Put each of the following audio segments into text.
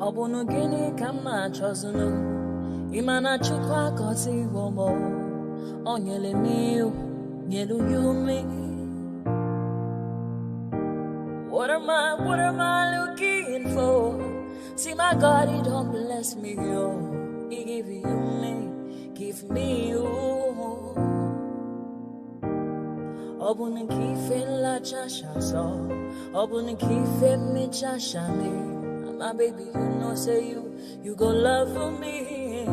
Obunu gini kama chozunu Imana chukwa koti womo Onyele miu Nyelu yumi What am I looking for? See my God, he don't bless me, yo. He give you me, give me you. Obunu kife la chasha so Obunu kife me chasha me. My baby, you know, say you go love for me.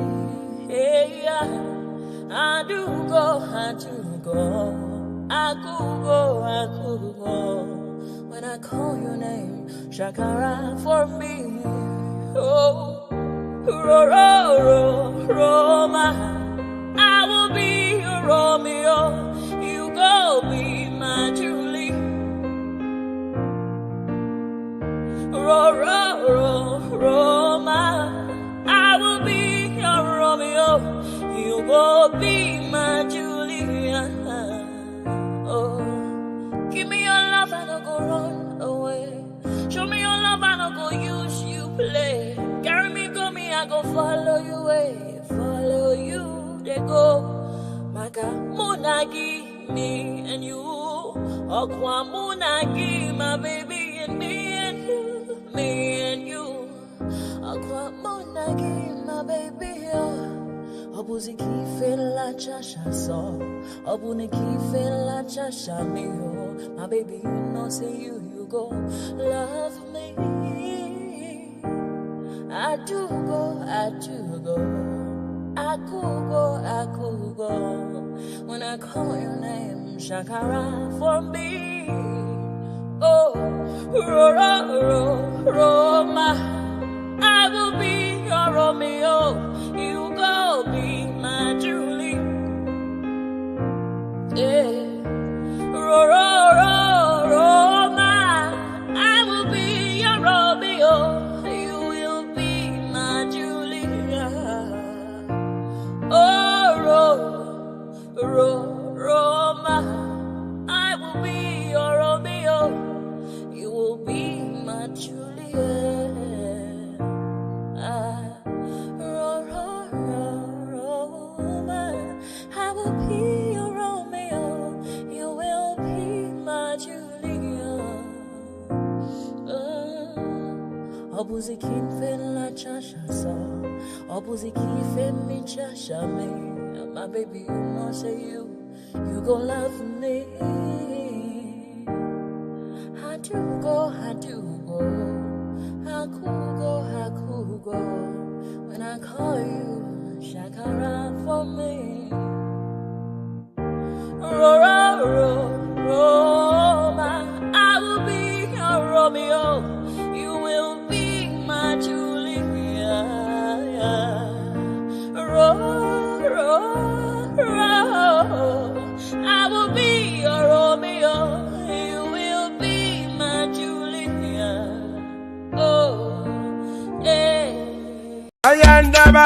Hey, yeah. I do go. I could go. When I call your name, Shakara for me. Oh, Roma. I will be your Romeo. You go be my Julie. Roma, I will be your Romeo. You will be my Julia. Oh, give me your love and I'll go run away. Show me your love and I'll go use you play. Carry me, go me, I go follow you away. Follow you, they go. Maka Munagi, me and you. Okwa Munagi, my baby and me and you. Me and you, Aqua Monagi, my baby. Obuzi kife la chasha so, Obuni kife la chasha me. My baby, you know, say you go love me. I do go. I could go. When I call your name, Shakara for me. Oh, Roma, I will be your Romeo. You go be my Julie. Yeah, Roma, I will be your Romeo. You will be my Julia. Oh, Roma, I will be your Romeo. You will be my Juliet. Roma, I will be your Romeo. You will be my Juliet. Obuzi kife la chasha so, Obuzi kife mi chasha me. My baby, you know, say you gon' love me. I do go. I could go. When I call you, Shakara for me. Roma, I will be your Romeo. You will be my Julia. I will be your Romeo. You will be my Julia. Oh, yeah. Ayandaba.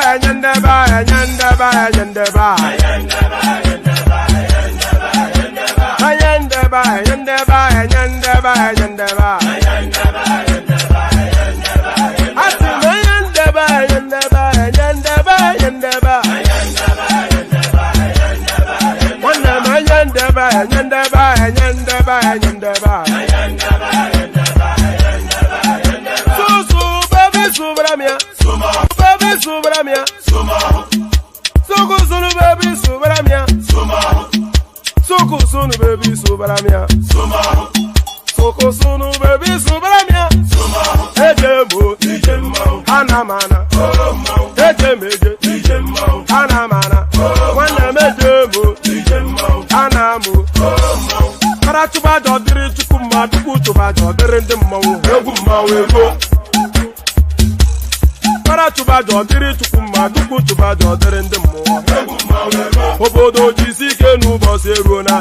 Obodo jisike n'ụbọchị eruona.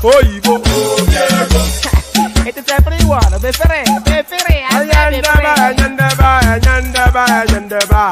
Oyibo. It is everyone. Befere. Ayandaba. Ayandaba.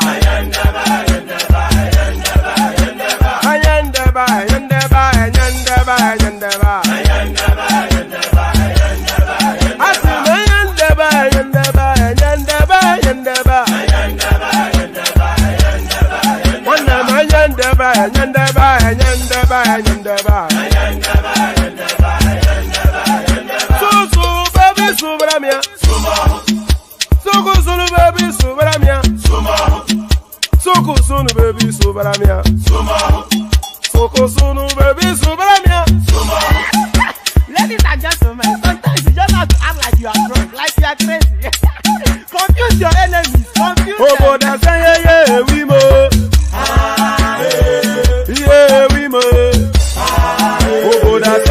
Ladies and gentlemen, sometimes you just have to act like you are drunk, like you are crazy. Confuse your enemies, confuse them. We mo. Yeah, we mo. Oh, that's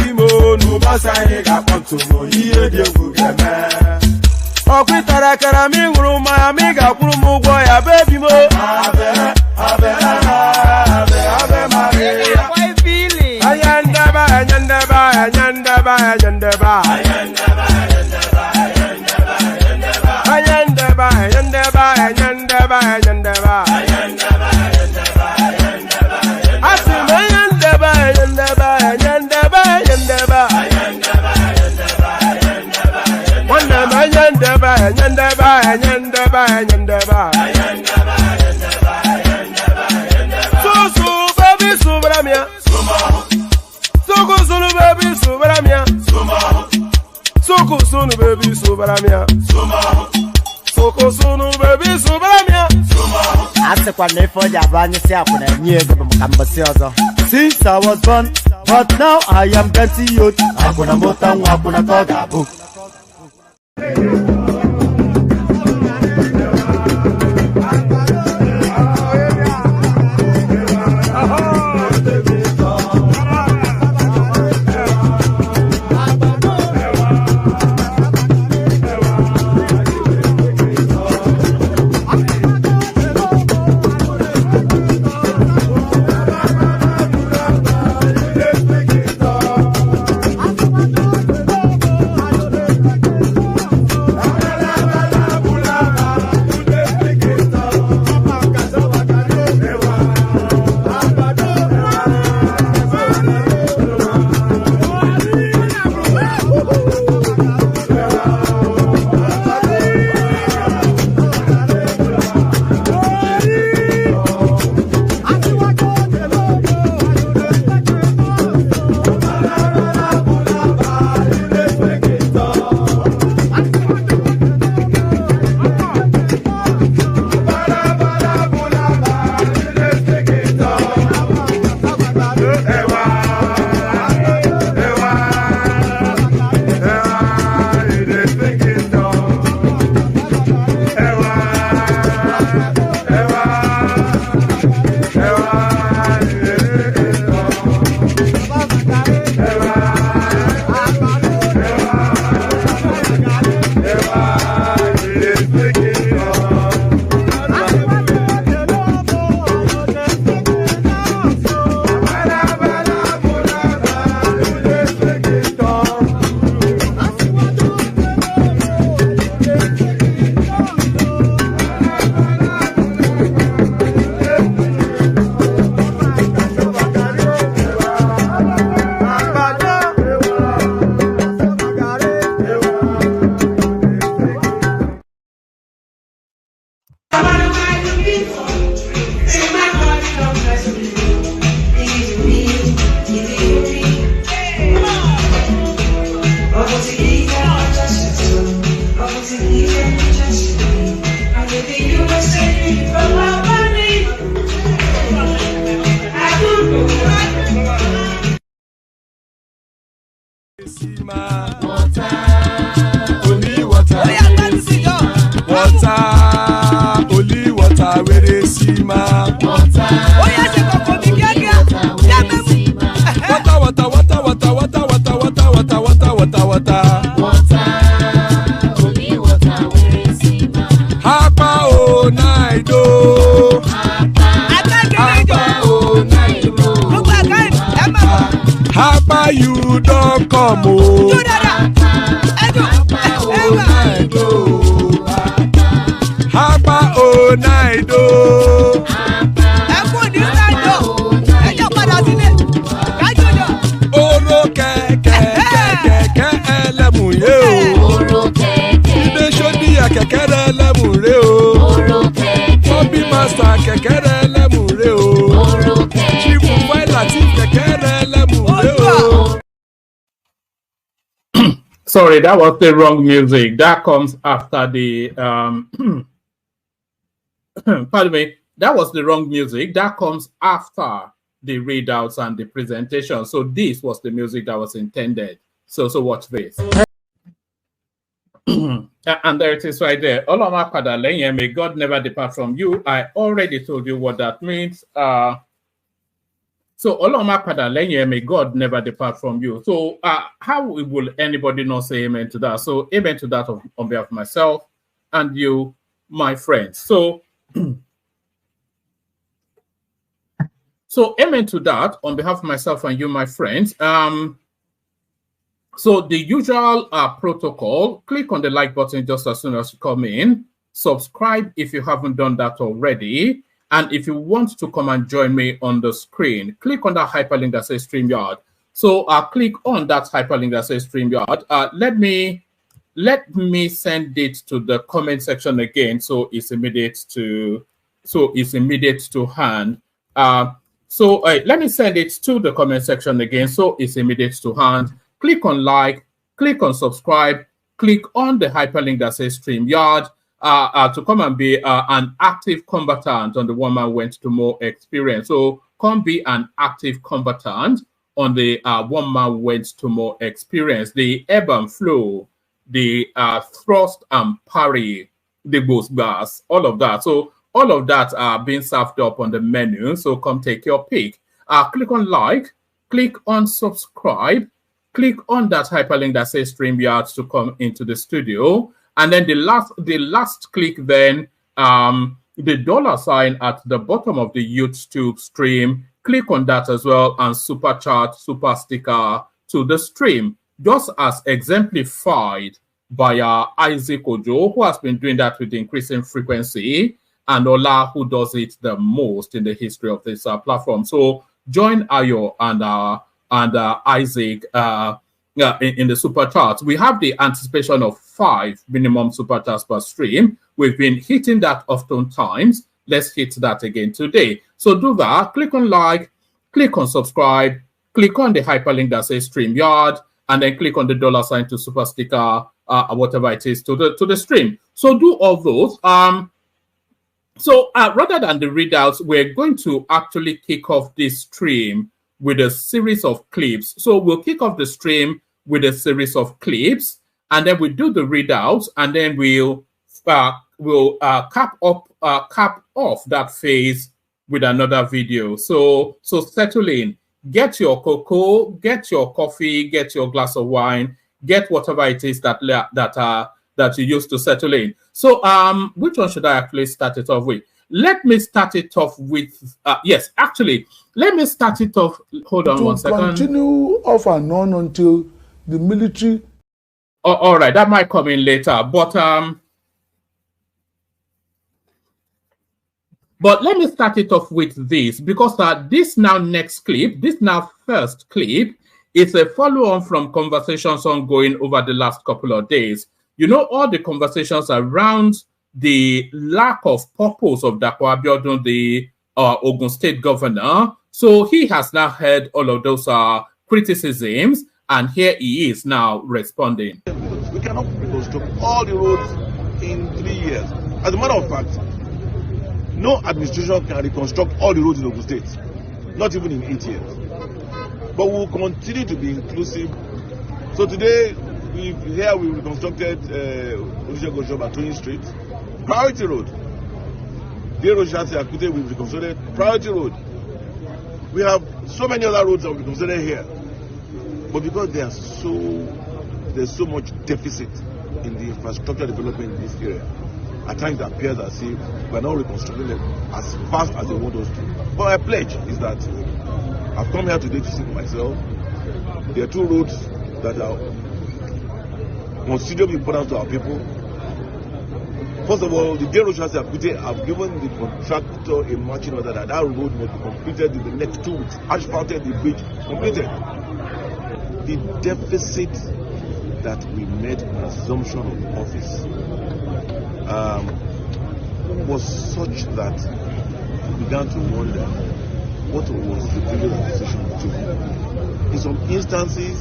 we mo. No, that's got to mo. Yeah, Okitarakara mi nguru ma mi ga kwuru mu gwo ya baby mo. Abe Maria. Why feeling? Ayandaba. Since I was born, but now I am getting youth. Hakuna motangu, hakuna toga book. You don't come home. Hapa o naido. Oro keke elemu ye o. Ide shodi ya keke elemu re o. Obi master keke elemu re o. Sorry, that was the wrong music. That comes after the pardon me. That was the wrong music. That comes after the readouts and the presentation. So this was the music that was intended. So watch this. And there it is right there. Oloma Padalenya, may God never depart from you. I already told you what that means. So Oloma Padalenya, may God never depart from you. So how will anybody not say amen to that? So amen to that on behalf of myself and you, my friends. So so amen to that on behalf of myself and you, my friends. So the usual protocol, click on the like button just as soon as you come in. Subscribe if you haven't done that already. And if you want to come and join me on the screen, click on that hyperlink that says StreamYard. So click on that hyperlink that says StreamYard. Let me send it to the comment section again, so it's immediate to hand. So let me send it to the comment section again, so it's immediate to hand. Click on like, click on subscribe, click on the hyperlink that says StreamYard to come and be an active combatant on the One Man Went to More experience. So come be an active combatant on the One Man Went to More experience. The ebb and flow, the thrust and parry, the boost gas, all of that. So all of that are being served up on the menu. So come take your pick. Click on like, click on subscribe, click on that hyperlink that says StreamYard to come into the studio. And then the last click then, the dollar sign at the bottom of the YouTube stream, click on that as well and super chat, super sticker to the stream, just as exemplified by Isaac Ojo, who has been doing that with increasing frequency, and Ola, who does it the most in the history of this platform. So join Ayo and Isaac in the super charts. We have the anticipation of 5 minimum super chats per stream. We've been hitting that often times. Let's hit that again today. So do that. Click on like, click on subscribe, click on the hyperlink that says StreamYard, and then click on the dollar sign to super sticker, whatever it is, to the stream. So do all those. So rather than the readouts, we're going to actually kick off this stream with a series of clips. So we'll kick off the stream with a series of clips, and then we do the readouts, and then we'll cap off that phase with another video. So settle in, get your cocoa, get your coffee, get your glass of wine, get whatever it is that you use to settle in. So which one should I actually start it off with? Let me start it off with yes, actually, let me start it off. Hold on one second. Continue off and on until the military. Oh, all right, that might come in later, but let me start it off with this, because this first clip is a follow-on from conversations ongoing over the last couple of days. You know, all the conversations around the lack of purpose of Dapo Abiodun, the Ogun State governor. So he has now heard all of those criticisms, and here he is now responding. We cannot reconstruct all the roads in 3 years. As a matter of fact, no administration can reconstruct all the roads in Ogun State, not even in 8 years. But we will continue to be inclusive. So today, we reconstructed Olusegun Street, Priority Road. We've reconstructed Priority Road. We have so many other roads that we reconstructed here. But because there's so much deficit in the infrastructure development in this area, at times it appears as if we're not reconstructing them as fast as they want us to. But my pledge is that I've come here today to see for myself. There are 2 roads that are considerably important to our people. First of all, the day road have given the contractor a marching order that road must be completed in the next 2 weeks. Asphalted, the bridge completed. The deficit that we made in assumption of office was such that we began to wonder what was the previous administration doing. In some instances,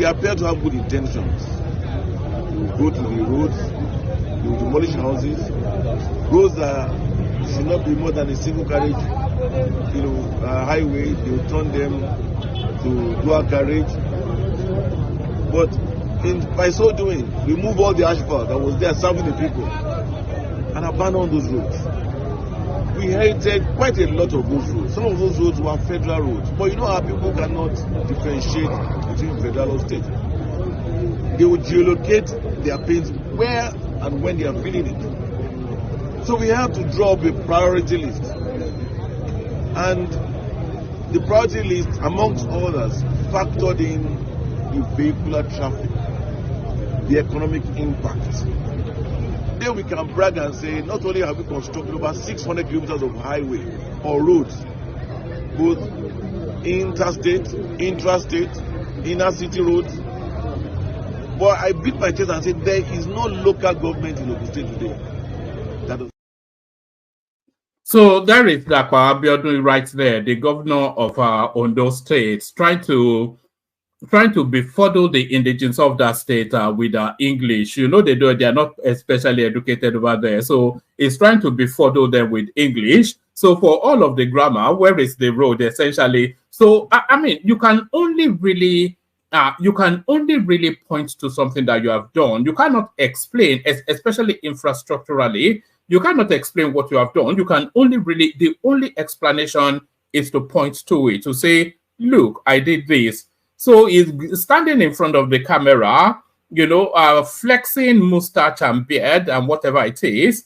they appear to have good intentions. They will go to the roads, they will demolish houses. Roads that should not be more than a single carriage, highway, they will turn them to dual carriage. But by so doing, remove all the asphalt that was there serving the people and abandon those roads. We inherited quite a lot of those roads. Some of those roads were federal roads. But you know how people cannot differentiate between federal or state. They will geolocate their pains where and when they are feeling it. So we have to draw up a priority list. And the priority list, amongst others, factored in the vehicular traffic, the economic impact. Then we can brag and say, not only have we constructed over 600 kilometers of highway or roads, both interstate, intrastate, inner city roads, but I beat my chest and said there is no local government in Ogun State today that does. So there is Dakwa Abiodun right there, the governor of Ondo State, trying to befuddle the indigents of that state with English. You know, they are not especially educated over there. So it's trying to befuddle them with English. So for all of the grammar, where is the road essentially? So, I mean, you can only really point to something that you have done. You cannot explain, especially infrastructurally, you cannot explain what you have done. You can only really, the only explanation is to point to it, to say, look, I did this. So he's standing in front of the camera, flexing mustache and beard and whatever it is,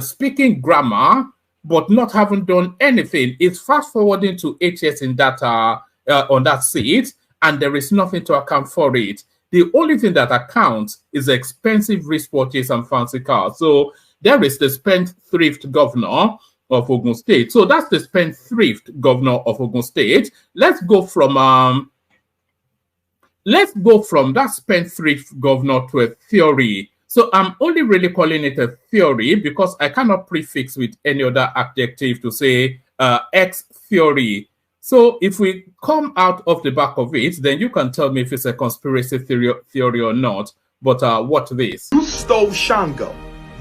speaking grammar, but not having done anything. It's fast forwarding to 8 years in that on that seat, and there is nothing to account for it. The only thing that accounts is expensive wristwatches and fancy cars. So there is the spendthrift governor of Ogun State. So that's the spendthrift governor of Ogun State. Let's go from that spendthrift governor to a theory. So I'm only really calling it a theory because I cannot prefix with any other adjective to say X theory. So if we come out of the back of it, then you can tell me if it's a conspiracy theory or not. But what this? You stole Shango,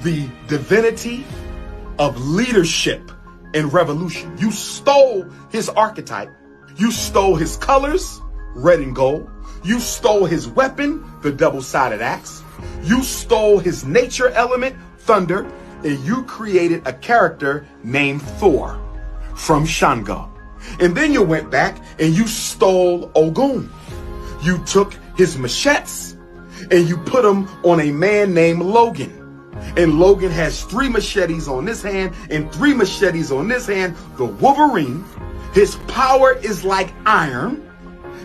the divinity of leadership and revolution. You stole his archetype. You stole his colors, red and gold. You stole his weapon, the double-sided axe. You stole his nature element, thunder, and you created a character named Thor from Shango. And then you went back and you stole Ogun. You took his machetes and you put them on a man named Logan. And Logan has 3 machetes on this hand and 3 machetes on this hand. The Wolverine, his power is like iron.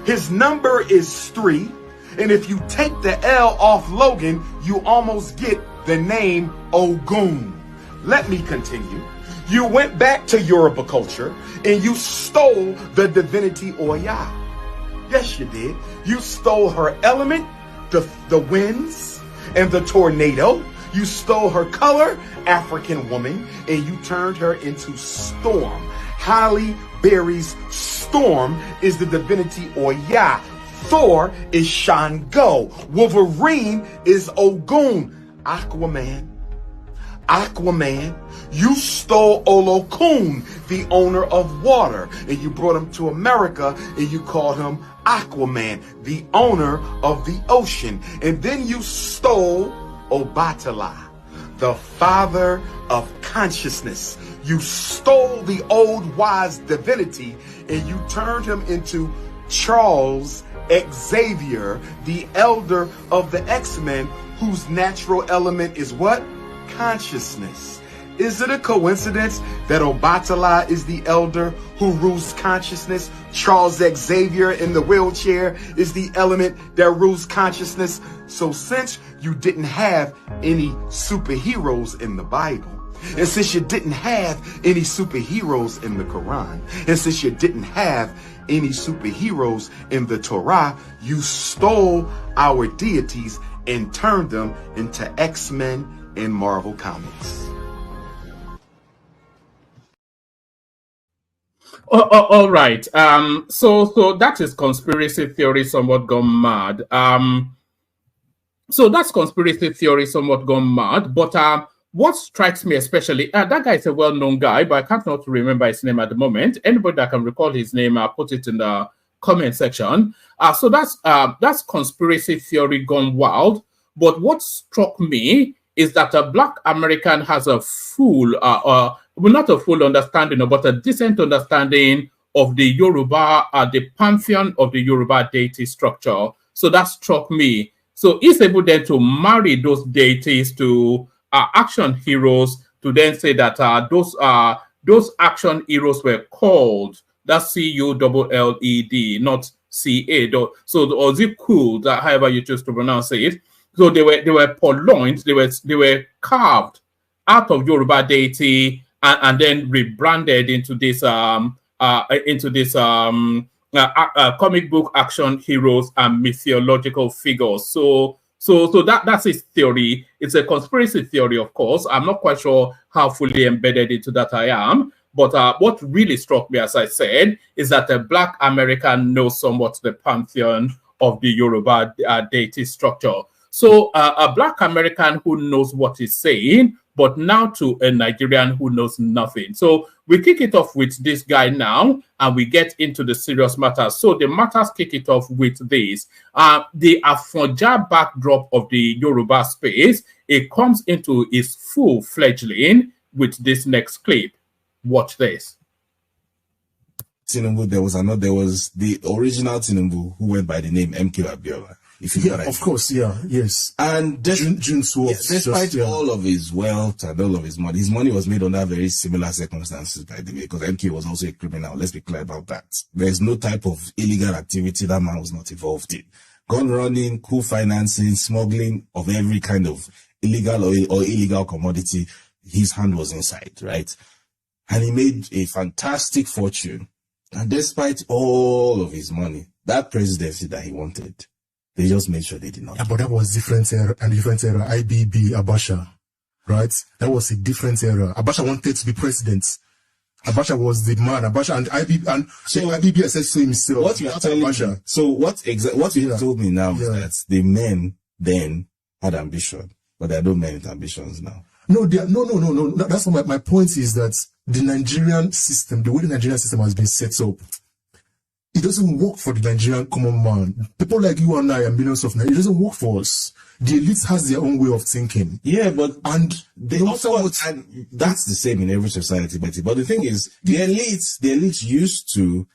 His number is 3. And if you take the L off Logan, you almost get the name Ogun. Let me continue. You went back to Yoruba culture and you stole the divinity Oya. Yes, you did. You stole her element, the winds and the tornado. You stole her color, African woman, and you turned her into Storm. Halle Berry's Storm is the divinity Oya. Thor is Shango. Wolverine is Ogun. Aquaman, you stole Olokun, the owner of water, and you brought him to America and you called him Aquaman, the owner of the ocean. And then you stole Obatala, the father of consciousness. You stole the old wise divinity and you turned him into Charles Xavier, the elder of the X-Men, whose natural element is what? Consciousness. Is it a coincidence that Obatala is the elder who rules consciousness? Charles Xavier in the wheelchair is the element that rules consciousness. So since you didn't have any superheroes in the Bible, and since you didn't have any superheroes in the Quran, and since you didn't have any superheroes in the Torah, you stole our deities and turned them into X-Men in Marvel Comics. All right. So that is conspiracy theory somewhat gone mad. So that's conspiracy theory somewhat gone mad. But what strikes me especially, that guy is a well-known guy, but I can't not remember his name at the moment. Anybody that can recall his name, put it in the comment section. So that's conspiracy theory gone wild. But what struck me is that a Black American has a full, well, not a full understanding, but a decent understanding of the Yoruba, the pantheon of the Yoruba deity structure. So that struck me. So he's able then to marry those deities to action heroes, to then say that those action heroes were called, that's C-U-L-L-E-D, not C-A. So, or is it cool, that however you choose to pronounce it? So they were purloined, they were carved out of Yoruba deity and then rebranded into this comic book action heroes and mythological figures. So that's his theory. It's a conspiracy theory, of course. I'm not quite sure how fully embedded into that I am. But what really struck me, as I said, is that a Black American knows somewhat the pantheon of the Yoruba deity structure. So a Black American who knows what he's saying, but now to a Nigerian who knows nothing. So we kick it off with this guy now, and we get into the serious matters. So the matters kick it off with this. The Afonja backdrop of the Yoruba space, it comes into its full fledgling with this next clip. Watch this. Tinubu, there was the original Tinubu who went by the name MK Abiola. If you know what I mean. Of course, yes. And despite all of his wealth and all of his money was made under very similar circumstances, by the way, because MK was also a criminal. Let's be clear about that. There's no type of illegal activity that man was not involved in. Gun running, coup financing, smuggling of every kind of illegal or illegal commodity, his hand was inside, right? And he made a fantastic fortune. And despite all of his money, that presidency that he wanted, they just made sure they did not. Yeah, but that was different era. IBB, Abacha, right? That was a different era. Abacha wanted to be president. Abacha was the man. Abacha and IBB, and so IBB says to himself. What you are telling me, so what you told me now is that the men then had ambition, but there are no men with ambitions now. No. That's what my point is, that the Nigerian system, the way the Nigerian system has been set up, it doesn't work for the Nigerian common man. People like you and I and millions of Nigerians, it doesn't work for us. The elite has their own way of thinking. Yeah, but and they also, and that's the same in every society, Betty. But the thing is, the elites used to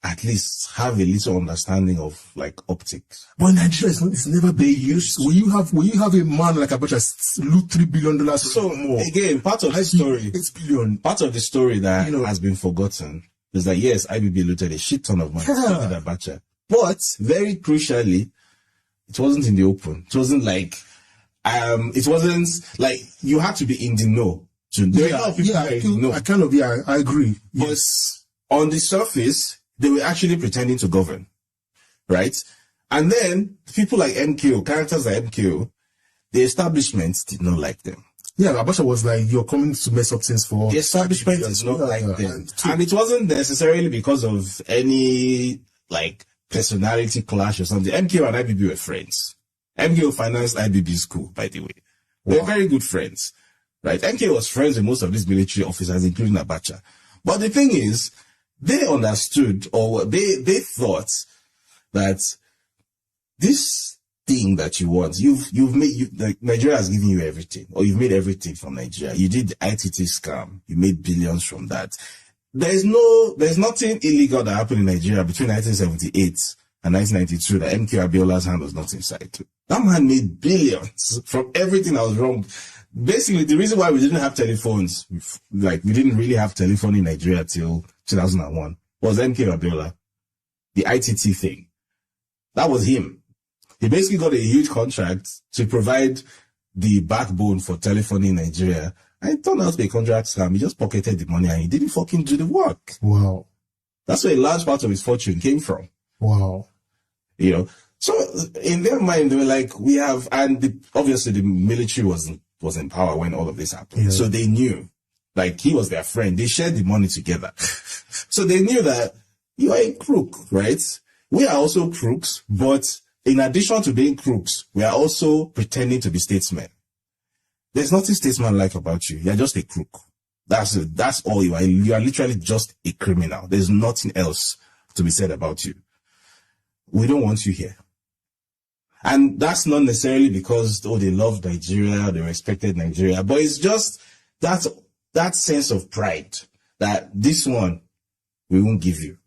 at least have a little understanding of like optics. But in Nigeria, it's never been used. Will you have a man like Abacha loot $3 billion? So more. Again, part of the story, 8 billion. Part of the story that has been forgotten is that yes, IBB looted a shit ton of money to Abacha, but very crucially, it wasn't in the open. It wasn't like you had to be in the know. I agree. But on the surface, they were actually pretending to govern, right? And then people like MKO, characters like MKO, the establishment did not like them. Yeah, Abacha was like, you're coming to mess up things for... The establishment is not like them. And it wasn't necessarily because of any, like, personality clash or something. MKO and IBB were friends. MKO financed IBB school, by the way. They were very good friends, right? MKO was friends with most of these military officers, including Abacha. But the thing is, they understood, or they thought that this thing that you want, like Nigeria has given you everything, or you've made everything from Nigeria. You did the ITT scam, you made billions from that. There's nothing illegal that happened in Nigeria between 1978 and 1992 that MK Abiola's hand was not inside to. That man made billions from everything that was wrong. Basically, the reason why we didn't have telephones, like we didn't really have telephone in Nigeria till 2001, was MK Abiola. The ITT thing. That was him. He basically got a huge contract to provide the backbone for telephony in Nigeria. And it turned out to be a contract scam. He just pocketed the money and he didn't fucking do the work. Wow. That's where a large part of his fortune came from. Wow. You know, so in their mind, they were like, we have, and obviously the military was in power when all of this happened. Yeah. So they knew, like, he was their friend. They shared the money together. So they knew that you are a crook, right? We are also crooks, but in addition to being crooks, we are also pretending to be statesmen. There's nothing statesman-like about you. You're just a crook. That's it. That's all you are. You are literally just a criminal. There's nothing else to be said about you. We don't want you here. And that's not necessarily because, oh, they love Nigeria, they respected Nigeria, but it's just that sense of pride that this one, we won't give you.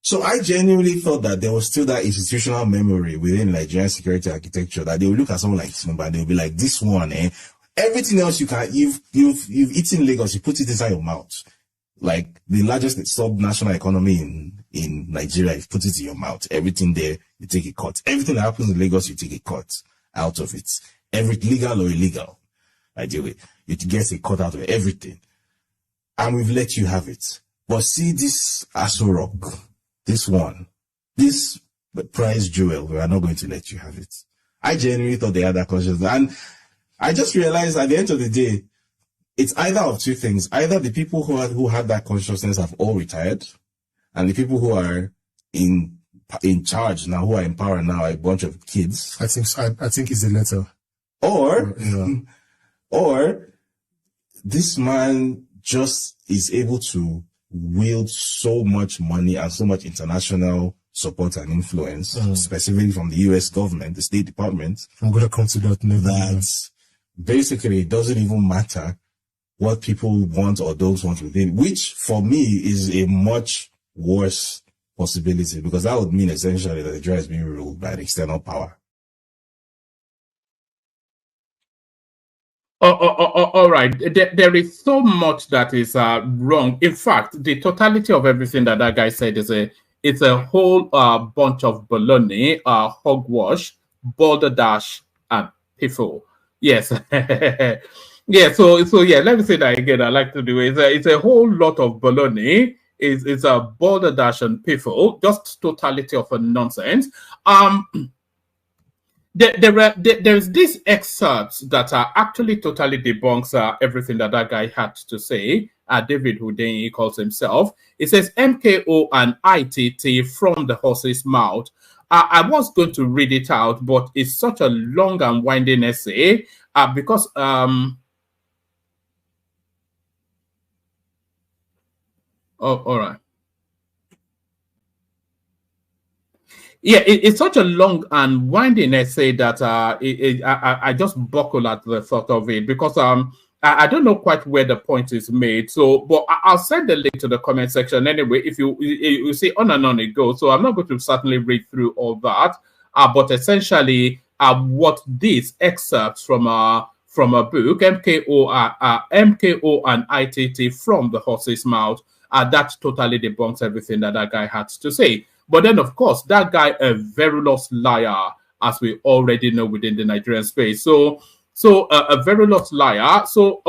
So I genuinely thought that there was still that institutional memory within Nigerian security architecture that they will look at someone like Tinubu and they'll be like, this one, everything else you've eaten Lagos, you put it inside your mouth. Like the largest sub-national economy in Nigeria, you put it in your mouth. Everything there, you take a cut. Everything that happens in Lagos, you take a cut out of it. Every legal or illegal, ideally, you get a cut out of everything. And we've let you have it. But see this Aso Rock, this one, this prize jewel, we are not going to let you have it. I genuinely thought they had that consciousness. And I just realized at the end of the day, it's either of two things. Either the people who had that consciousness have all retired, and the people who are in charge now, who are in power now, are a bunch of kids. I think it's the latter. Or this man just is able to wield so much money and so much international support and influence, specifically from the US government, the State Department. I'm going to come to that next. That basically it doesn't even matter what people want or don't want within, which for me is a much worse possibility, because that would mean essentially that Nigeria is being ruled by an external power. All right. There is so much that is wrong. In fact, the totality of everything that guy said is a whole bunch of baloney, hogwash, balderdash, and piffle. Yes. Yeah, so yeah, let me say that again. I like to do it. It's a whole lot of baloney. It's a balderdash and piffle, just totality of a nonsense. There's these excerpts that are actually totally debunks everything that guy had to say. David Houdin, he calls himself. It says MKO and ITT from the horse's mouth. I was going to read it out, but it's such a long and winding essay because all right. Yeah, it's such a long and winding essay that I just buckle at the thought of it, because I don't know quite where the point is made. So, but I'll send the link to the comment section anyway. If you see on and on it goes. So I'm not going to certainly read through all that. But essentially, what these excerpts from a book, MKO and ITT from the horse's mouth, that totally debunks everything that guy had to say. But then, of course, that guy a verilous liar, as we already know within the Nigerian space. So a verilous liar. So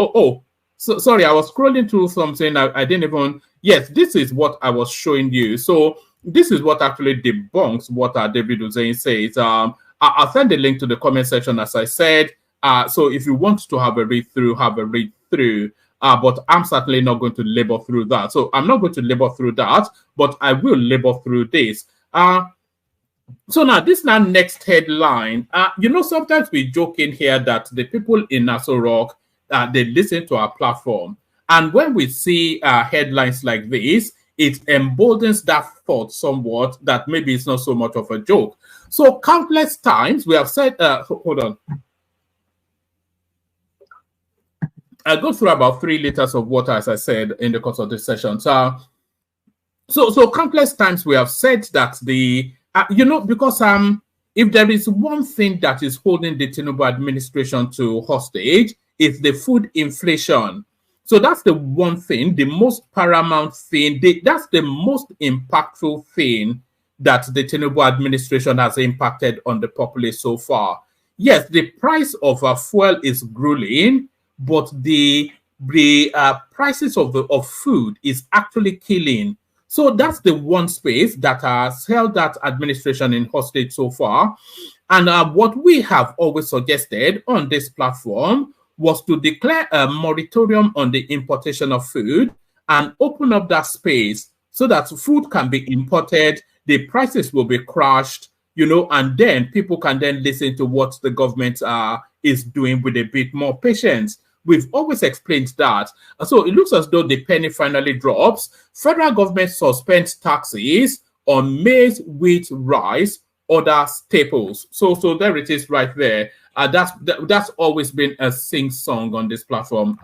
sorry, I was scrolling through something. I didn't even. Yes, this is what I was showing you. So this is what actually debunks what David Hussein says. I'll send the link to the comment section, as I said. So if you want to have a read through, have a read through. But I'm certainly not going to labor through that. So I'm not going to labor through that, but I will labor through this. So now this next headline. Sometimes we joke in here that the people in Aso Rock, they listen to our platform. And when we see headlines like this, it emboldens that thought somewhat that maybe it's not so much of a joke. So countless times we have said, hold on. I go through about 3 liters of water, as I said, in the course of this session. So countless times we have said that because if there is one thing that is holding the Tinubu administration to hostage, it's the food inflation. So that's the one thing, the most paramount thing, that's the most impactful thing that the Tinubu administration has impacted on the populace so far. Yes, the price of fuel is grueling, but the prices of food is actually killing. So that's the one space that has held that administration in hostage so far. And what we have always suggested on this platform was to declare a moratorium on the importation of food and open up that space so that food can be imported, the prices will be crushed, and then people can then listen to what the government is doing with a bit more patience. We've always explained that. So it looks as though the penny finally drops. Federal government suspends taxes on maize, wheat, rice, other staples. So there it is right there. That's always been a sing-song on this platform.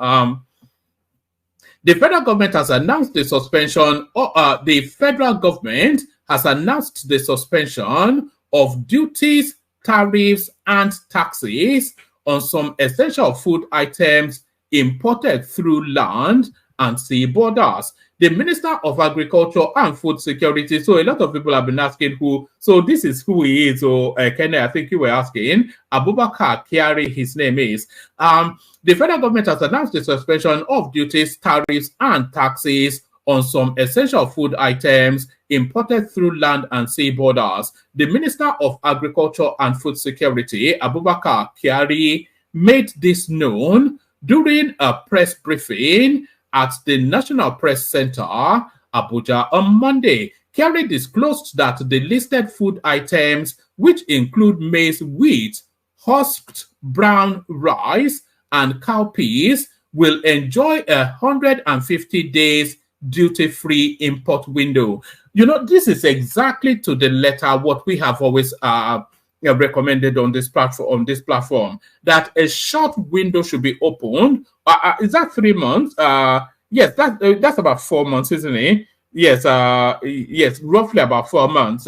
The federal government has announced the suspension. The federal government has announced the suspension of duties, tariffs, and taxes on some essential food items imported through land and sea borders. The Minister of Agriculture and Food Security, so a lot of people have been asking who, so this is who he is, so Kenny, I think you were asking, Abubakar Kyari, his name is. The federal government has announced the suspension of duties, tariffs, and taxes on some essential food items imported through land and sea borders. The Minister of Agriculture and Food Security, Abubakar Kyari, made this known during a press briefing at the National Press Center, Abuja, on Monday. Kyari disclosed that the listed food items, which include maize, wheat, husked brown rice, and cowpeas, will enjoy 150 days duty-free import window. This is exactly to the letter what we have always recommended on this platform, that a short window should be opened. Is that 3 months? Yes, that's about 4 months, isn't it? Yes, yes, roughly about 4 months.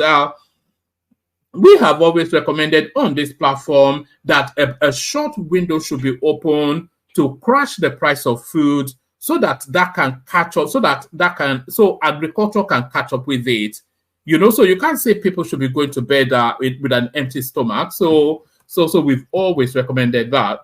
We have always recommended on this platform that a short window should be open to crash the price of food, so that can catch up, so agriculture can catch up with it. So you can't say people should be going to bed with an empty stomach. So we've always recommended that.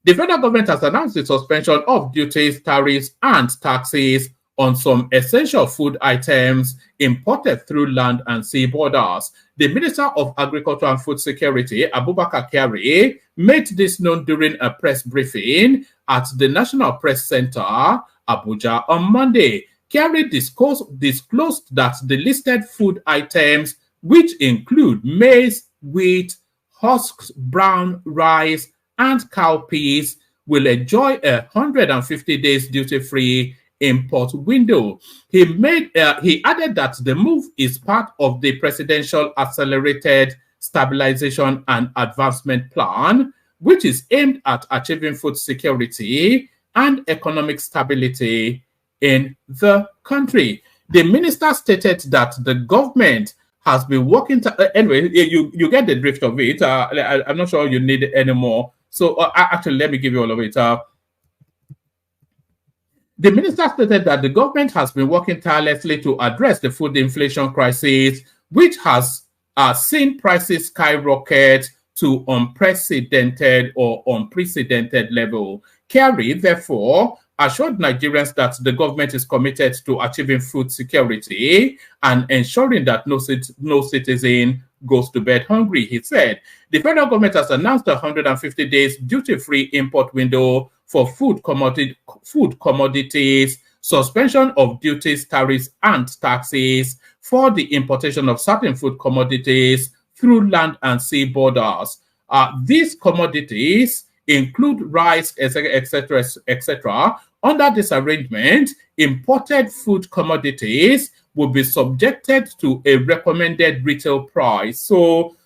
The federal government has announced the suspension of duties, tariffs, and taxes on some essential food items imported through land and sea borders. The Minister of Agriculture and Food Security, Abubakar Kyari, made this known during a press briefing at the National Press Center, Abuja, on Monday. Kyari disclosed that the listed food items, which include maize, wheat, husked brown rice, and cowpeas, will enjoy 150 days duty-free import window. He added that the move is part of the Presidential Accelerated Stabilization and Advancement Plan, which is aimed at achieving food security and economic stability in the country. The minister stated that the government has been working anyway, you get the drift of it. I'm not sure you need it anymore. So actually, let me give you all of it. The minister stated that the government has been working tirelessly to address the food inflation crisis, which has seen prices skyrocket to unprecedented level. Kyari, therefore, assured Nigerians that the government is committed to achieving food security and ensuring that no citizen goes to bed hungry. He said the federal government has announced a 150 days duty-free import window for food commodities, suspension of duties, tariffs, and taxes for the importation of certain food commodities through land and sea borders. These commodities include rice, etc., etc. Under this arrangement, imported food commodities will be subjected to a recommended retail price. So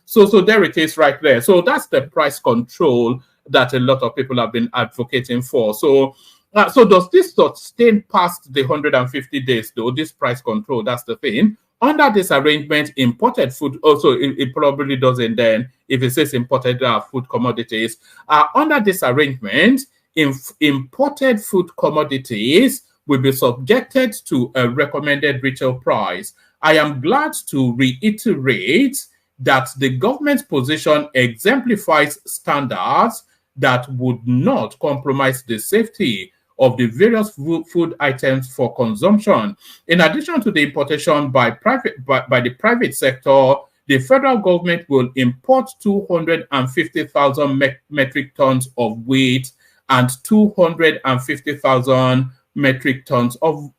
there it is right there. So that's the price control that a lot of people have been advocating for. So does this sustain past the 150 days though, this price control? That's the thing. Under this arrangement, imported food, also it probably doesn't then, if it says imported food commodities. Under this arrangement, imported food commodities will be subjected to a recommended retail price. I am glad to reiterate that the government's position exemplifies standards that would not compromise the safety of the various food items for consumption. In addition to the importation by the private sector, the federal government will import 250,000 metric tons of wheat and 250,000 metric tons of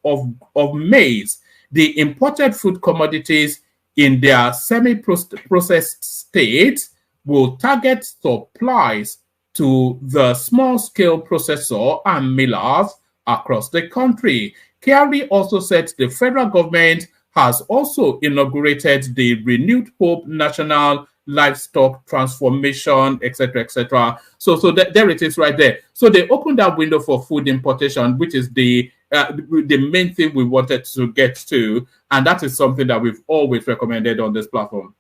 maize. The imported food commodities in their semi-processed state will target supplies to the small-scale processor and millers across the country. Kyari also said the federal government has also inaugurated the Renewed Hope National Livestock Transformation, etc., etc. So there it is right there. So they opened that window for food importation, which is the main thing we wanted to get to, and that is something that we've always recommended on this platform.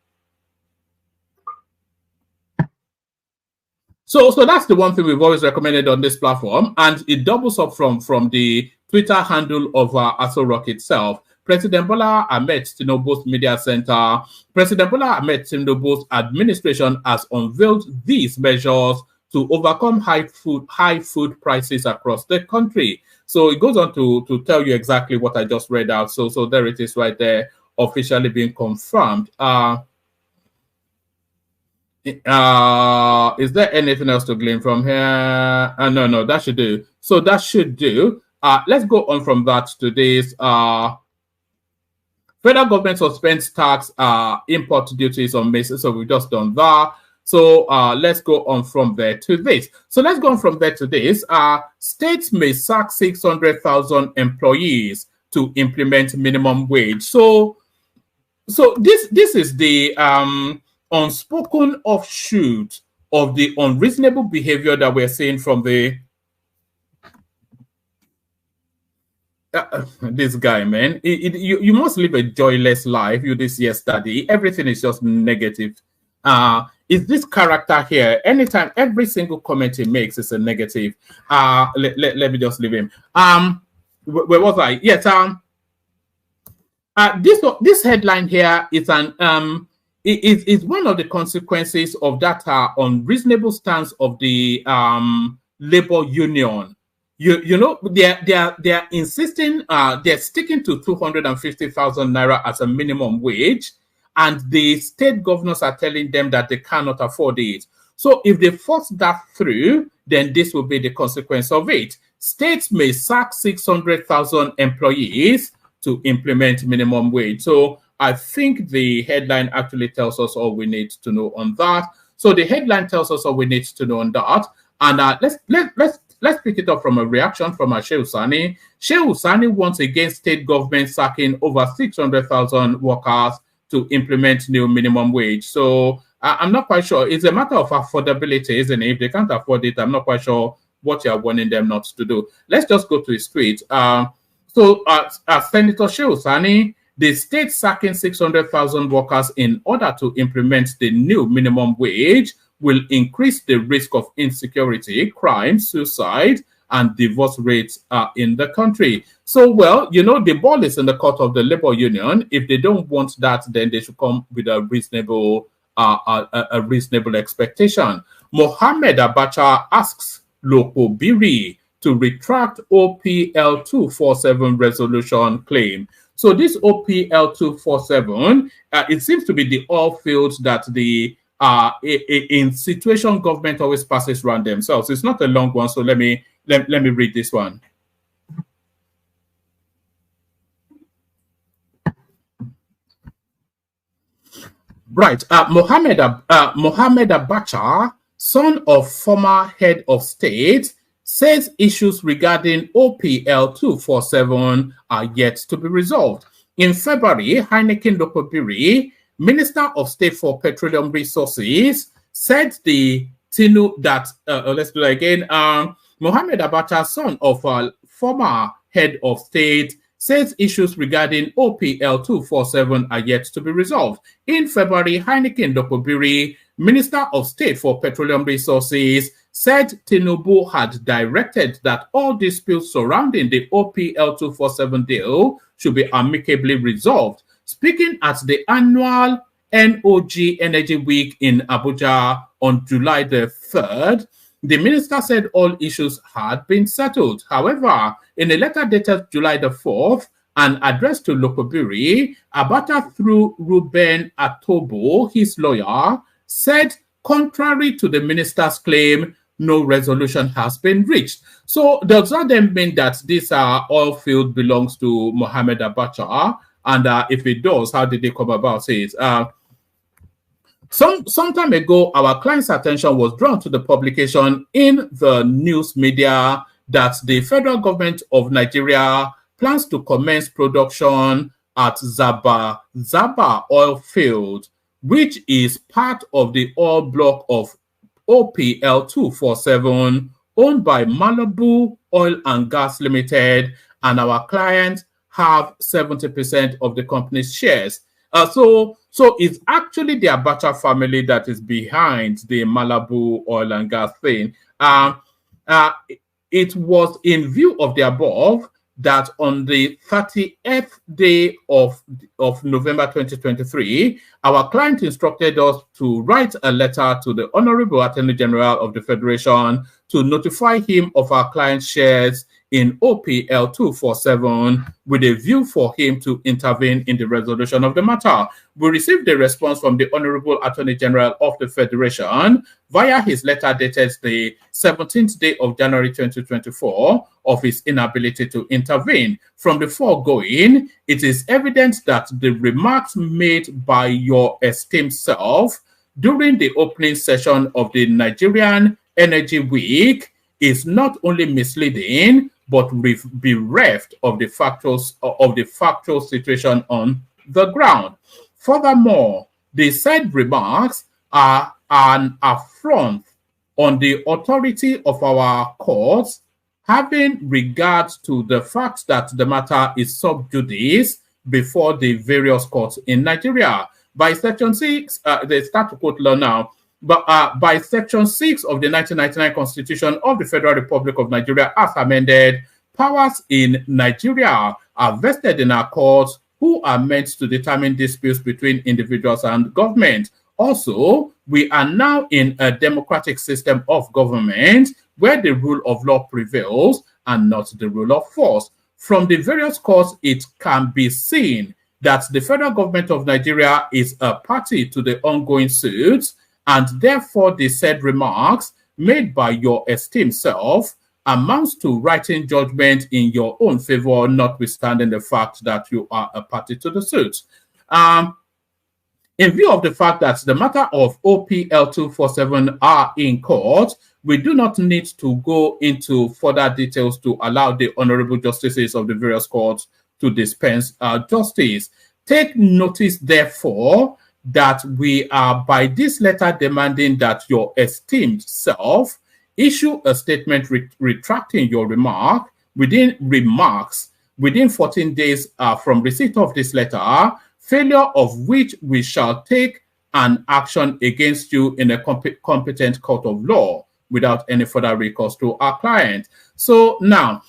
So that's the one thing we've always recommended on this platform, and it doubles up from the Twitter handle of PR0T itself. President Bola Ahmed Tinubu's media center, President Bola Ahmed Tinubu's administration has unveiled these measures to overcome high food prices across the country. So it goes on to tell you exactly what I just read out. So there it is right there, officially being confirmed. Is there anything else to glean from here? No, that should do. So that should do. Let's go on from that to this. Federal government suspends tax import duties on maize. So we've just done that. So let's go on from there to this. So let's go on from there to this. States may sack 600,000 employees to implement minimum wage. So this is the unspoken offshoot of the unreasonable behavior that we're seeing from the this guy, man. You must live a joyless life. You this yesterday. Everything is just negative. Is this character here? Anytime, every single comment he makes is a negative. Let me just leave him. Where was I? Yes. This headline here is an is one of the consequences of that unreasonable stance of the labor union. You know, they're insisting, they're sticking to 250,000 naira as a minimum wage, and the state governors are telling them that they cannot afford it. So if they force that through, then this will be the consequence of it. States may sack 600,000 employees to implement minimum wage. So I think the headline actually tells us all we need to know on that. So the headline tells us all we need to know on that. And let's pick it up from a reaction from Shehu Sani. Shehu Sani wants against state government sacking over 600,000 workers to implement new minimum wage. So I'm not quite sure. It's a matter of affordability, isn't it? If they can't afford it, I'm not quite sure what you're warning them not to do. Let's just go to his tweet. Senator Shehu Sani, the state sacking 600,000 workers in order to implement the new minimum wage will increase the risk of insecurity, crime, suicide, and divorce rates in the country. So, well, you know, the ball is in the court of the labor union. If they don't want that, then they should come with a reasonable expectation. Mohammed Abacha asks Loko Biri to retract OPL 247 resolution claim. So this OPL 247, it seems to be the oil fields that the in situation government always passes around themselves. It's not a long one, so let me read this one. Right, Mohammed Abacha, son of former head of state, says issues regarding OPL 247 are yet to be resolved. In February, Heineken Dokobiri, Minister of State for Petroleum Resources, said let's do that again. Mohammed Abacha, son of a former head of state, says issues regarding OPL 247 are yet to be resolved. In February, Heineken Dokobiri, Minister of State for Petroleum Resources, said Tinubu had directed that all disputes surrounding the OPL 247 deal should be amicably resolved. Speaking at the annual NOG Energy Week in Abuja on July the 3rd, the minister said all issues had been settled. However, in a letter dated July the 4th and addressed to Lokobiri, Abacha through Ruben Atobo, his lawyer, said, contrary to the minister's claim, no resolution has been reached. So does that then mean that this oil field belongs to Mohamed Abacha? And if it does, how did they come about it? Some time ago, our client's attention was drawn to the publication in the news media that the federal government of Nigeria plans to commence production at Zaba oil field, which is part of the oil block of OPL 247 owned by Malibu Oil and Gas Limited, and our clients have 70% of the company's shares. So it's actually the Abacha family that is behind the Malibu Oil and Gas thing. It was in view of the above that on the 30th day of November 2023, our client instructed us to write a letter to the Honorable Attorney General of the Federation to notify him of our client's shares in OPL 247 with a view for him to intervene in the resolution of the matter. We received a response from the Honorable Attorney General of the Federation via his letter dated the 17th day of January 2024 of his inability to intervene. From the foregoing, it is evident that the remarks made by your esteemed self during the opening session of the Nigerian Energy Week is not only misleading, but bereft of the factual situation on the ground. Furthermore, the said remarks are an affront on the authority of our courts, having regard to the fact that the matter is sub judice before the various courts in Nigeria. By Section 6, they start to quote law now, but by Section 6 of the 1999 Constitution of the Federal Republic of Nigeria, as amended, powers in Nigeria are vested in our courts, who are meant to determine disputes between individuals and government. Also, we are now in a democratic system of government where the rule of law prevails and not the rule of force. From the various courts, it can be seen that the federal government of Nigeria is a party to the ongoing suits, and therefore the said remarks made by your esteemed self amounts to writing judgment in your own favor, notwithstanding the fact that you are a party to the suit. In view of the fact that the matter of OPL 247 are in court, we do not need to go into further details to allow the honorable justices of the various courts to dispense justice. Take notice, therefore, that we are by this letter demanding that your esteemed self issue a statement retracting your remarks within 14 days from receipt of this letter, failure of which we shall take an action against you in a competent court of law without any further recourse to our client. So now,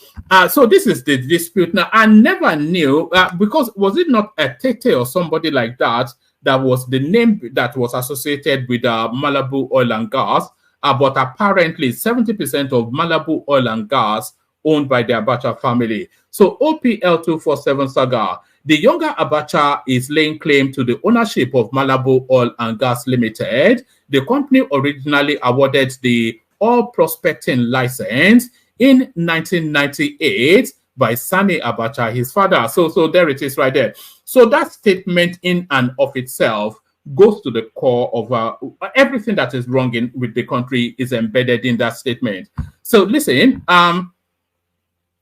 so this is the dispute. Now, I never knew, because was it not a Tete or somebody like that that was the name that was associated with Malibu Oil and Gas, but apparently 70% of Malibu Oil and Gas owned by the Abacha family. So OPL 247 saga, the younger Abacha is laying claim to the ownership of Malibu Oil and Gas Limited. The company originally awarded the oil prospecting license in 1998 by Sani Abacha, his father. So there it is right there. So that statement in and of itself goes to the core of everything that is wrong with the country is embedded in that statement. So listen,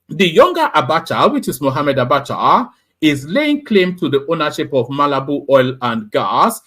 the younger Abacha, which is Mohamed Abacha, is laying claim to the ownership of Malibu Oil and Gas,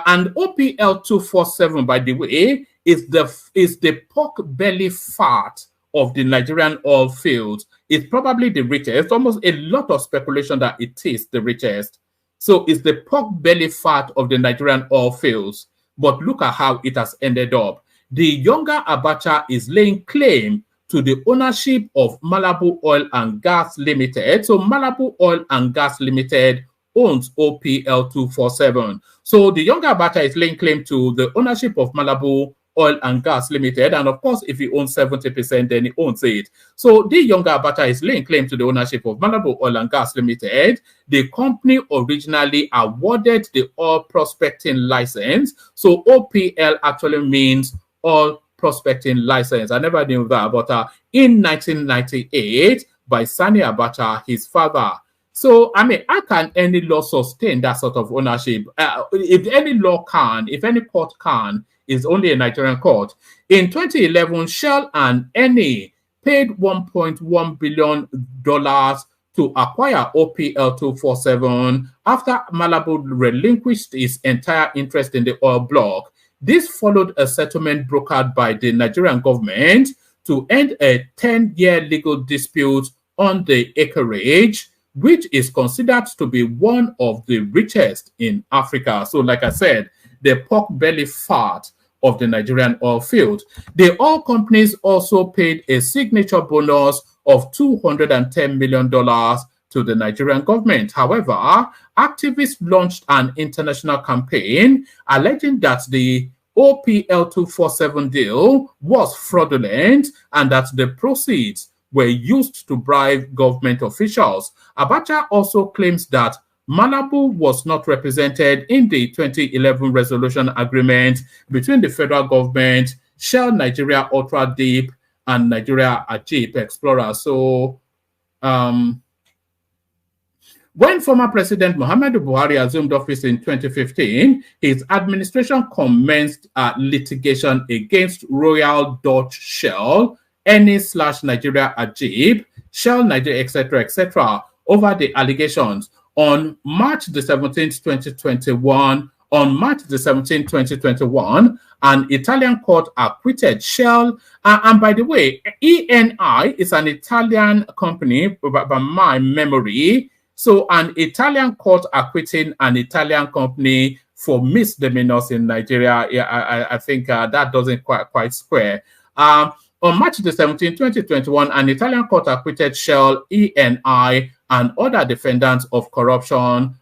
and OPL 247, by the way, is the pork belly fat of the Nigerian oil fields. It's probably the richest. Almost a lot of speculation that it is the richest. So it's the pork belly fat of the Nigerian oil fields. But look at how it has ended up. The younger Abacha is laying claim to the ownership of Malibu Oil and Gas Limited. So Malibu Oil and Gas Limited owns OPL 247. So the younger Abacha is laying claim to the ownership of Malibu Oil and Gas Limited. And of course, if he owns 70%, then he owns it. So the younger Abacha is laying claim to the ownership of Malibu Oil and Gas Limited. The company originally awarded the oil prospecting license. So OPL actually means oil prospecting license. I never knew that, but in 1998 by Sani Abacha, his father. So, I mean, how can any law sustain that sort of ownership? If any law can, if any court can, is only a Nigerian court. In 2011, Shell and Eni paid $1.1 billion to acquire OPL 247 after Malabu relinquished its entire interest in the oil block. This followed a settlement brokered by the Nigerian government to end a 10-year legal dispute on the acreage, which is considered to be one of the richest in Africa. So, like I said, the pork belly fat of the Nigerian oil field. The oil companies also paid a signature bonus of $210 million to the Nigerian government. However, activists launched an international campaign alleging that the OPL 247 deal was fraudulent and that the proceeds were used to bribe government officials. Abacha also claims that Malabu was not represented in the 2011 resolution agreement between the federal government, Shell Nigeria Ultra Deep, and Nigeria Ajip Explorer. So, when former President Muhammadu Buhari assumed office in 2015, his administration commenced litigation against Royal Dutch Shell, Eni/Nigeria Ajip, Shell Nigeria, etc., over the allegations. On March the 17th, 2021, an Italian court acquitted Shell. And by the way, ENI is an Italian company, by my memory. So an Italian court acquitting an Italian company for misdemeanors in Nigeria, I think that doesn't quite square. On March the 17th, 2021, an Italian court acquitted Shell, ENI, and other defendants of corruption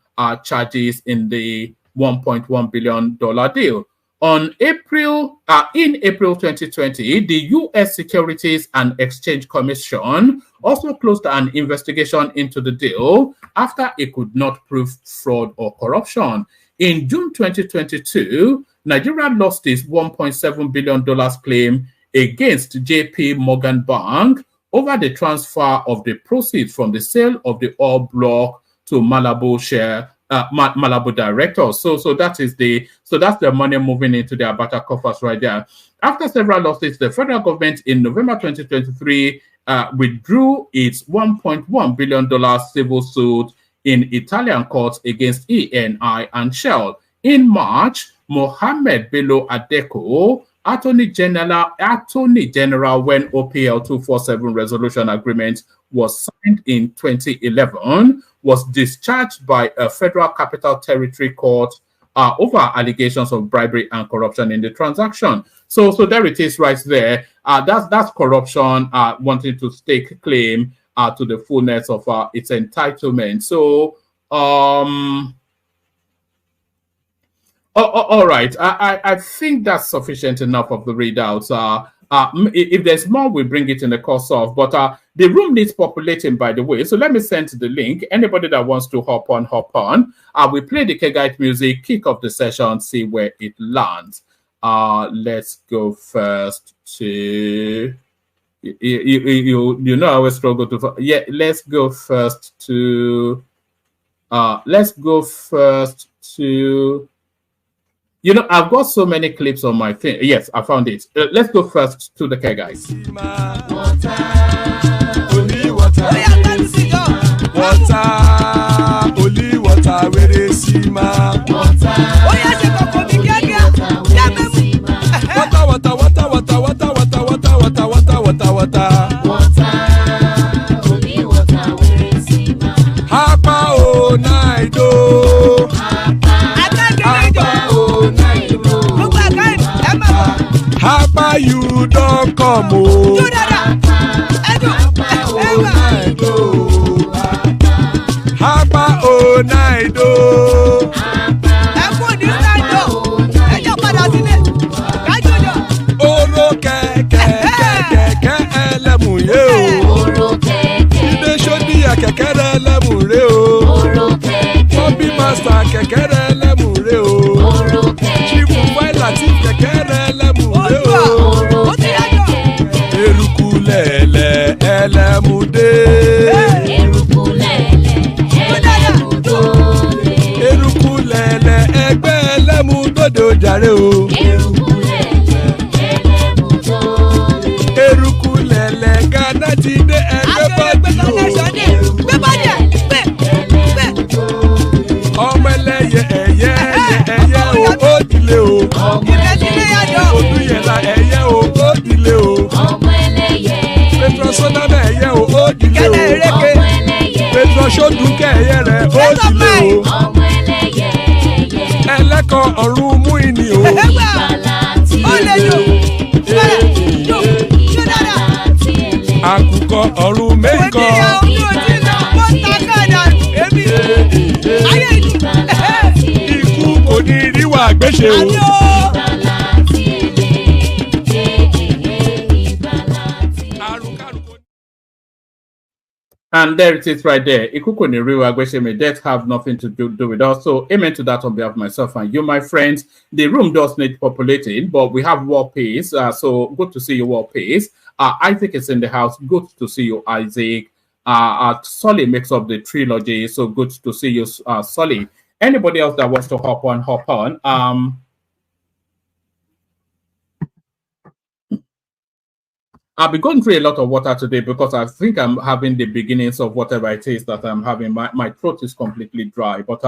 charges in the $1.1 billion deal. In April 2020, the U.S. Securities and Exchange Commission also closed an investigation into the deal after it could not prove fraud or corruption. In June 2022, Nigeria lost its $1.7 billion claim against JP Morgan Bank over the transfer of the proceeds from the sale of the oil block to Malabu Malabu directors. So that's the money moving into the Abacha coffers right there. After several lawsuits, the federal government in November 2023 withdrew its $1.1 billion civil suit in Italian courts against ENI and Shell. In March, Mohammed Bello Adeko, Attorney General when OPL 247 resolution agreement was signed in 2011, was discharged by a federal capital territory court over allegations of bribery and corruption in the transaction. So there it is right there. That's corruption wanting to stake claim to the fullness of its entitlement. So all right. I think that's sufficient enough of the readouts. If there's more, we'll bring it in the course of. But the room needs populating, by the way. So let me send the link. Anybody that wants to hop on. We play the Kegite music, kick off the session, see where it lands. Let's go first to... You know I always struggle to... Yeah, let's go first to... You know, I've got so many clips on my thing. Yes, I found it. Let's go first to the care guys. Only water, where they see ma. Water, only water, where they see ma. Hapa o naido. Hapa you don't come o. Hapa o naido. Oro kẹ̀kẹ́ ẹlẹ́mù yé o. Ibe sodi kẹ̀kẹ́ ẹlẹ́mù re o. Bobby master kẹ̀kẹ́ ẹlẹ́mù re o. Chifu Waila ti kẹ̀kẹ́ ẹlẹ́mù re o. eruku lele elemude. Eruku lele elemudode. Eruku lele ẹgbẹ́ ẹlẹ́mudode ó jàre o. Eruku lele elemudode. Eruku lele Ghana ti dé ẹgbẹ́ bọ́dì o. Ọmọ ẹlẹ́yẹ ẹ̀yẹ ẹ̀yẹ o ó dilé o. Ọmọ ẹlẹ́yẹ Olúyẹ̀lá ẹ̀yẹ o ó dilé o. Ọmọ ẹlẹ́yẹ Petrosoname ẹ̀yẹ o ó dilé o. Ọmọ ẹlẹ́yẹ Petrosodunke ẹ̀yẹ rẹ̀ ó dilé o. Ọmọ ẹlẹ́yẹ Ẹlẹ́kọ̀ ọ̀run mú ìní o. Ìgbàlà tí Àkùkọ ọ̀run mẹ́kọ̀. Ikú kò ní ríwà gbéṣe o. And there it is right there. Ikuku ni rewa Agbesheme, death have nothing to do with us. So amen to that on behalf of myself and you, my friends. The room does need populating, but we have war peace. So good to see you, war peace. Isaac is in the house. Good to see you, Isaac. Solly makes up the trilogy. So good to see you, Solly. Anybody else that wants to hop on. I'll be going through a lot of water today because I think I'm having the beginnings of whatever it is that I'm having. My throat is completely dry. But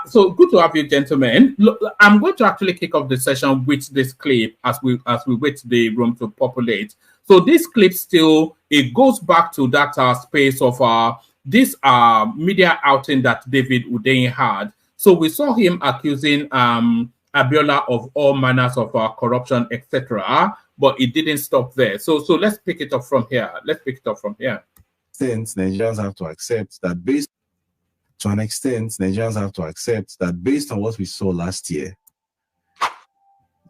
so good to have you, gentlemen. Look, I'm going to actually kick off the session with this clip as we wait the room to populate. So this clip still, it goes back to that space of this media outing that David Udein had. So we saw him accusing Abiola of all manners of corruption, etc. But it didn't stop there. So let's pick it up from here. Since Nigerians have to accept that based on what we saw last year,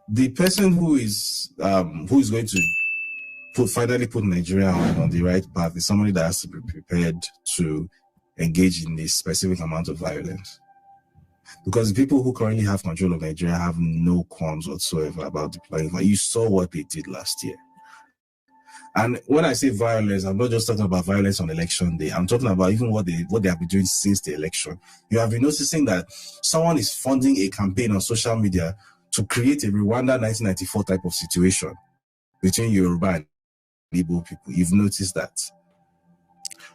the person who is going to finally put Nigeria on the right path is somebody that has to be prepared to engage in a specific amount of violence. Because the people who currently have control of Nigeria have no qualms whatsoever about deploying. You saw what they did last year. And when I say violence, I'm not just talking about violence on election day. I'm talking about even what they have been doing since the election. You have been noticing that someone is funding a campaign on social media to create a Rwanda 1994 type of situation between Yoruba and Igbo people. You've noticed that.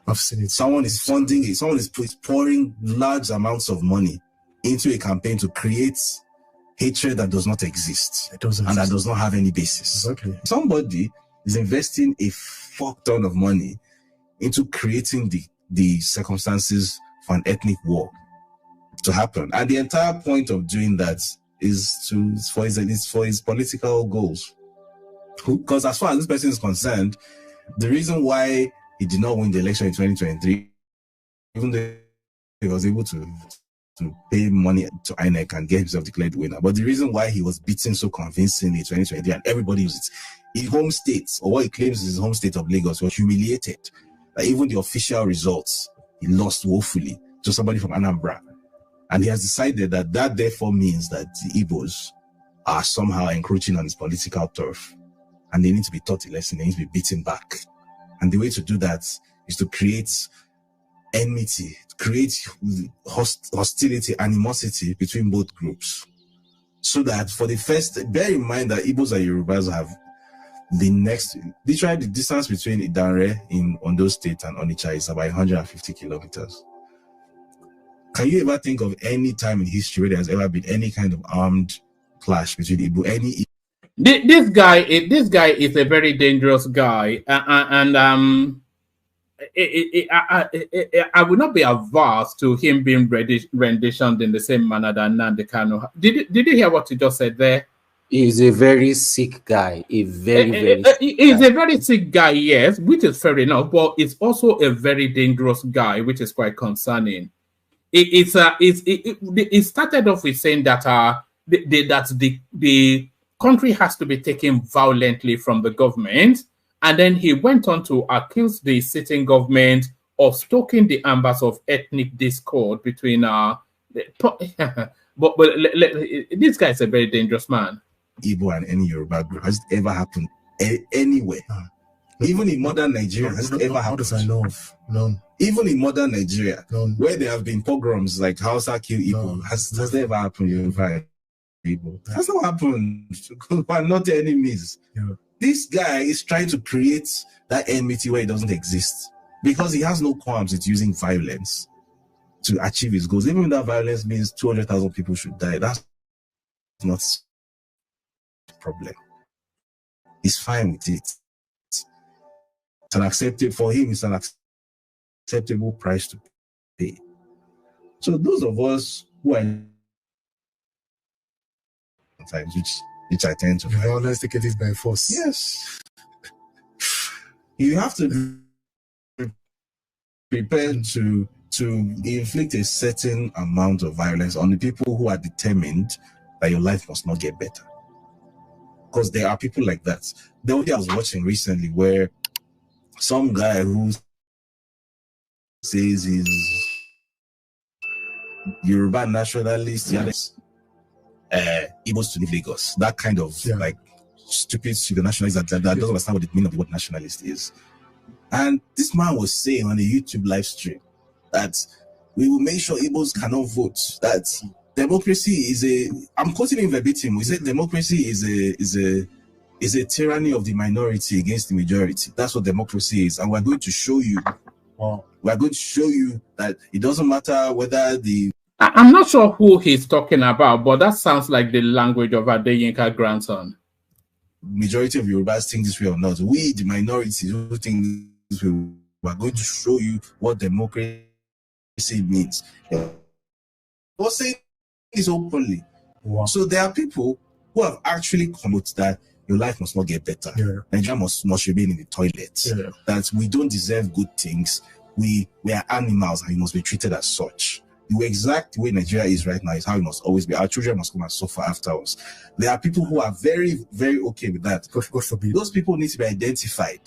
I've seen it. Someone is funding it. Someone is pouring large amounts of money into a campaign to create hatred that does not exist and that does not have any basis. Exactly. Somebody is investing a fuck ton of money into creating the circumstances for an ethnic war to happen, and the entire point of doing that is for his political goals. Because as far as this person is concerned, the reason why he did not win the election in 2023, even though he was able to pay money to INEC and get himself declared winner. But the reason why he was beaten so convincingly in 2023 and everybody was his home state, or what he claims is his home state of Lagos, was humiliated. That even the official results, he lost woefully to somebody from Anambra. And he has decided that therefore means that the Igbos are somehow encroaching on his political turf. And they need to be taught a lesson, they need to be beaten back. And the way to do that is to create enmity, create hostility, animosity between both groups. So that for the first, bear in mind that Igbos and Yorubas have literally the distance between Idanre in Ondo State and Onitsha is about 150 kilometers. Can you ever think of any time in history where there has ever been any kind of armed clash between Igbo? This guy is a very dangerous guy, and I would not be averse to him being renditioned in the same manner that Nnamdi Kanu. Did you hear what he just said there? He's a very sick guy. He's a very sick guy, yes, which is fair enough, but it's also a very dangerous guy, which is quite concerning. It started off with saying that the country has to be taken violently from the government. And then he went on to accuse the sitting government of stoking the embers of ethnic discord between but this guy is a very dangerous man. Igbo and any Yoruba group. Has it ever happened? anywhere. Even in modern Nigeria, has it ever happened? I know of? None. Even in modern Nigeria, where there have been pogroms like Hausa kill Igbo, has that ever happened? Igbo. That's not happened. We're not enemies. Yeah. This guy is trying to create that enmity where it doesn't exist because he has no qualms with using violence to achieve his goals. Even if that violence means 200,000 people should die, that's not a problem. He's fine with it. It's an acceptable for him. It's an acceptable price to pay. So those of us who are sometimes, which I tend to violence take it by force. Yes, you have to be prepared to inflict a certain amount of violence on the people who are determined that your life must not get better. Because there are people like that. The one I was watching recently where some guy who says he's Yoruba nationalist, Igbos to leave Lagos. That kind of like stupid nationalist that doesn't understand what the meaning of the word nationalist is. And this man was saying on a YouTube live stream that we will make sure Igbos cannot vote. That democracy is I'm quoting him verbatim. He said democracy is a tyranny of the minority against the majority. That's what democracy is. And we're going to show you. We're going to show you that it doesn't matter whether the... I'm not sure who he's talking about, but that sounds like the language of Adeyinka grandson. Majority of Yorubas think this way or not. We, the minority, who think this way, we're going to show you what democracy means. We're saying this openly. Wow. So there are people who have actually commented that your life must not get better. Nigeria must remain in the toilet. That we don't deserve good things. We are animals and you must be treated as such. The exact way Nigeria is right now is how it must always be. Our children must come and suffer after us. There are people who are very, very okay with that. God forbid. Those people need to be identified.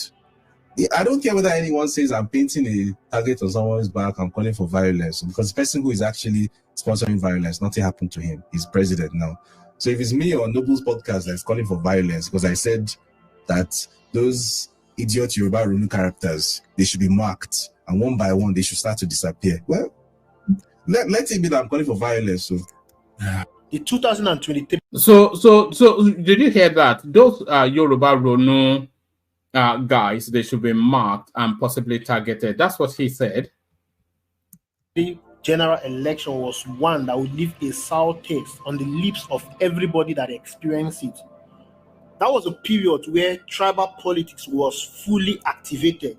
I don't care whether anyone says I'm painting a target on someone's back, I'm calling for violence, because the person who is actually sponsoring violence, nothing happened to him. He's president now. So if it's me on Noble's podcast that's calling for violence, because I said that those idiot Yoruba Runu characters, they should be marked, and one by one they should start to disappear. Well, let it be that I'm calling for violence. So the 2023. So did you hear that? Those Yoruba Runu guys, they should be marked and possibly targeted. That's what he said. The general election was one that would leave a sour taste on the lips of everybody that experienced it. That was a period where tribal politics was fully activated.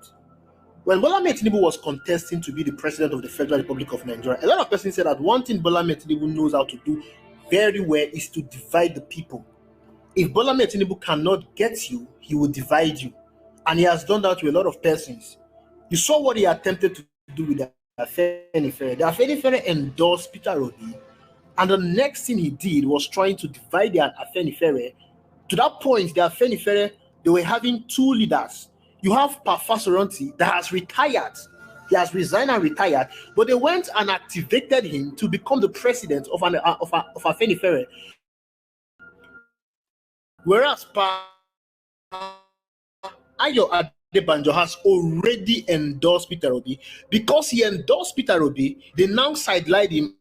When Bola Ahmed Tinubu was contesting to be the president of the Federal Republic of Nigeria, a lot of persons said that one thing Bola Ahmed Tinubu knows how to do very well is to divide the people. If Bola Ahmed Tinubu cannot get you, he will divide you. And he has done that to a lot of persons. You saw what he attempted to do with the Afenifere. The Afenifere endorsed PR0T, and the next thing he did was trying to divide the Afenifere. To that point, the Afenifere, they were having two leaders. You have PR0T that has retired. He has resigned and retired, but they went and activated him to become the president of Afenifere. Whereas Ayo Adebanjo has already endorsed PR0T. Because he endorsed PR0T, they now sidelined him.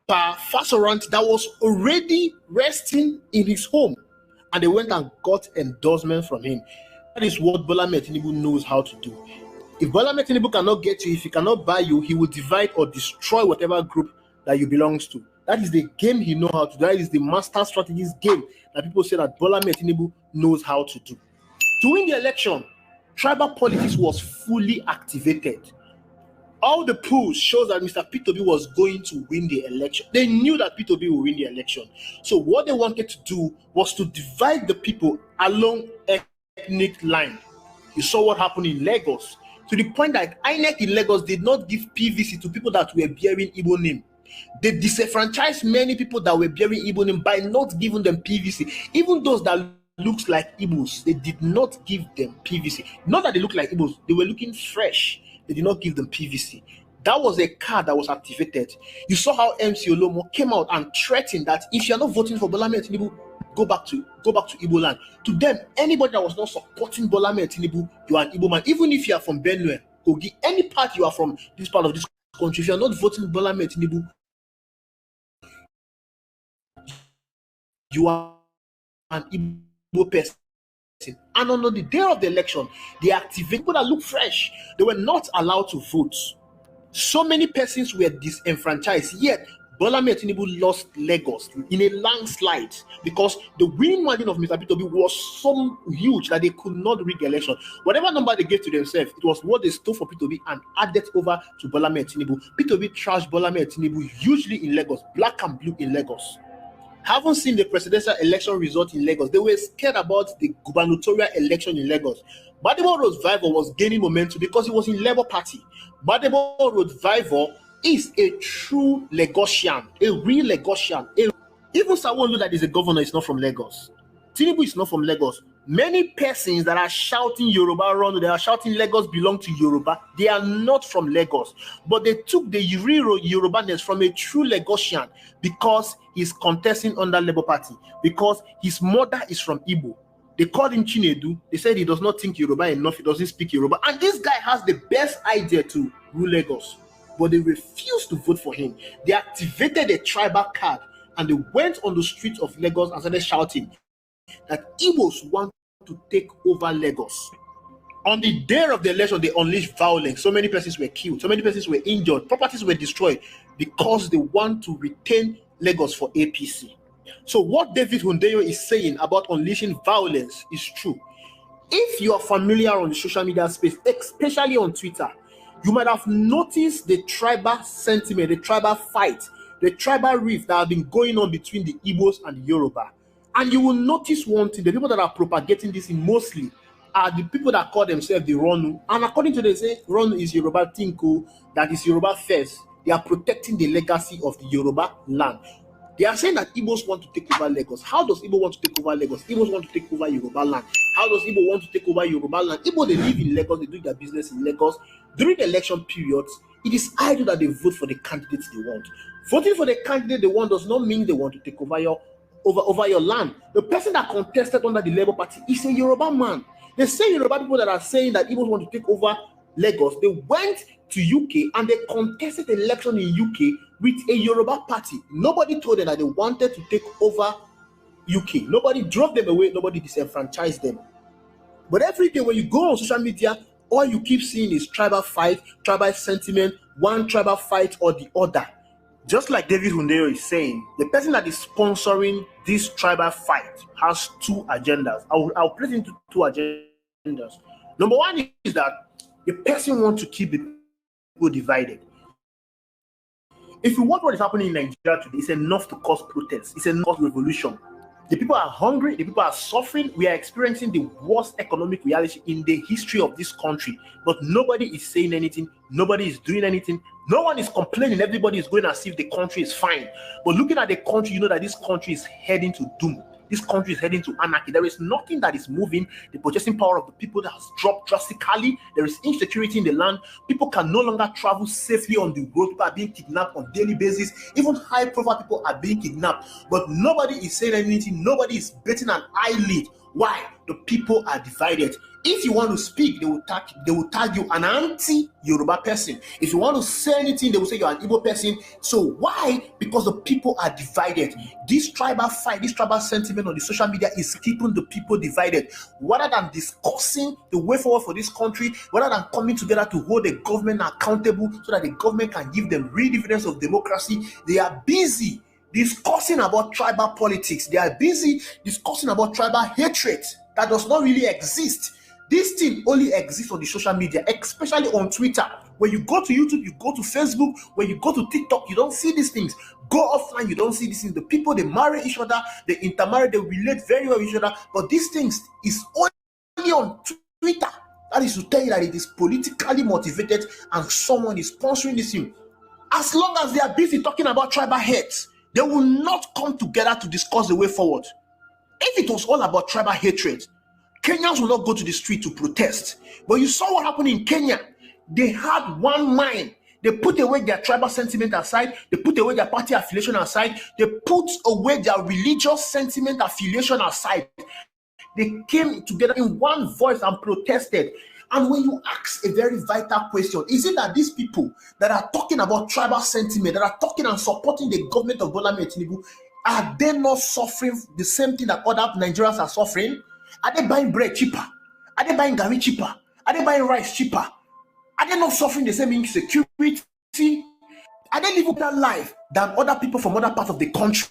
PR0T that was already resting in his home, and they went and got endorsement from him. That is what Bola Ahmed Tinubu knows how to do. If Bola Ahmed Tinubu cannot get you, if he cannot buy you, he will divide or destroy whatever group that you belongs to. That is the game he knows how to do. That is the master strategist game that people say that Bola Ahmed Tinubu knows how to do. To win the election, tribal politics was fully activated. All the polls shows that Mr. P2B was going to win the election. They knew that P2B would win the election. So what they wanted to do was to divide the people along ethnic line. You saw what happened in Lagos, to the point that INEC in Lagos did not give PVC to people that were bearing Igbo name. They disenfranchised many people that were bearing Igbo name by not giving them PVC. Even those that looks like Igbos, they did not give them PVC. Not that they look like Igbos, they were looking fresh. They did not give them PVC. That was a card that was activated. You saw how MC Olomo came out and threatened that if you're not voting for Bola Ahmed Tinubu, go back to Igbo land. To them, anybody that was not supporting Bola Ahmed Tinubu, you are an Igbo man. Even if you are from Benue, Kogi, any part you are from this part of this country, if you are not voting Bola Ahmed Tinubu, you are an Igbo person. And on the day of the election, they activated people that look fresh. They were not allowed to vote. So many persons were disenfranchised, yet Bola Ahmed Tinubu lost Lagos in a landslide because the winning margin of Mr. P2B was so huge that they could not rig the election. Whatever number they gave to themselves, it was what they stole for P2B and added over to Bola Ahmed Tinubu. P2B trashed Bola Ahmed Tinubu hugely in Lagos, black and blue in Lagos. Haven't seen the presidential election result in Lagos. They were scared about the gubernatorial election in Lagos. Badebo Road-Vivor was gaining momentum because he was in Labour Party. Badebo Road-Vivor is a true Lagosian, a real Lagosian. Even Sanwo-Olu that is a governor is not from Lagos. Tinubu is not from Lagos. Many persons that are shouting Yoruba run, they are shouting Lagos belong to Yoruba. They are not from Lagos. But they took the real Yorubaness from a true Lagosian because he's contesting under Labour Party. Because his mother is from Igbo. They called him Chinedu. They said he does not think Yoruba enough. He doesn't speak Yoruba. And this guy has the best idea to rule Lagos. But they refused to vote for him. They activated a tribal card and they went on the streets of Lagos and started shouting that Igbos want to take over Lagos. On the day of the election, they unleashed violence. So many persons were killed. So many persons were injured. Properties were destroyed because they want to retain Lagos for APC. So what David Hundeyo is saying about unleashing violence is true. If you are familiar on the social media space, especially on Twitter, you might have noticed the tribal sentiment, the tribal fight, the tribal rift that have been going on between the Igbos and the Yoruba. And you will notice one thing, the people that are propagating this in mostly are the people that call themselves the Ronu. And according to them, say Ronu is Yoruba Tinku, that is Yoruba first. They are protecting the legacy of the Yoruba land. They are saying that Igbos want to take over Lagos. How does Igbo want to take over Lagos? Igbos want to take over Yoruba land. How does Igbo want to take over Yoruba land? Igbo, they live in Lagos, they do their business in Lagos. During the election periods, it is idle that they vote for the candidates they want. Voting for the candidate they want does not mean they want to take over your land. The person that contested under the Labour Party is a Yoruba man. They say Yoruba people that are saying that Igbos want to take over Lagos, they went to UK and they contested the election in UK with a Yoruba party. Nobody told them that they wanted to take over UK. Nobody drove them away. Nobody disenfranchised them. But every day when you go on social media, all you keep seeing is tribal fight, tribal sentiment, one tribal fight or the other. Just like David Hundeyo is saying, the person that is sponsoring this tribal fight has two agendas. I'll place it into two agendas. Number one is that the person wants to keep the people divided. If you watch what is happening in Nigeria today, it's enough to cause protests. It's enough to cause revolution. The people are hungry. The people are suffering. We are experiencing the worst economic reality in the history of this country. But nobody is saying anything. Nobody is doing anything. No one is complaining. Everybody is going as if the country is fine. But looking at the country, you know that this country is heading to doom. This country is heading to anarchy. There is nothing that is moving. The purchasing power of the people has dropped drastically. There is insecurity in the land. People can no longer travel safely on the road. People are being kidnapped on a daily basis. Even high-profile people are being kidnapped. But nobody is saying anything. Nobody is betting an eyelid. Why? The people are divided. If you want to speak, they will tag you an anti-Yoruba person. If you want to say anything, they will say you're an Igbo person. So why? Because the people are divided. This tribal fight, this tribal sentiment on the social media is keeping the people divided. Rather than discussing the way forward for this country, rather than coming together to hold the government accountable so that the government can give them real dividends of democracy, they are busy discussing about tribal politics. They are busy discussing about tribal hatred that does not really exist. This thing only exists on the social media, especially on Twitter. When you go to YouTube, you go to Facebook, when you go to TikTok, you don't see these things. Go offline, you don't see these things. The people, they marry each other, they intermarry, they relate very well with each other. But these things is only on Twitter. That is to tell you that it is politically motivated and someone is sponsoring this thing. As long as they are busy talking about tribal hate, they will not come together to discuss the way forward. If it was all about tribal hatred, Kenyans will not go to the street to protest. But you saw what happened in Kenya. They had one mind. They put away their tribal sentiment aside. They put away their party affiliation aside. They put away their religious sentiment affiliation aside. They came together in one voice and protested. And when you ask a very vital question, is it that these people that are talking about tribal sentiment, that are talking and supporting the government of Bola Tinubu, are they not suffering the same thing that other Nigerians are suffering? Are they buying bread cheaper? Are they buying gari cheaper? Are they buying rice cheaper? Are they not suffering the same insecurity? Are they living better life than other people from other parts of the country?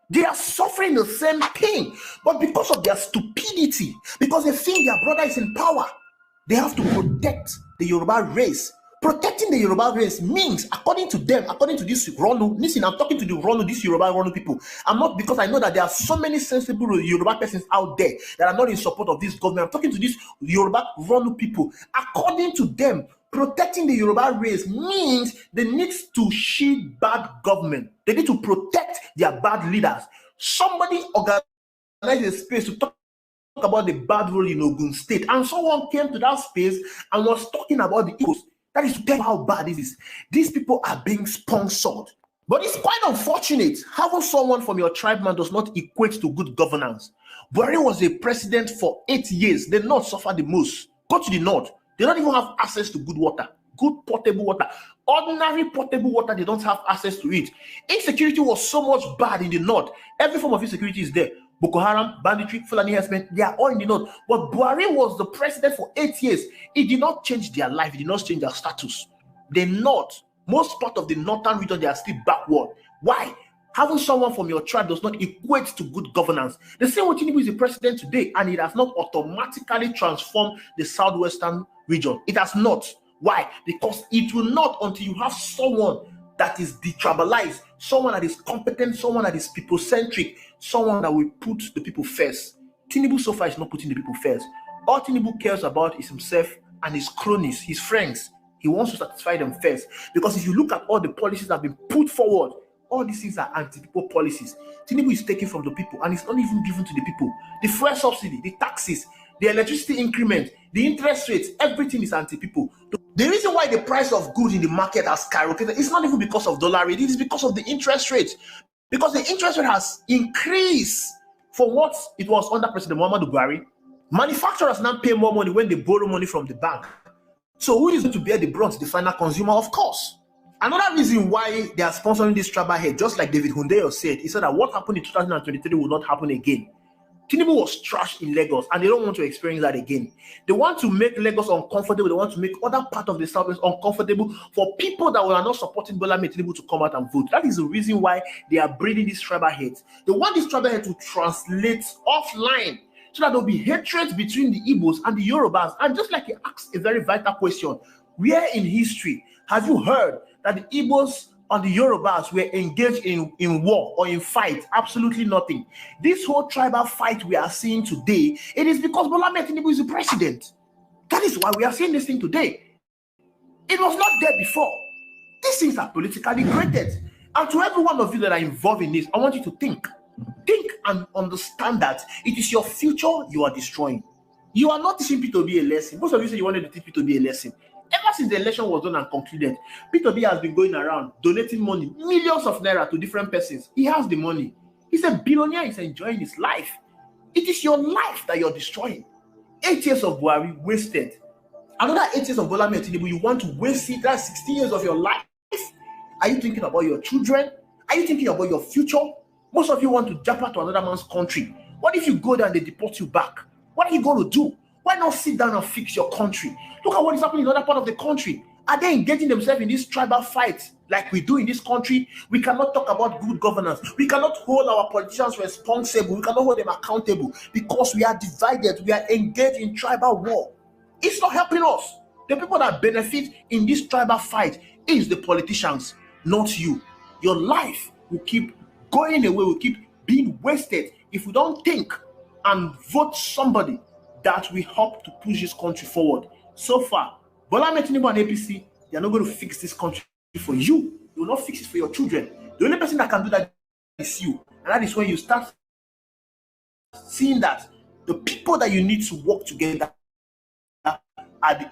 They are suffering the same thing, but because of their stupidity, because they think their brother is in power, they have to protect the Yoruba race. Protecting the Yoruba race means, according to them, according to this Ronu, listen, I'm talking to the Ronu, these Yoruba Ronu people. I'm not, because I know that there are so many sensible Yoruba persons out there that are not in support of this government. I'm talking to these Yoruba Ronu people. According to them, protecting the Yoruba race means they need to shield bad government. They need to protect their bad leaders. Somebody organized a space to talk about the bad role in Ogun State, and someone came to that space and was talking about the Igbos. That is to tell you how bad this is. These people are being sponsored. But it's quite unfortunate. Having someone from your tribe man does not equate to good governance. Buhari was a president for 8 years. The North suffered the most. Go to the North. They don't even have access to good water, good potable water. Ordinary potable water, they don't have access to it. Insecurity was so much bad in the North. Every form of insecurity is there. Boko Haram, banditry, Fulani herdsmen, they are all in the North. But Buhari was the president for 8 years. It did not change their life. It did not change their status. The North, most part of the northern region, they are still backward. Why? Having someone from your tribe does not equate to good governance. The same way Tinubu is the president today, and it has not automatically transformed the southwestern region. It has not. Why? Because it will not until you have someone that is detribalized, someone that is competent, someone that is people-centric, someone that will put the people first. Tinubu so far is not putting the people first. All Tinubu cares about is himself and his cronies, his friends. He wants to satisfy them first. Because if you look at all the policies that have been put forward, all these things are anti-people policies. Tinubu is taking from the people, and it's not even given to the people. The fuel subsidy, the taxes, the electricity increment, the interest rates, everything is anti-people. The reason why the price of goods in the market has skyrocketed is not even because of dollar rate, it is because of the interest rate. Because the interest rate has increased from what it was under President Muhammadu Buhari. Manufacturers now pay more money when they borrow money from the bank. So who is going to bear the brunt? The final consumer, of course. Another reason why they are sponsoring this tribal head, just like David Hundeyo said, he said that what happened in 2023 will not happen again. Tinubu was trashed in Lagos, and they don't want to experience that again. They want to make Lagos uncomfortable. They want to make other parts of the Southwest uncomfortable for people that are not supporting Bola Tinubu to come out and vote. That is the reason why they are breeding these tribal heads. They want this tribal head to translate offline so that there will be hatred between the Igbos and the Yorubas. And just like he asked a very vital question, where in history have you heard that the Igbos and the Yorubas were engaged in war or in fight? Absolutely nothing. This whole tribal fight we are seeing today, it is because Bola Tinubu is the president. That is why we are seeing this thing today. It was not there before. These things are politically graded. And to every one of you that are involved in this, I want you to think. Think and understand that it is your future you are destroying. You are not teaching P2B a lesson. Most of you say you wanted to teach P2B a lesson. Ever since the election was done and concluded, P2B has been going around donating money, millions of naira to different persons. He has the money. He's a billionaire. He's enjoying his life. It is your life that you're destroying. 8 years of Buhari wasted. Another 8 years of Bola Tinubu, you want to waste it? That's 16 years of your life. Are you thinking about your children? Are you thinking about your future? Most of you want to jump out to another man's country. What if you go there and they deport you back? What are you going to do? Why not sit down and fix your country? Look at what is happening in other part of the country. Are they engaging themselves in this tribal fight like we do in this country? We cannot talk about good governance. We cannot hold our politicians responsible. We cannot hold them accountable because we are divided. We are engaged in tribal war. It's not helping us. The people that benefit in this tribal fight is the politicians, not you. Your life will keep going away, will keep being wasted if we don't think and vote somebody that will help to push this country forward. So far, Bola Tinubu and APC, they are not going to fix this country for you. They will not fix it for your children. The only person that can do that is you. And that is when you start seeing that the people that you need to work together are the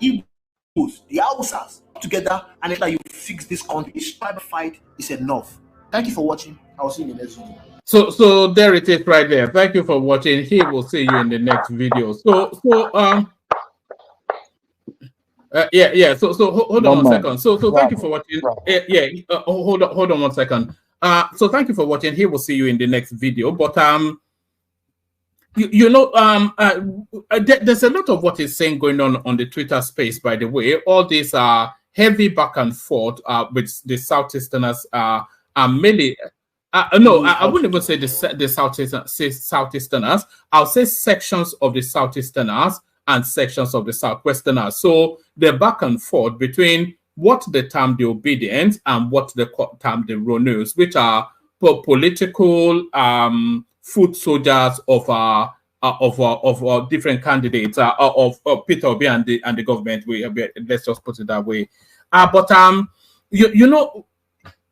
the Hausas together, and then you fix this country. This tribal fight is enough. Thank you for watching. I'll see you in the next video. So there it is right there. Thank you for watching. He will see you in the next video. Yeah. So hold on one second. So thank you for watching. Hold on 1 second. So thank you for watching. He will see you in the next video. But there's a lot of what he's saying going on the Twitter space. By the way, all these are heavy back and forth with the Southeasterners are mainly. No, I wouldn't even say the Southeasterners. I'll say sections of the Southeasterners and sections of the Southwesterners. So the back and forth between what they term the obedient and what they term the Ronus, which are political foot soldiers of different candidates of Peter Obi and the government. Let's just put it that way.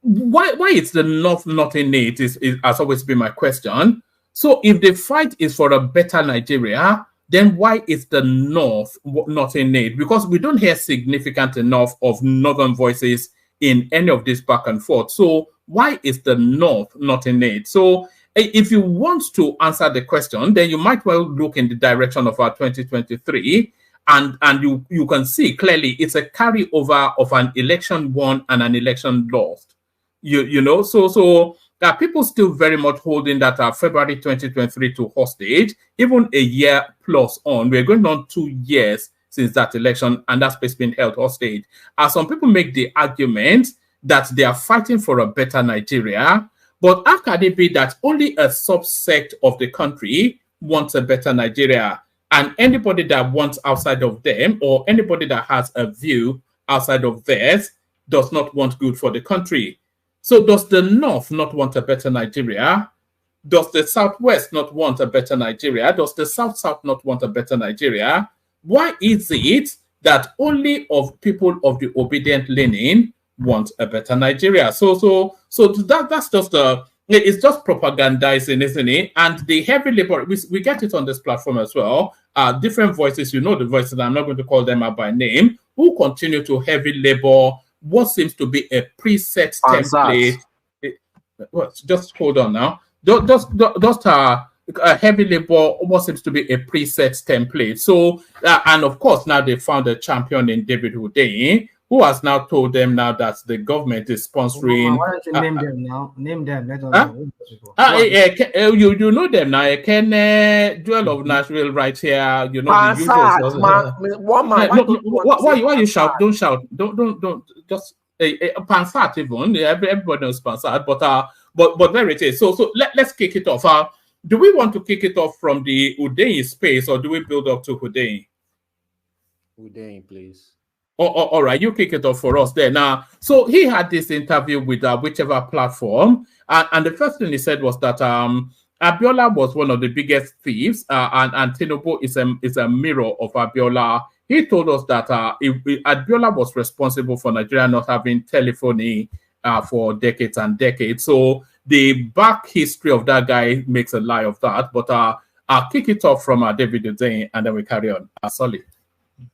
Why it's the North not innate is has always been my question. So if the fight is for a better Nigeria, then why is the North not innate? Because we don't hear significant enough of Northern voices in any of this back and forth. So why is the North not innate? So if you want to answer the question, then you might well look in the direction of our 2023, and you can see clearly it's a carryover of an election won and an election lost. So people still very much holding that February 2023 to hostage, even a year plus on. We're going on 2 years since that election, and that space been held hostage. Some people make the argument that they are fighting for a better Nigeria, but how can it be that only a subsect of the country wants a better Nigeria, and anybody that wants outside of them, or anybody that has a view outside of theirs, does not want good for the country? So does the North not want a better Nigeria? Does the Southwest not want a better Nigeria? Does the South not want a better Nigeria? Why is it that only of people of the obedient leaning want a better Nigeria? So that's just it's just propagandizing, isn't it? And the heavy labor, we get it on this platform as well. Different voices, the voices, I'm not going to call them out by name, who continue to heavy labor what seems to be a preset template. Just hold on now. Just heavy labor, what seems to be a preset template. So, and of course, now they found a champion in David Hundeyin, who has now told them now that the government is sponsoring. Why don't you name them now? Name them. Let us know. You know them now. Can Duel of Nashville right here. You know the usual. Why you shout? Don't shout. Don't just Pansat even. Everybody knows Pansat, but there it is. So let's kick it off. Do we want to kick it off from the Hundeyin space, or do we build up to Hundeyin? Hundeyin, please. All right, you kick it off for us there. Now, so he had this interview with whichever platform, and the first thing he said was that Abiola was one of the biggest thieves, and Tinubu is a mirror of Abiola. He told us that Abiola was responsible for Nigeria not having telephony for decades and decades. So the back history of that guy makes a lie of that. But I'll kick it off from David Hundeyin, and then we carry on. Solid.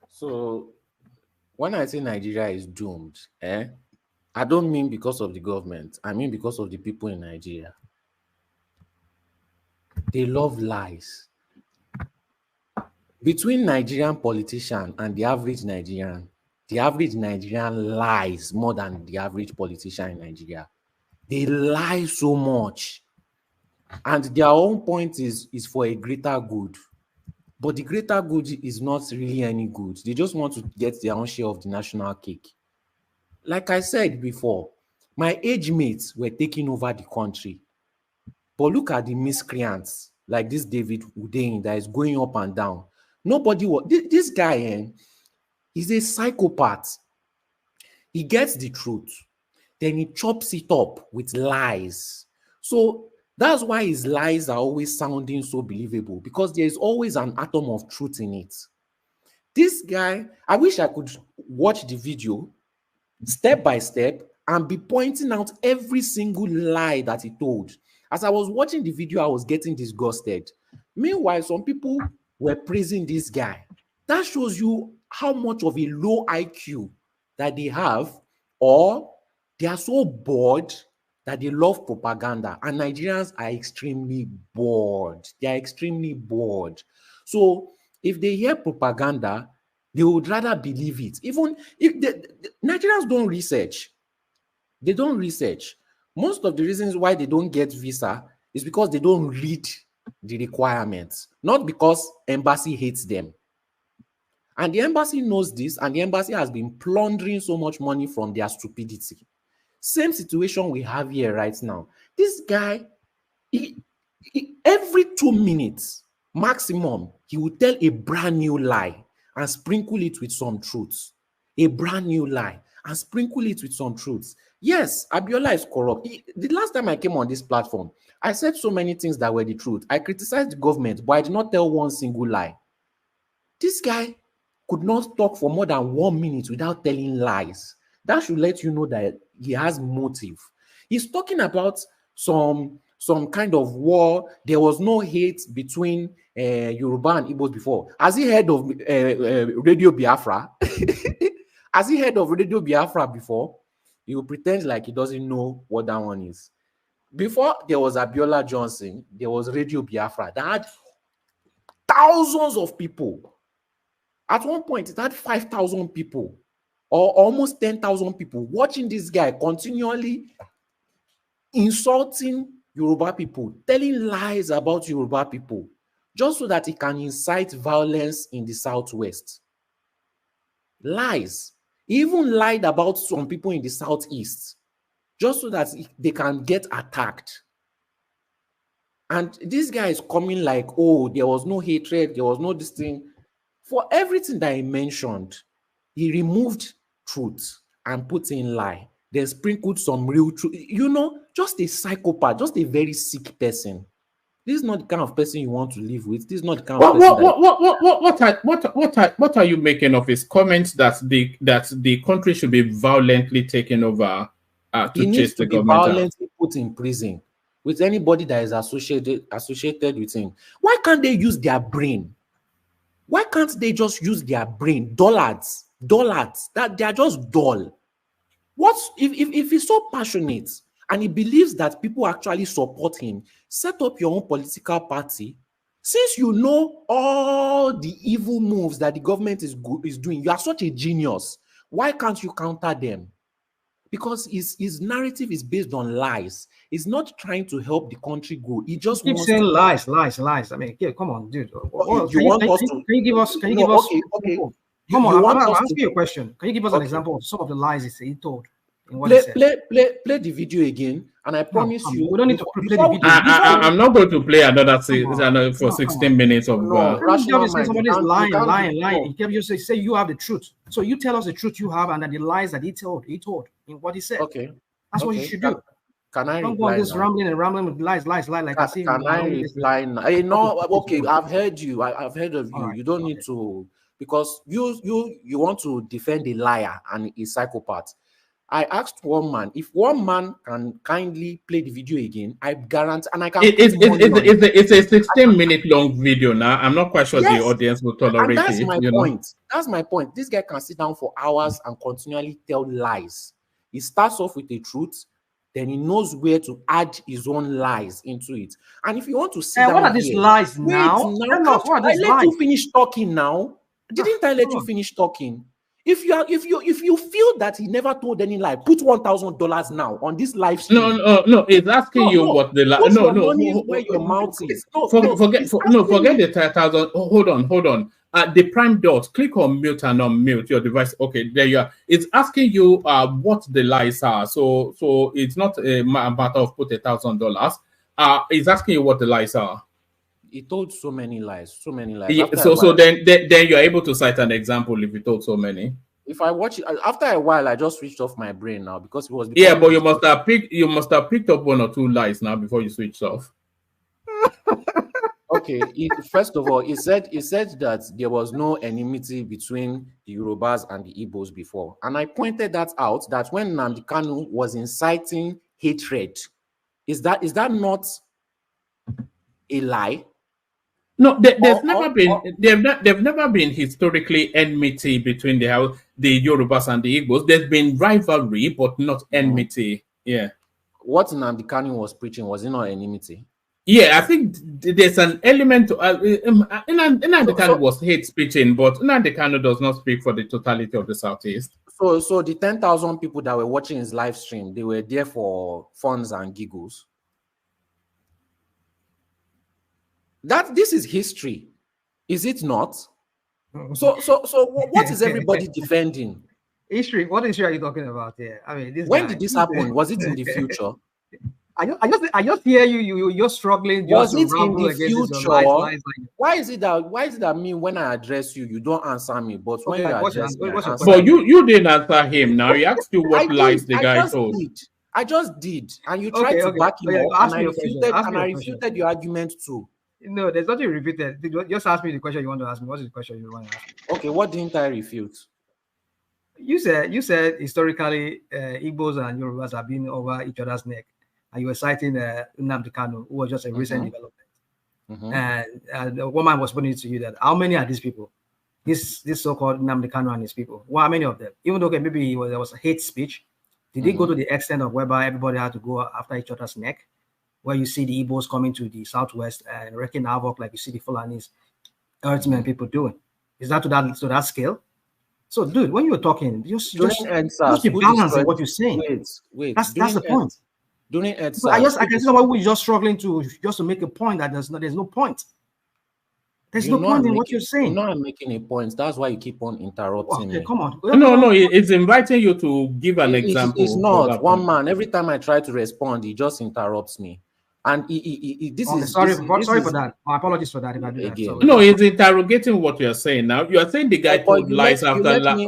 So when I say Nigeria is doomed, I don't mean because of the government. I mean because of the people in Nigeria. They love lies. Between Nigerian politician and the average Nigerian lies more than the average politician in Nigeria. They lie so much. And their own point is for a greater good. But the greater good is not really any good. They just want to get their own share of the national cake. Like I said before, my age mates were taking over the country. But look at the miscreants, like this David Hundeyin that is going up and down. This guy, he's a psychopath. He gets the truth, then he chops it up with lies. So that's why his lies are always sounding so believable, because there is always an atom of truth in it. This guy, I wish I could watch the video step by step and be pointing out every single lie that he told. As I was watching the video, I was getting disgusted. Meanwhile, some people were praising this guy. That shows you how much of a low IQ that they have, or they are so bored that they love propaganda. And Nigerians are extremely bored. They are extremely bored. So if they hear propaganda, they would rather believe it. Even if the Nigerians don't research. They don't research. Most of the reasons why they don't get visa is because they don't read the requirements, not because embassy hates them. And the embassy knows this, and the embassy has been plundering so much money from their stupidity. Same situation we have here right now. This guy, every 2 minutes maximum, he will tell a brand new lie and sprinkle it with some truths. A brand new lie and sprinkle it with some truths. Yes, Abiola is corrupt. The last time I came on this platform, I said so many things that were the truth. I criticized the government, but I did not tell one single lie. This guy could not talk for more than 1 minute without telling lies. That should let you know that he has motive. He's talking about some kind of war. There was no hate between Yoruba and Igbos before. Has he heard of Radio Biafra? Has he heard of Radio Biafra before? He will pretend like he doesn't know what that one is. Before there was Abiola Johnson, there was Radio Biafra that had thousands of people. At one point, it had 5,000 people or almost 10,000 people watching this guy continually insulting Yoruba people, telling lies about Yoruba people, just so that he can incite violence in the Southwest. Lies. He even lied about some people in the Southeast, just so that they can get attacked. And this guy is coming like, oh, there was no hatred, there was no this thing. For everything that he mentioned, he removed truth and put in lie, then sprinkled some real truth. You know, just a psychopath, just a very sick person. This is not the kind of person you want to live with. This is not the kind of person. What are you making of his comments that the country should be violently taken over to chase the government out? He needs to be violently put in prison with anybody that is associated with him. Why can't they use their brain? Why can't they just use their brain? Dullards, that they are just dull. What if he's so passionate and he believes that people actually support him? Set up your own political party. Since you know all the evil moves that the government is doing, you are such a genius. Why can't you counter them? Because his narrative is based on lies. He's not trying to help the country grow. He just keeps saying lies. I mean, yeah, come on, dude. Can you give us? Okay. Come on, I'm asking you a question. Can you give us an example of some of the lies he told? Play the video again, and I promise you. We don't need to play the video. I'm not going to play another for 16 minutes of. Somebody's lying. He kept just say you have the truth. So you tell us the truth you have, and then the lies that he told in what he said. Okay, that's what you should do. Can I don't go on this rambling with lies like I see. Can I reply now? No, okay, I've heard you. I've heard of you. You don't need to, because you want to defend a liar and a psychopath. I asked one man, if one man can kindly play the video again, I guarantee, and I can. It's a 16-minute long video now. I'm not quite sure the audience will tolerate it. That's my point. That's my point. This guy can sit down for hours and continually tell lies. He starts off with the truth, then he knows where to add his own lies into it. And if you want to sit down, what are these lies now? I let you finish talking now. Didn't I let you finish talking? If you feel that he never told any lie, put $1,000 now on this live stream. No. It's asking you what the lie. Where your mouth is. Forget the 10,000. Hold on. The prime dot. Click on mute and unmute your device. Okay, there you are. It's asking you what the lies are. So it's not a matter of put $1,000. It's asking you what the lies are. He told so many lies. Yeah, so then you're able to cite an example if he told so many. If I watch it after a while, I just switched off my brain now because it was. Yeah, but you must have picked up 1 or 2 lies now before you switched off. Okay. First of all, he said that there was no enmity between the Yorubas and the Igbos before, and I pointed that out. That when Nnamdi Kanu was inciting hatred, is that not a lie? No, they've never been historically enmity between the Yorubas and the Igbos. There's been rivalry, but not enmity. Yeah. What Nnamdi Kanu was preaching, was it not enmity? Yeah, I think there's an element to Nnamdi Kanu was hate speaking, but Nnamdi Kanu does not speak for the totality of the Southeast. So the 10,000 people that were watching his live stream, they were there for funs and giggles. This is history, is it not? So what is everybody defending? History. What history are you talking about here? I mean, when did this happen? Was it in the future? I just hear you're struggling. Was it in the future? Why is it that me, when I address you, you don't answer me, but when you address me, but you didn't answer him. Now he asked you what lies the guy told. I just did, and you tried to back him up, and I refuted your argument too. No, there's nothing repeated. Just ask me the question you want to ask me. What is the question you want to ask me? Okay, what didn't I refute? You said historically Igbos and Yorubas have been over each other's neck, and you were citing Nnamdi Kanu, who was just a recent development. And one man was putting it to you that how many are these people? This so-called Nnamdi Kanu and his people. Well, how many of them? Even though maybe there was a hate speech, did they go to the extent of whereby everybody had to go after each other's neck? Where you see the Igbos coming to the southwest and wrecking havoc like you see the Fulanis, herdsmen people doing. Is that to that scale? So, dude, when you were talking, just be balanced in what you're saying. Wait. That's the point. During I can see somebody who is just struggling to make a point that there's no point. There's no point in what you're saying. You're not making a point. That's why you keep on interrupting me. Come on. No, it's inviting you to give an example. It's not one man. Every time I try to respond, he just interrupts me. And sorry for that. My apologies for that if I do that. So, no, he's interrogating what you're saying now. You are saying the guy told lies after lies.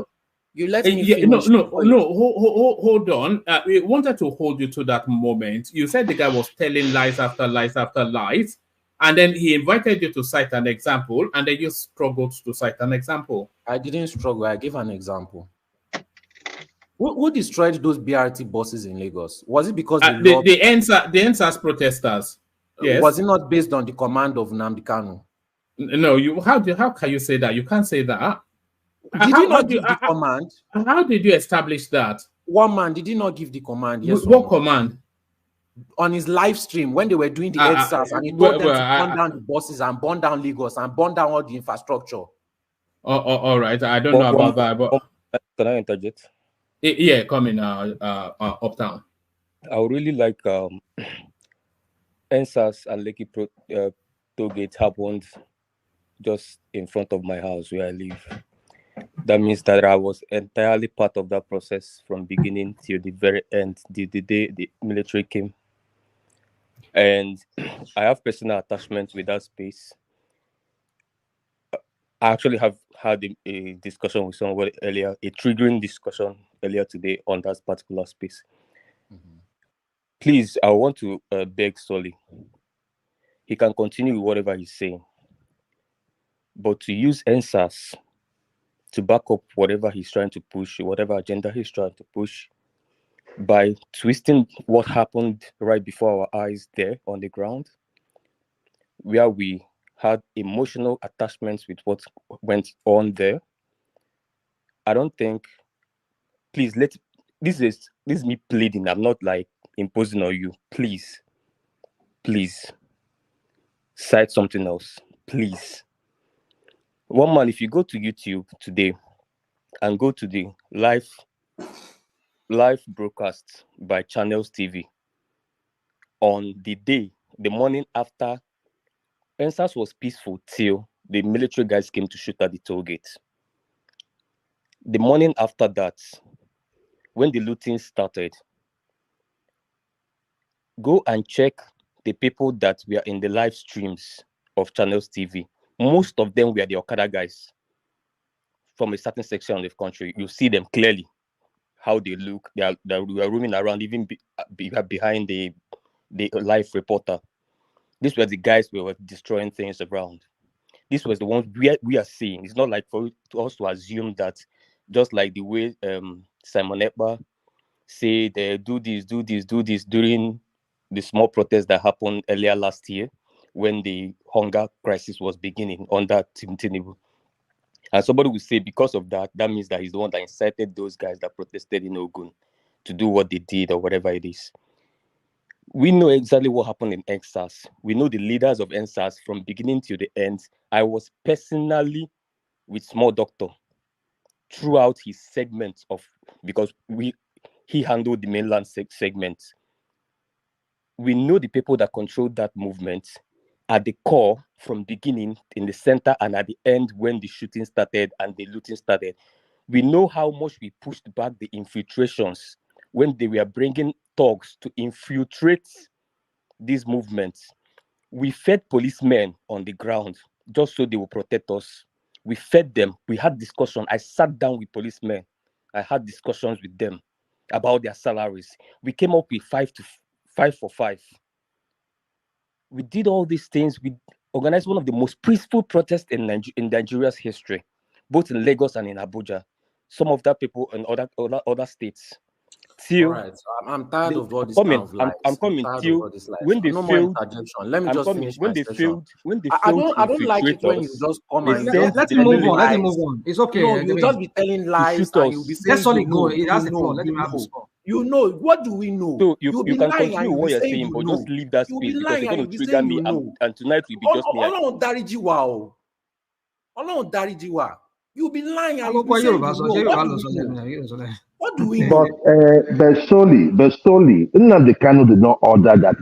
You let me finish. Hold on. We wanted to hold you to that moment. You said the guy was telling lies after lies after lies, and then he invited you to cite an example, and then you struggled to cite an example. I didn't struggle. I gave an example. Who destroyed those BRT buses in Lagos? Was it because the NSAS protesters? Yes. Was it not based on the command of Nnamdi Kanu? No. How can you say that? You can't say that. Did he not give the command? How did you establish that? One man, did he not give the command? Yes. What command? On his live stream when they were doing the NSAS, and he told them to burn down the buses and burn down Lagos and burn down all the infrastructure. All right. I don't know about that, but can I interject? Yeah, coming uptown. I would really like NSAS and Lekki toll gate happened just in front of my house where I live. That means that I was entirely part of that process from beginning till the very end, the day the military came. And I have personal attachment with that space. I actually have had a discussion with someone earlier, a triggering discussion earlier today on that particular space. Please, I want to beg Solly. He can continue with whatever he's saying. But to use NSAS to back up whatever he's trying to push, whatever agenda he's trying to push, by twisting what happened right before our eyes there on the ground, where we had emotional attachments with what went on there. I don't think, please, this is me pleading. I'm not like imposing on you. Please cite something else, please. One man, if you go to YouTube today and go to the live broadcast by Channels TV on the morning after, NSAS was peaceful till the military guys came to shoot at the toll gate. The morning after that, when the looting started, go and check the people that were in the live streams of Channels TV. Most of them were the Okada guys from a certain section of the country. You see them clearly, how they look. They were roaming around, even behind the live reporter. These were the guys who were destroying things around. This was the ones we are seeing. It's not like for us to assume that, just like the way Simon Ekpa say they do this during the small protest that happened earlier last year, when the hunger crisis was beginning under Tinubu. And somebody would say because of that, that means that he's the one that incited those guys that protested in Ogun to do what they did or whatever it is. We know exactly what happened in EndSARS. We know the leaders of EndSARS from beginning to the end. I was personally with Small Doctor throughout his segments of, because he handled the mainland segment. We know the people that controlled that movement at the core from beginning, in the center, and at the end when the shooting started and the looting started. We know how much we pushed back the infiltrations when they were bringing thugs to infiltrate these movements. We fed policemen on the ground just so they will protect us. We fed them. We had discussion. I sat down with policemen. I had discussions with them about their salaries. We came up with 5 for 5. We did all these things. We organized one of the most peaceful protests in Nigeria's history, both in Lagos and in Abuja. Some of that people in other states. Till all right, so I'm tired of all this coming. kind of lies. I'm coming till when they failed. Let me just finish when my they session. When they I failed, don't like it when you just come and let him move on. Let him move on. It's okay. No, you just be telling lies and you'll be saying let Solid go. He has the floor. Let him have the floor. You know, what do we know? So you can lying continue what you're saying, but just leave that space because you're going to trigger me. And tonight will be just me. Ọlọ́run dáríjì wá o. Ọlọ́run dáríjì wá. You'll be lying and you'll be saying what do we know? But solely, Nnamdi Kanu did not order that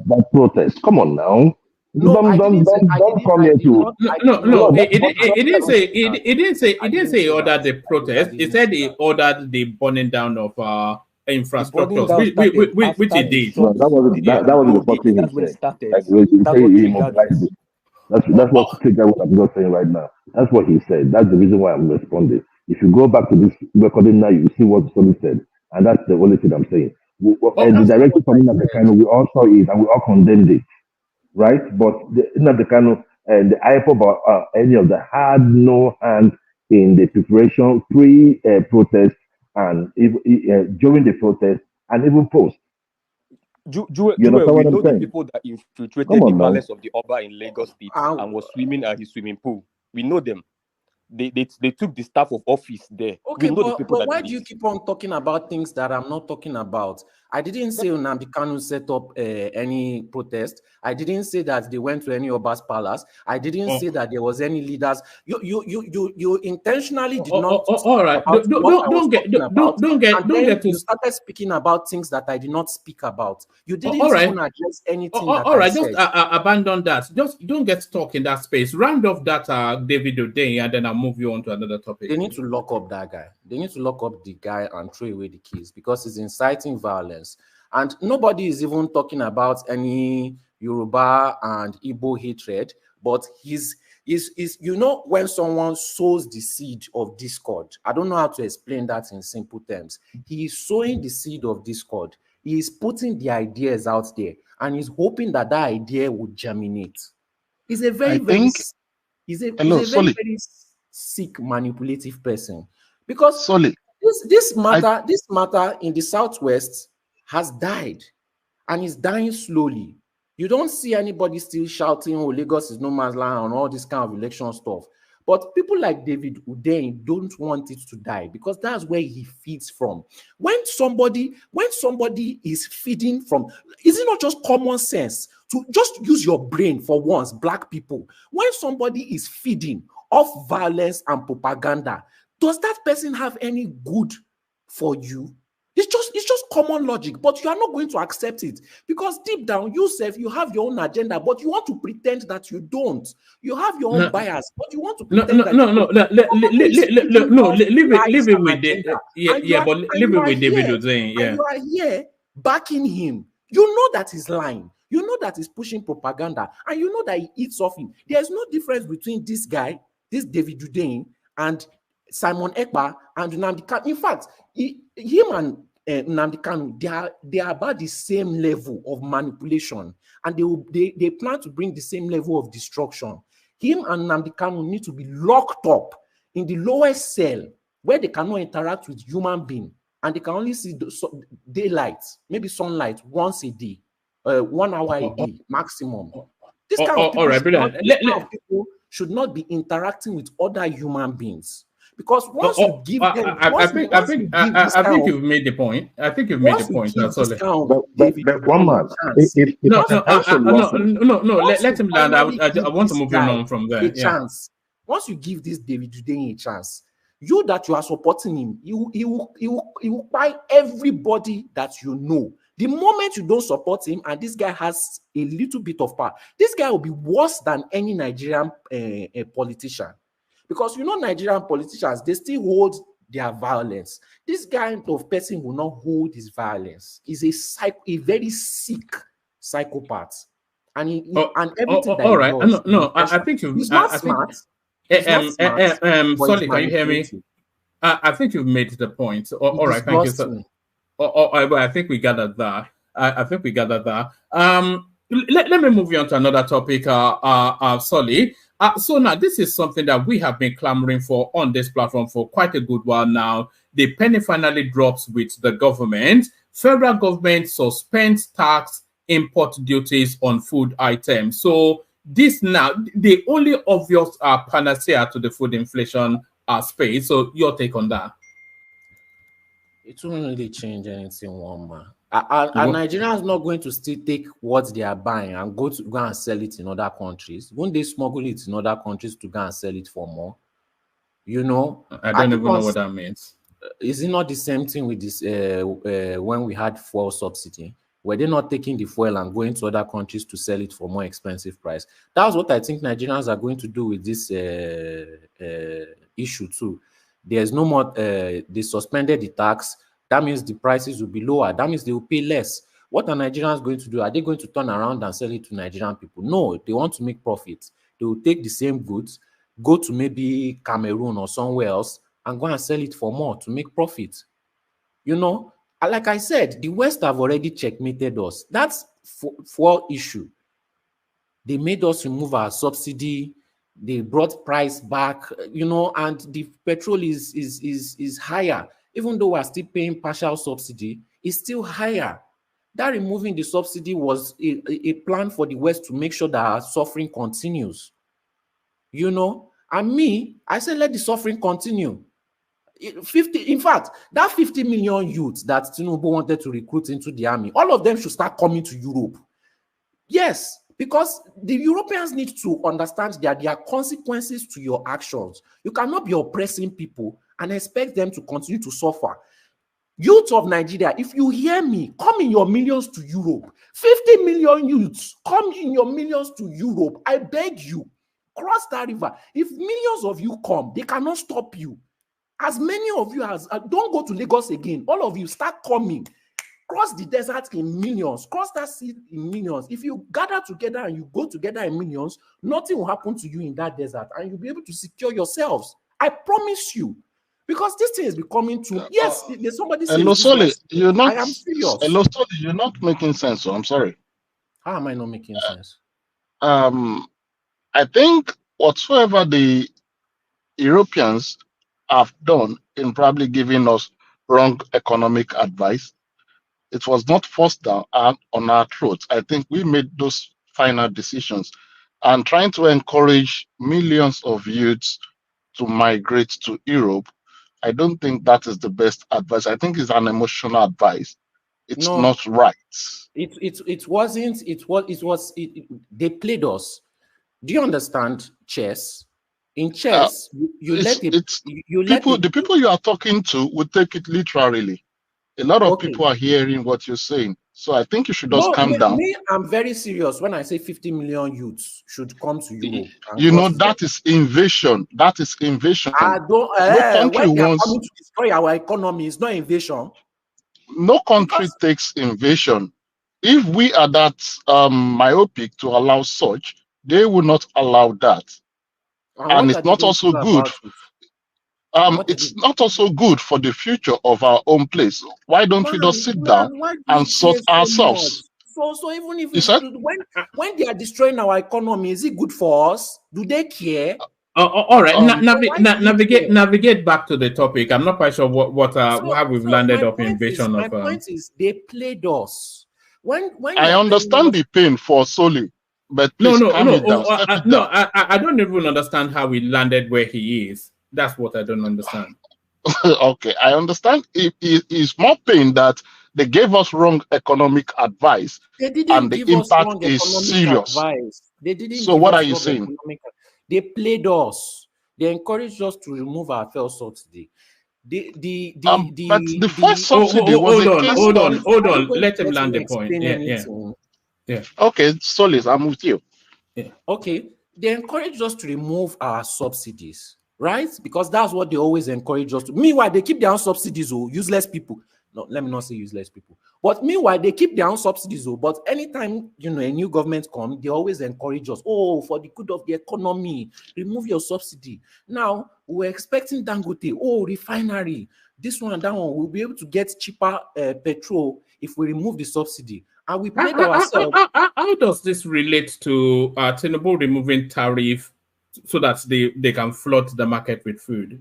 that protest. Come on now. No, don't come here to. No. He didn't say he ordered the protest. He said he ordered the burning down of infrastructures, which he did. No, that wasn't the first thing he said. Like he mobilized it. That's what triggered what I'm just saying right now. That's what he said. That's the reason why I'm responding. If you go back to this recording now, you see what somebody said, and that's the only thing I'm saying. And the direction from Nnamdi Kanu, we all saw it and we all condemned it, right? But Nnamdi Kanu and the IPOB any of that had no hand in the preparation, pre-protest, and during the protest, and even post. We know the people that infiltrated the palace of the Oba in Lagos State and was swimming at his swimming pool. We know them. They took the staff of office there. Okay, we know the people but why do you keep on talking about things that I'm not talking about? I didn't say Nnamdi Kanu set up any protest. I didn't say that they went to any Oba's palace. I didn't say that there was any leaders. You intentionally did not. All right, don't get you started speaking about things that I did not speak about. You didn't even address anything. All right, just abandon that. Just don't get stuck in that space. Round off that David O'Day, and then I'll move you on to another topic. They need to lock up that guy. They need to lock up the guy and throw away the keys because he's inciting violence. And nobody is even talking about any Yoruba and Igbo hatred, but he's when someone sows the seed of discord, I don't know how to explain that in simple terms. He is sowing the seed of discord. He is putting the ideas out there and he's hoping that that idea would germinate. He's a very sick, manipulative person. Because this matter in the Southwest has died and is dying slowly. You don't see anybody still shouting, oh, Lagos is no man's land and all this kind of election stuff. But people like David Udein don't want it to die because that's where he feeds from. When somebody is feeding from, is it not just common sense to just use your brain for once, black people? When somebody is feeding off violence and propaganda, does that person have any good for you? It's just common logic, but you are not going to accept it because deep down, you have your own agenda, but you want to pretend that you don't. You have your own bias, but you want to pretend leave it with David O'Day. And you are here backing him. You know that he's lying. You know that he's pushing propaganda, and you know that he eats off him. There's no difference between this guy, this David Udein, and Simon Ekpa and Nnamdi Kanu. In fact, him and Nnamdi Kanu, they are about the same level of manipulation, and they plan to bring the same level of destruction. Him and Nnamdi Kanu need to be locked up in the lowest cell where they cannot interact with human being, and they can only see daylight, maybe sunlight once a day. 1 hour a day maximum. This kind of people, all right, people should not be interacting with other human beings, because once you give them, I think you've made the point. I think you've made the point. That's all. But one man, let him land. I want to move him on from there. Chance. Once you give this David Uday a chance, you that you are supporting him, he will buy everybody that you know. The moment you don't support him and this guy has a little bit of power, this guy will be worse than any Nigerian politician. Because you know, Nigerian politicians, they still hold their violence. This kind of person will not hold his violence. He's a very sick psychopath. And everything that all right. Does, I think you've... He's not smart. Sorry, can you hear me? I think you've made the point. All right, thank you. So, I think we gathered that. I think we gathered that. Let me move you on to another topic, Solly. So now this is something that we have been clamoring for on this platform for quite a good while now. The penny finally drops with the government. Federal government suspends tax import duties on food items. So this now, the only obvious panacea to the food inflation space. So your take on that? It won't really change anything, one man. And Nigeria is not going to still take what they are buying and go and sell it in other countries. Won't they smuggle it in other countries to go and sell it for more? You know, I don't even know what that means. Is it not the same thing with this when we had fuel subsidy? Were they not taking the fuel and going to other countries to sell it for more expensive price? That's what I think Nigerians are going to do with this issue too. There's no more, they suspended the tax. That means the prices will be lower. That means they will pay less. What are Nigerians going to do? Are they going to turn around and sell it to Nigerian people? No, they want to make profit. They will take the same goods, go to maybe Cameroon or somewhere else and go and sell it for more to make profit. You know, like I said, the West have already checkmated us. That's for issue. They made us remove our subsidy. They brought price back, you know, and the petrol is higher. Even though we're still paying partial subsidy, it's still higher. That removing the subsidy was a plan for the West to make sure that our suffering continues. You know, and me, I said, let the suffering continue. 50, in fact, that 50 million youths that Tinubu wanted to recruit into the army, all of them should start coming to Europe. Yes, because the Europeans need to understand that there are consequences to your actions. You cannot be oppressing people and expect them to continue to suffer. Youth of Nigeria, if you hear me, come in your millions to Europe. 50 million youths, come in your millions to Europe. I beg you, cross that river. If millions of you come, they cannot stop you. As many of you as, don't go to Lagos again. All of you start coming. Cross the desert in millions. Cross that sea in millions. If you gather together and you go together in millions, nothing will happen to you in that desert and you'll be able to secure yourselves. I promise you. Because this thing is becoming too. Yes, there's somebody saying. Hello, Solly, you're not. I am serious. Hello, Solly, you're not making sense. So I'm sorry. How am I not making sense? I think whatsoever the Europeans have done in probably giving us wrong economic advice, it was not forced down on our throats. I think we made those final decisions, and trying to encourage millions of youths to migrate to Europe, I don't think that is the best advice. I think it's an emotional advice. It's not right. It wasn't. They played us. Do you understand chess? In chess, the people you are talking to would take it literally. A lot of people are hearing what you're saying. So I think you should just calm down. I'm very serious when I say 50 million youths should come to Europe. You know, that is invasion. That is invasion. I don't, no country when they are wants coming to destroy our economy, it's not invasion. No country takes invasion. If we are that myopic to allow such, they will not allow that. And it's not also good. It's not also good for the future of our own place. Why don't we just sit down and sort ourselves? So even if when they are destroying our economy, is it good for us? Do they care? All right, navigate back to the topic. I'm not quite sure how we've landed up invasion of. My point is they played us. When I understand the pain for Soli, but please calm it down. I don't even understand how he landed where he is. That's what I don't understand. Okay, I understand. It's more pain that they gave us wrong economic advice, they didn't and the give us impact wrong is economic serious. advice. They didn't So give what us are you wrong saying? economic. They played us. They encouraged us to remove our fuel subsidy. But the first subsidy was a case hold of. on. Let him land the point. Yeah. Okay, Solis, I'm with you. Yeah. Okay, they encouraged us to remove our subsidies, right? Because that's what they always encourage us to. Meanwhile, they keep their own subsidies, useless people. No, let me not say useless people. But meanwhile, they keep their own subsidies, but anytime a new government comes, they always encourage us. Oh, for the good of the economy, remove your subsidy. Now we're expecting Dangote, refinery, this one and that one, we'll be able to get cheaper petrol if we remove the subsidy. And we played ourselves. How does this relate to Tinubu removing tariff so that they can flood the market with food?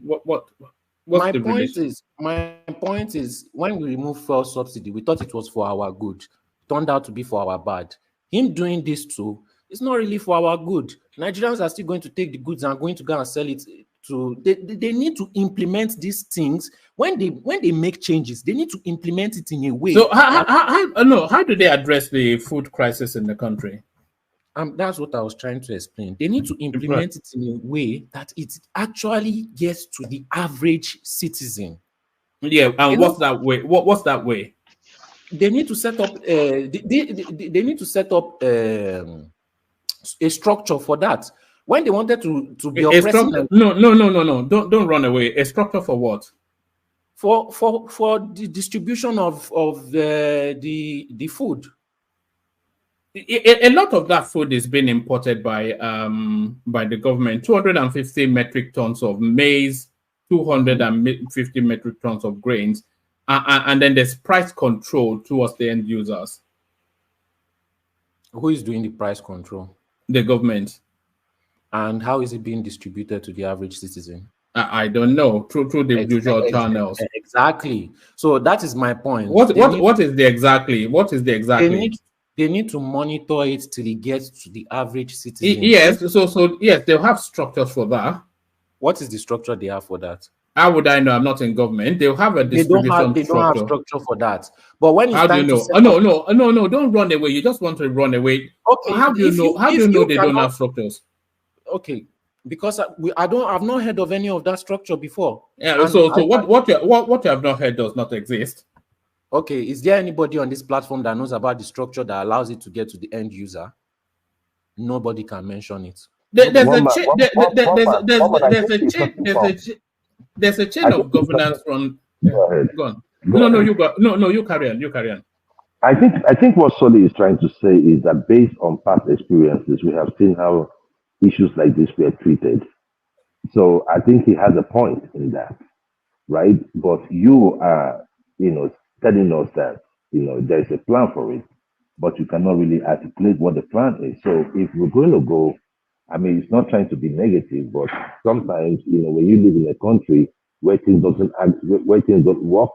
What's the relation? My point is, when we remove fuel subsidy, we thought it was for our good. Turned out to be for our bad. Him doing this too, it's not really for our good. Nigerians are still going to take the goods and are going to go and sell it to. They need to implement these things. When they make changes, they need to implement it in a way. So how do they address the food crisis in the country? That's what I was trying to explain. They need to implement it in a way that it actually gets to the average citizen. Yeah, and what's that way? What's that way? They need to set up. They need to set up a structure for that. When they wanted to be oppressing, no, don't run away. A structure for what? For the distribution of the food. A lot of that food is being imported by the government. 250 metric tons of maize, 250 metric tons of grains, and then there's price control towards the end users. Who is doing the price control? The government. And how is it being distributed to the average citizen? I don't know. Through the usual channels. Exactly. So that is my point. What is the exactly? What is the exactly? They need to monitor it till it gets to the average citizen. Yes, so yes, they'll have structures for that. What is the structure they have for that? How would I know? I'm not in government. They'll have a distribution structure. They don't have structure for that. But when it's how time do you know? No, don't run away. You just want to run away. Okay. How do you know? How do you know they don't have structures? Okay, because I've not heard of any of that structure before. Yeah. So what you have not heard does not exist. Okay, is there anybody on this platform that knows about the structure that allows it to get to the end user? Nobody can mention it. There's a chain of governance from. Go ahead. Go on. No, you go. No, you carry on. You carry on. I think what Soli is trying to say is that based on past experiences, we have seen how issues like this were treated. So I think he has a point in that, right? But you are, telling us that, there's a plan for it, but you cannot really articulate what the plan is. So if we're going to go, I mean, it's not trying to be negative, but sometimes, when you live in a country where things don't work,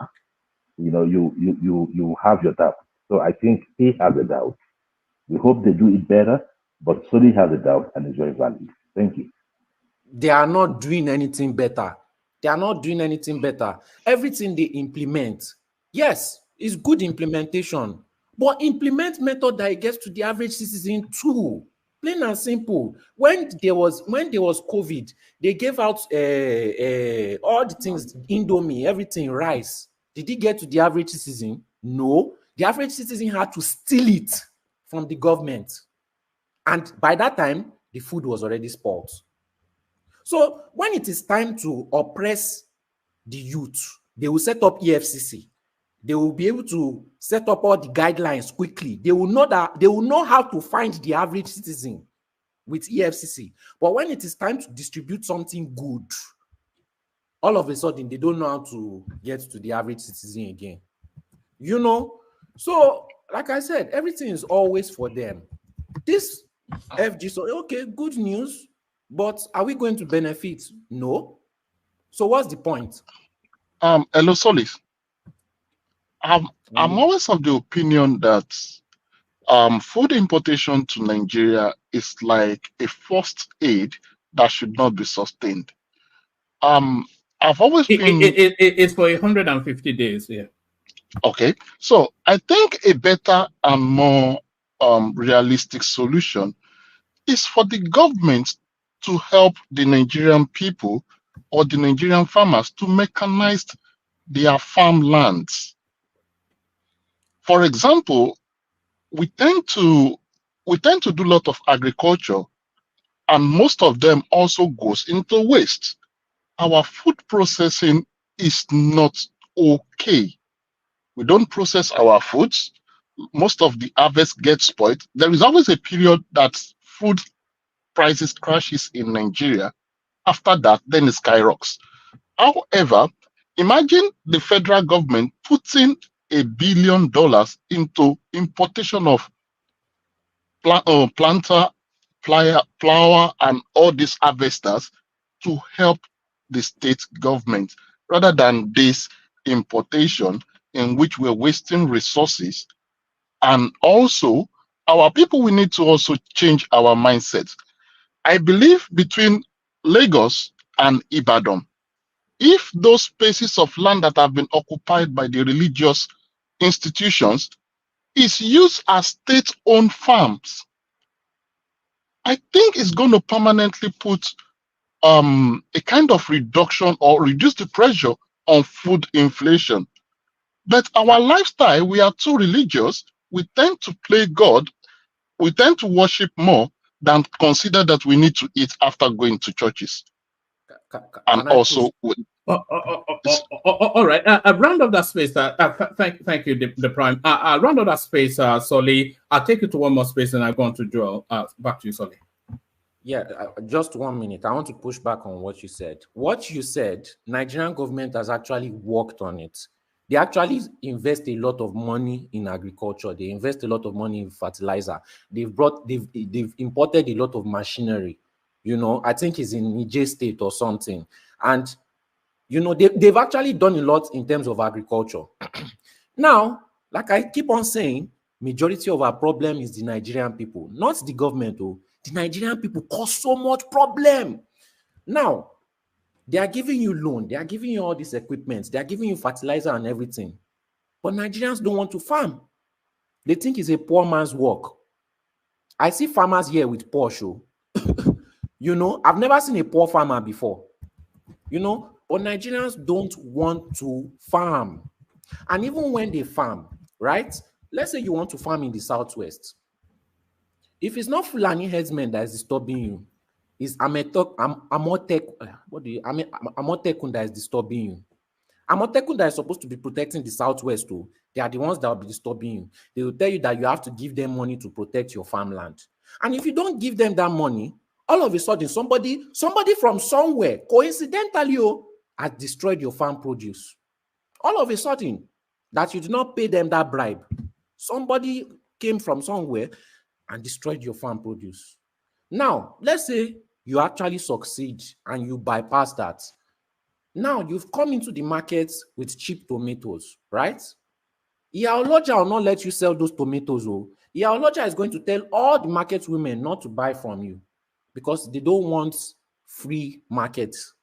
you have your doubt. So I think he has a doubt. We hope they do it better, but Soli has a doubt and it's very valid. Thank you. They are not doing anything better. They are not doing anything better. Everything they implement, yes, it's good implementation, but implement method that gets to the average citizen too. Plain and simple. When there was COVID, they gave out all the things, Indomie, everything, rice. Did it get to the average citizen? No. The average citizen had to steal it from the government. And by that time, the food was already spoiled. So when it is time to oppress the youth, they will set up EFCC. They will be able to set up all the guidelines quickly. They will know how to find the average citizen with EFCC. But when it is time to distribute something good, all of a sudden, they don't know how to get to the average citizen again. So like I said, everything is always for them. This FG, so okay, good news, but are we going to benefit? No. So what's the point? Hello, Solis. I'm always of the opinion that food importation to Nigeria is like a first aid that should not be sustained. I've always been it's for 150 days. Yeah. okay. So I think a better and more realistic solution is for the government to help the Nigerian people or the Nigerian farmers to mechanize their farmlands. For example, we tend to do a lot of agriculture, and most of them also goes into waste. Our food processing is not okay. We don't process our foods. Most of the harvest gets spoiled. There is always a period that food prices crashes in Nigeria. After that, then it skyrockets. However, imagine the federal government putting $1 billion into importation of planter, flour, and all these harvesters to help the state government, rather than this importation in which we're wasting resources. And also, our people, we need to also change our mindset. I believe between Lagos and Ibadan, if those spaces of land that have been occupied by the religious institutions is used as state-owned farms, I think it's going to permanently put a kind of reduction or reduce the pressure on food inflation. But our lifestyle, we are too religious. We tend to play God. We tend to worship more than consider that we need to eat after going to churches. And also, all right. Round up that space. Thank you, the Prime. Round up that space, Solly. I'll take you to one more space, and I'm going to draw back to you, Solly. Yeah, just 1 minute. I want to push back on what you said. What you said, Nigerian government has actually worked on it. They actually invest a lot of money in agriculture. They invest a lot of money in fertilizer. They've imported a lot of machinery. You know, I think it's in Niger State or something. And, you know, they've actually done a lot in terms of agriculture. Now, like I keep on saying, majority of our problem is the Nigerian people, not the government. Oh. The Nigerian people cause so much problem. Now, they are giving you loan. They are giving you all this equipment. They are giving you fertilizer and everything. But Nigerians don't want to farm. They think it's a poor man's work. I see farmers here with Porsche. You know, I've never seen a poor farmer before. You know, but Nigerians don't want to farm. And even when they farm, right? Let's say you want to farm in the Southwest. If it's not Fulani herdsmen that is disturbing you, it's Amotekun that is disturbing you. Amotekun that is supposed to be protecting the Southwest too. They are the ones that will be disturbing you. They will tell you that you have to give them money to protect your farmland. And if you don't give them that money, all of a sudden somebody from somewhere, coincidentally, has destroyed your farm produce. All of a sudden, that you did not pay them that bribe. Somebody came from somewhere and destroyed your farm produce. Now, let's say you actually succeed and you bypass that. Now, you've come into the market with cheap tomatoes, right? Iyaloja will not let you sell those tomatoes. Iyaloja is going to tell all the market women not to buy from you because they don't want free markets.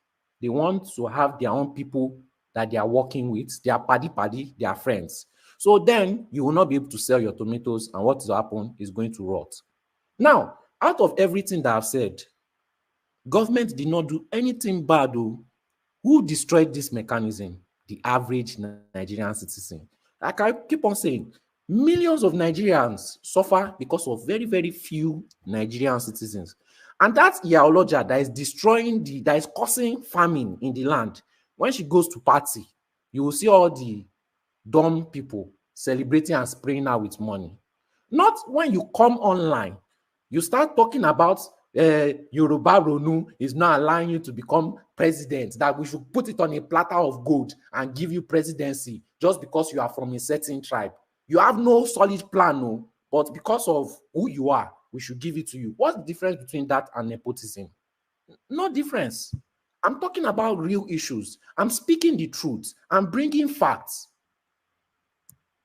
They want to have their own people that they are working with, their paddy, their friends. So then you will not be able to sell your tomatoes, and what will happen is going to rot. Now, out of everything that I've said, government did not do anything bad. Who destroyed this mechanism? The average Nigerian citizen. Like I keep on saying, millions of Nigerians suffer because of very, very few Nigerian citizens. And that's Iyaloja that is destroying that is causing famine in the land. When she goes to party, you will see all the dumb people celebrating and spraying her with money. Not when you come online, you start talking about Yoruba Ronu is not allowing you to become president, that we should put it on a platter of gold and give you presidency just because you are from a certain tribe. You have no solid plan, no, but because of who you are, we should give it to you. What's the difference between that and nepotism? No difference. I'm talking about real issues. I'm speaking the truth. I'm bringing facts.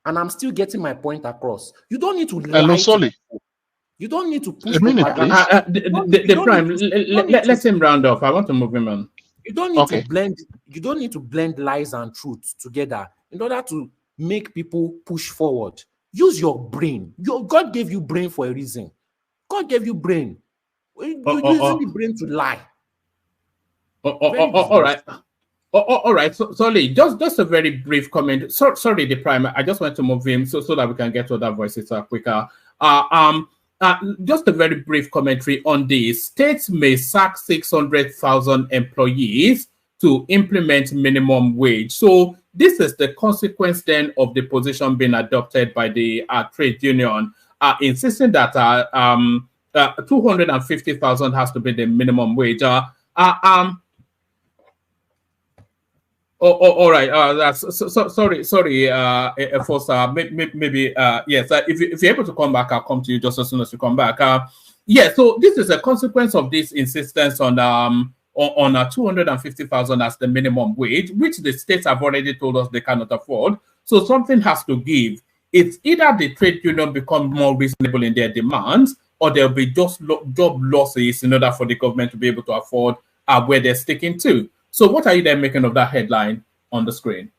And I'm still getting my point across. You don't need to Hello, lie to Solly. people. You don't need to push A minute, propaganda. please. The Prime, let him round off. I want to move him on. You don't need to blend. You don't need to blend lies and truth together in order to make people push forward. Use your brain. God gave you brain for a reason. God gave you brain. You're using the brain to lie. All right. All right. So, sorry, just a very brief comment. Sorry, the Prime. I just want to move him so that we can get to other voices quicker. Just a very brief commentary on this. States may sack 600,000 employees to implement minimum wage. So this is the consequence then of the position being adopted by the trade union, insisting that 250,000 has to be the minimum wage. All right. Sorry, Foster. Maybe yes. If you're able to come back, I'll come to you just as soon as you come back. Yeah. So this is a consequence of this insistence on 250,000 as the minimum wage, which the states have already told us they cannot afford. So something has to give. It's either the trade union become more reasonable in their demands, or there'll be just job losses in order for the government to be able to afford where they're sticking to. So what are you then making of that headline on the screen?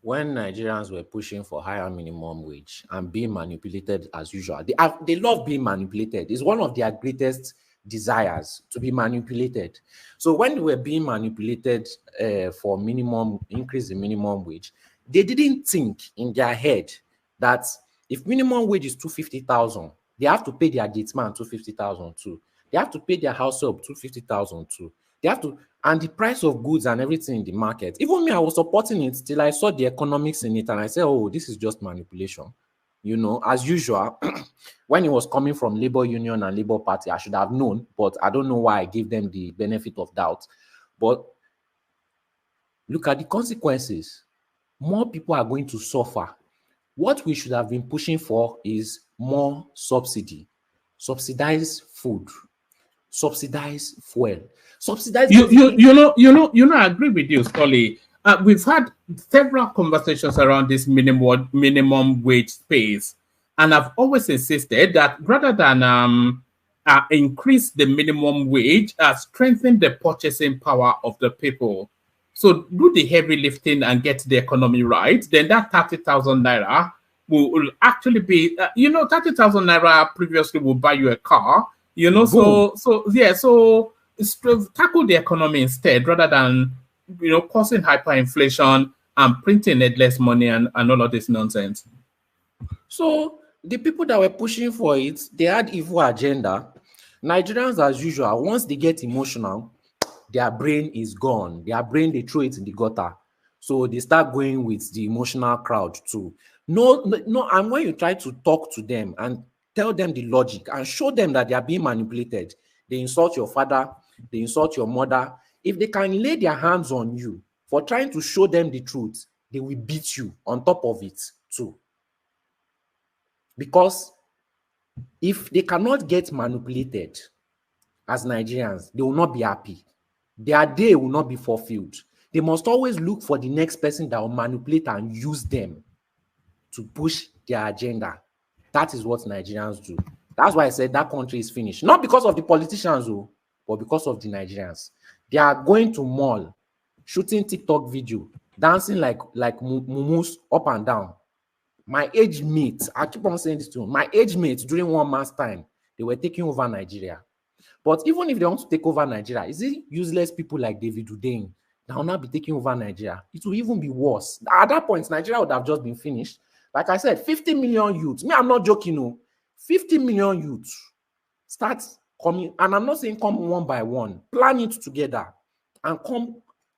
When Nigerians were pushing for higher minimum wage and being manipulated as usual, they love being manipulated. It's one of their greatest desires, to be manipulated. So when they were being manipulated for increase in minimum wage, they didn't think in their head that if minimum wage is 250,000, they have to pay their gatesman 250,000 too. They have to pay their house help 250,000 too. They have to, and the price of goods and everything in the market. Even me, I was supporting it till I saw the economics in it, and I said, "Oh, this is just manipulation." You know, as usual, when it was coming from Labour Union and Labour Party, I should have known, but I don't know why I gave them the benefit of doubt. But look at the consequences. More people are going to suffer. What we should have been pushing for is more subsidy, subsidized food, subsidized fuel. I agree with you, Scully. We've had several conversations around this minimum wage space, and I've always insisted that rather than increase the minimum wage, strengthen the purchasing power of the people. So do the heavy lifting and get the economy right. Then that 30,000 naira will actually be, 30,000 naira previously will buy you a car. So tackle the economy instead, rather than causing hyperinflation and printing endless money and all of this nonsense. So the people that were pushing for it, they had evil agenda. Nigerians, as usual, once they get emotional, their brain is gone. Their brain, they throw it in the gutter. So they start going with the emotional crowd too. No, and when you try to talk to them and tell them the logic and show them that they are being manipulated, they insult your father, they insult your mother. If they can lay their hands on you for trying to show them the truth, they will beat you on top of it too. Because if they cannot get manipulated as Nigerians, they will not be happy. Their day will not be fulfilled. They must always look for the next person that will manipulate and use them to push their agenda. That is what Nigerians do. That's why I said that country is finished. Not because of the politicians, but because of the Nigerians. They are going to mall, shooting TikTok video, dancing like mumus up and down. My age mates, I keep on saying this to them, my age mates during 1 month's time, they were taking over Nigeria. But even if they want to take over Nigeria, is it useless people like David Udain that will not be taking over Nigeria? It will even be worse. At that point, Nigeria would have just been finished. Like I said, 50 million youths. Me, I'm not joking, no. 50 million youths start coming, and I'm not saying come one by one. Plan it together and come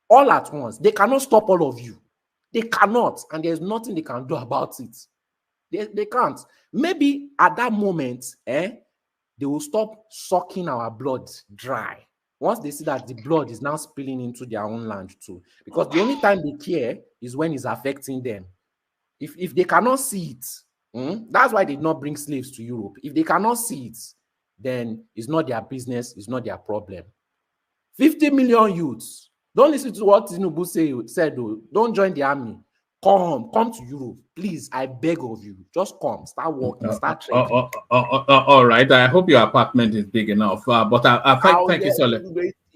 all at once. They cannot stop all of you. They cannot, and there's nothing they can do about it. They can't. Maybe at that moment, they will stop sucking our blood dry. Once they see that the blood is now spilling into their own land too. Because the only time they care is when it's affecting them. If they cannot see it, that's why they did not bring slaves to Europe. If they cannot see it, then it's not their business, it's not their problem. 50 million youths. Don't listen to what Tinubu said, though. Don't join the army. Come to Europe, please. I beg of you, just come, start working, start training. All right. I hope your apartment is big enough. But I thank you, Sole.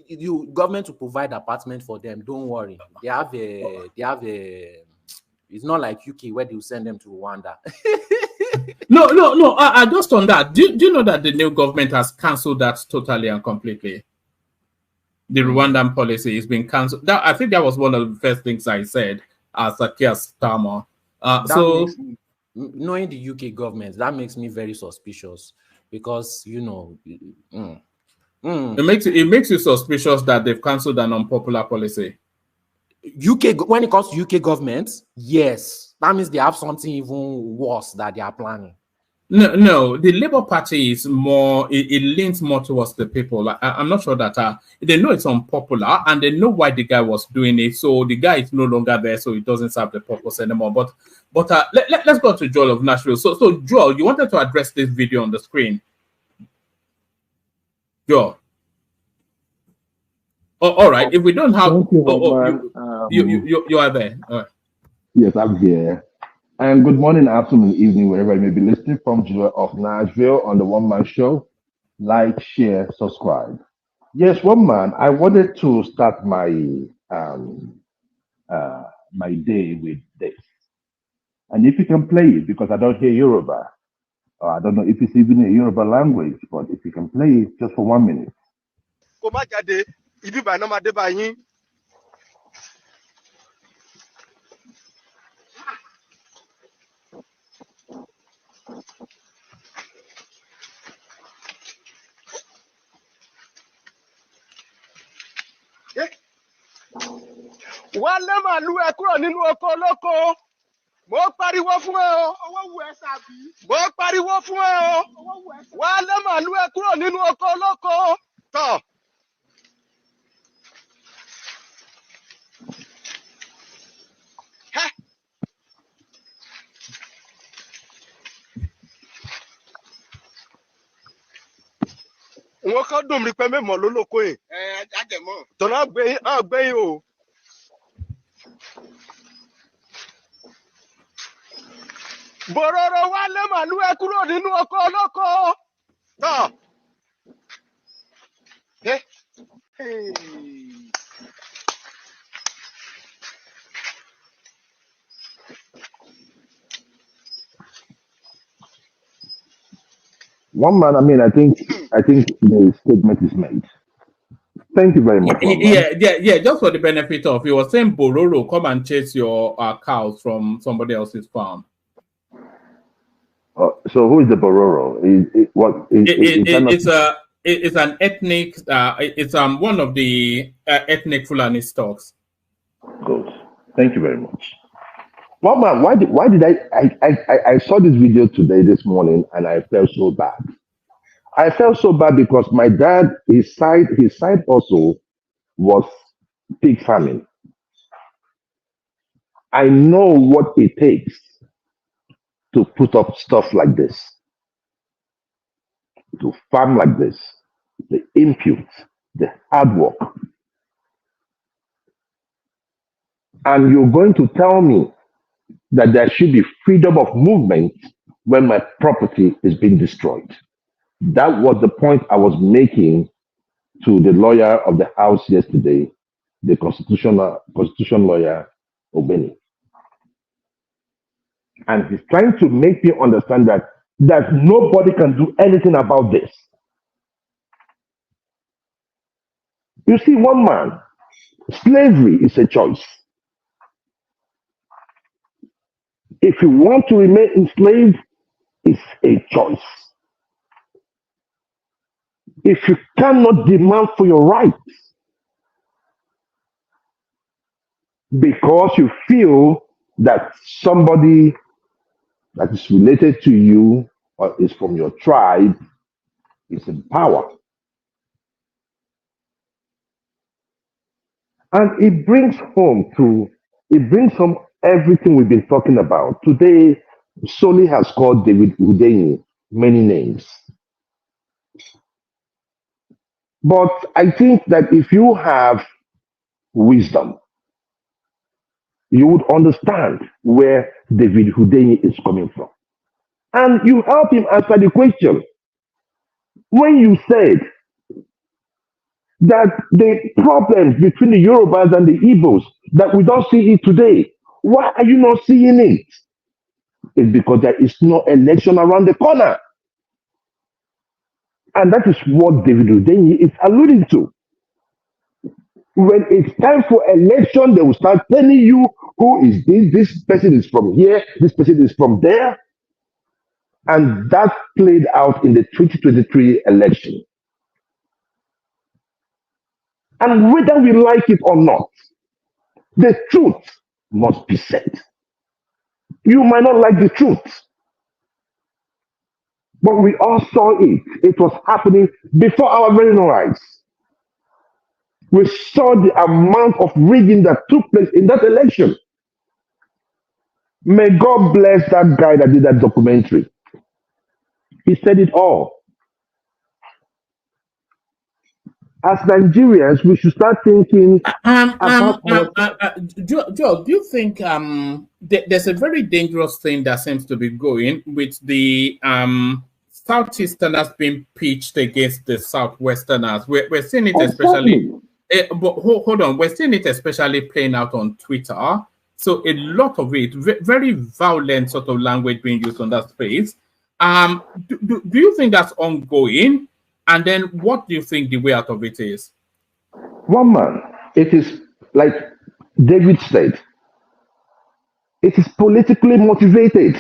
You government to provide apartment for them. Don't worry. They have a. It's not like UK where they will send them to Rwanda. No. Just on that. Do you know that the new government has cancelled that totally and completely? The Rwandan policy is being cancelled. I think that was one of the first things I said as a Keir Starmer. Knowing the UK government, that makes me very suspicious because it makes you suspicious that they've cancelled an unpopular policy. When it comes to UK government, yes, that means they have something even worse that they are planning. No, the Labour Party is more, it leans more towards the people. I'm not sure that they know it's unpopular and they know why the guy was doing it. So the guy is no longer there, so it doesn't serve the purpose anymore. But let's go to Joel of Nashville. So Joel, you wanted to address this video on the screen. Joel. Oh, all right. If we don't have, you are there. All right. Yes, I'm here. And good morning, afternoon, evening, wherever you may be listening from, Joel of Nashville on the One Man Show. Like, share, subscribe. Yes, One Man, I wanted to start my my day with this. And if you can play it, because I don't hear Yoruba, or I don't know if it's even a Yoruba language, but if you can play it just for 1 minute. Wálé màlúù ẹ kúrò nínú oko olóko. Mo pariwo fún ẹ o. Owó wù ẹ́ sàbí. Mo pariwo fún ẹ o. Owó wù ẹ́ sàbí. Wálé màlúù ẹ kúrò nínú oko olóko. Tọ̀. Wọ́n kọ́ dùn mí pé mẹ́mọ̀ lólóko yìí. Ajẹmọ́. Tọ́lá gbẹ̀yìn o. Bòròrò wálé màlúù ẹ kúrò nínú oko olóko. Tọ̀. One Man, I think the statement is made. Thank you very much. Yeah. Just for the benefit of, you were saying Bororo, come and chase your cows from somebody else's farm. So who is the Bororo? It's an ethnic. It's one of the ethnic Fulani stocks. Good. Thank you very much. One Man, why did I saw this video this morning and I felt so bad. I felt so bad because my dad, his side also was pig farming. I know what it takes to put up stuff like this, to farm like this, the input, the hard work. And you're going to tell me that there should be freedom of movement when my property is being destroyed. That was the point I was making to the lawyer of the house yesterday, the constitution lawyer, Obeni. And he's trying to make me understand that nobody can do anything about this. You see, One Man, slavery is a choice. If you want to remain enslaved, it's a choice. If you cannot demand for your rights because you feel that somebody that is related to you or is from your tribe is in power. And it brings home everything we've been talking about. Today, Soli has called David Udeni many names. But I think that if you have wisdom, you would understand where David Hundeyin is coming from. And you help him answer the question. When you said that the problems between the Yorubas and the Igbos, that we don't see it today, why are you not seeing it? It's because there is no election around the corner. And that is what David Hundeyin is alluding to. When it's time for election, they will start telling you who is this person is from here, this person is from there. And that played out in the 2023 election. And whether we like it or not, the truth must be said. You might not like the truth, but we all saw it. It was happening before our very eyes. We saw the amount of rigging that took place in that election. May God bless that guy that did that documentary. He said it all. As Nigerians, we should start thinking about Joel, do you think there's a very dangerous thing that seems to be going with the Southeasterners being pitched against the Southwesterners? We're seeing it especially. But hold on, we're seeing it especially playing out on Twitter. So a lot of it, very violent sort of language being used on that space. Do you think that's ongoing? And then what do you think the way out of it is? one man. It is like David said, it is politically motivated.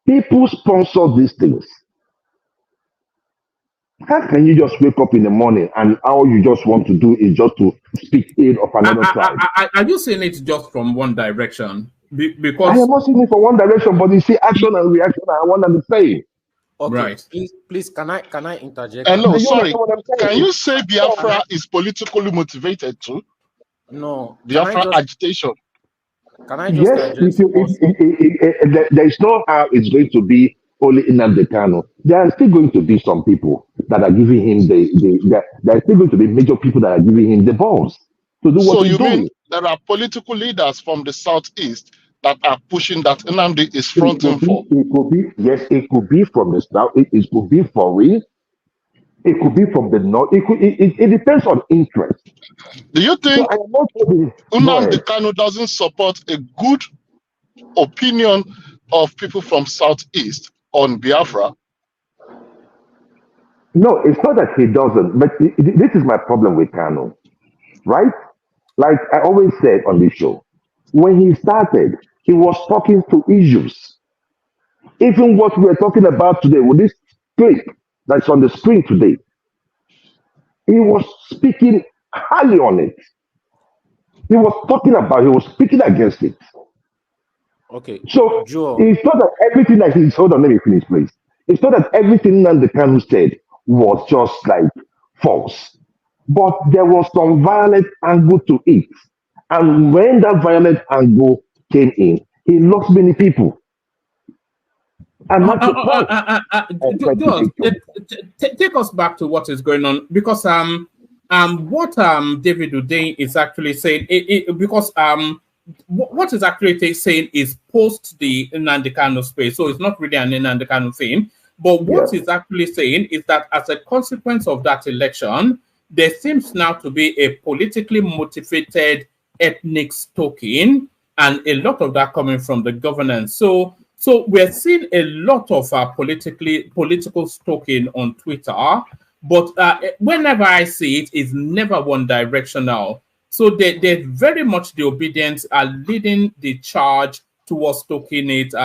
People sponsor these things. How can you just wake up in the morning and all you just want to do is just to speak ill of another tribe? Are you saying it just from one direction? Because I am not saying it from one direction, but you see action and reaction are one and the same. Okay, right. Please, can I interject? Hello, sorry. Can you say Biafra is politically motivated too? No. Biafra agitation. Can I just address there is no how it's going to be only Nnamdi Kanu. There are still going to be some people that are giving him there are still going to be major people that are giving him the balls to do what he's doing. So you mean there are political leaders from the southeast that are pushing that Nnamdi is fronting for? It could be, yes, it could be from the south, it could be foreign, it could be from the north, it depends on interest. Do you think Nnamdi Kanu doesn't support a good opinion of people from southeast on Biafra? No, it's not that he doesn't, but this is my problem with Kanu, right? Like I always said on this show, when he started, he was talking to issues. Even what we're talking about today, with this clip that's on the screen today, he was speaking highly on it. He was speaking against it. Okay. So Joe. it's not that everything that he's, hold on, let me finish, please. It's not that everything that the Kanu said was just like false, but there was some violent angle to it. And when that violent angle came in, he lost many people. And that's the point. Take us back to what is going on, because what David Hundeyin is actually saying, because what is actually saying is post the Nnamdi Kanu space, so it's not really an Nnamdi Kanu thing. But what he's actually saying is that as a consequence of that election, there seems now to be a politically motivated ethnic stoking, and a lot of that coming from the governance. So we're seeing a lot of political stoking on Twitter, but whenever I see it, it's never one directional. So they're very much the obedience are leading the charge towards stoking it.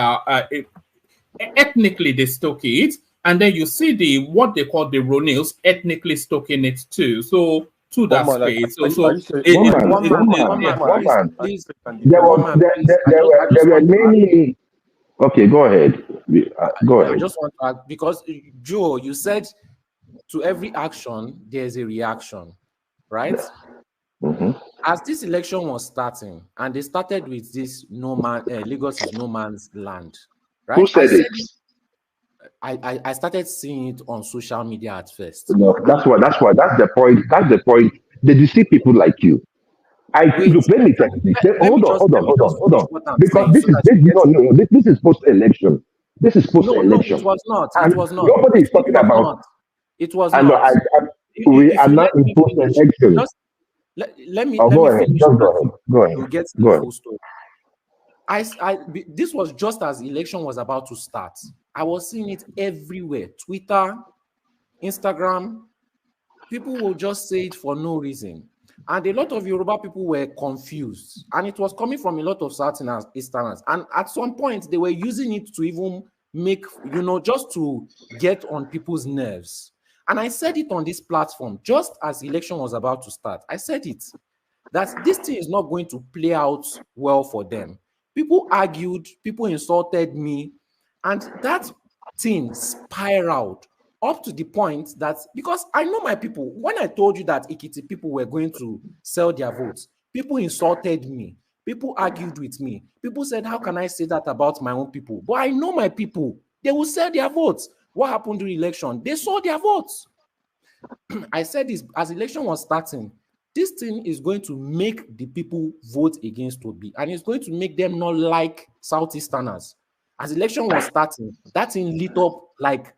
Ethnically, they stoke it, and then you see what they call the Ronils ethnically stoking it too. So to that space. There were many. Okay, go ahead. Go ahead. I just want to add, because Joe, you said to every action there's a reaction, right? Mm-hmm. As this election was starting, and they started with this Lagos is no man's land, right? Who said it? I started seeing it on social media at first. No, that's the point. That's the point. They deceive people like you. Look, let me tell you. Hold on. Because this is this is post-election. This is No, it post-election. was not. And It was not. nobody is talking It was about. not. It was And not. we If are you now let in me finish, post-election. just let me Go ahead. finish. Just go ahead. Go ahead. You'll get to Go the ahead. full story. This was just as election was about to start. I was seeing it everywhere. Twitter, Instagram. People will just say it for no reason. And a lot of Yoruba people were confused. And it was coming from a lot of Southerners, Easterners. And at some point, they were using it to even make, just to get on people's nerves. And I said it on this platform, just as election was about to start. I said it, that this thing is not going to play out well for them. People argued, people insulted me, and that thing spiraled up to the point that, because I know my people, when I told you that Ikiti people were going to sell their votes, people insulted me, people argued with me, people said, how can I say that about my own people? But I know my people, they will sell their votes. What happened during the election? They sold their votes. I said this as election was starting. This thing is going to make the people vote against Obi, and it's going to make them not like Southeasterners. As election was starting, that thing lit up like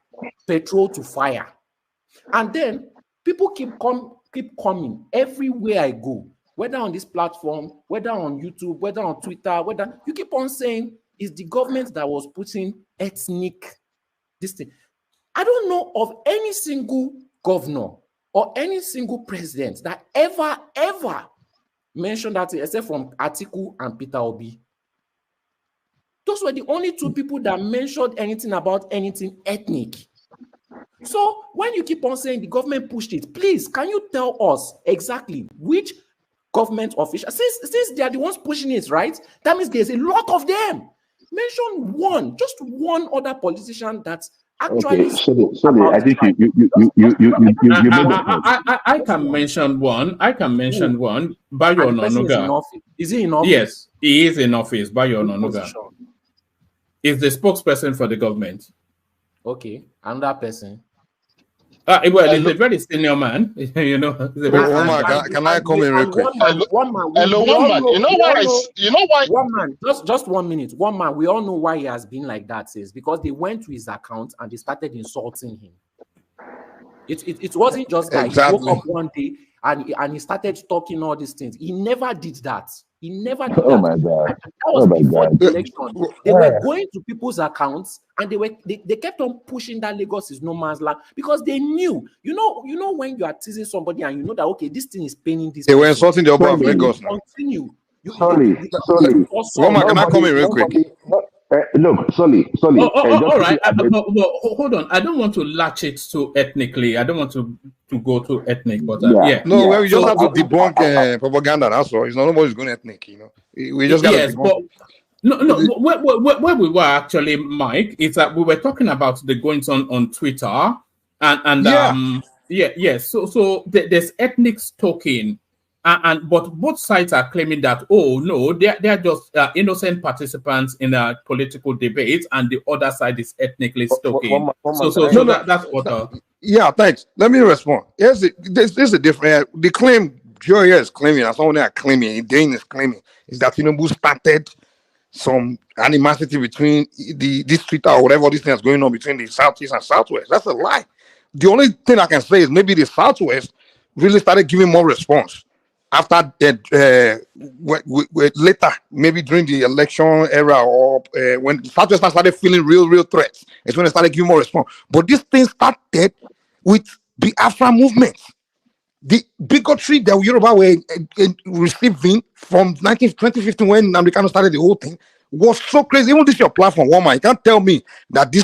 petrol to fire. And then people keep coming everywhere I go, whether on this platform, whether on YouTube, whether on Twitter, whether you keep on saying it's the government that was putting ethnic this thing. I don't know of any single governor or any single president that ever mentioned that, except from Atiku and Peter Obi. Those were the only two people that mentioned anything about anything ethnic. So when you keep on saying the government pushed it, please, can you tell us exactly which government official, since they are the ones pushing it, right? That means there's a lot of them. Mention one, just one other politician that's actually. Okay, sorry. I think you made the point. I can mention one. Bayo Onanuga. Is he in office? Yes, he is in office. Bayo Onanuga is the spokesperson for the government. Okay, another person. Well, he's a very senior man. You know. Can I come in real quick? One man. You know why? One man. Just 1 minute. One man. We all know why he has been like that. Is because they went to his account and they started insulting him. It wasn't just that he woke up one day and he started talking all these things. He never did that. He never did that. Oh my God! That was before the election. They were going to people's accounts and they kept on pushing that Lagos is no man's land because they knew. You know when you are teasing somebody and you know that okay, this thing is paining this. They were insulting the Oba of Lagos. Continue. Sorry. Roman, can I come in real quick? Look, sorry. All right. Hold on. I don't want to latch it to ethnically. I don't want to go to ethnic, but yeah. No, well, we just have to debunk propaganda. That's all. It's not nobody's going ethnic, you know. We just got to debunk. No. Where we were actually, Mike, is that we were talking about the goings on Twitter, and So there's ethnic stalking. But both sides are claiming that they're just innocent participants in a political debate, and the other side is ethnically stalking. That's what. Yeah, thanks. Let me respond. There's a different. The claim Joya is claiming, and someone are claiming, Dane is claiming, is that Tinubu started some animosity between this Twitter or whatever this thing is going on between the Southeast and Southwest. That's a lie. The only thing I can say is maybe the Southwest really started giving more response. After later, maybe during the election era, or when Southwest started feeling real threats, it's when they started giving more response. But this thing started with the Afra movement. The bigotry that Yoruba were receiving from 2015 when Americano started the whole thing was so crazy. Even this your platform, woman, you can't tell me that this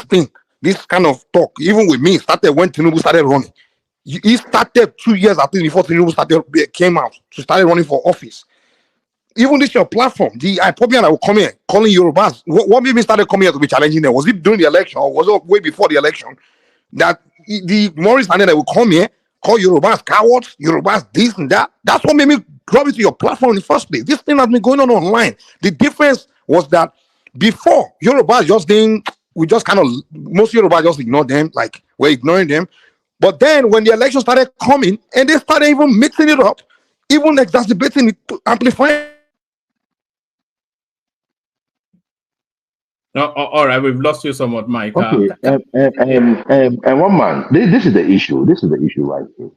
kind of talk, even with me, started when Tinubu started running. He started 2 years at least before Tinubu came out to start running for office. Even this your platform, the Ipobian that will come here calling Yorubas. What made me started coming here to be challenging them? Was it during the election or was it way before the election? That the Maurice and that will come here, call Yorubas cowards, Yorubas this and that. That's what made me drop it to your platform in the first place. This thing has been going on online. The difference was that before Yorubas most Yorubas just ignored them, like we're ignoring them. But then when the election started coming and they started even mixing it up, even exacerbating it, amplifying. No, all right, we've lost you somewhat, Mike. Okay, and one man, this is the issue. This is the issue right here.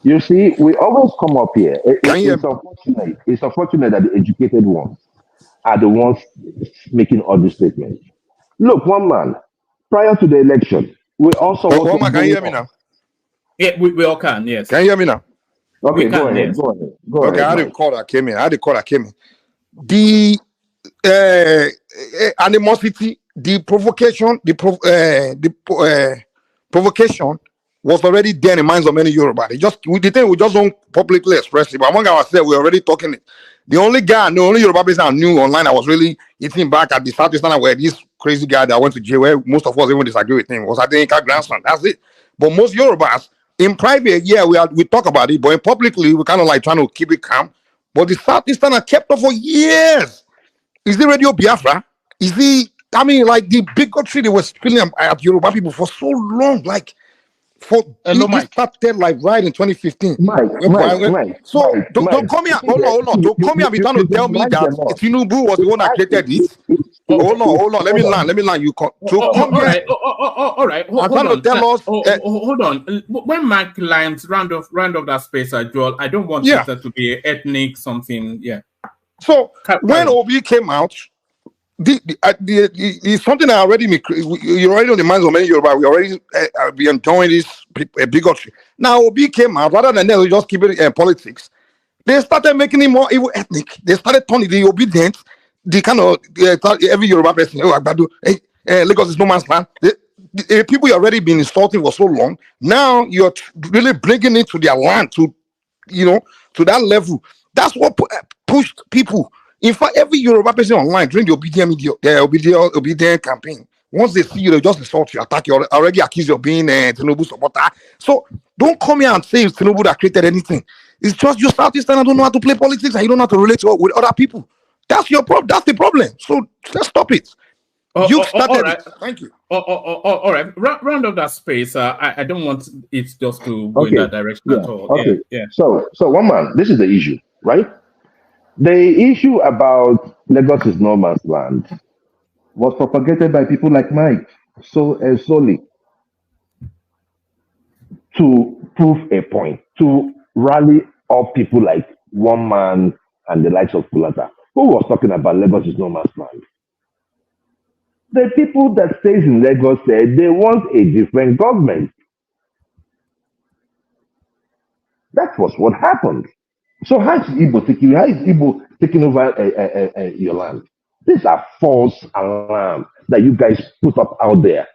You see, we always come up here. Can you hear It's me? unfortunate. It's unfortunate that the educated ones are the ones making all these statements. Look, one man, prior to the election, we also what One was man, can you going hear me on. now? Yeah, we all can, yes. Can you hear me now? Okay, We go can, ahead. yes. Go ahead. Go Okay, ahead, I had a Mike. call that came in. The animosity, the provocation, provocation was already there in the minds of many Yorubas. The thing we just don't publicly express it. But among ourselves, we're already talking it. The only Yoruba person I knew online, I was really eating back at the Southeastern where this crazy guy that went to jail, where most of us even disagree with him, was I think grandson. That's it. But most Yorubas in private, yeah, we talk about it, but in publicly, we kind of like trying to keep it calm. But the Southeastern are kept up for years. Is it Radio Biafra? Is it, I mean, like the bigotry they were feeling at Yoruba people for so long, like it started like right in 2015. So don't come here. Hold on. Don't come here and be trying to tell me that Tinubu was the one that created it. Hold on. Let me land. You come. All right. I'm trying to tell us. Hold on. When Mike lines round off that space at Joel, I don't want it to be ethnic something. Yeah. So when Obi came out, the something that already you're already on the minds of many Yoruba. We already be enjoying this bigotry. Now Obi came out rather than them just keep it politics. They started making it more evil ethnic. They started turning the obedient, the kind of every Yoruba person. Oh, Agbado, Lagos is no man's land. The people you already been insulting for so long. Now you're really bringing it to their land to that level. That's what pushed people. In fact, every Yoruba person online during the obedient campaign, once they see you, they just insult you, attack you, already accuse you of being a Tinubu supporter. So don't come here and say it's Tinubu that created anything. It's just you Southeastern and don't know how to play politics and you don't know how to relate with other people. That's your problem. That's the problem. So let's stop it. You started it. Thank you. All right. Round of that space. I don't want it just to go in that direction at all. Okay. Yeah. So one man, this is the issue, right? The issue about Lagos is no man's land was propagated by people like Mike solely to prove a point, to rally up people like one man and the likes of Kulata, who was talking about Lagos is no man's land. The people that stays in Lagos said they want a different government. That was what happened. So how is Igbo taking over your land? These are false alarms that you guys put up out there.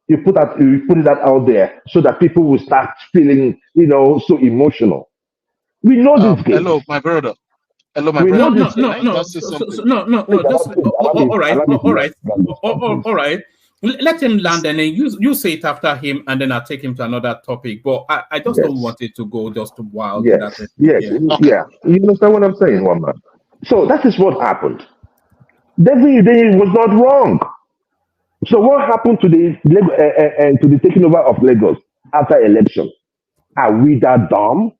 You put it out there so that people will start feeling, so emotional. We know this game. Hello, my brother. Hello, my No. All right. Let him land and then you say it after him, and then I'll take him to another topic. But I just don't want it to go just too wild. Yeah. You understand what I'm saying, one man? So that is what happened. David was not wrong. So what happened to the taking over of Lagos after election? Are we that dumb?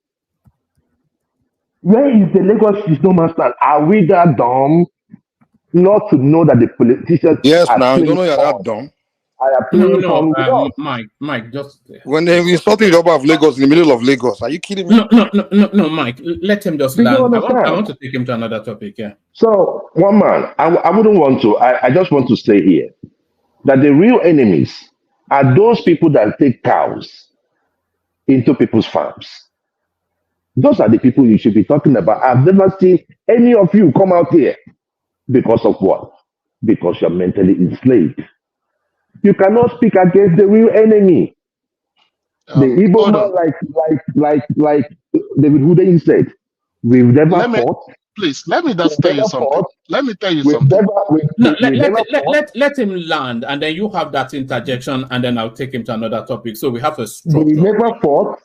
Where is the Lagos is no man's land? Are we that dumb not to know that the politicians are now you don't know you're playing that dumb. No, Mike, just when they insulting the of Lagos in the middle of Lagos, are you kidding me? No, Mike, let him just land. I want to take him to another topic. Yeah. So one man, I wouldn't want to. I just want to say here that the real enemies are those people that take cows into people's farms. Those are the people you should be talking about. I've never seen any of you come out here because of what? Because you're mentally enslaved. You cannot speak against the real enemy. The Igbo man, like David Hudein said, we've never fought. Please, let me just tell you something. Let me tell you something. Let him land, and then you have that interjection, and then I'll take him to another topic. So we have a structure. We never fought.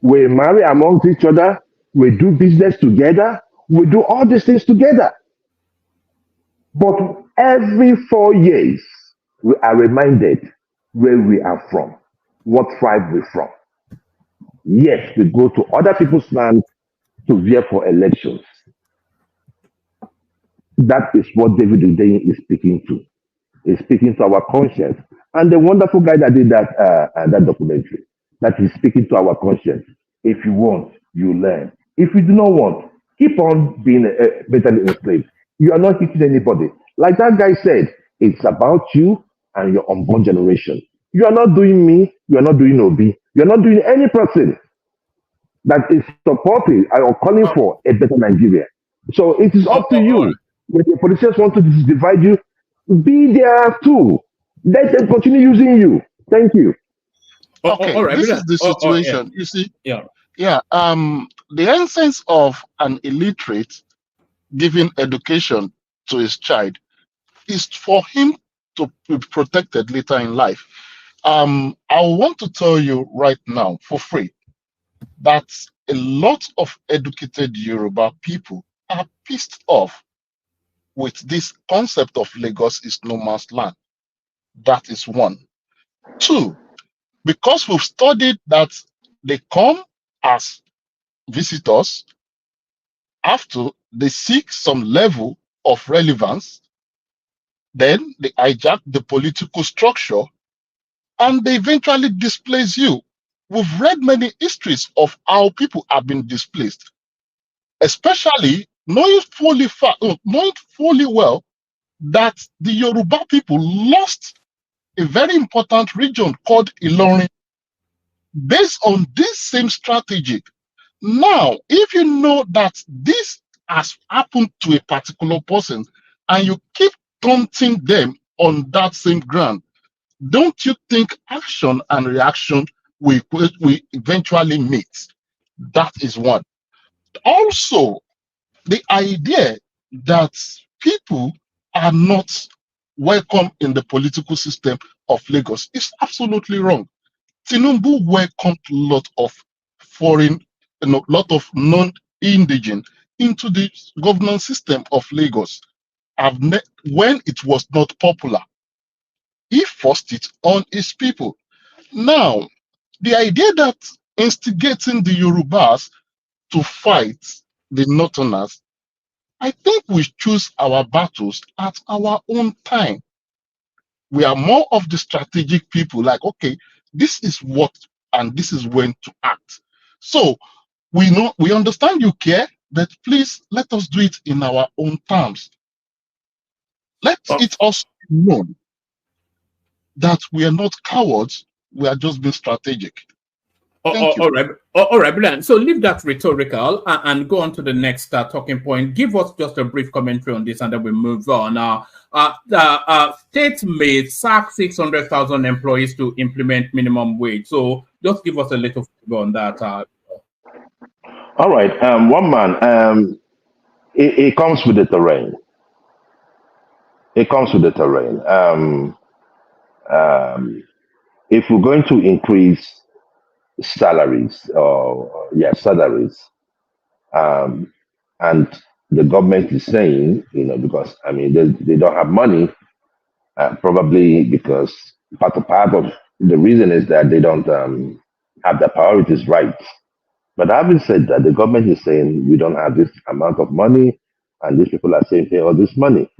We marry amongst each other. We do business together. We do all these things together. But every 4 years, we are reminded where we are from, what tribe we're from. Yes, we go to other people's land to veer for elections. That is what David Udeyin is speaking to. He's speaking to our conscience. And the wonderful guy that did that documentary, that is speaking to our conscience. If you want, you learn. If you do not want, keep on being mentally enslaved. You are not hitting anybody. Like that guy said, it's about you and your unborn generation. You are not doing me. You are not doing Obi. You are not doing any person that is supporting or calling for a better Nigeria. So it is up to you. When the politicians want to divide you, be there too. Let them continue using you. Thank you. Okay, this is the situation. You see, the essence of an illiterate giving education to his child is for him to be protected later in life. I want to tell you right now for free that a lot of educated Yoruba people are pissed off with this concept of Lagos is no man's land. That is one. Two, because we've studied that they come as visitors after they seek some level of relevance, then they hijack the political structure and they eventually displace you. We've read many histories of how people have been displaced, especially knowing fully well that the Yoruba people lost a very important region called Ilorin based on this same strategy. Now, if you know that this has happened to a particular person and you keep taunting them on that same ground, don't you think action and reaction will eventually meet? That is one. Also, the idea that people are not welcome in the political system of Lagos is absolutely wrong. Tinubu welcomed a lot of foreign, lot of non-indigenous into the governance system of Lagos. When it was not popular, he forced it on his people. Now, the idea that instigating the Yorubas to fight the Northerners, I think we choose our battles at our own time. We are more of the strategic people, like, okay, this is what and this is when to act. So we understand you care, but please let us do it in our own terms. Let it also be known that we are not cowards, we are just being strategic. Thank you. All right, brilliant. So leave that rhetorical and go on to the next talking point. Give us just a brief commentary on this and then we move on. State may sack 600,000 employees to implement minimum wage. So just give us a little figure on that. All right. One man, it comes with the terrain. It comes with the terrain. If we're going to increase salaries, and the government is saying, because I mean they don't have money, probably because part of the reason is that they don't have the priorities right. But having said that, the government is saying we don't have this amount of money, and these people are saying pay all this money.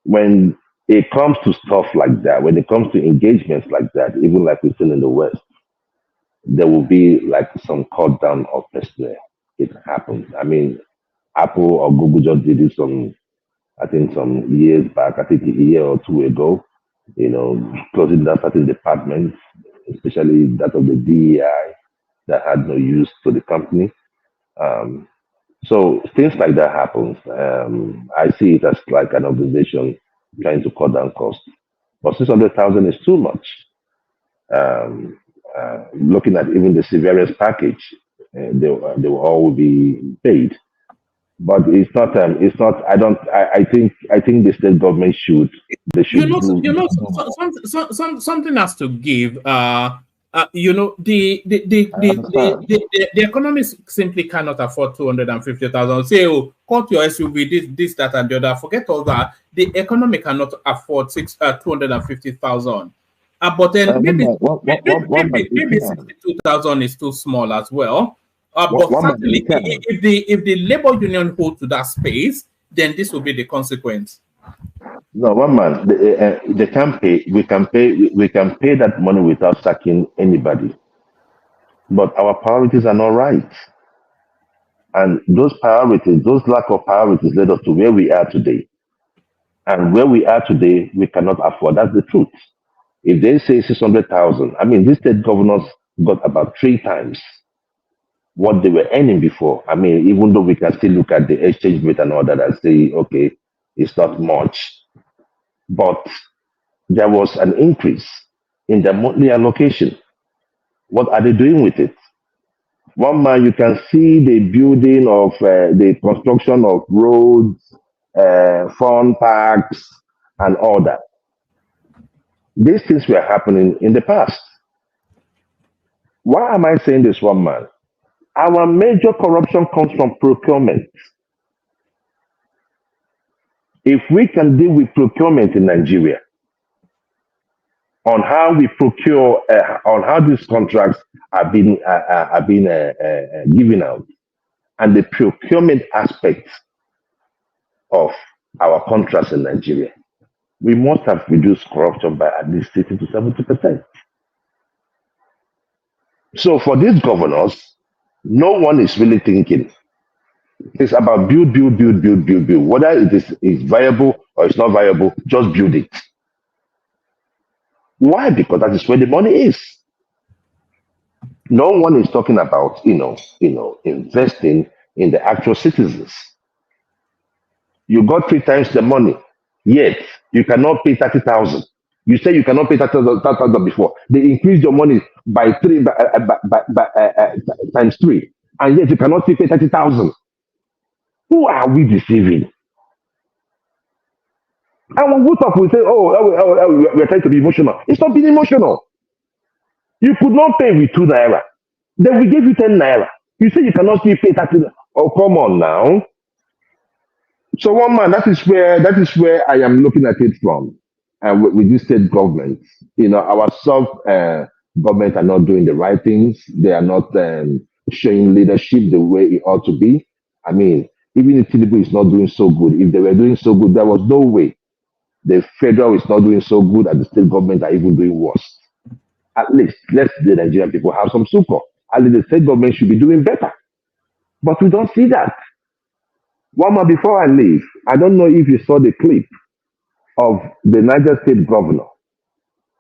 When it comes to stuff like that, when it comes to engagements like that, even like we've seen in the West, there will be like some cut down of personnel. It happens. I mean, Apple or Google just did it some years back, I think a year or two ago, closing down certain departments, especially that of the DEI that had no use to the company. So things like that happens. I see it as like an organization trying to cut down costs. But 600,000 is too much. Looking at even the severance package, they will all be paid. But it's not. I think the state government should. They should something has to give. The economy simply cannot afford 250,000. Say, oh, cut your SUV, this, that, and the other. Forget all that. The economy cannot afford 250,000. But then maybe 62,000 is too small as well. But One man, certainly, if the labor union hold to that space, then this will be the consequence. no, one man, they can pay. We can pay that money without sacking anybody. But our priorities are not right, and those priorities, those lack of priorities, led us to where we are today. And where we are today, we cannot afford. That's the truth. If they say 600,000, I mean, these state governors got about 3 times what they were earning before. I mean, even though we can still look at the exchange rate and all that and say, okay, it's not much, but there was an increase in the monthly allocation. What are they doing with it? One man, you can see the building of the construction of roads, fun parks, and all that. These things were happening in the past. Why am I saying this, one man? Our major corruption comes from procurement. If we can deal with procurement in Nigeria, on how we procure, on how these contracts are being given out, and the procurement aspect of our contracts in Nigeria, we must have reduced corruption by at least 60 to 70%. So for these governors, no one is really thinking. It's about build. Whether it is viable or it's not viable, just build it. Why? Because that is where the money is. No one is talking about, investing in the actual citizens. You got 3 times the money, yet you cannot pay 30,000. You say you cannot pay 30,000 before. They increase your money by times 3, and yet you cannot pay 30,000. Who are we deceiving? And when we talk, we say, we're trying to be emotional. It's not being emotional. You could not pay with 2 naira. Then we gave you 10 naira. You say you cannot still pay 30. Oh, come on now. So one man, that is where I am looking at it from. And with this state government, our government are not doing the right things. They are not showing leadership the way it ought to be. I mean, even if Tinubu is not doing so good, if they were doing so good, there was no way the federal is not doing so good and the state government are even doing worse. At least let the Nigerian people have some succor. At least the state government should be doing better. But we don't see that. One more before I leave, I don't know if you saw the clip of the Niger State governor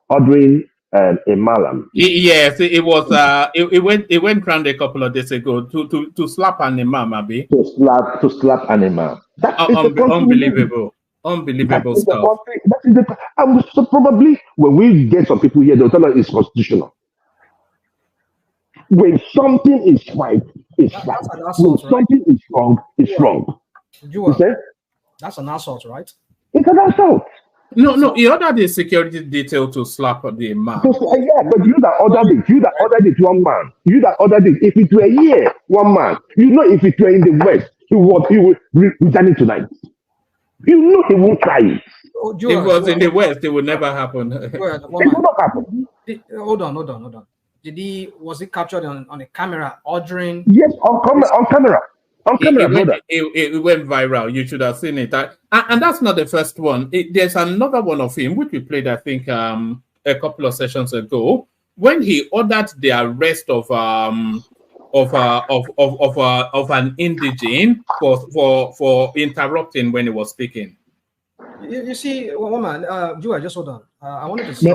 ordering a malam. Yes, it was. It went around a couple of days ago to slap an imam, Abi. To slap an imam. Unbelievable stuff. So probably when we get some people here, they'll tell us it's constitutional. When something is right, it's right. When something is wrong, it's wrong. That's an assault, right? It's an assault. No, he ordered the security detail to slap the imam. Yeah, but you that ordered it, one man. You that ordered it. If it were here, one man. If it were in the West, he would resign it tonight. He won't try it. If it was in the West, it would never happen. It would not happen. Hold on. Was he captured on a camera ordering? Yes, on camera. It went viral. You should have seen it. And that's not the first one. There's another one of him, which we played, I think, a couple of sessions ago, when he ordered the arrest of an indigene for interrupting when he was speaking. You see, woman, Joa, just hold on. I wanted to see.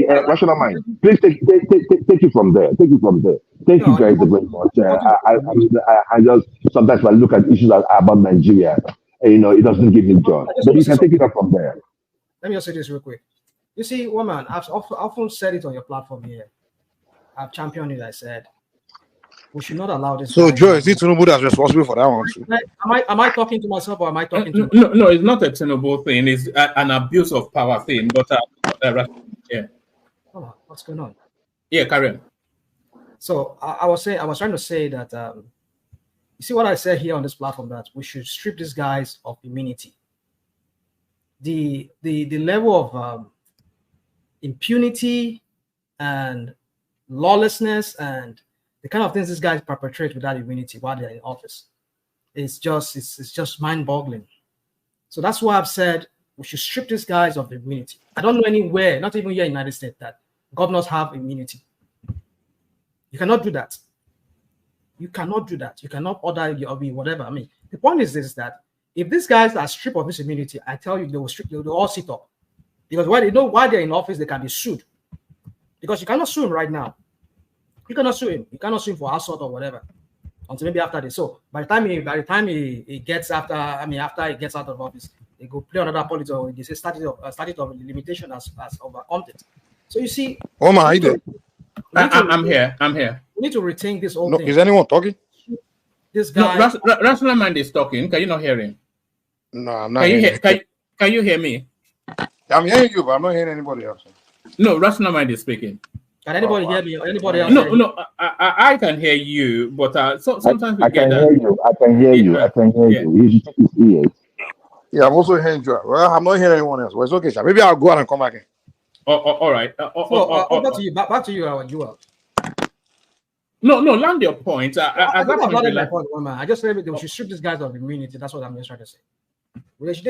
Rational mind. Please take it from there. Take it from there. Thank you guys very much. I just sometimes when I look at issues about Nigeria, it doesn't give me joy. But you can take it up from there. Let me just say this real quick. You see, woman, I've often said it on your platform here. I've championed it. I said we should not allow this. So, Joe, is it Tinubu that's responsible for that one too? Am I talking to myself or am I talking to? No, it's not a Tinubu thing. It's an abuse of power thing. But yeah. Hold on, what's going on? Yeah, Karen. So I was trying to say that you see what I said here on this platform, that we should strip these guys of immunity. The level of impunity and lawlessness and the kind of things these guys perpetrate without immunity while they're in office, it's just mind-boggling. So that's why I've said we should strip these guys of immunity. I don't know anywhere, not even here in the United States, that governors have immunity. You cannot do that. You cannot do that. You cannot order your whatever. I mean, the point is this: that if these guys are stripped of this immunity, I tell you, they will all sit up, because while they're in office, they can be sued. Because you cannot sue him right now. You cannot sue him. You cannot sue him for assault or whatever until maybe after this. So by the time he gets after he gets out of office, they go play another politics, or they say started of limitation as overcome it. So you see, Omar, are you there? I'm here. We need to rethink this whole thing. Is anyone talking? This guy. No, Rational Mind is talking. Can you not hear him? No, I'm not. Can you hear me? I'm hearing you, but I'm not hearing anybody else. No, Rational Mind is speaking. Can anybody hear me? Anybody else? No, I can hear you, but sometimes we get that. I can hear you. I can hear you. You should check his ears. Yeah, I'm also hearing you. Well, I'm not hearing anyone else. Well, it's okay, sir. Maybe I'll go out and come back in. All right. Back to you. Back to you, Joel. No, land your point. I just said we should strip these guys of immunity. That's what I'm just trying to say. But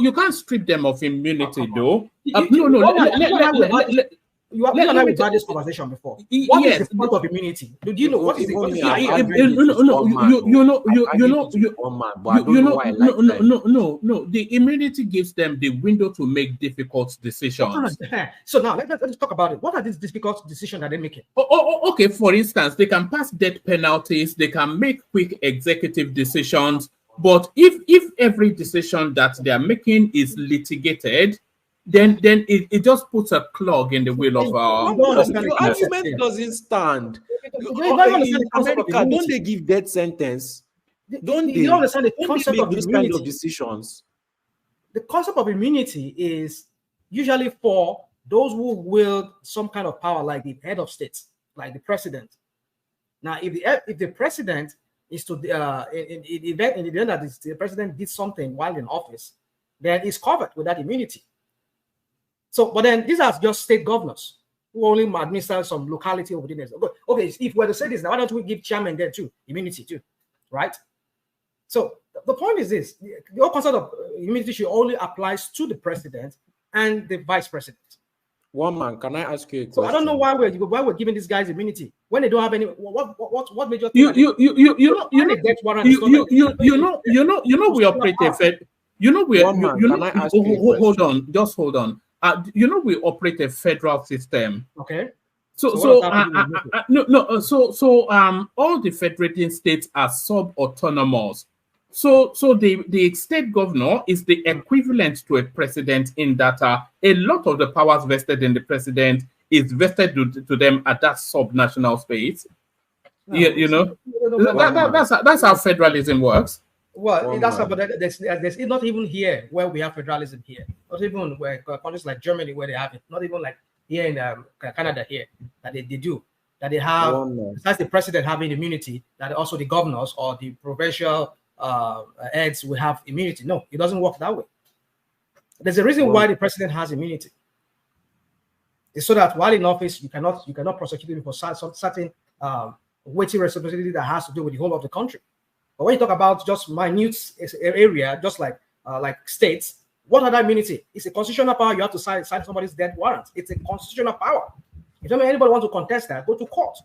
you can't strip them of immunity, though. You have had this conversation before. What is the point of immunity? Do you know what is the point of No. The immunity gives them the window to make difficult decisions. So now let's talk about it. What are these difficult decisions that they're making? Okay. For instance, they can pass death penalties. They can make quick executive decisions. But if every decision that they are making is litigated, then it just puts a clog in the wheel of your argument doesn't stand. In America, don't they give death sentence? Don't they? You don't understand the concept of those immunity. kind of decisions. The concept of immunity is usually for those who wield some kind of power, like the head of state, like the president. Now, if the president is to in the event that the president did something while in office, then it's covered with that immunity. So, but then these are just state governors who only administer some locality within it. Okay, if we're to say this, now why don't we give chairman there too immunity too, right? So the point is this: the whole concept of immunity should only applies to the president and the vice president. One man, can I ask you a question? So I don't know why we're giving these guys immunity when they don't have any. What major? We operate a fed. Hold on. We operate a federal system. Okay. So all the federating states are sub-autonomous. So the state governor is the equivalent to a president in that a lot of the powers vested in the president is vested to them at that sub-national space. That's how federalism works. Well, that's but there's not even here where we have federalism here. Not even where countries like Germany where they have it. Not even like here in Canada here that they do. That they have, besides the president having immunity, that also the governors or the provincial heads will have immunity. No, it doesn't work that way. There's a reason why the president has immunity. It's so that while in office, you cannot prosecute him for certain weighty responsibility that has to do with the whole of the country. But when you talk about just minute area, just like states, what other immunity? It's a constitutional power. You have to sign somebody's death warrant. It's a constitutional power. If anybody wants to contest that, go to court.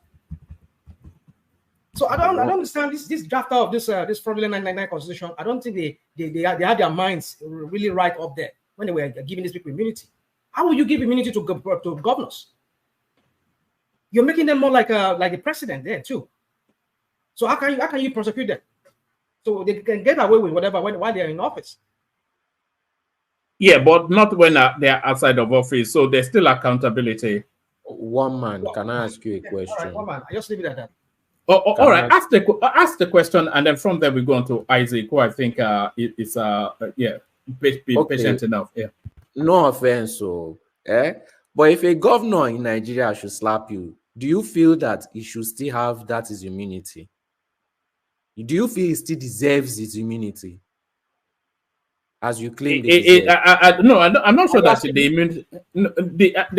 So I don't understand this drafter of this fraudulent 999 constitution. I don't think they have their minds really right up there when they were giving these people immunity. How will you give immunity to governors? You're making them more like the president there too. So how can you prosecute them? So they can get away with whatever while they're in office. Yeah, but not when they're outside of office. So there's still accountability. One man, can I ask you a question? All right, one man. I just leave it at that. All right. Ask the question, and then from there we go on to Isaac, who I think is patient enough. Yeah. No offense, but if a governor in Nigeria should slap you, do you feel that he should still have his immunity? Do you feel he still deserves his immunity? As you claim, I'm not sure that the immunity.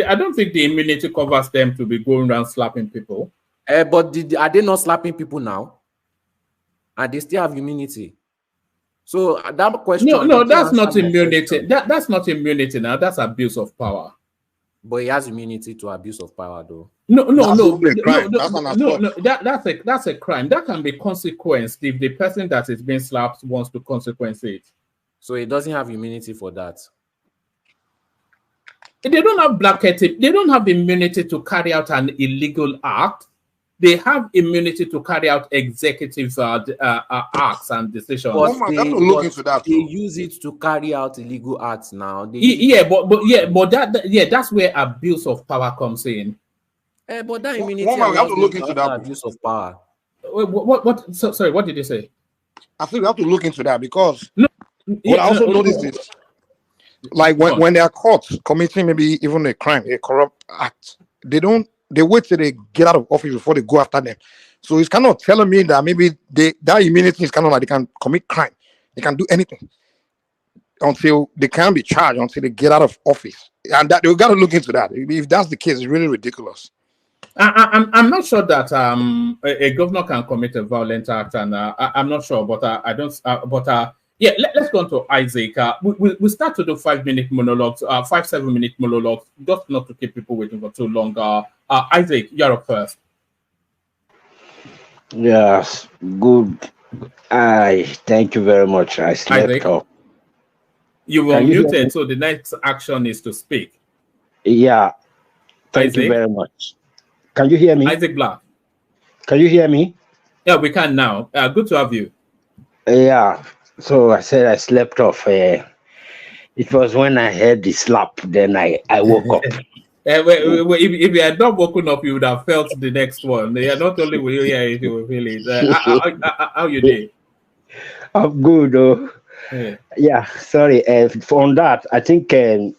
I don't think the immunity covers them to be going around slapping people. But are they not slapping people now? And they still have immunity. So that question. No, that's not immunity. That's not immunity now. That's abuse of power. But he has immunity to abuse of power, though. No. That's a crime. That can be consequenced if the person that is being slapped wants to consequence it. So he doesn't have immunity for that. They don't have blanketed. They don't have immunity to carry out an illegal act. They have immunity to carry out executive acts and decisions. But they use it to carry out illegal acts now. That's where abuse of power comes in. But that immunity we have to look into that. Abuse of power. Sorry, what did you say? I think we have to look into that because I also noticed this. Like when they are caught committing maybe even a crime, a corrupt act, they wait till they get out of office before they go after them. So it's kind of telling me that maybe that immunity is kind of like they can commit crime. They can do anything until they can be charged, until they get out of office. And that they got to look into that. If that's the case, it's really ridiculous. I'm not sure that a governor can commit a violent act, and I'm not sure, but I don't. Yeah, let's go on to Isaac. We start to do 5-minute monologues, 5-7-minute monologues, just not to keep people waiting for too long. Isaac, you're up first. Yes, good. Thank you very much. I slept off. You were muted, so the next action is to speak. Yeah, thank you very much. Can you hear me? Isaac Black. Can you hear me? Yeah, we can now. Good to have you. Yeah. So I said I slept off. It was when I heard the slap, then I woke up. If you had not woken up, you would have felt the next one. Not only will you hear it, you will feel it. How you doing? I'm good. Yeah, sorry. On that, I think the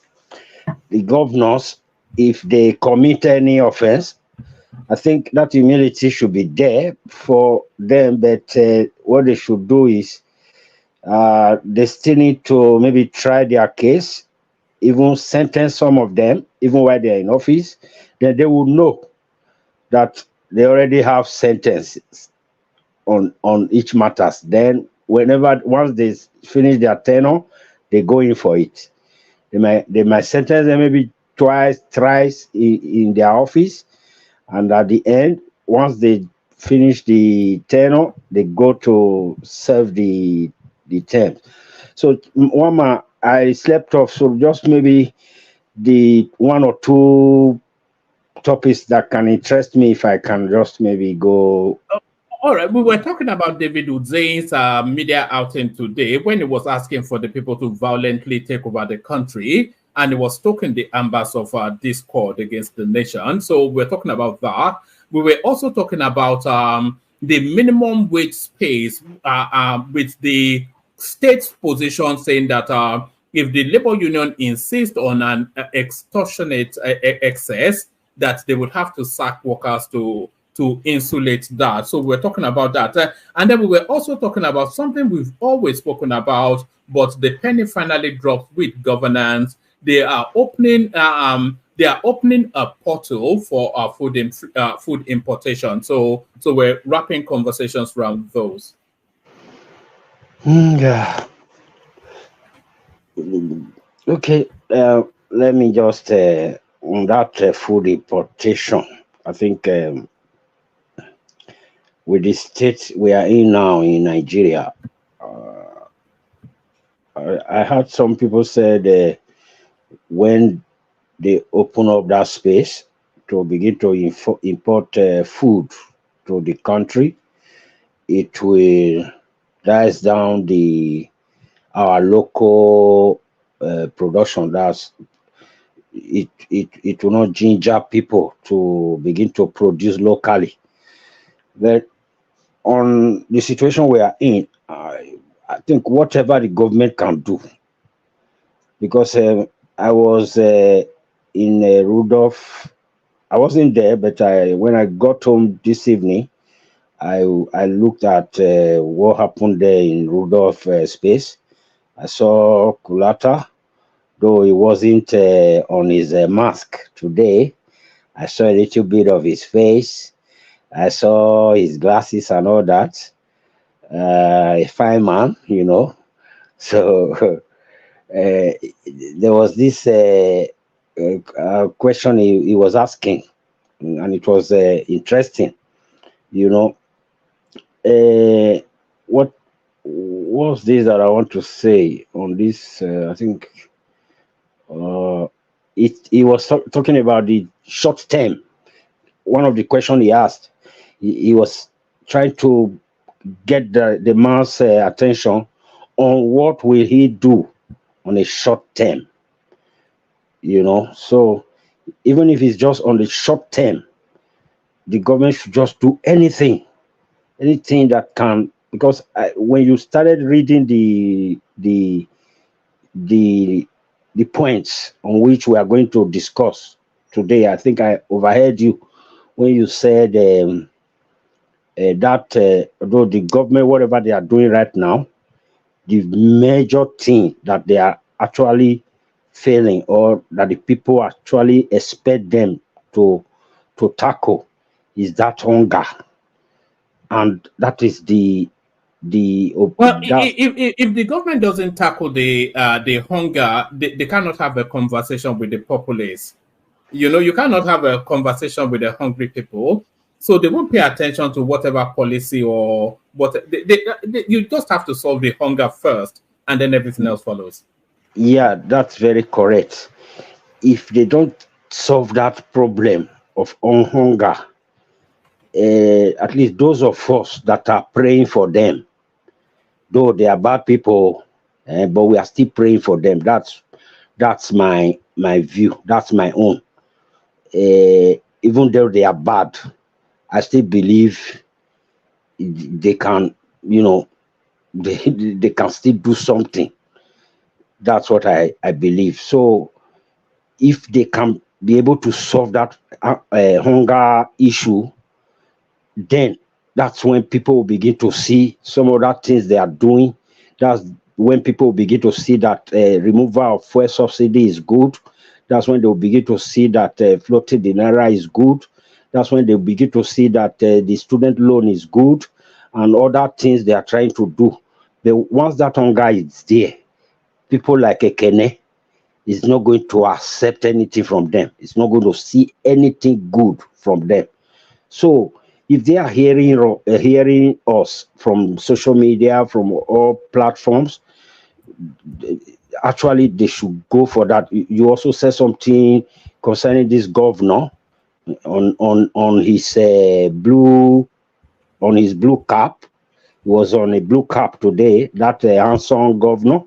governors, if they commit any offense, I think that immunity should be there for them. But what they should do is they still need to maybe try their case, even sentence some of them, even while they're in office. Then they will know that they already have sentences on each matters. Then once they finish their tenure, they go in for it. They might sentence them maybe twice, thrice in their office, and at the end, once they finish the tenure, they go to serve the term. So Wama, I slept off, so just maybe the 1 or 2 topics that can interest me, if I can just maybe go. All right, we were talking about David Udze's media outing today when he was asking for the people to violently take over the country, and he was stoking the embers of discord against the nation. So we're talking about that. We were also talking about the minimum wage space with the state's position saying that if the labor union insists on an extortionate excess, that they would have to sack workers to insulate that. So we're talking about that. And then we were also talking about something we've always spoken about, but the penny finally dropped with governance. They are opening a portal for food importation. So we're wrapping conversations around those. Yeah. Okay. Let me just on that food importation. I think with the state we are in now in Nigeria, I heard some people said when they open up that space to begin to import food to the country, it will dice down our local production. It will not ginger people to begin to produce locally. But on the situation we are in, I think whatever the government can do, because I was in Rudolph. I wasn't there, but when I got home this evening, I looked at what happened there in Rudolph space. I saw Kulata, though he wasn't on his mask today. I saw a little bit of his face. I saw his glasses and all that. A fine man, you know. So there was this question he was asking, and it was interesting, you know. What was this that I want to say on this? I think he was talking about the short term. One of the questions he asked, he was trying to get the man's attention on what will he do on a short term, you know. So even if it's just on the short term, the government should just do anything that can, because when you started reading the the points on which we are going to discuss today, I think I overheard you when you said that although the government, whatever they are doing right now, the major thing that they are actually failing, or that the people actually expect them to tackle, is that hunger. And that is Well, if the government doesn't tackle the hunger, they cannot have a conversation with the populace. You know, you cannot have a conversation with the hungry people, so they won't pay attention to whatever policy or what. You just have to solve the hunger first, and then everything else follows. Yeah, that's very correct. If they don't solve that problem of hunger, at least those of us that are praying for them, though they are bad people, but we are still praying for them. That's my view. That's my own. Even though they are bad, I still believe they can, you know, they can still do something. That's what I believe. So if they can be able to solve that hunger issue, then that's when people will begin to see some of that things they are doing. That's when people will begin to see that removal of fuel subsidy is good. That's when they'll begin to see that floating the naira is good. That's when they'll begin to see that the student loan is good and other things they are trying to do. But once that hunger is there, people like Ekene is not going to accept anything from them. It's not going to see anything good from them. So if they are hearing us from social media, from all platforms, actually they should go for that. You also said something concerning this governor on his blue cap. He was on a blue cap today. That handsome governor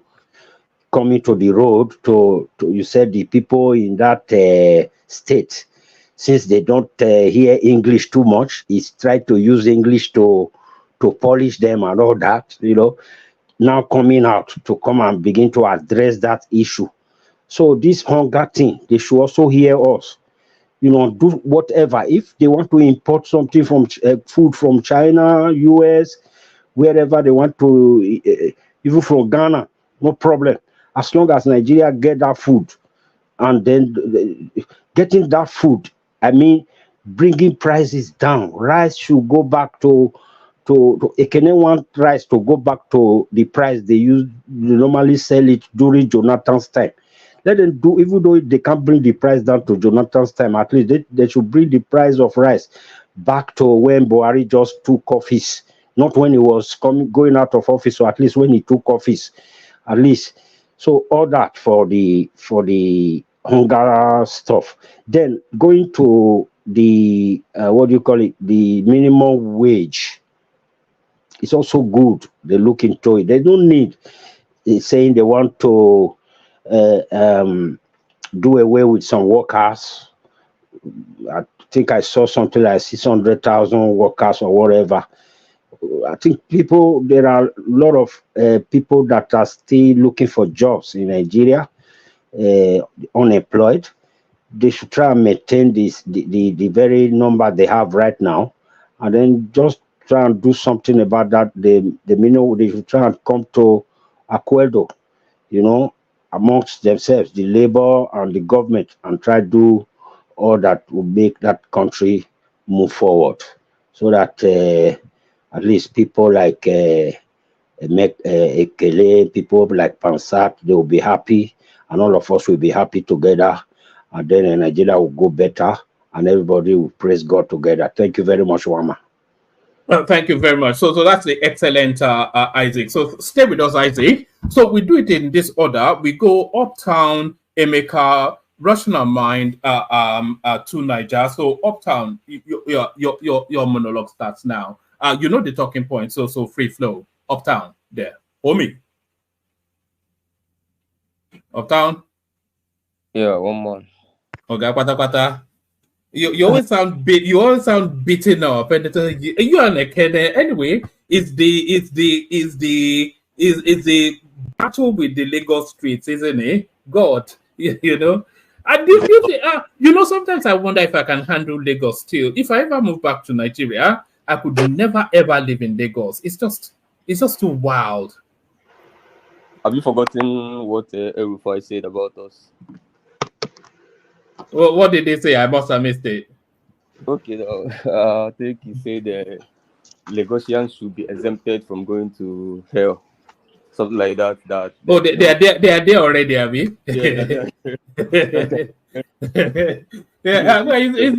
coming to the road to you said the people in that state, since they don't hear English too much, he's tried to use English to polish them and all that, you know, now coming out to come and begin to address that issue. So this hunger thing, they should also hear us, you know, do whatever. If they want to import something from food from China, US, wherever they want to, even from Ghana, no problem. As long as Nigeria get that food, and then getting that food, I mean, bringing prices down. Rice should go back to Ekene want rice to go back to the price they normally sell it during Jonathan's time. Let them do, even though they can't bring the price down to Jonathan's time, at least they should bring the price of rice back to when Buhari just took office, not when he was going out of office, or at least when he took office, at least. So all that for the hunger stuff. Then going to the what do you call it? The minimum wage. It's also good. They look into it. They don't need saying they want to do away with some workers. I think I saw something like 600,000 workers or whatever. I think there are a lot of people that are still looking for jobs in Nigeria, unemployed. They should try and maintain the very number they have right now, and then just try and do something about that. The minimum, they should try and come to acuerdo, you know, amongst themselves, the labor and the government, and try to do all that will make that country move forward. so that at least people like Ekele, people like Pansat, they will be happy, and all of us will be happy together, and then Nigeria will go better, and everybody will praise God together. Thank you very much, Wama. Well, thank you very much. So that's the excellent Isaac. So stay with us, Isaac. So we do it in this order. We go Uptown, Emeka, Rational Mind, to Niger. So Uptown, your monologue starts now. You know the talking point. So free flow. Uptown there. Omi. Uptown. Yeah, one more. Okay, pata. You always sound beaten up, and you are like anyway. Is the battle with the Lagos streets, isn't it? God, you know. And you know, sometimes I wonder if I can handle Lagos still. If I ever move back to Nigeria, I could never ever live in Lagos. It's just too wild. Have you forgotten what Erufai said about us? Well, what did they say? I must have missed it. Okay, I think he said Lagosians should be exempted from going to hell, something like that. Oh, they are there already, Abby. Yeah, yeah, it's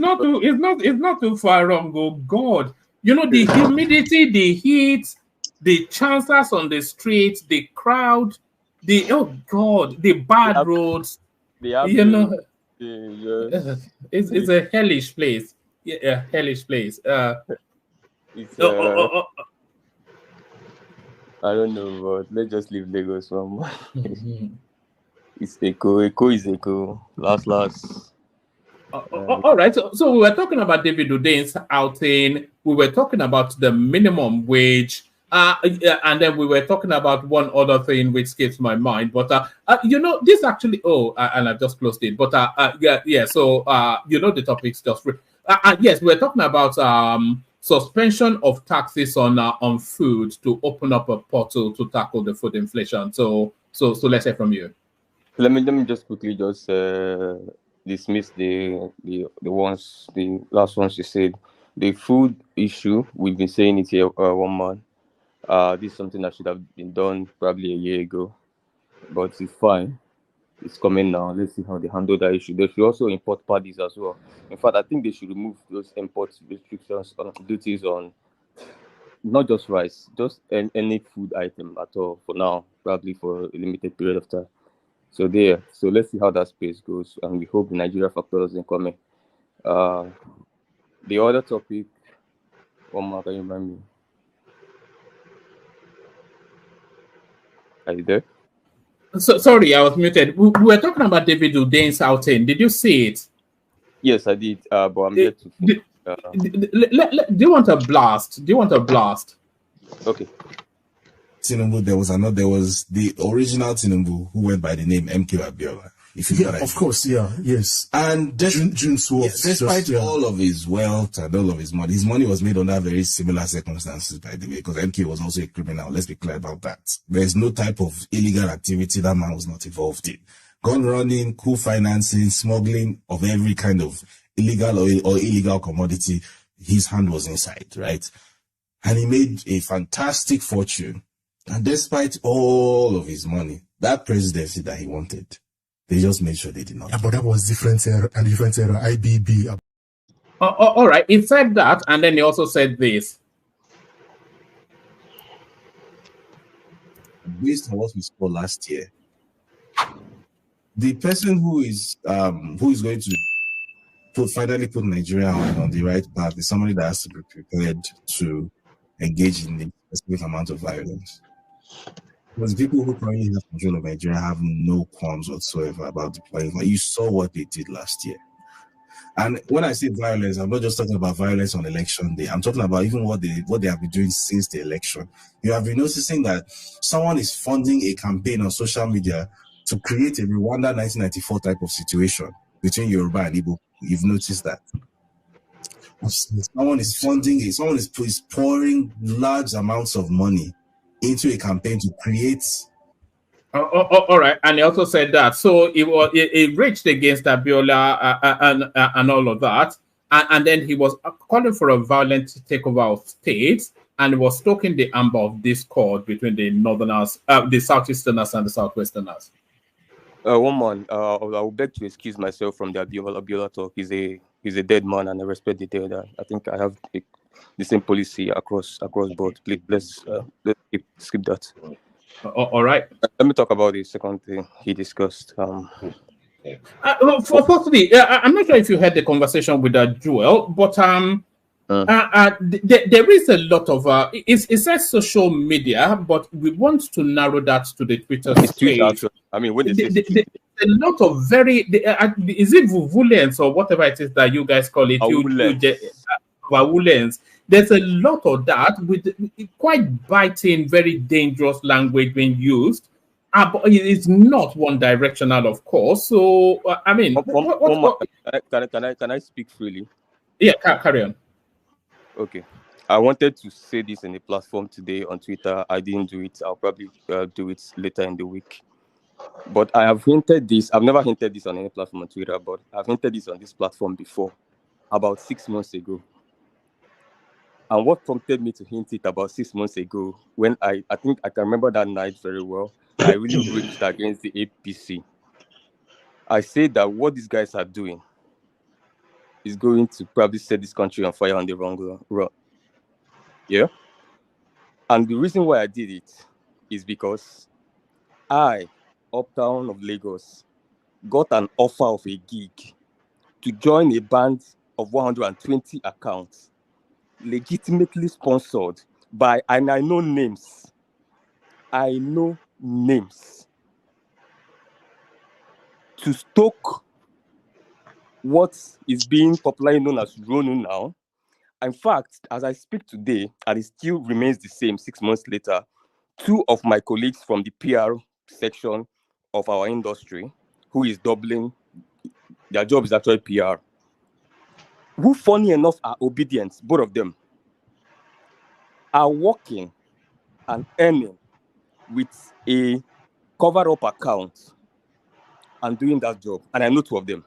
not too far wrong. Oh God, you know the humidity, the heat, the chances on the streets, the crowd, the bad roads. You know, it's a hellish place. Yeah, hellish place. It's I don't know, but let's just leave Lagos from. It's Echo is Echo. Last. All right. So we were talking about David Udain's outing. We were talking about the minimum wage. And then we were talking about one other thing which escapes my mind. But you know, this actually. And I've just closed it. But yeah. So you know, the topic's just. Yes, we were talking about suspension of taxes on food to open up a portal to tackle the food inflation. So let's hear from you. Let me just quickly dismiss the last ones you said. The food issue, we've been saying it here, one man. This is something that should have been done probably a year ago, but it's fine. It's coming now. Let's see how they handle that issue. They should also import paddies as well. In fact, I think they should remove those import restrictions on duties on not just rice, just any food item at all for now, probably for a limited period of time. So let's see how that space goes, and we hope the Nigeria factor doesn't come in. The other topic, one more, can you remind me? Are you there? So sorry, I was muted. We were talking about David Udain's outing. Did you see it? Yes, I did. But I'm yet to. Do you want a blast? Okay. Tinubu, there was the original Tinubu who went by the name MK Abiola. Of course, yes. And June 12th. Despite all of his wealth and all of his money was made under very similar circumstances, by the way, because MK was also a criminal. Let's be clear about that. There's no type of illegal activity that man was not involved in. Gun running, coup financing, smuggling of every kind of illegal or illegal commodity, his hand was inside, right? And he made a fantastic fortune. And despite all of his money, that presidency that he wanted, they just made sure they did not. Yeah, but that was different era, IBB. All right. He said that, and then he also said this. Based on what we saw last year, the person who is going to finally put Nigeria on the right path is somebody that has to be prepared to engage in a specific amount of violence. Because people who currently have control of Nigeria have no qualms whatsoever about deploying. You saw what they did last year. And when I say violence, I'm not just talking about violence on election day. I'm talking about even what they have been doing since the election. You have been noticing that someone is funding a campaign on social media to create a Rwanda 1994 type of situation between Yoruba and Igbo. You've noticed that. Someone is funding it. Someone is pouring large amounts of money into a campaign to create. All right, and he also said that. So it reached against Abiola and all of that, and then he was calling for a violent takeover of states, and he was stoking the amber of discord between the northerners, the southeasterners, and the southwesterners. One man, I will beg to excuse myself from the Abiola talk. He's a dead man, and I respect the dead. I think I have the same policy across board. Please, let's skip that. All right. Let me talk about the second thing he discussed. Firstly, I'm not sure if you had the conversation with Joel, but there is a lot of it says social media, but we want to narrow that to the Twitter space. I mean, when they say there's a lot of is it vuvulence or whatever it is that you guys call it? Vavulence. There's a lot of that with quite biting, very dangerous language being used. But it's not one directional, of course. So, I mean, can I speak freely? Yeah, carry on. Okay. I wanted to say this in a platform today on Twitter. I didn't do it. I'll probably do it later in the week. But I have hinted this. I've never hinted this on any platform on Twitter, but I've hinted this on this platform before, about 6 months ago. And what prompted me to hint it about 6 months ago, when I think I can remember that night very well, I really raged against the APC. I said that what these guys are doing is going to probably set this country on fire on the wrong run. Yeah? And the reason why I did it is because I, Uptown of Lagos, got an offer of a gig to join a band of 120 accounts, legitimately sponsored by, and I know names. To stoke what is being popularly known as Ronu now. In fact, as I speak today, and it still remains the same 6 months later, 2 of my colleagues from the PR section of our industry, who is doubling, their job is actually PR, who, funny enough, are obedient, both of them, are working and earning with a cover-up account and doing that job. And I know 2 of them.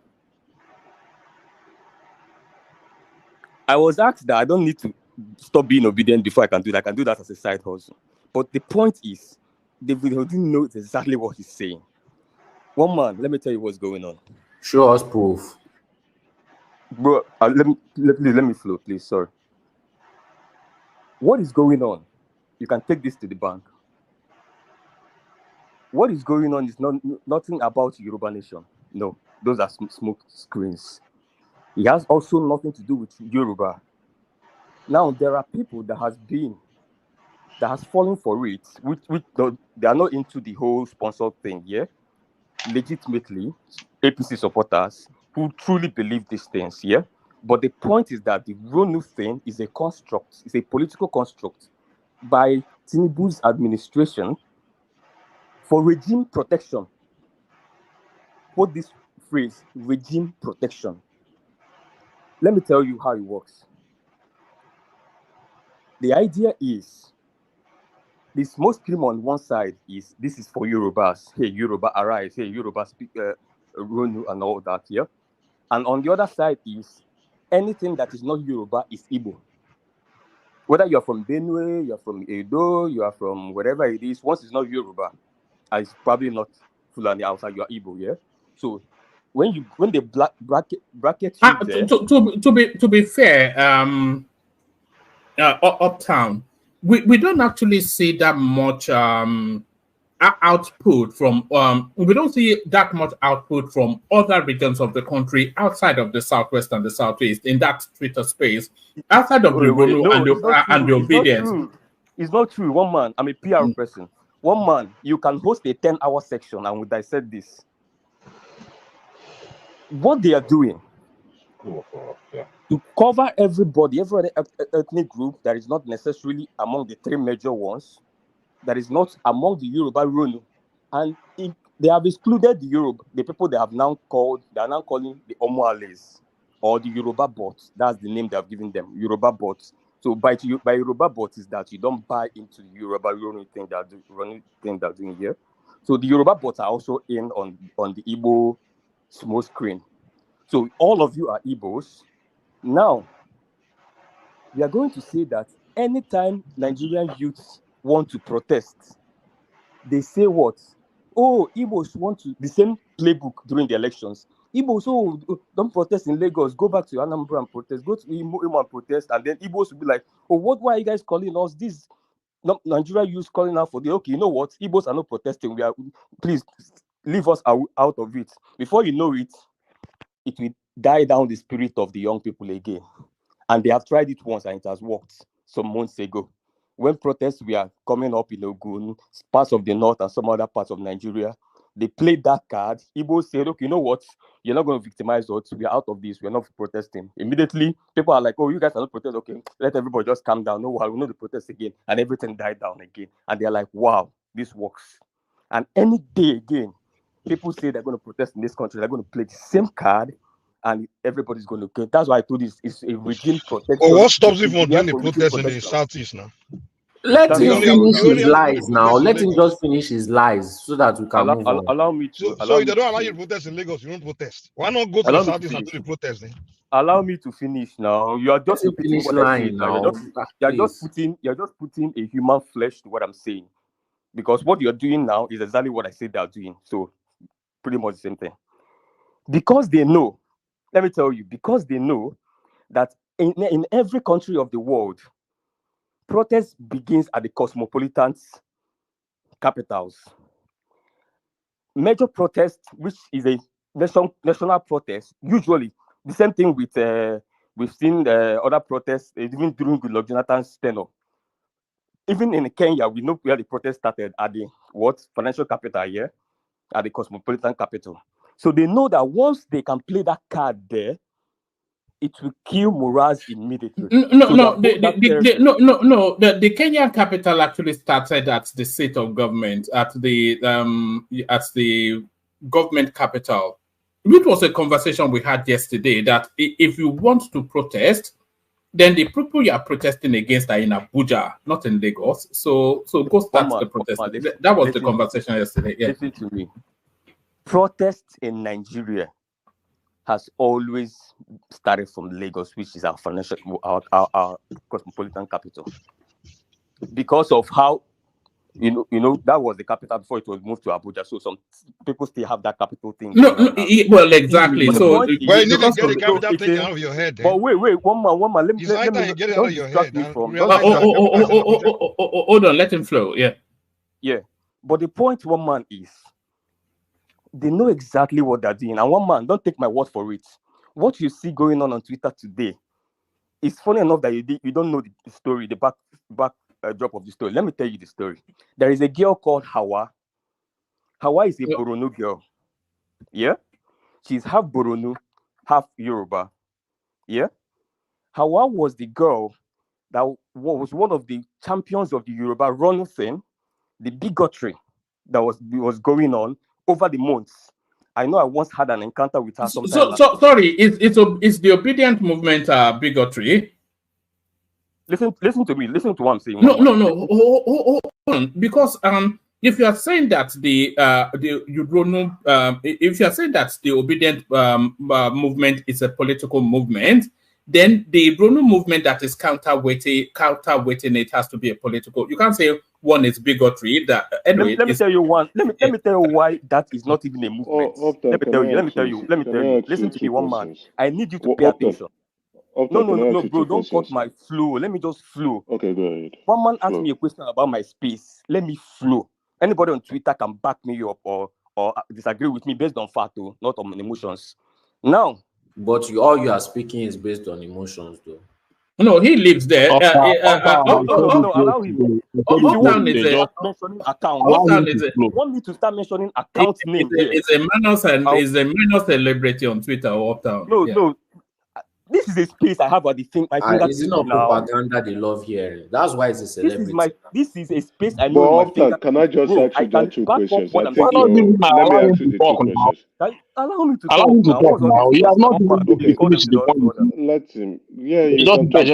I was asked that I don't need to stop being obedient before I can do that. I can do that as a side hustle. But the point is, David didn't know exactly what he's saying. One man, let me tell you what's going on. Show us proof. Bro, let me flow, please. Sorry. What is going on? You can take this to the bank. What is going on is nothing about Yoruba Nation. No, those are smoke screens. It has also nothing to do with Yoruba. Now, there are people that has fallen for it, they are not into the whole sponsor thing, yeah? Legitimately, APC supporters who truly believe these things, yeah? But the point is that the Ronu thing is a construct, it's a political construct by Tinubu's administration for regime protection. Put this phrase, regime protection. Let me tell you how it works. The idea is, the smoke screen on one side is, this is for Yorubas. Hey, Yoruba, arise. Hey, Yoruba, speak, Ronu and all that, yeah? And on the other side is, anything that is not Yoruba is Igbo. Whether you're from Benue, you're from Edo, you are from wherever it is, once it's not Yoruba, and it's probably not Fulani outside, you are Igbo, yeah? So when they bracket you there, to be fair, Uptown, we don't actually see that much output from we don't see that much output from other regions of the country outside of the Southwest and the Southeast in that Twitter space, outside of the Ronu and the obedience. It's not true. One man, I'm a PR person. One man, you can host a 10-hour section and we dissect this. What they are doing to cover everybody, every ethnic group that is not necessarily among the 3 major ones, that is not among the Yoruba Ronu, and they have excluded the people they are now calling the Omoales, or the Yoruba bots. That's the name they have given them, Yoruba bots. So by Yoruba bots is that you don't buy into the Yoruba Ronu thing they're doing here. So the Yoruba bots are also in on the Igbo small screen. So all of you are Igbos. Now, we are going to say that anytime Nigerian youths want to protest, they say what? Oh, Igbos want to, the same playbook during the elections. Igbos, oh, don't protest in Lagos, go back to Anambra and protest, go to Imo and protest, and then Igbos will be like, oh, why are you guys calling us? This Nigeria youth calling out for the, okay, you know what? Igbos are not protesting. Please leave us out of it. Before you know it, it will die down the spirit of the young people again. And they have tried it once and it has worked some months ago. When protests were coming up in Ogun, parts of the north and some other parts of Nigeria, they played that card. Igbo said, okay, you know what? You're not going to victimize us. We're out of this. We're not protesting. Immediately, people are like, oh, you guys are not protesting. Okay, let everybody just calm down. No, we'll not the protest again. And everything died down again. And they're like, wow, this works. And any day again, people say they're going to protest in this country. They're going to play the same card and everybody's going to go. That's why I told you it's a regime protection. Well, what stops you from doing the protest in the southeast now? Let him finish his lies now. Let him just finish his lies so that we can move on. Allow me to. So if they don't allow you to protest in Lagos, you won't protest. Why not go to the southeast and do the protest then? Allow me to finish now. You are just repeating what I said now. You're just putting a human flesh to what I'm saying. Because what you're doing now is exactly what I said they're doing. So pretty much the same thing. Because they know, let me tell you, because they know that in every country of the world, protest begins at the cosmopolitan capitals. Major protest, which is a national protest, usually the same thing with we've seen other protests even during Goodluck Jonathan's tenure. Even in Kenya, we know where the protest started at the financial capital here, at the cosmopolitan capital. So they know that once they can play that card there, it will kill morals immediately. The Kenyan capital actually started at the seat of government, at the government capital. It was a conversation we had yesterday that if you want to protest, then the people you are protesting against are in Abuja, not in Lagos. So go start the protest. That was the conversation yesterday. Yeah. Listen to me. Protests in Nigeria has always started from Lagos, which is our our cosmopolitan capital. Because of how you know that was the capital before it was moved to Abuja. So some people still have that capital thing. Well, exactly. But so you need to get the capital thing out of your head. But wait, one man. Let me get it out of your head. Hold on, let him flow. Yeah. But the point, one man, is they know exactly what they're doing. And one man, don't take my word for it. What you see going on Twitter today is funny enough that you don't know the story, the back drop of the story. Let me tell you the story. There is a girl called Hawa. Hawa is a Boronu girl. Yeah? She's half Boronu, half Yoruba. Yeah? Hawa was the girl that was one of the champions of the Yoruba run thing, the bigotry that was going on over the months. I know I once had an encounter with her sometime. Sorry, is the obedient movement bigotry? Listen to me. Listen to what I'm saying. No. Hold on. Because if you are saying that if you are saying that the obedient movement is a political movement, then the Bruno movement that is counterweighting it has to be a political. You can't say one is bigotry. Anyway, let me tell you one. Let me tell you why that is not even a movement. Let me tell you. Listen to me, one man. I need you to pay attention. No, bro, don't cut my flow. Let me just flow. Okay, go ahead. One man asked me a question about my space. Let me flow. Anybody on Twitter can back me up or disagree with me based on fact, not on emotions. Now, but all you are speaking is based on emotions, though. No, he lives there. No, allow him. Uptown is a mentioning account. Uptown is a. Want me to start mentioning account name? It's a minor celebrity on Twitter or Uptown. No. This is a space I have at the thing. Is it not propaganda they love hearing? That's why it's a celebrity. This is a space I know. Can I just ask you that two questions? Let me ask you the two questions. Allow me to talk now. He has not finished the point. Let him. Yeah, you can talk,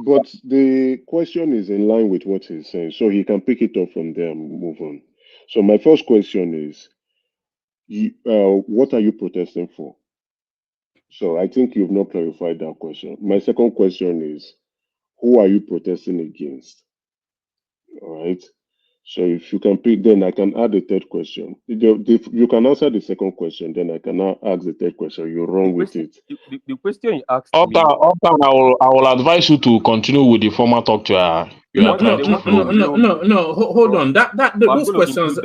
but the question is in line with what he's saying, so he can pick it up from there and move on. So my first question is, what are you protesting for? So I think you've not clarified that question. My second question is, who are you protesting against? All right. So if you can pick, then I can add a third question. You can answer the second question, then I can now ask the third question. You're wrong with it. The question you asked After, me. I will advise you to continue with the former talk to No, hold on. Those questions.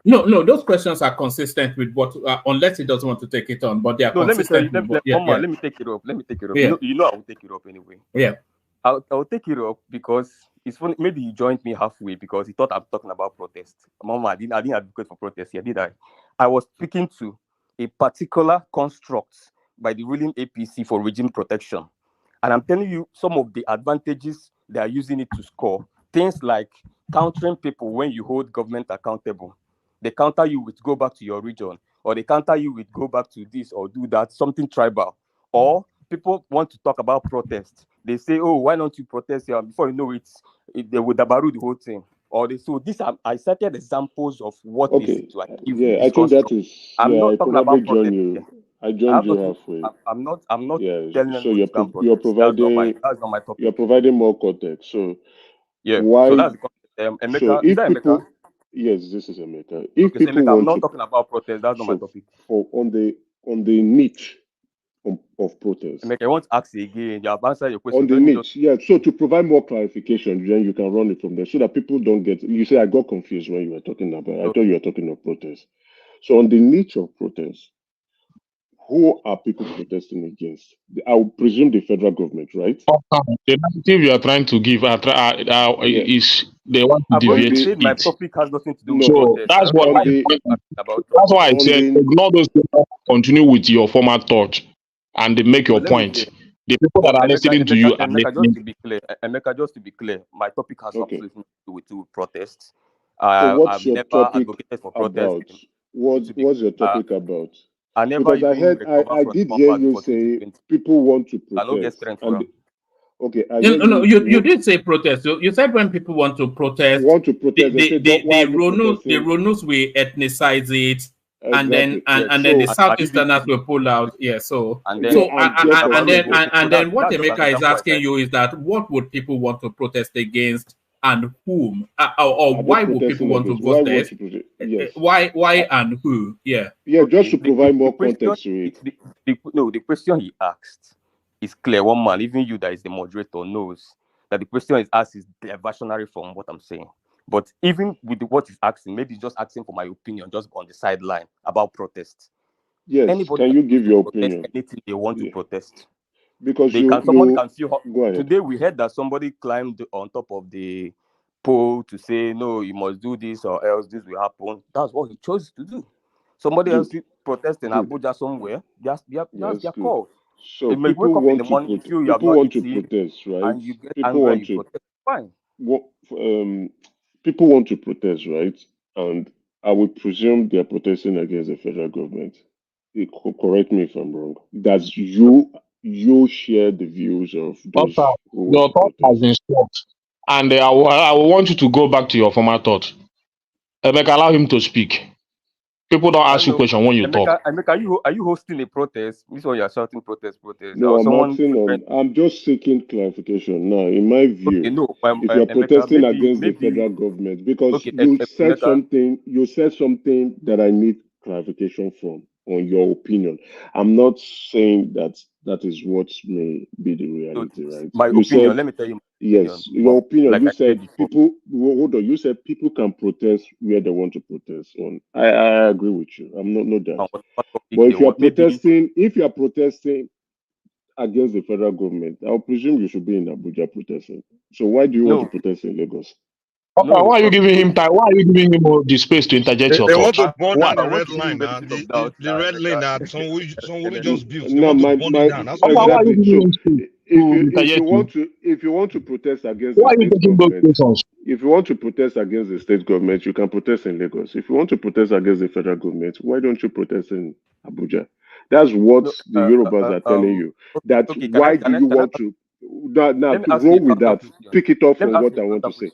No, those questions are consistent with what, unless he doesn't want to take it on, but they are consistent. Let me take it up. Yeah. You know I will take it up anyway. Yeah. I'll take it up because it's funny. Maybe he joined me halfway because he thought I'm talking about protest. Mama, I didn't advocate for protest here, did I? I was speaking to a particular construct by the ruling APC for regime protection. And I'm telling you some of the advantages they are using it to score. Things like countering people when you hold government accountable. They counter you with go back to your region, or they counter you with go back to this or do that, something tribal. Or people want to talk about protest. They say, oh, why don't you protest here? Before you know it, they would dabaru the whole thing. Or they, so these are, I cited examples of what Okay. is to achieve. Yeah, I think that is. I'm not I talking probably about joined protest. you. I joined you halfway. I'm not Yeah. telling So anyone to come you're protest. providing. That's not my topic. You're providing more context. So Yeah. why? So that's the context. So Emeka, is if that people, Emeka? yes, this is Emeka. If Okay, so people Emeka, I'm want not to, talking about protest. That's not my so topic. for on the niche of protest. Emeka, I want to ask you again. You have answered your question. On the niche, yeah. So to provide more clarification, then you can run it from there so that people don't get. You say I got confused when you were talking about. I thought you were talking of protest. So on the niche of protest, who are people protesting against? I would presume the federal government, right? The narrative you are trying to give is they want to I've already deviate said my it. topic has nothing to do with So protest. that's what that's why I said ignore those people. Continue with your former thought and they make your Let me point. say, The people that are listening to you are Emeka, listening. just to be clear, my topic has absolutely nothing to do with protests. So what's I've your never topic advocated for protest. about? What's your topic about? I never Because I even heard, recovered I from did the hear bombard you for say 2020. people want to I don't get protest. strength And for okay, I You, hear no, you did say protest. You said when people want to protest, why are you the protesting? Ronus will ethnicize it, and then Exactly. and then the Southeasterners will pull out. Yeah, and then what Emeka is asking you is that what would people want to protest against and whom, or why would people want to protest? Yes. Why and who? Yeah. Yeah, just to provide more context to it. The question he asked is clear. One man, even you that is the moderator, knows that the question is asked is diversionary from what I'm saying. But even with what he's asking, maybe he's just asking for my opinion, just on the sideline about protests. Yes, Anybody can you give your opinion? Anything they want to protest. Because someone can feel. Go ahead. Today we heard that somebody climbed on top of the pole to say, no, you must do this or else this will happen. That's what he chose to do. Somebody else protest in Abuja somewhere. That's their call. So They may wake up in the morning, you feel you have not eaten, protest, right? and you get angry and you protest. Fine. People want to protest, right? And I would presume they are protesting against the federal government. Correct me if I'm wrong. That's you share the views of those who Your thought has been stopped. And I will want you to go back to your former thought. Emeka, allow him to speak. People don't ask you questions when you talk. Emeka, are you hosting a protest? This one you're shouting protest. No, I'm just seeking clarification now. In my view, if you're protesting against the federal government, because you said something that I need clarification from on your opinion. I'm not saying that is what may be the reality, right? My opinion, let me tell you. Yes, your opinion. Like you said people. Hold on. You said people can protest where they want to protest. On, I agree with you. I'm no doubt. But if you are protesting against the federal government, I'll presume you should be in Abuja protesting. So why do you want to protest in Lagos? Why are you giving him time? Why are you giving him the space to interject your thoughts? They want to burn down the red line now. The red line that someone just built. They want to burn it down. That's exactly. Why are you giving him space if you want to protest against the state government, if you want to protest against the state government, you can protest in Lagos. If you want to protest against the federal government, why don't you protest in Abuja? That's what the Yorubas are telling you. That why do you want to now roll with that? Pick it up from what I want to say.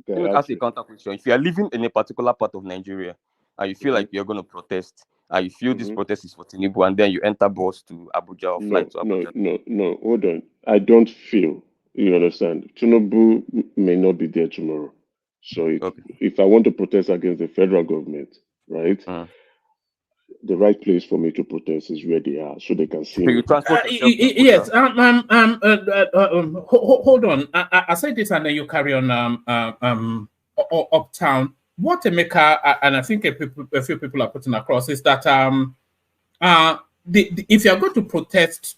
Let me ask you a counter question. If you are living in a particular part of Nigeria and you feel like you're going to protest, and you feel this protest is for Tinubu, and then you enter bus to Abuja or fly to Abuja. No. Hold on. I don't feel. You understand? Tinubu may not be there tomorrow. So if I want to protest against the federal government, right? The right place for me to protest is where they are, so they can see me. Yes. Hold on. I said this, and then you carry on. Uptown. What Emeka and I think a few people are putting across is that if you are going to protest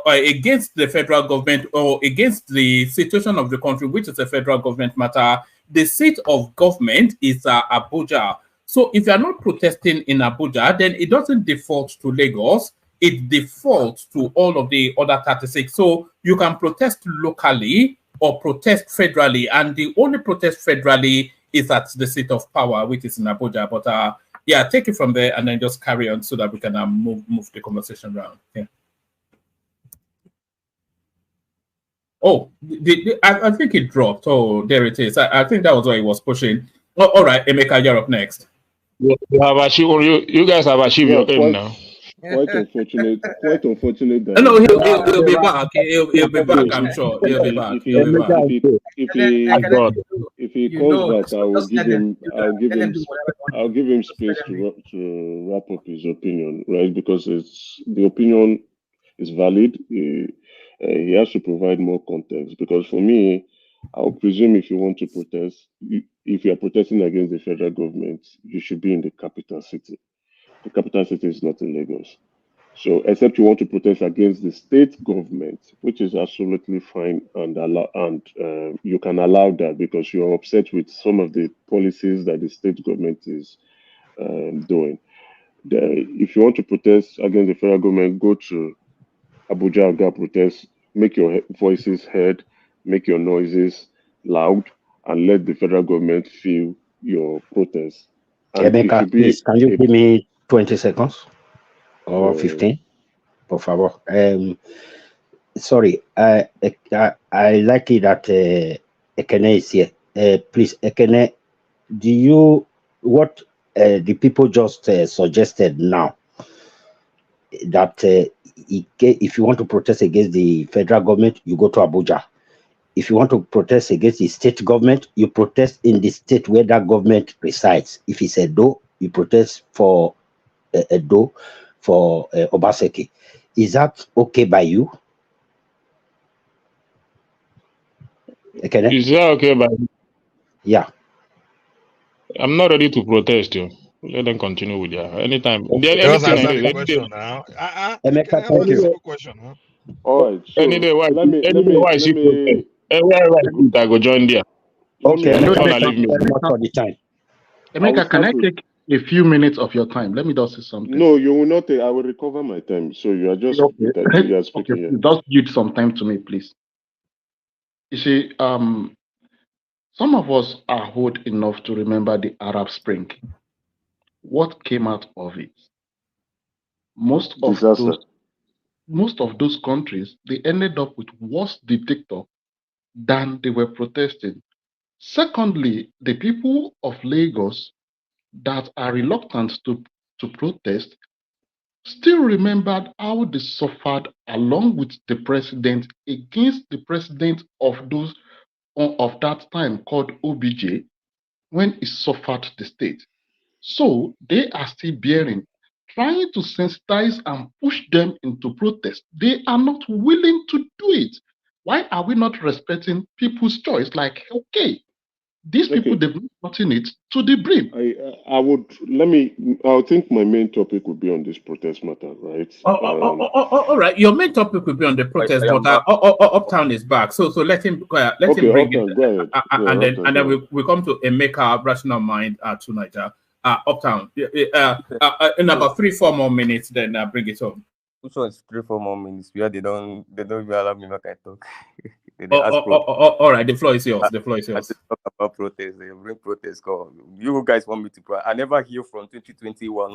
against the federal government or against the situation of the country, which is a federal government matter, the seat of government is Abuja. So if you are not protesting in Abuja, then it doesn't default to Lagos. It defaults to all of the other 36. So you can protest locally or protest federally, and the only protest federally is at the seat of power, which is in Abuja. But yeah, take it from there and then just carry on so that we can move the conversation around. Yeah. Oh, I think it dropped. Oh, there it is. I think that was what it was pushing. Oh, all right, Emeka, you're up next. You have achieved. You guys have achieved your aim now. Quite unfortunate. That no, he'll be back. He'll be back. I'm sure he'll be back. If he comes back, I'll give him space to wrap up his opinion, right? Because the opinion is valid. He has to provide more context. Because for me, I'll presume if you want to protest, if you are protesting against the federal government, you should be in the capital city. The capital city is not in Lagos. So, except you want to protest against the state government, which is absolutely fine, and you can allow that because you are upset with some of the policies that the state government is doing. If you want to protest against the federal government, go to Abuja, go protest, make your voices heard, make your noises loud, and let the federal government feel your protest. Emeka, please, can you give me 20 seconds or 15? Por favor. Sorry, I like it that Ekene is here. Please, Ekene, what the people just suggested now, that if you want to protest against the federal government, you go to Abuja. If you want to protest against the state government, you protest in the state where that government resides. If it's Edo, you protest for Edo, for Obaseki. Is that okay by you? Okay. Is that okay by you? Yeah. I'm not ready to protest you. Let them continue with their anytime. Just answer the question now. Question, huh? All right. So any day, why let me I go join there. Okay. Emeka, can I take a few minutes of your time? Let me just say something. No, you will not take. I will recover my time. So you are just you are speaking here. Just give some time to me, please. You see, some of us are old enough to remember the Arab Spring. What came out of it? Most of those countries, they ended up with worse dictator than they were protesting. Secondly, the people of Lagos that are reluctant to protest still remembered how they suffered along with the president against the president of that time called OBJ when he suffered the state. So they are still bearing, trying to sensitize and push them into protest. They are not willing to do it. Why are we not respecting people's choice? Like, okay, these people, they've not gotten it to the brim. I think my main topic would be on this protest matter, right? All right. Your main topic will be on the protest, but Uptown is back. So let him bring it. Go ahead. And then we come to Emeka Rational Mind to Niger. Uptown. In about 3-4 more minutes, then bring it home. Which one's 3-4 more minutes? Where they don't even allow me to talk. All right, the floor is yours. The floor is yours. Talk about protest. They bring protest. You guys want me to? I never hear from 2021.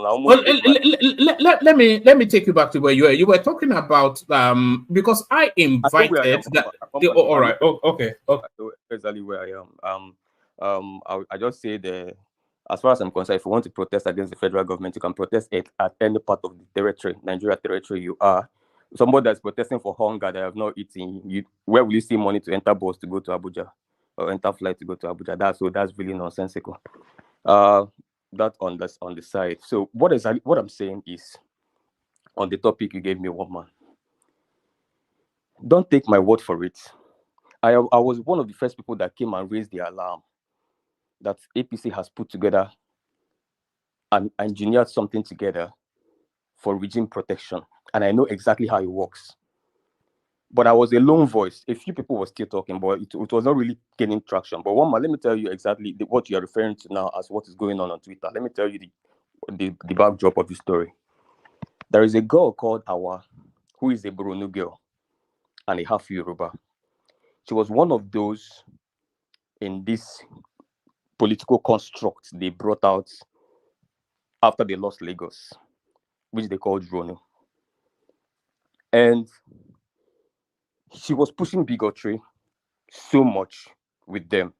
Let me take you back to where you were. You were talking about because I invited that. All right. Okay. Exactly where I am. I just say as far as I'm concerned, if you want to protest against the federal government, you can protest it at any part of the territory, Nigeria territory you are. Somebody that's protesting for hunger that have not eaten, where will you see money to enter bus to go to Abuja or enter flight to go to Abuja? That's really nonsensical. That on the side. So what I'm saying is, on the topic you gave me, one man. Don't take my word for it. I was one of the first people that came and raised the alarm that APC has put together and engineered something together for regime protection. And I know exactly how it works. But I was a lone voice. A few people were still talking, but it was not really gaining traction. But one man, let me tell you exactly what you're referring to now as what is going on Twitter. Let me tell you the backdrop of the story. There is a girl called Awa, who is a Boronu girl and a half Yoruba. She was one of those in this political construct they brought out after they lost Lagos, which they called Ronu. And she was pushing bigotry so much with them.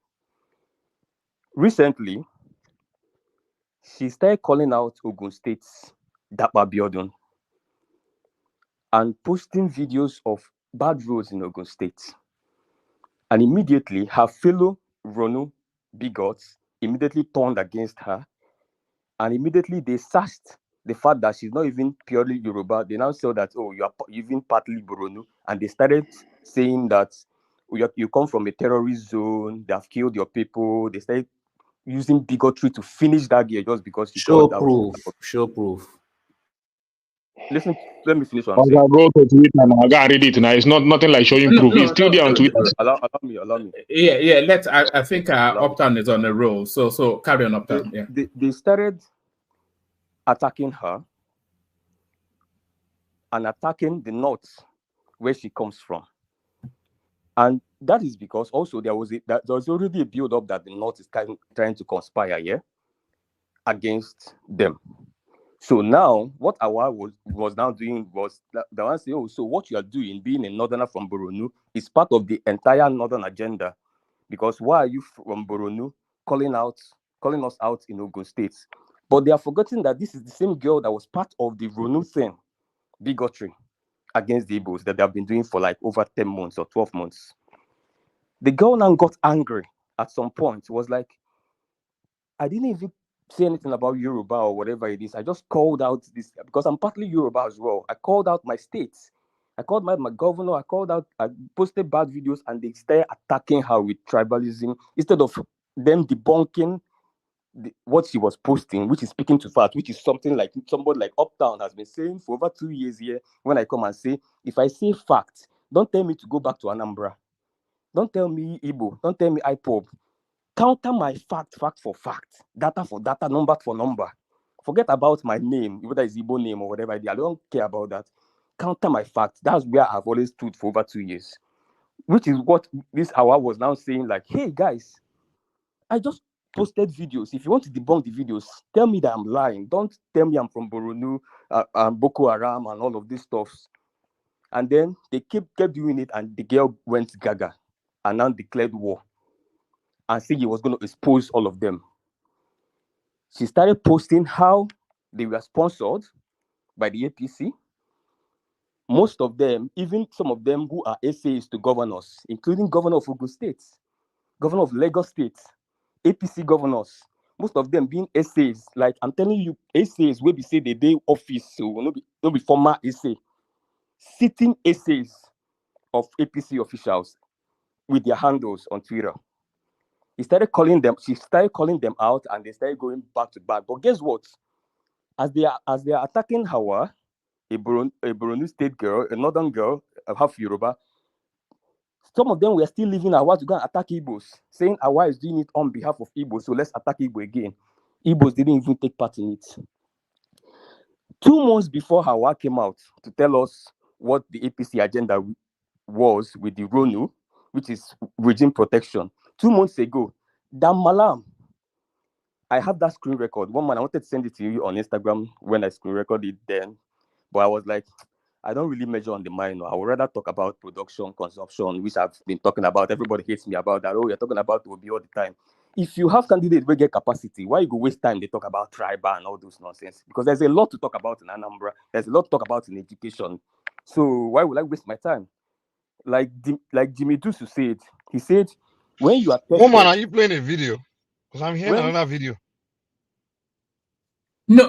Recently, she started calling out Ogun State's Dapa Biodun and posting videos of bad roads in Ogun State. And immediately, her fellow Ronu bigots immediately turned against her. And immediately, they searched the fact that she's not even purely Yoruba. They now saw that, oh, you're even partly Boronu. And they started saying that you come from a terrorist zone, they have killed your people. They started using bigotry to finish that girl just because she Show called out. Show proof. Listen, let me finish what I I'm saying. go to Twitter now. I gotta read it now. It's nothing like showing proof. It's still there on Twitter. Allow me. Yeah. I think Uptown is on a roll. So carry on, Uptown. They started attacking her and attacking the north where she comes from. And that is because also there was already a build-up that the north is trying to conspire against them. So now, what Awa was now doing was the one say, oh, so what you are doing, being a northerner from Boronu, is part of the entire northern agenda. Because why are you from Boronu calling us out in Ogun State? But they are forgetting that this is the same girl that was part of the Ronu thing, bigotry against the Igbos that they have been doing for like over 10 months or 12 months. The girl now got angry at some point. It was like, I didn't even say anything about Yoruba or whatever it is. I just called out this because I'm partly Yoruba as well. I called out my states. I called my governor. I posted bad videos, and they started attacking her with tribalism instead of them debunking what she was posting, which is speaking to fact, which is something like somebody like Uptown has been saying for over 2 years here. When I come and say, if I say fact, don't tell me to go back to Anambra. Don't tell me Igbo. Don't tell me IPOB. Counter my fact for fact, data for data, number for number. Forget about my name, whether it's Igbo name or whatever. I don't care about that. Counter my fact. That's where I've always stood for over 2 years. Which is what this hour was now saying, like, hey guys, I just posted videos. If you want to debunk the videos, tell me that I'm lying. Don't tell me I'm from Boronu, Boko Haram, and all of this stuff. And then they kept doing it, and the girl went gaga and now declared war and said he was going to expose all of them. She started posting how they were sponsored by the APC. Most of them, even some of them who are essays to governors, including Governor of Ogun State, Governor of Lagos State, APC governors, most of them being essays. Like I'm telling you, essays where we say the day office, so no be former essay, sitting essays of APC officials with their handles on Twitter. She started calling them out, and they started going back to back. But guess what? As they are attacking Hawa, a Boronu State girl, a northern girl, half Yoruba, some of them were still leaving Hawa to go and attack Igbos, saying Hawa is doing it on behalf of Igbos, so let's attack Igbo again. Igbos didn't even take part in it. 2 months before Hawa came out to tell us what the APC agenda was with the Ronu, which is regime protection, 2 months ago, Dan Malam, I have that screen record. One man, I wanted to send it to you on Instagram when I screen recorded it then, but I was like, I don't really measure on the mind. I would rather talk about production, consumption, which I've been talking about. Everybody hates me about that. Oh, you're talking about Obi all the time. if you have candidates who get capacity, why you go waste time they talk about tribal and all those nonsense? Because there's a lot to talk about in Anambra. There's a lot to talk about in education. So why would I waste my time? Like Jimmy Dusu said, he said, when you are tested, Woman, are you playing a video? Because I'm hearing another video. No,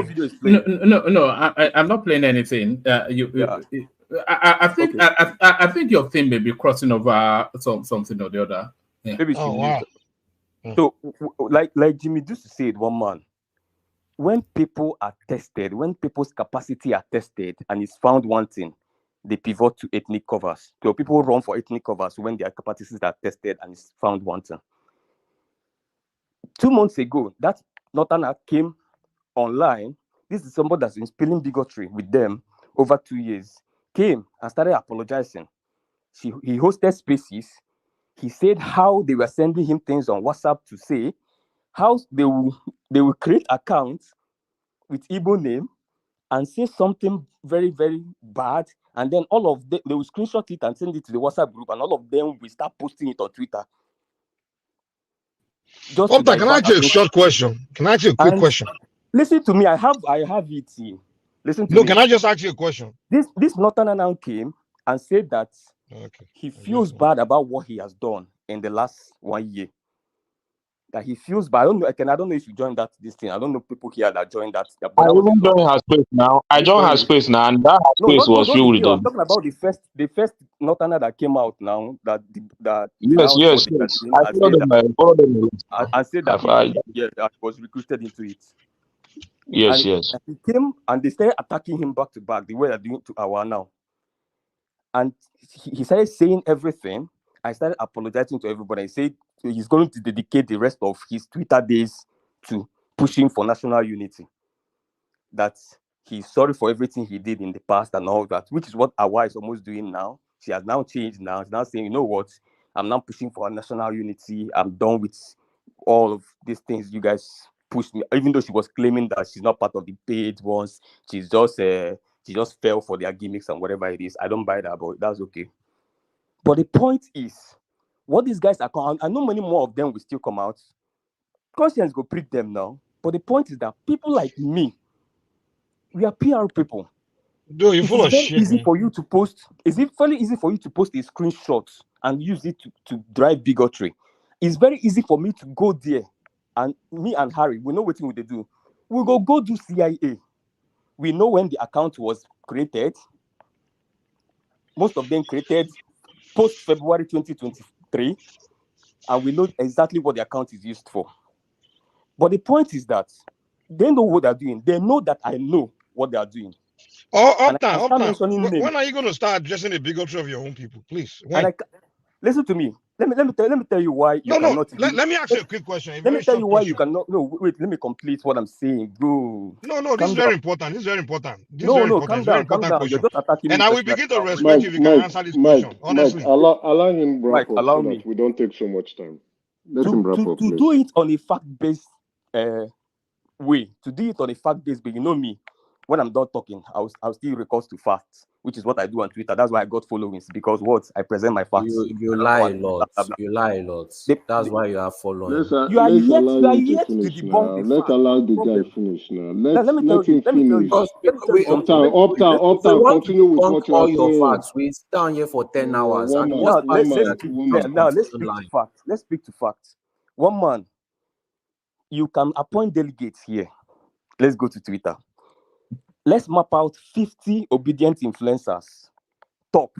video is playing. No. I'm not playing anything. I think Okay. I think your thing may be crossing over something or the other. Yeah. Maybe she mute. So like Jimmy Dusu said, one man, when people are tested, when people's capacity are tested and is found wanting, they pivot to ethnic covers. So people run for ethnic covers when their capacities are tested and is found wanting. 2 months ago, that Northerner came online. This is somebody that's been spilling bigotry with them over 2 years. Came and started apologizing. He hosted spaces. He said how they were sending him things on WhatsApp to say how they will create accounts with Igbo name and say something very, very bad, and then all of them, they will screenshot it and send it to the WhatsApp group, and all of them will start posting it on Twitter. Opta, can I ask you a short question? Can I ask you a quick question? Listen to me. I have it here. Listen to me. No, can I just ask you a question? This Northerner now came and said that he feels bad about what he has done in the last 1 year. That he feels bad. I don't know if you joined this thing. I don't know people here that joined that. I even joined her space now. I joined her space now, and that space was filled with them. I'm talking about the first Northerner that came out now. Yes. I followed them. I said that I was recruited into it. Yes. And he came and they started attacking him back to back the way they're doing to our now. And he started saying everything. I started apologizing to everybody. He said he's going to dedicate the rest of his Twitter days to pushing for national unity. That he's sorry for everything he did in the past and all that, which is what Awa is almost doing now. She has now changed now. She's now saying, you know what? I'm now pushing for national unity. I'm done with all of these things you guys pushed me. Even though she was claiming that she's not part of the paid ones, she just fell for their gimmicks and whatever it is. I don't buy that, but that's okay. But the point is, what these guys are, I know many more of them will still come out. Conscience go prick them now. But the point is that people like me, we are PR people. Dude, you're full of shit. Easy for you to post. Is it fairly easy for you to post a screenshot and use it to drive bigotry? It's very easy for me to go there, and me and Harry, we know what thing they do. We go do CIA. We know when the account was created. Most of them created post February 2023, and we know exactly what the account is used for. But the point is that they know what they're doing. They know that I know what they are doing. Opta, when are you going to start addressing the bigotry of your own people, please? When? Listen to me. Let me tell you why you cannot. Let me ask you a quick question. Let me tell you why you cannot. No, wait. Let me complete what I'm saying, bro. No. This is very important. This is very important. Calm down. You're just attacking me. And I will begin to respect you if you can answer this question. Honestly, allow him wrap up so that we don't take so much time. Let him wrap up. To do it on a fact-based way, to do it on a fact-based way, you know me. When I'm done talking, I'll still recourse to facts, which is what I do on Twitter. That's why I got followings, because I present my facts. You lie a lot. You lie a lot. That's why you have following. You are yet to debunk the Let's allow the guy finish now. Let him finish. Opta, continue with what you are saying. Your facts. We sit down here for 10 hours. Let's speak to facts. One man, you can appoint delegates here. Let's go to Twitter. Let's map out 50 obedient influencers, top.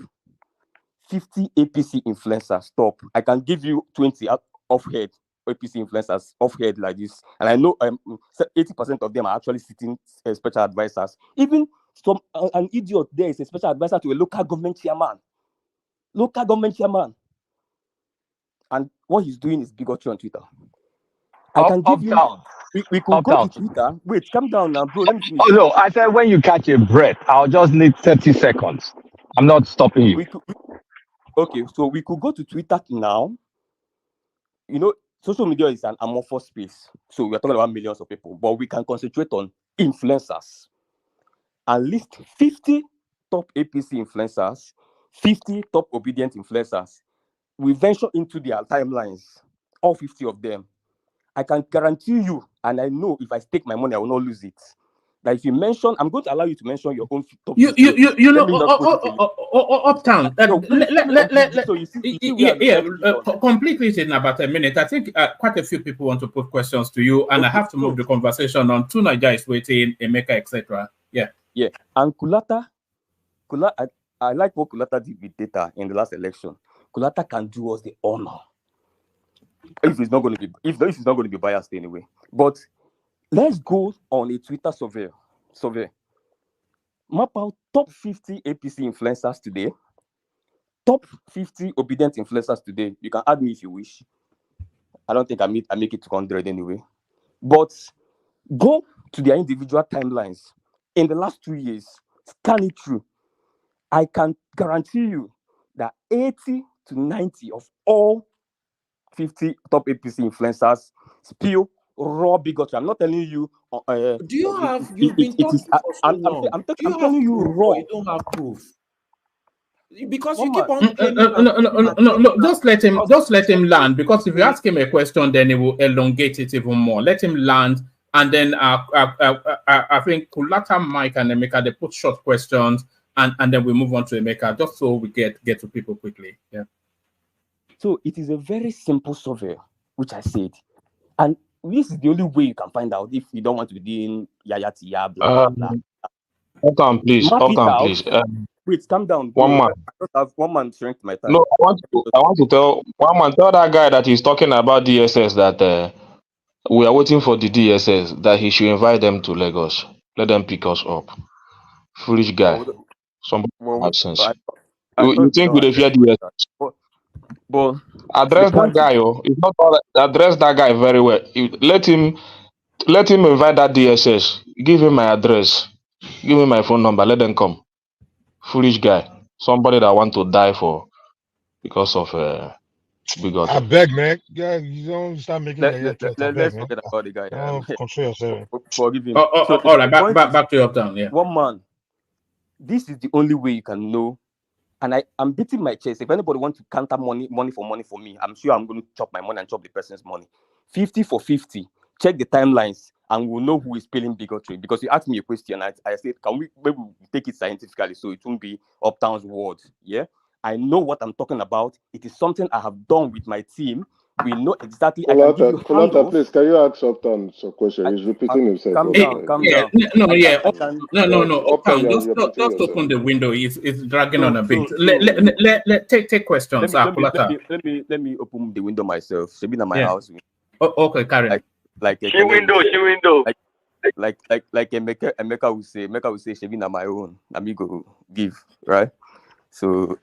50 APC influencers, top. I can give you 20 off-head APC influencers, off-head like this. And I know 80% of them are actually sitting special advisors. Even an idiot there is a special advisor to a local government chairman. And what he's doing is bigotry on Twitter. I can give you... We could go to Twitter. Wait, calm down now, bro. Let me finish. Oh, no, I said when you catch a breath, I'll just need 30 seconds. I'm not stopping you. Okay, so we could go to Twitter now. You know, social media is an amorphous space. So we're talking about millions of people. But we can concentrate on influencers. And list 50 top APC influencers, 50 top obedient influencers. We venture into their timelines all 50 of them, I can guarantee you, and I know if I stake my money, I will not lose it. That if you mention, I'm going to allow you to mention your own top. You know, Uptown. Completely in about a minute. I think quite a few people want to put questions to you, and I have to move the conversation on. Tunaja is waiting, Emeka, etc. Yeah. And Kulata, I like what Kulata did with data in the last election. Kulata can do us the honor. If it's not going to be, if it's not going to be biased anyway. But let's go on a Twitter survey. Map out top 50 APC influencers today. Top 50 obedient influencers today. You can add me if you wish. I don't think I make it to 100 anyway. But go to their individual timelines in the last 2 years. Scan it through. I can guarantee you that 80 to 90 of all 50 top APC influencers spill raw bigotry. I'm not telling you. Do you have? You've been talking for so long. I'm telling you raw. You don't have proof. Because you keep on no. Just let him land. Because if you ask him a question, then he will elongate it even more. Let him land, and then I think Kulata, Mike, and Emeka, they put short questions, and then we move on to Emeka, just so we get to people quickly. Yeah. So it is a very simple survey, which I said, and this is the only way you can find out if you don't want to be doing yaya tiya, blah blah blah. Hold on, please. Wait, calm down. One man. I don't have one man shrink my time. No, I want to tell one man. Tell that guy that he's talking about DSS that we are waiting for the DSS, that he should invite them to Lagos. Let them pick us up. Foolish guy. Somebody have sense. You think we fear DSS? But address that guy, It's not all address that guy very well. Let him invite that DSS. Give him my address. Give me my phone number. Let them come. Foolish guy. Somebody that want to die for because of bigotry. I beg, man. Yeah, you don't start making let's forget about the guy. Control yourself. Forgive him. All right, back to your town. Yeah. One man. This is the only way you can know. And I'm beating my chest. If anybody wants to counter money for me, I'm sure I'm going to chop my money and chop the person's money. 50 for 50. Check the timelines, and we'll know who is spilling bigotry. Because you asked me a question, I said, can we maybe take it scientifically so it won't be Uptown's words? Yeah, I know what I'm talking about. It is something I have done with my team. We know exactly. Kulata, please, can you ask Uptown some question? He's repeating himself. Calm down. No. Uptown, just open the window. It's dragging on a bit. Let take questions. Let me open the window myself. She's been at my house. Okay, carry on. Like window. Like Emeka will say she been at my own. Amigo give, right? So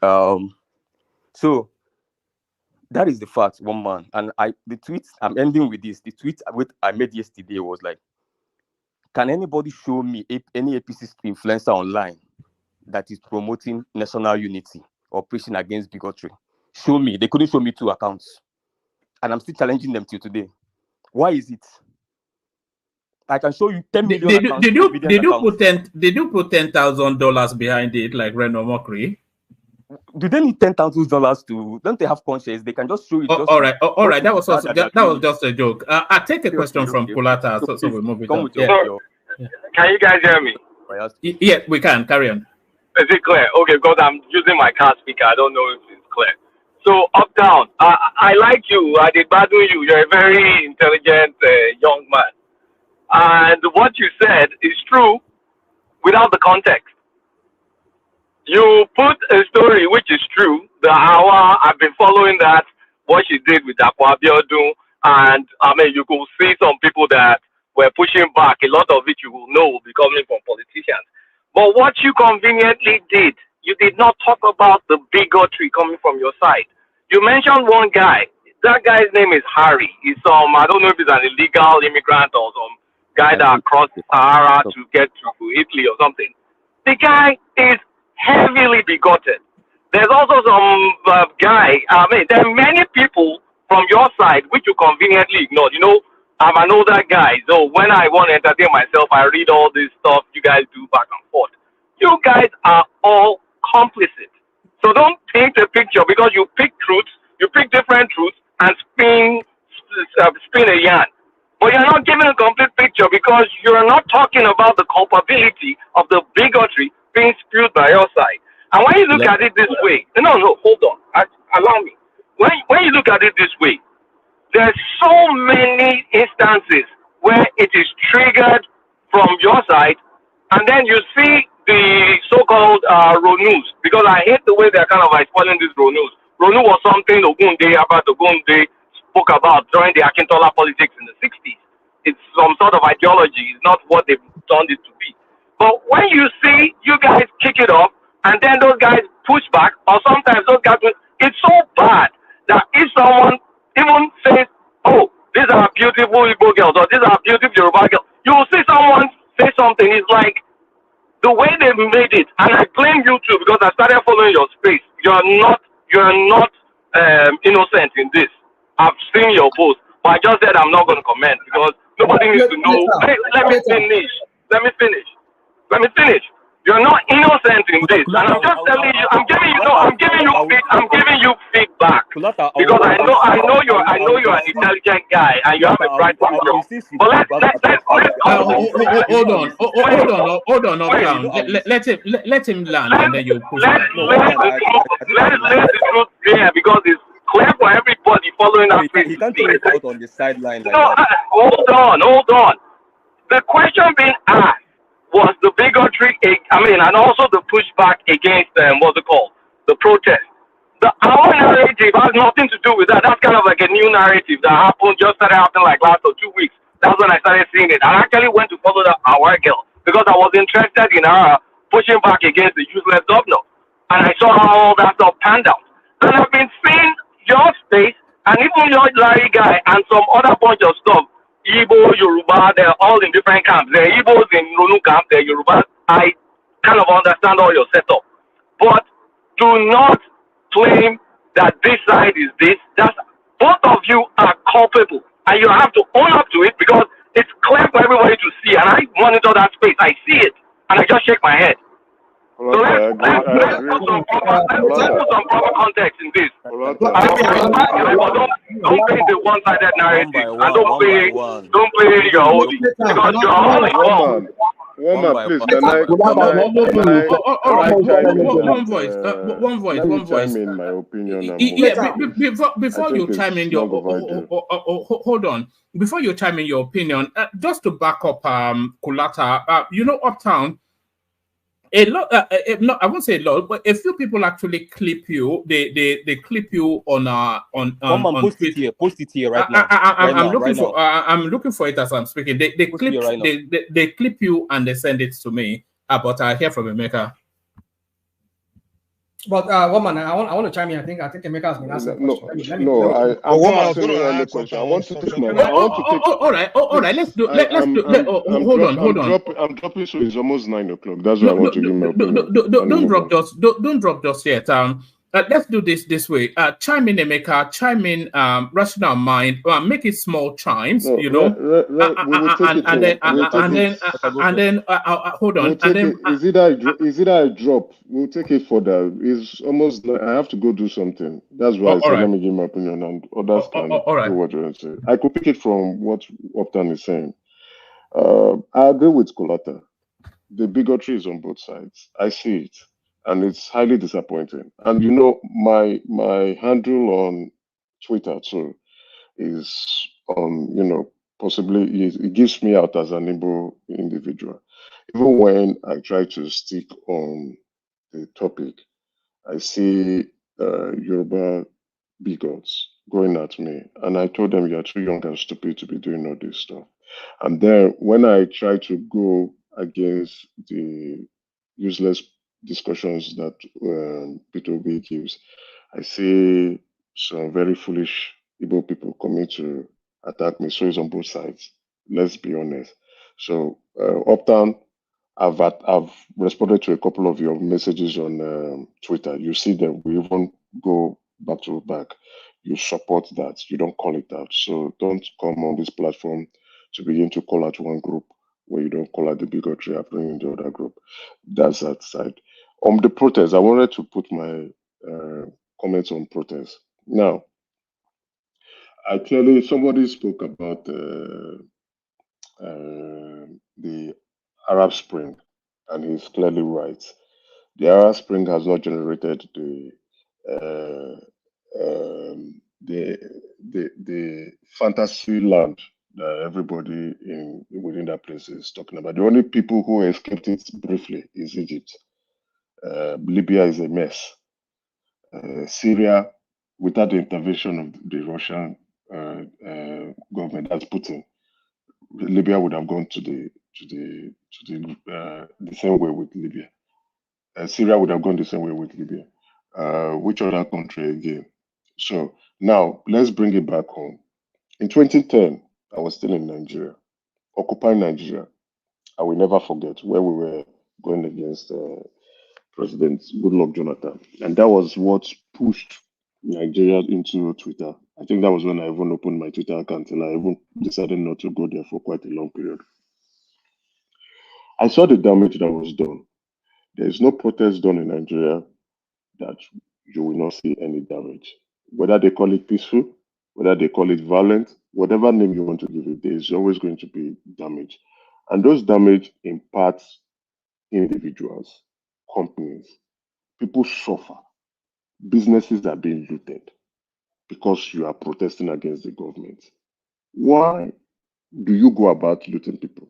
that is the fact, one man. And the tweet, I'm ending with this. The tweet I made yesterday was like, can anybody show me any APC influencer online that is promoting national unity or preaching against bigotry? Show me. They couldn't show me 2 accounts. And I'm still challenging them till today. Why is it? I can show you 10 million accounts. Did you put $10,000 behind it like Reno Mockery? Do they need $10,000 to? Don't they have conscience? They can just show it. All right. That was just a joke. I take a question from Kulata, so we move it on. Can you guys hear me? Yeah, we can. Carry on. Is it clear? Okay, because I'm using my car speaker. I don't know if it's clear. So, Uptown, I like you. I did bad with you. You're a very intelligent young man. And what you said is true without the context. You put a story which is true. I've been following that, what she did with Akwa Abiodun, and I mean, you could see some people that were pushing back. A lot of it you will know will be coming from politicians. But what you conveniently did, you did not talk about the bigotry coming from your side. You mentioned one guy. That guy's name is Harry. He's I don't know if he's an illegal immigrant or some guy that crossed Sahara to get to Italy or something. The guy is heavily bigoted. There's also some guy, there are many people from your side which you conveniently ignored. You know, I'm an older guy, so when I want to entertain myself, I read all this stuff you guys do back and forth. You guys are all complicit. So don't paint a picture because you pick truths, you pick different truths and spin spin a yarn. But you're not giving a complete picture because you're not talking about the culpability of the bigotry being spewed by your side. And when you look at it this way, no, hold on, allow me. When you look at it this way, there's so many instances where it is triggered from your side, and then you see the so-called Ronus, because I hate the way they're kind of like spoiling this Ronus. Ronu was something Ogunde spoke about during the Akintola politics in the 60s. It's some sort of ideology. It's not what they've turned it to be. But when you see you guys kick it off, and then those guys push back, or sometimes those guys, it's so bad that if someone even says, oh, these are beautiful Igbo girls, or these are beautiful Yoruba girls, you will see someone say something. It's like the way they made it, and I blame you too, because I started following your space. You're not innocent in this. I've seen your post, but I just said I'm not going to comment because nobody needs to know. Hey, let me finish. You're not innocent in this, and I'm just telling you. I'm giving you feedback because I know you're an intelligent guy and you have a bright future. But hold on, let him land, and then you push back. Let the truth clear because it's clear for everybody following us. He can't throw it out on the sideline like that. Hold on. The question being asked was the bigotry, and also the pushback against the protest. Our narrative has nothing to do with that. That's kind of like a new narrative that started happening like last 2 weeks. That's when I started seeing it. I actually went to follow our girl because I was interested in her pushing back against the useless governor. And I saw how all that stuff panned out. And I've been seeing your space and even your Larry guy and some other bunch of stuff. Igbo, Yoruba, they're all in different camps. They're Igbos in Ronu camp, they're Yorubas. I kind of understand all your setup. But do not claim that this side is this. Both of you are culpable. And you have to own up to it because it's clear for everybody to see. And I monitor that space. I see it. And I just shake my head. So let's put some proper context in this. Don't play the one-sided narrative. And don't play your own. Because you're all involved. Woman, please, can I one voice. chime in my opinion? Before you chime in your hold on. Before you chime in your opinion, just to back up Kulata, Uptown. A lot, I won't say a lot, but a few people actually clip you. They clip you on post it here right now. I'm looking for it as I'm speaking. They clip you and they send it to me. But I hear from Emeka. But woman, I want to chime in. I think Emeka has been asking. I question. I want to take my. All right. Let's do. Hold on. I'm dropping, so it's almost 9 o'clock. That's why I want to give my opinion. Don't drop just yet. Let's do this way. Chime in, Emeka. Chime in. Rational mind. Make it small chimes. And then hold on. Is it a drop? We'll take it further. It's almost. I have to go do something. That's why I said let me give my opinion, and others can do what you want to say. I could pick it from what Upton is saying. I agree with Kolata. The bigotry is on both sides. I see it. And it's highly disappointing. And my handle on Twitter too is possibly it gives me out as an Igbo individual. Even when I try to stick on the topic, I see Yoruba bigots going at me. And I told them you're too young and stupid to be doing all this stuff. And then when I try to go against the useless discussions that Peter Obi gives, I see some very foolish Igbo people coming to attack me. So it's on both sides. Let's be honest. So Uptown, I've responded to a couple of your messages on Twitter. You see them. We even go back to back. You support that. You don't call it out. So don't come on this platform to begin to call out one group where you don't call out the bigotry happening in the other group. That's that side. On the protest, I wanted to put my comments on protest. Now, Clearly, somebody spoke about the Arab Spring, and he's clearly right. The Arab Spring has not generated the fantasy land that everybody within that place is talking about. The only people who escaped it briefly is Egypt. Libya is a mess. Syria, without the intervention of the Russian government, that's Putin, Libya would have gone to the same way with Libya. Syria would have gone the same way with Libya. Which other country again? So now let's bring it back home. In 2010, I was still in Nigeria, occupying Nigeria. I will never forget where we were going against President Goodluck Jonathan. And that was what pushed Nigeria into Twitter. I think that was when I even opened my Twitter account and I even decided not to go there for quite a long period. I saw the damage that was done. There is no protest done in Nigeria that you will not see any damage. Whether they call it peaceful, whether they call it violent, whatever name you want to give it, there is always going to be damage. And those damage impacts individuals, companies, people suffer, businesses are being looted because you are protesting against the government. Why do you go about looting people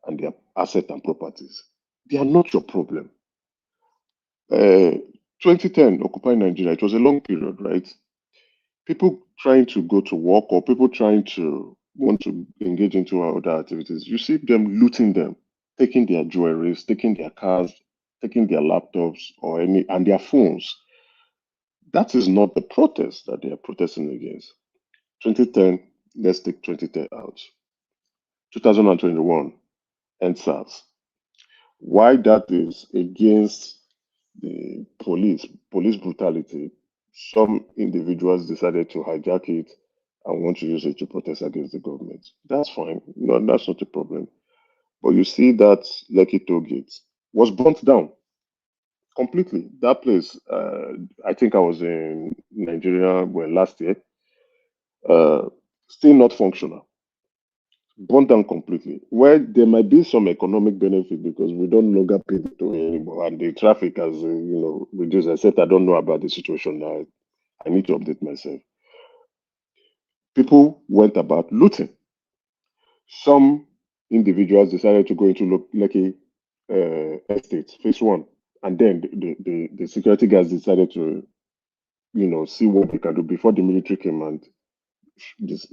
and their assets and properties? They are not your problem. 2010, Occupy Nigeria, it was a long period, right? People trying to go to work or people trying to want to engage into other activities, you see them looting them, taking their jewelries, taking their cars, taking their laptops and their phones. That is not the protest that they are protesting against. 2010, let's take 2010 out. 2021, NSAS. Why that is against the police brutality, some individuals decided to hijack it and want to use it to protest against the government. That's fine. No, that's not a problem. But you see that Lekki toll gate was burnt down completely. That place, I think I was in Nigeria last year, still not functional. Burnt down completely. Where there might be some economic benefit because we don't longer pay the toll anymore, and the traffic has reduced. I said I don't know about the situation now. I need to update myself. People went about looting. Some individuals decided to go into Lekki estate, phase one, and then the security guards decided to, see what they can do before the military came and this,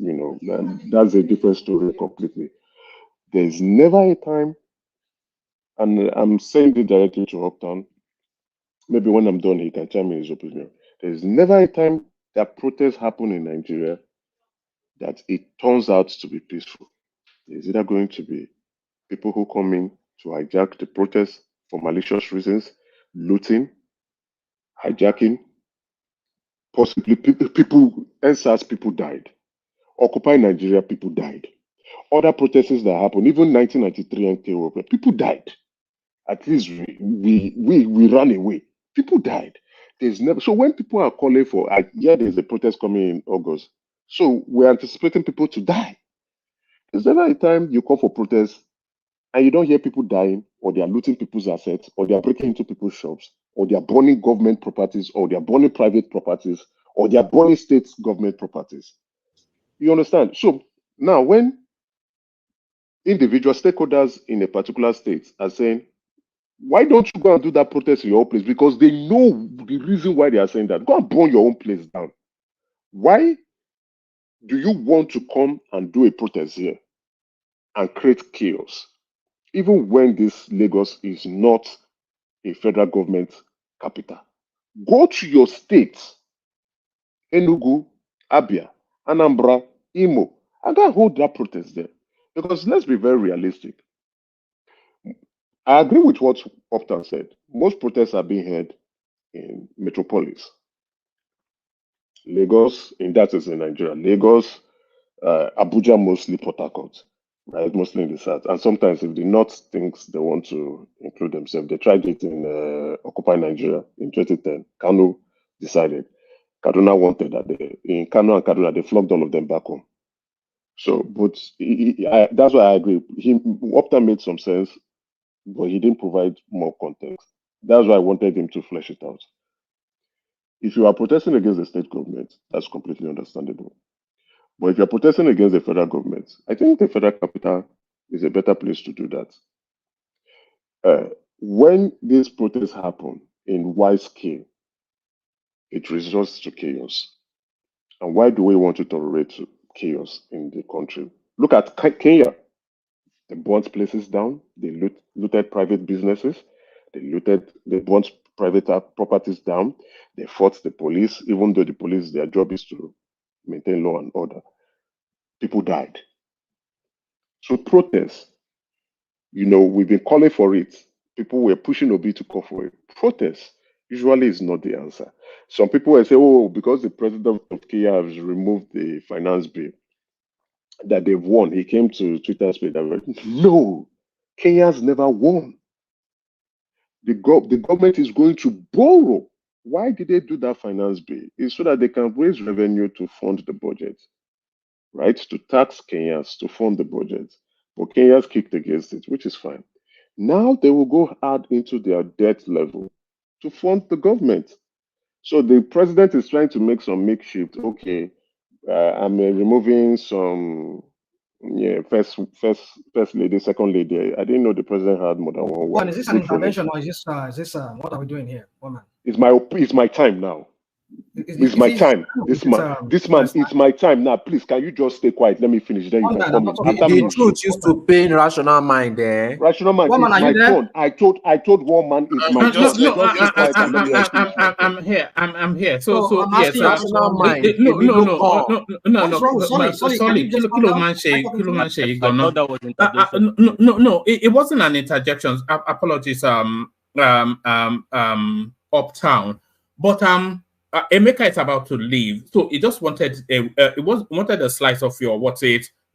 that's a different story completely. There's never a time, and I'm saying this directly to Uptown. Maybe when I'm done, he can chime in his opinion. There's never a time that protests happen in Nigeria that it turns out to be peaceful. There's either going to be people who come in to hijack the protest for malicious reasons, looting, hijacking, possibly people, NSAS people died. Occupy Nigeria, people died. Other protests that happened, even 1993 NKO, people died. At least we ran away. People died. There's never so when people are calling for there's a protest coming in August. So we're anticipating people to die. There's never a time you call for protest and you don't hear people dying, or they are looting people's assets, or they are breaking into people's shops, or they are burning government properties, or they are burning private properties, or they are burning state government properties. You understand? So now when individual stakeholders in a particular state are saying, why don't you go and do that protest in your own place? Because they know the reason why they are saying that. Go and burn your own place down. Why do you want to come and do a protest here and create chaos? Even when this Lagos is not a federal government capital. Go to your states, Enugu, Abia, Anambra, Imo, and go and hold that protest there. Because let's be very realistic. I agree with what Upton said. Most protests are being held in metropolis. Lagos, that is in Nigeria. Lagos, Abuja, mostly Port Harcourt, right? Mostly in the south. And sometimes if the north thinks they want to include themselves, they tried it in Occupy Nigeria in 2010. Kanu decided. Kaduna wanted that in Kano and Kaduna, they flogged all of them back home. So, but that's why I agree. Opta made some sense, but he didn't provide more context. That's why I wanted him to flesh it out. If you are protesting against the state government, that's completely understandable. But if you're protesting against the federal government, I think the federal capital is a better place to do that. When these protests happen in wide scale, it results to chaos. And why do we want to tolerate chaos in the country? Look at Kenya. They burnt places down. They looted private businesses. They burnt private properties down. They fought the police, even though the police, their job is to maintain law and order. People died. So protests, we've been calling for it. People were pushing Obi to call for it. Protests usually is not the answer. Some people will say, oh, because the president of Kenya has removed the finance bill, that they've won. He came to Twitter space. No, Kenya's never won. The government is going to borrow. Why did they do that finance bill? It's so that they can raise revenue to fund the budget, right? To tax Kenyans to fund the budget. But Kenyans kicked against it, which is fine. Now they will go add into their debt level to fund the government. So the president is trying to make some makeshift. Okay, I'm removing some first lady, second lady. I didn't know the president had more than one wife. Is this an intervention or is this what are we doing here? It's my time now. It's my time. This man, it's my time now. Please, can you just stay quiet? Let me finish. Then you can come in. The truth used to pain rational mind. Rational mind, it's my turn. I told one man it's my turn. I'm here. I'm here. So yes. Rational mind. No. It wasn't an interjection. Apologies. Uptown, but Emeka is about to leave, so he just wanted wanted a slice of your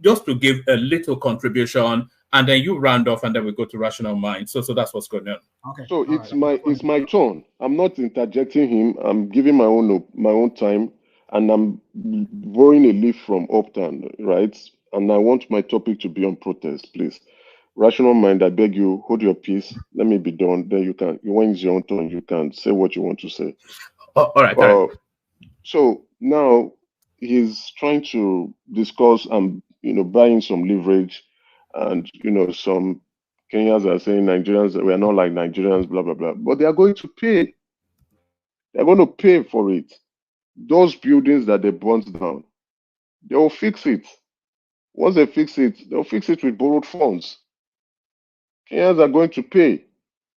just to give a little contribution, and then you round off, and then we go to rational mind. So that's what's going on. Okay. So it's my turn. I'm not interjecting him. I'm giving my own time, and I'm borrowing a leaf from Uptown, right? And I want my topic to be on protest, please. Rational mind, I beg you, hold your peace. Let me be done. Then you can, when it's your own turn, you can say what you want to say. All right. So now he's trying to discuss buying some leverage, and some Kenyans are saying Nigerians, we are not like Nigerians, blah blah blah. But they are going to pay. They're going to pay for it. Those buildings that they burnt down, they will fix it. Once they fix it, they'll fix it with borrowed funds. Kenyans are going to pay.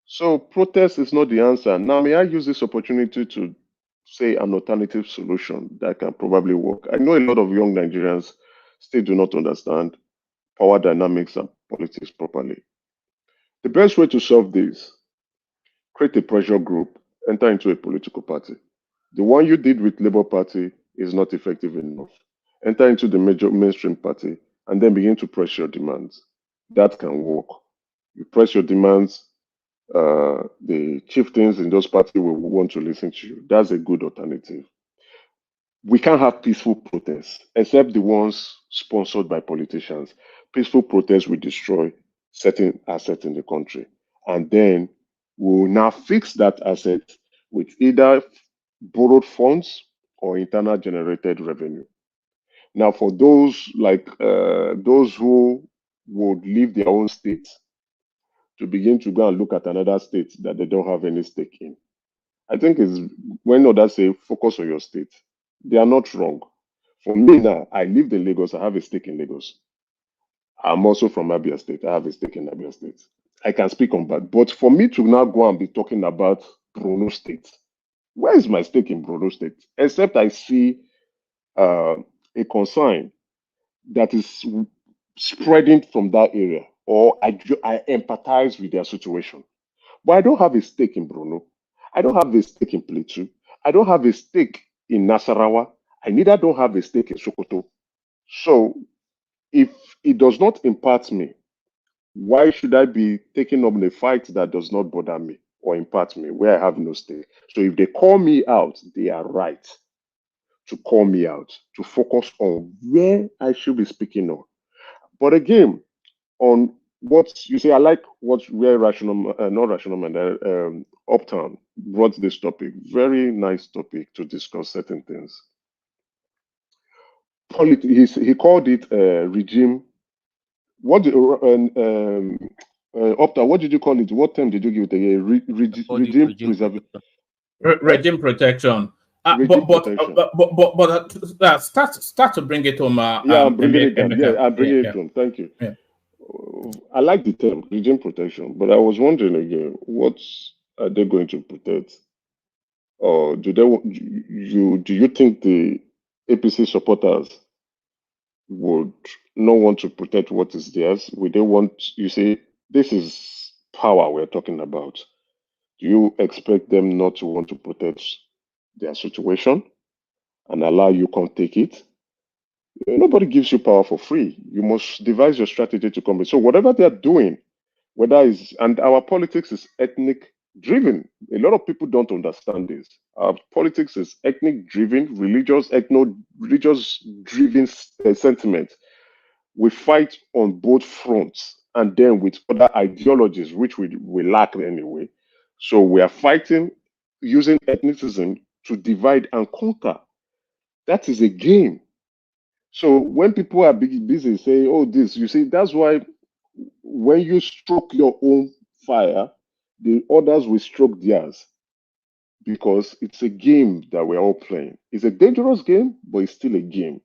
So protest is not the answer. Now, may I use this opportunity to say an alternative solution that can probably work? I know a lot of young Nigerians still do not understand power dynamics and politics properly. The best way to solve this, create a pressure group, enter into a political party. The one you did with Labour Party is not effective enough. Enter into the major mainstream party and then begin to press your demands. That can work. You press your demands, the chieftains in those parties will want to listen to you. That's a good alternative. We can't have peaceful protests, except the ones sponsored by politicians. Peaceful protests will destroy certain assets in the country. And then we'll now fix that asset with either borrowed funds or internal generated revenue. Now, for those those who would leave their own states to begin to go and look at another state that they don't have any stake in, I think is when others say focus on your state. They are not wrong. For me now, I live in Lagos. I have a stake in Lagos. I'm also from Abia State. I have a stake in Abia State. I can speak on that. But for me to now go and be talking about Borno State, where is my stake in Borno State? Except I see a concern that is spreading from that area, or I empathize with their situation. But I don't have a stake in Borno. I don't have a stake in Plateau. I don't have a stake in Nasarawa. I neither don't have a stake in Sokoto. So if it does not impact me, why should I be taking up a fight that does not bother me or impact me where I have no stake? So if they call me out, they are right. to call me out, to focus on where I should be speaking on. But again, on what you say, I like where not rational man, Uptown brought this topic. Very nice topic to discuss certain things. He called it regime. Uptown, what did you call it? What term did you give it? Regime preservation. Regime protection. Start to bring it home. Yeah, I'm bringing it down. Yeah, I'm bringing it home. Thank you. Yeah. I like the term regime protection, but I was wondering again, what are they going to protect? Or do you think the APC supporters would not want to protect what is theirs? Would they want? You see, this is power we're talking about. Do you expect them not to want to protect their situation and allow you come take it? Nobody gives you power for free. You must devise your strategy to come. So whatever they're doing, and our politics is ethnic driven. A lot of people don't understand this. Our politics is ethnic driven, religious driven sentiment. We fight on both fronts, and then with other ideologies, which we lack anyway. So we are fighting using ethnicism to divide and conquer. That is a game. So when people are busy saying, oh, this, you see, that's why when you stroke your own fire, the others will stroke theirs, because it's a game that we're all playing. It's a dangerous game, but it's still a game.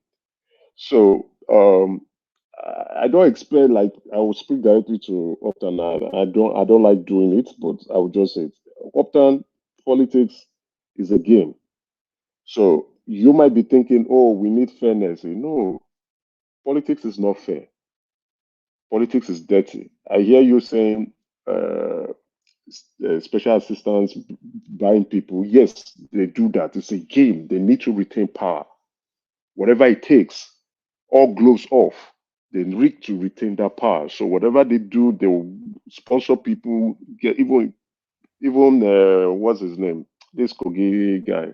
So I don't expect, like, I will speak directly to Upton. I don't like doing it, but I will just say it. Upton, politics is a game. So you might be thinking, oh, we need fairness. No, politics is not fair. Politics is dirty. I hear you saying special assistants buying people. Yes, they do that. It's a game. They need to retain power. Whatever it takes, all gloves off. They need to retain that power. So whatever they do, they will sponsor people. Get even what's his name? This Kogi guy.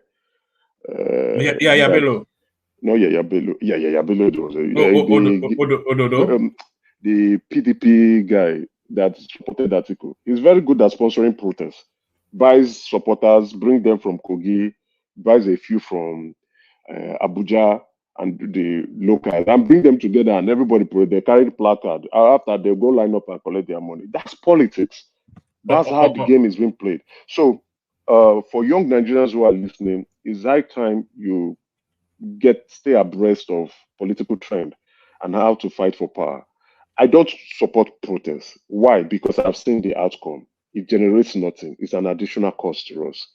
Yeah, Bello. No, yeah, Bello. Yeah, Bello. The PDP guy that supported the article. He's very good at sponsoring protests. Buys supporters, bring them from Kogi, buys a few from Abuja and the locals, and bring them together, and everybody they carry the placard. After they go line up and collect their money. That's politics. That's how the game is being played. So for young Nigerians who are listening, it's high time you stay abreast of political trend and how to fight for power. I don't support protests. Why? Because I've seen the outcome. It generates nothing. It's an additional cost to us.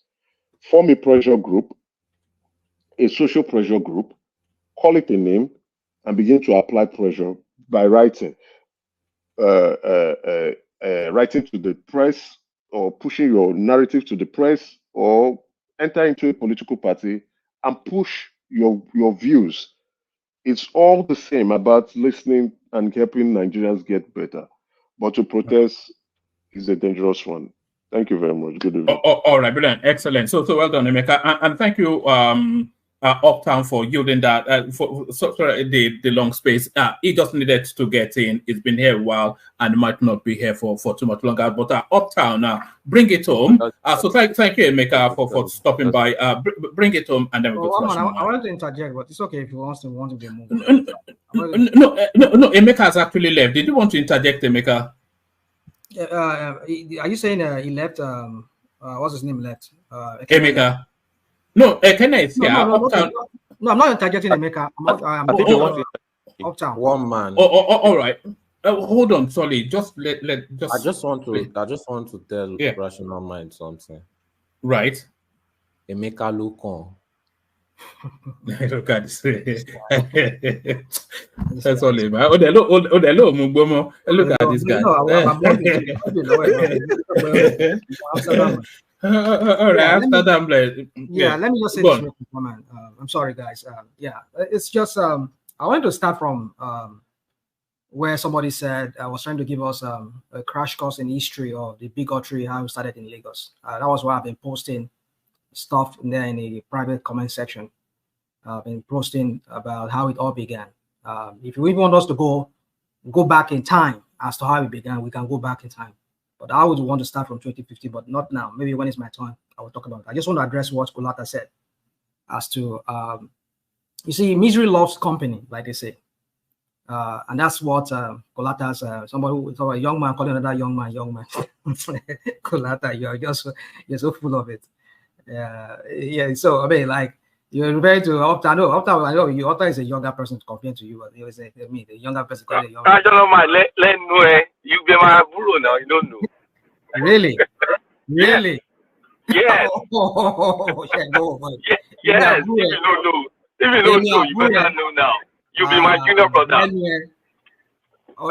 Form a pressure group, a social pressure group, call it a name, and begin to apply pressure by writing. Writing to the press, or pushing your narrative to the press, or enter into a political party and push your views. It's all the same about listening and helping Nigerians get better. But to protest is a dangerous one. Thank you very much. Good evening. All right, brilliant, excellent. So well done, Emeka, and thank you, Uptown, for yielding that the long space. He just needed to get in. It's been here a while and might not be here for too much longer. But Uptown, bring it home. So thank you, Emeka, for stopping by. Bring it home, and then we'll go to I wanted to interject, but it's okay if you want to move. No, Emeka has actually left. Did you want to interject, Emeka? Are you saying he left? What's his name left? Emeka. No, Ekene is here. No, I'm not interjecting Emeka. I'm talking Uptown. One man. All right. Hold on, sorry. Just I just want to tell Rational Mind something. Right. Emeka look on. Look at this. That's all, man. Look at this guy. All right, Amsterdam. Let me just say this real quick, man. I'm sorry, guys. It's just I wanted to start from where somebody said I was trying to give us a crash course in history of the bigotry, how it started in Lagos. That was why I've been posting stuff in there in the private comment section. been posting about how it all began. If you even want us to go back in time as to how it began, we can go back in time. But I would want to start from 2050, but not now. Maybe when it's my turn, I will talk about it. I just want to address what Kolata said as to, you see, misery loves company, like they say. And that's what Kolata's, a young man calling another young man. Kolata, you're so full of it. Yeah, so I mean, like, you're referring to Opta. I know Opta is a younger person compared to you, but you say the younger person calling a younger. I don't know, man. Let know. You be my bro now. You don't know. Really? Really? Yes. Oh, yeah, no, yes. If you don't know, you better know now. You be my junior brother. Do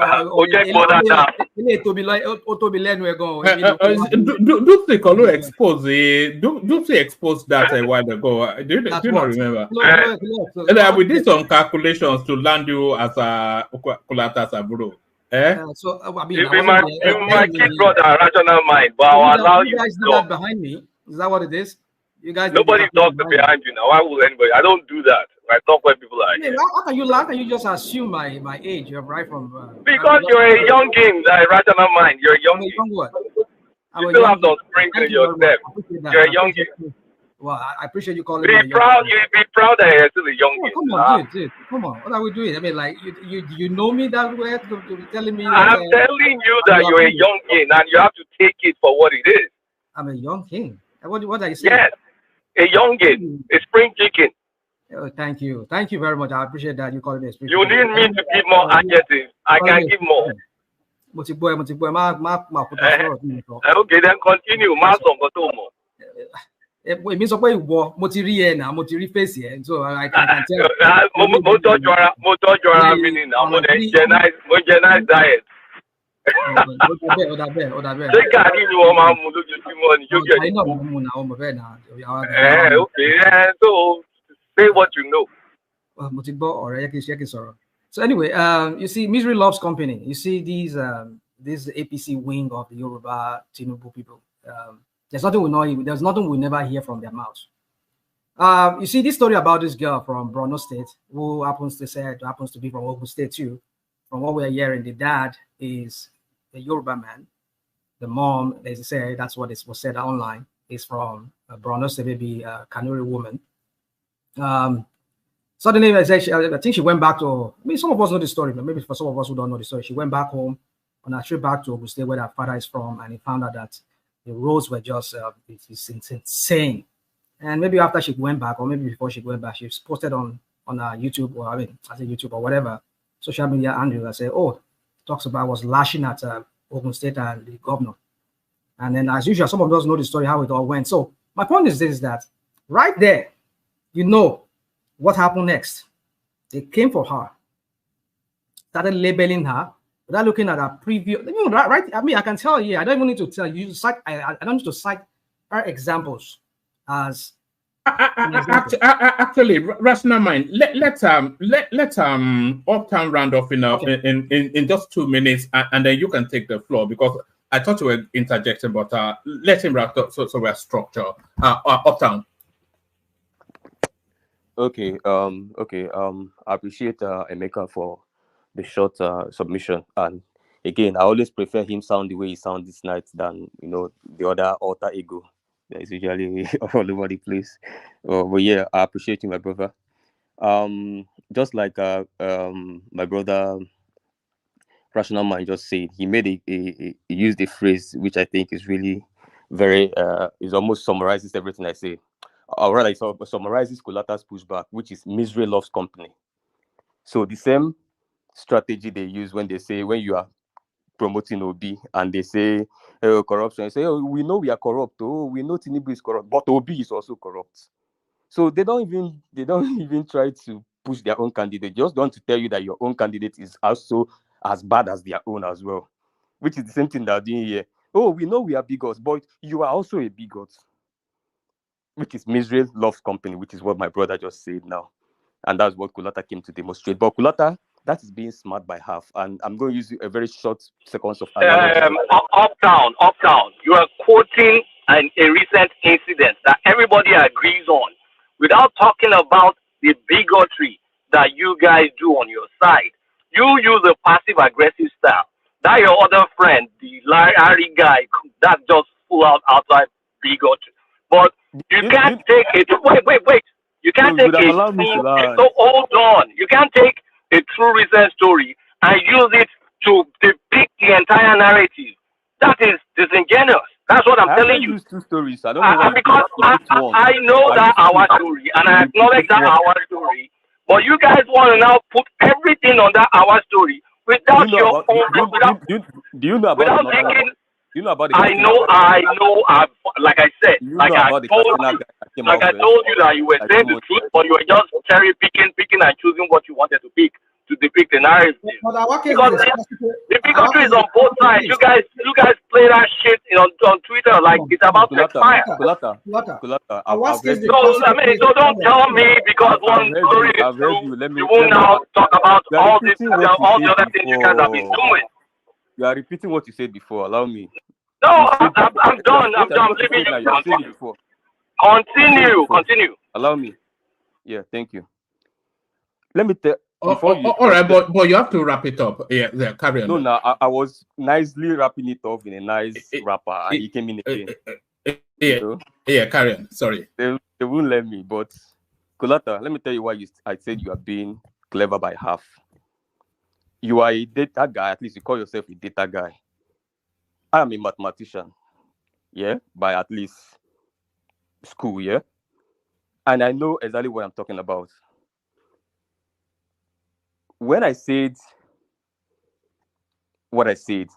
expose that a while ago? Do you not remember? We did some calculations to land you as a Kolata Saburo. So I mean, you my kid brother, rational mind, but I'll allow you. You guys do that behind me. Is that what it is? You guys. Nobody talks behind you now. Why would anybody? I don't do that. I talk where people are. Yeah, how can you just assume my age? You're right from. Because you're a young king, rational mind. You're a young king. You still have those springs in your step. You're a young king. Well, I appreciate you calling me. Be proud that you're still a young king. Come on, dude. Come on. What are we doing? I mean, like, you know me that way to be telling me. I'm telling you that you're a young king and you have to take it for what it is. I'm a young king. What are you saying? Yes, a young king, a spring chicken. Oh, thank you very much. I appreciate that you called me a spring chicken. You need me to give more adjectives. I can give more. Okay, then continue. It means okay, mo ti rí ẹ na, mo ti rí face ẹ, so I can tell. Mo tọ́jú ara mi ni na, mo nice diet. Ṣé gàrí ni wọ́n máa ń mu lójoojúmọ́ ni? I know mo na ọmọ bẹ́ẹ̀ na. Okay, so say what you know. Mo ti gbọ́ ọ̀rẹ́ yẹ kí sọ̀rọ̀. So anyway, you see, misery loves company. You see these APC wing of the Yoruba Tinubu people. There's nothing we never hear from their mouths. You see this story about this girl from Borno State who happens to be from Ogun State too. From what we're hearing, the dad is a Yoruba man. The mom, as I say, that's what was said online, is from Borno State, maybe a Kanuri woman. Suddenly, I think she went back to. Maybe some of us know the story, but maybe for some of us who don't know the story, she went back home on a trip back to Ogun State, where her father is from, and he found out that the roads were just it's insane. And maybe after she went back, or maybe before she went back, she posted on YouTube, or I say YouTube or whatever social media handle. I say, talks about was lashing at Ogun State and the governor. And then, as usual, some of us know the story how it all went. So my point is this: that right there, you know what happened next. They came for her, started labeling her. Without looking at her previous, right? I mean, I can tell you. I don't even need to tell you. I don't need to cite her examples as. Actually, rational mind. Let Uptown round off in just 2 minutes, and then you can take the floor because I thought you were interjecting, but let him wrap up so we're structured. Uptown. Okay. I appreciate Emeka for the short submission, and again, I always prefer him sound the way he sounds this night than the other alter ego that is usually all over the place. But yeah, I appreciate you, my brother. Just like my brother Rational Mind just said, he made he used a phrase which I think is really very is almost summarizes everything I say. Or rather, it summarizes Kolata's pushback, which is misery loves company. So the same strategy they use when you are promoting OB and they say corruption, say, we know we are corrupt, we know Tinubu is corrupt, but OB is also corrupt. So they don't even try to push their own candidate. They just want to tell you that your own candidate is also as bad as their own as well, which is the same thing they're doing here. We know we are bigots, but you are also a bigot, which is misery loves company, which is what my brother just said now. And that's what Kolata came to demonstrate. But Kolata, that is being smart by half. And I'm going to use a very short seconds of analogy. Uptown. You are quoting a recent incident that everybody agrees on without talking about the bigotry that you guys do on your side. You use a passive aggressive style. That your other friend, the Larry guy, that's just full out outside bigotry. But you can't take it. Wait. You can't take a true. So hold on. You can't take a true recent story and use it to depict the entire narrative. That is disingenuous. That's what I'm telling you. Two stories. I don't know because I know that our story and I acknowledge that our story. But you guys want to now put everything on that our story without your own. Do you know about thinking? Do you know about the I know. Like I said, like I told you that you were saying the truth, but you were just cherry picking and choosing what you wanted to pick to depict the narrative. Because the bigotry is on both sides. You guys play that shit on Twitter like it's about to expire. So don't tell me because one story is true. You will now talk about all the other things you guys have been doing. You are repeating what you said before. Allow me. No, I'm done. I'm leaving you. Continue. Allow me. Yeah, thank you. Let me tell. All right, but you have to wrap it up. Yeah, carry on. No, I was nicely wrapping it off in a nice wrapper, and he came in again. Yeah, carry on. Sorry. They won't let me, but Kolata, let me tell you why I said you are being clever by half. You are a data guy, at least you call yourself a data guy. I am a mathematician, yeah, by at least school, yeah? And I know exactly what I'm talking about. When I said what I said,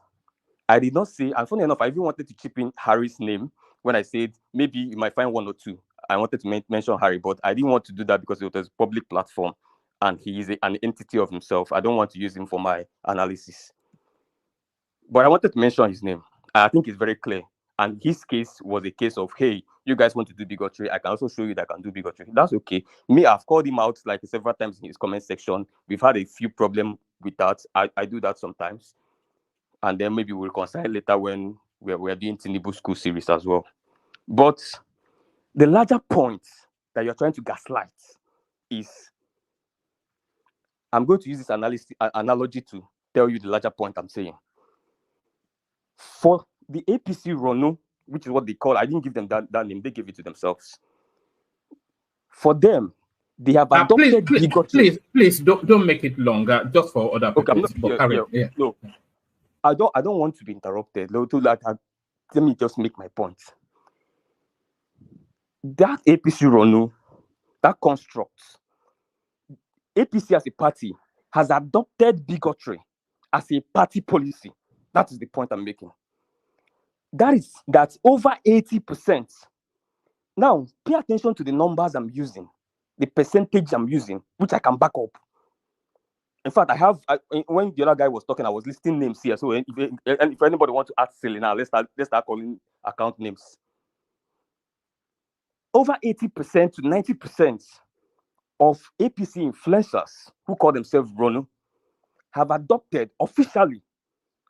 I did not say, and funny enough, I even wanted to chip in Harry's name when I said maybe you might find one or two. I wanted to mention Harry, but I didn't want to do that because it was a public platform and he is an entity of himself. I don't want to use him for my analysis. But I wanted to mention his name. I think it's very clear. And his case was a case of, hey, you guys want to do bigotry. I can also show you that I can do bigotry. That's okay. Me, I've called him out like several times in his comment section. We've had a few problems with that. I do that sometimes. And then maybe we'll reconcile later when we're doing Tinubu school series as well. But the larger point that you're trying to gaslight is, I'm going to use this analogy to tell you the larger point I'm saying. For the APC Rono, which is what they call, I didn't give them that name, they gave it to themselves. For them, they have adopted bigotry. Please don't make it longer, just for other people. Okay, no, I don't want to be interrupted. Let me just make my point. That APC Rono, that construct, APC as a party has adopted bigotry as a party policy. That is the point I'm making. That's over 80%. Now, pay attention to the numbers I'm using, the percentage I'm using, which I can back up. In fact, when the other guy was talking, I was listing names here. So if anybody wants to add silly now, let's start calling account names. Over 80% to 90% of APC influencers who call themselves Rono have adopted officially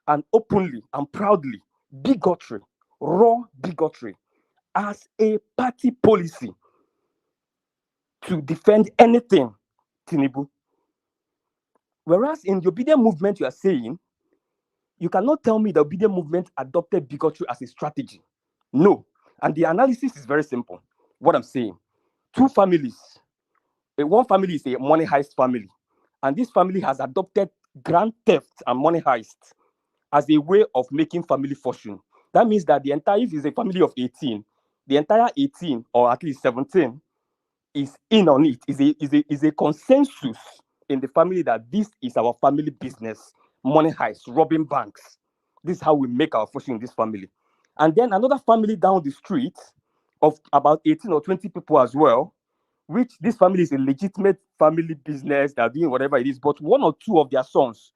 and openly and proudly bigotry, raw bigotry, as a party policy to defend anything Tinubu. Whereas in the obedient movement, you are saying, you cannot tell me the obedient movement adopted bigotry as a strategy. No. And the analysis is very simple. What I'm saying, two families. One family is a money heist family. And this family has adopted grand theft and money heist as a way of making family fortune. That means that if it's a family of 18, the entire 18 or at least 17 is in on it, is a consensus in the family that this is our family business, money heist, robbing banks. This is how we make our fortune in this family. And then another family down the street of about 18 or 20 people as well, which this family is a legitimate family business, they're doing whatever it is, but one or two of their sons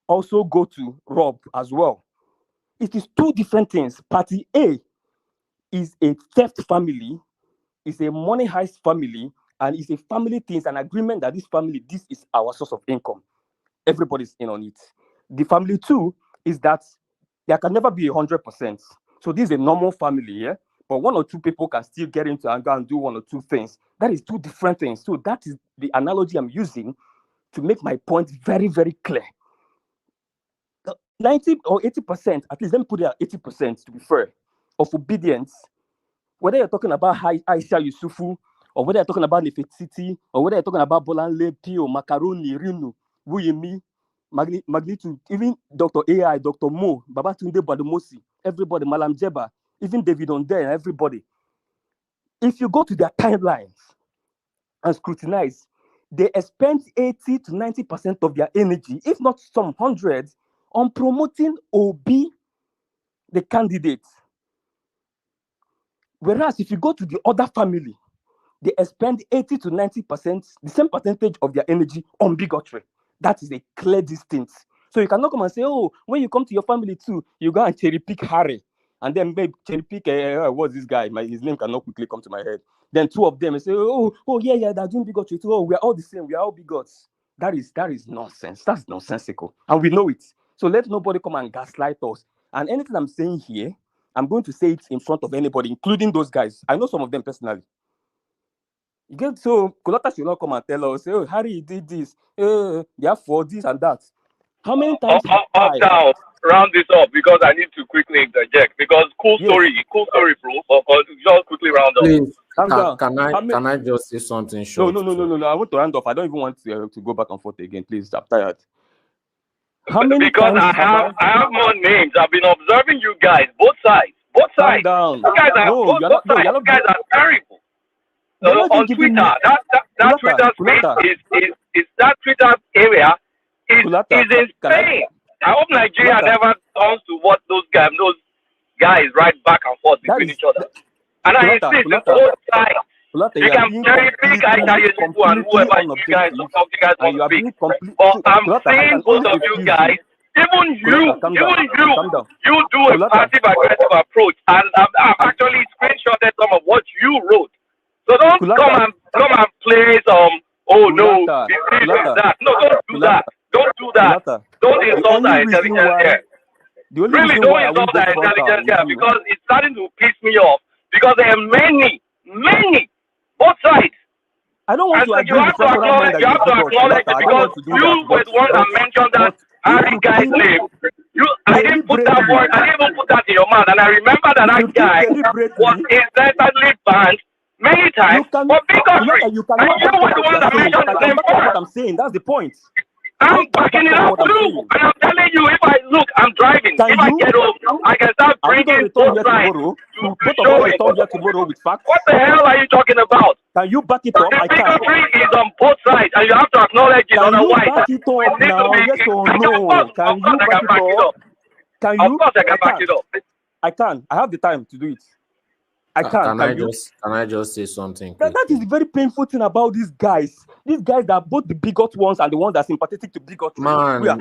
also go to rob as well. It is two different things. Party A is a theft family, is a money heist family, and it's a family thing, it's an agreement that this is our source of income. Everybody's in on it. The family two is that there can never be 100%. So this is a normal family, yeah? but one or two people can still get into anger and do one or two things. That is two different things. So that is the analogy I'm using to make my point very, very clear. 90 or 80%, at least let me put it at 80% to be fair, of obedience, whether you're talking about Aisha Yusufu, or whether you're talking about Nefertiti, or whether you're talking about Bolanle, Pio, Macaroni, Rinu, Wuyemi, Magnitude, even Dr. AI, Dr. Mo, Babatunde Badomosi, everybody, Malam Jeba, even David Onde, everybody. If you go to their timelines and scrutinize, they spend 80 to 90% of their energy, if not some hundreds, on promoting Obi, the candidate. Whereas if you go to the other family, they spend 80 to 90%, the same percentage of their energy on bigotry. That is a clear distance. So you cannot come and say, oh, when you come to your family too, you go and cherry pick Harry. And then maybe cherry pick, what's this guy? His name cannot quickly come to my head. Then two of them and say, oh, yeah, they're doing bigotry too. Oh, we're all the same. We are all bigots. That is nonsense. That's nonsensical. And we know it. So let nobody come and gaslight us. And anything I'm saying here, I'm going to say it in front of anybody, including those guys. I know some of them personally. You get so Kulata should not come and tell us, oh, Harry did this, therefore this and that. How many times now round this up because I need to quickly interject because cool story, bro. Just quickly round up. Please, can I just say something short? No. I want to round off. I don't even want to go back and forth again. Please, I'm tired. How many because I have more names. I've been observing you guys, both sides. Calm down. You guys are terrible. On Twitter, that Twitter space is that Twitter area is insane. I hope Nigeria never turns to what those guys write back and forth between each other. And I insist, both sides. You can cherry pick Aisha Yusufu and whoever you guys want to pick. But I'm saying both of you guys, even you do a passive-aggressive approach, and I've actually screenshotted some of what you wrote. So don't come and play some, oh no, that. No, don't do that. Don't do that. Don't insult our intelligence here. Really, don't insult our intelligence here because it's starting to piss me off because there are many, both sides. I don't want to agree with you have to acknowledge it because you were the one that mentioned that Harry guy's name. I didn't put that word, I didn't even put that in your mouth, and I remember that guy was incessantly banned many times for bigotry. And you were the one that mentioned the name first. What I'm saying, that's the point. I'm backing it up too. And I'm telling you, I'm driving. If I get home, I can start bringing both sides to show it. What the hell are you talking about? Can you back it up? The bigotry is on both sides, and you have to acknowledge it. Otherwise, back it up now? Yes or no? Can you back it up? Can you? Of course, I can back it up. I can. I have the time to do it. Can I just say something? That is the very painful thing about these guys. These guys that are both the bigot ones and the ones that are sympathetic to bigotry. Man, the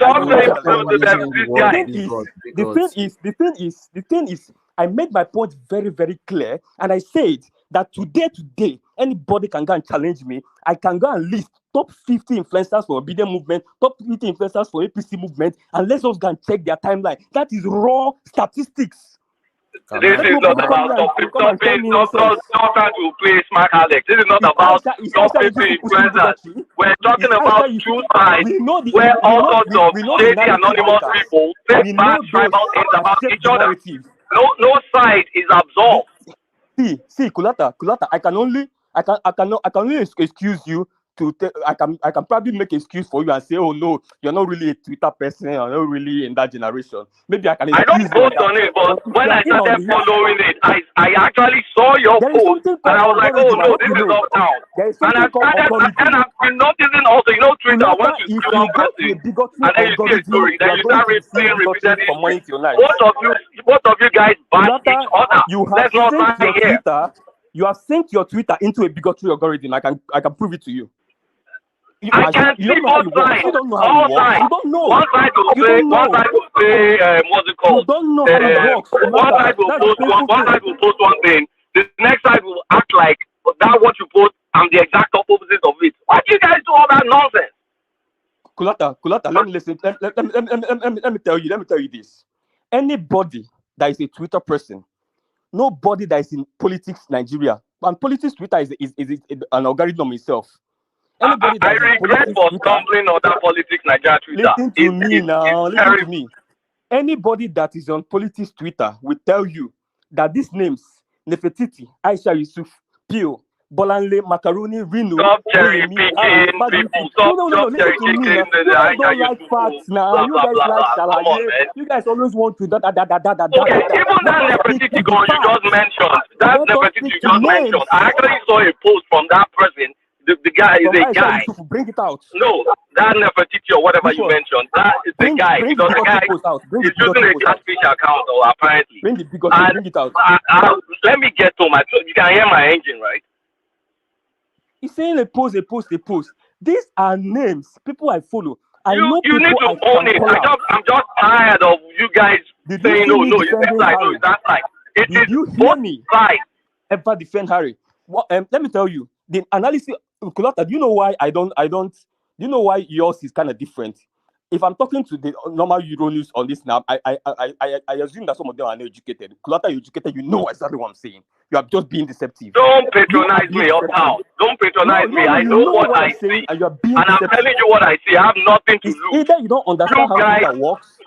thing is, I made my point very, very clear, and I said that today, anybody can go and challenge me. I can go and list top 50 influencers for obedient movement, top 50 influencers for APC movement, and let's just go and check their timeline. That is raw statistics. This is not about top 50 to play smart Alex. This is not about top 50 influencers. We're talking about two sides where all sorts of shady anonymous people say bad tribal things about each other. No side is absolved. See, Kulata, I can only excuse you I can probably make an excuse for you and say, oh no, you're not really a Twitter person, you're not really in that generation. Maybe I can. I don't post on it, but when I started following it, I actually saw your post and I was like, oh no, this is not down. And I've been noticing also, Twitter, once you do one person and then you see a story, then you start replaying repeatedly. Both of you guys bash each other. Let's not lie here. You have synced your Twitter into a bigotry algorithm. I can prove it to you. I can see both sides. All sides. You don't know. One side will say, what's it called? You don't know how it works. One side will post one thing. The next side will act like that what you post, I'm the exact opposite of it. Why do you guys do all that nonsense? Kulata, let me listen. Let me tell you this. Anybody that is a Twitter person nobody that is in politics Nigeria, and politics Twitter is an algorithm itself. Anybody I regret for stumbling on that politics Nigeria Twitter. Listen to me now. Listen to me. Anybody that is on politics Twitter will tell you that these names, Nefertiti, Aisha Yusuf, Pio, Bolanle, Macaroni, Rino, stop cherry picking people. Stop cherry picking. You guys don't like facts now. You guys like shalaye. You guys always want to Okay, even that Nefertiti girl you just mentioned, I actually saw a post from that person. The guy is a guy. Bring it out. No, that Nefertiti or whatever you mentioned, that is the guy. Because the guy is using a catfish account, or apparently. Bring it out. Let me get to my. You can hear my engine, right? He's saying a post. These are names, people I follow. You need to own it. I'm just tired of you guys saying, no, it's this side, no, it's that side. Did you hear me ever defend Harry? Well, let me tell you, the analysis, Kulata, do you know why do you know why yours is kind of different? If I'm talking to the normal Euronews on this now, I assume that some of them are not educated. Kulata, you're educated, you know exactly what I'm saying. You are just being deceptive. Don't patronize me uptown. Don't patronize me. I know what I see. And I'm telling you what I see. I have nothing to lose. Either you don't understand how that works.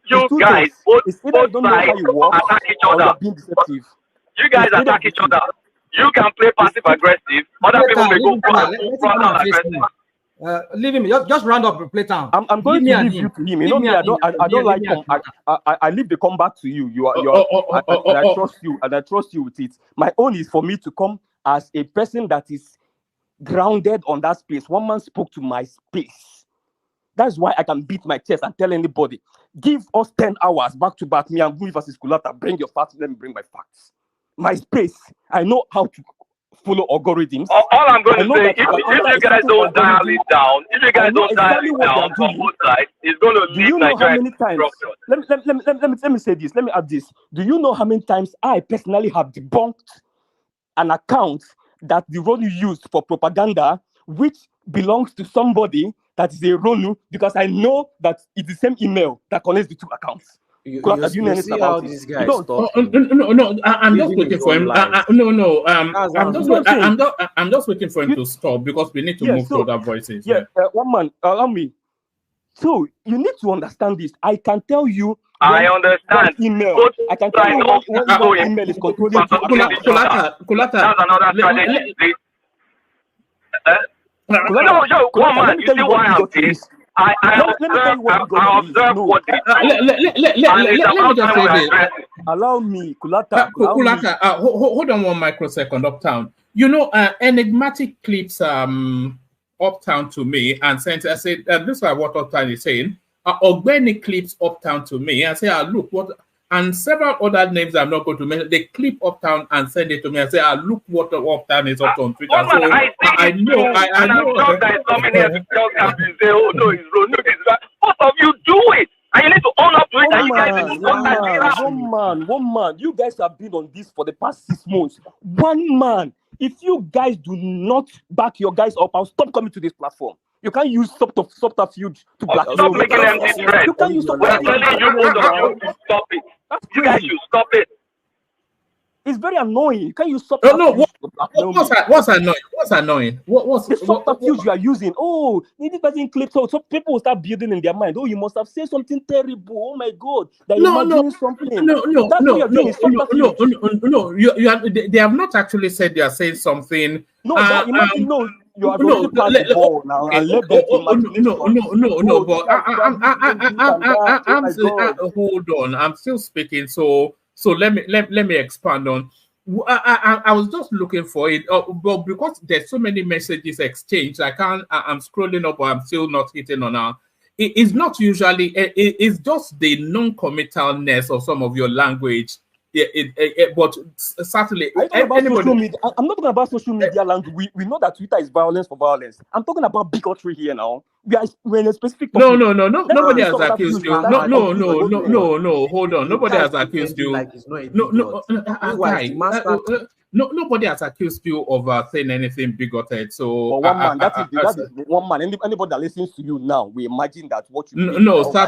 You guys, both sides attack each other. Being deceptive. You guys attack each other. You can play passive aggressive. Other people may go front aggressive. Leave him. Just round up playtime. I'm going to leave you to him. You know me. I don't like. I leave the comeback to you. I trust you, and I trust you with it. My own is for me to come as a person that is grounded on that space. One man spoke to my space. That's why I can beat my chest and tell anybody, give us 10 hours back to back. Me and Gumi versus Kulata. Bring your facts. Let me bring my facts. My space. I know how to follow algorithms. All I'm going to say, if you guys don't dial it down, from both sides, it's going to lead Nigeria to destruction. Let me say this. Let me add this. Do you know how many times I personally have debunked an account that the Ronu used for propaganda, which belongs to somebody that is a Ronu, because I know that it's the same email that connects the two accounts. You see how this guy is talking. No. I'm just waiting for him. I'm just waiting for him to stop because we need to move to other voices. One man, allow me. So you need to understand this. I can tell you. I understand. Email. I can tell you what email is controlling. Kulata. That's another strategy. One man. You see why I'm this? I observe what they let me just say this. Allow me, Kulata. Hold on 1 microsecond, Uptown. You know, enigmatic clips Uptown to me and sent. I said, this is what Uptown is saying. Organic clips Uptown to me and say, look what. And several other names I'm not going to mention. They clip Uptown and send it to me and say, look what Uptown is up on Twitter. So I know. I'm sure that somebody has to tell them and say, oh no, it's wrong. No, it's right. Most of you do it. And you need to own up to it. And you guys one man. You guys have been on this for the past 6 months. One man. If you guys do not back your guys up, I'll stop coming to this platform. You can't use subterfuge to black. Stop making empty threats. You can't use Stop it. That's you guys should stop it. It's very annoying. You can't use subterfuge. What's annoying? What's the subterfuge you are using? Oh, this person clips. So people will start building in their mind. Oh, you must have said something terrible. Oh my God, that you're doing something. They have not actually said they are saying something. No, you are going to pass the ball now. But hold on. I'm still speaking. So let me expand on. I was just looking for it, but because there's so many messages exchanged, I'm scrolling up, but I'm still not hitting on now. It's not usually. It's just the non-committalness of some of your language. But certainly, I'm not talking about social media language. We know that Twitter is violence for violence. I'm talking about bigotry here now. We're in a specific topic. No. Nobody has accused you. No. Hold on. Nobody has accused you. nobody has accused you of saying anything bigoted. So one man, that's one man. Anybody that listens to you now, we imagine that what you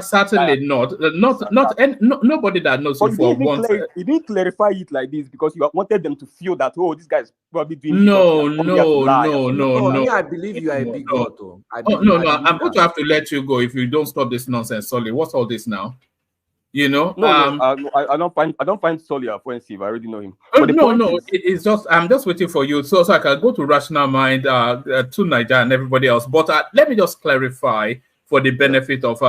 certainly not. Nobody that knows you for once. You didn't clarify it like this because you wanted them to feel that this guy is probably doing. No. Me, I believe you are a bigot. I'm going to have to let you go if you don't stop this nonsense, Solly. What's all this now? You know, I don't find Solly offensive. I already know him. It's just I'm just waiting for you so I can go to Rational Mind, to Nigeria and everybody else. But let me just clarify for the benefit of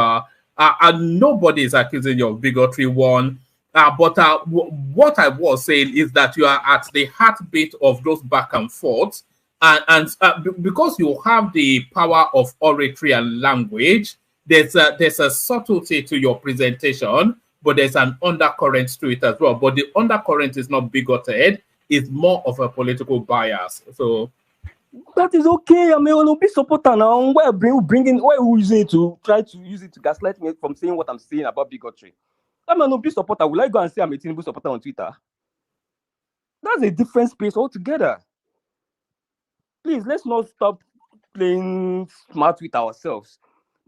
nobody is accusing you of bigotry. One, but what I was saying is that you are at the heartbeat of those back and forth, and because you have the power of oratory and language. There's a subtlety to your presentation, but there's an undercurrent to it as well. But the undercurrent is not bigoted; it's more of a political bias. So that is okay. I mean, we'll be supporter now. Why we using it to try to use it to gaslight me from saying what I'm saying about bigotry? I'm an OB supporter. Will I go and say I'm a Tinubu supporter on Twitter? That's a different space altogether. Please, let's not stop playing smart with ourselves.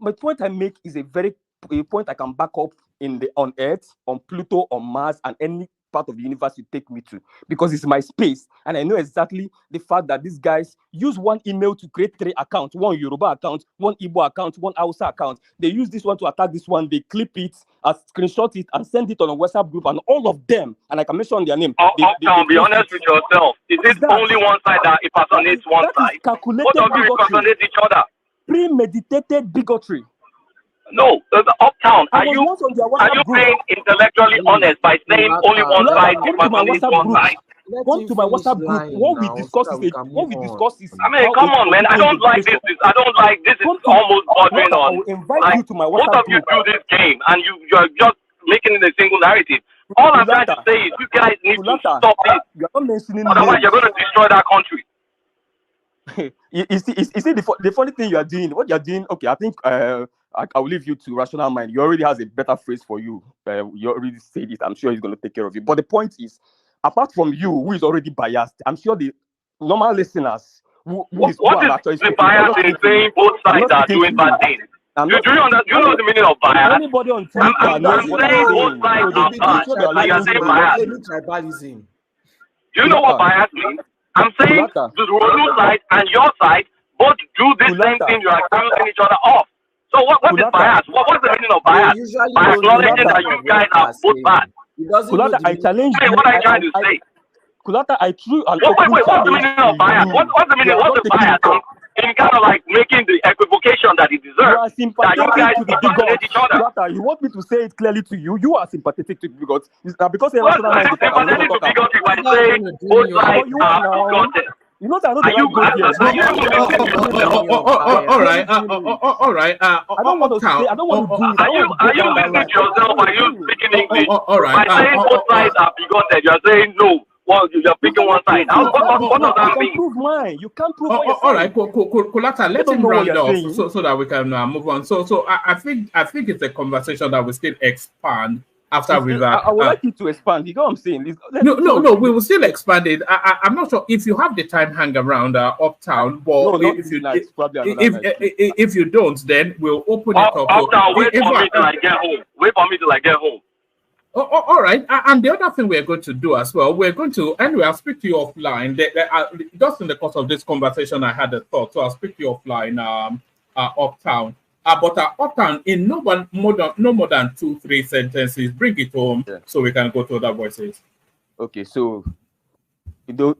My point I make is a point I can back up on Earth, on Pluto, on Mars, and any part of the universe you take me to, because it's my space, and I know exactly the fact that these guys use one email to create 3 accounts: one Yoruba account, one Igbo account, one Hausa account. They use this one to attack this one. They clip it, screenshot it, and send it on a WhatsApp group, and all of them, and I can mention their name. Be honest with yourself. Is it only one side that impersonates one side? Both of you impersonate each other. Premeditated bigotry. No, Uptown. Are you being intellectually honest by saying only one side impersonates one side? Come to my WhatsApp group. What we discuss is. I mean, come on, man. I don't like this. I don't like this. Is almost bordering on. I will invite you to my WhatsApp both of you do this game, and you're just making it a single narrative. All I'm trying to say is you guys need to stop it. You're not mentioning otherwise, you're going to destroy that country. You see the funny thing you are doing. What you're doing? Okay, I think I will leave you to Rational Mind. He already has a better phrase for you. You already said it. I'm sure he's going to take care of you. But the point is, apart from you, who is already biased, I'm sure the normal listeners who is the bias in saying both sides are doing bad things? Do you know the meaning of bias? Anybody on Twitter I'm saying both sides are bad. So you're saying bias. Do you know what bias means? I'm saying the Rolu side and your side both do the same thing. You are accusing each other of. So what is bias? What's the meaning of bias? By acknowledging that you guys are both bad. Kulata, I challenge you. What are you trying to say? Kulata, I true and wait, what's the meaning of bias? What's the meaning? What's the bias? In kind of like making the equivocation that it deserves. You are sympathetic to the bigots. Kulata, you want me to say it clearly to you? You are sympathetic to the bigots. Because you're sympathetic to bigots by saying both sides are bigoted. You know that all right. I don't want to say. I don't want to do it. Are you listening to yourself? Are you speaking English? All right. By saying both sides are bigoted, you're saying no. Well, you're picking one side. What does that mean? Prove mine. You can't prove. All right, Kulata, let him round off so that we can move on. So I think it's a conversation that we still expand. After we've, I would like you to expand. You know what I'm saying? No, we will still expand it. I'm not sure if you have the time hang around Uptown, but if you don't, then we'll open it up. Uptown, wait for me till I get home. Wait for me till I get home. All right. And the other thing we're going to do as well, anyway, I'll speak to you offline. Just in the course of this conversation, I had a thought, so I'll speak to you offline, Uptown. But Uptown, in no more than 2-3 sentences, bring it home so we can go to other voices. Okay, so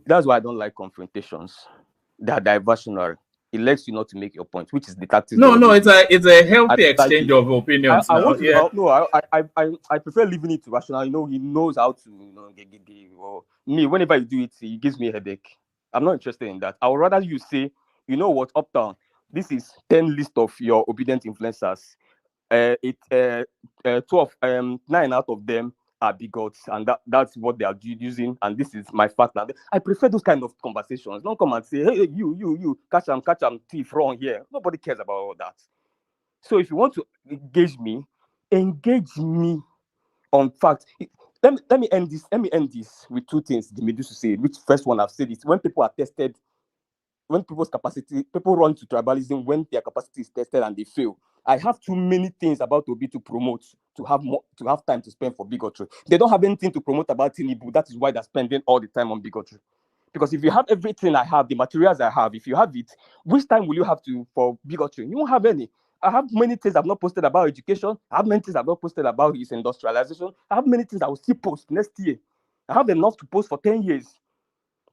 that's why I don't like confrontations. They are diversionary. It lets you not to make your point, which is the tactics. No, it's a healthy exchange of opinions. I prefer leaving it to Rational. You know, he knows how to or me. Whenever you do it, he gives me a headache. I'm not interested in that. I would rather you say, you know what, Uptown, this is 10 list of your obedient influencers. 9 out of them are bigots, and that's what they are using. And this is my fact. I prefer those kind of conversations. Don't come and say, "Hey, you, catch them, thief, wrong here." Nobody cares about all that. So if you want to engage me on facts. let me end this. Let me end this with two things. The used to say, which first one I've said is when people are tested, when people's capacity, people run to tribalism when their capacity is tested and they fail. I have too many things about Obi to promote to have time to spend for bigotry. They don't have anything to promote about Tinubu. That is why they're spending all the time on bigotry. Because if you have everything I have, the materials I have, if you have it, which time will you have for bigotry? You won't have any. I have many things I've not posted about education. I have many things I've not posted about his industrialization. I have many things I will still post next year. I have enough to post for 10 years.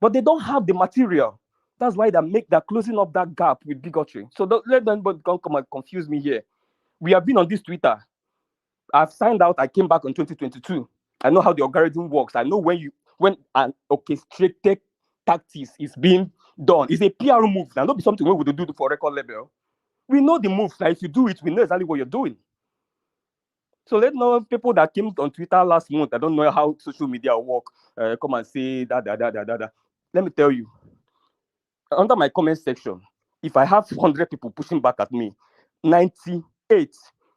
But they don't have the material. That's why they're closing up that gap with bigotry. So don't let anybody come and confuse me here. We have been on this Twitter. I've signed out. I came back in 2022. I know how the algorithm works. I know when an orchestrated tactics is being done. It's a PR move. Now, not be something we would do for record label. We know the moves. Now, if you do it, we know exactly what you're doing. So let know people that came on Twitter last month. I don't know how social media work. Come and say that. Let me tell you. Under my comment section, if I have 100 people pushing back at me, 98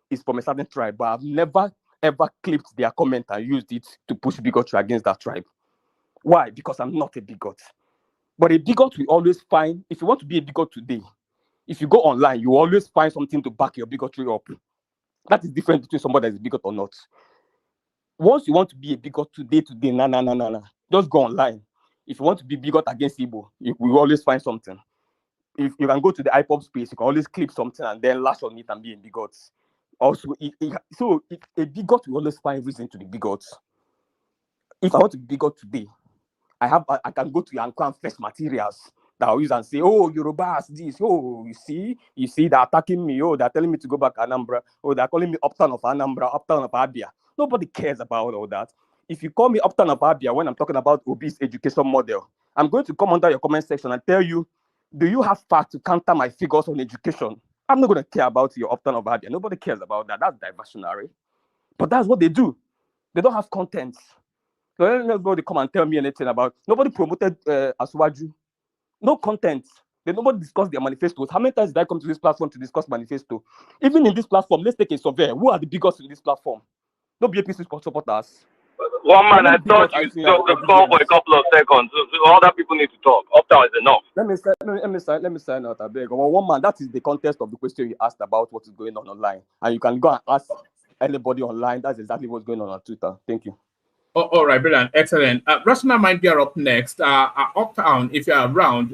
is from a certain tribe, but I've never ever clipped their comment and used it to push bigotry against that tribe. Why? Because I'm not a bigot. But a bigot will always find, if you want to be a bigot today, if you go online, you always find something to back your bigotry up. That is different between somebody that is a bigot or not. Once you want to be a bigot today, nah. Just go online. If you want to be bigot against Igbo, you will always find something. If you can go to the IPOP space, you can always click something and then lash on it and be a bigot. Also, a bigot will always find reason to be bigot. If I want to be bigot today, I can go to Yanko and fetch materials that I'll use and say, oh, Yorubas, this, oh, you see, they're attacking me, oh, they're telling me to go back to Anambra, oh, they're calling me uptown of Anambra, uptown of Abia. Nobody cares about all that. If you call me uptown of Abia when I'm talking about Obi's education model, I'm going to come under your comment section and tell you, do you have facts to counter my figures on education? I'm not going to care about your uptown of Abia. Nobody cares about that. That's diversionary. But that's what they do. They don't have content. So nobody come and tell me anything about. Nobody promoted Asuwaju. No content. Nobody discussed their manifestos. How many times did I come to this platform to discuss manifesto? Even in this platform, let's take a survey. Who are the biggest in this platform? No BAPC supporters. One man, I thought you took the call for a couple of seconds. So other people need to talk. Uptown is enough. Let me sign out. I beg. Well, one man, that is the context of the question you asked about what is going on online, and you can go and ask anybody online. That's exactly what's going on Twitter. Thank you. All right, brilliant, excellent. Rational Mind, you're up next. Uptown, if you're around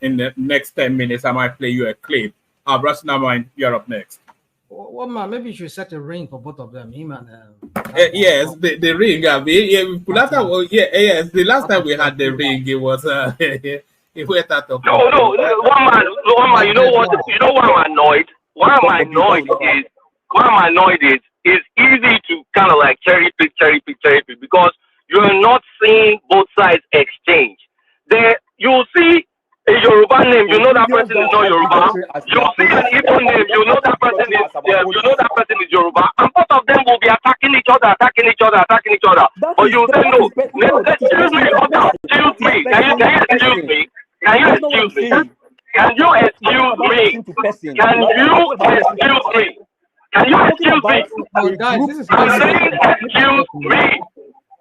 in the next 10 minutes, I might play you a clip. Rational Mind, you're up next. Well, man, maybe you should set a ring for both of them. Him and yes, the ring. Yes. The last time we had the ring, it was it went out of. No. One man. You know what? You know why I'm annoyed? Why I'm annoyed is it's easy to kind of like cherry pick because you're not seeing both sides exchange. There, you'll see a Yoruba name, you know that person is not Yoruba. You'll see an Igbo name, you know that person is Yoruba. And both of them will be attacking each other. But you say no. Excuse me. Can you excuse me?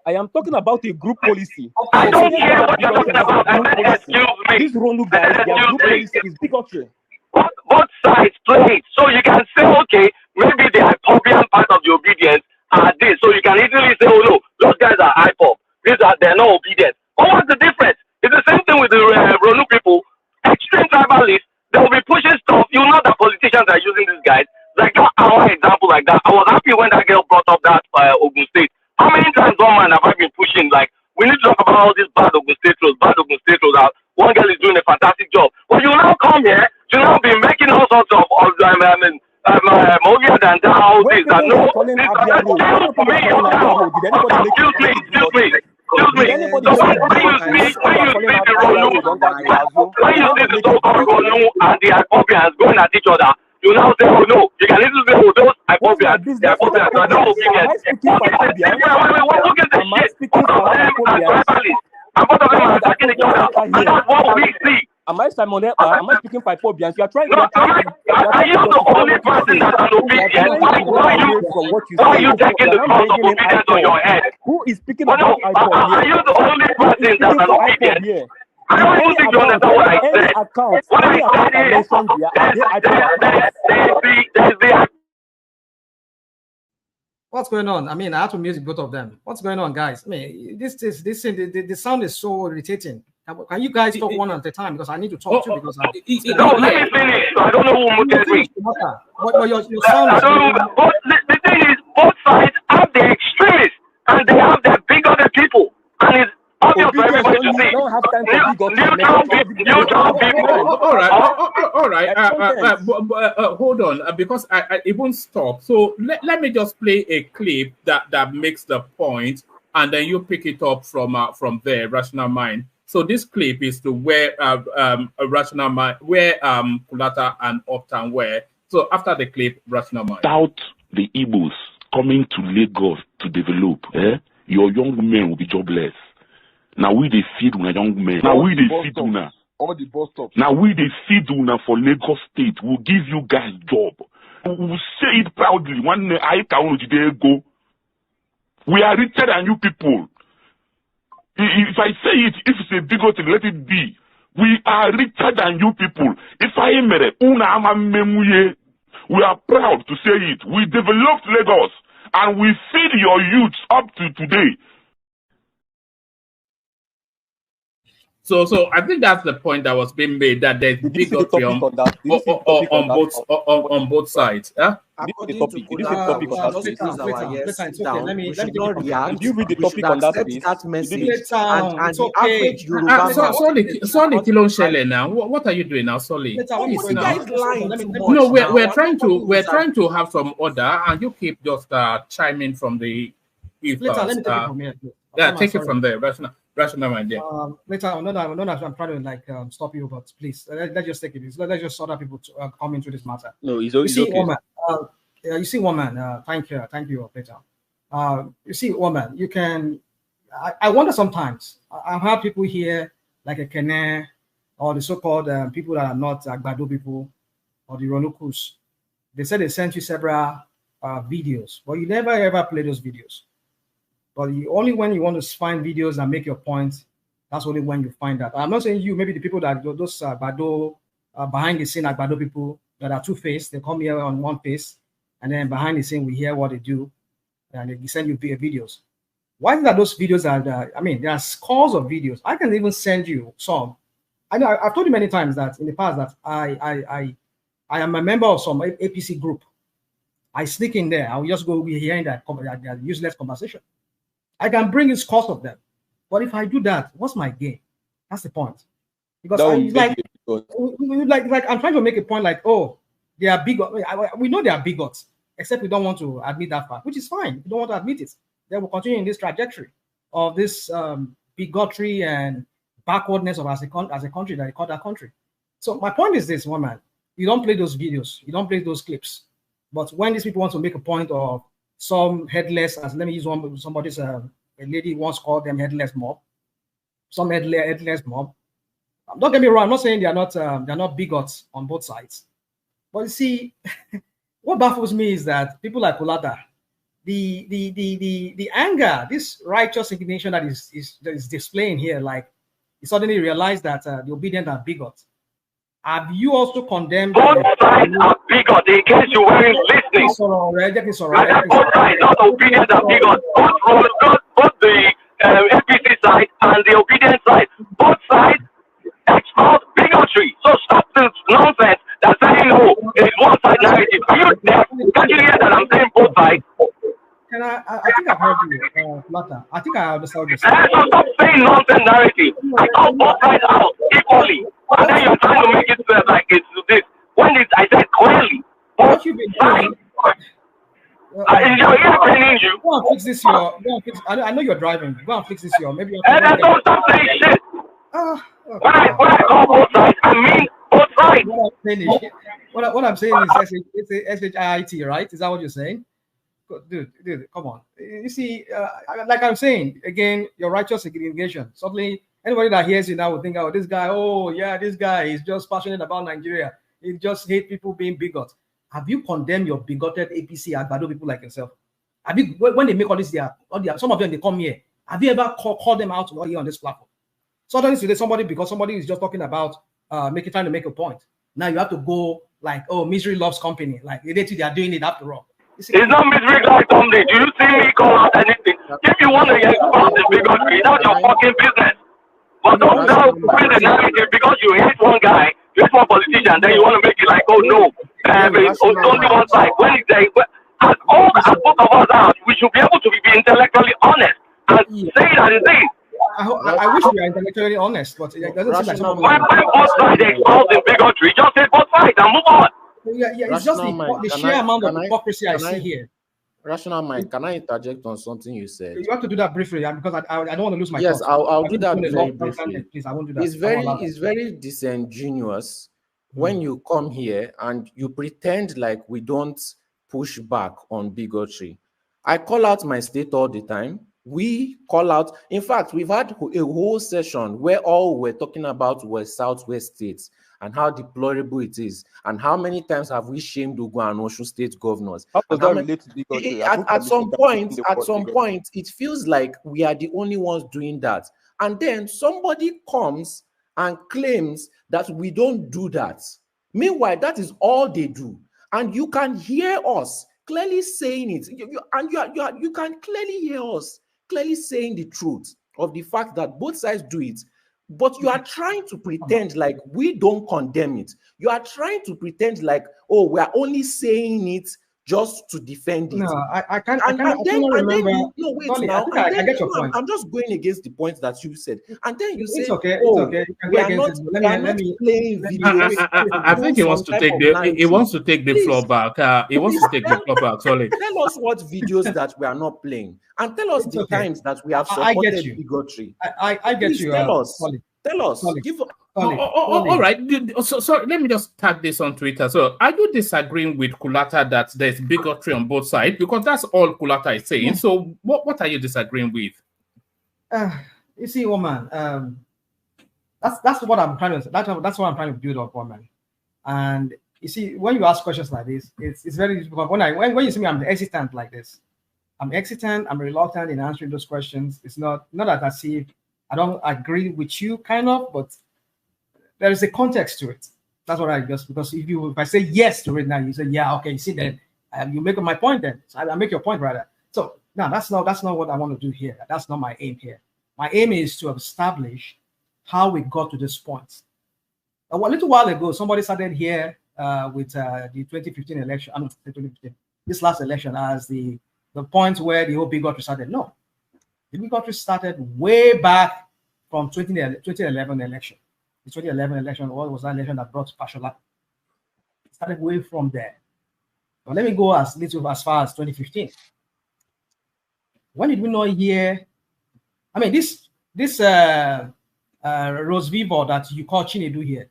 I am talking about a group policy. I don't care what you're talking about. Excuse me. These Ronu guys, their group policy is bigotry. Both sides play it. So you can say, okay, maybe the Ipopian part of the obedience are this. So you can easily say, oh no, those guys are Ipop. They're not obedient. But what's the difference? It's the same thing with the Ronu people. Extreme tribalists, they will be pushing stuff. You know that politicians are using these guys. Like that our example like that. I was happy when that girl brought up that Ogun State. How many times one man have I been pushing? Like, we need to talk about all these bad Ogun State roads out. One girl is doing a fantastic job. But you now come here, you now be making all sorts of Mogia and all this. Excuse me. When you see the so-called Ronu and the Ipopians going at each other, you now say, oh no, you can listen to oh, those Ipopians, the Ipopians are not obedient. Look at the shit. Both of them are attacking each other. And that's what we see. Am I Simon? Am I speaking for Ipopians? You are trying to. Are you the only person that's an obedient? Why are you taking the cross of obedience on your head? Who is speaking about IPOB here? Are you the only person that's an obedient? I don't even think you understand what I said. What I said is, there's the What's going on? I mean, I have to mute both of them. What's going on, guys? I mean, the sound is so irritating. Can you guys talk one at a time? Because I need to talk too. Because let me finish. I don't know who muted me. But your sound is. The thing is, both sides have their extremists and they have their bigger people, and it's obvious for everybody to see. Don't have time for neutral people. All right. Hold on, because it won't stop. So let me just play a clip that makes the point, and then you pick it up from there. Rational Mind. So this clip is to where Rational Mind, where Kulata and Uptown were. So after the clip, Rational Mind. Without the Igbos coming to Lagos to develop, your young men will be jobless. Now we they feed una young men. Now we they feed una. All the bus stops. Now we they feed una for Lagos State. We'll give you guys job. We'll say it proudly. One day I can't go. We are richer than you people. If I say it, if it's a bigot, let it be. We are richer than you people. If I am we are proud to say it. We developed Lagos and we feed your youths up to today. So I think that's the point that was being made, that there's bigotry on both sides. Huh? Let me read the topic on that, please. That message and the average Yoruba. Sorry, Kilon now. What are you doing now, Sorry? No, we're trying to have some order, and you keep just chiming from the. Let me take it from here. Yeah, take it from there. Rational Mind, yeah. Later, I'm trying to stop you, but please let's just take it. Let's just other people to come into this matter. No, it's okay. Woman, you see, woman. Thank you, Peter. You see, woman. You can. I wonder sometimes. I've had people here like a Kene or the so-called people that are not Agbado people or the Ronukus. They said they sent you several videos, but you never ever play those videos. But only when you want to find videos and make your point, that's only when you find that. I'm not saying you, maybe the people that those Agbado, behind the scene Agbado people that are two-faced, they come here on one face, and then behind the scene we hear what they do, and they send you videos. Why is that those videos are there are scores of videos. I can even send you some. I know I've told you many times that in the past that I am a member of some APC group. I sneak in there, I'll just go hearing that useless conversation. I can bring in scores of them, but if I do that, what's my gain? That's the point. Because I'm trying to make a point like, oh, they are bigots. We know they are bigots, except we don't want to admit that fact, which is fine. We don't want to admit it. They will continue in this trajectory of this bigotry and backwardness of as a country that they call that country. So my point is this, woman, you don't play those videos, you don't play those clips, but when these people want to make a point of some headless, as let me use one, somebody's a lady once called them headless mob, some headless mob. Don't get me wrong, I'm not saying they're not bigots on both sides, but you see, what baffles me is that people like Kulata, the anger, this righteous indignation that is displaying here, like he suddenly realized that the obedient are bigots. Have you also condemned? Both sides are bigots, in case you weren't listening. Both sides, not obedient are bigots. Both the APC side and the obedient side. Both sides expose bigotry. So stop this nonsense that's saying, oh, it's one side narrative. Are you deaf? Can't you hear that I'm saying both sides? I think I've heard you, Lata. I think I understand what you're saying. So stop saying nonsense narrative. I call both sides out equally. And then you're trying to make it like it's this. When I said clearly, what you've been doing. Your ear training you. Go and fix this year. I know you're driving. Go and fix this year. Maybe you're. And then don't stop saying shit. When I call both sides, I mean both sides. What I'm saying is it's SHIIT, right? Is that what you're saying? Dude, come on. You see, like I'm saying, again, your righteous indignation. Suddenly, anybody that hears you now will think, oh, this guy is just passionate about Nigeria. He just hate people being bigots. Have you condemned your bigoted APC Agbado people like yourself? Have you, when they make all this, some of them, they come here. Have you ever called them out here on this platform? Suddenly today, because somebody is just talking about trying to make a point. Now you have to go like, oh, misery loves company. Like they are doing it after all. It's not misery loves company. Do you see me call out anything? If you want to expose the bigotry, that's your fucking business. But don't now bring the narrative because you hate one guy, you hate one politician, then you want to make it like, oh no, it's only one side. When it's there, as both of us are, we should be able to be intellectually honest and say that it is. I wish we were intellectually honest, but it doesn't seem like when both sides expose the bigotry, just say both sides and move on. Yeah, it's just the sheer amount of hypocrisy I see here. Rational mind, can I interject on something you said? You have to do that briefly, because I don't want to lose my yes, thoughts. I'll do that very briefly. Please, I won't do that. It's very disingenuous when you come here and you pretend like we don't push back on bigotry. I call out my state all the time. We call out, in fact, we've had a whole session where all we're talking about was Southwest states and how deplorable it is, and how many times have we shamed Ogun and Osun state governors? How does that relate to bigotry? At some point, it feels like we are the only ones doing that. And then somebody comes and claims that we don't do that. Meanwhile, that is all they do. And you can hear us clearly saying it. You can clearly hear us clearly saying the truth of the fact that both sides do it. But you are trying to pretend like we don't condemn it. You are trying to pretend like, oh, we are only saying it just to defend it. No, I can't remember. No, wait, Sorry, now. I get your point. I'm just going against the point that you said. And then you say, it's okay. We are not playing videos. I think he wants to take the floor back. He wants to take the floor back. Sorry. Tell us what videos that we are not playing, and tell us the times that we have supported bigotry. I get you. Tell us. Tell us. Give us. All right. So let me just tag this on Twitter. So are you disagreeing with Kulata that there's bigotry on both sides? Because that's all Kulata is saying. So what are you disagreeing with? You see, woman, that's what I'm trying to. That's what I'm trying to build up, woman. And you see, when you ask questions like this, it's very difficult. When you see me, I'm hesitant like this. I'm hesitant. I'm reluctant in answering those questions. It's not that I see. I don't agree with you, kind of, but there is a context to it. That's what because if I say yes to it now, you say yeah, okay. You see, then you make my point. Then so I make your point rather. So no, that's not what I want to do here. That's not my aim here. My aim is to establish how we got to this point. A little while ago, somebody started here with the 2015 election. I mean, 2015, this last election as the point where the whole bigotry started. No. The bigotry started way back from 2011 election. The 2011 election, what was that election that brought Fashola? It started way from there. But let me go as far as 2015. When did we not hear? I mean, this Rose Vivo that you call Chinedu here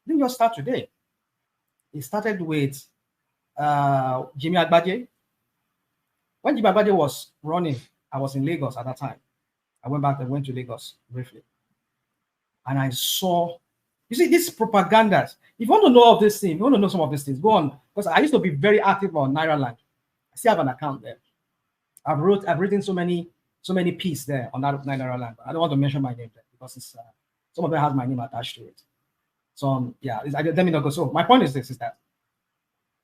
didn't just start today. It started with Jimmy Agbaje. When Jimmy Agbaje was running, I was in Lagos at that time. I went to Lagos briefly. And I saw, you see, these propagandas. If you want to know all of these things, if you want to know some of these things, go on. Because I used to be very active on Naira Land. I still have an account there. I've written so many pieces there on that Naira Land. I don't want to mention my name there because it's some of them has my name attached to it. So let me not go. So my point is this: is that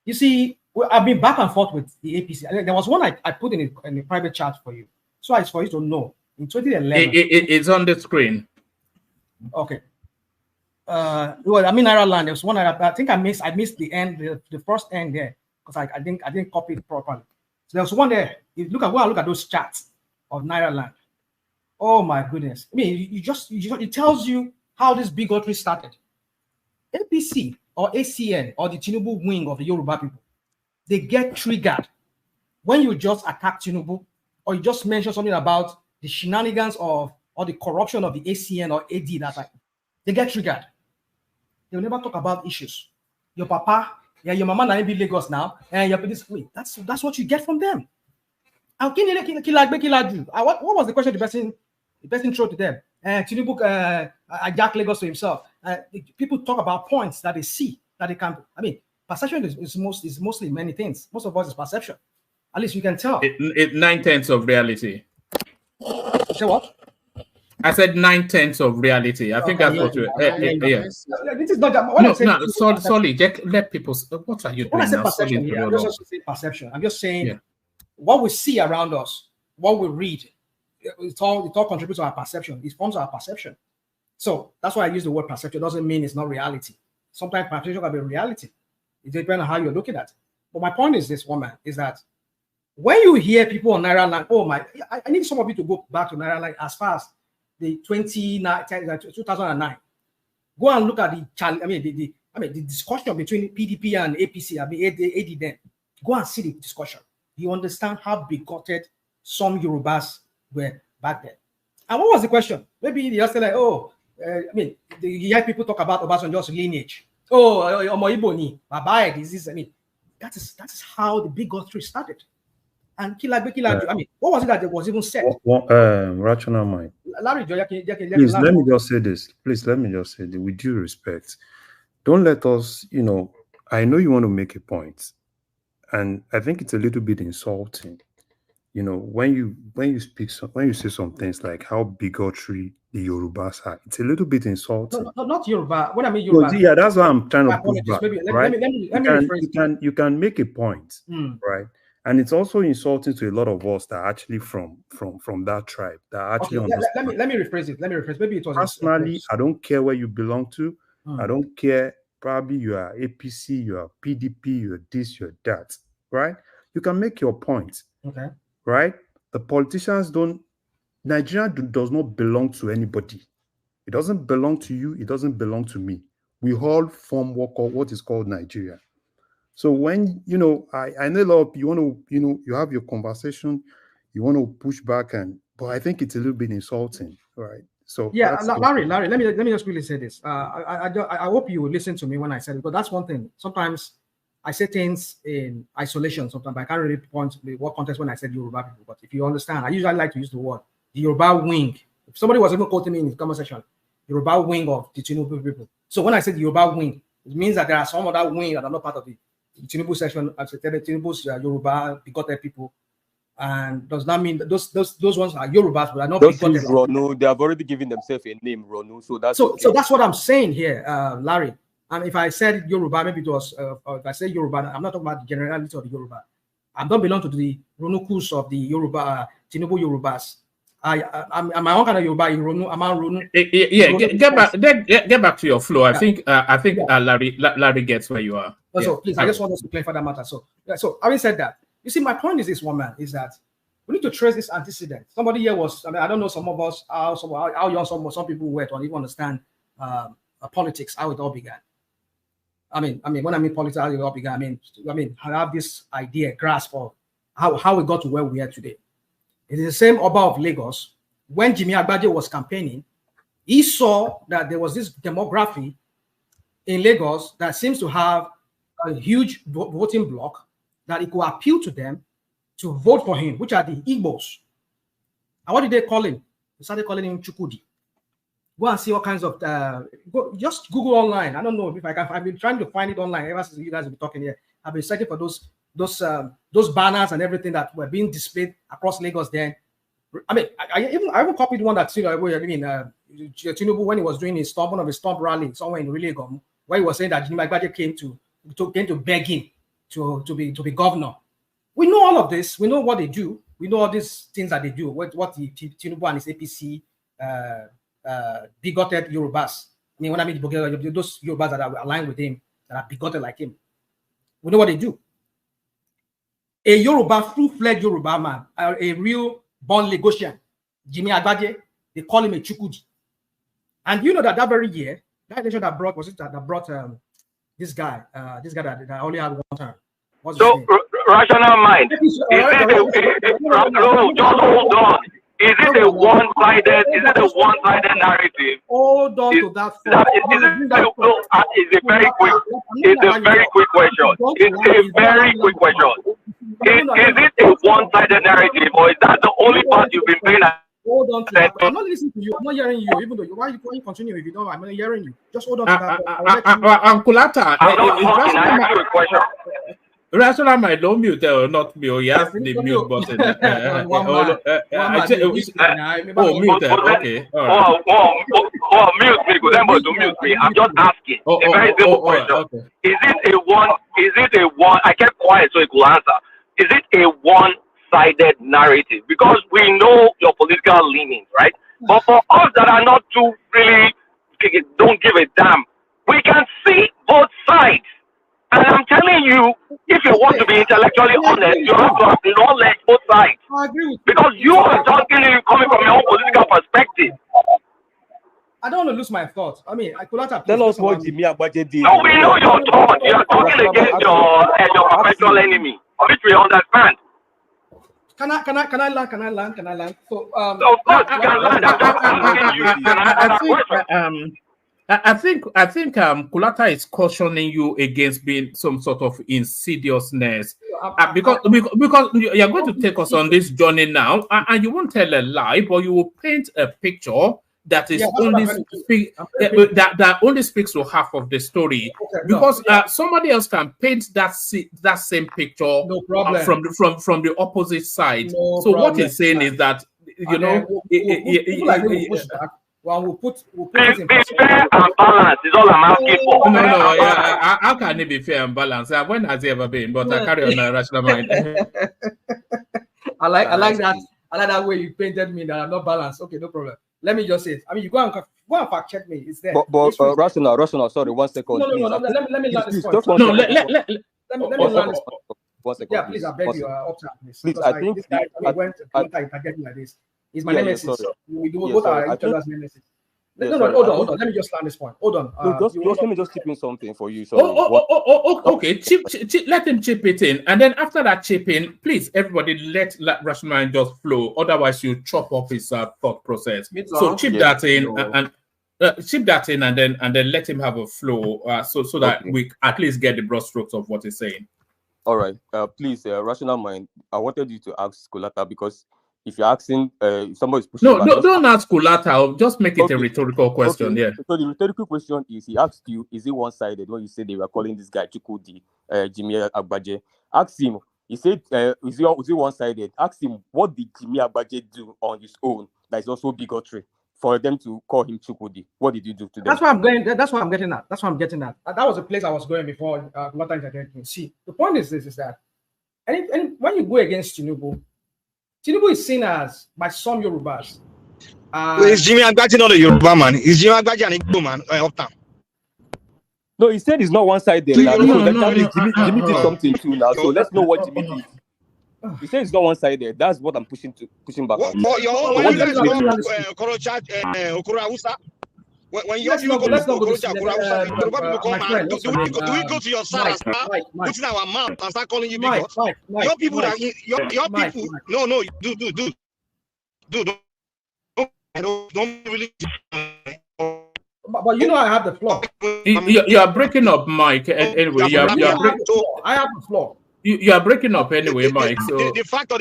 you see, I've been back and forth with the APC. There was one I put in a private chat for you, so it's for you to know. In 2011, it's on the screen. Okay. Well, I mean, Naira Land. There was one I think I missed the end, the first end there because I didn't copy it properly. So there was one there. You look at those chats of Naira Land. Oh my goodness! I mean, it tells you how this bigotry started. APC or ACN or the Tinubu wing of the Yoruba people, they get triggered when you just attack Tinubu or you just mention something about the shenanigans or the corruption of the ACN or AD that time. They get triggered. They will never talk about issues. Your papa, your mama na be Lagos now, and your this. Wait, that's what you get from them. What was the question the person threw to them? Tinubu Jack Lagos to himself. People talk about points that they see. that they can. I mean, perception is mostly many things. Most of us is perception. At least you can tell. 9/10 of reality. You say what? I said 9/10 of reality. I think that's what you. This is not that. Sorry. Let people. What are you doing? When I say perception here, I'm just saying perception. I'm just saying what we see around us, what we read. It all contributes to our perception. It forms our perception. So that's why I use the word perception. It doesn't mean it's not reality. Sometimes perception can be reality. It depends on how you're looking at it. But my point is this, woman, is that when you hear people on Naira Land, I need some of you to go back to Naira Land as far as the 2009. Go and look at the discussion between PDP and APC. AD then. Go and see the discussion. You understand how bigoted some Yorubas were back then. And what was the question? Maybe they just say like, you hear people talk about Obasanjo's lineage. Omo Igbo ni, Baba disease. That is how the bigotry started. And what was it that was even said? Rational mind. Larry, please let me just say this. Please let me just say this with due respect. Don't let us, I know you want to make a point, and I think it's a little bit insulting. When you say some things like how bigotry the Yorubas are, it's a little bit insulting. No, not Yoruba. When I mean Yoruba, yeah, that's why I'm trying to push back. Right? You can make a point, right? And it's also insulting to a lot of us that are actually from that tribe. That actually understand. Let me rephrase it. Maybe it was personally. I don't care where you belong to. I don't care. Probably you are APC, you are PDP, you're this, you're that. Right? You can make your point. Okay. Right? The politicians don't. Nigeria does not belong to anybody. It doesn't belong to you. It doesn't belong to me. We all form what is called Nigeria. So when, I know a lot of you want to, you have your conversation, you want to push back, but I think it's a little bit insulting, right? So yeah, Larry, let me just really say this. I hope you will listen to me when I said it, but that's one thing. Sometimes I say things in isolation. Sometimes I can't really point to what context when I said Yoruba people. But if you understand, I usually like to use the word the Yoruba wing. If somebody was even quoting me in the conversation, Yoruba wing of the Tinubu people. So when I said Yoruba wing, it means that there are some other wing that are not part of the Tinubu section. I've said Tinubu's Yoruba bigoted people, and does not mean that those ones are Yorubas, but are not bigoted. Ronu, they have already given themselves a name, Ronu. So that's so that's what I'm saying here, Larry. And if I said Yoruba, maybe it was. If I say Yoruba, I'm not talking about the generality of the Yoruba. I don't belong to the Ronukus of the Yoruba Tinubu Yorubas. I'm my own kind of Yoruba. I'm on Ronu. Get back to your flow. I think Larry gets where you are. So please, I just want us to clarify that matter. So having said that, you see, my point is this, woman, is that we need to trace this antecedent. Somebody here was, I don't know, some of us, how young some people were to even understand politics, how it all began. I mean, when I mean politics, how it all began, I mean, I have this idea, grasp of how we got to where we are today. It is the same Oba of Lagos. When Jimmy Agbaje was campaigning, he saw that there was this demography in Lagos that seems to have a huge voting bloc that it could appeal to them to vote for him, which are the Igbos. And what did they call him? They started calling him Chukudi. Go and see all kinds of just Google online. I don't know if I can. I've been trying to find it online ever since you guys have been talking here. I've been searching for those banners and everything that were being displayed across Lagos then. I mean, I even copied one that Tinubu, when he was doing one of his stomp rally somewhere in Rilegom, where he was saying that Jimmy Agbaje came to beg him to be governor. We know all of this. We know what they do. We know all these things that they do. What the Tinubu and his APC bigoted Yorubas. I mean, when I mean those Yorubas that are aligned with him, that are bigoted like him. We know what they do. A Yoruba, full-fledged Yoruba man, a real born Lagosian, Jimmy Agbaje, they call him a Chukudi. And you know that very year, that election that brought this guy that only had one term. So rational mind. Just hold on. Is it a one-sided narrative? Hold on to that. It's a very quick question. It's a very quick question. Is it a one-sided narrative, or is that the only part you've been paying Hold on to that. I'm not listening to you. I'm not hearing you. Even though why you continue if you don't? I'm not hearing you. Just hold on to that. Kulata, Rational might don't mute or not mute. Yes, the mute button. Mute. Okay. All right. Mute me. Don't mute me. I'm just asking a very simple question. Okay. Is it a one? I kept quiet so you could answer. Is it a one-sided narrative? Because we know your political leanings, right? But for us that are not too really don't give a damn, we can see both sides. And I'm telling you, if you want to be intellectually honest, you have to acknowledge both sides. Because you are talking coming from your own political perspective. I don't want to lose my thoughts. I mean, I could not tell us what Jimmy Agbaje did. No, we know your thoughts. You are talking against your perpetual enemy, of which we understand. Can I land? So, of course you can land. I think Kulata is cautioning you against being some sort of insidiousness because you're going to take us on this journey now, and you won't tell a lie, but you will paint a picture that is that only speaks to half of the story, because somebody else can paint that same picture from the opposite side. So what he's saying is that well, we'll put it in fair and balance is all I'm asking for. No. How can it be fair and balanced? When has it ever been? But I carry on a rational mind. I like that. I like that way you painted me that I'm not balanced. Okay, no problem. Let me just say it. I mean, you go and fact check me. It's there. But rational. Sorry, 1 second. No. Let me land this point. No, let me land this point. 1 second. Yeah, please, I beg you, please. Please, I think this guy went targeting like this. He's my nemesis. We both are each other's nemesis. No, hold on. Let me just land this point. Hold on. Let me just chip in something for you. So okay. Let him chip it in, and then after that chip in, please, everybody, let rational mind just flow. Otherwise, you chop off his thought process. So chip that in and chip that in, and then let him have a flow, so that we at least get the broad strokes of what he's saying. All right. Please, rational mind. I wanted you to ask Kulata because. If you're asking, if somebody's pushing don't ask Kulata. Just make it a rhetorical question. Okay. Yeah. So the rhetorical question is: he asked you, "Is it one-sided?" When you said they were calling this guy Chukudi, Jimmy Agbaje, ask him. He said, "Is it one-sided?" Ask him, what did Jimmy Agbaje do on his own that is also bigotry for them to call him Chukudi? What did you do to them? That's what I'm going. That's what I'm getting at. That was the place I was going before Kulata interjected me. See, the point is this: is that when you go against Tinubu is seen as, by some Yorubas. Is Jimmy Agbaje not a Yoruba man? Is Jimmy Agbaje an Igbo man uptown? No, he said it's not one-sided. Jimmy did something too now. So let's know what Jimmy did. He said it's not one-sided. That's what I'm pushing back on. When you go to Okorocha, do we go to your side and start putting our mouth and start calling you bigots? Your people, no, do. I don't really. But you know I have the floor. You are breaking up, Mike. Anyway, I have the floor. You are breaking up anyway, Mike. So the fact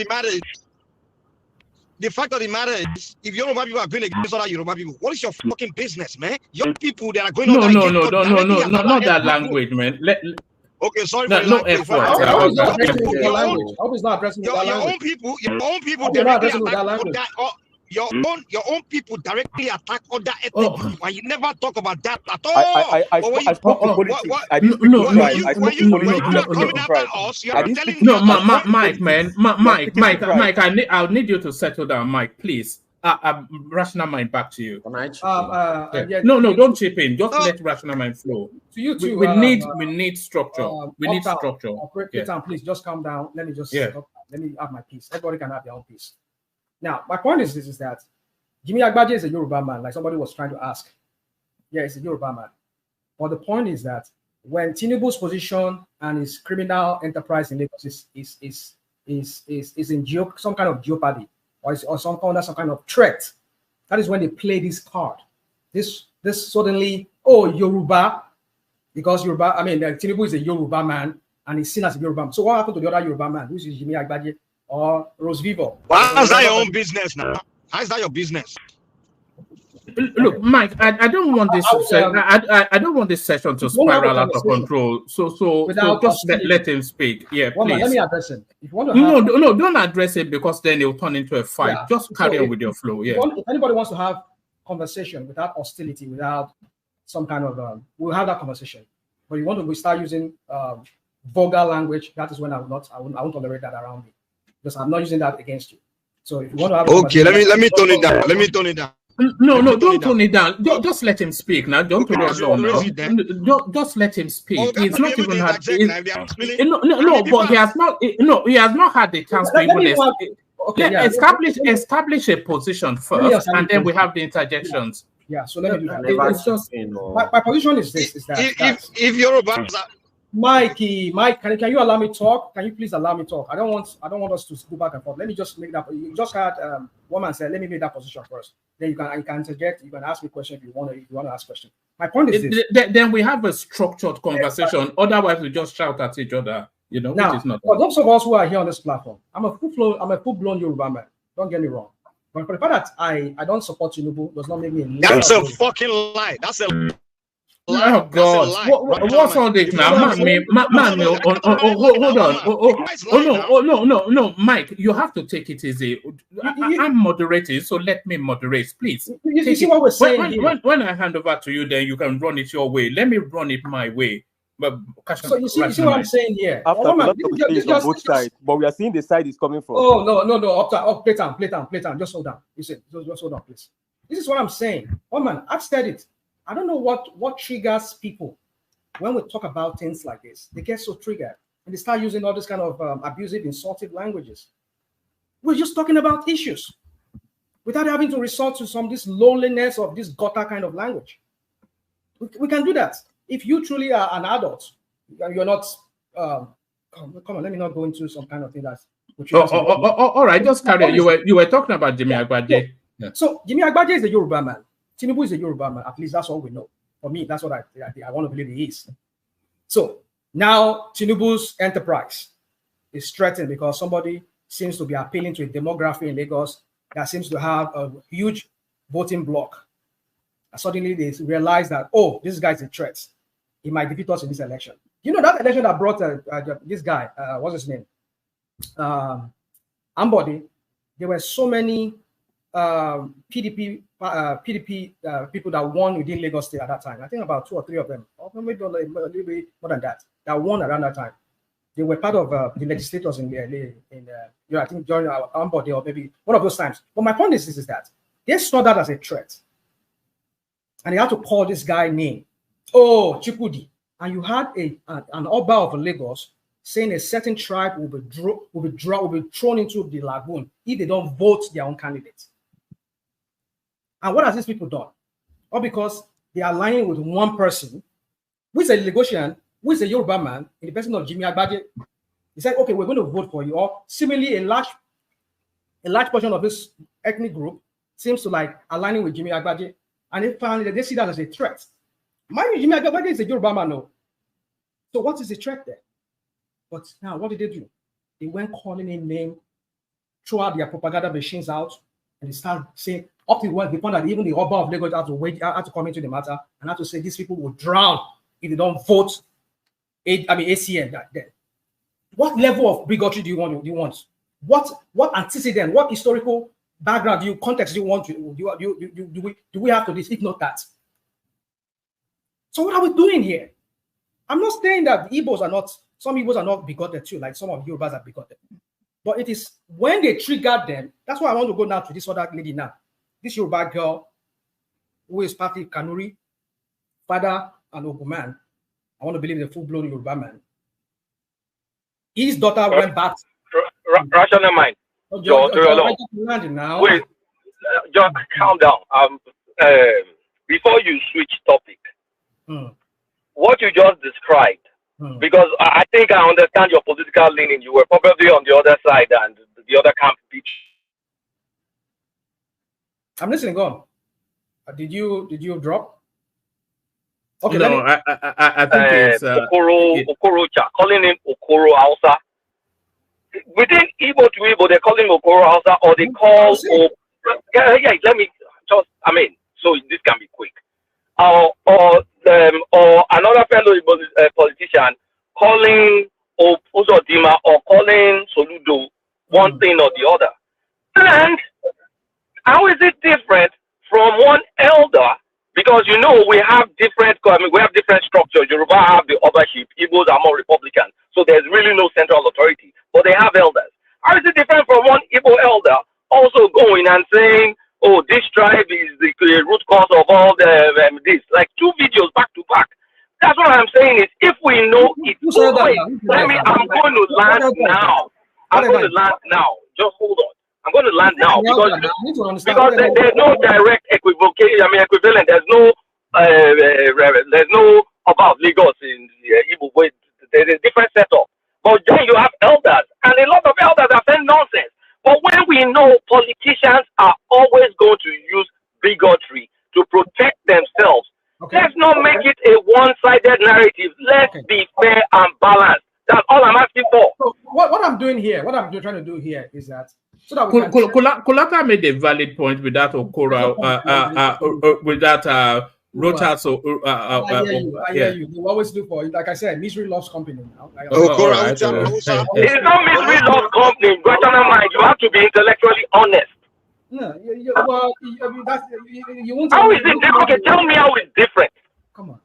of the matter is, if Yoruba people are going against other Yoruba people, what is your fucking business, man? Young people that are going on. No, not that language, man. Okay, sorry for no effort. Your own people directly attack your own people directly attack other ethnic groups, and you never talk about that at all. I spoke to politics. I didn't speak to crime. Mike, I'll need you to settle down, Mike, please. Rational mind, back to you. No, don't chip in. Just let rational mind flow. To you too. We need structure. We need structure. Please just calm down. Let me just let me have my peace. Everybody can have their own peace. Now, my point is this: is that Jimmy Agbaje is a Yoruba man, like somebody was trying to ask. Yeah, he's a Yoruba man. But the point is that when Tinubu's position and his criminal enterprise in Lagos is in some kind of jeopardy, or some kind of threat, that is when they play this card. This suddenly, Yoruba, because Tinubu is a Yoruba man and he's seen as a Yoruba man. So what happened to the other Yoruba man, which is Jimmy Agbaje or Rose Vivo? Well, how's that your own business now? How is that your business? Look, Mike, I don't want this. I don't want this session to spiral out of control. So just let him speak. Yeah, please. Let me address it. If you want to no, don't address it because then it'll turn into a fight. Yeah. Just carry on with your flow. Yeah. If anybody wants to have conversation without hostility, without some kind of, we'll have that conversation. But you want to start using vulgar language, that is when I won't tolerate that around me, because I'm not using that against you. So if you want to have let me tone it down. Let me tone it down. No, don't tone it down. Just let him speak now. Don't put it on. Just let him speak. He's not even had. But he has not. No, he has not had the chance to even establish a position first, and then we have the interjections. Yeah, so let me do that. It's just my position is this: is that if Yorubas are Mike, can you allow me to talk? Can you please allow me to talk? I don't want us to go back and forth. Let me just make that. You just had one man said, let me make that position first. Then you can interject. You can ask me a question if you want to ask a question. My point is this. Then we have a structured conversation. Otherwise, we just shout at each other. You know, now, which is not. For those of us who are here on this platform, I'm a full-blown Yoruba man. Don't get me wrong. But for the fact that I don't support Tinubu does not make me a That's a fucking lie. That's a Oh God! What's all this now, man? Hold on! No, Mike, you have to take it easy. I'm moderating, so let me moderate, please. You see what we're saying when I hand over to you, then you can run it your way. Let me run it my way. But so you see what I'm saying here? After a lot of things on both sides, but we are seeing the side is coming from. Oh no! Play time. Just hold on. Listen, just hold on, please. This is what I'm saying. Oh man, I've said it. I don't know what triggers people when we talk about things like this. They get so triggered and they start using all this kind of abusive, insultive languages. We're just talking about issues without having to resort to this loneliness of this gutter kind of language. We can do that. If you truly are an adult, you're not. Come on, let me not go into some kind of thing that's. All right, just carry on. You were talking about Jimmy Agbaje. Yeah. So Jimmy Agbaje is a Yoruba man. Tinubu is a Yoruba man. At least that's all we know. For me, that's what I want to believe he is. So now Tinubu's enterprise is threatened because somebody seems to be appealing to a demography in Lagos that seems to have a huge voting bloc. And suddenly they realize that, oh, this guy's a threat. He might defeat us in this election. You know that election that brought this guy, what's his name? Ambody. There were so many PDP people that won within Lagos State at that time. I think about 2 or 3 of them, or maybe a little bit more than that won around that time. They were part of the legislators in I think during our Ambody or maybe one of those times. But my point is that they saw that as a threat, and they had to call this guy name, Chikudi, and you had an Oba of Lagos saying a certain tribe will be thrown into the lagoon if they don't vote their own candidate. And what has these people done? All because they are aligning with one person, who is a Lagosian, who is a Yoruba man, in the person of Jimmy Agbaje. He said, okay, we're going to vote for you. Or similarly, a large portion of this ethnic group seems to like aligning with Jimmy Agbaje. And they see that as a threat. Mind you, Jimmy Agbaje is a Yoruba man, no. So what is the threat there? But now, what did they do? They went calling him name, throw out their propaganda machines out, and they start saying, up to the point that even the Oba of Lagos had to come into the matter and had to say these people will drown if they don't vote. ACN. Then, what level of bigotry do you want? What antecedent? What historical background context do you want? Do we have to this? If not that, so what are we doing here? I'm not saying that some Igbos are not bigoted too, like some of Yorubas are bigoted. But it is when they trigger them. That's why I want to go now to this other lady now. This Yoruba girl, who is partly Kanuri, father and Oguman. I want to believe the full-blown Yoruba man. His daughter went back. Rational mind. Wait, just calm down. Before you switch topic, what you just described, because I think I understand your political leaning. You were probably on the other side and the other camp. I'm listening. Go on. Did you drop? Okay. No, I think it's Okorocha, calling him Okoro Hausa. Within Igbo to Igbo, they call him Okoro Hausa, or they call let me just, so this can be quick. Or another fellow politician calling Uzodima or calling Soludo one thing or the other. And how is it different from one elder? Because we have different structures. Yoruba have the eldership, Igbos are more Republican. So there's really no central authority, but they have elders. How is it different from one Igbo elder also going and saying, oh, this tribe is the root cause of all this? Like 2 videos back to back. That's what I'm saying is, if we know it, I'm going to land now. Just hold on. I'm going to land now because there's no direct equivalent. There's no about Lagos in Igbo. There's a different setup. But then you have elders, and a lot of elders are saying nonsense. But when we know politicians are always going to use bigotry to protect themselves, let's not make it a one-sided narrative. Let's be fair and balanced. That's all I'm asking for. So what I'm doing here, trying to do here is that so that Kulaka made a valid point with that Okora, with that Rota. So I hear you. You always look for, like I said, misery loves company. It's not misery loves company. Mind, you have to be intellectually honest. No, you won't. How is it different? Okay, tell me how it's different. Come on.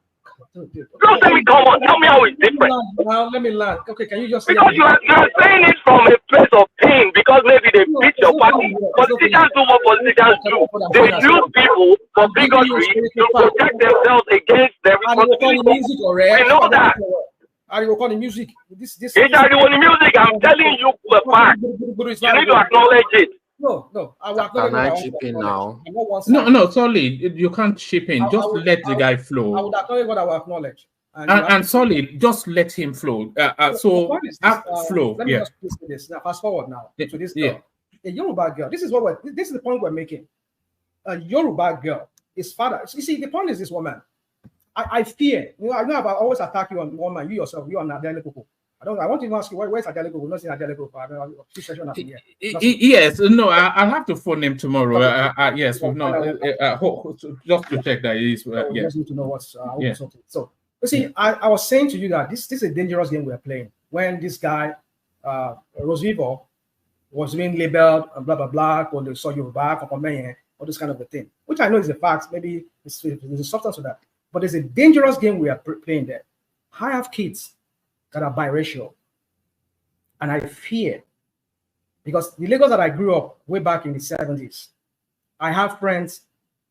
Don't tell me, come on. Tell me how it's different. Now let me land. Okay, can you just? Because you are saying it from a place of pain. Because maybe they beat your party. Politicians do what politicians do. They use people for bigotry to protect themselves against their responsibility. We know that. Are you recording music? This. Music. I'm telling you for a fact. You need to acknowledge it. No. Can I chip in now? No, Solid, you can't chip in. Just let the guy flow. I would acknowledge what I will acknowledge. And Solid, just let him flow. Flow. Let me just say this. Now, fast forward now to this girl. A Yoruba girl. This is the point we're making. A Yoruba girl, his father. You see, the point is this woman. I fear. I know I've always attacked you on woman. You yourself, you are not Adele Koko. I want to ask you, where's Adele Koko? We're not seeing Adele Koko. Yes, no, I'll have to phone him tomorrow. Yes, we've not. Just to check that he's. Yes. Just need to know what's. So, you see, I was saying to you that this is a dangerous game we're playing. When this guy, Rosivo, was being labeled and blah blah blah, when they saw you back, all this kind of a thing, which I know is a fact. Maybe there's a substance to that, but there's a dangerous game we are playing there. I have kids that are biracial, and I fear, because the Lagos that I grew up way back in the 70s, I have friends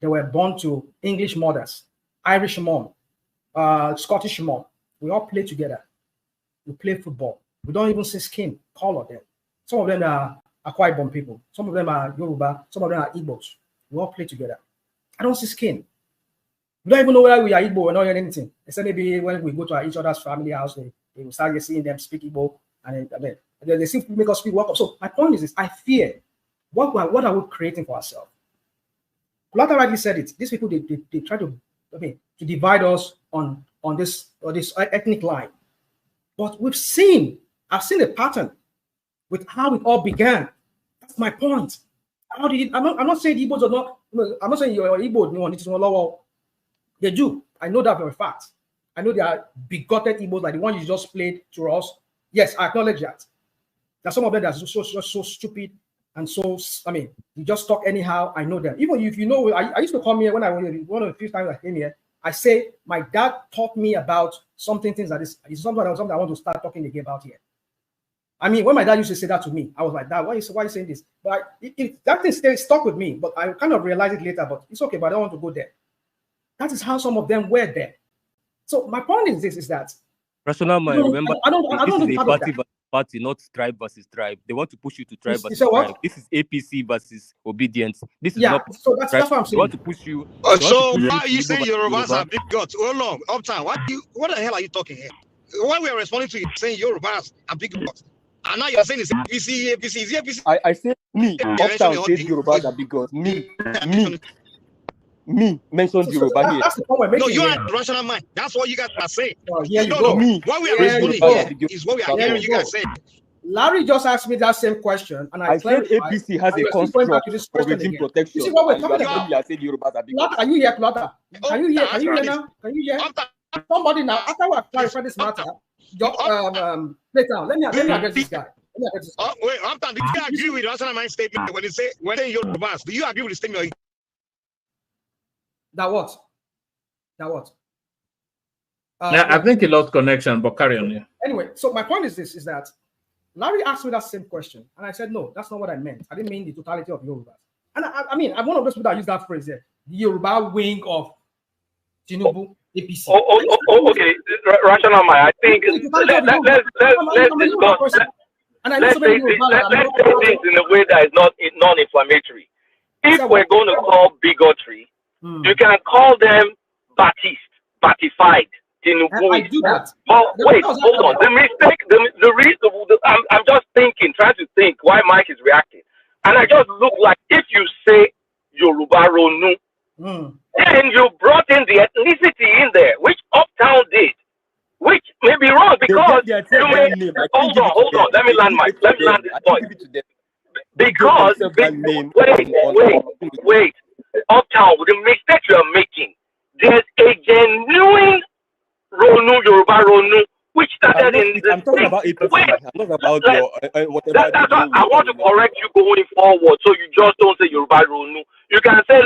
that were born to English mothers, Irish mom, Scottish mom. We all play together. We play football. We don't even see skin color there. Some of them are Akwa Ibom people. Some of them are Yoruba. Some of them are Igbos. We all play together. I don't see skin. We don't even know whether we are Igbo or not anything. Except maybe when we go to each other's family house, they will start seeing them speak Igbo, and then they seem to make us feel welcome. So my point is this: I fear what are we creating for ourselves? Kulata rightly said it. These people they try to divide us on this ethnic line, but I've seen a pattern with how it all began. That's my point. How did it? I'm not saying Igbos are not. I'm not saying you're Igbo. No one needs to know. They do. I know that for a fact. I know they are bigoted Igbos like the one you just played to us. Yes, I acknowledge that. That some of them are so stupid and so, you just talk anyhow. I know them. Even if you know, I used to come here when one of the few times I came here, I say, my dad taught me about things that is something I want to start talking again about here. When my dad used to say that to me, I was like, Dad, why are you saying this? But that thing stuck with me, but I kind of realized it later, but it's okay, but I don't want to go there. That is how some of them were there. So my point is this: is that rational mind. Remember, this is a party, not tribe versus tribe. They want to push you to tribe versus tribe. This is APC versus obedience. This is not. So that's what I'm saying. They want to push you. So why you say Yorubas are big gods? Hold on, Uptown. What the hell are you talking here? When we are responding to you saying Yorubas are big gods, and now you're saying it's APC. I say me. Uptown says Yorubas are big gods. Me mentioned Yoruba here. That's the point we're making. No, you are rational mind. That's what you guys are saying. Me. What we are responding here is what we are hearing you guys say. Larry just asked me that same question, and I said APC has a construct for regime protection. You see what we're talking about? Are you here, Kulata? Can you hear? Can you hear now? Can you hear? Somebody now, after we have clarified this matter, let me address this guy. Wait, Uptown, do you agree with Rashana Mind's statement when they say when in Yorubas? Do you agree with the statement? That what? I think he lost connection, but carry on. Yeah. Anyway, so my point is this: is that Larry asked me that same question, and I said, no, that's not what I meant. I didn't mean the totality of Yorubas. And I mean, I'm one of those people that use that phrase there, the Yoruba wing of Tinubu, APC. Okay. Rational Mind, I think let's discuss. Let's say this in a way that is not non-inflammatory. If we're going to call bigotry, you can call them Batified. I do that. Oh, wait, hold on. The mistake, the reason, I'm just trying to think why Mike is reacting. And I just look like if you say Yoruba Ronu, then you brought in the ethnicity in there, which Uptown did, which may be wrong because you may. Hold on. Let me land this point. Because, wait. Uptown, the mistake you are making, there's a genuine Ronu, Yoruba Ronu, which started I'm talking about APC. I'm not about your whatever. That's what I want to correct you going forward, so you just don't say Yoruba Ronu. You can say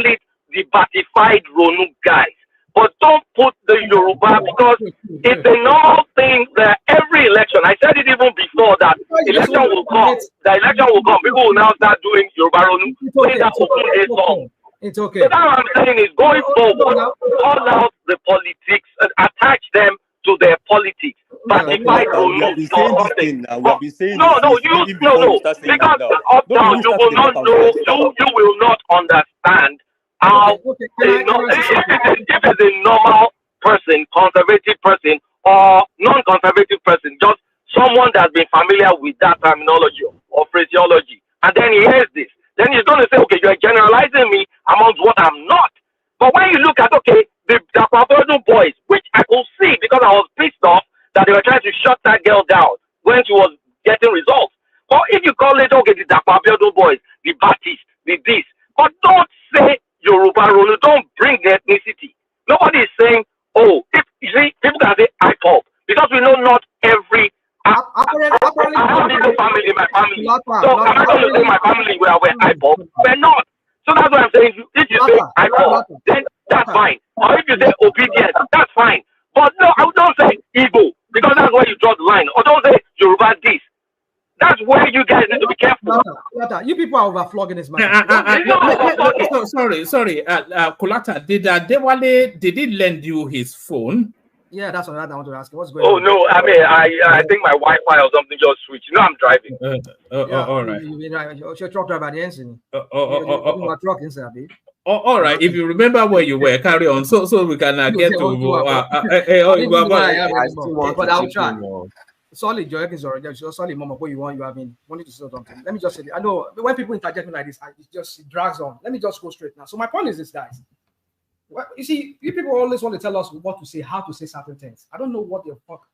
the Batified Ronu guys, but don't put the Yoruba because it's a normal thing that every election. I said it even before that election will come. The election will come. People will now start doing Yoruba Ronu. It's okay. So that's what I'm saying is going forward, call out the politics and attach them to their politics. Batified Ronu. No. Because Uptown, you will not know. You will not understand how if it's a normal person, conservative person, or non-conservative person, just someone that's been familiar with that terminology or phraseology, and then he hears this, then he's going to say, okay, you're generalizing me amongst what I'm not. But when you look at, okay, the Dakwabodo boys, which I could see because I was pissed off that they were trying to shut that girl down when she was getting results. But if you call it, okay, the Dakwabodo boys, the Baptist, the this, but don't say Yoruba Ronu, don't bring the ethnicity. Nobody is saying, oh, if you see, people can say IPOP because we know not every. I have no family in my family. So am I going to say my family where we're IPOP? We're not. So that's what I'm saying. If you say IPOP, then that's fine. Or if you say obedience, that's fine. But no, I don't say Igbo because that's where you draw the line. Or don't say Yoruba this. That's where you guys need to be careful. You people are overflogging this man. Sorry. Kulata, did he lend you his phone? Yeah, that's what I want to ask you. What's going on? Oh no, I mean, I think my Wi-Fi or something just switched. You know, I'm driving. All right. You're a truck driver at the end. All right. If you remember where you were, carry on. So we can get to. But I'll try. Solid, Joy is already solid. Mama, what you want? You have been wanting to say something. Let me just say, I know when people interject me like this, it drags on. Let me just go straight now. So my point is this, guys. Well, you see, you people always want to tell us what to say, how to say certain things. I don't know what the fuck.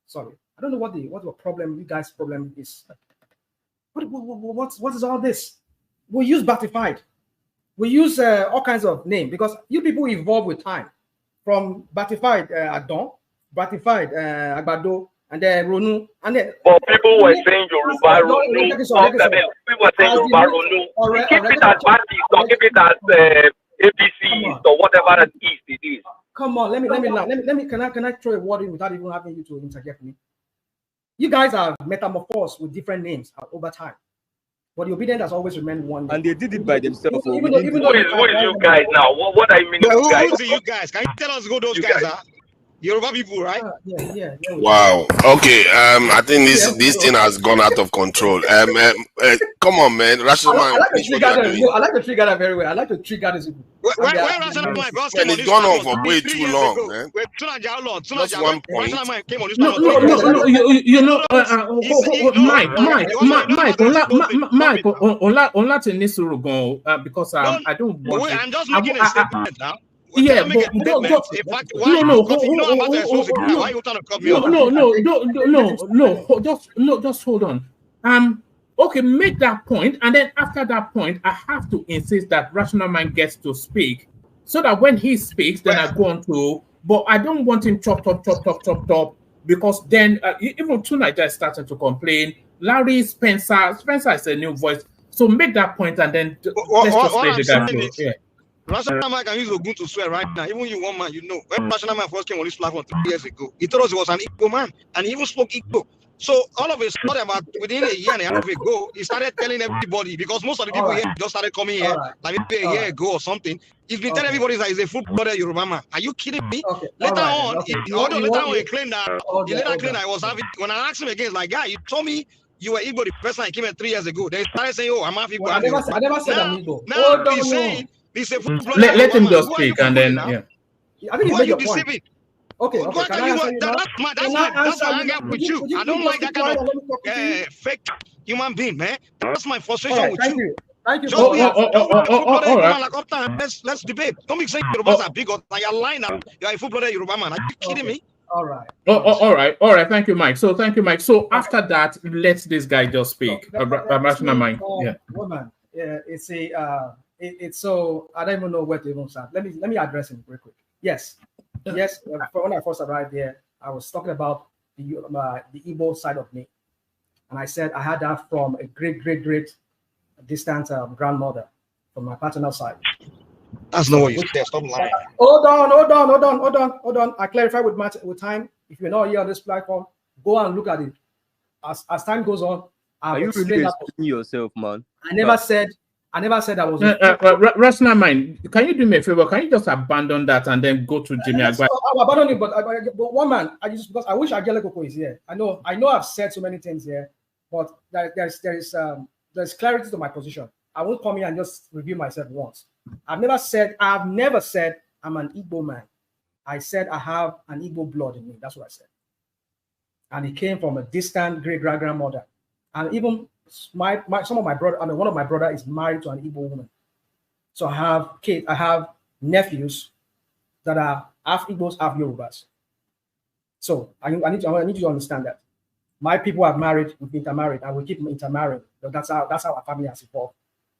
Sorry, I don't know what the problem. You guys' problem is. What is all this? We use Batified. We use all kinds of names because you people evolve with time. From Batified Adon, Batified Agbado, and then Ronu, and then. But people were saying Yoruba Ronu. People were saying Yoruba Ronu. Keep it as Baptist or keep it as ABC or whatever it is. Come on, let me. Can I throw a word in without even having you to interject me? You guys are metamorphosed with different names over time, but the obedient has always remained one. And they did it by themselves. Who is you guys now? What I mean? Who's you guys? Can you tell us who those guys are? Yoruba people, right? Yeah. Wow. Okay. I think this thing has gone out of control. Come on, man. Rational I like to trigger that very well. I like to trigger this. When Rational Mind came on it's gone on for way too long, man. Just one point. Mike, because I don't want. I'm just making a statement now. Yeah, but no, why you trying to cut me off? No, just hold on. Okay, make that point, and then after that point, I have to insist that Rational Mind gets to speak, so that when he speaks, then I go on to. But I don't want him chop, because then even tonight they're starting to complain. Larry Spencer is a new voice, so make that point, and then let's just let the guy go. Yeah. Rational Man can use Ogun to swear right now. Even you, one man, you know, when Rational Man first came on this platform 3 years ago, he told us he was an Igbo man, and he even spoke Igbo. So all of a sudden, about within a year and a half ago, he started telling everybody, because most of the people here just started coming here like maybe a year ago or something. He's been telling everybody that he's a full-blooded Yoruba man. Are you kidding me? Later on, he claimed that I was having. When I asked him again, it's like, guy, you told me you were Igbo the first time I came here 3 years ago. They started saying, oh, I'm half Igbo. I never said I'm Igbo. Now he's saying he's a full-blooded let him just speak, and then I think you made your point. Okay. That's my anger with you. I don't like that kind of fake human being, man. That's my frustration with you. Thank you. Let's debate. Don't be saying Yorubas are big, or you're lying now. You're a full-blooded Yoruba man. Are you kidding me? All right. All right. Thank you, Mike. So after that, let this guy just speak. Rational Mind. Yeah. Woman. Yeah. It's so I don't even know where to even start. Let me address him real quick. Yes. When I first arrived there, I was talking about the Igbo side of me, and I said I had that from a great distant grandmother from my paternal side. That's not what you said. Stop lying. Hold on. I clarify with time. If you're not here on this platform, go and look at it. As time goes on, are you really explaining yourself, man? I never said I was. Rational Mind, can you do me a favor? Can you just abandon that and then go to Jimmy Agba? I'll abandon it, but one man, because I wish Agele Koko is here. I know I've said so many things here, but there's clarity to my position. I won't come here and just review myself once. I've never said I'm an Igbo man. I said I have an Igbo blood in me. That's what I said. And it came from a distant great-grandmother. And even one of my brother is married to an Igbo woman. So I have nephews that are half Igbos, half Yorubas. So I need you to understand that. My people have married, we've intermarried, and we keep intermarrying. That's how our family has evolved.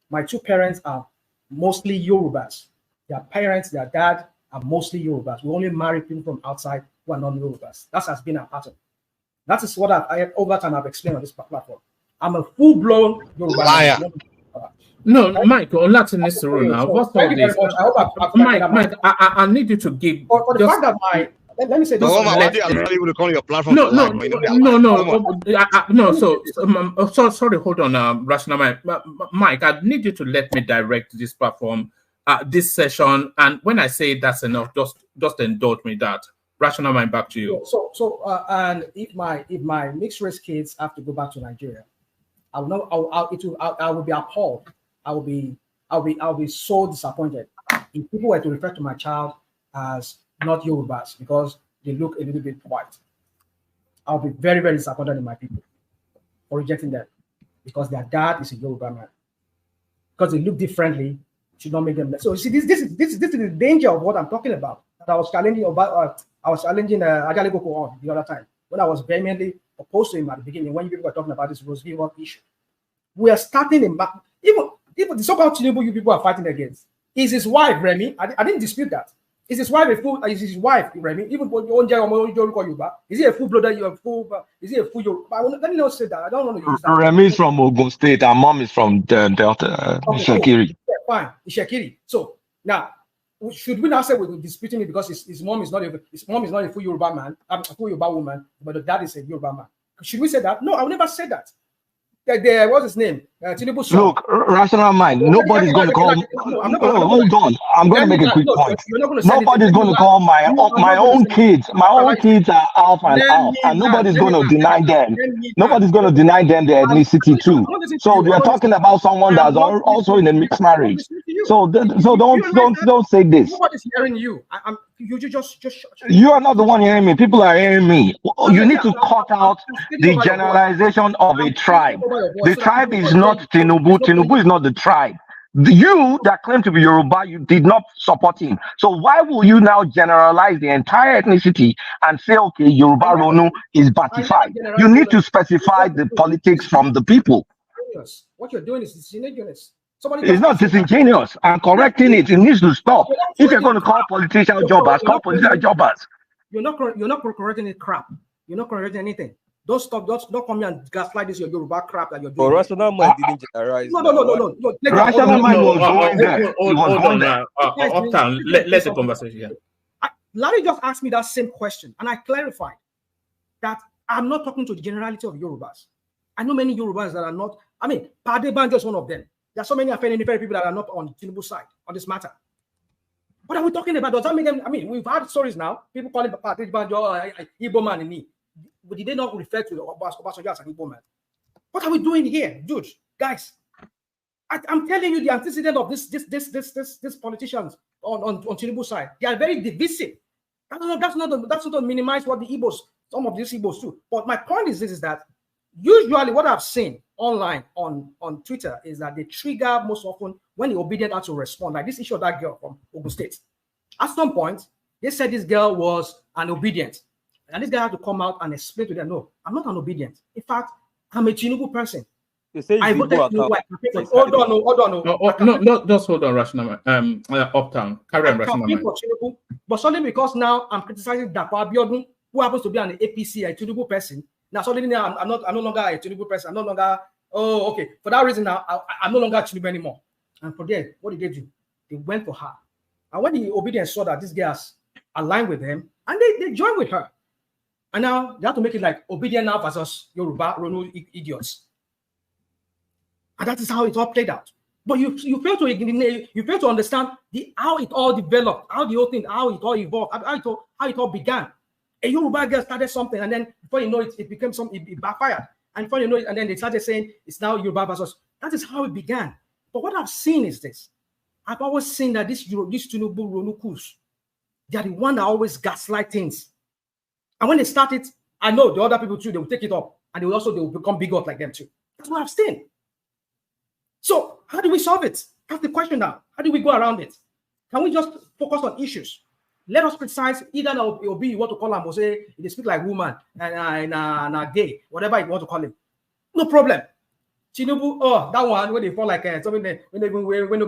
My two parents are mostly Yorubas. Their parents, their dad are mostly Yorubas. We only marry people from outside who are non-Yorubas. That has been our pattern. That is what over time I've explained on this platform. I'm a full-blown Yoruba liar. No, Mike, on Latin is true now. What's all this? Mike, I need you to give. For the fact that let me say this. So sorry, hold on, Rational Mind. Mike, I need you to let me direct this platform, this session, and when I say that's enough, just indulge me that. Rational Mind, back to you. And if my mixed race kids have to go back to Nigeria, I will be appalled. I will be so disappointed if people were to refer to my child as not Yorubas because they look a little bit white. I'll be very, very disappointed in my people for rejecting them because their dad is a Yoruba man. Because they look differently, should not make them. So see, this is the danger of what I'm talking about. That I was challenging Agale Koko on the other time when I was vehemently opposed to him at the beginning when you people were talking about this Rose River issue. We are starting even the so-called Tinubu you people are fighting against is his wife, Remy. I didn't dispute that. Is his wife Remy? Even is he a full-blooded? Is he a full Yoruba? Let me not say that. I don't want to use that. Remy is from Ogun State. Our mom is from Delta. Ishekiri. Yeah, fine, Ishekiri. So now, should we now say we're disputing it because his mom is not a full Yoruba man, a full Yoruba woman, but the dad is a Yoruba man? Should we say that? No, I will never say that. What's his name? Tinubu. Look, Rational Mind. Nobody's going to call. Hold on. I'm going to make a quick point. Nobody's going to call my own kids. My own kids are half and half, and nobody's going to deny them. Nobody's going to deny them their ethnicity too. So we are talking about someone that's also in a mixed marriage. So don't say this. Nobody's hearing you. You just. You are not the one hearing me. People are hearing me. You need to cut out the generalization of a tribe. The tribe is not Tinubu. Tinubu is not the tribe. You that claim to be Yoruba, you did not support him. So why will you now generalize the entire ethnicity and say, okay, Yoruba Ronu is batified? You need to specify the politics from the people. What you're doing is disingenuous. It's not disingenuous. I'm correcting it. It needs to stop. If you're going to call politicians jobbers, call politicians jobbers. You're not correcting it crap. You're not correcting anything. Don't stop. Don't come here and gaslight this your Yoruba crap that you're doing. But rational mind didn't generalize. No. Rational mind was going there. Hold on. Uptown. Let's the conversation. Larry just asked me that same question, and I clarified that I'm not talking to the generality of Yorubas. I know many Yorubas that are not. I mean, Pade Banjo is one of them. There are so many Afenifere people that are not on Tinubu side on this matter. What are we talking about? Does that make them? I mean, we've had stories now. People calling Pade Banjo Igbo man and me. But did they not refer to Obasanjo as an Igbo man? What are we doing here, dude? Guys, I'm telling you the antecedent of this politicians on Tinubu side. They are very divisive. That's not to minimize what the Igbos, some of these Igbos do. But my point is this: is that usually what I've seen online on Twitter is that they trigger most often when the obedient are to respond. Like this issue of that girl from Ogun State. At some point, they said this girl was an obedient. And this guy had to come out and explain to them, no, I'm not an obedient. In fact, I'm a Tinubu person. You say I voted Tinubu. Hold on. No, just hold on, Rational. Uptown. Carry on, Rational. But suddenly, because now I'm criticizing Dapo Abiodun, who happens to be an APC, a Tinubu person. Now suddenly now I'm no longer a Tinubu person. I'm no longer, okay. For that reason now, I'm no longer a Tinubu anymore. And for them, what did they do? They went for her. And when the obedience saw that these guys aligned with them, and they joined with her. And now they have to make it like obedient now versus Yoruba Ronu idiots. And that is how it all played out. But you fail to understand how it all developed, how the whole thing, how it all evolved, how it all began. A Yoruba girl started something, and then before you know it, it became something, it backfired. And before you know it, and then they started saying it's now Yoruba versus. That is how it began. But what I've seen is this. I've always seen that this Tinubu Ronukus, they are the one that always gaslight things. And when they start it, I know the other people too, they will take it up, and they will become bigot like them too. That's what I've seen. So how do we solve it? That's the question now. How do we go around it? Can we just focus on issues? Let us criticize either Obi, you want to call him, or say they speak like woman and gay, whatever you want to call him. No problem. Tinubu, that one when they fall like something when they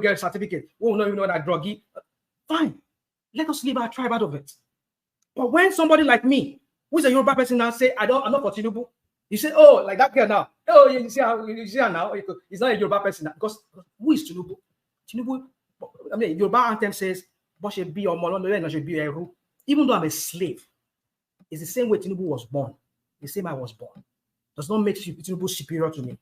get a certificate, we don't even know that druggy. Fine. Let us leave our tribe out of it. But when somebody like me, who's a Yoruba person now say, I'm not for Tinubu, you say, oh, like that girl now. Oh, you see her now. He's not a Yoruba person now. Because who is Tinubu? Tinubu, I mean, Yoruba anthem says, even though I'm a slave, it's the same way Tinubu was born. The same I was born. Does not make Tinubu superior to me.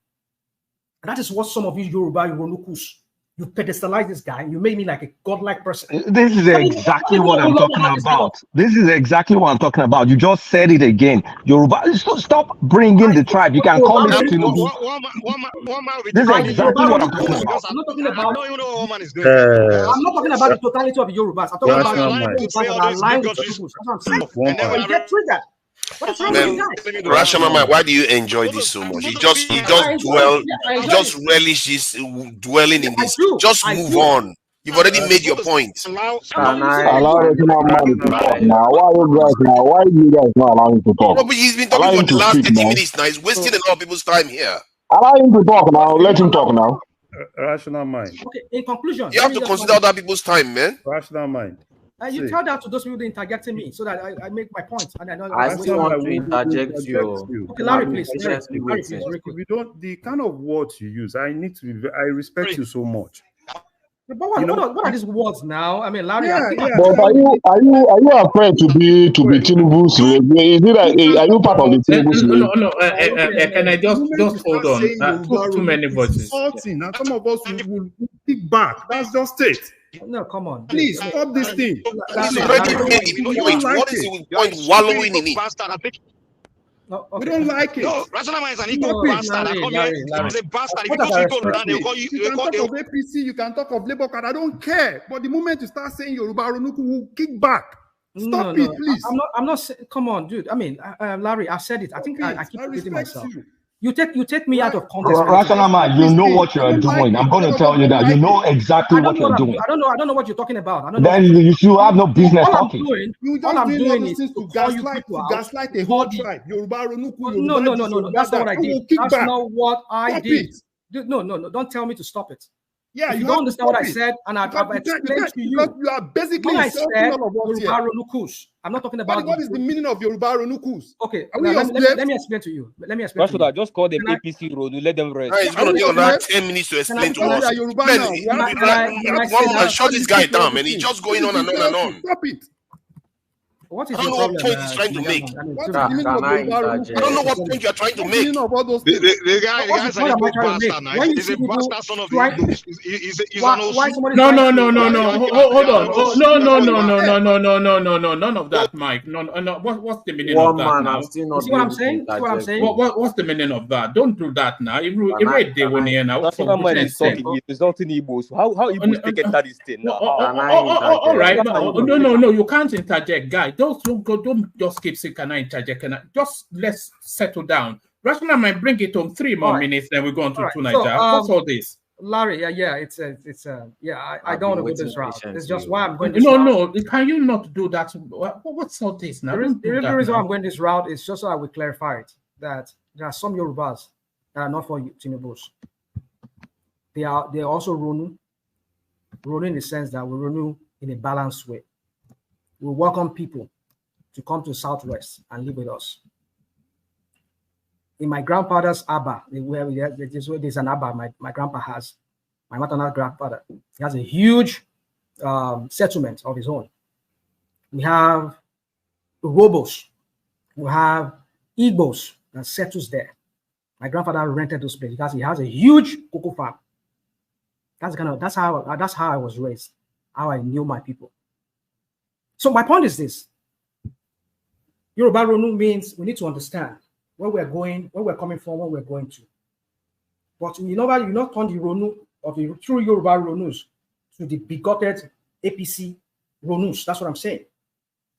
And that is what some of you Yoruba Yorunukus, you pedestalize this guy, you make me like a godlike person. This is exactly what I'm talking about. This is exactly what I'm talking about. You just said it again. Yoruba, stop bringing the tribe. You can call it Tinubu. This is exactly what I'm talking about. I'm not talking about. I don't even know what woman is doing. I'm not talking about the totality of the Yorubas. I'm talking about the line with Tinubu. That's what I'm saying. And then when you get triggered. Rational man, why do you enjoy this so much? You just relishes dwelling in this. Just move on. You've already made your point. Allow Rational man to talk now. Why do you guys not allow him to talk? No, but he's been talking for the last 30 minutes now. He's wasting a lot of people's time here. Allow him to talk now. Let him talk now. Rational mind. Okay, in conclusion, you have to consider other people's time, man. Rational mind. You tell that to those people that interjecting me so that I make my point. And I still want to interject you. Okay, Larry, please. We don't, the kind of words you use, I respect you so much. But what are these words now? I mean, Larry. But are you afraid to be Tinubu's? Is it are you part of the Tinubu's? No. Can I just hold on? Too many voices. And some of us will kick back. That's just it. No, come on. Please stop this thing. He's already made the point. What is the point wallowing in it? No, okay. We don't like it. No, Rational Man is an Igbo bastard. He's a bastard. If you go down, you can talk of APC, you can talk of Labour Card. I don't care. But the moment you start saying Yoruba Ronuku, will kick back. Stop it, please. I'm not. Come on, dude. I mean, Larry, I said it. I think I keep repeating myself. You take me out of context. Rational man, you know what you are doing. I'm going to tell you that you know exactly what you're doing. I don't know what you're talking about. Then you should have no business talking. All I'm doing is to gaslight the whole tribe. Yoruba Ronuku. No. That's not what I did. That's not what I did. No. Don't tell me to stop it. Yeah, you don't understand what I said, and I've explained to you. You are basically when I said Yoruba Ronukus, I'm not talking about. What is the meaning of Yoruba Ronukus? Okay, let me explain to you. Why should I just call them APC Ronu? Let them rest. It's going to take another 10 minutes to explain to us. Man, shut this guy down, man. He's just going on and on and on. Stop it. What is I don't know what point he's trying to make. I don't know what point you're trying to make. The guy's a bastard now. He's a bastard son of the Igbos. He's an old. No. Hold on. No. None of that, Mike. No. What's the meaning of that now? See what I'm saying? What's the meaning of that? Don't do that now. Read the one here now. National man is talking. He's resulting Igbos. How Igbos take it that is thing now? All right. No. You can't interject, guy. Don't just keep saying, can I interject? Just let's settle down. Rational man, bring it on 3 more minutes, then we go on to Nigeria. What's all this? Larry, I don't want to go this route. It's just why I'm going this route. No, can you not do that? What's all this now? The reason why I'm going this route is just so I will clarify it, that there are some Yorubas that are not for Tinubus. They are also Ronu in the sense that we Ronu in a balanced way. We welcome people to come to Southwest and live with us. In my grandfather's Abba, where there's an Abba my grandpa has, my maternal grandfather, he has a huge settlement of his own. We have Robos, we have Igbos that settles there. My grandfather rented those places because he has a huge cocoa farm. That's how I was raised, how I knew my people. So my point is this: Yoruba Ronu means we need to understand where we're going, where we're coming from, where we're going to. But you not turn the Ronu of the true Yoruba Ronus to the bigoted APC Ronus. That's what I'm saying.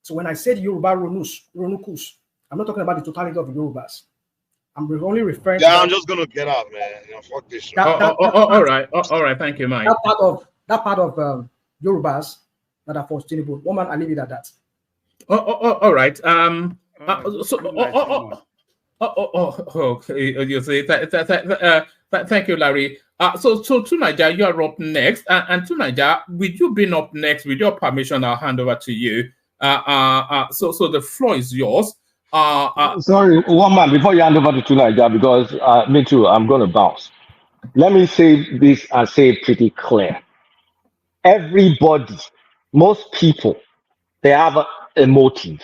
So when I said Yoruba Ronukus, I'm not talking about the totality of the Yorubas. I'm only referring to. I'm just gonna get out, man. Fuck this. All right. Thank you, Mike. That part of Yorubas that are for Tinubu. Woman, I leave it at that. All right. Okay. You say thank you, Larry. So to Nigeria, you are up next, and to Nigeria, with you being up next, with your permission, I'll hand over to you. So the floor is yours. Sorry, one man, before you hand over to Nigeria, because me too, I'm going to bounce. Let me say this and say it pretty clear. Everybody, most people, they have a motive.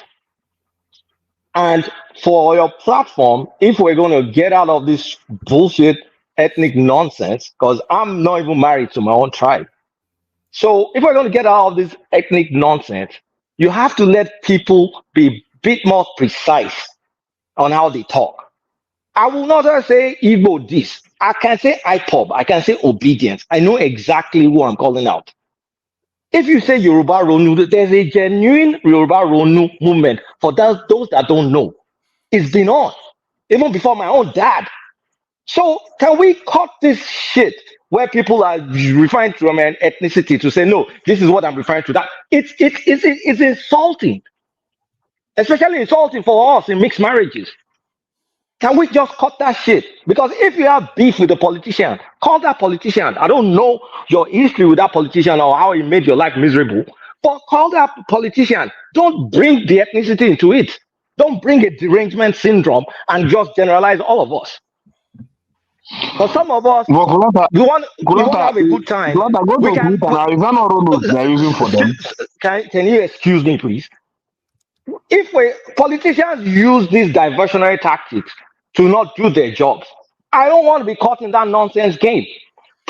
And for your platform, if we're going to get out of this bullshit ethnic nonsense, because I'm not even married to my own tribe. So if we're going to get out of this ethnic nonsense, you have to let people be a bit more precise on how they talk. I will not just say Igbo this. I can say IPOB. I can say obedience. I know exactly who I'm calling out. If you say Yoruba Ronu, there's a genuine Yoruba Ronu movement for those that don't know. It's been on, even before my own dad. So can we cut this shit where people are referring to an ethnicity to say, no, this is what I'm referring to? That it's insulting, especially insulting for us in mixed marriages. Can we just cut that shit? Because if you have beef with a politician, call that politician. I don't know your history with that politician or how he made your life miserable, but call that politician. Don't bring the ethnicity into it. Don't bring a derangement syndrome and just generalize all of us. For some of us, we want to have a good time. Can you excuse me, please? If politicians use these diversionary tactics to not do their jobs, I don't want to be caught in that nonsense game.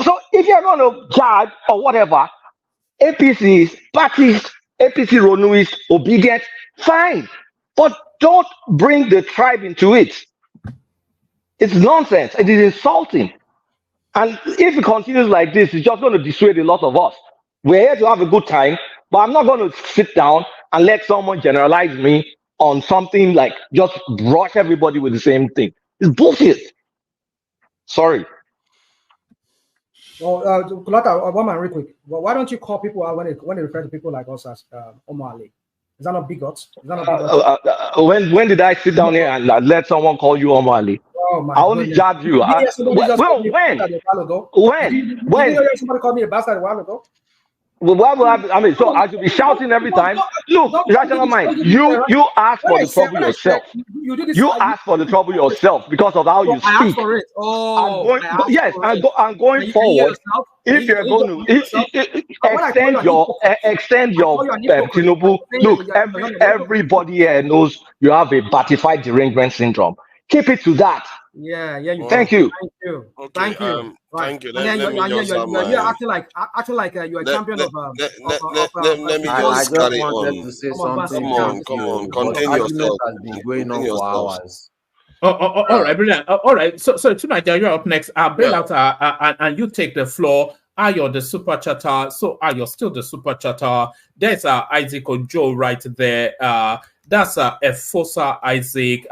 So if you're going to judge or whatever, APCs, parties, APC Ronuis, obedient, fine. But don't bring the tribe into it. It's nonsense. It is insulting. And if it continues like this, it's just going to dissuade a lot of us. We're here to have a good time, but I'm not going to sit down and let someone generalize me on something like just brush everybody with the same thing. It's bullshit. Sorry. Well, Kulata, one man real quick. Well, why don't you call people out when they refer to people like us as Omali? Is that not bigots? Is that not bigots? When did I sit down here and let someone call you Omali? Oh my I only goodness. jabbed you. Did you hear somebody just call me a When? bastard a while ago? When? Did you hear somebody call me a bastard a while ago? Well, why would I mean, so I should be shouting every time. Look, rational mind, you ask for the trouble yourself. You ask for the trouble yourself because of how you speak. I'm going forward. If you're going to extend your Tinubu, look, everybody here knows you have a batified derangement syndrome. Keep it to that. Yeah, Thank you. Okay, thank you. Thank you. And then you're acting like you're a champion of. Let me just carry on. Come on. Continue your thought. Has been going on for hours. All right, brilliant. All right, so tonight you're up next. Bail out and you take the floor. Ayo, the super chatter. So Ayo, still the super chatter. There's Isaac Ojo right there. That's Efosa Isaac.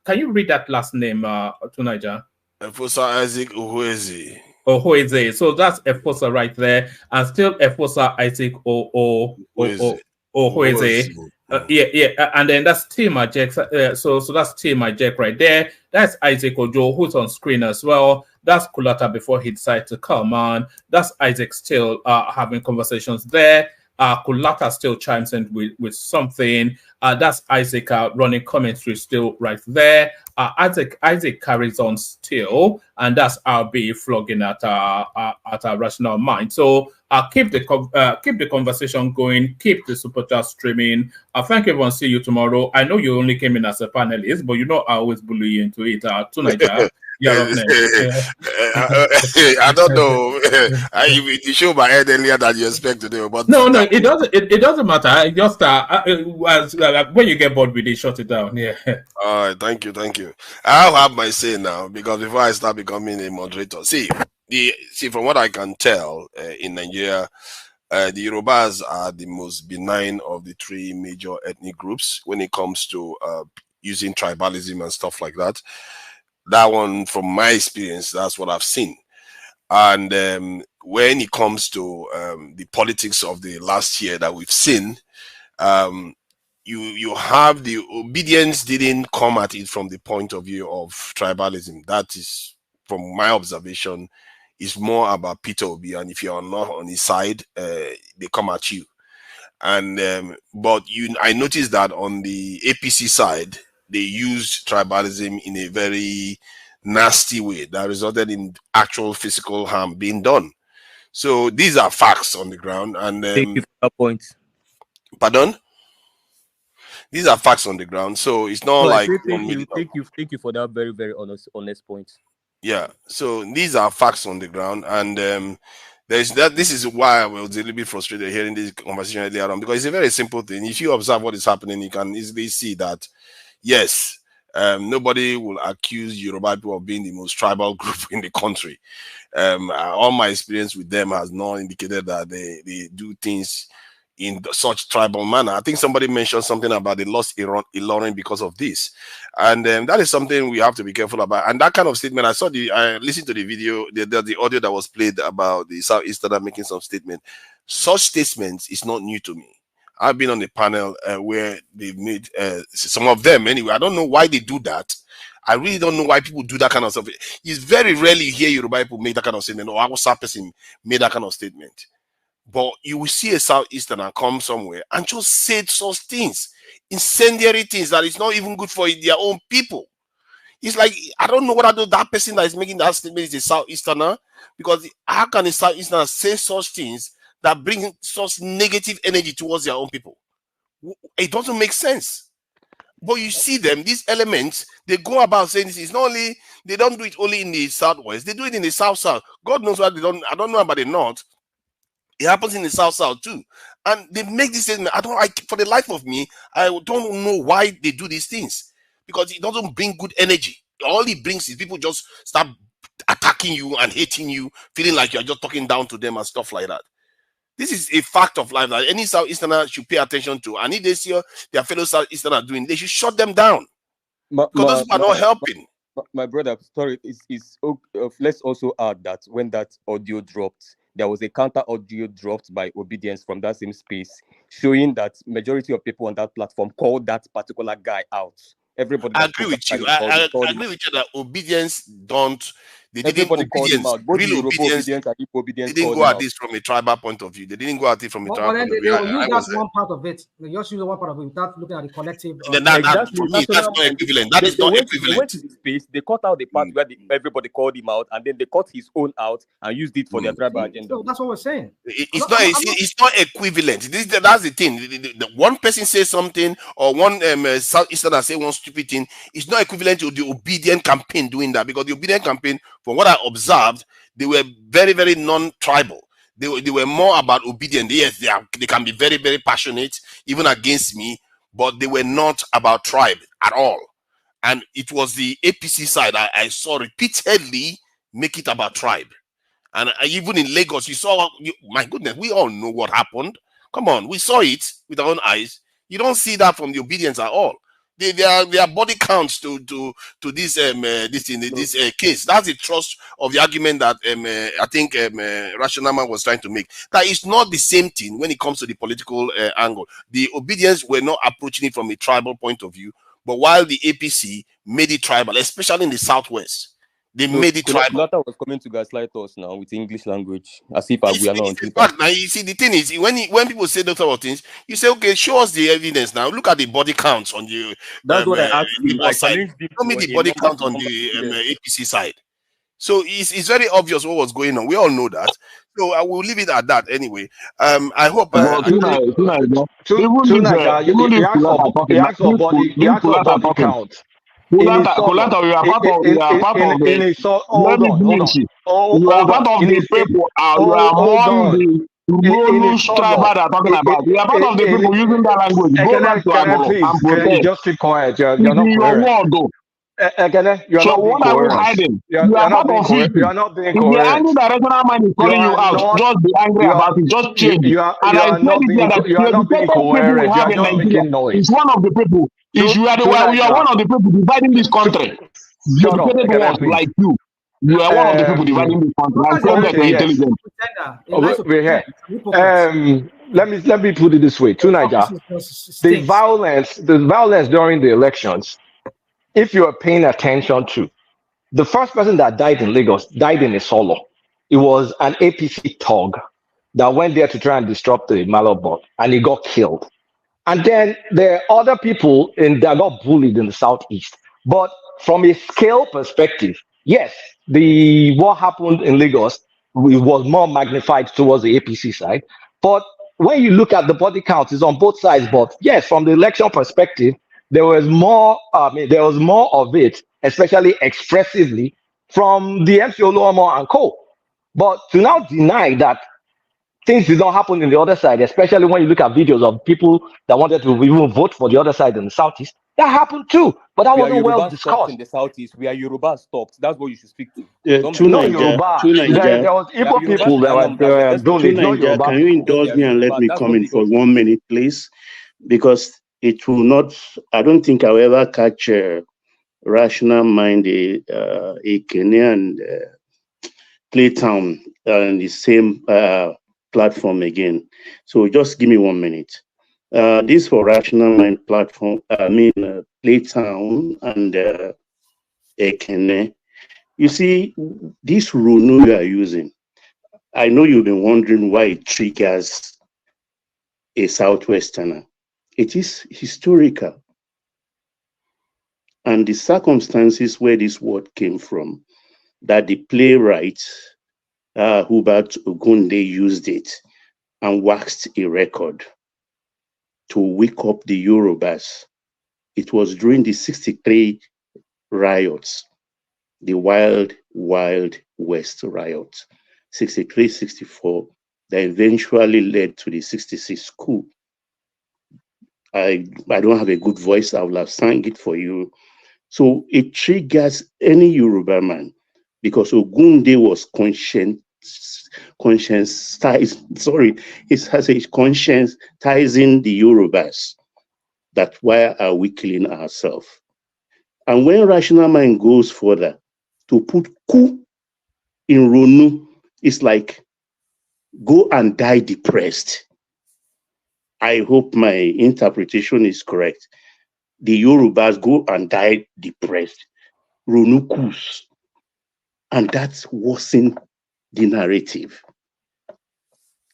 Can you read that last name, Tunaja? Efosa Isaac Ohoeze. Ohoeze. So that's Efosa right there, and still Efosa Isaac Ohoeze. And then that's Tima Jack. So that's Tima Jack right there. That's Isaac Ojo, who's on screen as well. That's Kulata before he decided to come on. That's Isaac still having conversations there. Kulata still chimes in with something. That's Isaac running commentary still right there. Isaac carries on still, and that's RB flogging at a rational mind. So keep the conversation going. Keep the super chat streaming. Thank you, everyone. See you tomorrow. I know you only came in as a panelist, but you know I always bully you into it. Tonight. Yeah, I don't know. You show my head earlier than you expect to do, but no, it doesn't. It doesn't matter. I just when you get bored with it, shut it down. Yeah. All right. Thank you. I'll have my say now because before I start becoming a moderator, see from what I can tell in Nigeria, the Yorubas are the most benign of the three major ethnic groups when it comes to using tribalism and stuff like that. That one, from my experience, that's what I've seen. And when it comes to the politics of the last year that we've seen, you have the obedience didn't come at it from the point of view of tribalism. That is, from my observation, is more about Peter Obi. And if you're not on his side, they come at you. And but I noticed that on the APC side, they used tribalism in a very nasty way that resulted in actual physical harm being done. So these are facts on the ground. And thank you for that point. Pardon? These are facts on the ground. So it's not like thank you for that very, very honest point. Yeah. So these are facts on the ground, and this is why I was a little bit frustrated hearing this conversation earlier on, because it's a very simple thing. If you observe what is happening, you can easily see that yes, nobody will accuse Yoruba people of being the most tribal group in the country. All my experience with them has not indicated that they do things in such tribal manner. I think somebody mentioned something about they lost Ilorin because of this, and that is something we have to be careful about. And that kind of statement, I listened to the video, the audio that was played about the Southeasterner making some statement. Such statements is not new to me. I've been on a panel where they've made some of them anyway. I don't know why they do that. I really don't know why people do that kind of stuff. It's very rarely you hear Yoruba people make that kind of statement, or Hausa person made that kind of statement. But you will see a Southeasterner come somewhere and just say such things, incendiary things that is not even good for their own people. It's like, I don't know whether that person that is making that statement is a Southeasterner, because how can a Southeasterner say such things that bring such negative energy towards their own people? It doesn't make sense. But you see them, these elements, they go about saying this. It's not only, they don't do it only in the Southwest, they do it in the South. God knows why they don't. I don't know about the North. It happens in the South too. And they make this statement. For the life of me, I don't know why they do these things. Because it doesn't bring good energy. All it brings is people just start attacking you and hating you, feeling like you're just talking down to them and stuff like that. This is a fact of life that any Southeasterner should pay attention to. And if they see their fellow Southeasterner doing, they should shut them down. Because those people are not helping. My brother, sorry, let's also add that when that audio dropped, there was a counter audio dropped by Obedience from that same space, showing that majority of people on that platform called that particular guy out. Everybody I agree with you. I agree with you that Obedience Everybody called him out. Both real Yoruba obedience, and Igbo obedience they didn't called go him at out. this from a tribal point of view. They didn't go at it from a tribal But then point of they view. will use that one part of it. They just use one part of it without looking at the collective. Exactly. For me, that's not equivalent. That is not equivalent. They went to the space, they cut out the part where everybody called him out, and then they cut his own out and used it for their tribal agenda. So that's what we're saying. It's not equivalent. That's the thing. The one person says something, or one Southeasterner say one stupid thing. It's not equivalent to the Obedient campaign doing that, because the Obedient campaign, from what I observed, they were very, very non-tribal. They were more about obedience. Yes, they can be very, very passionate, even against me, but they were not about tribe at all. And it was the APC side I saw repeatedly make it about tribe. And even in Lagos, you saw, my goodness, we all know what happened. Come on, we saw it with our own eyes. You don't see that from the Obedience at all. Their body counts to this case. That's the thrust of the argument that I think Rationama was trying to make. That it's not the same thing when it comes to the political angle. The Obedience were not approaching it from a tribal point of view, but while the APC made it tribal, especially in the Southwest, they made it tribal. Kulata was coming to gaslight us now with English language, as if we are not on Twitter. Now, you see, the thing is, when people say those sort of things, you say, okay, show us the evidence now. Look at the body counts on the that's what I asked you. side. Show me the body count on the APC side. So it's very obvious what was going on. We all know that. So I will leave it at that anyway. I hope. You asked for body count. You are part of the people. You are among the Rolus tribe that are talking about. You are part of the people using that language. Go back to Agolo and protest. Just keep quiet. You're not coherent. So what are we hiding? You are part of it. You are not being coherent. If the angry directional mind is calling you out, just be angry about it. Just change it. And I said it here that the educated people we have in Nigeria is one of the people. You are one of the people dividing this country. The educated ones like you. You are one of the people dividing this country. And claim that you're intelligent. We're here. Let me put it this way. To Niger, the violence during the elections, if you are paying attention to, the first person that died in Lagos died in a solo. It was an APC thug that went there to try and disrupt the Malot bot, and he got killed. And then there are other people that got bullied in the Southeast. But from a scale perspective, yes, what happened in Lagos was more magnified towards the APC side. But when you look at the body count, it's on both sides. But yes, from the election perspective, there was more of it, especially expressively, from the MC Oluomo and co. But to now deny that things did not happen in the other side, especially when you look at videos of people that wanted to even vote for the other side in the Southeast, that happened too. But that wasn't well discussed. In the Southeast, we are Yoruba stopped. That's what you should speak to. There was Igbo people that were doing it. Can you indulge me and let me come in for 1 minute, please? Because it will not, I don't think I'll ever catch Rational Mind, a Kenyan Playtown on the same platform again. So just give me 1 minute. This for Rational Mind platform, Playtown and Ekene. You see, this rule you are using, I know you've been wondering why it triggers a Southwesterner. It is historical. And the circumstances where this word came from, that the playwright, Hubert Ogunde, used it and waxed a record to wake up the Yorubas. It was during the 63 riots, the Wild West riots, 63, 64, that eventually led to the 66 coup. I don't have a good voice. I will have sang it for you. So it triggers any Yoruba man because Ogunde was conscientizing the Yorubas that why are we killing ourselves? And when rational mind goes further, to put ku in Ronu, it's like go and die depressed. I hope my interpretation is correct. The Yorubas go and die depressed. Ronu kus. And that's worsening the narrative.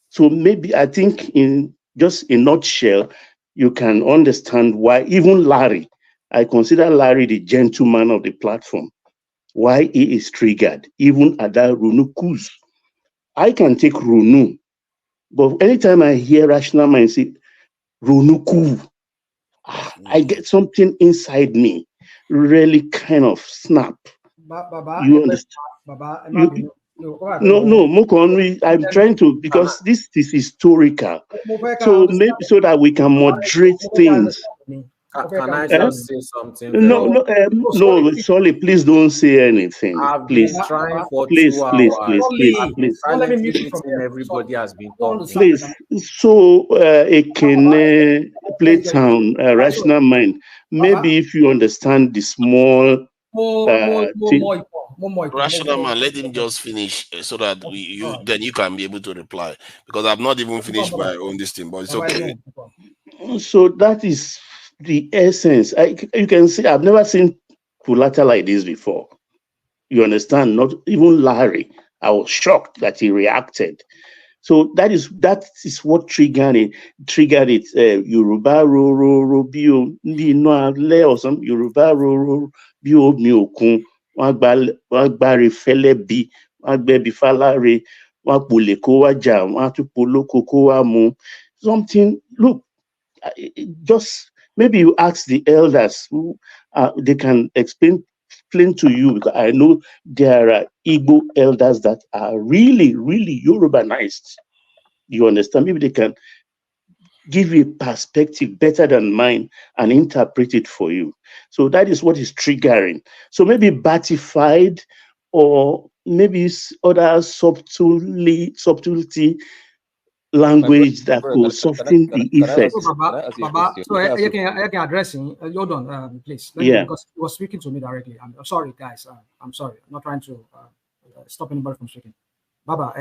So maybe I think in just a nutshell, you can understand why even Larry, I consider Larry the gentleman of the platform, why he is triggered, even at that Runu kus. I can take Runu, but anytime I hear rational mind say Runu ku, I get something inside me really kind of snap. You understand? No, Mokonri, I'm trying to, because this is historical. So maybe so that we can moderate things. Can I just say something? No, sorry, please don't say anything. I've Please. been trying for Please, 2 please, hours. please, I've been please. silently listening. Everybody has been talking. Please. So it can play town, rational mind. Maybe if you understand the small Rational man, let him just finish so that then you can be able to reply, because I've not even finished my own this thing, but it's okay. So that is the essence. You can see I've never seen Kulata like this before. You understand? Not even Larry. I was shocked that he reacted. So that is what triggered it. Yoruba ro bio ni no le or some Yoruba ro bio mi okun wa gba fele bi wa gbe bi falare wa pole ko wa ja wa tu poloko ko wa mu something. Look, just maybe you ask the elders who they can explain to you, because I know there are Igbo elders that are really, really Yorubanized. You understand? Maybe they can give you a perspective better than mine and interpret it for you. So that is what is triggering. So maybe batified, or maybe other subtlety language that could soften the effect. So you can address him. Hold on, please. Because he was speaking to me directly. I'm sorry, guys. I'm sorry. I'm not trying to stop anybody from speaking. Baba,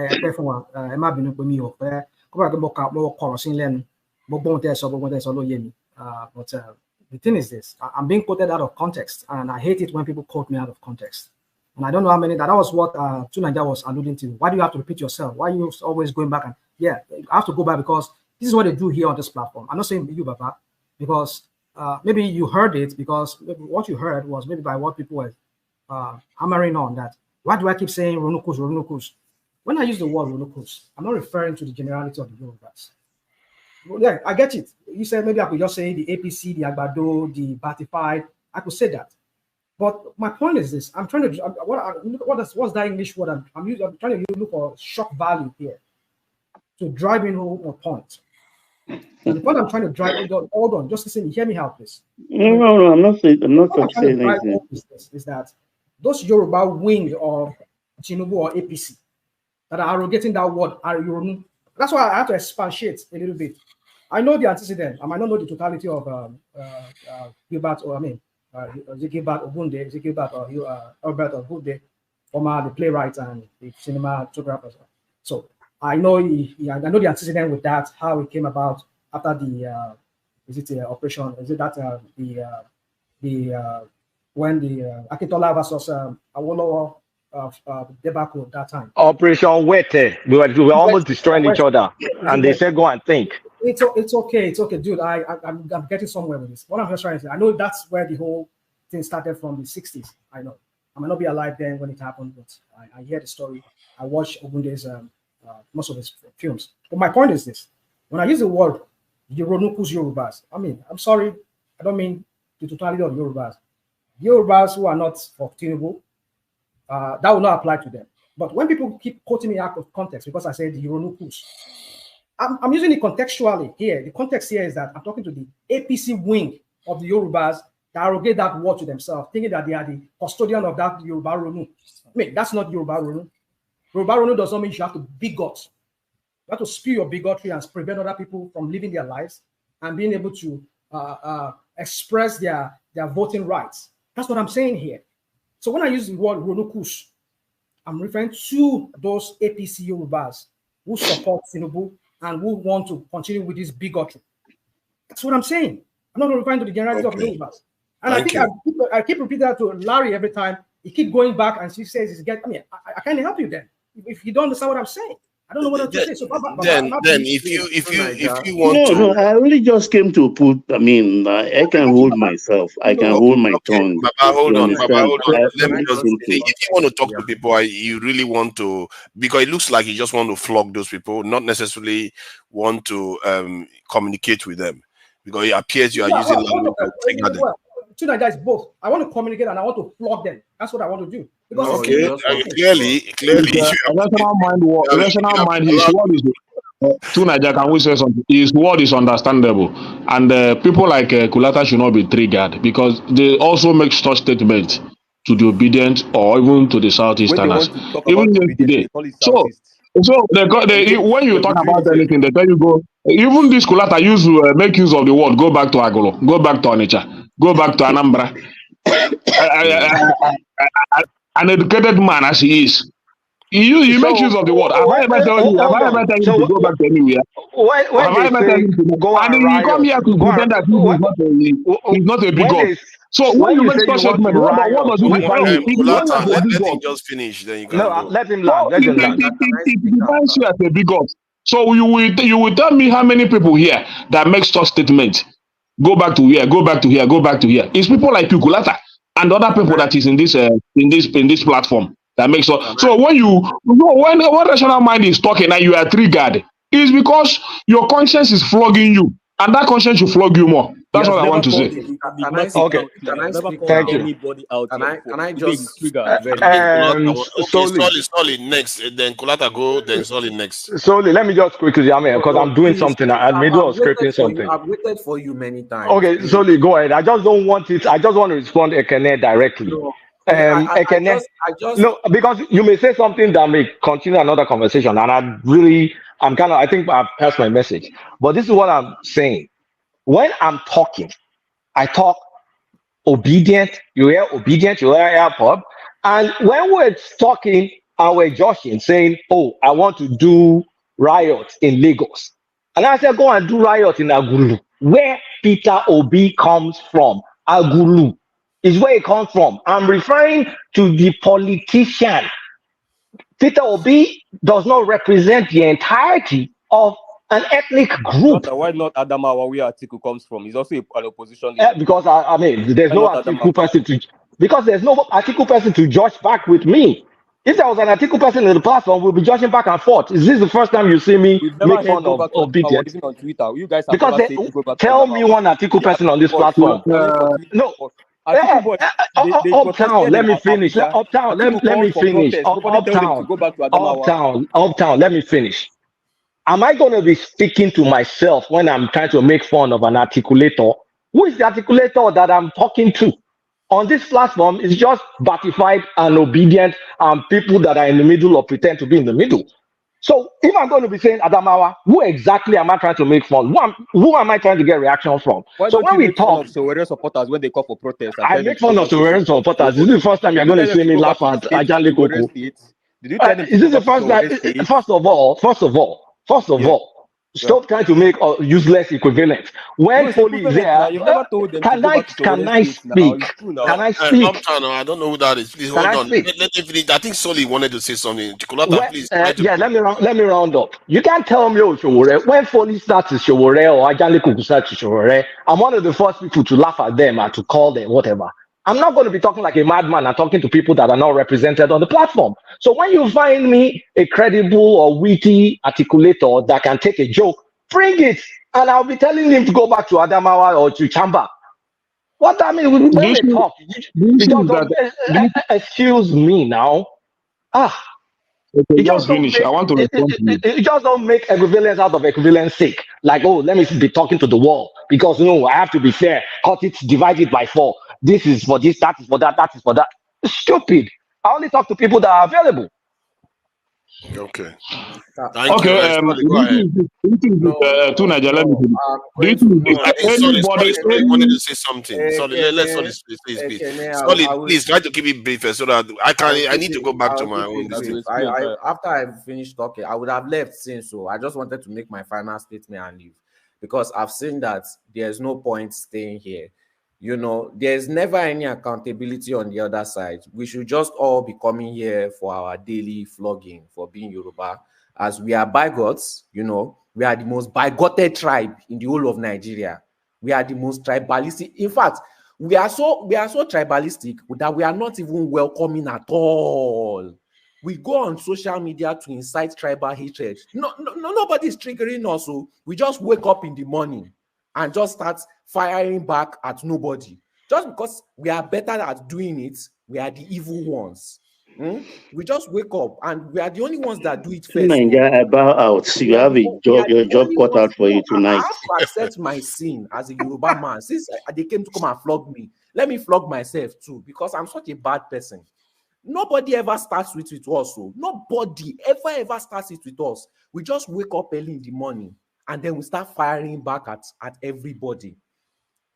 but the thing is this: I'm being quoted out of context, and I hate it when people quote me out of context. And I don't know how many. That was what Tunanja was alluding to. Why do you have to repeat yourself? Why are you always going back? And yeah, I have to go back because this is what they do here on this platform. I'm not saying you, Baba, because maybe you heard it, because what you heard was maybe by what people were hammering on that. Why do I keep saying Ronukus, Ronukus? When I use the word Ronukus, I'm not referring to the generality of the Yorubas. Well, yeah, I get it. You said maybe I could just say the APC, the Agbado, the Batified. I could say that. But my point is this: I'm trying to what's that English word? I'm trying to look for shock value here to drive in home a point. And the point I'm trying to drive, hold on, just listen, hear me out, please. No, I'm not saying anything. Is that those Yoruba wing of Tinubu or APC that are arrogating that word are Yoruba. That's why I have to expatiate a little bit. I know the antecedent. I might not know the totality of Gilbert, or Gilbert Ogunde, Gilbert or Albert Ogunde, former the playwright and the cinematographer. So I know I know the antecedent with that, how it came about after the operation? Is it that when the Akintola versus Awolowo debacle at that time? Operation Wete. We were almost destroying each other, and they said go and think. It's okay, dude. I'm getting somewhere with this. What I'm just trying to say, I know that's where the whole thing started from, the 60s. I know I might not be alive then when it happened, but I hear the story. I watch Ogunde's most of his films. But my point is this: when I use the word Yorunukus Yorubas, I mean, I'm sorry, I don't mean the totality of Yorubas. Yorubas who are not for Tinubu, that will not apply to them. But when people keep quoting me out of context because I said the Yorunukus, I'm using it contextually here. The context here is that I'm talking to the APC wing of the Yorubas that arrogate that word to themselves, thinking that they are the custodian of that Yoruba Ronu. I mean, that's not Yoruba Ronu. Yoruba Ronu does not mean you have to bigot. You have to spew your bigotry and prevent other people from living their lives and being able to express their voting rights. That's what I'm saying here. So when I use the word Ronokus, I'm referring to those APC Yorubas who support Tinubu and who want to continue with this bigotry. That's what I'm saying. I'm not referring to the generality of Yorubas. And I keep repeating that to Larry every time. He keep going back and she says, I can't help you then. If you don't understand what I'm saying. I don't know what to say. So then if you want to, no, I really just came to put. I mean, I can hold myself. I can hold my tongue. Baba, hold on. Let me just. If you want to talk to people, you really want to, because it looks like you just want to flog those people, not necessarily want to communicate with them, because it appears you are using language to trigger them. Tonight, guys, both. I want to communicate and I want to flog them. That's what I want to do. Because clearly. Rational mind. His word is Tunaja, can we say something? His word is understandable, and people like Kulata should not be triggered because they also make such statements to the obedient or even to the Southeasterners. Even today. So when you talk about anything, they tell you go. Even this Kulata used to make use of the word go back to Agolo, go back to Onitsha, go back to Anambra. An educated man as he is, you make use of the word. Have I ever told you to go back to anywhere? And you come here to pretend that he's not a bigot. So when you make such statement, what does it define you? Let him just finish, then you can go. Let him land. Let him land. It defines you as a bigot. So you will tell me how many people here that make such statements. Go back to here, go back to here, go back to here. It's people like you, Kulata, and other people that is in this platform that makes so when rational mind is talking and you are triggered, it's because your conscience is flogging you, and that conscience should flog you more. That's what I want to say. Okay, thank you. Can I just Solid next, then Kulata go, then Solid next. Solid, let me just quickly, because I'm doing something. I'm middle of scripting something. I've waited for you many times. Okay, Solid, go ahead. I just don't want it. I just want to respond to Ekene directly. No, because you may say something that may continue another conversation, and I think I've passed my message. But this is what I'm saying. When I'm talking, I talk obedient. You hear obedient, you hear AirPod. And when we're talking and we're joshing, saying, "Oh, I want to do riot in Lagos," and I said, "Go and do riot in Agulu," where Peter Obi comes from. Agulu is where it comes from. I'm referring to the politician. Peter Obi does not represent the entirety of an ethnic group. Why not Adamawa, where Atiku comes from? He's also an opposition leader. Because there's no Atiku person to judge back with me. If there was an Atiku person in the platform, we'll be judging back and forth. Is this the first time you see me make fun of obedience? On Twitter. You guys because tell me one Atiku person on this platform. No. Uptown, let me finish. Uptown, let me finish. Uptown, let me finish. Am I going to be speaking to myself when I'm trying to make fun of an articulator? Who is the articulator that I'm talking to? On this platform, it's just batified and obedient and people that are in the middle or pretend to be in the middle. So if I'm going to be saying Adamawa, who exactly am I trying to make fun? Who am I trying to get reaction from? So when we talk, Sowore supporters when they call for protest, I make fun of Sowore supporters. This is the first time you're going to see me laugh at Ajale Koko. Is this the first time? First of all, stop trying to make a useless equivalent. When Foley is there, can I speak? Can I speak? I don't know who that is. Please hold on. Let him finish. I think Soli wanted to say something. Please. Let me round up. You can't tell me, Showore, when Foley starts to Showore or Ajale Kuku starts to Showore, I'm one of the first people to laugh at them and to call them whatever. I'm not going to be talking like a madman and talking to people that are not represented on the platform. So when you find me a credible or witty articulator that can take a joke, bring it. And I'll be telling him to go back to Adamawa or to Chamba. What I mean, when they talk, excuse me now. Okay, just finish. I want to respond to you. You just don't make equivalence out of equivalence sake. Like, oh, let me be talking to the wall because I have to be fair. Cut it, divide it by 4. This is for this, that is for that, that is for that. Stupid. I only talk to people that are available. Okay. Thank you. Go ahead. To Nigeria, let me I think Solly wanted to say something. Solly, let Solly say his bit. Solly, please try to keep it brief so that I need to go back to my own. After I finished talking, I would have left since, so I just wanted to make my final statement and leave, because I've seen that there's no point staying here. You know, there's never any accountability on the other side. We should just all be coming here for our daily flogging for being Yoruba, as we are bigots. You know, we are the most bigoted tribe in the whole of Nigeria. We are the most tribalistic. In fact, we are so tribalistic that we are not even welcoming at all. We go on social media to incite tribal hatred. Nobody's triggering us. So we just wake up in the morning and just start firing back at nobody. Just because we are better at doing it, we are the evil ones. We just wake up and we are the only ones that do it first. Nigeria, bow out. You have your job cut out for you tonight. I have to accept my sin as a Yoruba man. Since they came to come and flog me, let me flog myself too, because I'm such a bad person. Nobody ever starts with us. So nobody ever starts it with us. We just wake up early in the morning and then we start firing back at everybody.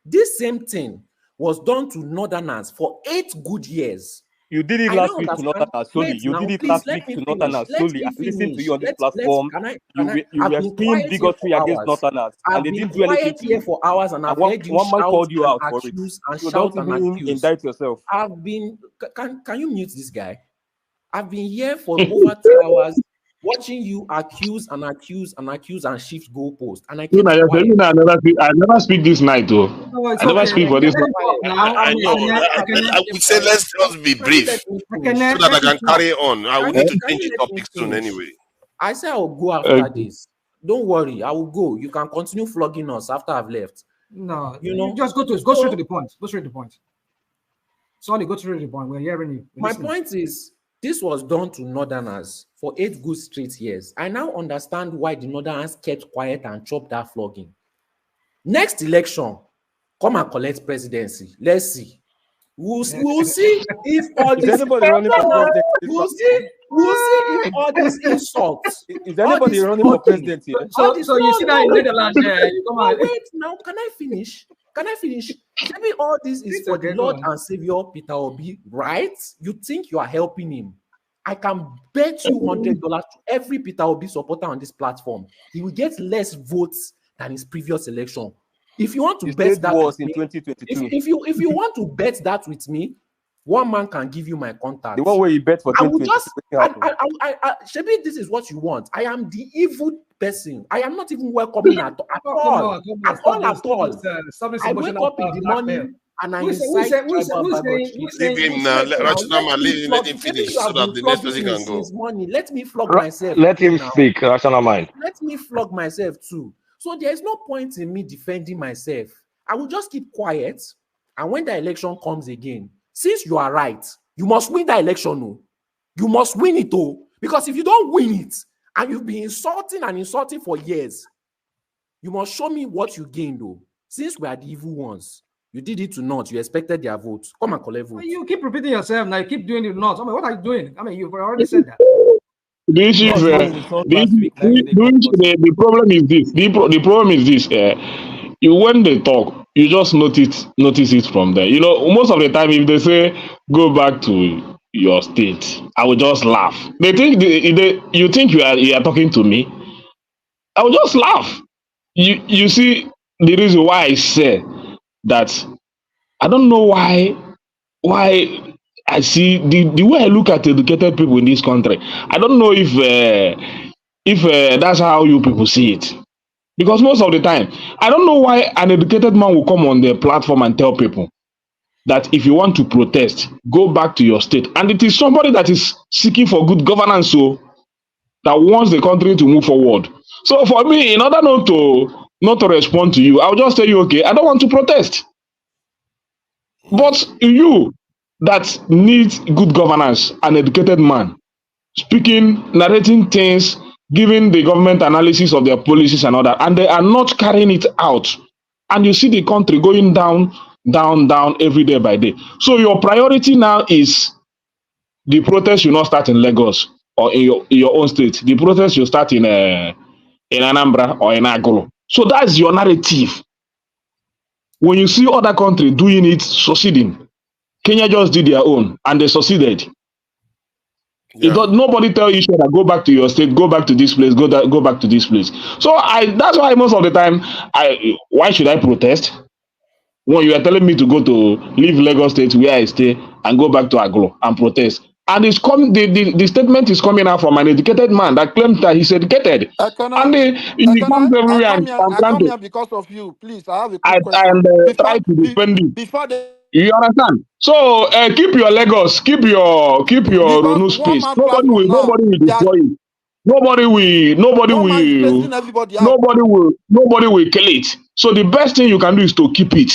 This same thing was done to Northerners for 8 good years. You did it last week to Northerners solely. You did it last week to Northerners solely. I listened to you on this platform. You were screaming bigotry against Northerners, and they didn't do anything to you. For hours, and I've heard you one man shout called you out and for it. accuse and So shout don't and even accuse. indict yourself. I've been. Can you mute this guy? I've been here for over 2 hours watching you accuse and shift goalposts, and I keep quiet. I never speak this night, though. I never speak for this night. I know. I would say let's just be brief so that I can carry on. I will need to change the topic soon anyway. I say I will go after this. Don't worry, I will go. You can continue flogging us after I've left. No, you know, just go straight to the point. Go straight to the point. Sorry, go straight to the point. We're hearing you. My point is, this was done to Northerners for 8 good straight years. I now understand why the Northerners kept quiet and chopped that flogging. Next election, come and collect presidency. Let's see. We'll see if all this. We'll see if all these insults. Is anybody running for president here? So you see that in Netherlands? Wait, now can I finish? Maybe all this is for the Lord and Savior Peter Obi, right? You think you are helping him? I can bet you $100 to every Peter Obi supporter on this platform. He will get less votes than his previous election. If you want to bet that was in 2022. If you want to bet that with me, one man can give you my contact. The one where you bet for 2022. Shebi, this is what you want. I am the evil person. I am not even welcoming at all. I wake up in the morning and I incite leave him now. Let him finish so that the next person can go. Let me flog myself. Let him speak, rational mind. Let me flog myself too. So there is no point in me defending myself. I will just keep quiet. And when the election comes again, since you are right, you must win the election. No? You must win it, oh. Because if you don't win it, and you've been insulting for years, you must show me what you gained, though. Since we are the evil ones, you did it to not. You expected their votes. Come and collect votes. You keep repeating yourself now. You keep doing it not. I mean, what are you doing? I mean, you've already said that. The issue is the problem is this. The problem is this. When they talk, you just notice it from there. You know, most of the time, if they say go back to your state, I will just laugh. They think you think you are talking to me. I will just laugh. You see the reason why I say that. I don't know why I see the way I look at educated people in this country. I don't know if that's how you people see it. Because most of the time, I don't know why an educated man will come on the platform and tell people that if you want to protest, go back to your state. And it is somebody that is seeking for good governance, so that wants the country to move forward. So for me, in order not to respond to you, I'll just tell you, okay, I don't want to protest. But you that needs good governance, an educated man, speaking, narrating things, giving the government analysis of their policies and all that, and they are not carrying it out. And you see the country going down every day by day. So your priority now is the protest should not start in Lagos. or in your own state, the protest should start in Anambra or in Agolo. So that's your narrative. When you see other countries doing it, succeeding, Kenya just did their own and they succeeded. Yeah. Nobody tell each other go back to your state, go back to this place, go back to this place. So that's why most of the time why should I protest? When you are telling me to go to leave Lagos State where I stay and go back to Aglo and protest. And it's coming the statement is coming out from an educated man that claims that he's educated. I come here because of you. Please, I have a quick question. Try to defend it. You understand? So keep your Lagos, keep your Ronu space. Nobody will destroy it. Nobody will kill it. So the best thing you can do is to keep it.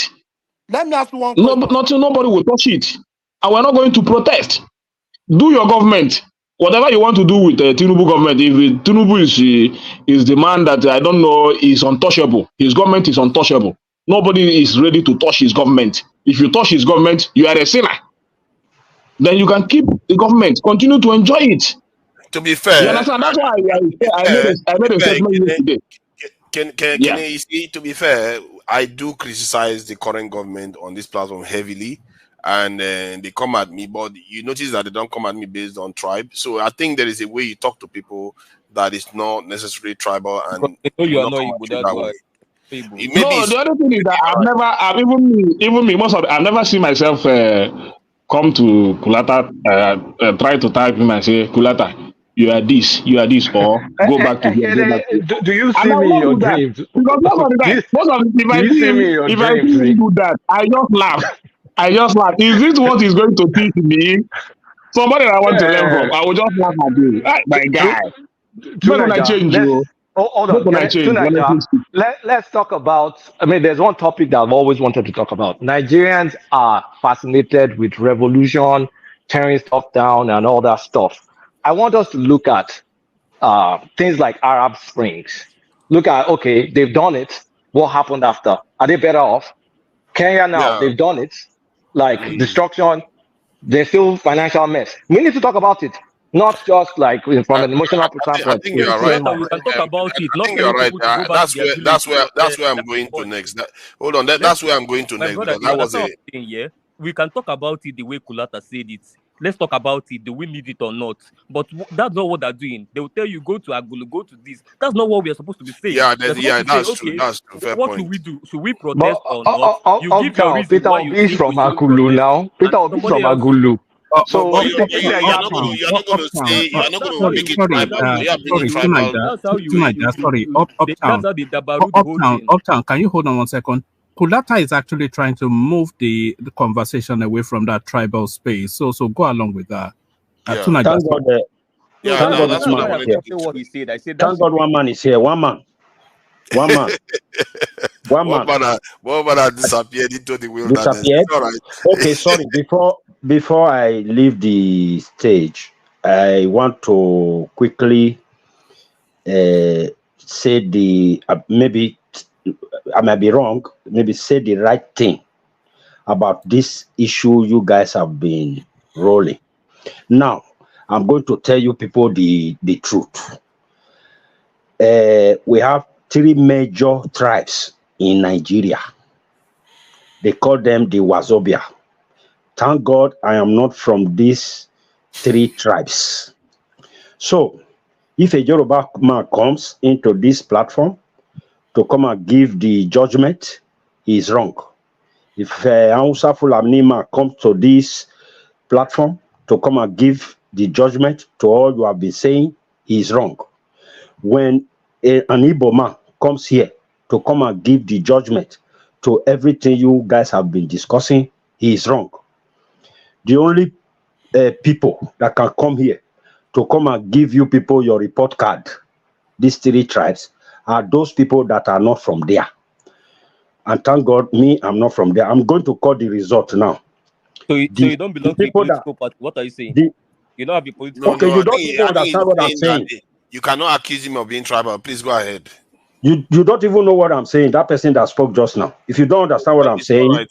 Let me ask you one question. Nobody will touch it. And we're not going to protest. Do your government. Whatever you want to do with the Tinubu government, if Tinubu is the man that I don't know is untouchable, his government is untouchable. Nobody is ready to touch his government. If you touch his government, you are a sinner. Then you can keep the government, continue to enjoy it. To be fair, you understand? That's why I made a statement today. You see, to be fair, I do criticize the current government on this platform heavily, and they come at me, but you notice that they don't come at me based on tribe. So I think there is a way you talk to people that is not necessarily tribal, and you are not Igbo, that's why. No, the other thing is that I've never seen myself come to Kulata, try to type him and say, Kulata, you are this, or go back to here. Do you see me in your dreams? Because if I see him do that, I just laugh. Is this what he's going to teach me? Somebody that I want to learn from, I will just laugh at you. My guy. When I change you. Hold on. Let's talk about, there's one topic that I've always wanted to talk about. Nigerians are fascinated with revolution, tearing stuff down and all that stuff. I want us to look at things like Arab Springs. Look at, okay, they've done it. What happened after? Are they better off? Kenya now, they've done it. Like destruction, there's still financial mess. We need to talk about it. Not just like from an emotional perspective. I think you are right. We can talk about it. I think you are right. That's where I'm going to next. Hold on, that's where I'm going to next. Brother, that was a thing. Yeah, we can talk about it the way Kulata said it. Let's talk about it. Do we need it or not? But that's not what they're doing. They will tell you go to Agulu, go to this. That's not what we are supposed to be saying. That's true. That's true. Fair what point. do we do? Should we protest or not? You give your reason Peter Obi is from Agulu now. Peter Obi is from Agulu. So you're not going to say you're not going to make it tribal. Uptown. Can you hold on 1 second? Kulata is actually trying to move the conversation away from that tribal space. So go along with that. Thank God one man is here. One man. One man disappeared into the wilderness. All right. Okay, sorry. Before I leave the stage, I want to quickly say maybe I might be wrong, maybe say the right thing about this issue you guys have been rolling. Now, I'm going to tell you people the truth. We have 3 major tribes in Nigeria. They call them the Wazobia. Thank God I am not from these 3 tribes. So, if a Yoruba man comes into this platform to come and give the judgment, he is wrong. If Hausa Fulani man comes to this platform to come and give the judgment to all you have been saying, he is wrong. When an Igbo man comes here to come and give the judgment to everything you guys have been discussing, he is wrong. The only people that can come here to come and give you people your report card, these 3 tribes, are those people that are not from there. And thank God, I'm not from there. I'm going to call the result now. So you don't belong to a political party. What are you saying? You don't have a political party. Okay, you don't even understand what I'm saying. You cannot accuse him of being tribal. Please go ahead. You don't even know what I'm saying. That person that spoke just now. If you don't understand what I'm saying,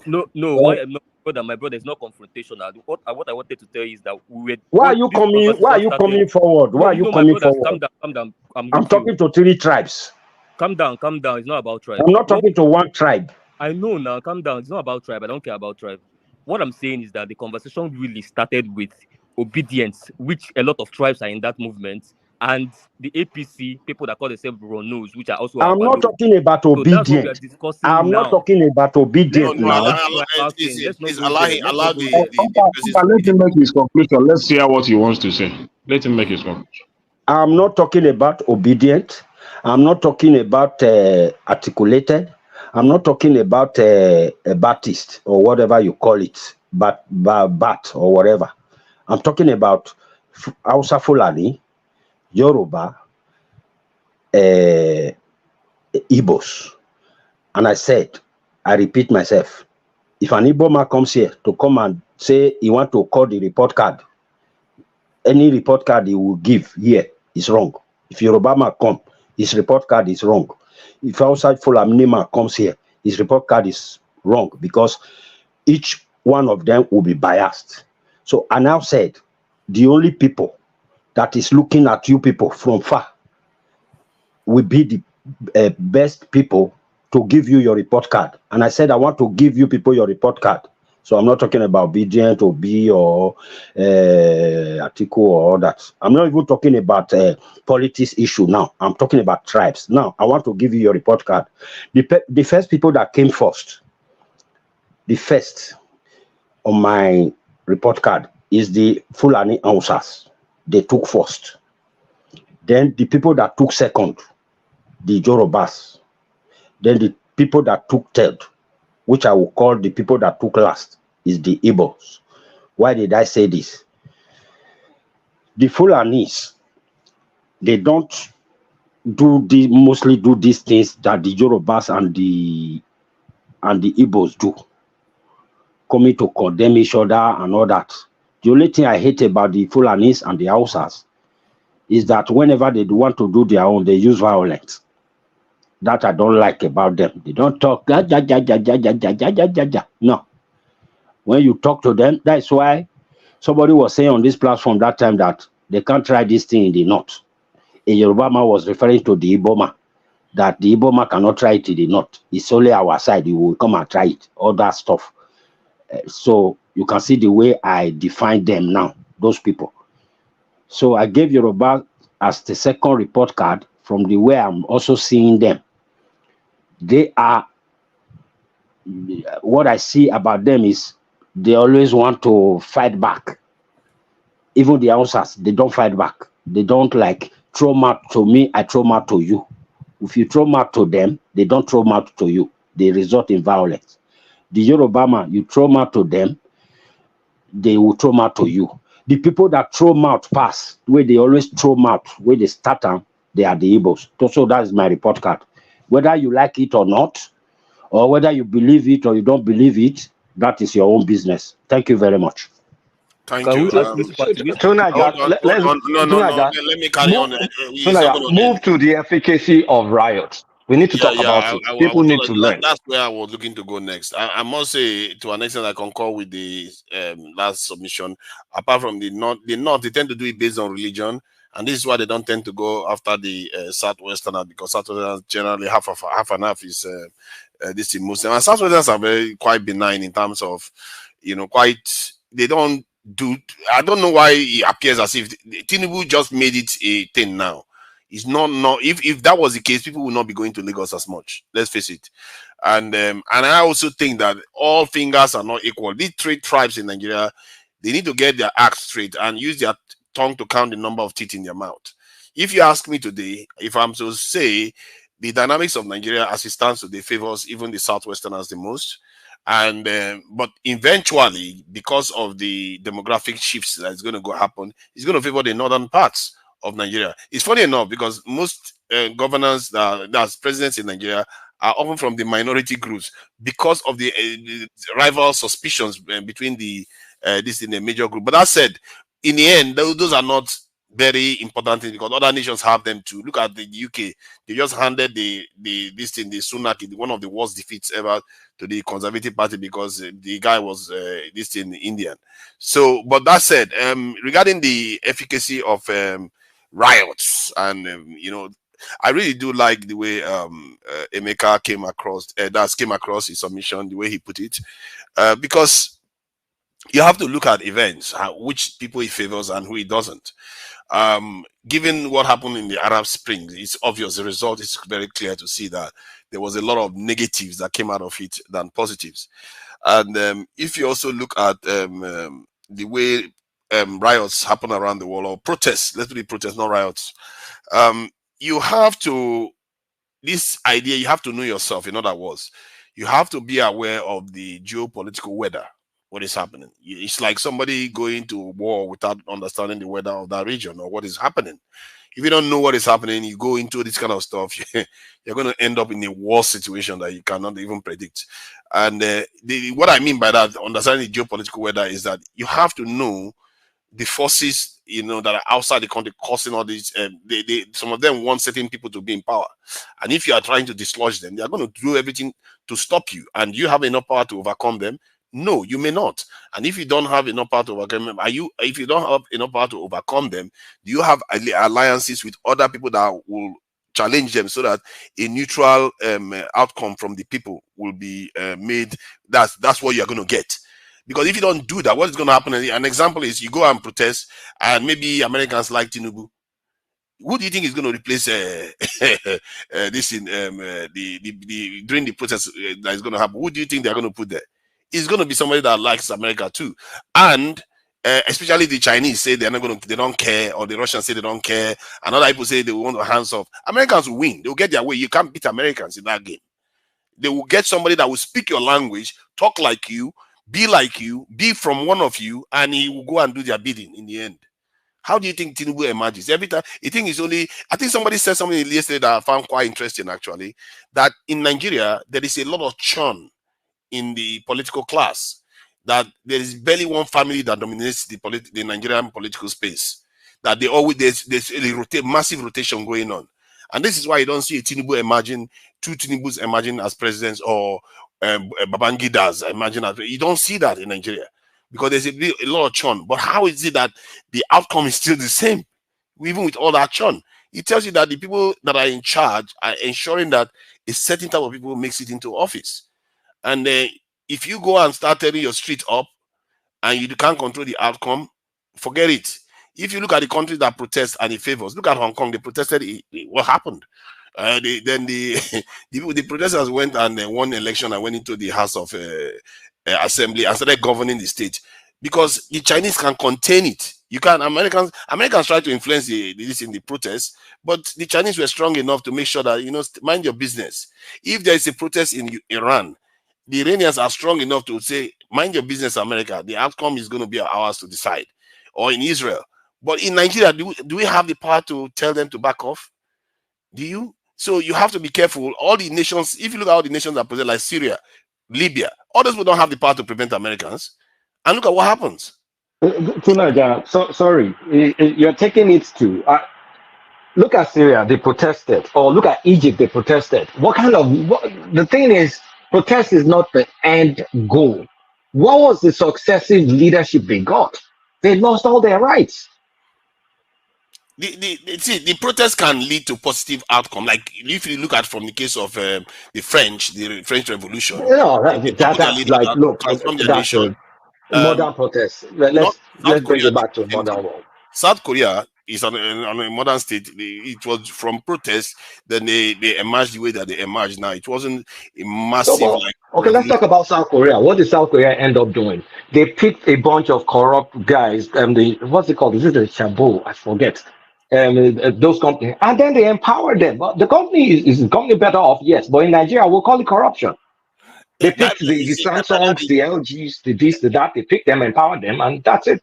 no. Why I'm not My brother, it's not confrontational. What I wanted to tell you is that we were. Why are you coming? Why are you coming forward? Why are you coming forward? Calm down. I'm talking to 3 tribes. Calm down. It's not about tribe. I'm not talking to one tribe. I know now. Calm down. It's not about tribe. I don't care about tribe. What I'm saying is that the conversation really started with obedience, which a lot of tribes are in that movement, and the APC people that call themselves Ronos, which are also. I'm not talking about obedience. I'm not talking about obedience now. Let him make his conclusion. Let's hear what he wants to say. Let him make his conclusion. I'm not talking about obedient. I'm not talking about articulated. I'm not talking about a Baptist or whatever you call it, bat or whatever. I'm talking about Hausa Fulani, Yoruba, Igbos. And I said, I repeat myself, if an Igbo man comes here to come and say he want to call the report card, any report card he will give here is wrong. If Yoruba man come, his report card is wrong. If outside Fulani man comes here, his report card is wrong because each one of them will be biased. So I now said, the only people that is looking at you people from far will be the best people to give you your report card. And I said, I want to give you people your report card. So I'm not talking about obedient or B or article or all that. I'm not even talking about politics issue now. I'm talking about tribes. Now, I want to give you your report card. The first people that came first, the first on my report card is the Fulani Hausas. They took first. Then the people that took second, the Yorubas. Then the people that took third, which I will call the people that took last, is the Igbos. Why did I say this? The Fulanis, they don't mostly do these things that the Yorubas and the Igbos do, coming to condemn each other and all that. The only thing I hate about the Fulanis and the Hausas is that whenever they want to do their own, they use violence. That I don't like about them. They don't talk. No. When you talk to them, that's why somebody was saying on this platform that time that they can't try this thing in the north. A Yoruba man was referring to the Igbo man, that the Igbo man cannot try it in the north. It's only our side. You will come and try it, all that stuff. So you can see the way I define them now, those people. So I gave Yoruba as the second report card from the way I'm also seeing them. They are, what I see about them is they always want to fight back. Even the Hausas, they don't fight back. They don't like throw mouth to me, I throw mouth to you. If you throw mouth to them, they don't throw mouth to you. They result in violence. The Yoruba man, you throw mouth to them, they will throw mouth to you. The people that throw mouth pass, where they always throw mouth, where they start them, they are the Igbos. So that is my report card. Whether you like it or not, or whether you believe it or you don't believe it, that is your own business. Thank you very much. Thank you. Let me carry on. Move to the efficacy of riots. We need to talk about it. People need to learn. That's where I was looking to go next. I must say, to an extent, I concur with the last submission. Apart from the North, they tend to do it based on religion. And this is why they don't tend to go after the Southwesterners, because Southwesterners generally half and half is this in Muslim. And Southwesterners are quite benign in terms of, they don't do. I don't know why it appears as if Tinubu just made it a thing now. It's not. If that was the case, people would not be going to Lagos as much. Let's face it. And I also think that all fingers are not equal. These 3 tribes in Nigeria, they need to get their act straight and use their tongue to count the number of teeth in their mouth. If you ask me today, if I'm to say the dynamics of Nigeria as it stands today favors even the Southwesterners the most, and but eventually, because of the demographic shifts that's going to happen, it's going to favor the northern parts of Nigeria. It's funny enough because most governors that's presidents in Nigeria are often from the minority groups because of the rival suspicions between this in a major group. But that said, in the end, those are not very important thing because other nations have them too. Look at the UK; they just handed the Sunak, one of the worst defeats ever to the Conservative Party because the guy was Indian. So, but that said, regarding the efficacy of riots and I really do like the way Emeka came across his submission, the way he put it, because you have to look at events, which people he favors and who he doesn't. Given what happened in the Arab Spring, it's obvious. The result is very clear to see that there was a lot of negatives that came out of it than positives. And if you also look at the way riots happen around the world, or protests, let's do protests, not riots, you have to, this idea, you have to know yourself. In other words, you have to be aware of the geopolitical weather, what is happening. It's like somebody going to war without understanding the weather of that region or what is happening. If you don't know what is happening, you go into this kind of stuff, you're going to end up in a worse situation that you cannot even predict. And what I mean by that, understanding the geopolitical weather, is that you have to know the forces, that are outside the country causing all these. Some of them want certain people to be in power, and if you are trying to dislodge them, they are going to do everything to stop you. And you have enough power to overcome them? No, you may not. And if you don't have enough power to overcome them, if you don't have enough power to overcome them, do you have alliances with other people that will challenge them so that a neutral outcome from the people will be made? That's what you're going to get. Because if you don't do that, what is going to happen? An example is you go and protest, and maybe Americans like Tinubu. Who do you think is going to replace this in during the protest that is going to happen? Who do you think they're going to put there? It's going to be somebody that likes America too, and especially the Chinese say they don't care, or the Russians say they don't care, and other people say they want to hands off. Americans will win. They'll get their way. You can't beat Americans in that game. They will get somebody that will speak your language, talk like you, be from one of you, and he will go and do their bidding in the end. How do you think Tinubu emerges? Every time, I think somebody said something yesterday that I found quite interesting, actually, that in Nigeria, there is a lot of churn in the political class, that there is barely one family that dominates the Nigerian political space, that there's a massive rotation going on. And this is why you don't see a Tinubu emerging, two Tinubus emerging as presidents, or Babangidas emerging as, you don't see that in Nigeria, because there's a lot of churn. But how is it that the outcome is still the same, even with all that churn? It tells you that the people that are in charge are ensuring that a certain type of people makes it into office. And if you go and start tearing your street up and you can't control the outcome, forget it. If you look at the countries that protest and it favors, look at Hong Kong. They protested. What happened? The protesters went and won election and went into the House of Assembly and started governing the state, because the Chinese can contain it. You can. Americans try to influence this in the protests, but the Chinese were strong enough to make sure that, mind your business. If there is a protest in Iran, the Iranians are strong enough to say, mind your business, America. The outcome is going to be ours to decide. Or in Israel. But in Nigeria, do we have the power to tell them to back off? Do you? So you have to be careful. All the nations, if you look at all the nations that present, like Syria, Libya, all those people don't have the power to prevent Americans. And look at what happens. Sorry, you're taking it to... look at Syria, they protested. Or look at Egypt, they protested. The thing is, protest is not the end goal. What was the successive leadership they got? They lost all their rights. The protest can lead to positive outcome. Like if you look at from the case of the French Revolution. That's a modern protest. Let's bring it back to modern world. South Korea is on a modern state. It was from protest, then they emerged the way that they emerged. Now it wasn't a massive. Okay, let's talk about South Korea. What did South Korea end up doing? They picked a bunch of corrupt guys. What's it called? Is it the Chabot? I forget. Those companies, and then they empower them. But the company is better off, yes. But in Nigeria, we'll call it corruption. They picked the Samsungs, the LGs, the this, the that. They picked them, empowered them, and that's it.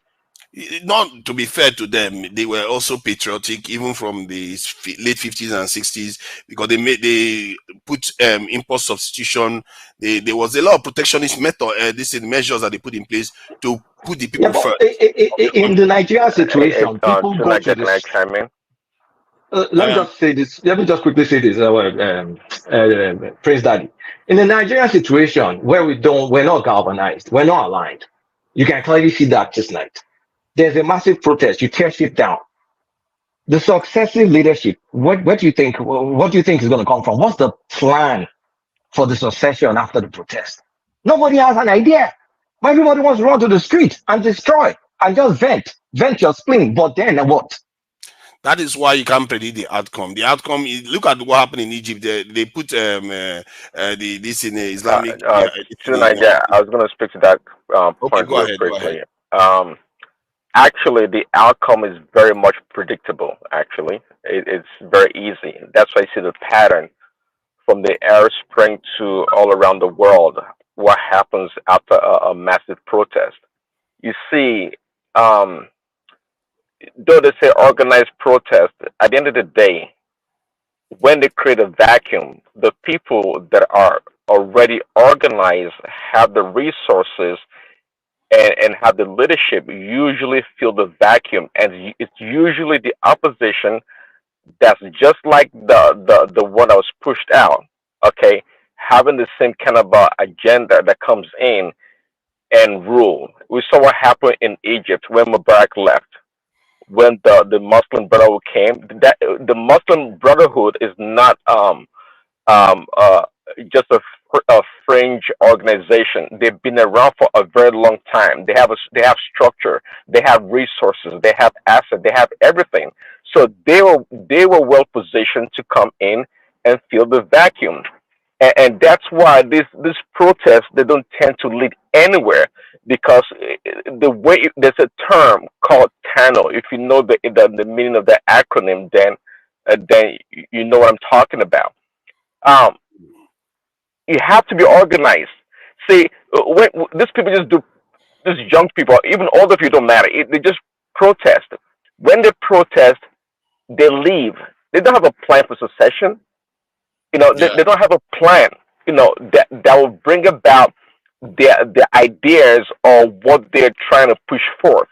Not to be fair to them, they were also patriotic, even from the late 50s and 60s, because they put import substitution. There was a lot of protectionist measures that they put in place to put the people first. In the Nigerian situation, people go to this. Let me just say this. Let me just quickly say this, Prince Daddy. In the Nigerian situation, where we're not galvanized, we're not aligned. You can clearly see that this night. There's a massive protest. You tear shit down. The successive leadership. What do you think? What do you think is going to come from? What's the plan for the succession after the protest? Nobody has an idea. Everybody wants to run to the street and destroy and just vent your spleen. But then what? That is why you can't predict the outcome. The outcome is, look at what happened in Egypt. They put this in Islamic. Nigeria, I was going to speak to that point real quickly. Actually, the outcome is very much predictable. Actually, it's very easy. That's why you see the pattern from the Arab Spring to all around the world. What happens after a massive protest? You see. Though they say organized protest, at the end of the day, when they create a vacuum, the people that are already organized have the resources and have the leadership usually fill the vacuum, and it's usually the opposition that's just like the one that was pushed out, okay, having the same kind of agenda that comes in and rule. We saw what happened in Egypt when Mubarak left. When the Muslim Brotherhood came, that the Muslim Brotherhood is not just a fringe organization. They've been around for a very long time. They have structure, they have resources, they have assets, they have everything. So they were well positioned to come in and fill the vacuum, and that's why this protests, they don't tend to lead anywhere, because the way there's a term called TANO. If you know the meaning of the acronym, then you know what I'm talking about. You have to be organized. See, when these people these young people, even older people, don't matter. They just protest. When they protest, they leave. They don't have a plan for succession. They don't have a plan, that will bring about the ideas or what they're trying to push forth.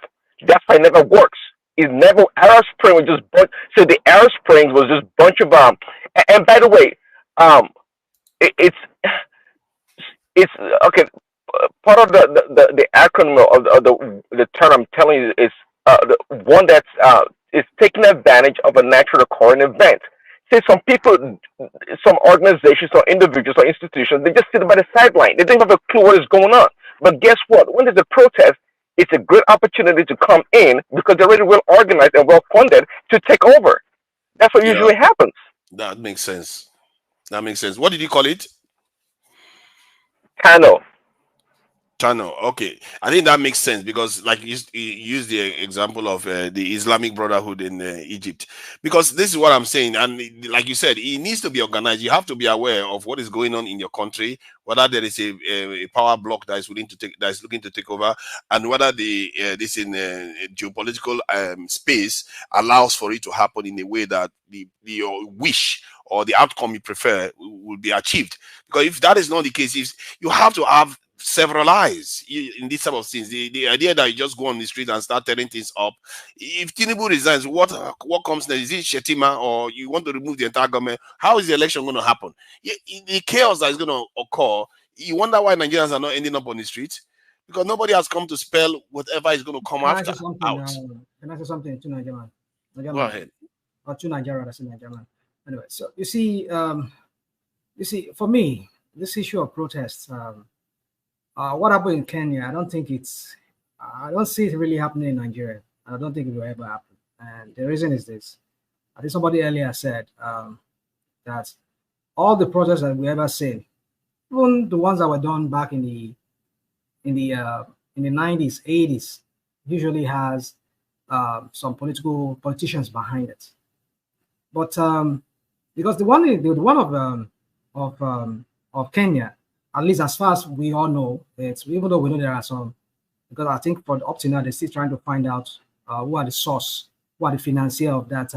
That's why it never works. It never. Arab Spring was just so the Arab Spring was just bunch of And by the way, it's okay. Part of the acronym of the term I'm telling you is the one that's is taking advantage of a natural occurring event. See, some people, some organizations or individuals or institutions, they just sit by the sideline. They don't have a clue what is going on. But guess what? When there's a protest, it's a great opportunity to come in because they're already well organized and well funded to take over. That's what usually happens. That makes sense. That makes sense. What did you call it? Channel. Okay, I think that makes sense because, like you use the example of the Islamic Brotherhood in Egypt, because this is what I'm saying, and like you said, it needs to be organized. You have to be aware of what is going on in your country, whether there is a power bloc that is looking to take over, and whether this in geopolitical space allows for it to happen in a way that your wish or the outcome you prefer will be achieved. Because if that is not the case, if you have to have several eyes in these type of things. The idea that you just go on the street and start tearing things up. If Tinubu resigns, what comes next? Is it Shetima, or you want to remove the entire government? How is the election going to happen? The chaos that is going to occur, you wonder why Nigerians are not ending up on the street, because nobody has come to spell whatever is going to come out. Can I say something to Nigerian? Go ahead. Or to Nigeria, anyway, so you see, for me, this issue of protests, what happened in Kenya, I don't see it really happening in Nigeria. I don't think it will ever happen. And the reason is this. I think somebody earlier said that all the protests that we ever seen, even the ones that were done back in the 90s, 80s, usually has some politicians behind it. But because the one of Kenya, at least as far as we all know, even though we know there are some because I think for up to now they're still trying to find out who are the source, who are the financier of that.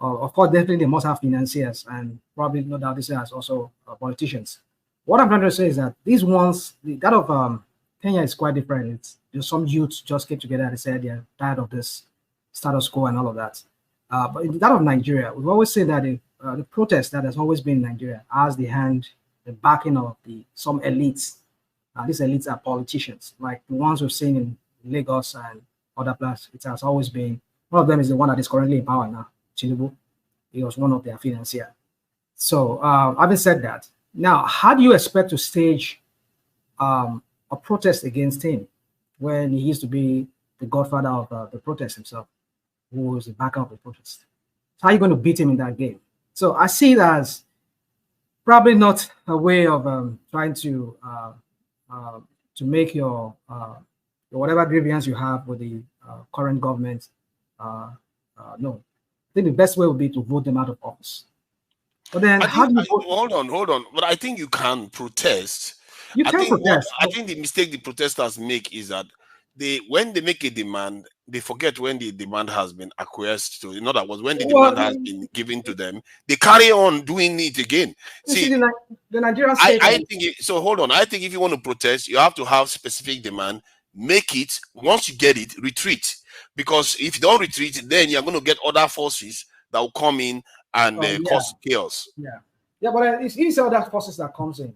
Of course, definitely they must have financiers, and probably no doubt this has also politicians. What I'm trying to say is that these ones, that of Kenya is quite different. It's just some youths just came together and said they're tired of this status quo and all of that. But in that of Nigeria, we've always said that the protest that has always been in Nigeria has the backing of some elites. These elites are politicians, like the ones we've seen in Lagos and other places. It has always been, one of them is the one that is currently in power now, Tinubu. He was one of their financiers. So having said that, now how do you expect to stage a protest against him when he used to be the godfather of the protest himself, who was the backer of the protest? How are you going to beat him in that game? So I see it as probably not a way of trying to make your whatever grievance you have with the current government. No, I think the best way would be to vote them out of office. But then, hold on. But I think you can protest. You can protest. I think the mistake the protesters make is that when they make a demand, they forget when the demand has been acquiesced to. In other words, when the demand has been given to them, they carry on doing it again. See, the Nigerian state. I think so. Hold on. I think if you want to protest, you have to have specific demand. Make it. Once you get it, retreat. Because if you don't retreat, then you're going to get other forces that will come in and cause chaos. Yeah, but it's other forces that comes in.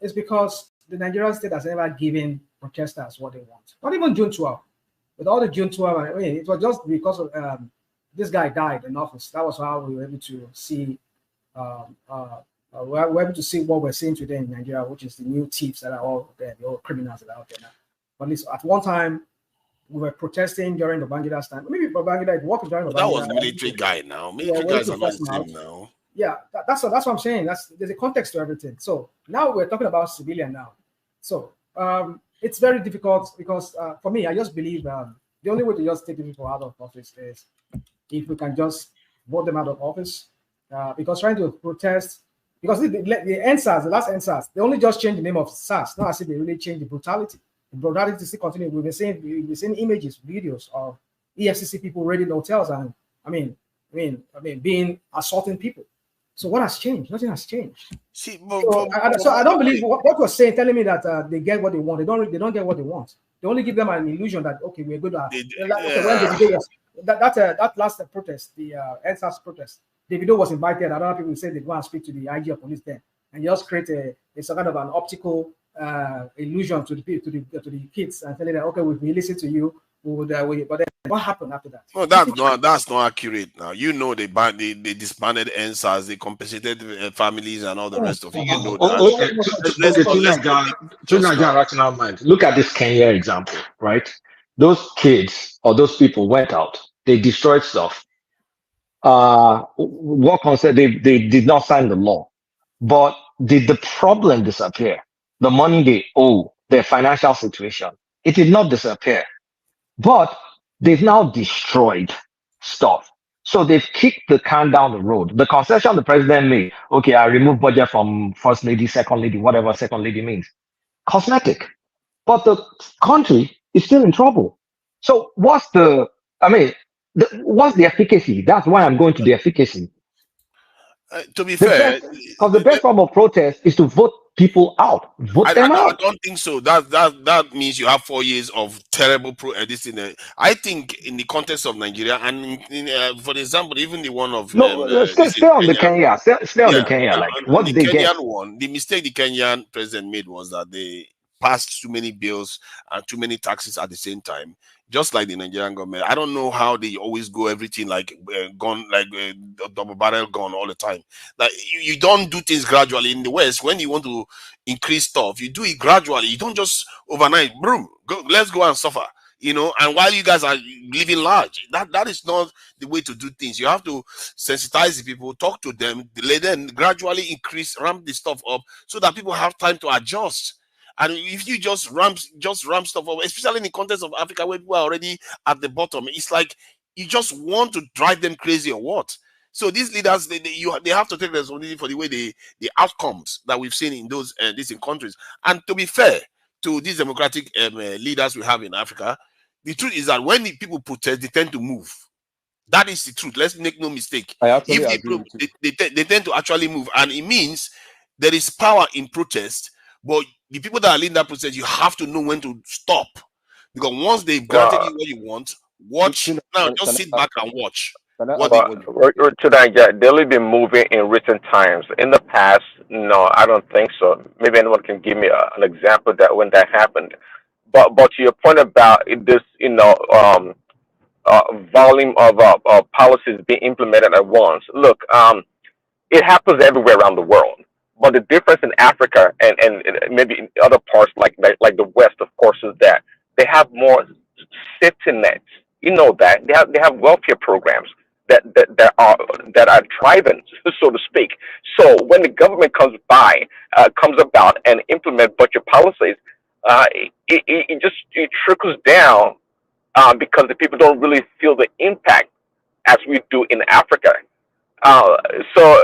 It's because the Nigerian state has never given protesters what they want. Not even June 12. With all the June 12, I mean, it was just because of this guy died in office. That was how we were able to see. We were able to see what we're seeing today in Nigeria, which is the new thieves that are all there, the old criminals that are out there now. But at least at one time, we were protesting during the Babangida time. Maybe Babangida walking during the Babangida. That was military guy now. Military guys are not the same now. Yeah, that's what I'm saying. There's a context to everything. So now we're talking about civilian now. So it's very difficult because for me, I just believe the only way to just take the people out of office is if we can just vote them out of office. Because trying to protest, because the NSAS, the last NSAS, they only just changed the name of SARS. Not as if they really changed the brutality. The brutality still continues. We've been seeing images, videos of EFCC people raiding hotels and being assaulting people. So what has changed? Nothing has changed. See, so I don't believe what you're saying, telling me that they get what they want. They don't get what they want. They only give them an illusion that okay, we're good at that last protest, the NSAS protest. Davido was invited. Other people said they go and speak to the IG of police there, and just create a kind of an optical illusion to the kids and telling them, okay, we listen to you. But then what happened after that? No, that's not accurate. Now you know they disbanded NSAS, they compensated families and all the rest of it. You know that. Okay, rational mind. Look at this Kenya example, right? Those kids or those people went out, they destroyed stuff. What concerned they did not sign the law, but did the problem disappear? The money they owe, their financial situation, it did not disappear. But they've now destroyed stuff. So they've kicked the can down the road. The concession the president made, okay, I remove budget from first lady, second lady, whatever second lady means. Cosmetic. But the country is still in trouble. So what's the efficacy? That's why I'm going to the efficacy. To be fair, because the best form of protest is to vote people out. Vote them out. I don't think so. That means you have 4 years of terrible I think in the context of Nigeria and for example, even the one of stay on the Kenya. Stay on the Kenya. Like what did they get? The mistake the Kenyan president made was that they passed too many bills and too many taxes at the same time. Just like the Nigerian government, I don't know how they always go everything like double barrel gun all the time. Like you don't do things gradually in the West. When you want to increase stuff, you do it gradually. You don't just overnight, boom, let's go and suffer. You know, and while you guys are living large, that is not the way to do things. You have to sensitize the people, talk to them, let them gradually ramp the stuff up so that people have time to adjust. And if you just ramp stuff up, especially in the context of Africa where people are already at the bottom, it's like you just want to drive them crazy or what? So these leaders, they have to take responsibility for the way the outcomes that we've seen in those these countries. And to be fair, to these democratic leaders we have in Africa, the truth is that when the people protest, they tend to move. That is the truth. Let's make no mistake. I actually If agree with you. they tend to actually move, and it means there is power in protest. But the people that are leading that protest, you have to know when to stop, because once they've granted you what you want, watch now. Just sit back and watch what they want. They've only been moving in recent times. In the past, no, I don't think so. Maybe anyone can give me an example that when that happened. But to your point about this, volume of policies being implemented at once. Look, it happens everywhere around the world. But the difference in Africa and maybe in other parts like the West, of course, is that they have more safety nets. You know that they have welfare programs that are thriving, so to speak. So when the government comes about and implement budget policies, it trickles down because the people don't really feel the impact as we do in Africa. So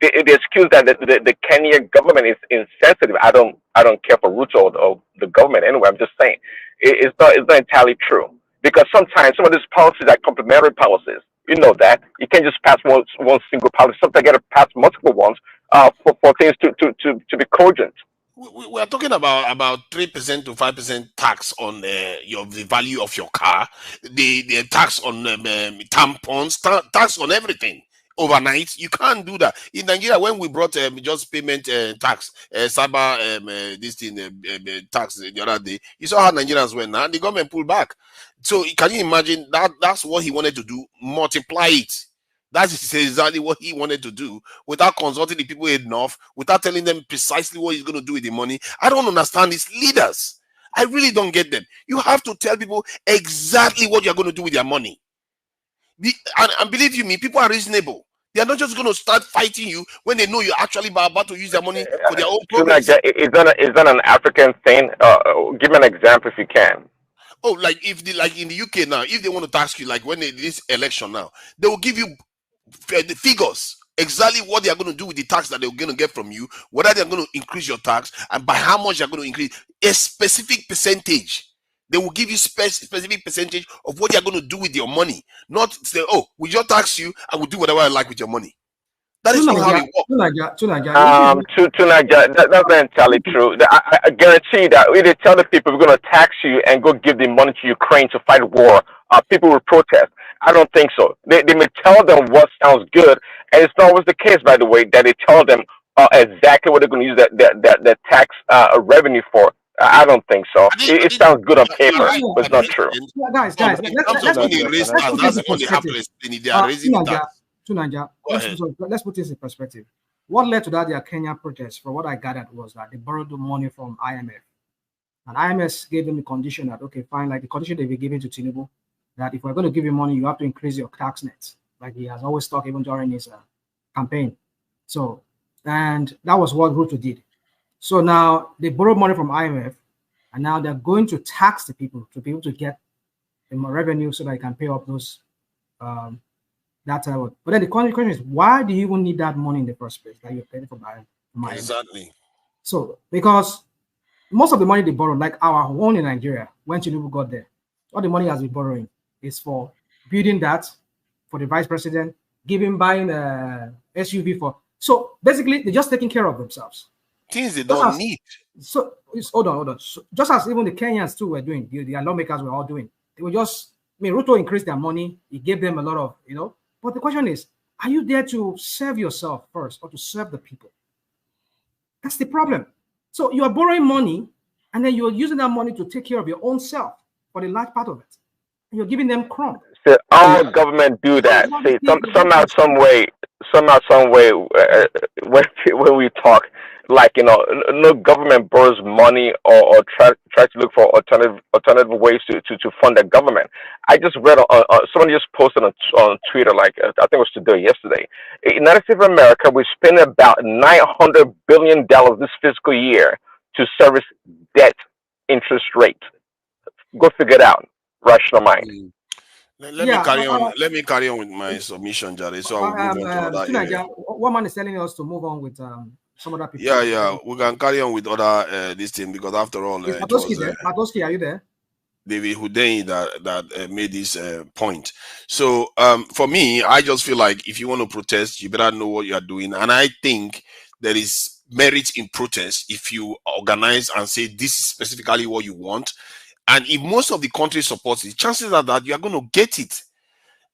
the excuse that the Kenya government is insensitive, I don't care for Ruto or the government anyway. I'm just saying it's not entirely true, because sometimes some of these policies are complementary policies. You know that you can't just pass one single policy. Sometimes you got to pass multiple ones for things to be cogent. We are talking about 3% to 5% tax on the value of your car, the tax on tampons, tax on everything. Overnight, you can't do that in Nigeria. When we brought just payment tax, cyber this thing tax the other day, you saw how Nigerians went. Now the government pulled back. So can you imagine that? That's what he wanted to do. Multiply it. That is exactly what he wanted to do, without consulting the people enough, without telling them precisely what he's going to do with the money. I don't understand these leaders. I really don't get them. You have to tell people exactly what you're going to do with their money. And believe you me, people are reasonable. They are not just going to start fighting you when they know you're actually about to use their money for their own progress. Is that an African thing? Give me an example if you can. Oh, like in the UK now, if they want to tax you, like when this election now, they will give you the figures, exactly what they are going to do with the tax that they're going to get from you, whether they're going to increase your tax and by how much they're going to increase, a specific percentage. They will give you specific percentage of what you're going to do with your money. Not say, oh, we just tax you and we'll do whatever I like with your money. That is not how it works. That's not entirely true. I guarantee that if they tell the people we're going to tax you and go give the money to Ukraine to fight war, people will protest. I don't think so. They may tell them what sounds good, and it's not always the case, by the way, that they tell them exactly what they're going to use that tax revenue for. I don't think so. It sounds good on paper, but it's not true. Guys, let's put this in perspective. What led to that Kenya protest, from what I gathered, was that they borrowed the money from IMF. And IMF gave them the condition that, okay, fine, like the condition they were giving to Tinubu, that if we're going to give you money, you have to increase your tax nets, like he has always talked even during his campaign. So, and that was what Ruto did. So now they borrowed money from IMF, and now they're going to tax the people to be able to get more revenue so that they can pay off those that type of. But then the question is, why do you even need that money in the first place that you're paying from IMF? Exactly. So because most of the money they borrow, like our own in Nigeria, when Tinubu got there, all the money has been borrowing is for building that for the vice president, buying a SUV for. So basically, they're just taking care of themselves. Things they don't need. So hold on. So, just as even the Kenyans too were doing, the lawmakers were all doing. They were just. I mean, Ruto increased their money. He gave them a lot of, But the question is, are you there to serve yourself first or to serve the people? That's the problem. So you are borrowing money, and then you're using that money to take care of your own self for the large part of it. And you're giving them crumb. So all government do that. See, somehow, some way, when we talk, like no government borrows money or try to look for alternative ways to fund the government. I just read somebody just posted on Twitter, like I think it was today, yesterday. In United States of America, we spend about $900 billion this fiscal year to service debt interest rate. Go figure it out. Rational mind. Let me carry on with my submission, Jerry. So I will move on to one man is telling us to move on with some other people. Yeah. We can carry on with other this thing, because after all, Is it was Patoski, are you there? David Hudeni that made this point. So for me, I just feel like if you want to protest, you better know what you are doing. And I think there is merit in protest if you organize and say this is specifically what you want. And if most of the country supports it, chances are that you are going to get it.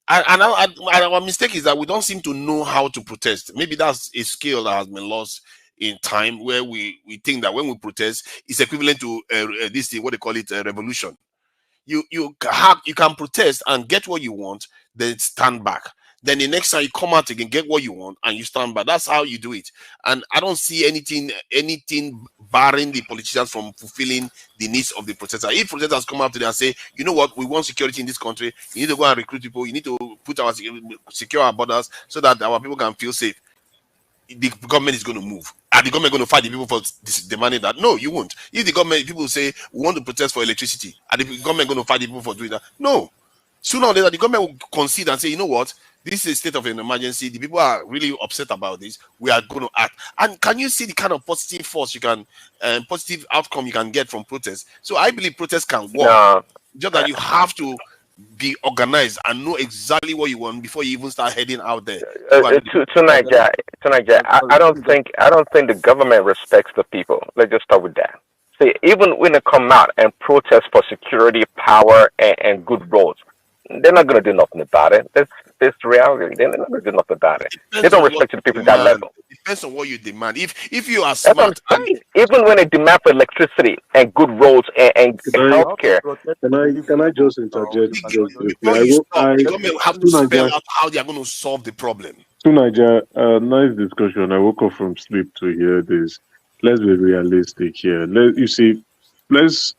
And our mistake is that we don't seem to know how to protest. Maybe that's a skill that has been lost in time, where we think that when we protest, it's equivalent to this thing, what they call it, a revolution. You can protest and get what you want, then stand back. Then the next time you come out again, get what you want, and you stand back. That's how you do it. And I don't see anything barring the politicians from fulfilling the needs of the protesters. If protesters come out today and say, you know what, we want security in this country, you need to go and recruit people, you need to secure our borders so that our people can feel safe, the government is going to move. Are the government going to fight the people for demanding that? No, you won't. If the government, people say, we want to protest for electricity, are the government going to fight the people for doing that? No. Sooner or later, the government will concede and say, you know what, this is a state of an emergency. The people are really upset about this. We are going to act. And can you see the kind of positive force you can, positive outcome you can get from protest? So I believe protest can work. Just that you have to be organized and know exactly what you want before you even start heading out there. Tonight, I don't think the government respects the people. Let's just start with that. See, even when they come out and protest for security, power, and good roads, they're not going to do nothing about it. That's reality. They're not going to do nothing about it. They don't respect the people at that level. It depends on what you demand. If you are smart, even when they demand for electricity and good roads and healthcare. Can I just interject? Before you stop, the government will have to spell out how they are going to solve the problem. So, Niger, nice discussion. I woke up from sleep to hear this. Let's be realistic here.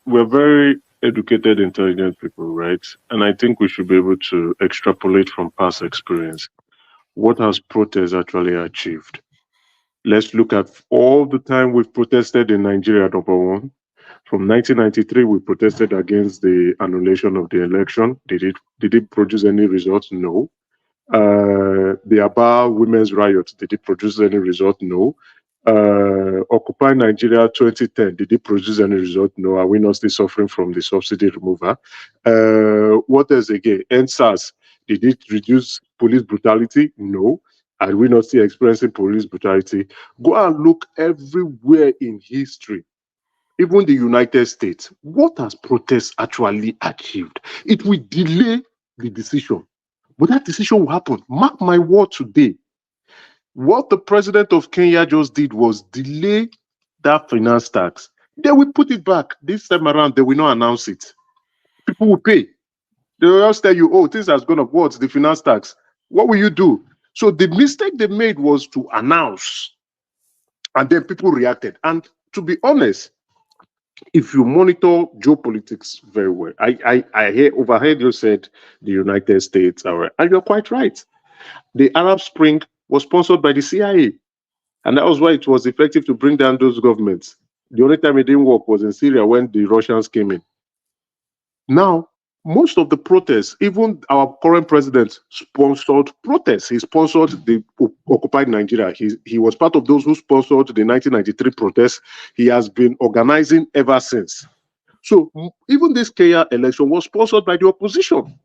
We're very educated, intelligent people, right? And I think we should be able to extrapolate from past experience. What has protest actually achieved? Let's look at all the time we've protested in Nigeria, number one. From 1993, we protested against the annulation of the election. Did it produce any results? No. The Aba women's riot, did it produce any result? No. Occupy Nigeria 2010, did it produce any result? No. Are we not still suffering from the subsidy removal? What else again? NSAS, did it reduce police brutality? No. Are we not still experiencing police brutality? Go and look everywhere in history, even the United States. What has protest actually achieved? It will delay the decision, but that decision will happen. Mark my word today. What the president of Kenya just did was delay that finance tax. They will put it back. This time around, they will not announce it. People will pay. They will just tell you, oh, things has gone up. What's the finance tax? What will you do? So the mistake they made was to announce. And then people reacted. And to be honest, if you monitor geopolitics very well, I overheard you said the United States, and you're quite right. The Arab Spring was sponsored by the CIA, and that was why it was effective to bring down those governments. The only time it didn't work was in Syria when the Russians came in. Now, most of the protests, even our current president sponsored protests. He sponsored the occupied Nigeria. He was part of those who sponsored the 1993 protests. He has been organizing ever since. So even this Kenya election was sponsored by the opposition.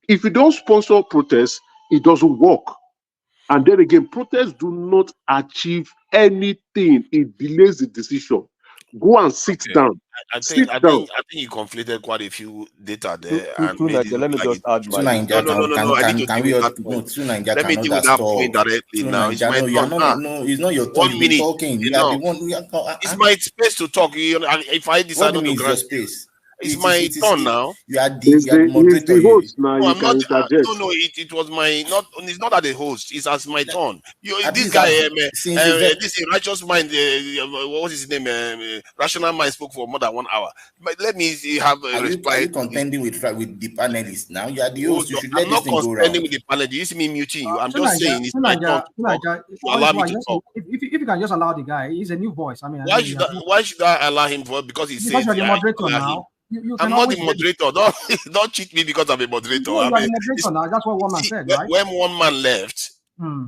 If you don't sponsor protests, it doesn't work. And then again, protests do not achieve anything. It delays the decision. Go and sit down. I think you conflated quite a few data there. Let me just add my. No. I need to deal with that point. Let me deal with that point directly now. It's my turn. No, it's not your turn. 1 minute. Talking. You are the one. It's my space to talk. If I decide not to grant space. It's my turn now. You are the moderator. The host now. No, you can interject. No. It was my not. It's not at the host. It's as my turn. This guy, this righteous mind. What is his name? Rational mind spoke for more than 1 hour. But let me have a reply. Are you contending with the panelists now? You are the host. You should let I'm this not thing go around. contending with the panelists. You see me muting you. I'm just saying it's my turn. Allow me to talk. If you can just allow the guy, he's a new voice. I mean, why should I allow him for? Because he says you're the moderator now. I'm not the moderator. Don't cheat me because I'm a moderator. No, you are the moderator now. That's what one man said, right? When one man left,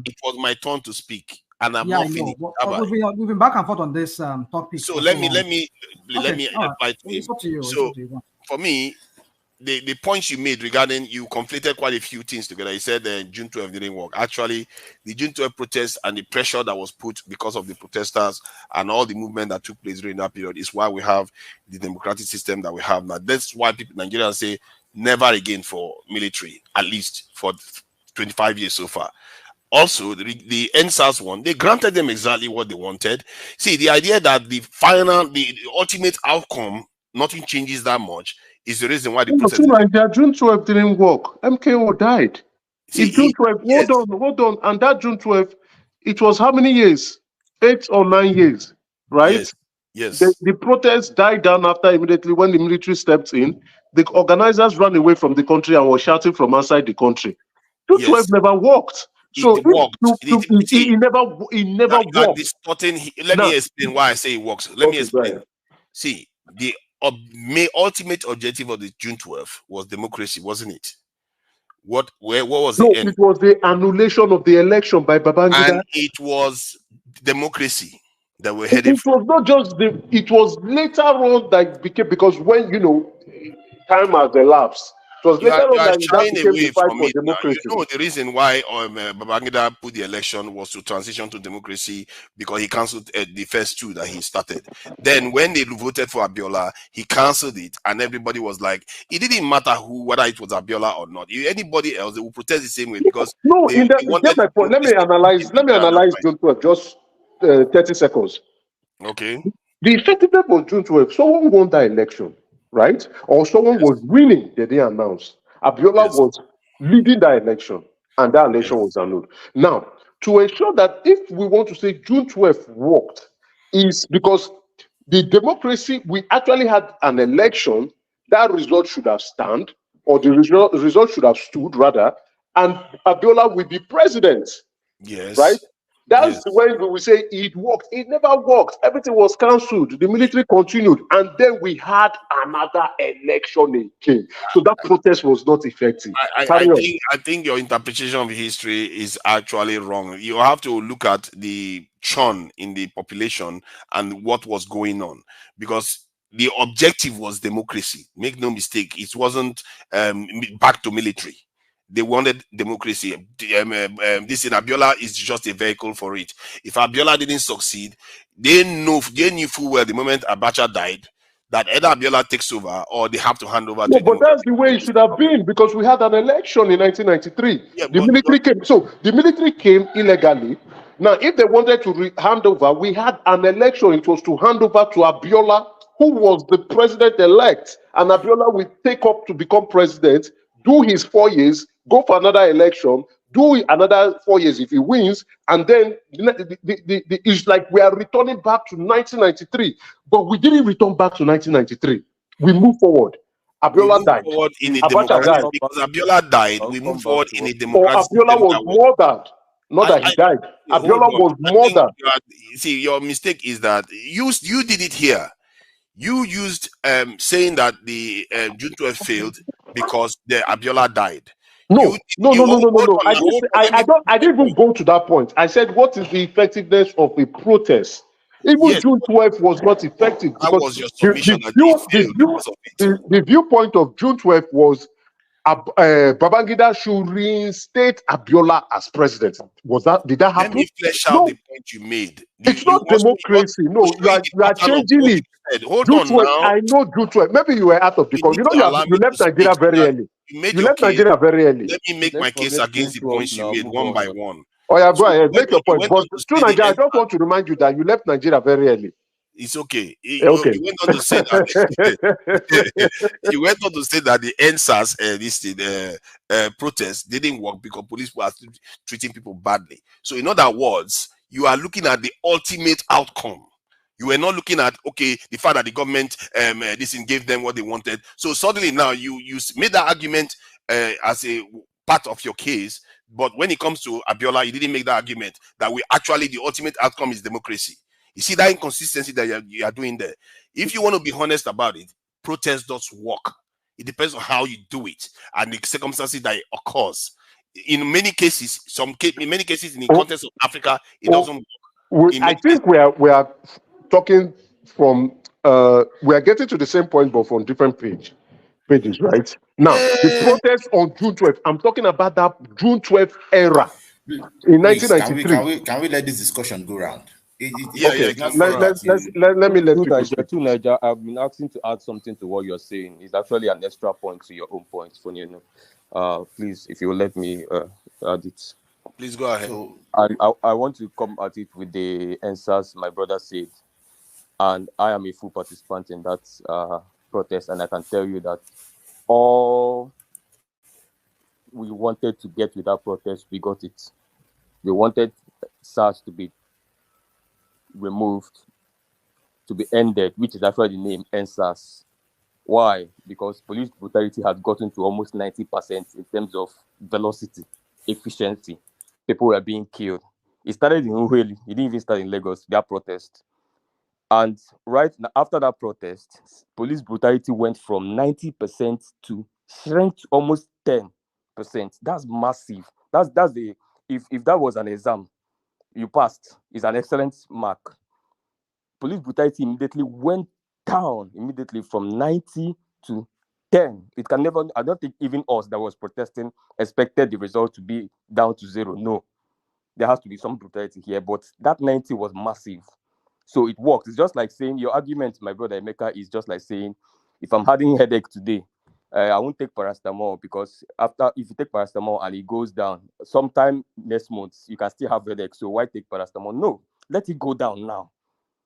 it was my turn to speak. and I'm yeah, not I know. finished. But we've been back and forth on this topic. So let me reply to him. It's up to you. So for me, the points you made regarding, you conflated quite a few things together. You said June 12 didn't work. Actually, the June 12 protests and the pressure that was put because of the protesters and all the movement that took place during that period is why we have the democratic system that we have now. That's why people Nigerians say never again for military, at least for 25 years so far. Also, the NSAS one, they granted them exactly what they wanted. See, the idea that the ultimate outcome, nothing changes that much, is the reason why the process. June 12 didn't work. MKO died. See, June 12, yes. Hold on. And that June 12, it was how many years? 8 or 9 years, right? Yes. The protest died down after immediately when the military stepped in. The organizers ran away from the country and were shouting from outside the country. June 12 never worked. So it worked. It never worked. Let me explain why I say it works. Let me explain. See, the ultimate objective of the June 12 was democracy, wasn't it? What was the end? It was the annulation of the election by Babangida. And it was democracy that we're heading for. It was not just it was later on that became, because when time has elapsed. You are shying away from it now. You know the reason why Babangida put the election was to transition to democracy, because he cancelled the first two that he started. Then when they voted for Abiola, he cancelled it, and everybody was like, it didn't matter whether it was Abiola or not. If anybody else, they would protest the same way, because get my point. Let me analyze June 12, just 30 seconds. Okay. The effectiveness was June 12. Someone won that election, right? Or someone was winning, they didn't announce. Abiola was leading that election, and that election was annulled. Now, to ensure that if we want to say June 12 worked, is because the democracy, we actually had an election, that result should have stand, or the result should have stood, rather, and Abiola will be president. Yes. Right? That's when we will say it worked. It never worked. Everything was cancelled. The military continued. And then we had another election again. So that protest was not effective. I think your interpretation of history is actually wrong. You have to look at the churn in the population and what was going on. Because the objective was democracy. Make no mistake. It wasn't back to military. They wanted democracy. This in Abiola is just a vehicle for it. If Abiola didn't succeed, they knew full well the moment Abacha died that either Abiola takes over or they have to hand over to. But that's the way it should have been, because we had an election in 1993. Yeah, the military came. So the military came illegally. Now, if they wanted to hand over, we had an election. It was to hand over to Abiola, who was the president-elect, and Abiola will take up to become president, do his 4 years, go for another election, do another 4 years if he wins, and then it's like we are returning back to 1993. But we didn't return back to 1993. We moved forward. Abiola died. Because Abiola died, we moved forward in a democratic system. Abiola was murdered. Not that he died. Abiola was murdered. See, your mistake is that you did it here. You used saying that the June 12 failed because the Abiola died. No. I didn't even go to that point. I said, what is the effectiveness of a protest? Even June 12 was not effective. That was your submission. The viewpoint of June 12 was Babangida should reinstate Abiola as president. Did that happen? Let me flesh out the point you made. It's not democracy. No, you are changing it. Hold on now. I know June 12. Maybe you were out of the country. You left Nigeria very early. You left Nigeria very early. Let me make my case against the points you made one by one. Oh yeah, go ahead. Make your point. But Nigeria, I just want to remind you that you left Nigeria very early. It's okay. You went on to say that you went on to say that the NSAS protest didn't work because police were treating people badly. So in other words, you are looking at the ultimate outcome. You were not looking at the fact that the government gave them what they wanted. So suddenly now you made that argument as a part of your case. But when it comes to Abiola, you didn't make that argument that the ultimate outcome is democracy. You see that inconsistency that you are doing there. If you want to be honest about it, protest does work. It depends on how you do it and the circumstances that it occurs. in many cases, in many cases in the context of Africa, it doesn't work. I think we are talking from we are getting to the same point, but from different pages, right? Now, the protest on June 12th. I'm talking about that June 12th era in Please, 1993. can we let this discussion go round? Let me let people speak. Niger, I've been asking to add something to what you're saying. It's actually an extra point to your own points, for you know. Please, if you will let me add it. Please go ahead. I want to come at it with the answers my brother said, and I am a full participant in that protest, and I can tell you that all we wanted to get with that protest, we got it. We wanted SARS to be removed, to be ended, which is actually the name NSAS. Why? Because police brutality had gotten to almost 90% in terms of velocity, efficiency. People were being killed. It started in Uheli. It didn't even start in Lagos, that protest. And right after that protest, police brutality went from 90% to shrink to almost 10%. That's massive. That's the if that was an exam, you passed. It's an excellent mark. Police brutality immediately went down from 90 to 10. It can never, I don't think even us that was protesting expected the result to be down to 0. No, there has to be some brutality here, but that 90 was massive. So it worked. It's just like saying, your argument, my brother Emeka, is just like saying, if I'm having a headache today, I won't take paracetamol, because if you take paracetamol and it goes down, sometime next month, you can still have headache. So why take paracetamol? No, let it go down now.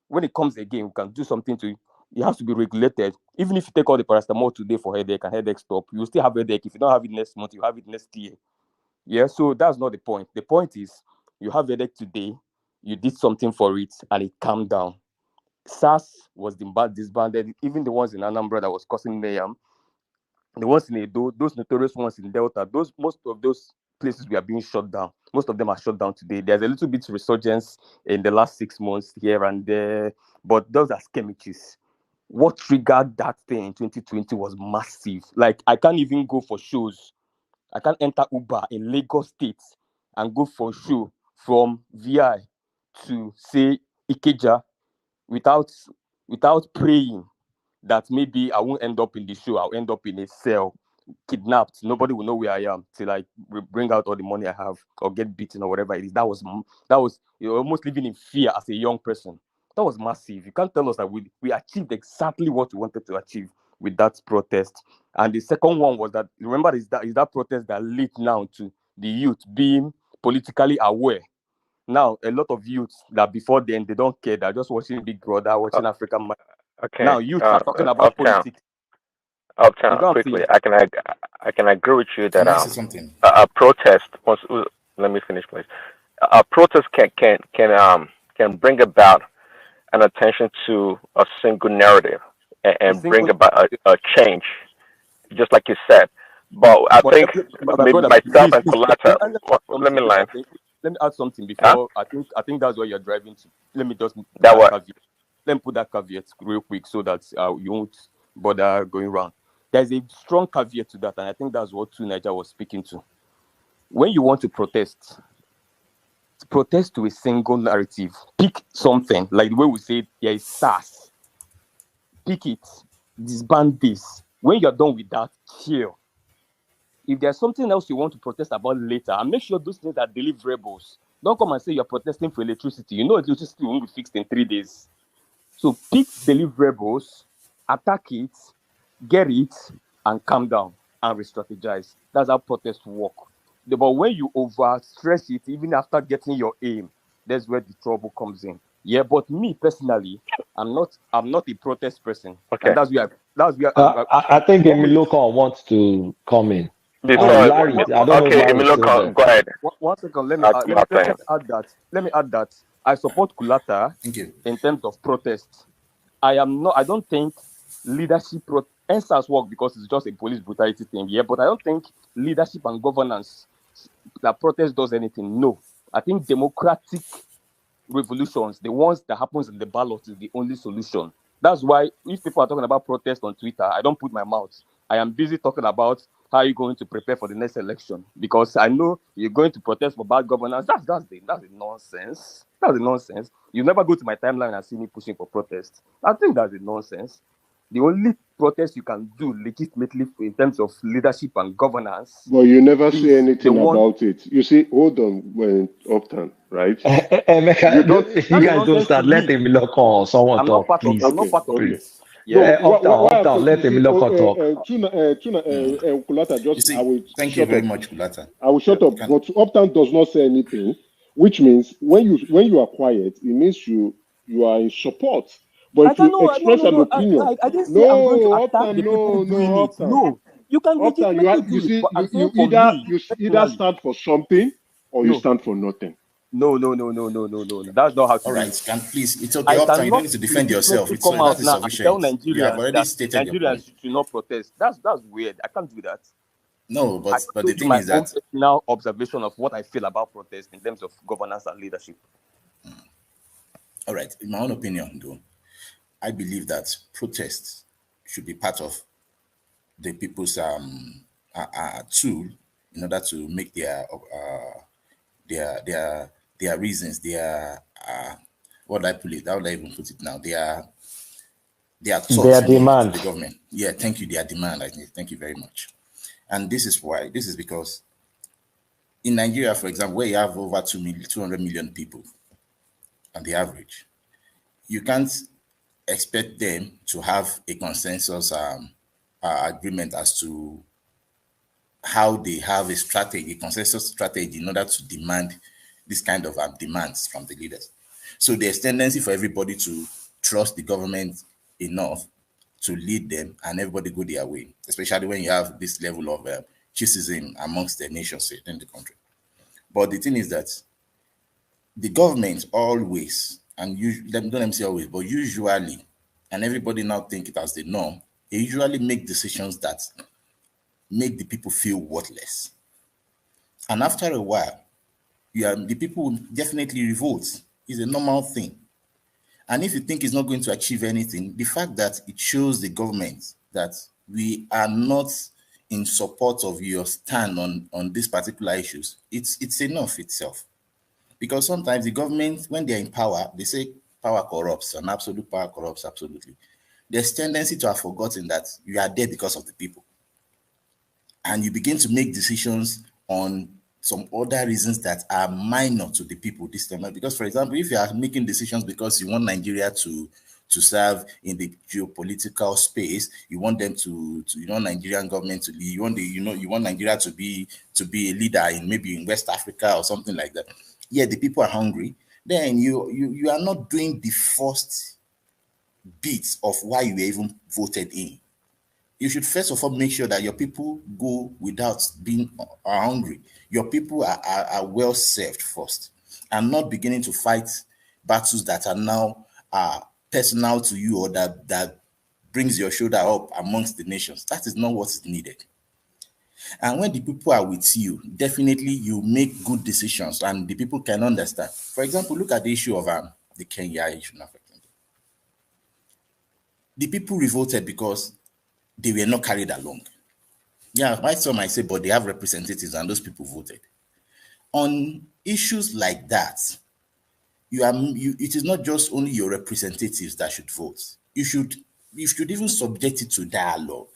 When it comes again, we can do something to it. It has to be regulated. Even if you take all the paracetamol today for headache and headache stop, you still have headache. If you don't have it next month, you have it next year. Yeah, so that's not the point. The point is, you have headache today, you did something for it, and it calmed down. SARS was disbanded. Even the ones in Anambra that was causing mayhem, the ones in Edo, those notorious ones in Delta, most of those places were being shut down. Most of them are shut down today. There's a little bit of resurgence in the last 6 months here and there, but those are skirmishes. What triggered that thing in 2020 was massive. Like, I can't even go for shows. I can't enter Uber in Lagos State and go for a show from VI to, say, Ikeja without praying that maybe I won't end up in the show. I'll end up in a cell, kidnapped. Nobody will know where I am till I bring out all the money I have or get beaten or whatever it is. That was you're almost living in fear as a young person. That was massive. You can't tell us that we achieved exactly what we wanted to achieve with that protest. And the second one was that, remember, is that protest that led now to the youth being politically aware. Now, a lot of youths that before then, they don't care. They're just watching Big Brother, watching African Man. Okay. Now, youths are talking about politics. Uptown, quickly, I can agree with you that a protest. Let me finish, please. A protest can bring about an attention to a single narrative and bring about a change, just like you said. But I think maybe myself and Coletta. Let me line. Let me add something before. I think that's what you're driving to. Let me just caveat. Let me put that caveat real quick so that you won't bother going around. There's a strong caveat to that, and I think that's what Niger was speaking to. When you want to protest to a single narrative. Pick something, like the way we say there is SARS. Pick it, disband this. When you're done with that, chill. If there's something else you want to protest about later, and make sure those things are deliverables. Don't come and say you're protesting for electricity. You know electricity won't be fixed in 3 days. So pick deliverables, attack it, get it, and calm down and re-strategize. That's how protests work. But when you overstress it, even after getting your aim, that's where the trouble comes in. Yeah, but me personally, I'm not a protest person. Okay. And that's where I think Emiloko wants to come in. Larry, I don't know if Emiloko, go ahead. One second, let me add that I support Kulata in terms of protest. I don't think leadership answers work because it's just a police brutality thing. Yeah, but I don't think leadership and governance that protest does anything. No, I think democratic revolutions, the ones that happens in the ballot, is the only solution. That's why if people are talking about protest on Twitter, I don't put my mouth. I am busy talking about how are you going to prepare for the next election? Because I know you're going to protest for bad governance. That's the nonsense. That's the nonsense. You never go to my timeline and see me pushing for protest. I think that's the nonsense. The only protest you can do legitimately in terms of leadership and governance. But you never say anything about it. You see, hold on, when Upton, right? You guys don't start. Let him look on someone talk, please. I'm not part of it. Yeah. Uptown, let him look on talk. Kulata, just I will thank you very much, Kulata. I will shut up. But Uptown does not say anything, which means when you are quiet, it means you are in support. But if you express an opinion, I didn't say I'm going to attack the people doing it. No, you can legitimately do it. But I'm saying for me, you either stand for something or you stand for nothing. No. That's not how to All do right, it. can please, it's okay. Uptown, you don't need to defend yourself. It's come out now and tell sufficient. You have already stated your point. Nigerians should not protest. That's weird. I can't do that. No, but the thing is that now observation of what I feel about protest in terms of governance and leadership. All right, in my own opinion, though, I believe that protests should be part of the people's tool in order to make their reasons, what do I put it? How would I even put it now? Their thoughts, their demand. To the government. Yeah, thank you. Their demand. I think. Thank you very much. And this is why. This is because in Nigeria, for example, where you have over 200 million people on the average, you can't expect them to have a consensus agreement as to how they have a consensus strategy in order to demand this kind of demands from the leaders. So there's tendency for everybody to trust the government enough to lead them and everybody go their way, especially when you have this level of schism amongst the nations in the country. But the thing is that the government always, and don't let me say always, but usually, and everybody now think it as the norm, they usually make decisions that make the people feel worthless. And after a while, the people will definitely revolt. It's a normal thing. And if you think it's not going to achieve anything, the fact that it shows the government that we are not in support of your stand on these particular issues, it's enough itself. Because sometimes the government, when they're in power, they say power corrupts, and absolute power corrupts absolutely. There's tendency to have forgotten that you are there because of the people. And you begin to make decisions on some other reasons that are minor to the people this time. Because, for example, if you are making decisions because you want Nigeria to serve in the geopolitical space, you want them to you want Nigerian government to lead, you want Nigeria to be a leader in maybe in West Africa or something like that. Yeah, the people are hungry. Then you are not doing the first bit of why you were even voted in. You should first of all make sure that your people go without being hungry. Your people are well served first, and not beginning to fight battles that are now personal to you or that brings your shoulder up amongst the nations. That is not what is needed. And when the people are with you, definitely you make good decisions and the people can understand. For example, look at the issue of the Kenya issue now. The people revolted because they were not carried along. Yeah, some might say, but they have representatives and those people voted. On issues like that, it is not just only your representatives that should vote. You should even subject it to dialogue.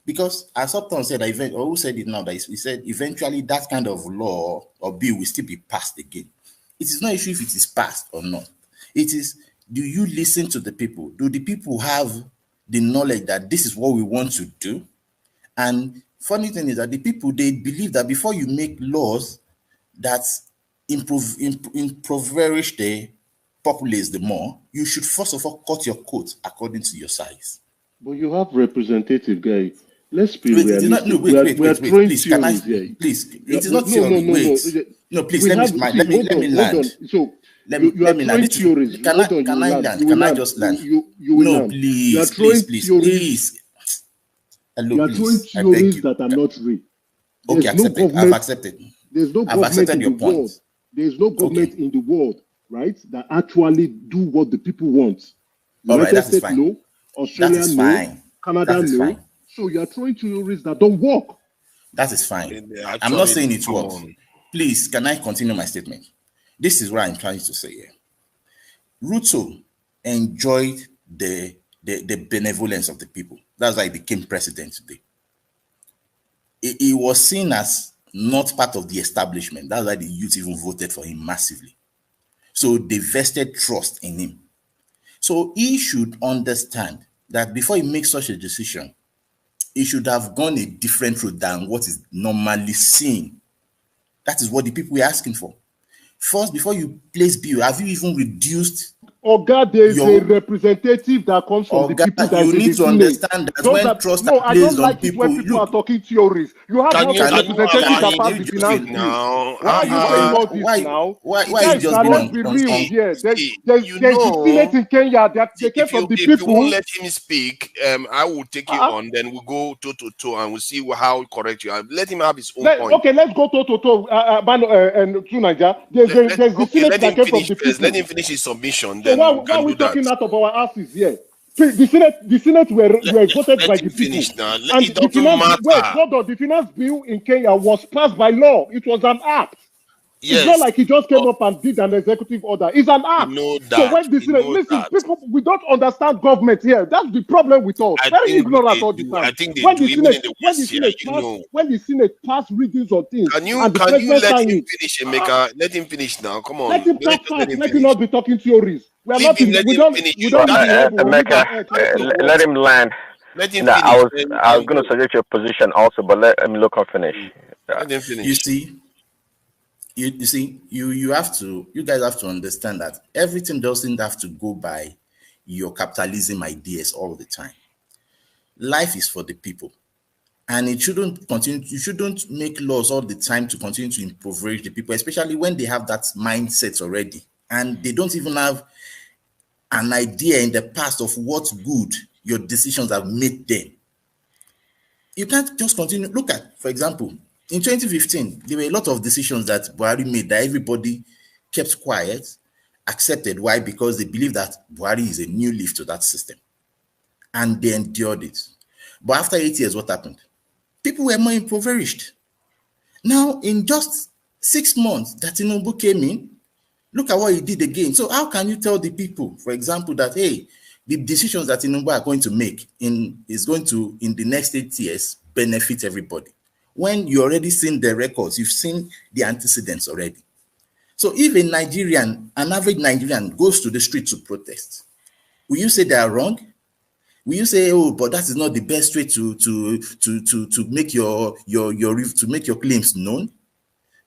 Because as Upton said, or who said it now, that he said eventually that kind of law or bill will still be passed again. It is not an issue if it is passed or not. It is, do you listen to the people? Do the people have the knowledge that this is what we want to do? And funny thing is that the people, they believe that before you make laws that impoverish the populace the more, you should first of all cut your coat according to your size. But you have representative guy. Let's be realistic. We are throwing please, theories here. Please, it is not theory. No, please, let me land. So you are throwing theories. Can I land? Can I just land? You will land. Please. Hello, you are throwing theories that are not real. Okay, accepted. I've accepted. There's no government in the world. There's no government in the world, right, that actually do what the people want. United States no, Australia no, Canada no. So you are throwing theories that don't work. That is fine. I'm not saying it works. Please, can I continue my statement? This is what I'm trying to say here. Ruto enjoyed the benevolence of the people. That's why he became president today. He was seen as not part of the establishment. That's why the youth even voted for him massively. So they vested trust in him. So he should understand that before he makes such a decision, he should have gone a different route than what is normally seen. That is what the people were asking for. First, before you place bill, have you even reduced? Oh God, there is a representative that comes from the people that you need to understand that when trust no, I don't like people, it when people are talking theories. You have House of Representatives that pass the finance bill. Why are you saying all this now? Why guys, just let's be real here. There's the Senate in Kenya that they came from the people. If you won't let him speak, I will take you on. Then we'll go toe to toe and we'll see how correct you are. Let him have his own point. Okay, let's go toe to toe. And to Nigeria, there's the Senate that came from the people. Let him finish his submission. So why are we talking out of our asses here? The Senate were voted by the people. And it doesn't matter. Wait, hold on. The finance bill in Kenya was passed by law. It was an act. Yes. It's not like he just came up and did an executive order. It's an act. So when the Senate, listen, people, we don't understand government here. That's the problem with us. Very ignorant all the time. I think when the Senate pass readings on things, can you let him finish, Emeka? Let him finish now. Come on. Let him talk fast. Let him not be talking theories. We are not. We don't. Emeka, let him land. Let him finish. I was going to finish. suggest your position also, but let him look and finish. Let him finish. You see. You guys have to understand that everything doesn't have to go by your capitalism ideas all the time. Life is for the people, and it shouldn't continue. You shouldn't make laws all the time to continue to impoverish the people, especially when they have that mindset already, and they don't even have an idea in the past of what good your decisions have made them. You can't just continue. Look at, for example, in 2015, there were a lot of decisions that Buhari made that everybody kept quiet, accepted. Why? Because they believe that Buhari is a new leaf to that system. And they endured it. But after 8 years, what happened? People were more impoverished. Now, in just 6 months that Tinubu came in, look at what he did again. So how can you tell the people, for example, that, hey, the decisions that Tinubu are going to make is going to, in the next 8 years, benefit everybody? When you already seen the records, you've seen the antecedents already. So if an average Nigerian goes to the street to protest, will you say they are wrong? Will you say, oh, but that is not the best way to make your claims known?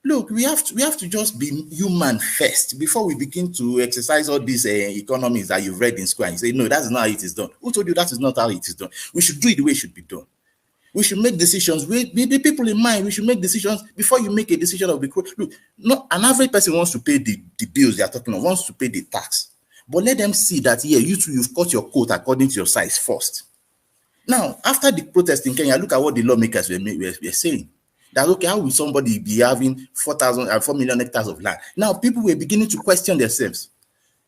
Look, we have to just be human first before we begin to exercise all these economies that you've read in school and you say, no, that's not how it is done. Who told you that is not how it is done? We should do it the way it should be done. We should make decisions with the people in mind. We should make decisions before you make a decision of the look. Not an average person wants to pay the bills they are talking of, wants to pay the tax. But let them see that you've cut your coat according to your size first. Now, after the protest in Kenya, look at what the lawmakers were saying. That okay, how will somebody be having 4 million hectares of land? Now people were beginning to question themselves.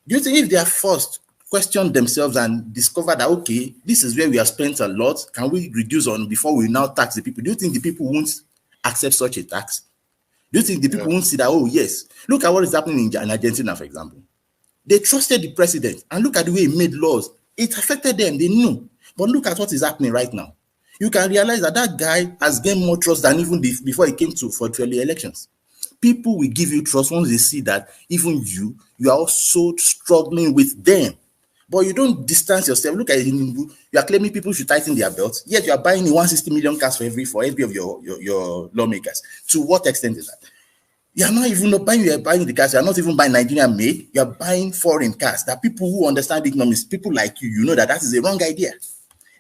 Do you think if they are forced question themselves and discover that, okay, this is where we have spent a lot, can we reduce on before we now tax the people? Do you think the people won't accept such a tax? Do you think the people won't see that, oh yes, look at what is happening in Argentina, for example. They trusted the president and look at the way he made laws. It affected them, they knew. But look at what is happening right now. You can realize that guy has gained more trust than even before he came for the elections. People will give you trust once they see that even you are also struggling with them. But you don't distance yourself. Look at Tinubu. You are claiming people should tighten their belts, yet you are buying 160 million cars for every of your lawmakers. To what extent is that? You are not even buying the cars. You are not even buying Nigerian made. You are buying foreign cars. That people who understand economics, people like you know that is a wrong idea.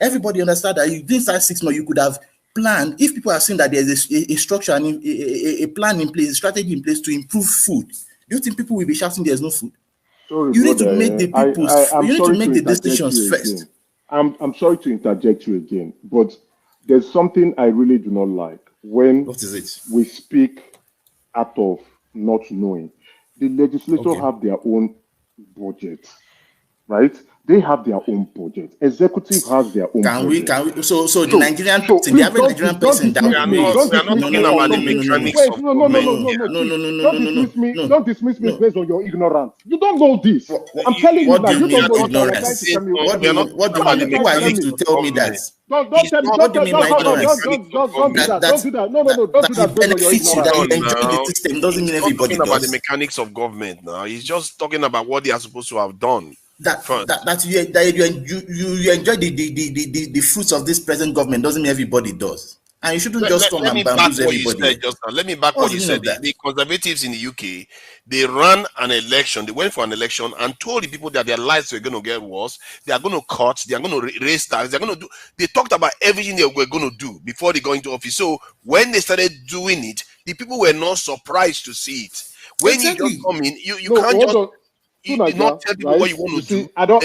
Everybody understand that you didn't start 6 months. You could have planned. If people are saying that there is a structure and a plan in place, a strategy in place to improve food, do you think people will be shouting there's no food? Sorry, you need brother, to make the people. You need to make the decisions first. I'm sorry to interject you again, but there's something I really do not like when what is it? We speak out of not knowing. The legislature have their own budget, right? They have their own budget. Executive has their own budget. So the Nigerian person, the average Nigerian person that don't dismiss me based on your ignorance. You don't know this. I'm telling you now. You don't know ignorance. What do you mean? Who are you to tell me that? Don't tell me. Don't do that. Don't do that. No, don't do that based on your ignorance. That you enjoy the system doesn't mean everybody does. About the mechanics of government now. He's just talking about what they are supposed to have done. That you enjoy the fruits of this present government doesn't mean everybody does. And you shouldn't just come and bamboozle everybody. Let me back what you said. The conservatives in the UK, they ran an election. They went for an election and told the people that their lives were going to get worse. They are going to cut. They are going to raise taxes. They're going to do. They talked about everything they were going to do before they got into office. So when they started doing it, the people were not surprised to see it. When you just come in, you can't just. Not tell people what you want to do. I don't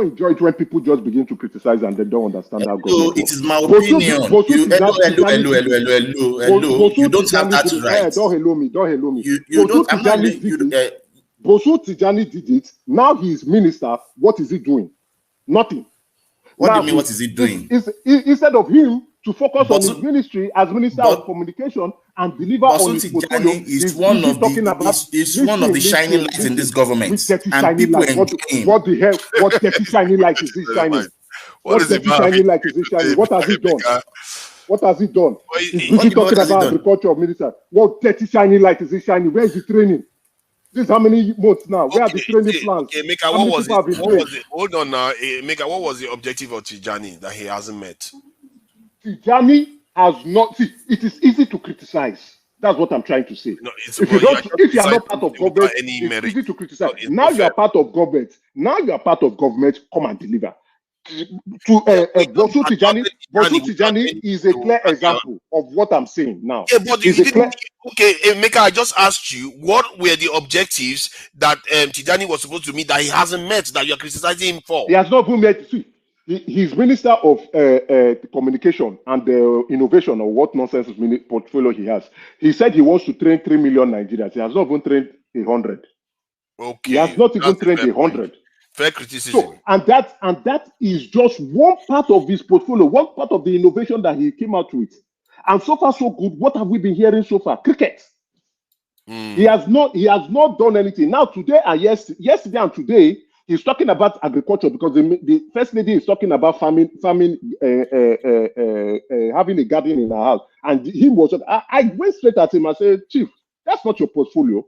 enjoy it when people just begin to criticize and they don't understand how government. It is my opinion. Hello. You don't have that right. Don't hello me. Bosu Tijani did it. Now he is minister. What is he doing? Nothing. What do you mean? What is he doing? Instead of him to focus on his ministry as Minister of Communication and deliver on his portfolio, is one of the shining lights in this government. And people enjoy him. What the hell? What dirty shining light is this shining? What dirty shining light is this shining? What has he done? What has he done? He's busy talking about agriculture minister. What dirty shining light is this shining? Where is the training? This is how many months now? Where are the training plans? Okay, Meka, what was it? Hold on now. Meka, what was the objective of Tijani that he hasn't met? Tijani has not. See, it is easy to criticize. That's what I'm trying to say. No, if you are not part of government, it's easy to criticize. Now you are part of government. Come and deliver. Bosu Tijani is a clear example of what I'm saying now. Yeah, but okay, Meka, I just asked you what were the objectives that Tijani was supposed to meet that he hasn't met, that you're criticizing him for. He has not even met. See, he's Minister of Communication and Innovation, or what nonsense portfolio he has. He said he wants to train 3 million Nigerians. He has not even trained 100. Okay, he has not even trained 100. Fair criticism. So, and that is just one part of his portfolio, one part of the innovation that he came out with. And so far, so good. What have we been hearing so far? Cricket. He has not done anything. Now, today and yesterday and today, he's talking about agriculture because the first lady is talking about farming, having a garden in her house. And him was, I went straight at him and said, Chief, that's not your portfolio.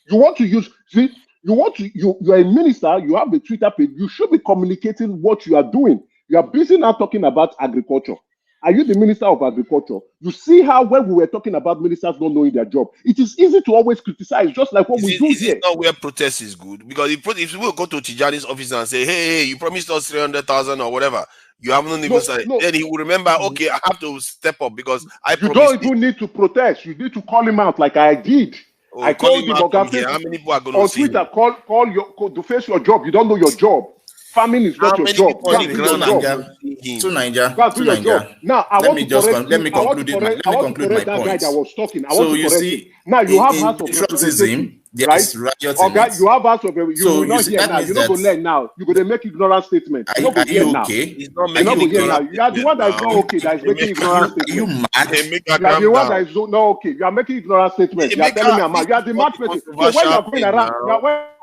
You want to use, see, you're a minister, you have a Twitter page, you should be communicating what you are doing. You are busy now talking about agriculture. Are you the Minister of Agriculture? You see how when we were talking about ministers not knowing their job, it is easy to always criticize, just like what we do here. Is it not where protest is good? Because if we go to Tijani's office and say, hey, you promised us 300,000 or whatever, you haven't even said, then he will remember, okay, I have to step up because I promised. You don't even need to protest. You need to call him out like I did. I called him out. How many people are going to see Twitter, call to face your job. You don't know your job. Farming is not your job. Now, let me conclude my point. That was talking. So you see, now you have House of Representatives, right? Okay, you have House of Representatives. You will not hear now. You're not going to learn now. You're going to make ignorant statements. Are you okay? He's not making ignorant. You are the one that is not okay. That is making ignorant statements. Are you mad? You are the one that is not okay. You are making ignorant statements. You are telling me I'm mad. You are the mad person. So when you are going around,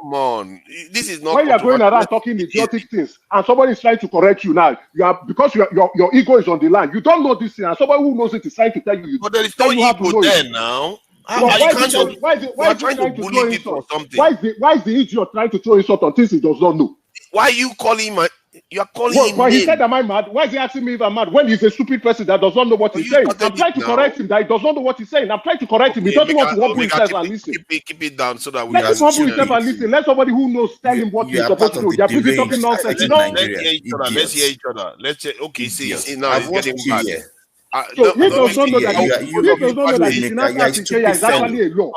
come on, this is not. When you are going around talking idiotic things, and somebody is trying to correct you now, you are because your ego is on the line. You don't know this thing, and somebody who knows it is trying to tell you. But there is no ego there now. Why is the idiot trying to throw insult on things he does not know? Why are you calling him? You are calling him. Well, he said, "Am I mad?" Why is he asking me if I'm mad when he's a stupid person that does not know what he's saying? I'm trying to correct him that he does not know what he's saying. I'm trying to correct him. He doesn't want to humble himself and listen. Keep it down so that we let him humble himself and listen. Let somebody who knows tell him what he's supposed to do. You're busy talking nonsense. Let's hear each other. Okay, see now it's getting bad. So he does not know that the financial secretary is actually a law.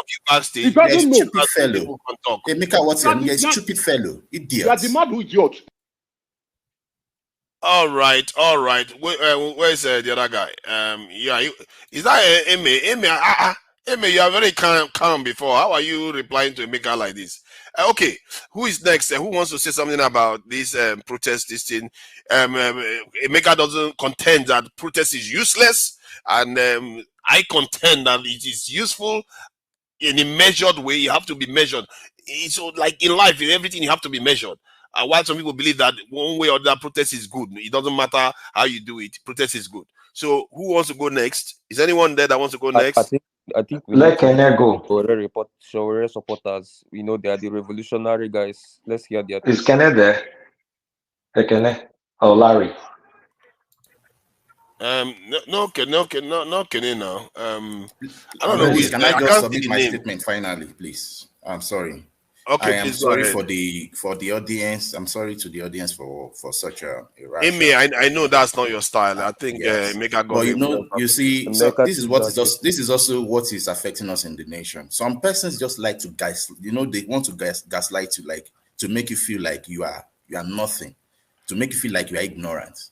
He doesn't know. Stupid fellow. Meka, what's your name? You're a stupid fellow. Idiot. You are the mad idiot. All right. Where's the other guy? Yeah, is that Eme? Amy, you are very calm before. How are you replying to a maker like this? Okay, who is next? Who wants to say something about this protest? This thing, Emeka doesn't contend that protest is useless, and I contend that it is useful in a measured way. You have to be measured. It's like in life, in everything, you have to be measured. While some people believe that one way or the other protest is good, it doesn't matter how you do it. Protest is good. So, who wants to go next? Is anyone there that wants to go next? I think we Let need to go. Shore supporters. We know they are the revolutionary guys. Let's hear their Is Kenneth there? Hey, Kenneth? Oh, Larry. No, Kenneth now. I don't know. Please, can I just submit my name. statement finally, please? I'm sorry. Okay, I am please sorry go ahead. for the audience. I'm sorry to the audience for such a rash. Amy, I know that's not your style. I think yes. but you see, so this is also what is affecting us in the nation. Some persons just like to they want to gaslight you, like to make you feel like you are nothing, to make you feel like you are ignorant.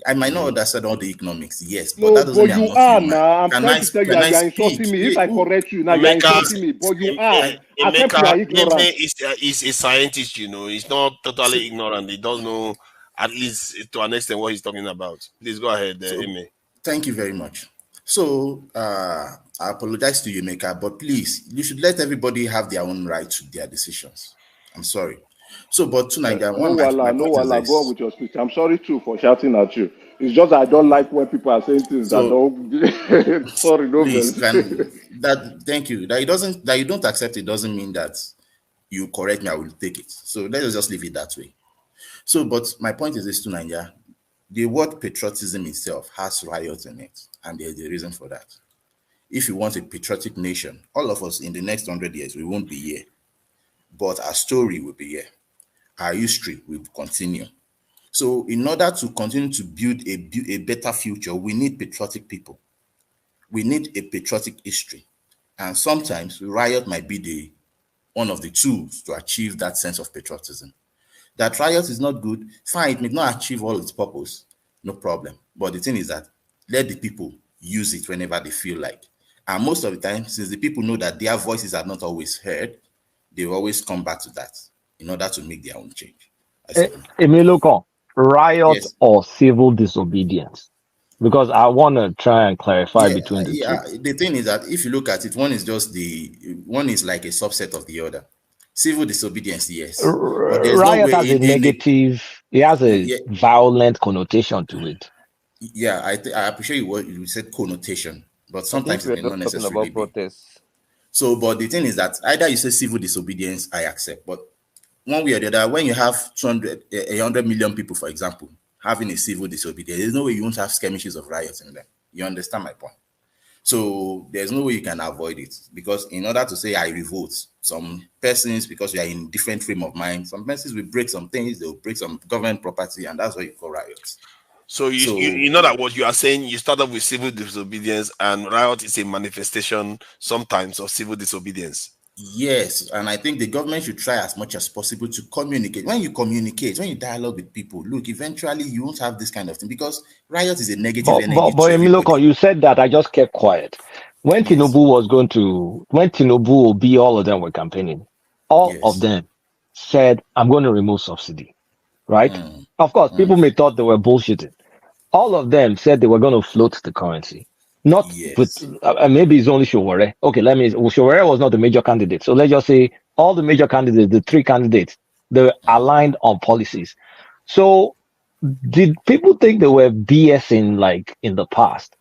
I might not understand all the economics, yes, but that doesn't mean I'm not human. I'm trying to tell you that you are insulting me. If I correct you now, you are insulting me, but you are. I think you are ignorant. Is a scientist, He's not totally ignorant. He doesn't know, at least to an extent, what he's talking about. Please go ahead, Amy. Thank you very much. So, I apologize to you, Emeka, but please, you should let everybody have their own right to their decisions. I'm sorry. So, but tonight, go on with your speech. I'm sorry too for shouting at you. It's just I don't like when people are saying things that don't. Sorry, no. Please, thank you. That you don't accept it doesn't mean that you correct me. I will take it. So let us just leave it that way. So, but my point is this to Nigeria: the word patriotism itself has riots in it, and there's a reason for that. If you want a patriotic nation, all of us in the next 100 years, we won't be here, but our story will be here. Our history will continue. So in order to continue to build a better future, we need patriotic people. We need a patriotic history. And sometimes riot might be one of the tools to achieve that sense of patriotism. That riot is not good, fine, it may not achieve all its purpose, no problem. But the thing is that let the people use it whenever they feel like. And most of the time, since the people know that their voices are not always heard, they always come back to that in order to make their own change. Emiloko, riot or civil disobedience? Because I want to try and clarify between the two. The thing is that if you look at it, one is like a subset of the other. Civil disobedience, yes. Riot has a negative, it has a violent connotation to it. Yeah, I appreciate what you said, connotation, but sometimes it may not necessarily be. Protests. So, but the thing is that either you say civil disobedience, I accept, but one way or the other, when you have 100 million people, for example, having a civil disobedience, there's no way you won't have skirmishes of riots in them. You understand my point? So there's no way you can avoid it, because in order to say I revolt, some persons, because we are in different frame of mind, some persons will break some things, they will break some government property, and that's what you call riots. So you know that what you are saying, you start off with civil disobedience, and riot is a manifestation sometimes of civil disobedience. Yes, and I think the government should try as much as possible to communicate. When you communicate, when you dialogue with people, look, eventually you won't have this kind of thing, because riot is a negative energy. But Emiloko, you said that, I just kept quiet. When Tinubu will be, all of them were campaigning. All of them said, I'm going to remove subsidy, right? Of course, people may thought they were bullshitting. All of them said they were going to float the currency. Not with, maybe it's only Showore. Okay, Showore was not the major candidate. So let's just say all the major candidates, the three candidates, they were aligned on policies. So did people think they were BSing like in the past?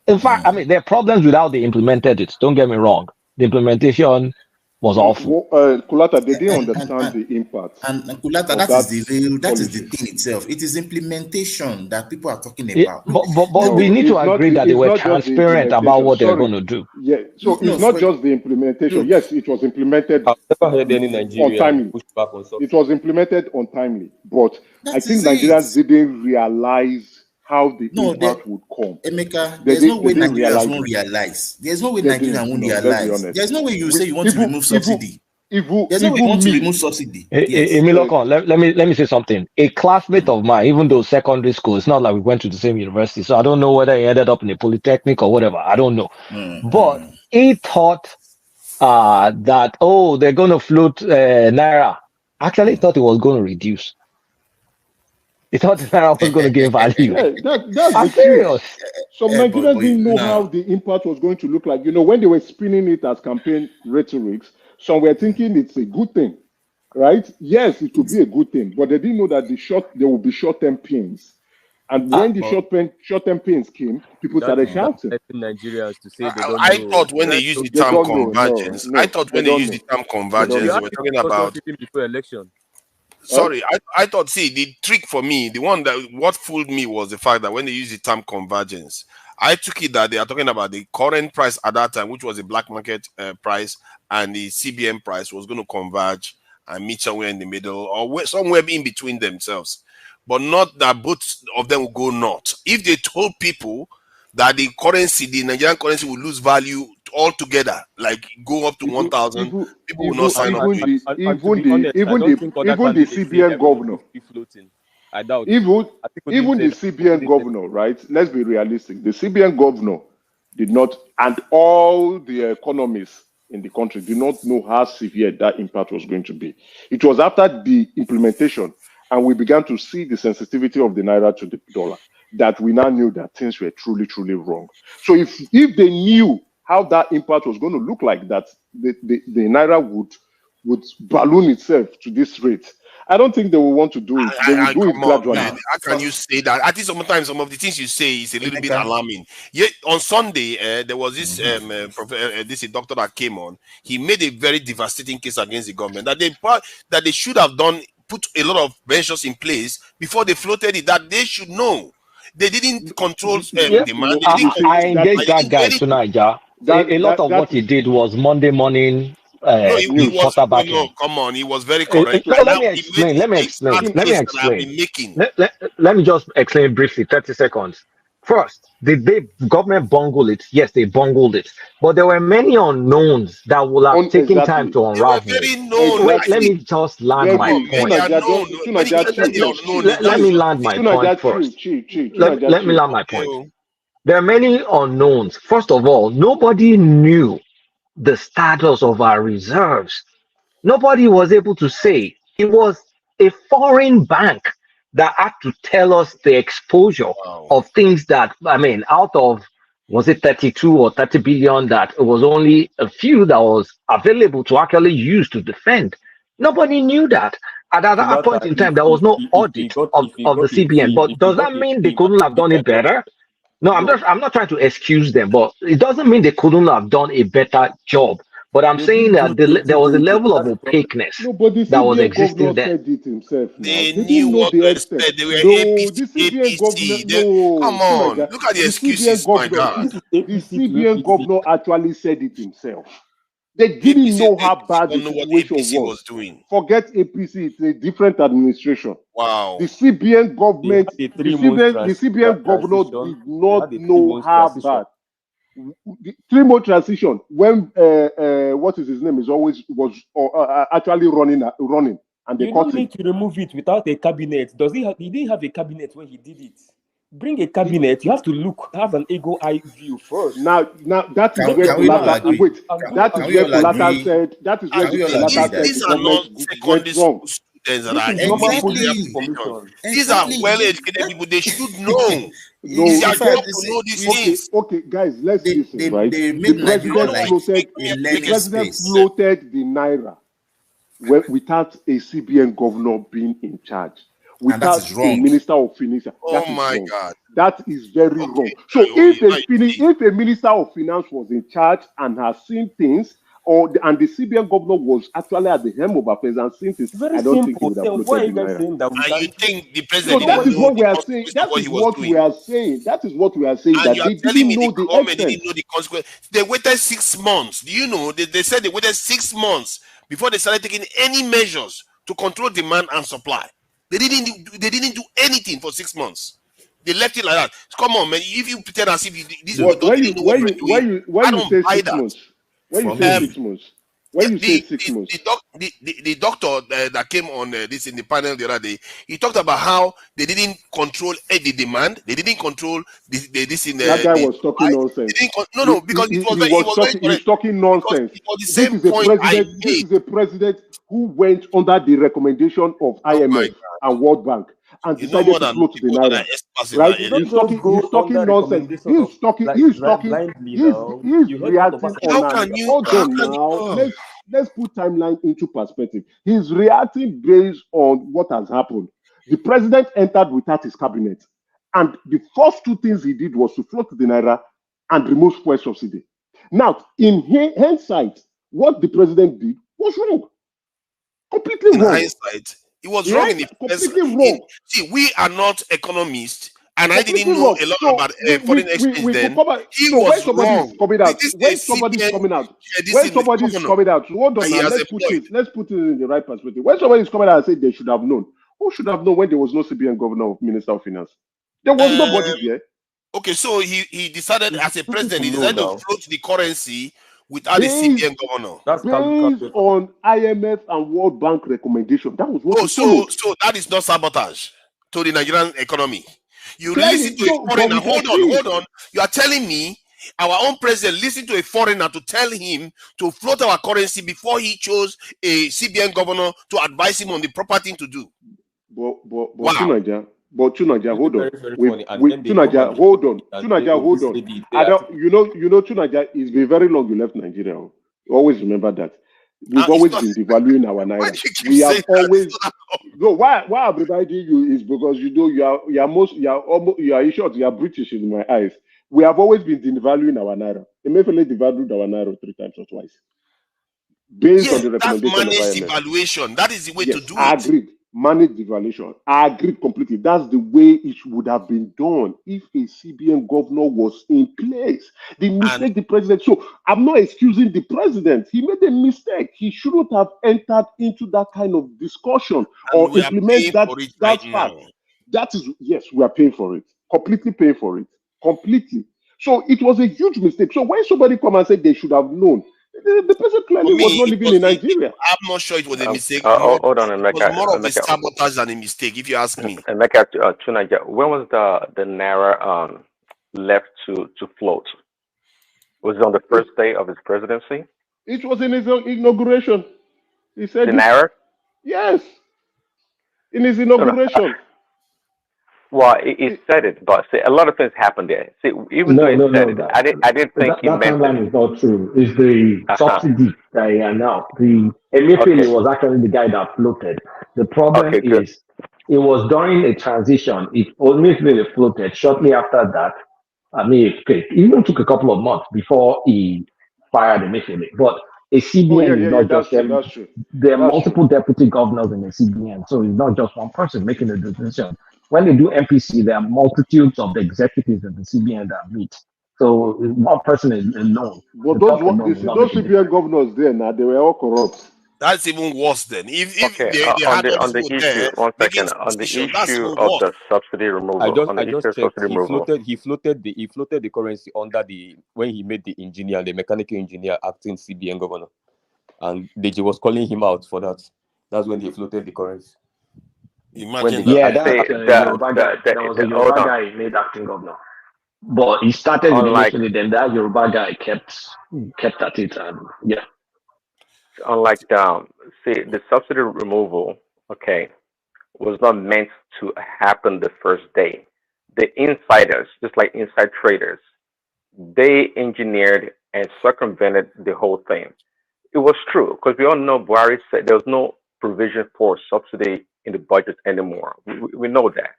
In fact, I mean, there are problems with how they implemented it. Don't get me wrong. The implementation was awful. Kulata, they didn't understand the impact. And Kulata, that is the thing itself. It is implementation that people are talking about. But we need to agree that they were transparent about what they're going to do. Yeah, so it's not just the implementation. Yes, it was implemented untimely. It was implemented untimely, but I think Nigerians didn't realize how the impact would come. Emeka, there's no way Nigerians won't realize. There's no way Nigerians won't realize. There's no way you say you want to remove subsidy. There's no way you want to remove subsidy. Emiloko, let me say something. A classmate of mine, even though secondary school, it's not like we went to the same university, so I don't know whether he ended up in a polytechnic or whatever. I don't know. But he thought that, oh, they're going to float Naira. Actually, he thought it was going to reduce. He thought the Naira was going to gain value. Yeah, that's I'm the truth. serious. Some Nigerians didn't know how the impact was going to look like. You know, when they were spinning it as campaign rhetorics, some were thinking it's a good thing, right? Yes, it could be a good thing, but they didn't know that there will be short-term pains. And when the short-term pains came, people started shouting. Nigerians to say they don't I know. thought when they used the term convergence, I thought when they used the term convergence, they were talking about. Before election. Sorry, I thought, see, the trick for me, the one that what fooled me was the fact that when they use the term convergence, I took it that they are talking about the current price at that time, which was the black market price, and the CBN price was going to converge and meet somewhere in the middle or somewhere in between themselves, but not that both of them will go north. If they told people that the currency, the Nigerian currency, will lose value altogether, like go up to 1,000, people will not sign up to it. Even the CBN governor, I doubt. Even the CBN governor, right? Let's be realistic. The CBN governor did not, and all the economists in the country did not know how severe that impact was going to be. It was after the implementation, and we began to see the sensitivity of the Naira to the dollar, that we now knew that things were truly, truly wrong. So if they knew how that impact was going to look like, that the Naira would balloon itself to this rate, I don't think they will want to do it. They will do it gradually. Man, how can you say that? At least sometimes some of the things you say is a little bit alarming. Yet on Sunday, there was this this doctor that came on. He made a very devastating case against the government that they should have put a lot of measures in place before they floated it. That they should know. They didn't control demand. I engaged that guy tonight, yeah. A lot of what he did was Monday morning. No, he was. No, come on, he was very correct. Let me explain. Let me just explain briefly. 30 seconds. First, did the government bungle it? Yes, they bungled it. But there were many unknowns that would have taken time to unravel. Wait, let me just land my point. Let me land my point first. Let me land my point. There are many unknowns. First of all, nobody knew the status of our reserves. Nobody was able to say. It was a foreign bank that had to tell us the exposure of things that, I mean, out of, was it 32 or 30 billion, that it was only a few that was available to actually use to defend. Nobody knew that. At that point in time, there was no audit of the CBN. But does that mean they couldn't have done it better? No, I'm not trying to excuse them, but it doesn't mean they couldn't have done a better job. But I'm saying that there was a level of opaqueness that was existing there. They knew what to expect. They were APC. Come on, look at the excuses, my God. The CBN governor actually said it himself. They didn't know how bad the situation was doing. Forget APC, it's a different administration. Wow. The CBN government, the CBN governor did not know how bad. The 3-month transition, when what is his name was actually running, and they you don't need to remove it without a cabinet. He didn't have a cabinet when he did it. Bring a cabinet. You have to have an ego eye view first. Now that is where Polata. Wait, that is where Polata said. That is where Polata said. These are not secondary school students that are these are well-educated people. They should know. It's their job to know these things. Okay, guys, let's listen. Right, the president floated the Naira without a CBN governor being in charge. Without a minister of finance. Oh my God. That is very wrong. So if a minister of finance was in charge and has seen things, and the CBN governor was actually at the helm of affairs and seen things, I don't think he would have floated the Naira. And you think the president? So that is what we are saying. That is what we are saying. That is what we are saying. And that they didn't know the extent. They didn't know the consequence. They waited 6 months. Do you know? They said they waited 6 months before they started taking any measures to control demand and supply. They didn't do anything for 6 months. They left it like that. Come on, man. If you pretend as if this when you say 6 months, when you say 6 months, When you say 6 months, the doctor that came on this in the panel the other day, he talked about how they didn't control the demand, they didn't control this in that guy was talking nonsense. no, because it was he's talking nonsense. it was the This same is a point I president. This made. is a president who went under the recommendation of IMF and World Bank and You know decided more to than float the people that are naira. experts in Right? that area. He's talking nonsense. He's talking blindly now. he's You heard what reacting Obasanjo on said. hold on now. Let's put timeline into perspective. He's reacting based on what has happened. The president entered without his cabinet, and the first two things he did was to float the naira and remove fuel subsidy. Now, in hindsight, what the president did was wrong. Completely in wrong. hindsight, it was wrong in the first. Completely wrong. See, we are not economists, and I Completely didn't know wrong. a lot So about we foreign exchange could then. cover. He So when was somebody wrong. is coming out, This when is somebody is CBN, coming out, this when in the somebody is governor, coming out, hold on and he now, has let's put employed. it in the right perspective. When somebody is coming out and say they should have known, who should have known when there was no CBN governor or minister of finance? There was nobody there. Okay, so he decided as a president, he know decided to now. float the currency without the Based, CBN governor. based on IMF and World Bank recommendation. That was what he followed. So that is not sabotage to the Nigerian economy. You Clearly, listen to so, a but foreigner. we can Hold see. on. You are telling me our own president listened to a foreigner to tell him to float our currency before he chose a CBN governor to advise him on the proper thing to do. But Wow. Tunaja, hold on. Very funny. And then they Tunaja, come hold on. and Tunaja, hold on. they I don't, are- you know, Tunaja, it's been very long you left Nigeria. Always remember that. We've always been devaluing our naira. We have always no. Why I'm reminding you is because you know you are in short, you are British in my eyes. We have always been devaluing our naira. Emefiele devalued our naira 3 times or twice. Based on the that's recommendation of managed IMF. evaluation. That is the way to do I it. agreed. Manage devaluation. I agreed completely. That's the way it would have been done if a CBN governor was in place. The mistake the president. So I'm not excusing the president. He made a mistake. He shouldn't have entered into that kind of discussion or we are paying implement that for it that right fact. now. That is yes, we are paying for it. Completely paying for it. Completely. So it was a huge mistake. So when somebody come and say they should have known, the person clearly was not living in Nigeria. I'm not sure it was a mistake. Hold on, It was more of a Emeka. sabotage than a mistake, if you ask me. Emeka, Tunaja, when was the naira left to float? Was it on the first day of his presidency? It was in his inauguration. He said The naira? Yes. In his inauguration. Well, he said it, but see, a lot of things happened there. See, even though he said it, I didn't think he that meant timeline it. is not true. It's the subsidy that he announced. The Emefiele was actually the guy that floated. The problem is it was during a transition. It Emefiele floated. Shortly after that, I mean, it even took a couple of months before he fired Emefiele. But a CBN is not just them. That's true. There are multiple deputy governors in the CBN, so it's not just one person making the decision. When they do MPC, there are multitudes of the executives in the CBN that meet. So one person is alone. But those CBN governors there now, they were all corrupt. That's even worse then. If they on had all the people issue, there one making second, on the decisions, that's issue even of worse. the subsidy removal. I just checked. He floated the currency under when he made the mechanical engineer acting CBN governor, and Deji was calling him out for that. That's when he floated the currency. Imagine that. Yeah, that's Yoruba guy. There was a Yoruba guy he made acting governor. But he started with Emefiele, then that Yoruba guy kept at it, and yeah. Unlike the subsidy removal, was not meant to happen the first day. The insiders, just like inside traders, they engineered and circumvented the whole thing. It was true because we all know Buhari said there was no provision for subsidy in the budget anymore. We know that.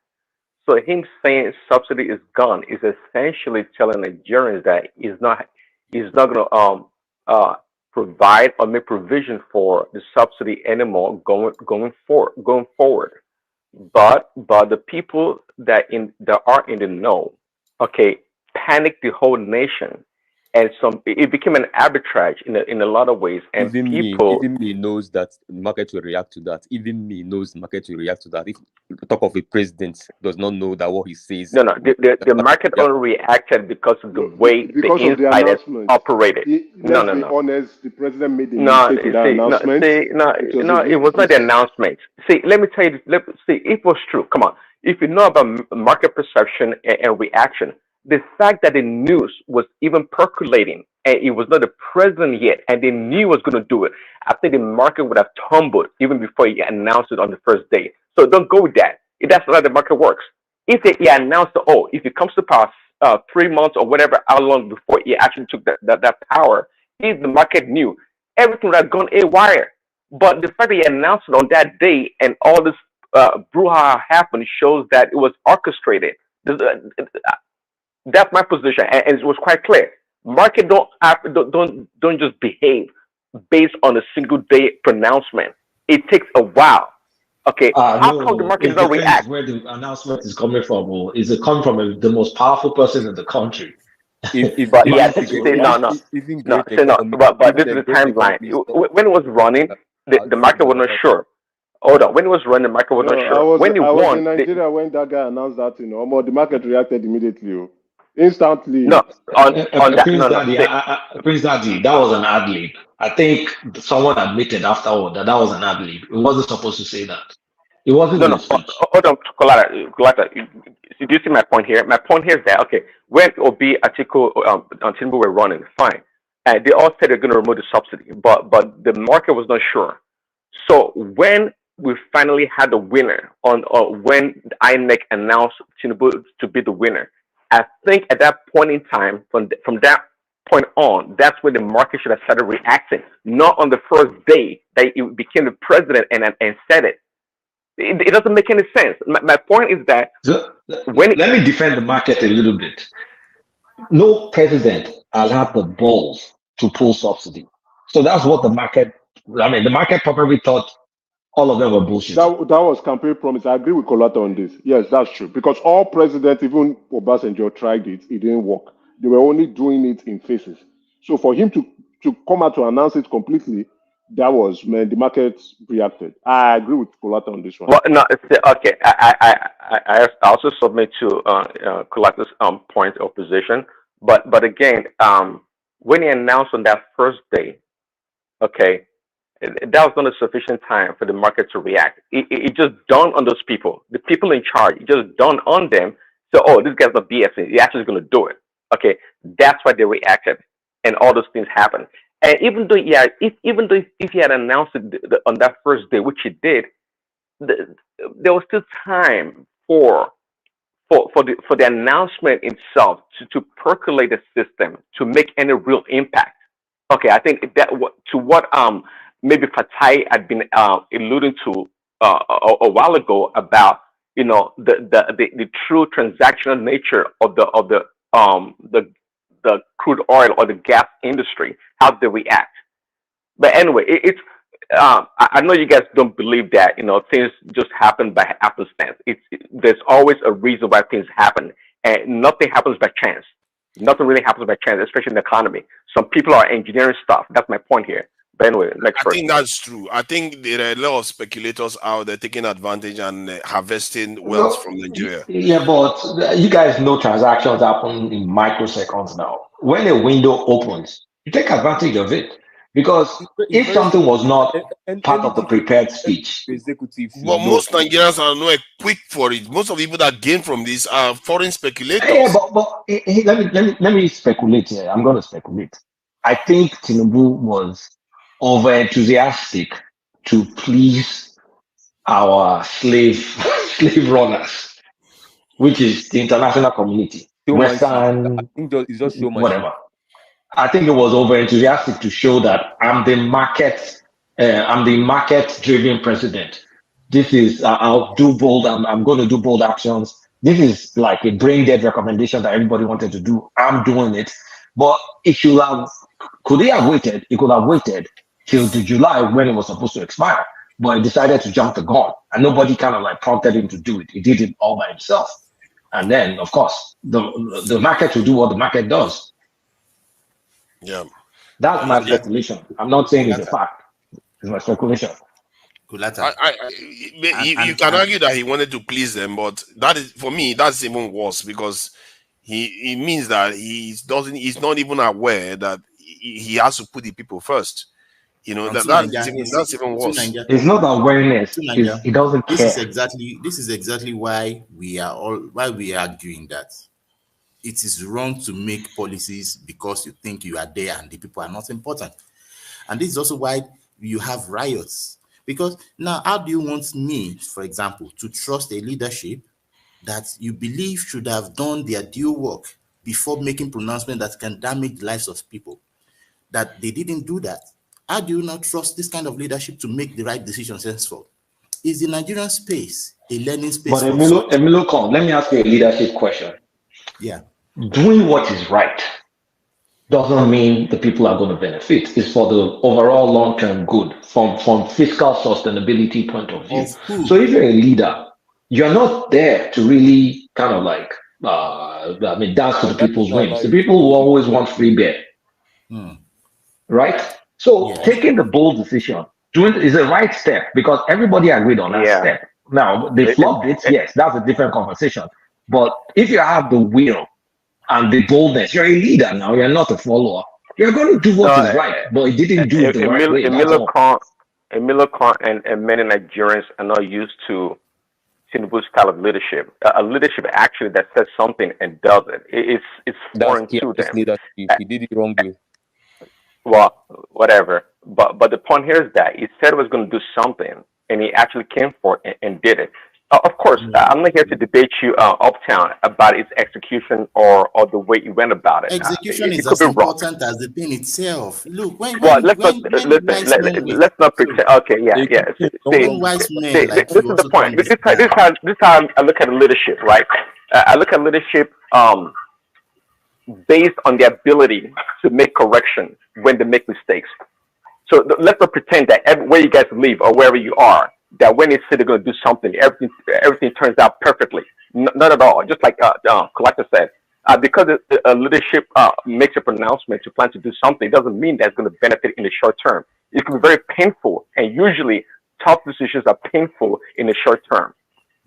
So him saying subsidy is gone is essentially telling Nigerians that he's not going to provide or make provision for the subsidy anymore going forward. But the people that are in the know, panic the whole nation and it became an arbitrage in a lot of ways. And even me knows that the market will react to that. Even me knows the market will react to that. If talk of a president does not know that what he says. No, the market only reacted because of the way the insiders operated. Let's be honest, the president made a mistake with that announcement. It was not the announcement. See, let me tell you. See, it was true. Come on, if you know about market perception and reaction. The fact that the news was even percolating and it was not the president yet, and they knew he was going to do it, I think the market would have tumbled even before he announced it on the first day. So don't go with that. That's not how the market works. If he announced, if it comes to pass 3 months or whatever, how long before he actually took that power, if the market knew, everything would have gone haywire. But the fact that he announced it on that day and all this brouhaha happened shows that it was orchestrated. That's my position, and it was quite clear. Market don't just behave based on a single day pronouncement. It takes a while. Okay, how come the market doesn't react? Where the announcement is coming from, or is it coming from the most powerful person in the country? But this is the timeline. When it was running, the market was not sure. Hold on. When it was running, the market was not sure. When it won, in Nigeria, when that guy announced that, the market reacted immediately. Instantly. No, Prince Daddy, that was an ad lib. I think someone admitted afterward that was an ad lib. It wasn't supposed to say that. It wasn't. Hold on, Kolata. Do you see my point here? My point here is that when Obi, Atiku, and Tinubu were running, fine, and they all said they're going to remove the subsidy, but the market was not sure. So when we finally had the winner when the INEC announced Tinubu to be the winner, I think at that point in time, from that point on, that's when the market should have started reacting, not on the first day that it became the president and said it. It doesn't make any sense. My point is that let me defend the market a little bit. No president has had the balls to pull subsidy. So that's what the market probably thought all of them were bullshit. That was campaign promise. I agree with Kolata on this. Yes, that's true. Because all presidents, even Obasanjo, tried it. It didn't work. They were only doing it in phases. So for him to come out to announce it completely, that was, the market reacted. I agree with Kolata on this one. Well, no, okay. I also submit to Kolata's point of position. But again, when he announced on that first day, that was not a sufficient time for the market to react. It just dawned on those people, the people in charge. It just dawned on them. So, this guy's not BSing. He's actually going to do it. Okay, that's why they reacted, and all those things happened. And even though if he had announced it on that first day, which he did, there was still time for the announcement itself to percolate the system to make any real impact. Okay, I think that to what maybe Fatai had been alluding to a while ago about the true transactional nature of the crude oil or the gas industry, how they react. But anyway, I know you guys don't believe that things just happen by happenstance. There's always a reason why things happen, and nothing happens by chance. Nothing really happens by chance, especially in the economy. Some people are engineering stuff. That's my point here. But anyway, next person. I think that's true. I think there are a lot of speculators out there taking advantage and harvesting wealth from Nigeria. Yeah, but you guys know transactions happen in microseconds now. When a window opens, you take advantage of it. Because if something was not part of the prepared speech, but most Nigerians are not equipped for it. Most of the people that gain from this are foreign speculators. Yeah, but let me speculate here. I'm going to speculate. I think Tinubu was over enthusiastic to please our slave runners, which is the international community, Western, whatever. I think it was over enthusiastic to show that I'm the market-driven president. This is I'll do bold. I'm going to do bold actions. This is like a brain-dead recommendation that everybody wanted to do. I'm doing it. But could he have waited? He could have waited till the July when it was supposed to expire. But he decided to jump the gun, and nobody kind of prompted him to do it. He did it all by himself. And then, of course, the market will do what the market does. Yeah. That's my speculation. I'm not saying it's a fact. It's my speculation. You can argue that he wanted to please them, but that is, for me, that's even worse, because he means that he's not even aware that he has to put the people first. You know, that's even worse. It's not awareness. He doesn't care. This is exactly why we are arguing that it is wrong to make policies because you think you are there and the people are not important. And this is also why you have riots. Because now, how do you want me, for example, to trust a leadership that you believe should have done their due work before making pronouncements that can damage the lives of people, that they didn't do that? How do you not trust this kind of leadership to make the right decisions henceforth? Is the Nigerian space a learning space? But Emilio, let me ask you a leadership question. Yeah. Doing what is right doesn't mean the people are going to benefit. It's for the overall long-term good from fiscal sustainability point of view. So if you're a leader, you're not there to really kind of like, dance to the people's whims. The people will always want free beer. Right? So taking the bold decision is the right step because everybody agreed on that step. Now, they flopped it. Yes, that's a different conversation. But if you have the will and the boldness, you're a leader now. You're not a follower. You're going to do what is right, but he didn't do it the right way. Emilio Khan and many Nigerians are not used to Tinubu's style of leadership. A leadership actually that says something and does it. It's foreign to them. He did it wrong way. Well, whatever. But the point here is that he said he was going to do something, and he actually came for it and did it. Of course, I'm not here to debate you uptown about its execution or the way you went about it. Execution is as important as the thing itself. Look, let's not pretend. Okay, yeah. This is the point. This is how I look at leadership, right? I look at leadership based on the ability to make corrections when they make mistakes. So let's not pretend that where you guys live or wherever you are, that when they say they're going to do something, everything turns out perfectly. Not at all. Just like Collector said, because a leadership makes a pronouncement to plan to do something, doesn't mean that's going to benefit in the short term. It can be very painful, and usually tough decisions are painful in the short term.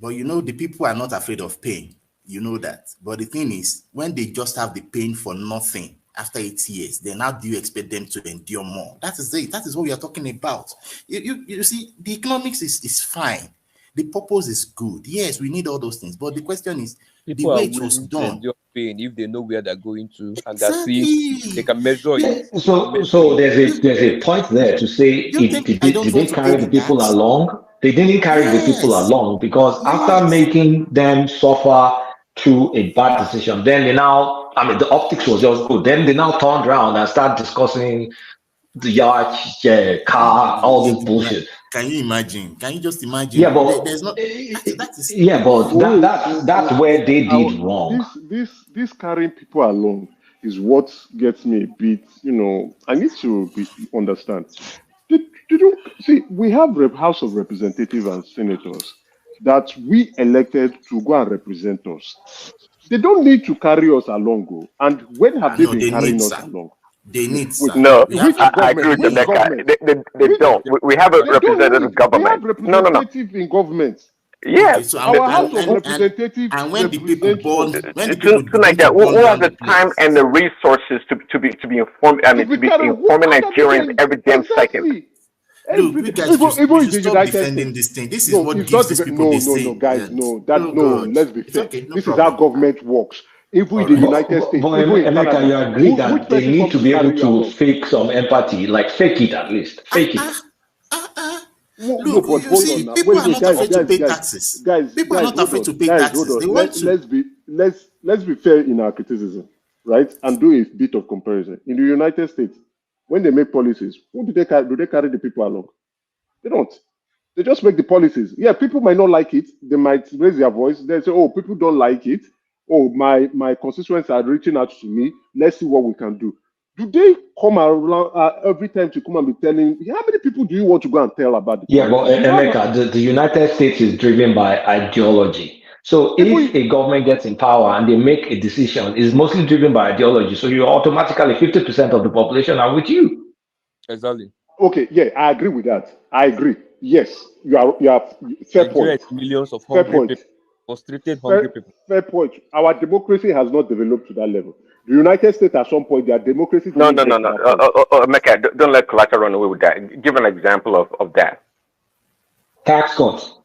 But you know, the people are not afraid of pain. You know that. But the thing is, when they just have the pain for nothing after 8 years, then how do you expect them to endure more? That is it. That is what we are talking about. You see, the economics is fine. The purpose is good. Yes, we need all those things. But the question is, people the way it was done. Endure pain if they know where they're going to and they can measure it. So there's a point there to say, did they carry the people along? They didn't carry the people along because after making them suffer through a bad decision, then they now, the optics was just good. Then they now turned around and start discussing the yacht, car, all this bullshit. Can you imagine? Can you just imagine? Yeah, but there's not. That's where they did wrong. This carrying people along is what gets me a bit. I need to understand. Did you see? We have House of Representatives and Senators that we elected to go and represent us. They don't need to carry us along. And when have they been carrying us along? They need. No, I agree with that. They don't. We have a representative government. We have representative in government. Yes. Okay, so our House of Representatives. And when the people born, who has the time and the resources to be informed? To be informing Nigerians every damn second. Look, you guys should stop defending this thing. This is what gives these people this thing. No, guys, let's be fair. This is how government works. Even in the United States, but Emeka, you agree that they need to be able to fake some empathy, like fake it at least. Fake it. Look, you see, people are not afraid to pay taxes. People are not afraid to pay taxes. They want to. Let's be fair in our criticism, right? And do a bit of comparison. In the United States, when they make policies, who do they carry? Do they carry the people along? They don't. They just make the policies. Yeah, people might not like it. They might raise their voice. They say, "Oh, people don't like it. Oh, my constituents are reaching out to me. Let's see what we can do." Do they come around every time to come and be telling? How many people do you want to go and tell about? Yeah, but Emeka, the United States is driven by ideology. So if a government gets in power and they make a decision, it's mostly driven by ideology. So you automatically 50% of the population are with you. Exactly. Okay, yeah, I agree with that. I agree. Yes, you are fair Nigeria point. is millions of Fair hungry point. people, frustrated hungry people. Fair point. Our democracy has not developed to that level. The United States at some point, their democracy No. didn't get to that point. Mecca, don't let collateral run away with that. Give an example of that. Tax cuts.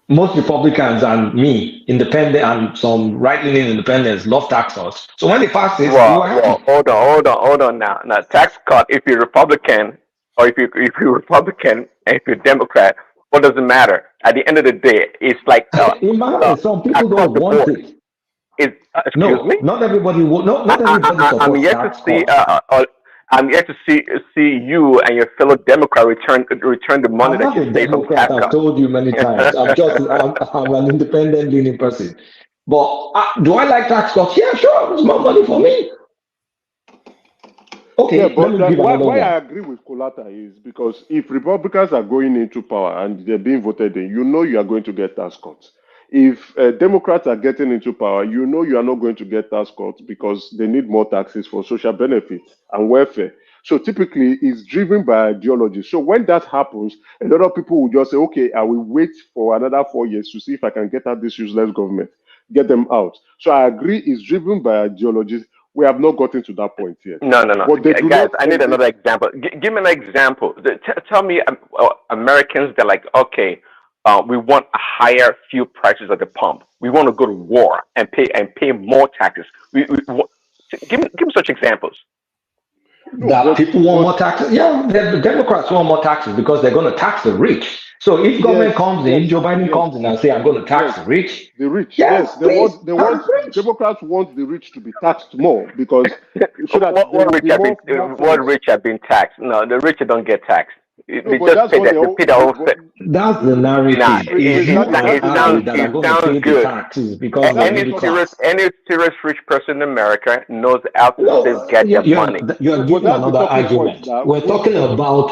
Most Republicans and me, independent and some right-leaning independents, love tax cuts. So when they pass this, we were happy. Hold on now. Now, tax cut. If you're Republican, or if you're Republican and if you're Democrat, what does it matter? At the end of the day, it's like some people don't want it. Excuse me. Not everybody will. Not everybody supports tax cuts. I'm yet to see you and your fellow Democrat return the money I'm that not you a saved from Democrat. tax I've cuts. told you many times. I'm an independent leaning person. But do I like tax cuts? Yeah, sure. It's more money for me. Okay, Yeah, but let me give another why one. I agree with Kolata is because if Republicans are going into power and they're being voted in, you know you are going to get tax cuts. If Democrats are getting into power, you know you are not going to get tax cuts because they need more taxes for social benefits and welfare. So typically, it's driven by ideology. So when that happens, a lot of people will just say, okay, I will wait for another 4 years to see if I can get out this useless government, get them out. So I agree, it's driven by ideologies. We have not gotten to that point yet. No. But they do Guys, not I need exist. another example. Give me an example. Tell me, Americans, they're like, okay, we want a higher fuel prices at the pump. We want to go to war and pay more taxes. Give me such examples. That people want more taxes. Yeah, the Democrats want more taxes because they're going to tax the rich. So if government comes in, Joe Biden comes in and say, I'm going to tax the rich. The rich, yes, Democrats want the rich to be taxed more because so that what rich have been taxed? No, the rich don't get taxed. They but just pay their own. That's the narrative. Nah, It's you and I that are going to pay the taxes because any serious rich person in America knows how to get their money. You're giving another argument. We're talking about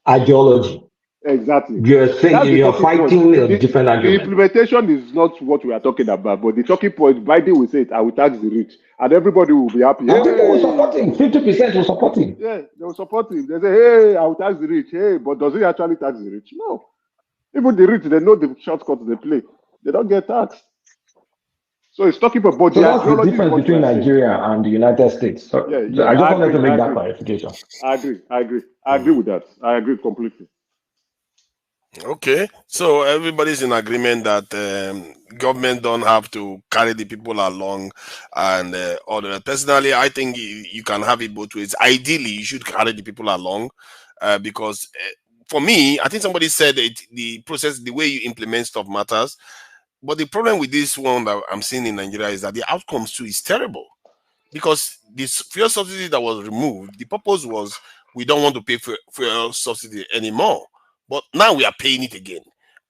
ideology. Exactly. You're saying you're fighting a different argument. The implementation is not what we are talking about, but the talking point, Biden will say it, I will tax the rich, and everybody will be happy. And people will support him. 50% will support him. Yeah, they will support him. They say, hey, I will tax the rich. Hey, but does he actually tax the rich? No. Even the rich, they know the shortcuts they play. They don't get taxed. So it's talking about so that's the difference between Nigeria and the United States. So I just wanted to make that clarification. I agree with that. I agree completely. Okay, so everybody's in agreement that government don't have to carry the people along and all that. Personally, I think you can have it both ways. Ideally, you should carry the people along because for me, I think somebody said that the process, the way you implement stuff matters. But the problem with this one that I'm seeing in Nigeria is that the outcomes too is terrible because this fuel subsidy that was removed, the purpose was we don't want to pay for fuel subsidy anymore. But now we are paying it again.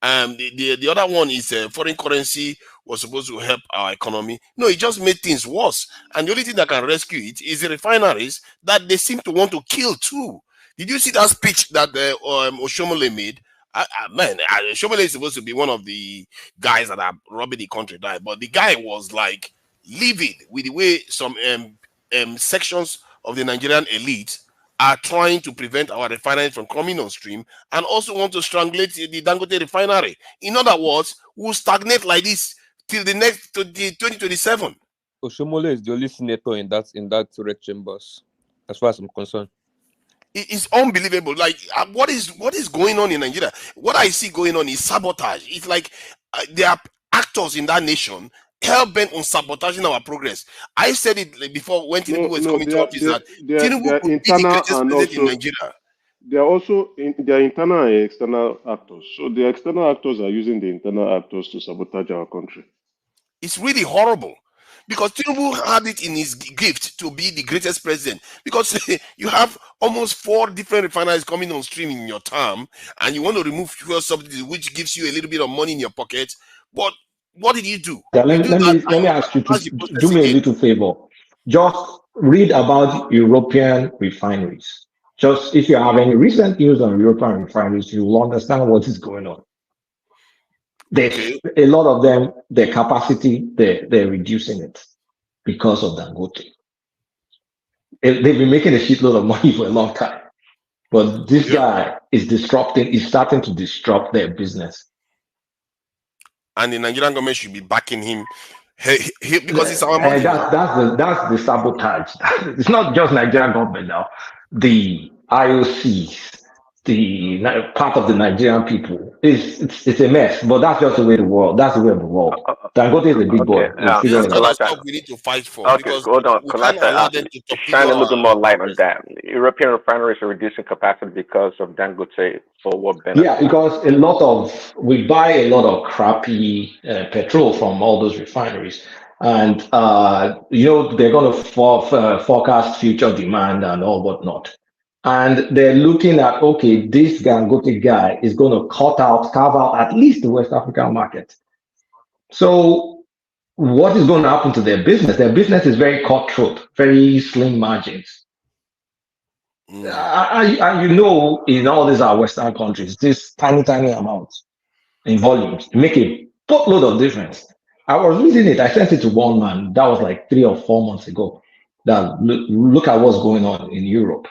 The other one is foreign currency was supposed to help our economy. No, it just made things worse. And the only thing that can rescue it is the refineries that they seem to want to kill too. Did you see that speech that Oshomole made? Man, Oshomole is supposed to be one of the guys that are robbing the country, but the guy was like livid with the way some sections of the Nigerian elite are trying to prevent our refineries from coming on stream and also want to strangulate the Dangote refinery. In other words, we'll stagnate like this till the next 2027. Oshomole is the only senator in that red chambers, as far as I'm concerned. It's unbelievable. Like, what is going on in Nigeria? What I see going on is sabotage. It's like there are actors in that nation hell-bent on sabotaging our progress. I said it before when Tinubu was coming to office that Tinubu could be the greatest president in Nigeria. They are also their internal and external actors. So the external actors are using the internal actors to sabotage our country. It's really horrible because Tinubu had it in his gift to be the greatest president because you have almost 4 different refineries coming on stream in your term and you want to remove fuel subsidies, which gives you a little bit of money in your pocket. But what did you do? Yeah, let me ask you to do me a little favor. Just read about European refineries. Just if you have any recent news on European refineries, you will understand what is going on. A lot of them, their capacity, they're reducing it because of Dangote. They've been making a shitload of money for a long time. But this guy is starting to disrupt their business. And the Nigerian government should be backing him because it's our money. That's the sabotage. It's not just Nigerian government now. The IOCs, the part of the Nigerian people, it's a mess. But that's just the way the world. That's the way of the world. Dangote is a big boy. That's the stuff we need to fight for. Okay, because hold on. we can't allow them to shine a little more light on that. European refineries are reducing capacity because of Dangote. For what benefit? Yeah, because we buy a lot of crappy petrol from all those refineries, and they're going to forecast future demand and all whatnot, and they're looking at, okay, this Dangote guy is going to carve out at least the West African market. So what is going to happen to their business? Their business is very cutthroat, very slim margins. In all these are Western countries, this tiny amounts in volumes make a boatload of difference. I was reading it. I sent it to one man. That was like 3 or 4 months ago. That look at what's going on in Europe.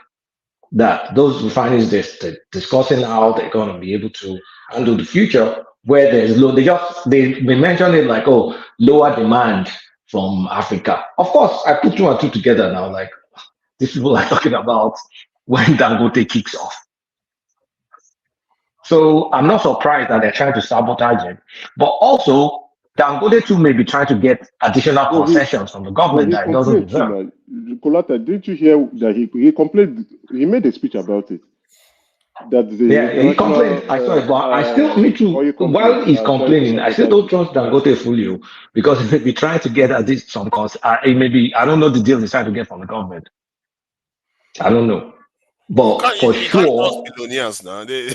That those refineries they're discussing how they're going to be able to handle the future where there's low. They mentioned it like, lower demand from Africa. Of course, I put 2 and 2 together now. Like, these people are talking about when Dangote kicks off. So I'm not surprised that they're trying to sabotage him. But also, Dangote too may be trying to get additional concessions from the government that he doesn't deserve. Kolata, didn't you hear that he complained? He made a speech about it. That he complained. I saw it, but I still need to. While he's complaining, I still don't trust Dangote fully because he may be trying to get at this some cause. It may be, I don't know the deal he's trying to get from the government. I don't know. But for sure, billionaires now they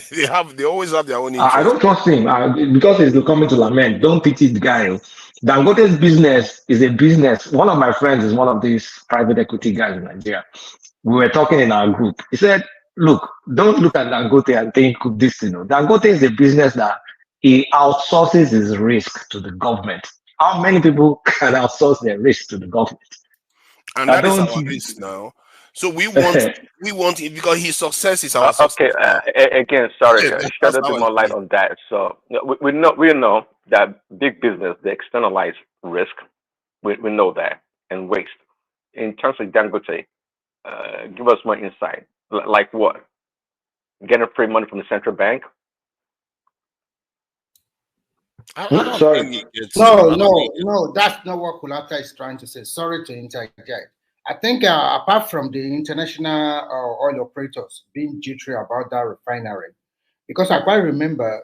always have their own interest. I don't trust him because he's coming to lament. Don't pity the guy. Dangote's business is a business. One of my friends is one of these private equity guys in Nigeria. We were talking in our group. He said, "Look, don't look at Dangote and think this. Dangote is a business that he outsources his risk to the government. How many people can outsource their risk to the government? And that is our risk now." So we want it because his success is our success. Okay, again, sorry, shed a bit more light on that. So we know that big business, they externalize risk. We know that, and waste. In terms of Dangote, give us more insight. Like what? Getting free money from the central bank? Sorry. No, that's not what Kulata is trying to say. Sorry to interject. I think apart from the international oil operators being jittery about that refinery, because I quite remember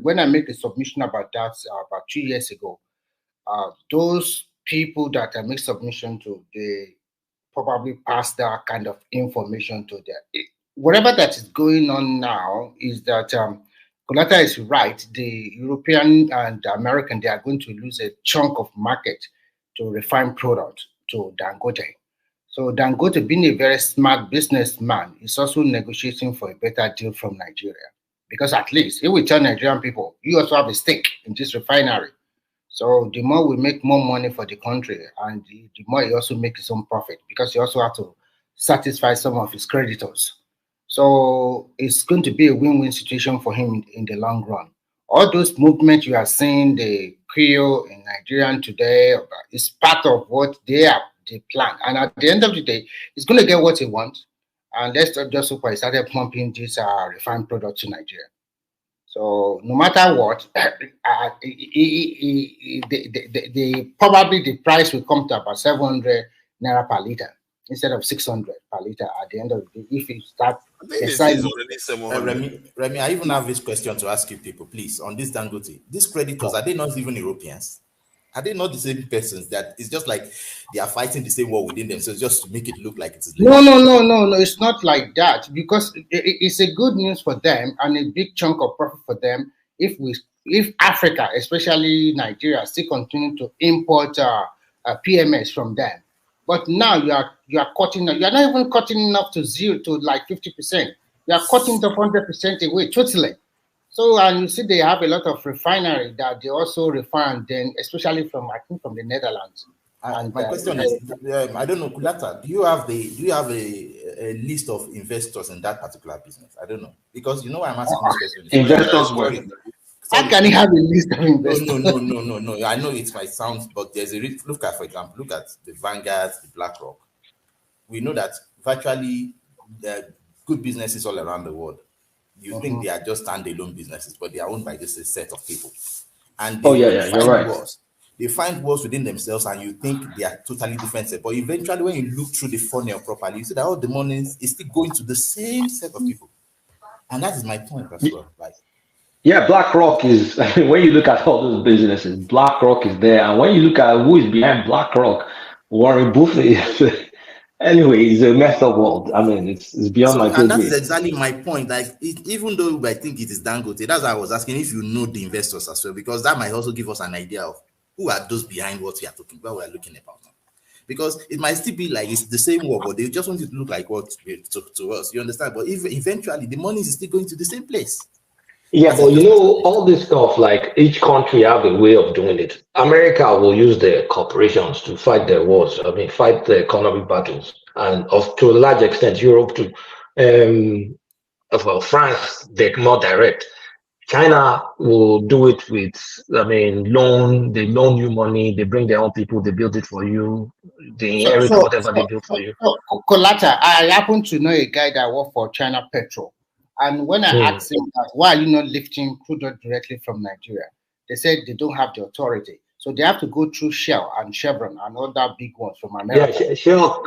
when I made a submission about that about 2 years ago, those people that I make submission to, they probably pass that kind of information to them. Whatever that is going on now is that Kolata is right. The European and the American, they are going to lose a chunk of market to refined product to Dangote. So Dangote, being a very smart businessman, is also negotiating for a better deal from Nigeria. Because at least he will tell Nigerian people, you also have a stake in this refinery. So the more we make more money for the country, and the more he also makes his own profit, because he also have to satisfy some of his creditors. So it's going to be a win-win situation for him in the long run. All those movements you are seeing, the Creole in Nigeria today, is part of what they plan. And at the end of the day, he's going to get what he wants. And let's just hope he started pumping this refined product to Nigeria. So no matter what, probably the price will come to about 700 naira per liter instead of 600 per liter at the end of the day. If you start deciding. Remy, I even have this question to ask you people, please, on this Dangote. These creditors, are they not even Europeans? Are they not the same persons that it's just like they are fighting the same war within themselves just to make it look like it is? No, it's not like that, because it's a good news for them and a big chunk of profit for them if Africa, especially Nigeria, still continue to import PMS from them. But now you are cutting. You are not even cutting enough to like 50%. You are cutting the 100% away totally. So, and you see, they have a lot of refinery that they also refine, then especially from, I think, from the Netherlands. And my question is, I don't know, Kulata, do you have a list of investors in that particular business? I don't know, because you know why I'm asking this question. Investors were. How can you have a list of investors? No. I know it might sound, but there's a look at, for example, look at the Vanguard, the BlackRock. We know that virtually good businesses all around the world. You think they are just standalone businesses, but they are owned by just a set of people. And they you're right. wars. They find wars within themselves, and you think they are totally different. But eventually, when you look through the funnel properly, you see that all the money is still going to the same set of people. And that is my point as well. Like, yeah, BlackRock is, when you look at all those businesses, BlackRock is there. And when you look at who is behind BlackRock, Warren Buffett is, anyway, it's a messed up world. I mean, it's beyond my and that is exactly my point. Like, even though I think it is Dangote, that's why I was asking if you know the investors as well, because that might also give us an idea of who are those behind what we are talking about, what we are looking about now. Because it might still be like it's the same war, but they just want it to look like what to us. You understand? But if eventually the money is still going to the same place. Yeah, but you know, all this stuff, like each country have a way of doing it. America will use their corporations to fight their wars. I mean, fight the economic battles, and to a large extent, Europe too. Well, France, they're more direct. China will do it with, I mean, they loan you money, they bring their own people, they build it for you, they inherit whatever they build for you. Kolata, I happen to know a guy that worked for China Petrol. And when I asked him that, why are you not lifting crude oil directly from Nigeria? They said they don't have the authority. So they have to go through Shell and Chevron and other big ones from America. Yeah, Shell,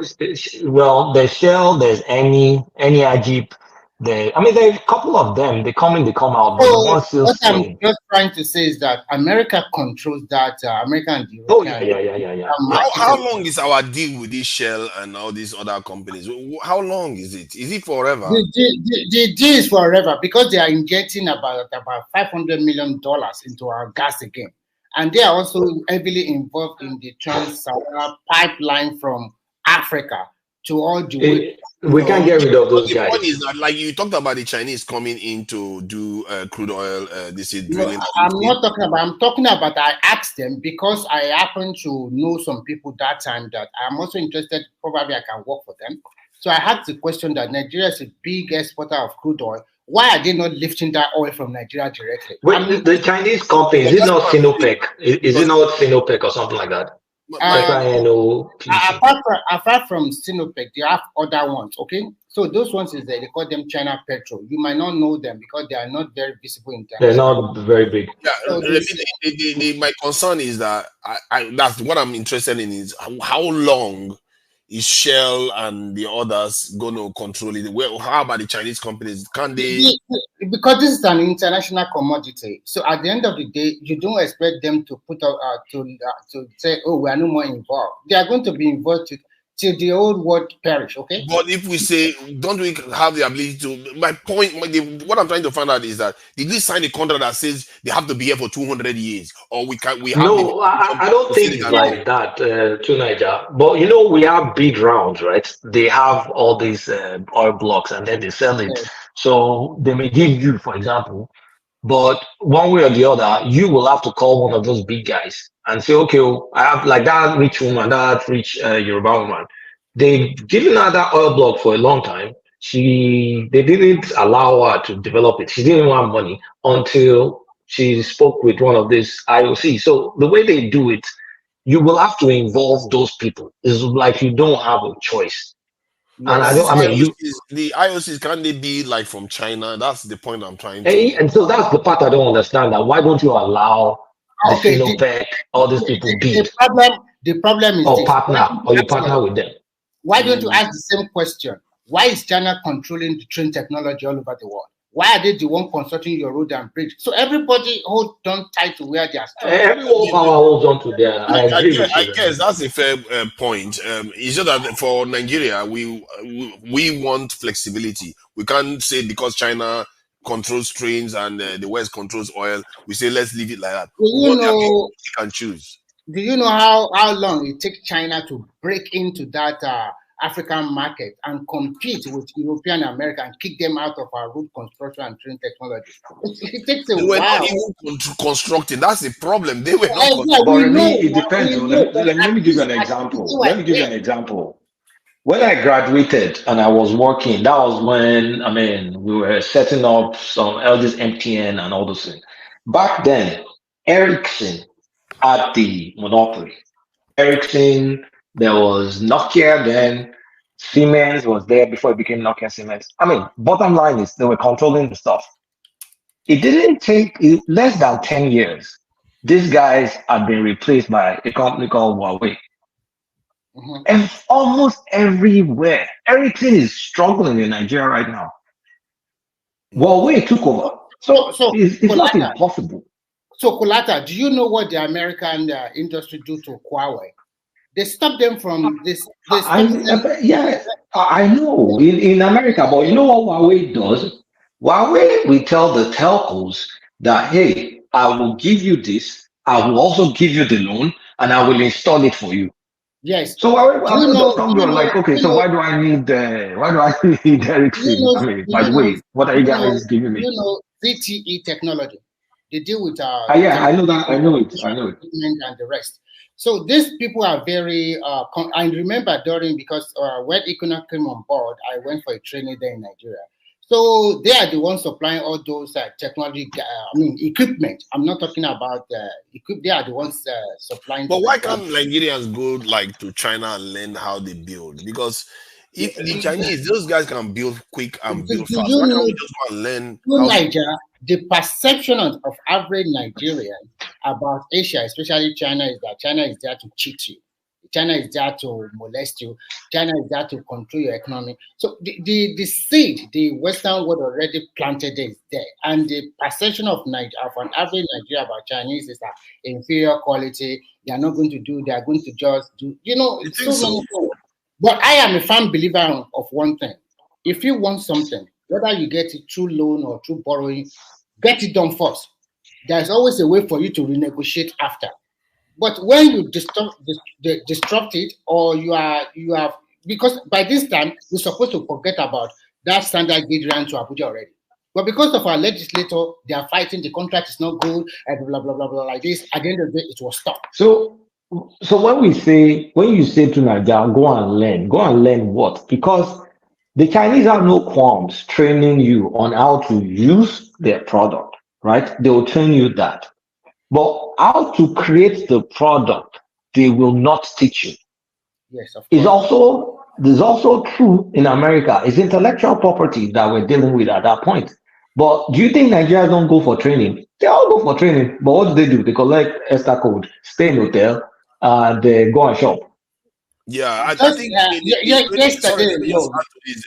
well, there's Shell, there's Ajip. I mean, there's a couple of them. They come in, they come out. But the ones still what I'm just trying to say is that America controls that. America and Europe. Oh yeah. How long is our deal with this Shell and all these other companies? How long is it? Is it forever? The deal is forever because they are injecting about $500 million into our gas again, and they are also heavily involved in the Trans-Saharan pipeline from Africa to all the way. We can't get rid of those guys. The point is that, like you talked about the Chinese coming in to do crude oil, this is drilling. I'm not talking about, I'm talking about, I asked them because I happen to know some people that time that I'm also interested, probably I can work for them. So I had the question that Nigeria is a big exporter of crude oil. Why are they not lifting that oil from Nigeria directly? Wait, the Chinese company, is it not Sinopec? Is it not Sinopec or something like that? Apart from Sinopec, they have other ones, okay? So those ones is they call them China Petrol. You might not know them because they are not very visible in terms. They're not very big. Yeah, so my concern is that that's what I'm interested in is how long is Shell and the others going to control it? How about the Chinese companies? Can they? Because this is an international commodity. So at the end of the day, you don't expect them to put out to say, "Oh, we are no more involved." They are going to be involved till the old world perish. Okay. But if we say, don't we have the ability to? My point, what I'm trying to find out is that did we sign a contract that says they have to be here for 200 years, or we can? We have no, I don't think it's like that to Niger. But you know, we have bid rounds, right? They have all these oil blocks, and then they sell it. Okay. So they may give you, for example, but one way or the other, you will have to call one of those big guys and say, okay, I have like that rich woman, that rich Yoruba woman. They've given her that oil block for a long time. They didn't allow her to develop it. She didn't want money until she spoke with one of these IOC. So the way they do it, you will have to involve those people. It's like you don't have a choice. And the IOCs, can they be like from China? That's the point I'm trying to. And so that's the part I don't understand. That why don't you allow the Sinopec, all these people bid? The problem is or you partner with them. Why don't you ask the same question? Why is China controlling the train technology all over the world? Why are they the one constructing your road and bridge? So everybody holds on tight to where they are. Everyone power holds on to their. I guess that's a fair point. It's just that for Nigeria, we want flexibility. We can't say because China controls trains and the West controls oil, we say let's leave it like that. You can choose. Do you know how long it takes China to break into that African market and compete with European America and kick them out of our root construction and train technology. It takes a while. They were not even constructing. That's the problem. They were not constructing. But it depends. Let me give you an example. Let me give you an example. When I graduated and I was working, that was when, I mean, we were setting up all this MTN and all those things. Back then, Ericsson had the monopoly. Ericsson, there was Nokia then, Siemens was there before it became Nokia Siemens. I mean, bottom line is they were controlling the stuff. It didn't take less than 10 years. These guys have been replaced by a company called Huawei. And almost everywhere, everything is struggling in Nigeria right now. Huawei took over. So it's not impossible. So, Kulata, do you know what the American industry do to Huawei? They stop them from this. I know in America, but you know what Huawei does? Huawei will tell the telcos that, hey, I will give you this, I will also give you the loan, and I will install it for you. Yes. So like, okay, so why do I need Ericsson? I mean, by the way, what are you guys giving me? You know, ZTE technology. They deal with I know that. I know it. And the rest. So these people are very. I remember because when Economic came on board, I went for a training there in Nigeria. So they are the ones supplying all those technology. Equipment. I'm not talking about equipment. They are the ones supplying. But why can't Nigerians go like to China and learn how they build? Because if the Chinese, those guys can build quick and build fast. Why can't we just go and learn? Nigeria, the perception of average Nigerian about Asia, especially China, is that China is there to cheat you. China is there to molest you. China is there to control your economy. So the seed, the Western world already planted is there. And the perception of an average Nigeria about Chinese is that inferior quality. They are not going to do. They are going to just do. You know, so many things. But I am a firm believer of one thing. If you want something, whether you get it through loan or through borrowing, get it done first. There's always a way for you to renegotiate after. But when you disrupt it, or you have, because by this time we're supposed to forget about that standard gauge ran to Abuja already. But because of our legislator, they are fighting, the contract is not good, and blah blah blah blah like this. At the end of the day, it was stopped. So when you say to Nigeria, go and learn what? Because the Chinese have no qualms training you on how to use their product, right? They will train you that. But how to create the product, they will not teach you. Yes, of course. There's also true in America. It's intellectual property that we're dealing with at that point. But do you think Nigerians don't go for training? They all go for training. But what do? They collect extra code, stay in hotel, and they go and shop. Yeah, I think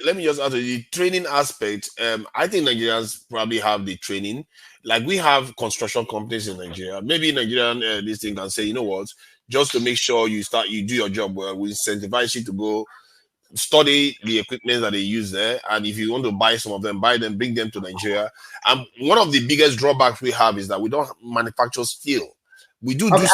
let me just add to the training aspect. I think Nigerians probably have the training. Like we have construction companies in Nigeria. Maybe Nigerian this thing can say, you know what, just to make sure you do your job well, we incentivize you to go study the equipment that they use there. And if you want to buy some of them, buy them, bring them to Nigeria. And one of the biggest drawbacks we have is that we don't manufacture steel. We do. Okay,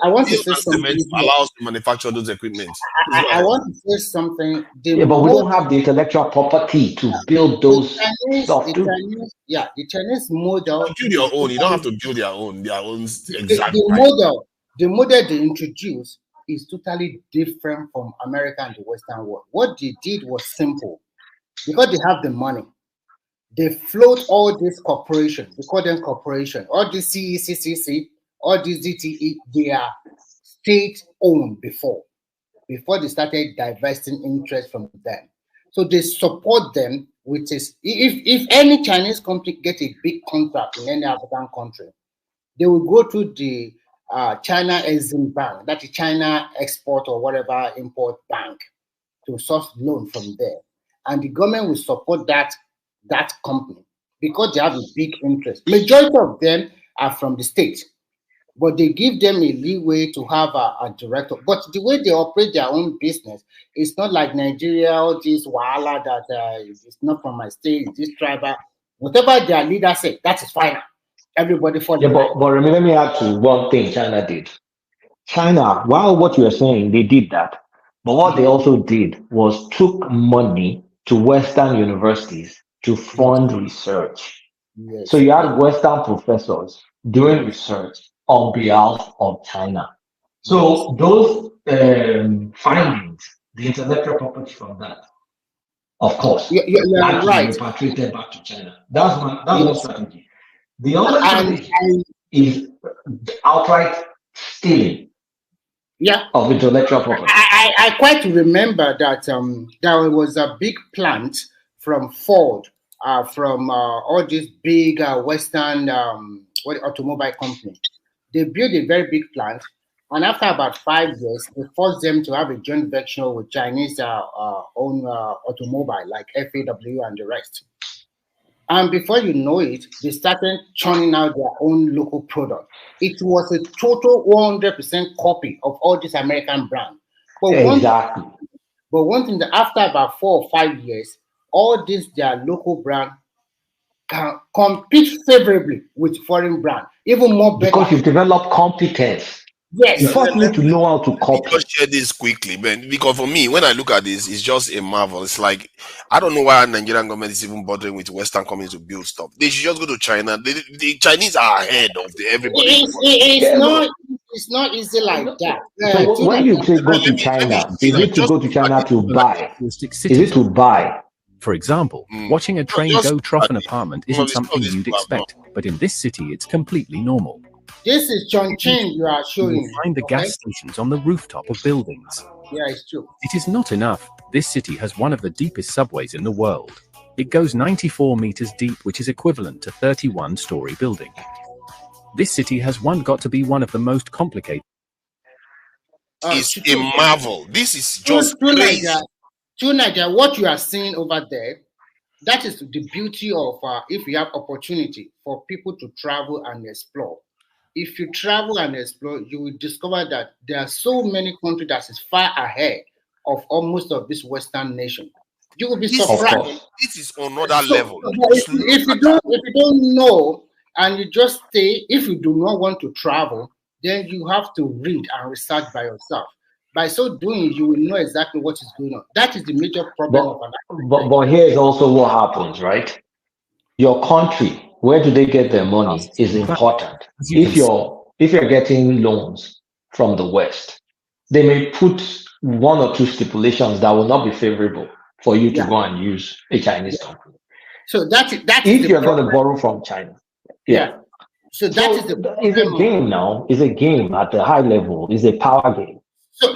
I want to say something. Allows to manufacture those equipment. I want to say something. But we don't have the intellectual property to build those stuff. The Chinese model. You build your own. You don't have to build their own. Exact. The model they introduced is totally different from America and the Western world. What they did was simple, because they have the money. They float all these corporations. We call them corporation. All these CECCC. All these ZTE, they are state-owned before they started divesting interest from them. So they support them with this. If any Chinese company get a big contract in any African country, they will go to the China Exim Bank, that is China Export or whatever Import Bank, to source loan from there. And the government will support that company because they have a big interest. Majority of them are from the state. But they give them a leeway to have a director. But the way they operate their own business, it's not like Nigeria, all this wahala that it's not from my state, this tribal. Whatever their leader said, that is fine. Everybody follow. Yeah, but let me add to one thing China did. China, while what you are saying, they did that. But what they also did was took money to Western universities to fund research. Yes. So you had Western professors doing research on behalf of China. So those findings, the intellectual property from that, of course, You're had to be right. repatriated back to China. That's one strategy. The other And strategy is outright stealing of intellectual property. I quite remember that there was a big plant from Ford, from all these big Western automobile companies. They built a very big plant, and after about 5 years, they forced them to have a joint venture with Chinese own automobile like FAW and the rest. And before you know it, they started churning out their own local product. It was a total 100% copy of all these American brands. But one thing that after about 4 or 5 years, all these their local brand can compete favorably with foreign brand, even more better. Because you develop competence. Yes. You first need to know how to copy. Just share this quickly, man. Because for me, when I look at this, it's just a marvel. It's like I don't know why Nigerian government is even bothering with Western companies to build stuff. They should just go to China. The Chinese are ahead of everybody. It's not easy like that. So when you say go to China, is it to go to China to buy? Is it to buy? For example, watching a train go trough an apartment isn't something you'd expect, but in this city, it's completely normal. This is Chongqing you are showing. You find the gas stations on the rooftop of buildings. Yeah, it's true. It is not enough. This city has one of the deepest subways in the world. It goes 94 meters deep, which is equivalent to 31-story building. This city has got to be one of the most complicated. It's a marvel. This is just crazy. Nigeria, what you are seeing over there, that is the beauty of if you have opportunity for people to travel and explore. If you travel and explore, you will discover that there are so many countries that is far ahead of almost of this Western nation. You will be surprised. This is another level. If you don't know and you just stay, if you do not want to travel, then you have to read and research by yourself. By so doing, you will know exactly what is going on. That is the major problem. But here's also what happens, right? Your country, where do they get their money, is important. If you're getting loans from the West, they may put 1 or 2 stipulations that will not be favorable for you to go and use a Chinese company. So that if you're going to borrow from China. Yeah. So that is the problem. It's a game now. It's a game at a high level. It's a power game.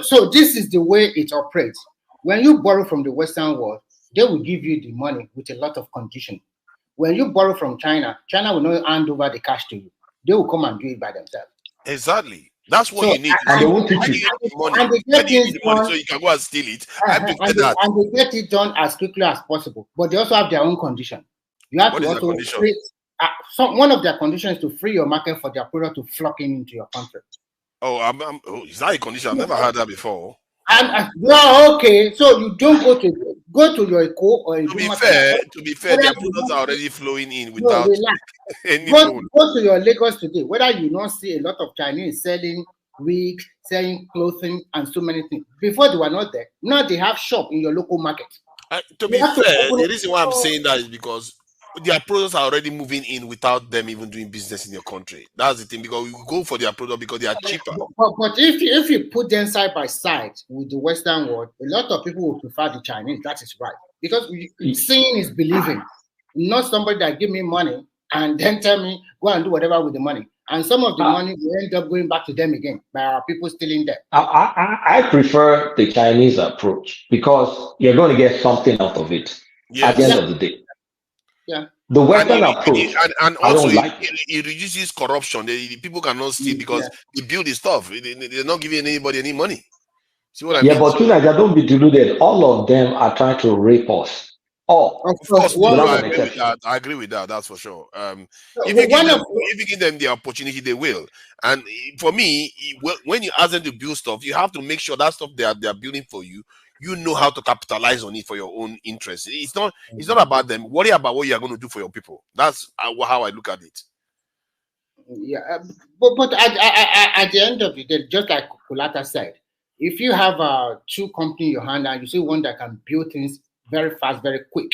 So this is the way it operates. When you borrow from the Western world, they will give you the money with a lot of conditions. When you borrow from China, China will not hand over the cash to you. They will come and do it by themselves. Exactly. That's what you need. And they won't teach you. And they get the money so you can go and steal it. And they get it done as quickly as possible. But they also have their own condition. You have to also free, one of their conditions is to free your market for their product to flock into your country. Oh, is that a condition? I've never heard that before. And okay, so you don't go to your eco or to be fair, their products are already flowing in without any loan. Go to your Lagos today. Whether you not see a lot of Chinese selling wigs, selling clothing, and so many things. Before they were not there. Now they have shop in your local market. To be fair, the reason why I'm saying that is because their products are already moving in without them even doing business in your country. That's the thing, because we go for their product because they are cheaper. But if you put them side by side with the Western world, a lot of people will prefer the Chinese. That is right. Because seeing is believing. Not somebody that give me money and then tell me, go and do whatever with the money. And some of the money will end up going back to them again by our people stealing them. I prefer the Chinese approach because you're going to get something out of it at the end of the day. Yeah. The Western approach, and also it reduces corruption. The people cannot steal because they build the stuff. They're not giving anybody any money. See what I mean? Yeah, but tonight, don't be deluded. All of them are trying to rape us. Of course, I agree with that. That's for sure. If you give them the opportunity, they will. And for me, when you ask them to build stuff, you have to make sure that stuff they are building for you, you know how to capitalize on it for your own interest. It's not about them. Worry about what you are going to do for your people. That's how I look at it. Yeah, but at the end of the day, just like Kulata said, If you have two companies in your hand and you see one that can build things very fast, very quick,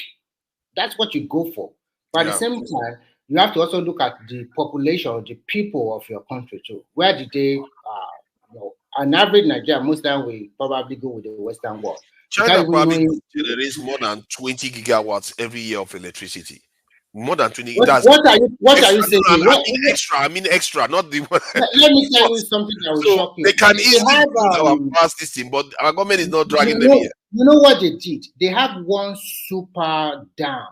that's what you go for. But at the same time, you have to also look at the population, the people of your country too. Where did they, an average Nigerian, most time we probably go with the Western world. China probably generates more than 20 gigawatts every year of electricity. More than 20. What are you saying? I mean extra, not the one. Let me tell you something that will shock you. They can easily use our power system, but our government is not dragging them here. You know what they did? They have one super dam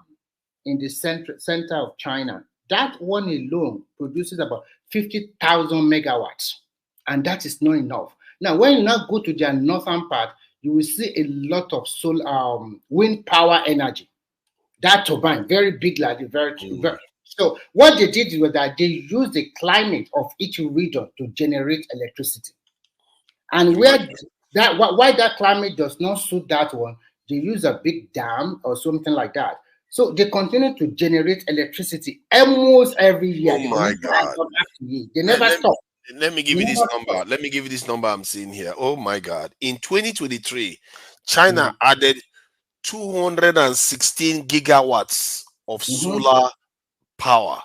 in the center of China. That one alone produces about 50,000 megawatts, and that is not enough. Now, when you now go to their northern part, you will see a lot of solar, wind power energy. That turbine, very big, like very. So what they did was that they used the climate of each region to generate electricity, and why that climate does not suit that one, they use a big dam or something like that. So they continue to generate electricity almost every year. Oh my God! They never stop. Let me give you this number. Let me give you this number I'm seeing here. Oh my God! In 2023, China added 216 gigawatts of solar power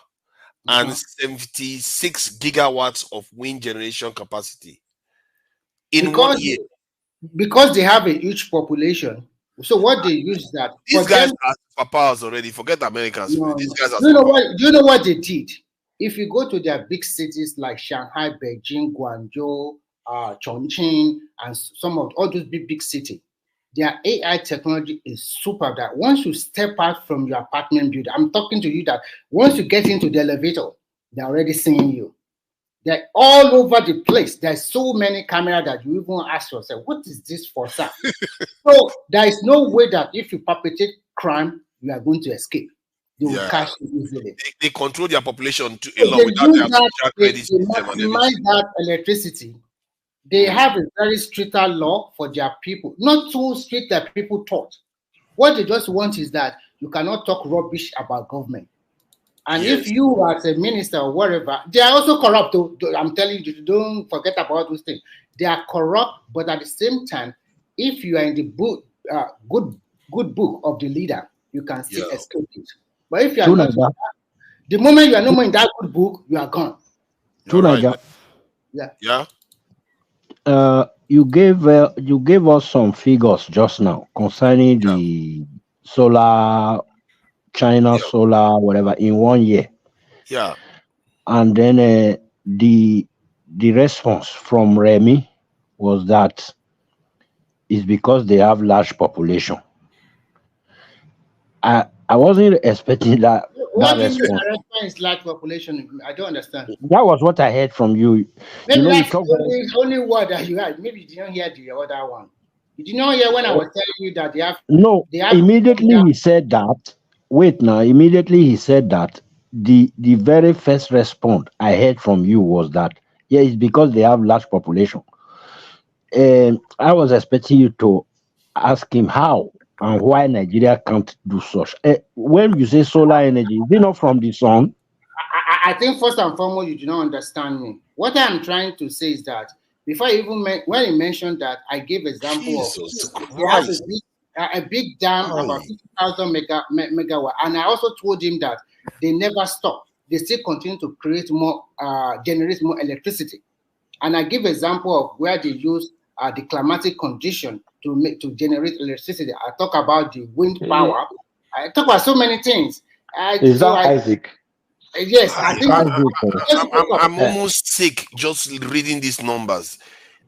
and 76 gigawatts of wind generation capacity in 1 year. Because they have a huge population. So what they use that these guys are powers already. Forget Americans. These guys are. Do you know what they did? If you go to their big cities like Shanghai, Beijing, Guangzhou, Chongqing, and some of all those big cities, their AI technology is super. That once you step out from your apartment building, I'm talking to you that once you get into the elevator, they're already seeing you. They're all over the place. There's so many cameras that you even ask yourself, what is this for, sir? So there is no way that if you perpetrate crime, you are going to escape. They will catch you easily. They control their population a lot without their social credit system. They maximize that electricity. They have a very stricter law for their people. Not too strict that people thought. What they just want is that you cannot talk rubbish about government. And if you as a minister or whatever, they are also corrupt. I'm telling you, don't forget about those things. They are corrupt, but at the same time, if you are in the book, good book of the leader, you can still escape it. But if you are not, the moment you are no more in that good book, you are gone. Right. You gave us some figures just now concerning the solar. China solar, whatever, in 1 year. Yeah. And then the response from Remy was that it's because they have large population. I wasn't expecting that. What do you mean response large population? I don't understand. That was what I heard from you. Maybe that's the only word that you had. Maybe you didn't hear the other one. You did not hear when I was telling you that they have. No, immediately he said that. Wait now, immediately he said that the very first response I heard from you was that, it's because they have large population. And I was expecting you to ask him how and why Nigeria can't do such. When you say solar energy, is it not from the sun? I think first and foremost, you do not understand me. What I'm trying to say is that before when he mentioned that, I gave example of a big dam about 50,000 megawatt, and I also told him that they never stop. They still continue to create more, generate more electricity. And I give example of where they use the climatic condition to generate electricity. I talk about the wind power. I talk about so many things. Isaac? Yes, I think I'm almost sick just reading these numbers.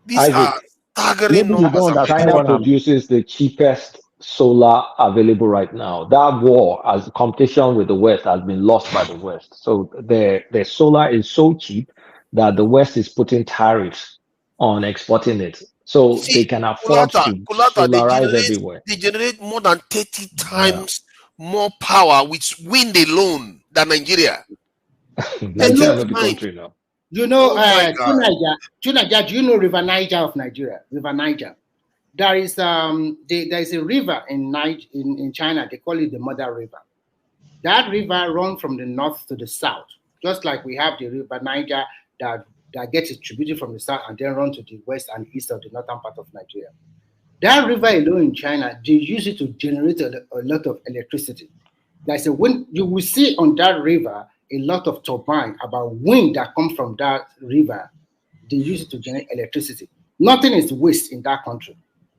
These are staggering numbers. China produces the cheapest solar available right now. That war, as competition with the West, has been lost by the West. So the solar is so cheap that the West is putting tariffs on exporting it. So they can afford to solarize everywhere. They generate more than 30 times more power with wind alone than Nigeria. Nigeria is the country now. You know, Tunaja, do you know River Niger of Nigeria? River Niger. There is a river in China. They call it the Mother River. That river runs from the north to the south, just like we have the River Niger that that gets distributed from the south and then run to the west and east of the northern part of Nigeria. That river alone in China, they use it to generate a lot of electricity. Like I said, when you will see on that river a lot of turbine about wind that comes from that river, they use it to generate electricity. Nothing is waste in that country.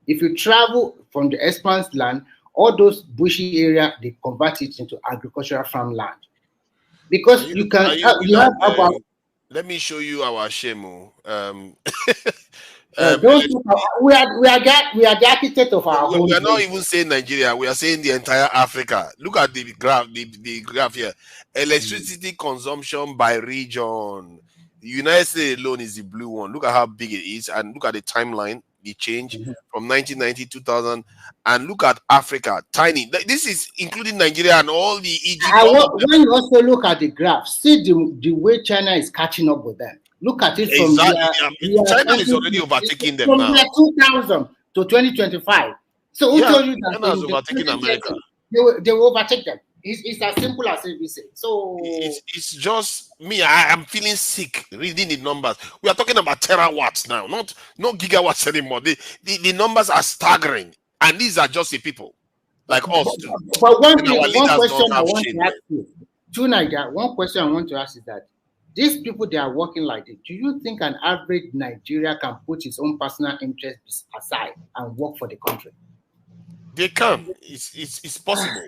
If you travel from the expanse land, all those bushy area, they convert it into agricultural farmland. Because you can about. Let me show you our Shemo. We are the architect of our own. We are not even saying Nigeria. We are saying the entire Africa. Look at the graph. The graph here. Electricity consumption by region. The United States alone is the blue one. Look at how big it is, and look at the timeline. The change from 1990 2000, and look at Africa, tiny. This is including Nigeria and all the Egypt. When you also look at the graph, see the way China is catching up with them. Look at it from China is already overtaking them now. From 2000 to 2025. So who told you that China is overtaking America? They will overtake them. It's as simple as ABC. So it's just me. I am feeling sick reading the numbers. We are talking about terawatts now, not gigawatts anymore. The numbers are staggering, and these are just the people like us too. But one question I want to ask you, Tuniger, one question I want to ask is that these people, they are working like this. Do you think an average Nigeria can put his own personal interests aside and work for the country? They can. It's possible.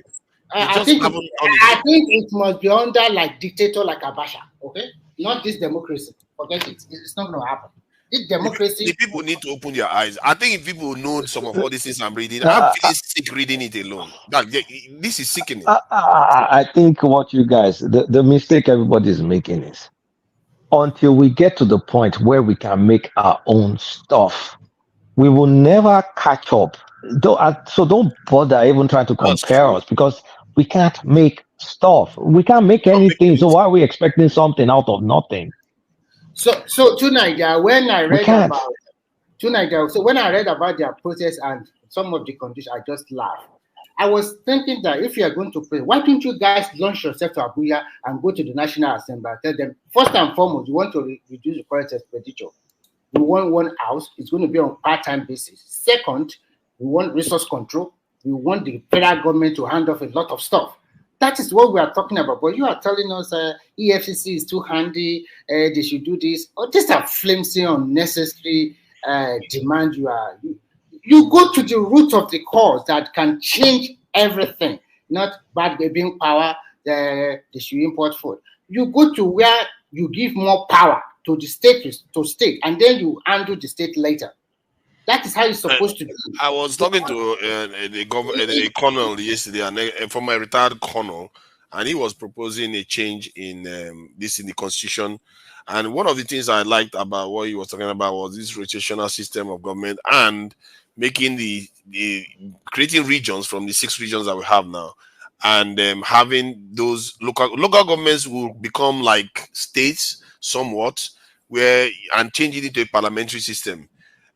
I think it must be under like dictator like Abacha, okay? Not this democracy. Forget it. It's not going to happen. This democracy. The people need to open their eyes. I think if people know some of all these things I'm reading, I'm feeling sick reading it alone. This is sickening. I think what you guys, the mistake everybody is making is until we get to the point where we can make our own stuff, we will never catch up. So don't bother even trying to compare us because we can't make stuff. We can't make anything. So why are we expecting something out of nothing? So tonight, when I read about their protest and some of the conditions, I just laughed. I was thinking that if you are going to pray, why don't you guys launch yourself to Abuja and go to the National Assembly and tell them, first and foremost, you want to reduce the current expenditure. We want one house. It's going to be on part-time basis. Second, we want resource control. We want the federal government to hand off a lot of stuff. That is what we are talking about. But you are telling us EFCC is too handy. They should do this. Oh, these are flimsy, unnecessary demand. You go to the root of the cause that can change everything. Not bad babying power. They should import food. You go to where you give more power to the state, and then you undo the state later. That is how it's supposed to be. I was talking to a colonel yesterday, and from my retired colonel, and he was proposing a change in the constitution. And one of the things I liked about what he was talking about was this rotational system of government and making creating regions from the 6 regions that we have now, and having those local governments will become like states somewhat, and changing it to a parliamentary system.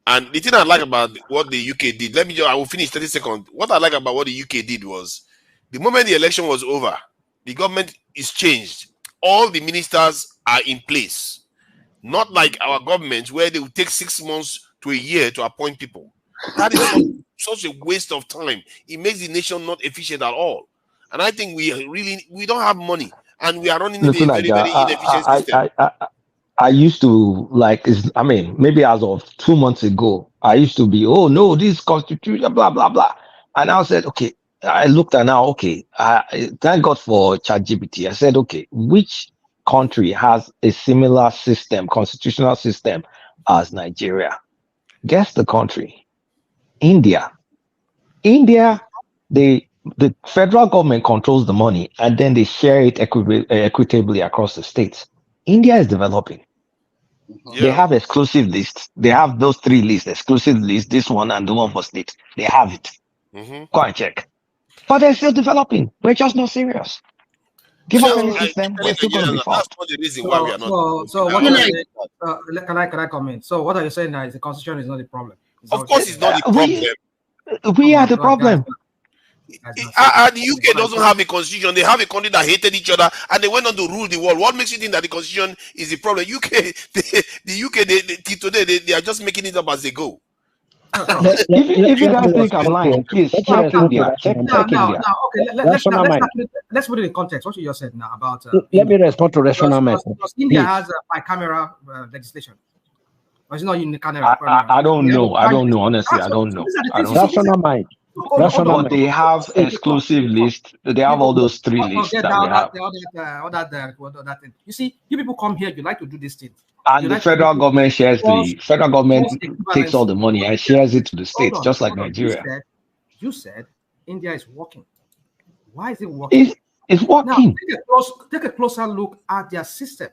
And the thing I like about what the UK did, I will finish 30 seconds. What I like about what the UK did was, the moment the election was over, the government is changed. All the ministers are in place. Not like our government where they will take 6 months to a year to appoint people. That is such a waste of time. It makes the nation not efficient at all. And I think we don't have money, and we are running into a very, very inefficient system. I used to maybe as of 2 months ago, I used to be, oh no, this constitution, blah, blah, blah. And I said, okay, I looked at now, okay, thank God for ChatGPT. I said, okay, which country has a similar system, constitutional system as Nigeria? Guess the country. India. The federal government controls the money and then they share it equitably across the states. India is developing. Yeah. They have exclusive lists. They have those 3 lists, exclusive lists, this one and the one for states. They have it. Go and check. But they're still developing. We're just not serious. Give us any system, we're still going to be fast. That's not the reason why we are not. So what are you saying? Can I comment? So what are you saying now is the constitution is not the problem. Of course it's not the problem. We are the problem. The UK doesn't have a constitution. They have a country that hated each other, and they went on to rule the world. What makes you think that the constitution is the problem? The UK, today, they are just making it up as they go. If you guys think I'm lying, please check India. Check India. Okay, let's put it in context. What you just said now about. Let me respond to rational method. Because India has a bicameral legislation. Or it's not unicameral. I don't know. I don't know. Honestly, I don't know. Rational mind. But they have exclusive list. They have all those 3 lists that they have. You see, you people come here, you like to do this thing. And the federal government shares the federal government takes all the money and shares it to the states, just like Nigeria. You said India is working. Why is it working? It's working. Now, take a closer look at their system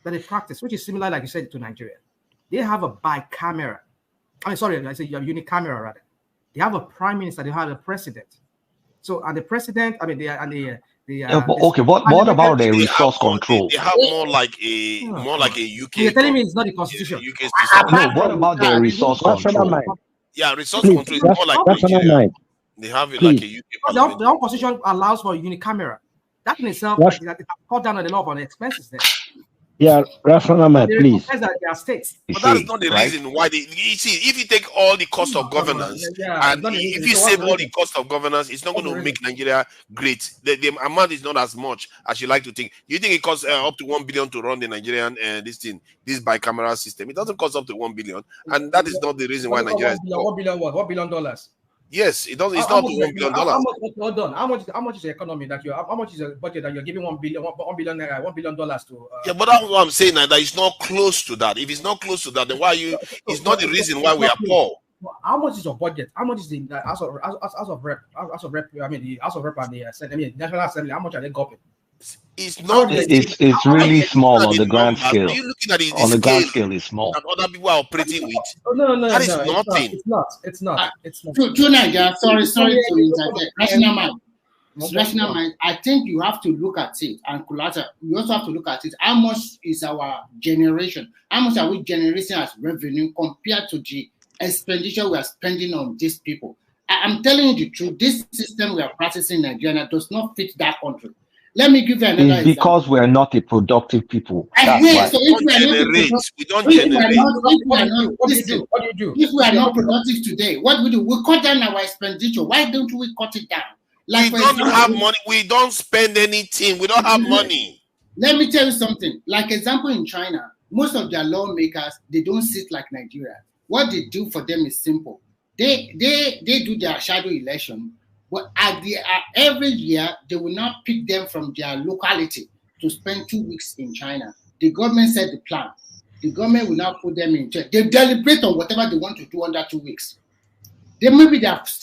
that they practice, which is similar, like you said, to Nigeria. They have a bicameral. I say unicameral rather. They have a prime minister. They have a president. So, and the president, okay. What about the resource control? They have more like a UK. You're telling me it's not the constitution. UK no. What about the resource control? Yeah, resource control is more like Nigeria. They have it like a UK. The own constitution allows for unicameral. That in itself, it cut down on the law on the expenses there. Yeah, rational mind, please. But that's not the reason why you see, if you take all the cost of governance and if you save all the cost of governance, it's not going to make Nigeria great. The amount is not as much as you like to think. You think it costs up to 1 billion to run the Nigerian this bicameral system? It doesn't cost up to 1 billion, and that is not the reason why Nigeria is $1 billion what? $1 billion? Yes, it doesn't. It's not $1 billion. Hold on. How much is the economy that you? How much is the budget that you're giving $1 billion to? Yeah, but that's what I'm saying. That it's not close to that. If it's not close to that, then why you? It's not the reason why we are poor. How much is your budget? How much is the House of Rep? I mean, the House of Rep and the National Assembly. How much are they gopping? It's not. It's really small on the grand scale. Are you looking at on the grand scale, it's small. That other people are operating with. No, that is nothing. It's not. To Nigeria, sorry to interject. Rational mind. I think you have to look at it, and Kulata, you also have to look at it. How much is our generation? How much are we generating as revenue compared to the expenditure we are spending on these people? I'm telling you the truth. This system we are practicing in Nigeria does not fit that country. Let me give you another example. Because we're not a productive people. That's why. So if we are not productive today, what do we do? We cut down our expenditure. Why don't we cut it down? Like we don't have money. We don't spend anything. We don't have money. Let me tell you something. Like example in China, most of their lawmakers, they don't sit like Nigeria. What they do for them is simple. They do their shadow election. But every year, they will not pick them from their locality to spend 2 weeks in China. The government set the plan. The government will not put them in check. They deliberate on whatever they want to do under 2 weeks. They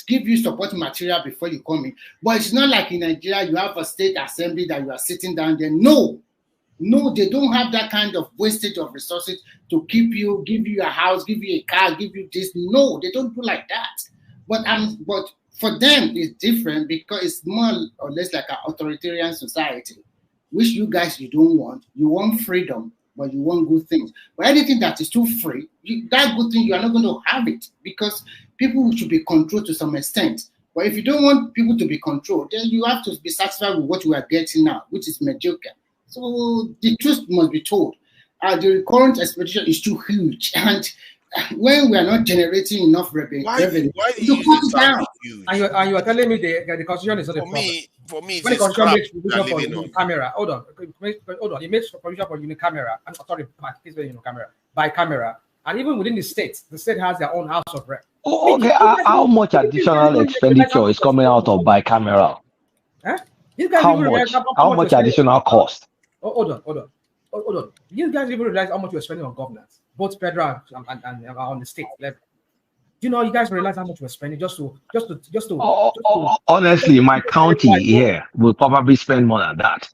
give you support material before you come in. But it's not like in Nigeria, you have a state assembly that you are sitting down there. No, they don't have that kind of wastage of resources to keep you, give you a house, give you a car, give you this. No, they don't do like that. But for them, it's different because it's more or less like an authoritarian society, which you guys, you don't want. You want freedom, but you want good things. But anything that is too free, that good thing, you are not going to have it because people should be controlled to some extent. But if you don't want people to be controlled, then you have to be satisfied with what we are getting now, which is mediocre. So the truth must be told. The current expectation is too huge. And when we are not generating enough revenue, why do you cut it down. And you are telling me the constitution is not a problem. For me, when the constitution makes provision for unicameral, hold on, it makes provision for unicameral. I'm sorry, bicameral, and even within the state has their own House of Rep. Okay, how much additional expenditure is coming out of bicameral? Huh? How much additional cost? Hold on. You guys even realize how much you're spending on governance, both federal and on the state level. You guys realize how much we're spending just to. Honestly, my county here will probably spend more than that.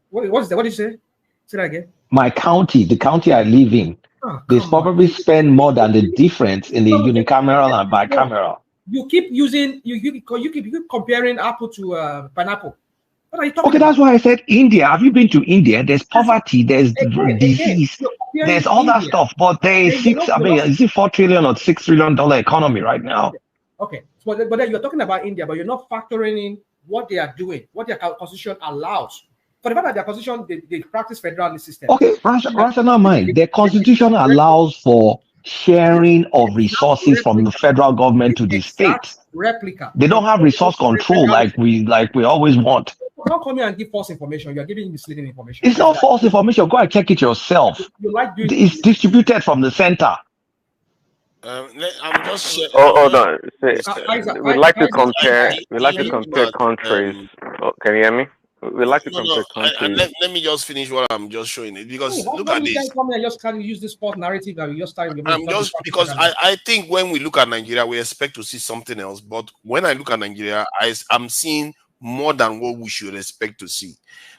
What is that? What did you say? Say that again. My county, the county I live in, they probably spend more than the difference in the unicameral and bicameral. You keep comparing apple to pineapple. Okay, that's why I said India. Have you been to India? There's poverty, there's disease, there's all that stuff. But there is $4 trillion or $6 trillion economy right now. Okay, but then you're talking about India, but you're not factoring in what they are doing, what their constitution allows. For the fact that their constitution, they practice federalist system. Okay, rational mind. The constitution allows for sharing of resources from the federal government to the states. Replica. They don't have resource control like we always want. Don't come here and give false information. You're giving misleading information. It's not false information. Go and check it yourself. It's distributed from the center. I'm just hold on. We like to compare. We like to compare countries. Can you hear me? We like to compare countries. Let me just finish what I'm just showing it, because look at this. Come here, just can use this false narrative that we just started. Because I think when we look at Nigeria, we expect to see something else. But when I look at Nigeria, I'm seeing more than what we should expect to see.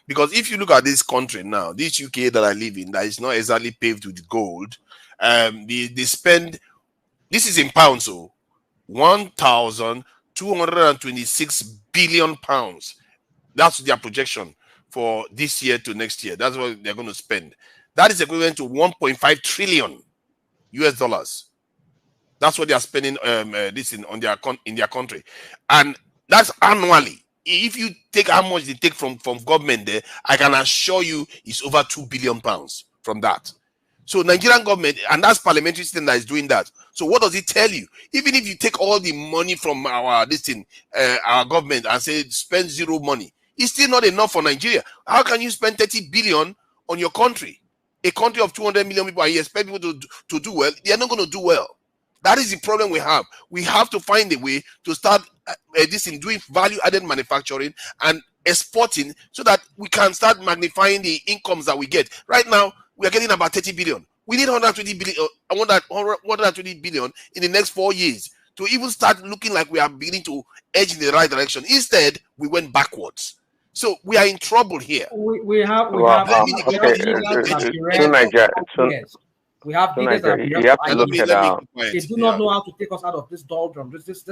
Because if you look at this country now, this UK that I live in, that is not exactly paved with gold, they spend. This is in pounds, so 1,226 billion pounds. That's their projection for this year to next year. That's what they're going to spend. That is equivalent to 1.5 trillion US dollars. That's what they are spending in their country, and that's annually. If you take how much they take from government there, I can assure you it's over 2 billion pounds from that. So Nigerian government, and that's parliamentary system that is doing that. So what does it tell you? Even if you take all the money from our government and say spend zero money, it's still not enough for Nigeria. How can you spend 30 billion on your country, a country of 200 million people, and you expect people to do well? They are not going to do well. That is the problem we have. We have to find a way to start doing value-added manufacturing and exporting, so that we can start magnifying the incomes that we get. Right now, we are getting about 30 billion. We need 120 billion in the next 4 years to even start looking like we are beginning to edge in the right direction. Instead, we went backwards. So we are in trouble here. We have you have to look at they do not know how to take us out of this doldrum, this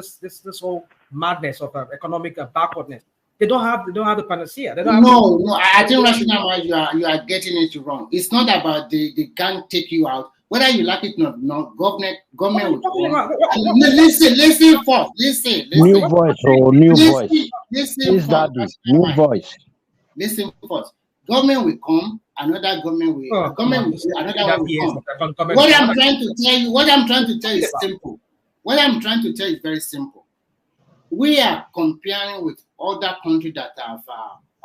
whole madness of economic backwardness. They don't have the panacea. They don't I think rational, you are getting it wrong. It's not about they can't take you out. Whether you like it or not, government will listen first. Listen. New voice. Listen first. New voice. Listen first. Government will come, another government will another one will come. What I'm trying to tell you is simple. What I'm trying to tell you is very simple. We are comparing with other countries that have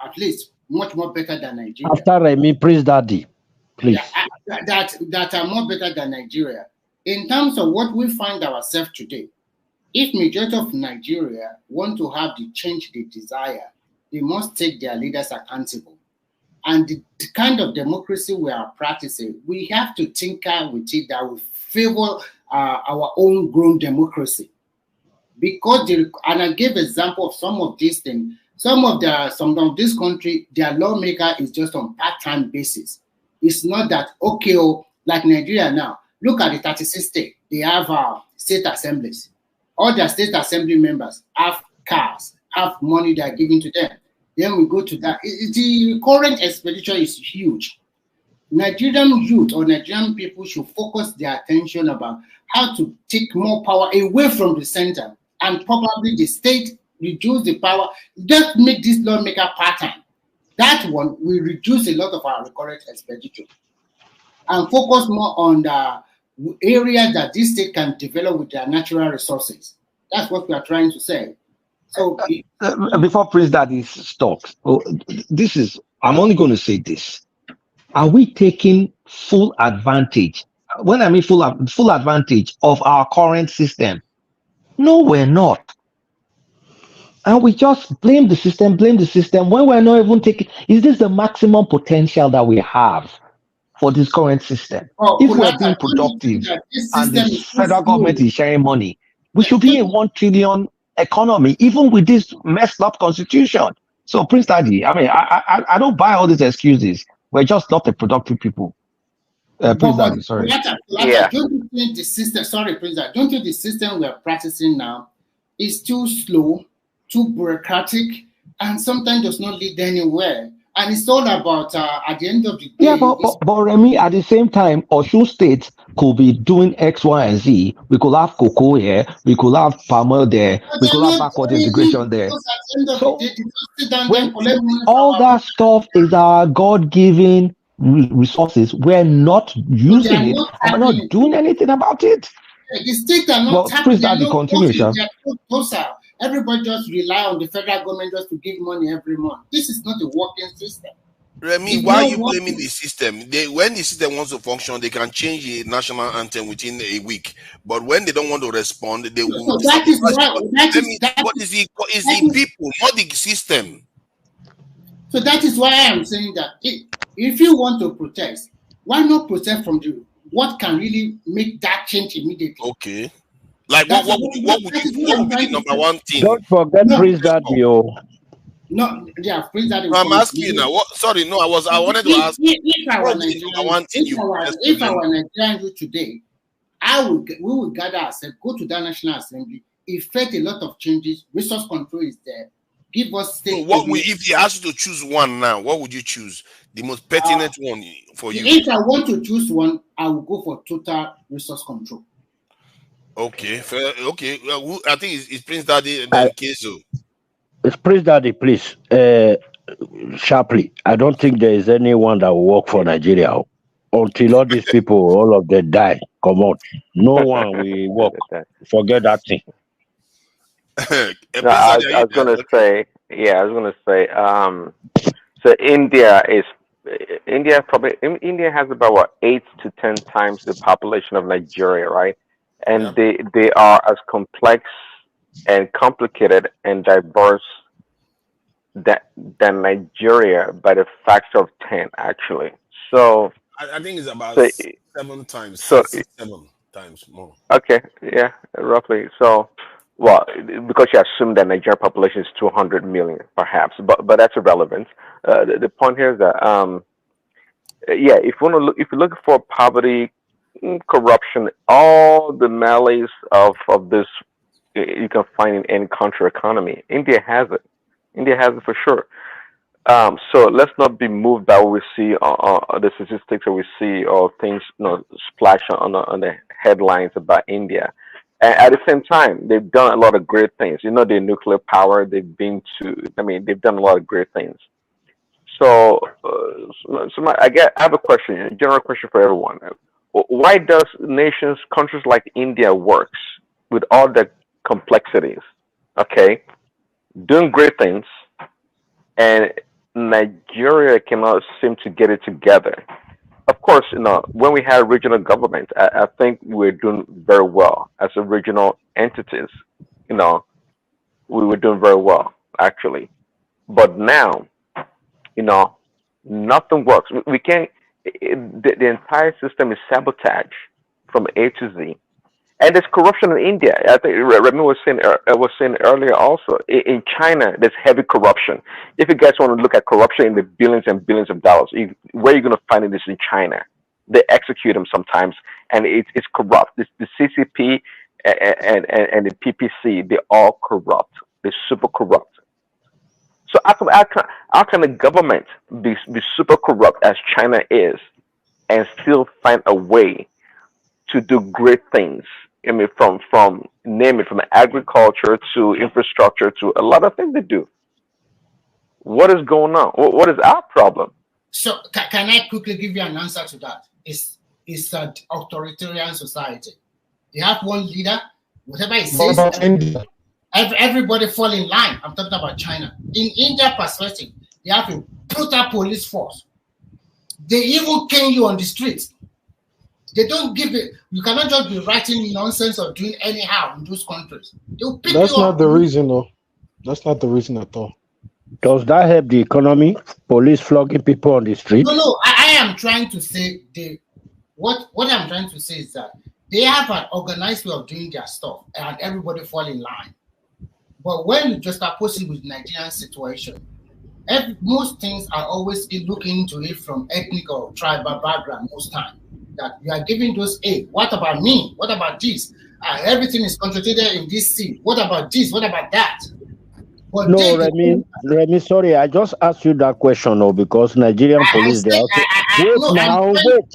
at least much more better than Nigeria. After Remy, please, Daddy, please. That are more better than Nigeria. In terms of what we find ourselves today, if majority of Nigeria want to have the change they desire, they must take their leaders accountable. And the kind of democracy we are practicing, we have to tinker with it that will favor our own grown democracy. Because and I gave example of some of these things. Some of this country, their lawmaker is just on part-time basis. It's not that like Nigeria now. Look at the 36 states. They have state assemblies. All their state assembly members have cars, have money they are giving to them. Then we go to that. The current expenditure is huge. Nigerian youth or Nigerian people should focus their attention about how to take more power away from the center, and probably the state reduce the power. Just make this lawmaker part-time. That one will reduce a lot of our recurrent expenditure and focus more on the areas that this state can develop with their natural resources. That's what we are trying to say. So before Prince Daddy talks, I'm only going to say this. Are we taking full advantage? When I mean full advantage of our current system? No, we're not. And we just blame the system when we're not even taking. Is this the maximum potential that we have for this current system? If we're being productive and the federal government is sharing money, we should be a 1 trillion economy, even with this messed up constitution. So, Prince Daddy, I mean, I don't buy all these excuses. We're just not a productive people. Prince Daddy, sorry. Don't you think the system? Sorry, Prince Daddy. Don't you think the system we are practicing now is too slow, too bureaucratic, and sometimes does not lead anywhere? And it's all about, at the end of the day... Yeah, but Remy, at the same time, Osun State could be doing X, Y, and Z. We could have cocoa here. We could have palmer there. We could have backward integration there. So when all that stuff is our God-given resources, we're not using it. And we're not doing anything about it. The states are not tapping. Everybody just rely on the federal government just to give money every month. This is not a working system. Remy, why are you blaming the system? When the system wants to function, they can change the national anthem within a week. But when they don't want to respond, they will. So that is why. What is the people, not the system? So that is why I am saying that if you want to protest, why not protest from what can really make that change immediately? Okay. Like what would be the number one thing? Don't forget Prince Daddy. No, yeah, Prince Daddy. No, I'm asking you now. Sorry, no, I wanted to ask. If I were Nigerian youth today, we would gather ourselves, go to that National Assembly, effect a lot of changes. Resource control is there. Give us state. So if you asked you to choose one now, what would you choose? The most pertinent one for you? If I want to choose one, I will go for total resource control. Okay, fair. Okay. I think it's Prince Daddy and then Kezo. It's Prince Daddy, please. Sharply. I don't think there is anyone that will work for Nigeria until all these people, all of them die. Come on. No one will work. Forget that thing. No, I was going to say, so India has about 8 to 10 times the population of Nigeria, right? And they are as complex and complicated and diverse than Nigeria by the factor of 10, actually. So I think it's about 7 times, 7 times more. Okay, yeah, roughly. So, well, because you assume that Nigerian population is 200 million, perhaps, but that's irrelevant. The point here is that, if you look for poverty, corruption, all the malice of this you can find in any country economy. India has it. India has it for sure. So let's not be moved by what we see on the statistics that we see or things splash on the headlines about India. And at the same time, they've done a lot of great things. The nuclear power they've done a lot of great things. So I have a question, a general question for everyone. Why does countries like India works with all the complexities, okay, doing great things, and Nigeria cannot seem to get it together? Of course, when we had regional government, I think we're doing very well as a regional entities. We were doing very well, actually. But now, nothing works. We can't. The entire system is sabotage from A to Z, and there's corruption in India. I think Remy was saying earlier also. In China, there's heavy corruption. If you guys want to look at corruption in the billions and billions of dollars, where you're going to find it is in China. They execute them sometimes, and it's corrupt. The CCP and the PPC, they're all corrupt. They're super corrupt. So how can the government be super corrupt as China is and still find a way to do great things? I mean, from agriculture to infrastructure to a lot of things they do. What is going on? What is our problem? So can I quickly give you an answer to that? It's an authoritarian society. You have one leader, whatever he says. What about India? Everybody fall in line. I'm talking about China. In India perspective, they have a brutal police force. They even cane you on the streets. They don't give it. You cannot just be writing nonsense or doing anyhow in those countries. They'll pick That's you not up. the reason, though. That's not the reason at all. Does that help the economy? Police flogging people on the street? No. I am trying to say what I'm trying to say is that they have an organized way of doing their stuff, and everybody fall in line. But when you just oppose it with Nigerian situation, most things are always looking into it from ethnic or tribal background most time. That you are giving those, hey, what about me? What about this? Everything is concentrated in this seat. What about this? What about that? But No, Remy, sorry, I just asked you that question, because Nigerian police, they also wait no, now, wait.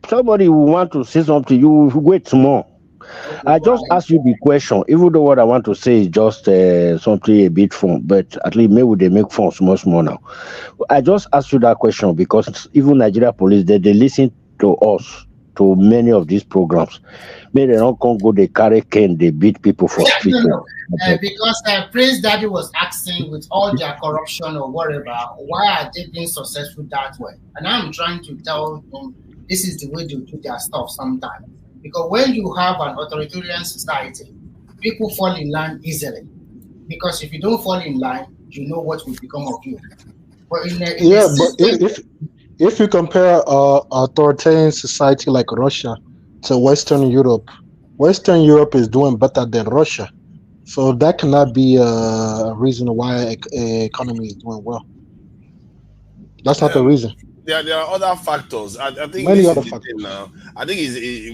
Somebody will want to say something, you wait more. Okay, I just asked you the question, even though what I want to say is just something a bit fun, but at least maybe they make fun small now. I just asked you that question because even Nigeria police, they listen to us, to many of these programs. Maybe they don't come go, they carry cane, they beat people for street. No. Because Prince Daddy was asking, with all their corruption or whatever, why are they being successful that way? And I'm trying to tell them this is the way they do their stuff sometimes. Because when you have an authoritarian society, people fall in line easily. Because if you don't fall in line, you know what will become of you. But if you compare authoritarian society like Russia to Western Europe is doing better than Russia. So that cannot be a reason why economy is doing well. That's not the reason. There are other factors. I think Many this other is the factors. thing now. I think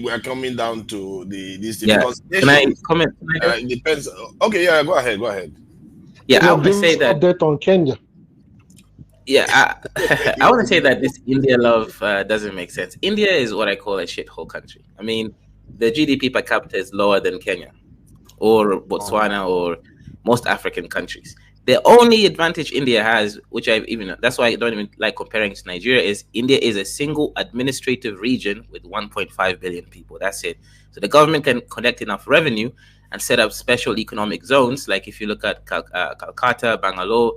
we are coming down to this thing, Yeah. because Can I comment? it depends. Okay, yeah, go ahead. Yeah, I want to say that. Update on Kenya. Yeah, I want to say that this India love doesn't make sense. India is what I call a shithole country. I mean, the GDP per capita is lower than Kenya or Botswana or most African countries. The only advantage India has, which that's why I don't even like comparing to Nigeria, is India is a single administrative region with 1.5 billion people. That's it. So the government can collect enough revenue and set up special economic zones. Like if you look at Calcutta, Bangalore,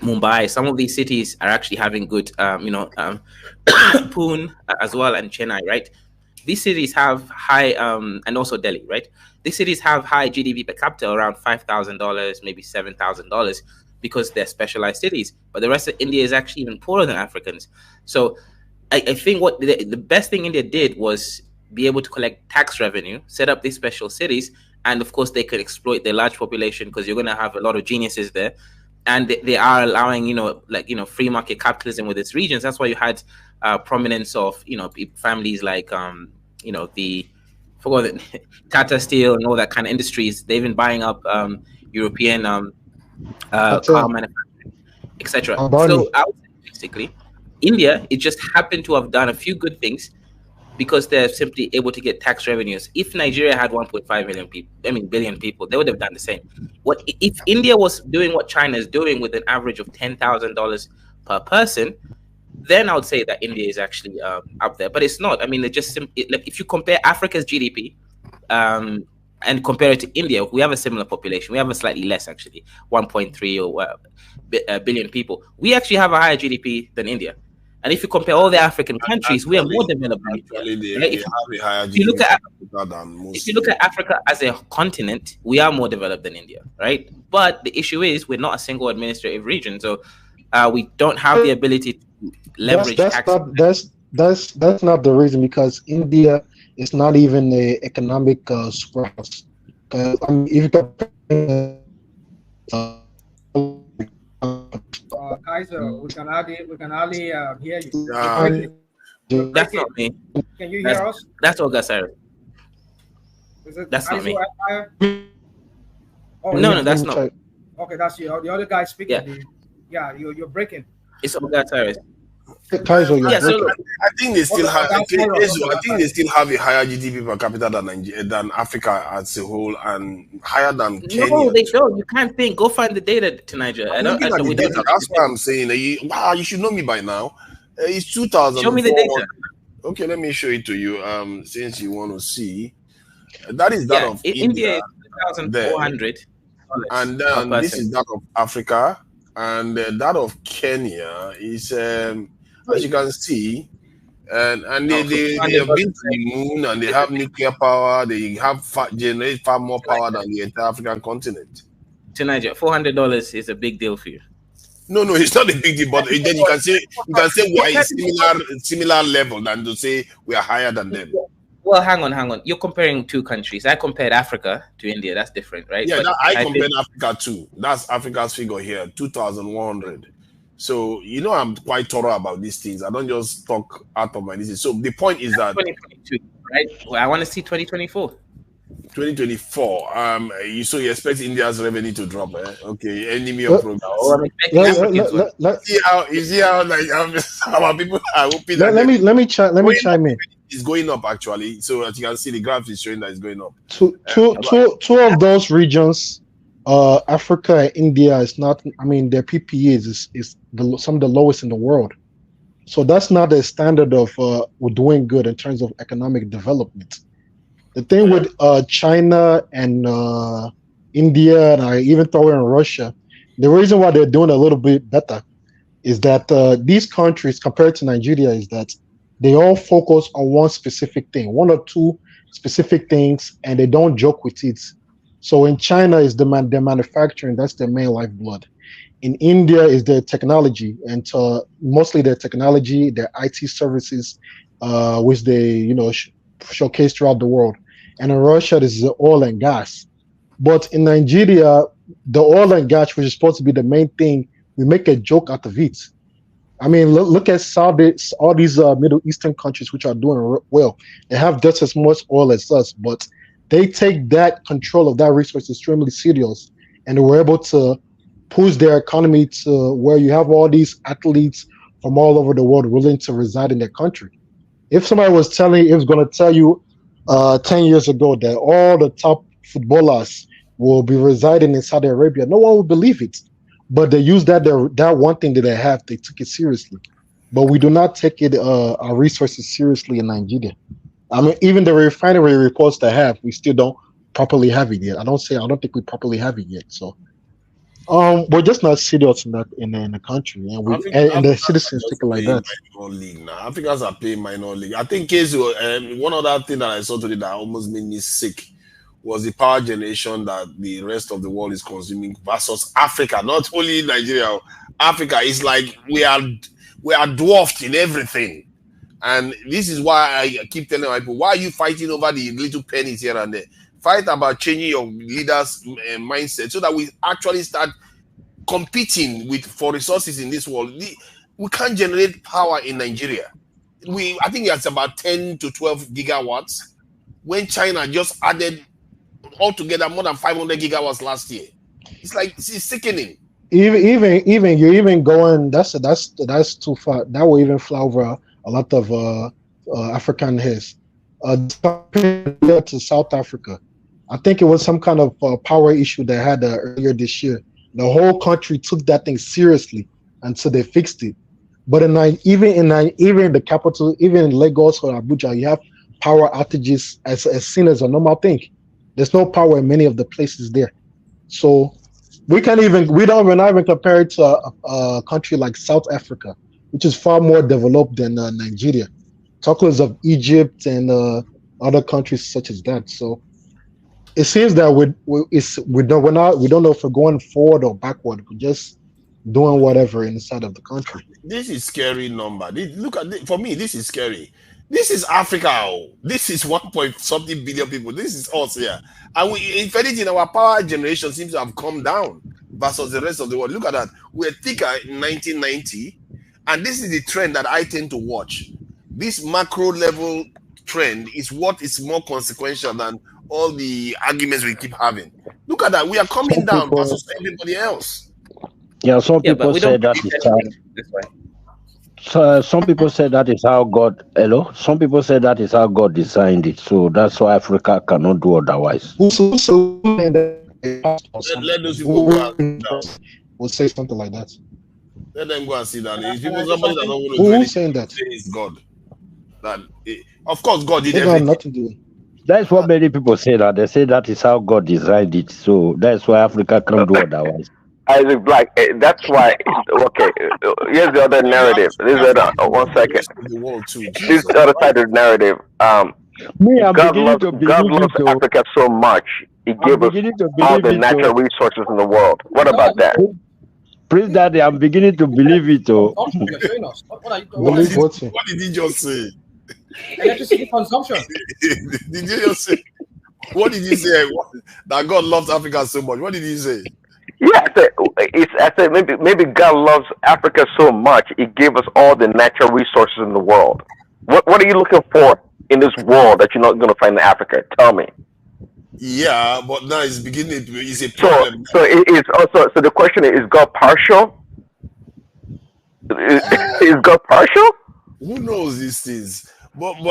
Mumbai, some of these cities are actually having good, Pune as well, and Chennai, right? These cities have high, and also Delhi, right? These cities have high GDP per capita, around $5,000, maybe $7,000, because they're specialized cities. But the rest of India is actually even poorer than Africans. So I think what the best thing India did was be able to collect tax revenue, set up these special cities, and of course they could exploit their large population, because you're going to have a lot of geniuses there. And they are allowing, free market capitalism with its regions. That's why you had prominence of, families like, Tata Steel and all that kind of industries. They've been buying up European car manufacturing, etc. So I would say basically, India, it just happened to have done a few good things because they're simply able to get tax revenues. If Nigeria had 1.5 billion people, they would have done the same. What if India was doing what China is doing with an average of $10,000 per person? Then I would say that India is actually up there, but it's not. I mean, if you compare Africa's GDP and compare it to India, we have a similar population. We have a slightly less, actually, 1.3 or billion people. We actually have a higher GDP than India. And if you compare all the African countries, we are more developed than India. Right? If you look at Africa as a continent, we are more developed than India, right? But the issue is we're not a single administrative region, so we don't have the ability to leverage tax. That's not the reason, because India is not even a economic superhouse. If you compare Kaiser, we can hardly hear you. That's not me. Can you hear us? That's Olga Cyrus. That's not me. No, that's not. Okay, that's you. The other guy speaking. Yeah, you're breaking. It's Olga Cyrus. Kaiser, I think they still have. I think they still have a higher GDP per capita than Africa as a whole, and higher than Kenya. No, they don't. You can't think. Go find the data, Tanaja. That's why I'm saying. You should know me by now. It's 2000. Show me the data. Okay, let me show it to you. Since you want to see, that is that of India is 1,400, and then this is that of Africa, and that of Kenya is, as you can see, and they have been to the moon, and they have nuclear power. They generate far more power than the entire African continent. Tanaja, $400 is a big deal for you. No, it's not a big deal, but then you can say we are in similar level than to say we are higher than them. Well, hang on. You're comparing two countries. I compared Africa to India. That's different, right? Yeah, I compared Africa too. That's Africa's figure here, 2,100. So, I'm quite thorough about these things. I don't just talk out of my business. So the point is that 2022, right? Well, I want to see 2024. 2024. So you expect India's revenue to drop? Okay, enemy of progress. You see how like our people are hoping that. Let me chime in. It's going up actually. So as you can see, the graph is showing that it's going up. Two of those regions, Africa and India, is not. I mean, their PPE is some of the lowest in the world. So that's not the standard of we're doing good in terms of economic development. The thing with China and India, and I even throw in Russia, the reason why they're doing a little bit better is that these countries, compared to Nigeria, is that they all focus on one specific thing, one or two specific things, and they don't joke with it. So in China, is their manufacturing, that's their main lifeblood. In India is their technology, and mostly their technology, their IT services, which they showcase throughout the world. And in Russia, this is the oil and gas. But in Nigeria, the oil and gas, which is supposed to be the main thing, we make a joke out of it. I mean, look at Saudi, all these Middle Eastern countries which are doing well. They have just as much oil as us, but they take that control of that resource extremely serious, and they were able to push their economy to where you have all these athletes from all over the world willing to reside in their country. If somebody was going to tell you 10 years ago that all the top footballers will be residing in Saudi Arabia, no one would believe it. But they use that one thing that they have, they took it seriously. But we do not take our resources seriously in Nigeria. I mean, even the refinery reports they have, we still don't properly have it yet. I don't think we properly have it yet. So we're just not serious in the country, and the citizens take it like that. League now. Africans are playing minor league. I think one other thing that I saw today that almost made me sick was the power generation that the rest of the world is consuming versus Africa. Not only Nigeria, Africa is like we are dwarfed in everything. And this is why I keep telling people, why are you fighting over the little pennies here and there? Fight about changing your leaders' mindset so that we actually start competing for resources in this world. We can't generate power in Nigeria. I think it's about 10 to 12 gigawatts when China just added altogether more than 500 gigawatts last year. It's sickening. Even you're even going. That's too far. That will even fly over a lot of African heads. To South Africa, I think it was some kind of power issue they had earlier this year. The whole country took that thing seriously until they fixed it. But even in the capital, even in Lagos or Abuja, you have power outages as seen as a normal thing. There's no power in many of the places there. So we're not even compare it to a country like South Africa, which is far more developed than Nigeria. Talk less of Egypt and other countries such as that. So it seems that we don't know if we're going forward or backward. We're just doing whatever inside of the country. This is scary number. For me, this is scary. This is Africa. This is 1.something billion people. This is us here. And if anything, our power generation seems to have come down versus the rest of the world. Look at that. We're thicker in 1990. And this is the trend that I tend to watch. This macro level trend is what is more consequential than all the arguments we keep having. Look at that. We are coming down versus everybody else. Yeah, some people say that is some people say that is how God. Hello. Some people say that is how God designed it. So that's why Africa cannot do otherwise. Let those people go and will say something like that. Let them go and sit down. If people somebody that don't want to who's saying that? Say it's God. Of course, God did everything. Nothing to do. That's what many people say. That they say that is how God designed it. So that's why Africa can't do otherwise. Isaac Black, that's why. Okay, here's the other narrative. This is one second. This is the other side of the narrative. God loves Africa so much. He gave us all the natural resources in the world. What about that? Prince Daddy, I'm beginning to believe it. What did he just say? Electricity consumption. Did you just say? What did he say? That God loves Africa so much. What did he say? Yeah, I said maybe God loves Africa so much. He gave us all the natural resources in the world. What are you looking for in this world that you're not going to find in Africa? Tell me. Yeah, but now it's beginning to it's a problem. So it's also so the question is God partial? Is God partial? Who knows these things? But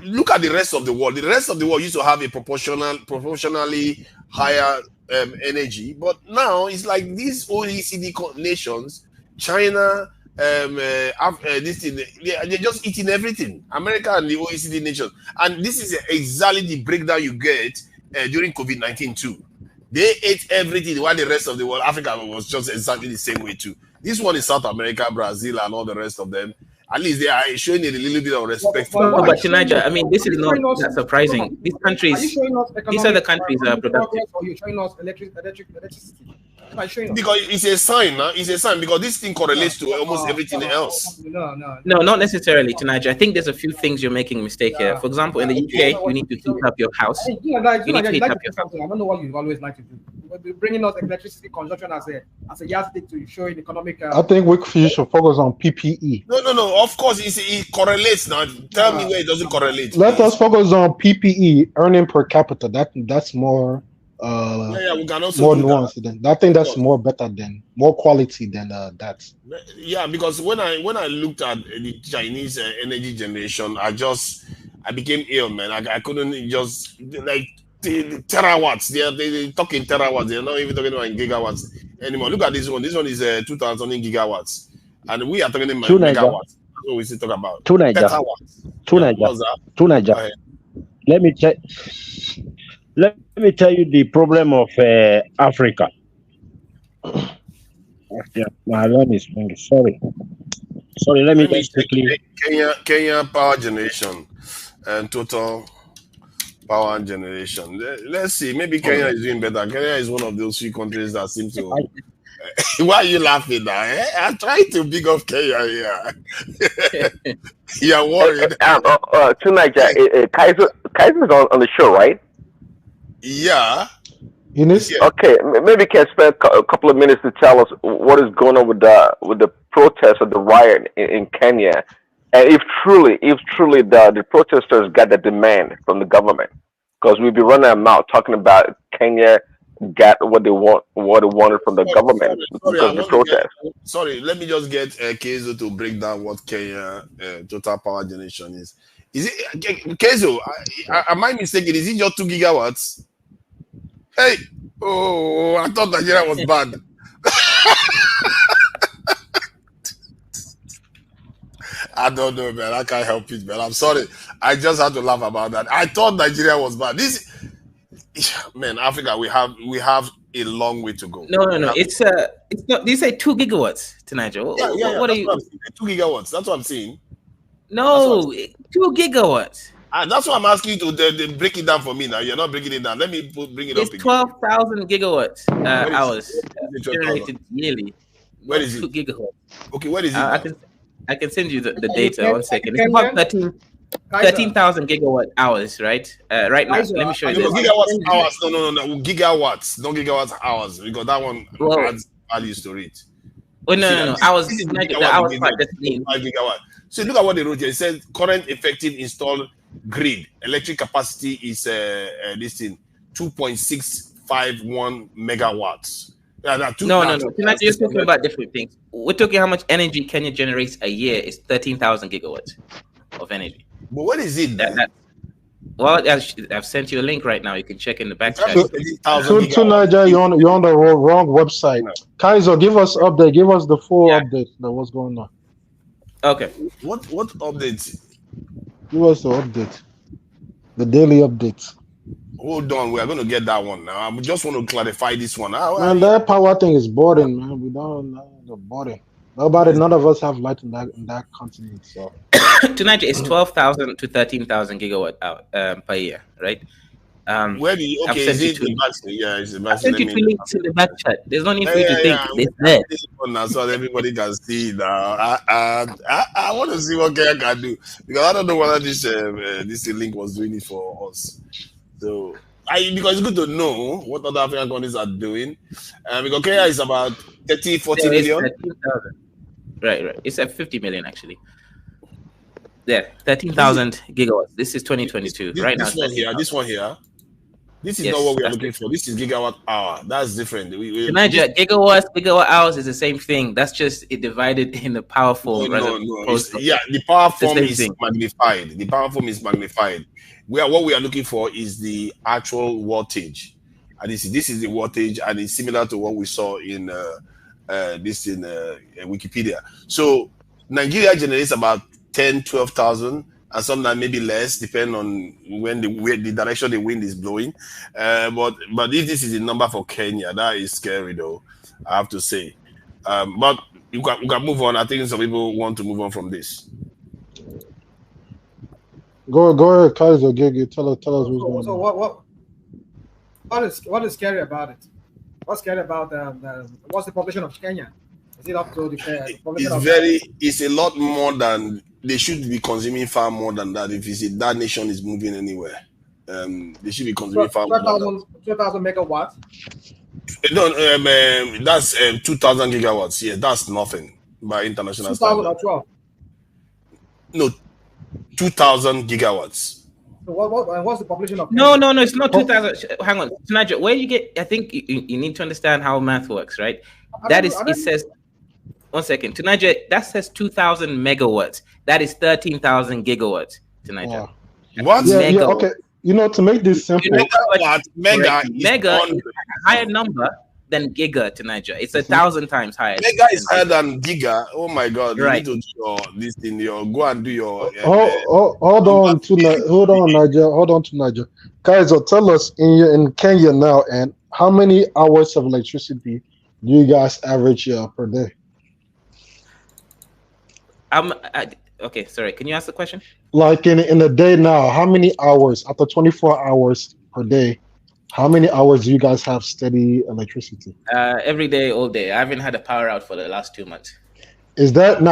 look at the rest of the world. The rest of the world used to have a proportionally higher energy, but now it's like these OECD nations, China, this thing, they're just eating everything. America and the OECD nations, and this is exactly the breakdown you get during COVID-19 too. They ate everything while the rest of the world, Africa, was just exactly the same way too. This one is South America, Brazil, and all the rest of them. At least they are showing it a little bit of respect. No, but Niger, I mean, this is not that surprising. These countries, these are the countries that are productive. Or you're showing us electricity? Because it's a sign, now. It's a sign because this thing correlates to almost everything else. No, not necessarily, Niger. I think there's a few things you're making a mistake here. For example, in the UK, you need to heat up your house. You need to heat up your house. I don't know what you always like to do. We're bringing us electricity consumption as a yardstick to show economic. I think we should focus on PPE. No. Of course, it correlates now. Tell me where it doesn't correlate. Let us focus on PPE, earning per capita. That's more. We can also more nuanced than I think that's more more quality than that. Yeah, because when I looked at the Chinese energy generation, I became ill, man. I couldn't just like the terawatts. They talk in terawatts. They're not even talking about in gigawatts anymore. Look at this one. This one is 2,000 gigawatts, and we are talking in megawatts. That's what we still talk about. Two Niger. Let me tell you the problem of Africa. My alarm is ringing. Sorry. Let me just quickly. Kenya power generation and total power generation. Let's see. Maybe Kenya is doing better. Kenya is one of those few countries that seem to. Why are you laughing now? I'm trying to big up Kenya here. You're worried. Tonight, Kaiser is on the show, right? Yeah. Okay, maybe you can spend a couple of minutes to tell us what is going on with the protest or the riot in Kenya, and if truly the protesters got the demand from the government, because we've been running our mouth talking about Kenya got what they wanted from the government because of the protest. Let me just get Kezo to break down what Kenya total power generation is. Is it Kezo? Am I mistaken? Is it just 2 gigawatts? Hey, I thought Nigeria was bad. I don't know, man. I can't help it, man. I'm sorry. I just had to laugh about that. I thought Nigeria was bad. Man, Africa, we have a long way to go. No. It's not. You say 2 gigawatts to Nigeria. What are you? 2 gigawatts. That's what I'm saying. No, 2 gigawatts. And that's why I'm asking you to break it down for me now. You're not breaking it down. Let me bring it up again. It's 12,000 gigawatts hours generated yearly. Where is it? 2 gigawatts. Okay, where is it? I can send you the data. 1 second. It's about 13,000 gigawatt hours, right? Right now. Let me show you this. Gigawatts hours. No. Gigawatts. Not gigawatts hours. Because that one adds values to it. Oh, no. Hours. The hours part doesn't mean 5 gigawatt. So look at what they wrote here. It says current effective installed grid electric capacity is this thing 2.651 megawatts. No. You're talking about different things. We're talking how much energy Kenya generates a year is 13,000 gigawatts of energy. But what is it? Well, I've sent you a link right now. You can check in the back chat. So Niger, you're on the wrong website. Kaiser, give us update. Give us the full update of what's going on. Okay. What updates? Give us the update. The daily updates. Hold on, we are going to get that one now. I just want to clarify this one. Man, that power thing is boring, man. We don't know boring. None of us have light in that continent. So tonight it's 12,000 to 13,000 gigawatt per year, right? Where do you? Okay, is it the back? Yeah, it's the back. I sent you 2 links in the back chat. There's no need for you to think it's there. So everybody can see now. I want to see what Kenya can do because I don't know whether this link was doing it for us. So because it's good to know what other African countries are doing. Because Kenya is about 40 million. 13,000. Right. It's at 50 million actually. Yeah, 13,000 gigawatts. This is 2022. This one here. This is not what we are looking for. This is gigawatt hour. That's different. Niger, gigawatt hours is the same thing. That's just it divided in the power form. No. The power form is magnified. The power form is magnified. What we are looking for is the actual wattage. And this is the wattage, and it's similar to what we saw in Wikipedia. So Nigeria generates about 10,000-12,000. And sometimes maybe less, depending on when the direction the wind is blowing. But if this is the number for Kenya, that is scary, though, I have to say. But you can move on. I think some people want to move on from this. Go ahead, Kaiser. Tell us what's going on. So what is scary about it? What's scary about what's the population of Kenya? Is it up to the population? It's a lot more than. They should be consuming far more than that. If you see that nation is moving anywhere, they should be consuming far more. 12,000 megawatts. No, that's 2,000 gigawatts. Yeah, that's nothing by international standards. 2012. No, 2,000 gigawatts. So what's the population of? No, it's not 2,000. Hang on, Nigel. Where you get? I think you need to understand how math works, right? It says. 1 second. To Niger, that says 2,000 megawatts. That is 13,000 gigawatts to Niger. Wow. What? Yeah, okay. To make this simple. Mega is a higher number than giga to Niger. It's 1,000 times higher. Mega is higher than giga. Oh my God. Right. You need to do this thing. Go and do your... Hold on to Niger. Kaiser, tell us in Kenya now, and how many hours of electricity do you guys average per day? Okay, sorry. Can you ask the question? Like in a day now, how many hours after 24 hours per day? How many hours do you guys have steady electricity? Every day, all day. I haven't had a power out for the last 2 months. Is that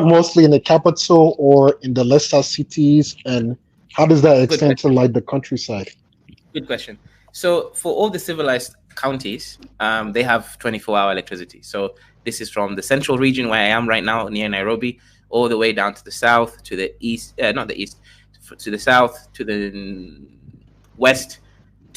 mostly in the capital or in the lesser cities? And how does that extend to like the countryside? Good question. So for all the civilized counties, they have 24-hour electricity. So this is from the central region where I am right now near Nairobi, all the way down to the south, to the east, not the east, to the south, to the west,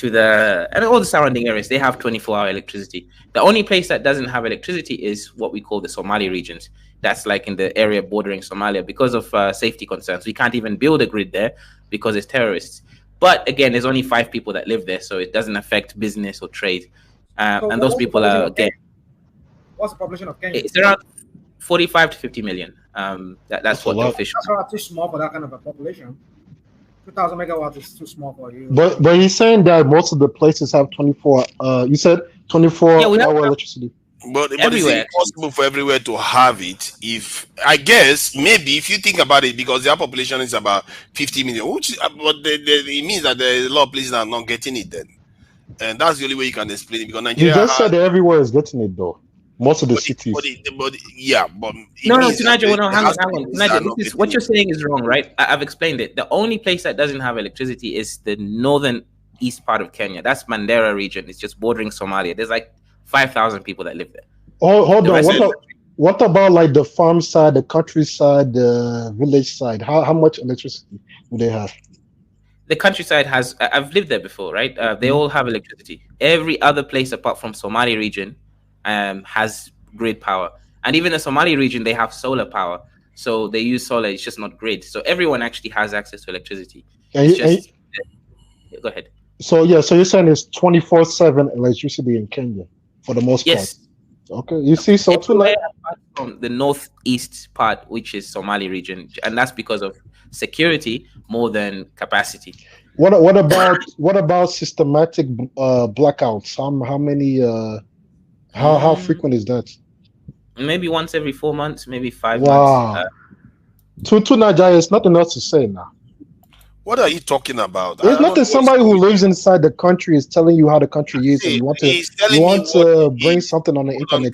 and all the surrounding areas. They have 24-hour electricity. The only place that doesn't have electricity is what we call the Somali regions. That's like in the area bordering Somalia because of safety concerns. We can't even build a grid there because it's terrorists. But again, there's only 5 people that live there, so it doesn't affect business or trade. And those people are, again... What's the population of Kenya? It's around 45 to 50 million. That's what the official. That's too small for that kind of a population. 2,000 megawatts is too small for you. But he's saying that most of the places have 24. You said 24-hour electricity. But it's impossible for everywhere to have it. If I guess maybe if you think about it, because their population is about 50 million, which it means that there is a lot of places that are not getting it then, and that's the only way you can explain it. Because Nigeria you just said that everywhere is getting it though. Most of the cities. No, Nigel, hang on. Nigel, what you're saying is wrong, right? I've explained it. The only place that doesn't have electricity is the northern east part of Kenya. That's Mandera region. It's just bordering Somalia. There's like 5,000 people that live there. Hold on. What about like the farm side, the countryside, the village side? How much electricity do they have? The countryside has. I've lived there before, right? They all have electricity. Every other place apart from Somali region has grid power, and even the Somali region, they have solar power, so they use solar. It's just not grid. So everyone actually has access to electricity. Go ahead. So you're saying it's 24/7 electricity in Kenya for the most part. Okay, you see, so too like from the northeast part, which is Somali region, and that's because of security more than capacity. What about systematic blackouts? How many? How frequent is that? Maybe once every 4 months, maybe 5 months. To Nigeria, it's nothing else to say now. What are you talking about? There's nothing. Somebody who lives inside the country is telling you how the country is, and you want to bring something on the internet.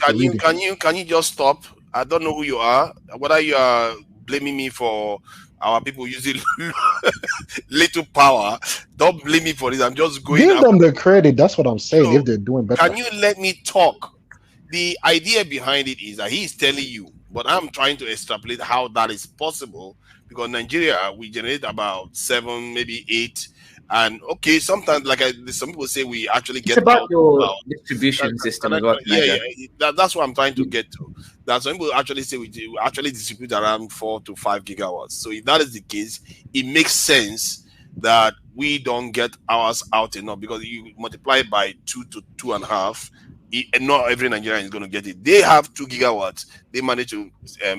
Can you just stop? I don't know who you are. Whether you are blaming me for our people using little power, don't blame me for this. I'm just going. Give them the credit. That's what I'm saying. If they're doing better, can you let me talk? The idea behind it is that he is telling you, but I'm trying to extrapolate how that is possible. Because Nigeria, we generate about 7, maybe 8 And okay, sometimes some people say we actually get it's about out your of distribution system as well. yeah. That's what I'm trying to get to. That some people actually say we actually distribute around 4 to 5 gigawatts. So if that is the case, it makes sense that we don't get ours out enough, because you multiply it by 2 to 2.5. And not every Nigerian is going to get it. They have 2 gigawatts. They manage to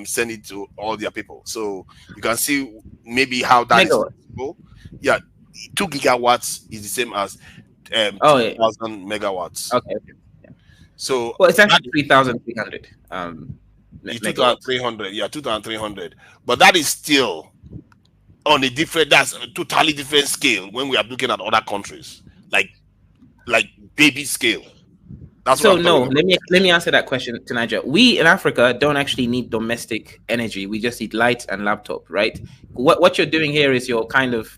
send it to all their people. So you can see maybe how that is possible. Yeah, 2 gigawatts is the same as 2,000 megawatts. Okay. Yeah. So it's actually 3,300. 2,300. Yeah, 2,300. But that is still on a different. That's a totally different scale when we are looking at other countries, like baby scale. That's so what let me answer that question to Niger. We in Africa don't actually need domestic energy. We just need lights and laptop, right? What you're doing here is you're kind of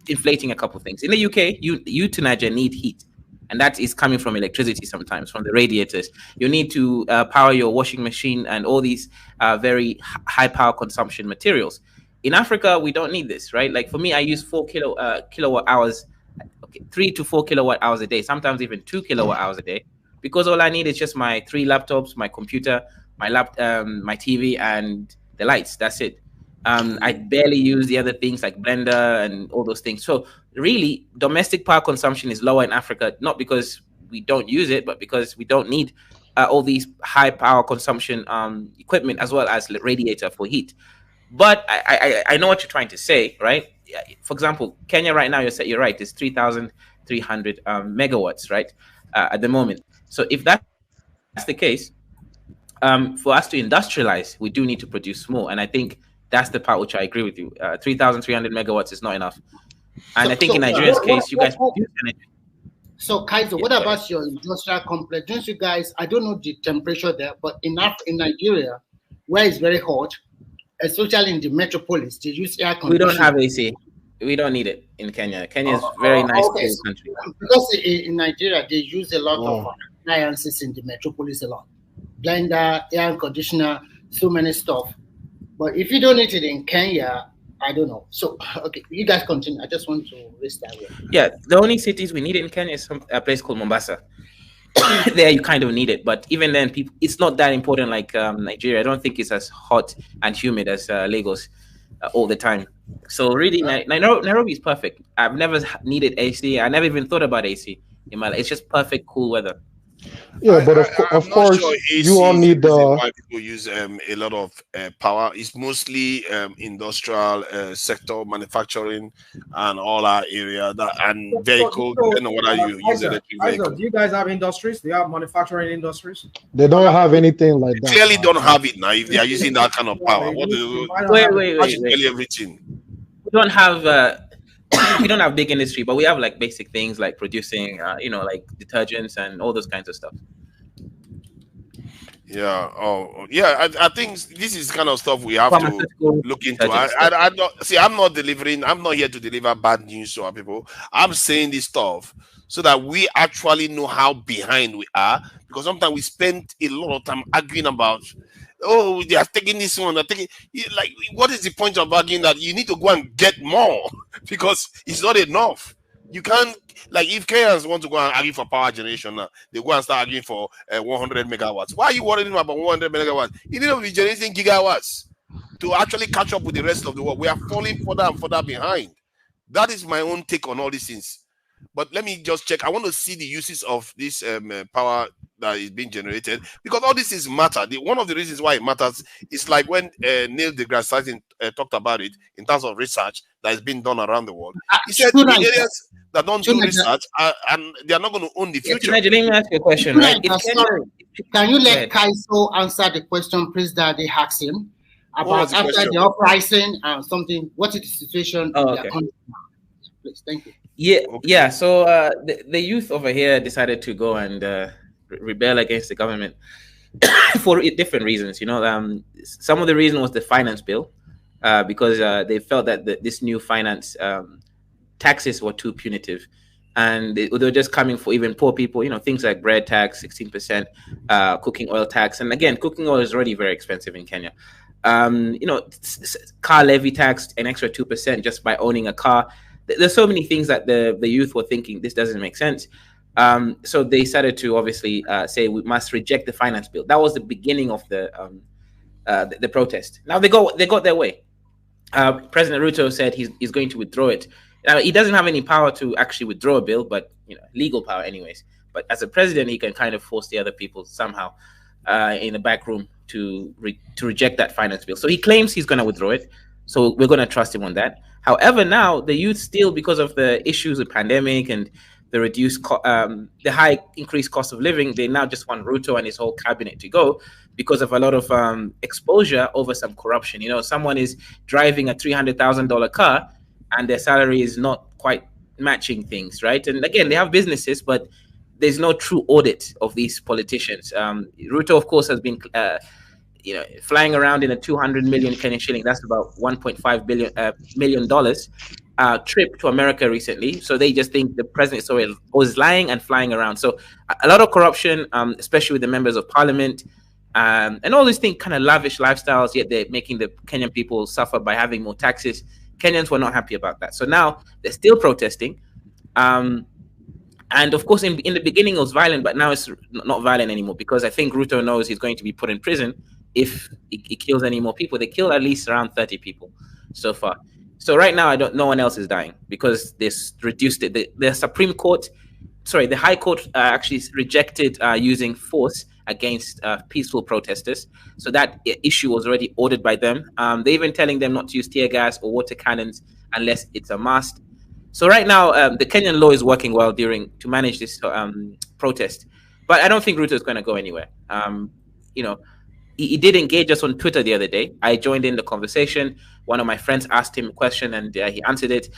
inflating a couple of things. In the UK, you to Niger need heat, and that is coming from electricity sometimes, from the radiators. You need to power your washing machine and all these very high power consumption materials. In Africa, we don't need this, right? Like for me, I use 4 kilowatt hours, 3 to 4 kilowatt hours a day, sometimes even 2 kilowatt hours a day, because all I need is just my 3 laptops, my computer, my TV, and the lights. That's it. I barely use the other things like blender and all those things. So really, domestic power consumption is lower in Africa, not because we don't use it, but because we don't need all these high power consumption equipment as well as the radiator for heat. But I know what you're trying to say, right? For example, Kenya right now, you're right, it's 3,300 megawatts, right, at the moment. So if that's the case, for us to industrialize, we do need to produce more. And I think that's the part which I agree with you. 3,300 megawatts is not enough. And I think in Nigeria's case, you guys produce energy. So, Kaiser, what about your industrial complex? Don't you guys, I don't know the temperature there, but in Nigeria, where it's very hot, especially in the metropolis, they use air conditioning. We don't have AC. We don't need it in Kenya. Kenya is very nice cool country. Because in Nigeria, they use a lot of appliances in the metropolis a lot. Blender, air conditioner, so many stuff. But if you don't need it in Kenya, I don't know. So, okay, you guys continue. I just want to raise that way. Yeah, the only cities we need it in Kenya is a place called Mombasa. There you kind of need it, but even then, it's not that important like Nigeria. I don't think it's as hot and humid as Lagos all the time. So really, Nairobi is perfect. I've never needed AC. I never even thought about AC in my life. It's just perfect, cool weather. Yeah, but of course, sure you all need the. Why people use a lot of power? It's mostly industrial sector, manufacturing, and all our area and vehicle. Depending on whether you use electric vehicle. Do you guys have industries? Do you have manufacturing industries? They don't have anything like that. Clearly, don't have it now. If they are using that kind of power, wait. Everything. We don't have. We don't have big industry, but we have like basic things like producing, like detergents and all those kinds of stuff. Yeah. Oh, yeah. I think this is kind of stuff we have to look into. I don't see. I'm not here to deliver bad news to our people. I'm saying this stuff so that we actually know how behind we are, because sometimes we spend a lot of time arguing about. Oh, they are taking this one. They're taking like, what is the point of arguing that you need to go and get more because it's not enough? You can't, like, if Kenyans want to go and argue for power generation now, they go and start arguing for 100 megawatts. Why are you worrying about 100 megawatts? You need to be generating gigawatts to actually catch up with the rest of the world. We are falling further and further behind. That is my own take on all these things. But let me just check. I want to see the uses of this power that is being generated, because all this is matter. One of the reasons why it matters is like when Neil deGrasse Tyson talked about it in terms of research that is being done around the world. He said the areas that don't do research and they are not going to own the future. Let me ask you a question, right? Can you let Kaiso answer the question, please, that they asked him about after the uprising and something? What is the situation? Please, thank you. Yeah. So the youth over here decided to go and rebel against the government for different reasons. Some of the reason was the finance bill, because they felt that this new finance taxes were too punitive, and they were just coming for even poor people. Things like bread tax, 16%, cooking oil tax, and again, cooking oil is already very expensive in Kenya. Car levy tax, an extra 2% just by owning a car. there's so many things that the youth were thinking this doesn't make sense. So they started to obviously say we must reject the finance bill. That was the beginning of the protest. Now they got their way. President Ruto said he's going to withdraw it. Now he doesn't have any power to actually withdraw a bill, but legal power anyways. But as a president, he can kind of force the other people somehow in the back room to reject that finance bill. So he claims he's going to withdraw it. So we're going to trust him on that. However, now the youth still, because of the issues of pandemic and the the high increased cost of living, they now just want Ruto and his whole cabinet to go because of a lot of exposure over some corruption. Someone is driving a $300,000 car and their salary is not quite matching things, right? And again, they have businesses, but there's no true audit of these politicians. Ruto, of course, has been flying around in a 200 million Kenyan shilling. That's about $1.5 million trip to America recently. So they just think the president was lying and flying around. So a lot of corruption, especially with the members of parliament, and all these things, kind of lavish lifestyles, yet they're making the Kenyan people suffer by having more taxes. Kenyans were not happy about that. So now they're still protesting. And of course, in the beginning, it was violent, but now it's not violent anymore because I think Ruto knows he's going to be put in prison if he kills any more people. They killed at least around 30 people so far. So right now, no one else is dying because they reduced it. The High Court actually rejected using force against peaceful protesters. So that issue was already ordered by them. They're even telling them not to use tear gas or water cannons unless it's a must. So right now, the Kenyan law is working well to manage this protest. But I don't think Ruto is going to go anywhere. He did engage us on Twitter the other day. I joined in the conversation. One of my friends asked him a question and he answered it.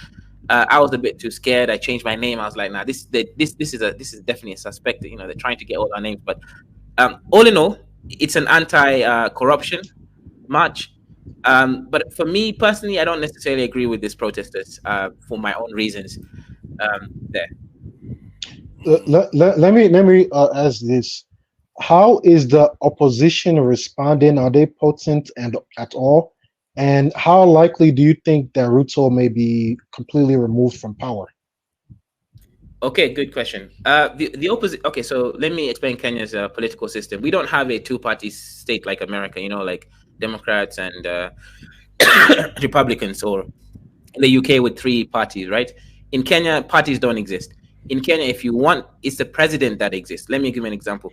I was a bit too scared. I changed my name. I was like, nah, this is definitely a suspect. They're trying to get all our names. But all in all, it's an anti-corruption march. But for me personally, I don't necessarily agree with these protesters for my own reasons. There. Let me ask this: how is the opposition responding? Are they potent and at all? And how likely do you think that Ruto may be completely removed from power? Okay, good question. The opposite. Okay, so let me explain Kenya's political system. We don't have a two-party state like America. Like Democrats and Republicans, or in the UK with 3 parties, right? In Kenya, parties don't exist. In Kenya, if you want, it's the president that exists. Let me give you an example.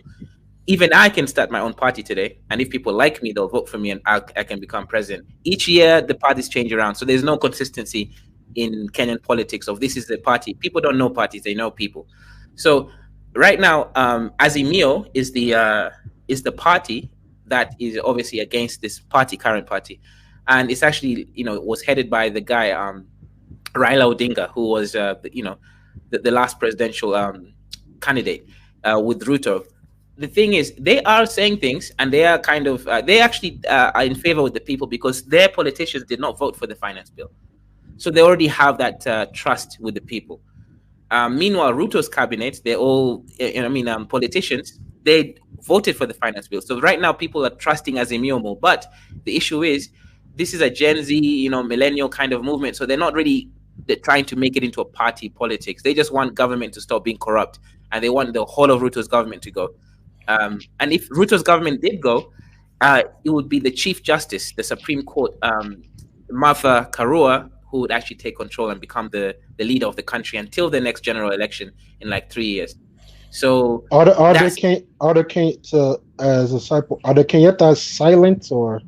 Even I can start my own party today, and if people like me, they'll vote for me, and I can become president. Each year, the parties change around, so there's no consistency in Kenyan politics of this is the party. People don't know parties; they know people. So right now, Azimio is the party that is obviously against this current party, and it's actually was headed by the guy Raila Odinga, who was the last presidential candidate with Ruto. The thing is, they are saying things, and they are kind of they actually are in favor with the people because their politicians did not vote for the finance bill, so they already have that trust with the people. Meanwhile, Ruto's cabinet, they're all politicians. They voted for the finance bill, so right now people are trusting Azimio more. But the issue is, this is a Gen Z, millennial kind of movement, so they're trying to make it into a party politics. They just want government to stop being corrupt, and they want the whole of Ruto's government to go. And if Ruto's government did go, it would be the Chief Justice, the Supreme Court, Martha Karua, who would actually take control and become the leader of the country until the next general election in like 3 years. So are the Kenyatas silent, or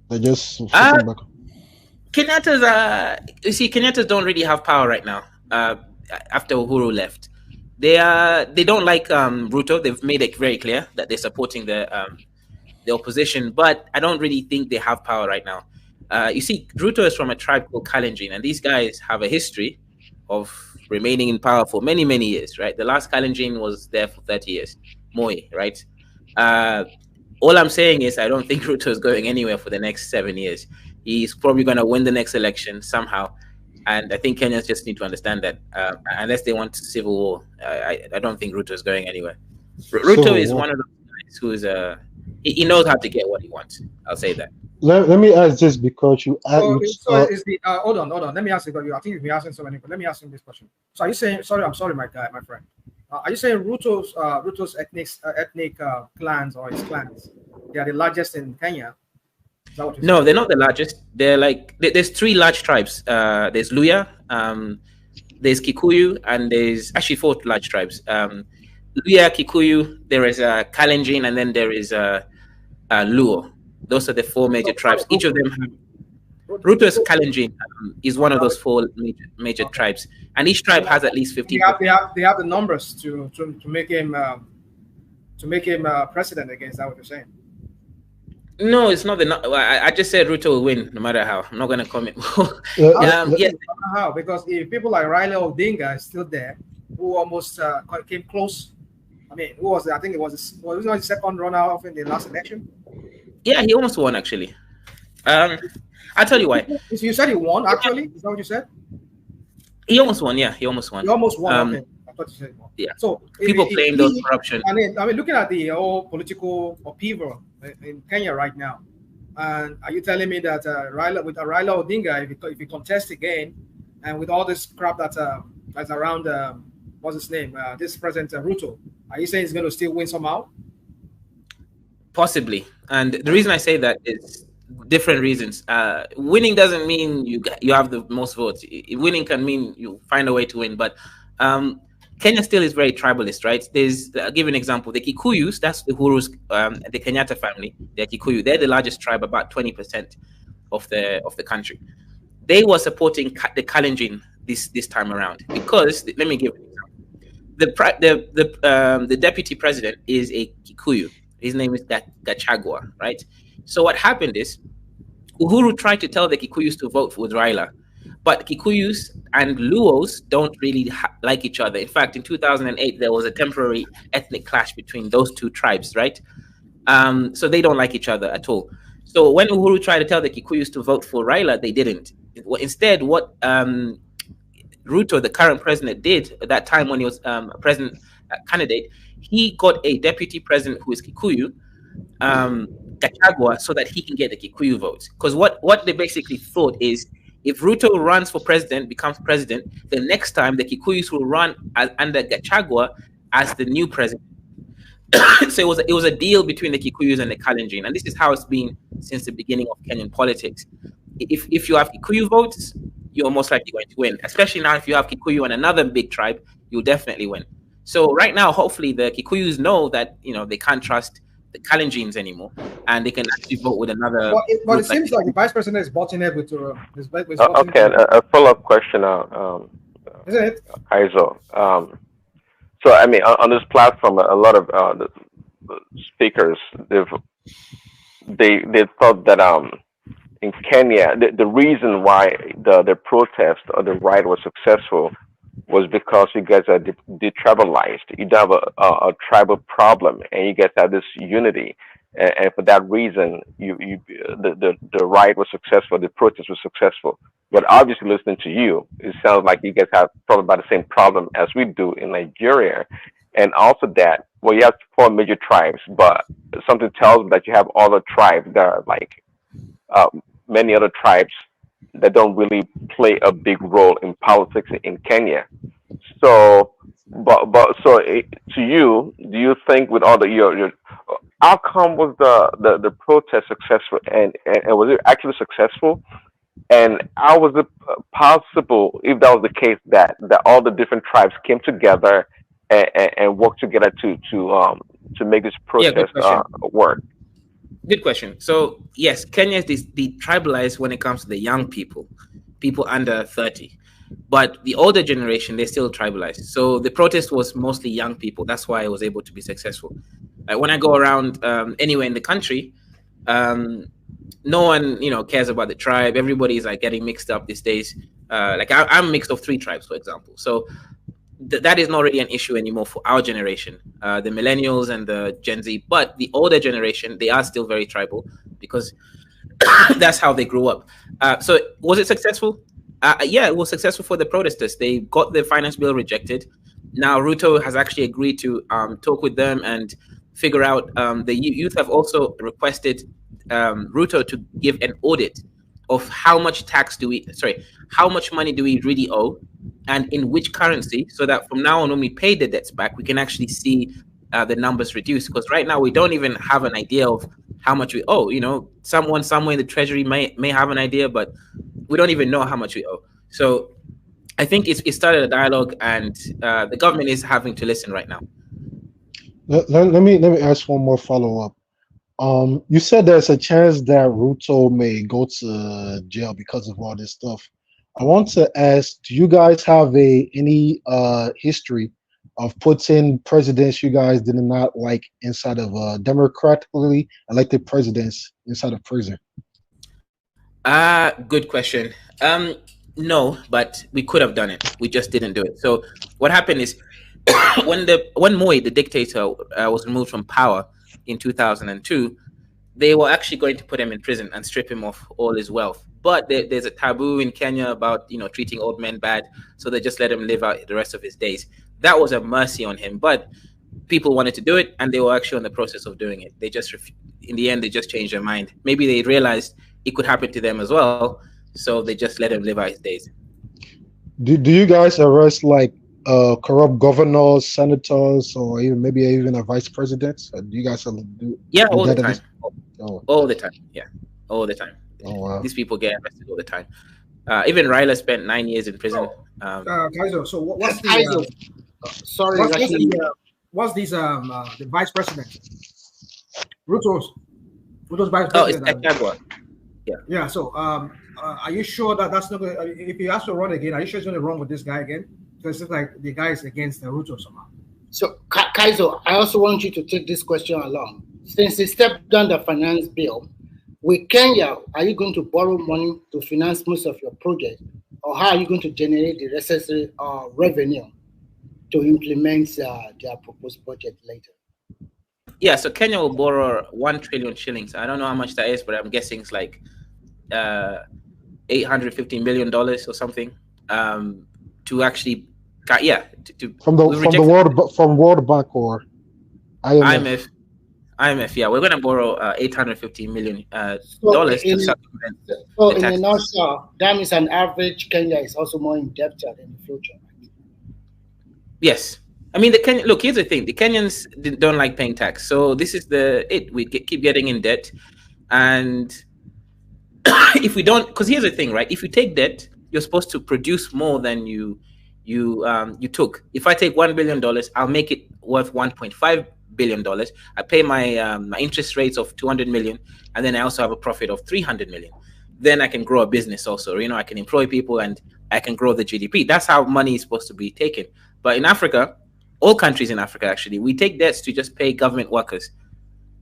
they just sitting back? Kenyatas don't really have power right now. After Uhuru left, they don't like Ruto. They've made it very clear that they're supporting the opposition, but I don't really think they have power right now. Ruto is from a tribe called Kalenjin, and these guys have a history of remaining in power for many, many years, right? The last Kalenjin was there for 30 years, Moi, right? All I'm saying is I don't think Ruto is going anywhere for the next 7 years. He's probably going to win the next election somehow. And I think Kenyans just need to understand that unless they want civil war, I don't think Ruto is going anywhere. Ruto is one of those guys who is He knows how to get what he wants. I'll say that. Let me ask this because you asked. So is the hold on. Let me ask you. I think you've been asking so many. But let me ask him this question. So are you saying? Sorry, I'm sorry, my friend. Are you saying Ruto's ethnic clans or his clans, they are the largest in Kenya? Is that what you're saying? No, they're not the largest. They're like there's 3 large tribes. There's Luya, there's Kikuyu, and there's actually 4 large tribes. Luya, Kikuyu, there is Kalenjin, and then there is Luo. Those are the 4 major tribes. Each of them have. Ruto's Kalenjin is one of those 4 major tribes, and each tribe has at least 50. They have the numbers to make him president again. Is that what you're saying? No, it's not I just said Ruto will win no matter how. I'm not going to comment. Yes. How? Because if people like Raila Odinga is still there, who almost came close. I mean, who was it? I think it was his second runner-up in the last election. Yeah, he almost won actually. I'll tell you why. You said he won, actually? Is that what you said? He almost won, yeah. He almost won. He almost won, okay. I thought you said he won. Yeah. So people claim those corruption. I mean, looking at the whole political upheaval in Kenya right now, and are you telling me that Raila Odinga, if he contests again, and with all this crap that's around, what's his name? This President Ruto, are you saying he's going to still win somehow? Possibly. And the reason I say that is different reasons. Winning doesn't mean you have the most votes. Winning can mean you find a way to win. But Kenya still is very tribalist, right? I'll give you an example. The Kikuyus, that's the Huru's, the Kenyatta family, they're Kikuyu. They're the largest tribe, about 20% of the country. They were supporting the Kalenjin this time around because, let me give you an example. The deputy president is a Kikuyu. His name is Gachagua, right? So what happened is Uhuru tried to tell the Kikuyus to vote with Raila, but Kikuyus and Luos don't really like each other. In fact, in 2008, there was a temporary ethnic clash between those 2 tribes, right? So they don't like each other at all. So when Uhuru tried to tell the Kikuyus to vote for Raila, they didn't. Instead, what Ruto, the current president, did at that time when he was a president candidate, he got a deputy president who is Kikuyu, Gachagua, so that he can get the Kikuyu votes. Because what they basically thought is, if Ruto runs for president, becomes president, the next time the Kikuyus will run under Gachagua as the new president. So it was a deal between the Kikuyus and the Kalenjin, and this is how it's been since the beginning of Kenyan politics. If you have Kikuyu votes, you're most likely going to win. Especially now, if you have Kikuyu and another big tribe, you'll definitely win. So right now, hopefully, the Kikuyus know that they can't trust the Kalenjins anymore, and they can actually vote with another. But it seems like the vice president is butting head with. Okay, a follow-up question now, Aizo. So I mean, on this platform, a lot of the speakers they thought that in Kenya, the reason why the protest or the riot was successful was because you guys are detribalized. You don't have a tribal problem, and you guys have this unity. And for that reason, the riot was successful, the protest was successful. But obviously, listening to you, it sounds like you guys have probably about the same problem as we do in Nigeria. And also that, well, you have 4 major tribes, but something tells me that you have other tribes that are like many other tribes that don't really play a big role in politics in Kenya. So, to you, do you think with all your how come was the protest successful, and was it actually successful? And how was it possible, if that was the case, that all the different tribes came together and worked together to make this protest work? Good question. So yes, Kenya is detribalized when it comes to the young people under 30. But the older generation, they're still tribalized. So the protest was mostly young people. That's why it was able to be successful. When I go around anywhere in the country, no one cares about the tribe. Everybody's like getting mixed up these days. I'm mixed of 3 tribes, for example. So that is not really an issue anymore for our generation, the millennials and the Gen Z. But the older generation, they are still very tribal because that's how they grew up. So was it successful? Yeah, it was successful for the protesters. They got the finance bill rejected. Now Ruto has actually agreed to talk with them and figure out. The youth have also requested Ruto to give an audit of how much how much money do we really owe, and in which currency, so that from now on, when we pay the debts back, we can actually see the numbers reduced. Because right now we don't even have an idea of how much we owe. You know, someone somewhere in the treasury may have an idea, but we don't even know how much we owe. So I think it started a dialogue, and the government is having to listen right now. Let me ask one more follow-up. You said there's a chance that Ruto may go to jail because of all this stuff. I want to ask, do you guys have any history of putting presidents you guys did not like inside of democratically elected presidents inside of prison? Good question. No, but we could have done it. We just didn't do it. So what happened is when Moi, the dictator, was removed from power in 2002, they were actually going to put him in prison and strip him of all his wealth. But there's a taboo in Kenya about, you know, treating old men bad, so they just let him live out the rest of his days. That was a mercy on him, but people wanted to do it, and they were actually in the process of doing it. They just, in the end, they just changed their mind. Maybe they realized it could happen to them as well, so they just let him live out his days. Do you guys arrest like corrupt governors, senators, or maybe even a vice president? Do you guys do? Yeah, all the time. All the time. Yeah, all the time. Oh, wow. These people get arrested all the time. Even Raila spent 9 years in prison. Kaiser, so what's the the vice president? Ruto's vice president. Oh, it's Ekagwa. Yeah. Yeah. So, are you sure that that's not going? If he has to run again, are you sure he's going to run with this guy again? Because it's like the guy is against the Ruto somehow. So, Kaiser, I also want you to take this question along. Since he stepped down the finance bill, with Kenya, are you going to borrow money to finance most of your project, or how are you going to generate the necessary revenue to implement their proposed budget later? Yeah, so Kenya will borrow 1 trillion shillings. I don't know how much that is, but I'm guessing it's like $850 million or something to actually, from World Bank or IMF. IMF, yeah, we're going to borrow $850 million dollars to supplement so in a nutshell, that means an average Kenya is also more indebted in the future. Yes. I mean, look, here's the thing. The Kenyans don't like paying tax. So this is we keep getting in debt. And if we don't, because here's the thing, right? If you take debt, you're supposed to produce more than you took. If I take $1 billion, I'll make it worth $1.5 billion. I pay my my interest rates of 200 million, and then I also have a profit of 300 million. Then I can grow a business also. You know, I can employ people and I can grow the GDP. That's how money is supposed to be taken. But in Africa, all countries in Africa actually, we take debts to just pay government workers.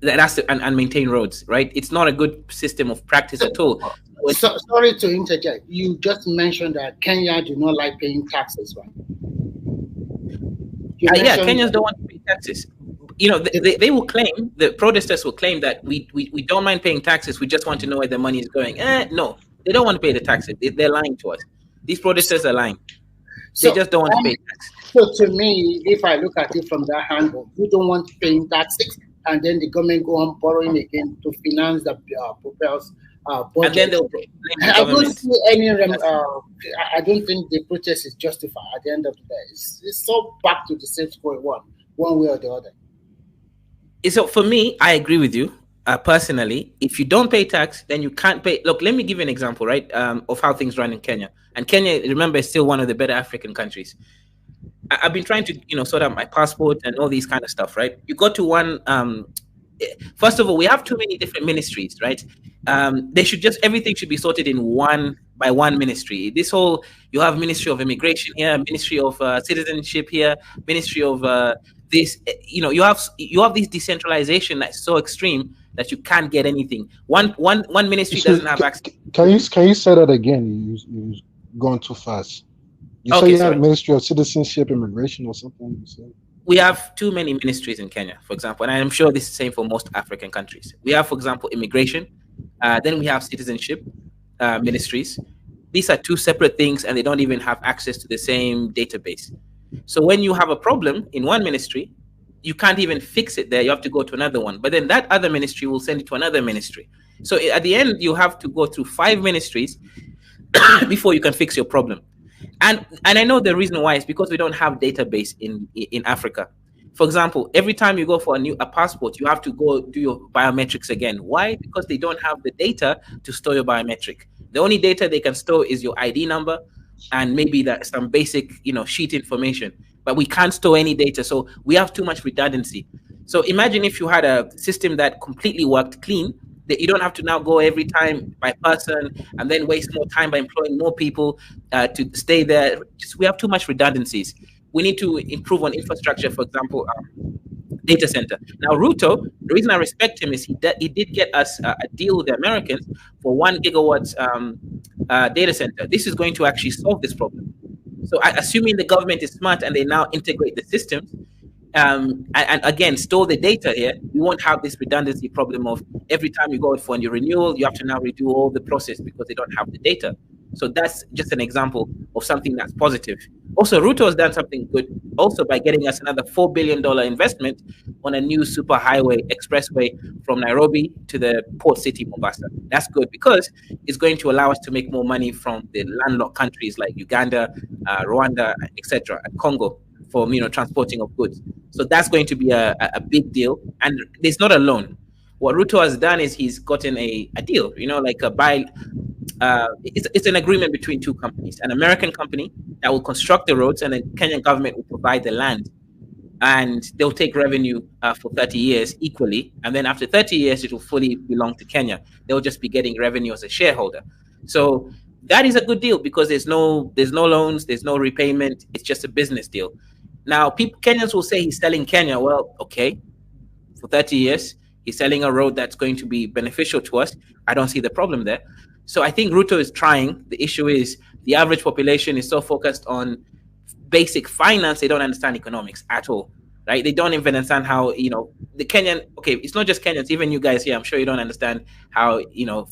That's and maintain roads, right? It's not a good system of practice at all. So, sorry to interject. You just mentioned that Kenya do not like paying taxes, right? Yeah, Kenyans don't want to pay taxes. You know, they will claim, the protesters will claim that we don't mind paying taxes. We just want to know where the money is going. No, they don't want to pay the taxes. They're lying to us. These protesters are lying. They just don't want to pay taxes. So to me, if I look at it from that angle, you don't want paying taxes, and then the government go on borrowing again to finance the proposed budget. And then they'll I don't see any. I don't think the protest is justified at the end of the day. It's so back to the same square one way or the other. So for me, I agree with you. Personally, if you don't pay tax, then you can't pay. Look, let me give you an example, right, of how things run in Kenya. And Kenya, remember, is still one of the better African countries. I've been trying to, sort out my passport and all these kind of stuff, right? You go to one. First of all, we have too many different ministries, right? Everything should be sorted in one ministry. You have Ministry of Immigration here, Ministry of Citizenship here, Ministry of this. You have this decentralization that's so extreme that you can't get anything. One ministry doesn't have access. Can you say that again? You're going too fast. You say you have Ministry of Citizenship, Immigration, or something. You said. We have too many ministries in Kenya, for example, and I'm sure this is the same for most African countries. We have, for example, immigration. Then we have citizenship ministries. These are two separate things, and they don't even have access to the same database. So when you have a problem in one ministry, you can't even fix it there. You have to go to another one. But then that other ministry will send it to another ministry. So at the end, you have to go through 5 ministries before you can fix your problem. And I know the reason why is because we don't have database in Africa. For example, every time you go for a passport, you have to go do your biometrics again. Why? Because they don't have the data to store your biometric. The only data they can store is your ID number and maybe some basic, sheet information. But we can't store any data, so we have too much redundancy. So imagine if you had a system that completely worked clean, that you don't have to now go every time by person and then waste more time by employing more people to stay there. We have too much redundancies. We need to improve on infrastructure, for example, data center. Now, Ruto, the reason I respect him is he did get us a deal with the Americans for 1 gigawatt data center. This is going to actually solve this problem. So assuming the government is smart and they now integrate the systems, and again, store the data here, we won't have this redundancy problem of every time you go for a new renewal, you have to now redo all the process because they don't have the data. So that's just an example of something that's positive. Also, Ruto has done something good also by getting us another $4 billion investment on a new superhighway expressway from Nairobi to the port city, Mombasa. That's good because it's going to allow us to make more money from the landlocked countries like Uganda, Rwanda, etc., and Congo for transporting of goods. So that's going to be a big deal. And it's not a loan. What Ruto has done is he's gotten a deal, like a buy. It's an agreement between two companies, an American company that will construct the roads and the Kenyan government will provide the land, and they'll take revenue for 30 years equally. And then after 30 years, it will fully belong to Kenya. They'll just be getting revenue as a shareholder. So that is a good deal because there's no loans, there's no repayment. It's just a business deal. Now, Kenyans will say he's selling Kenya. Well, okay, for 30 years, he's selling a road that's going to be beneficial to us. I don't see the problem there. So I think Ruto is trying. The issue is the average population is so focused on basic finance, they don't understand economics at all, right? They don't even understand how, the Kenyan, okay, it's not just Kenyans, even you guys here, I'm sure you don't understand how,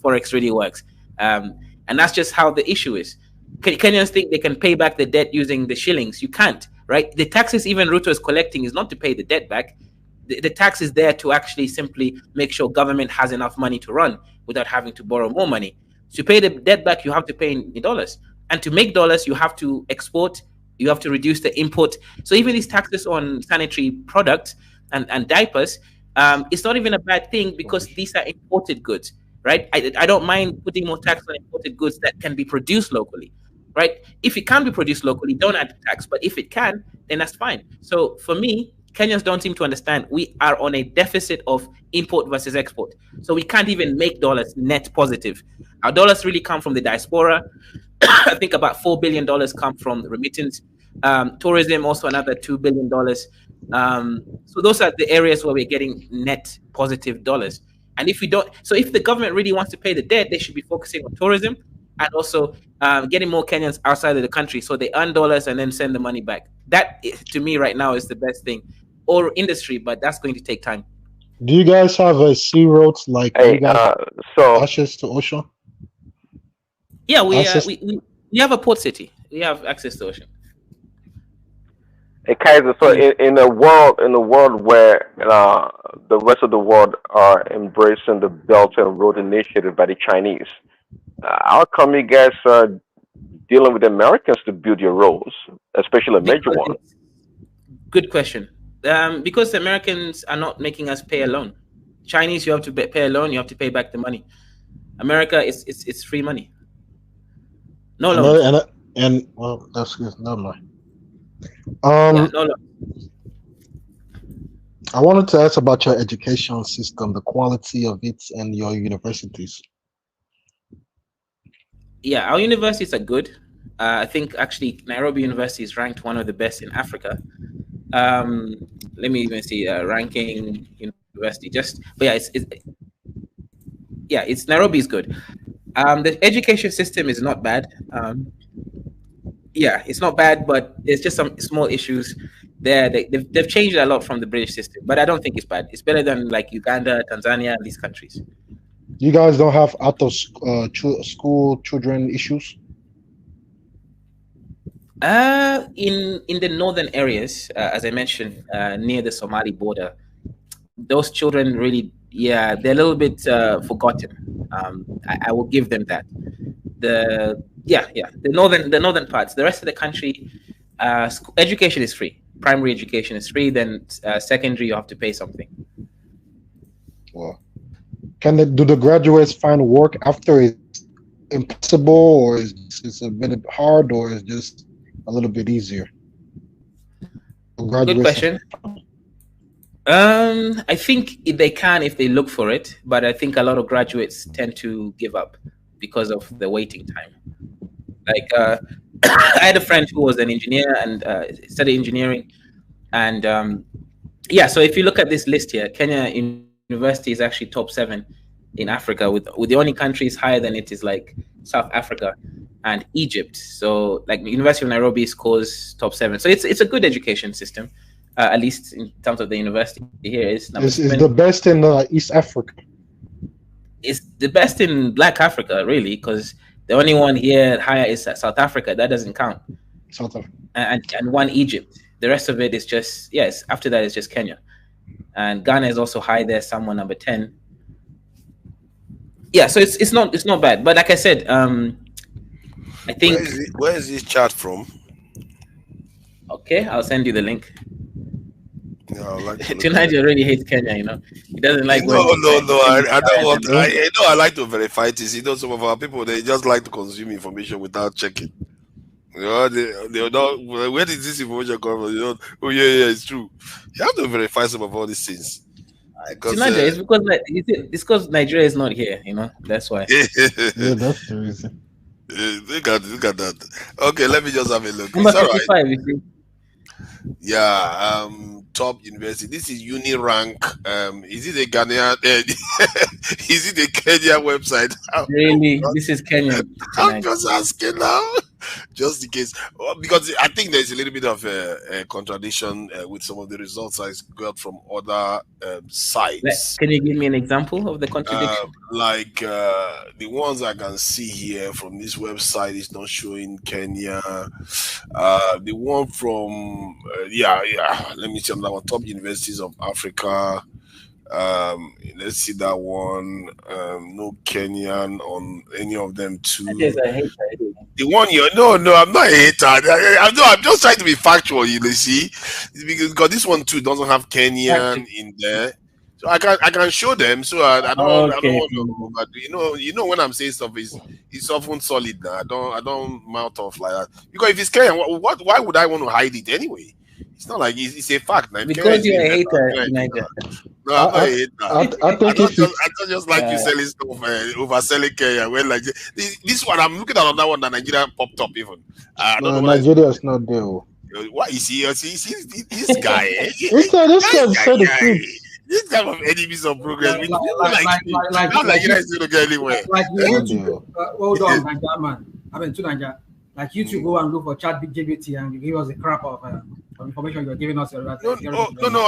Forex really works. And that's just how the issue is. Kenyans think they can pay back the debt using the shillings. You can't, right? The taxes even Ruto is collecting is not to pay the debt back. The tax is there to actually simply make sure government has enough money to run without having to borrow more money. To pay the debt back, you have to pay in dollars. And to make dollars, you have to export, you have to reduce the import. So even these taxes on sanitary products and diapers, it's not even a bad thing because these are imported goods, right? I don't mind putting more tax on imported goods that can be produced locally, right? If it can be produced locally, don't add tax. But if it can, then that's fine. So for me, Kenyans don't seem to understand we are on a deficit of import versus export. So we can't even make dollars net positive. Our dollars really come from the diaspora. I think about $4 billion come from remittance. Tourism, also another $2 billion. So those are the areas where we're getting net positive dollars. And if we don't, so if the government really wants to pay the debt, they should be focusing on tourism and also getting more Kenyans outside of the country so they earn dollars and then send the money back. That, to me, right now is the best thing. Or industry, but that's going to take time. Do you guys have a sea road like access to ocean? Yeah, we have a port city. We have access to ocean. Hey, Kaiser, so in a world where the rest of the world are embracing the Belt and Road Initiative by the Chinese, how come you guys are dealing with the Americans to build your roads, especially a major one? Good question. Because the Americans are not making us pay a loan. Chinese, you have to pay a loan, you have to pay back the money. America, it's free money. No loans. And well, that's good. Never mind. No loans. I wanted to ask about your education system, the quality of it, and your universities. Yeah, our universities are good. I think actually Nairobi University is ranked one of the best in Africa. Let me even see ranking university. But it's Nairobi is good. The education system is not bad. It's not bad, but there's just some small issues there. They've changed a lot from the British system, but I don't think it's bad. It's better than like Uganda, Tanzania, these countries. You guys don't have out of school children issues? In the northern areas, as I mentioned, near the Somali border, those children really, they're a little bit forgotten. I will give them that. The northern parts. The rest of the country, education is free. Primary education is free. Then secondary, you have to pay something. Well, do the graduates find work after it's impossible, or is it's a bit hard, or is just a little bit easier? Good question. I think they can if they look for it, but I think a lot of graduates tend to give up because of the waiting time. Like I had a friend who was an engineer and studied engineering, and so if you look at this list here, Kenya University is actually top 7 in Africa, with the only countries higher than it is like South Africa and Egypt. So like the University of Nairobi scores top 7. So it's a good education system, at least in terms of the university here. It's the best in East Africa. It's the best in Black Africa, really, because the only one here higher is South Africa. That doesn't count. South Africa. And one Egypt. The rest of it is just, after that it's just Kenya. And Ghana is also high there, somewhere number 10. Yeah, so it's not bad. But like I said, I think where is this chart from? Okay, I'll send you the link. Yeah, I like Tonight already hates Kenya, He doesn't like No, I don't want. I like to verify this. Some of our people, they just like to consume information without checking. They don't. Where did this information come from? Oh yeah, it's true. You have to verify some of all these things. Nigeria, it's because Nigeria is not here. That's why. Yeah, that's the reason. Look at that. Okay, let me just have a look. Number 55, right. you see. Yeah, top university. This is Unirank. Is it a Ghanaian? Is it a Kenya website? Really? This is Kenya. I'm just asking now, just in case, because I think there's a little bit of a contradiction with some of the results I got from other sites. Can you give me an example of the contradiction? Like the ones I can see here from this website is not showing Kenya. The one from let me see another one. Top universities of Africa. Let's see that one. No Kenyan on any of them too. The one you no, I'm not a hater. I'm just trying to be factual. You see, because this one too doesn't have Kenyan in there. So I can show them. So I don't want to, but you know when I'm saying stuff it's often solid now. I don't mouth off like that. Because if it's Kenyan, why would I want to hide it anyway? It's not like it's a fact. Now. Because you're a hater, Niger. No, I'm not a hater. I think I just like you selling stuff, overselling Kenya. Well, like this one, I'm looking at another one that Nigeria popped up even. Nigeria is not there. What is he? This guy? This guy said the truth. This type of enemies of progress. Nigeria is going to get anywhere. Like YouTube, hold on, Nigeria man. I mean, to Nigeria. Like you to go and look for ChatGPT and you give us the crap of information you're giving us. No.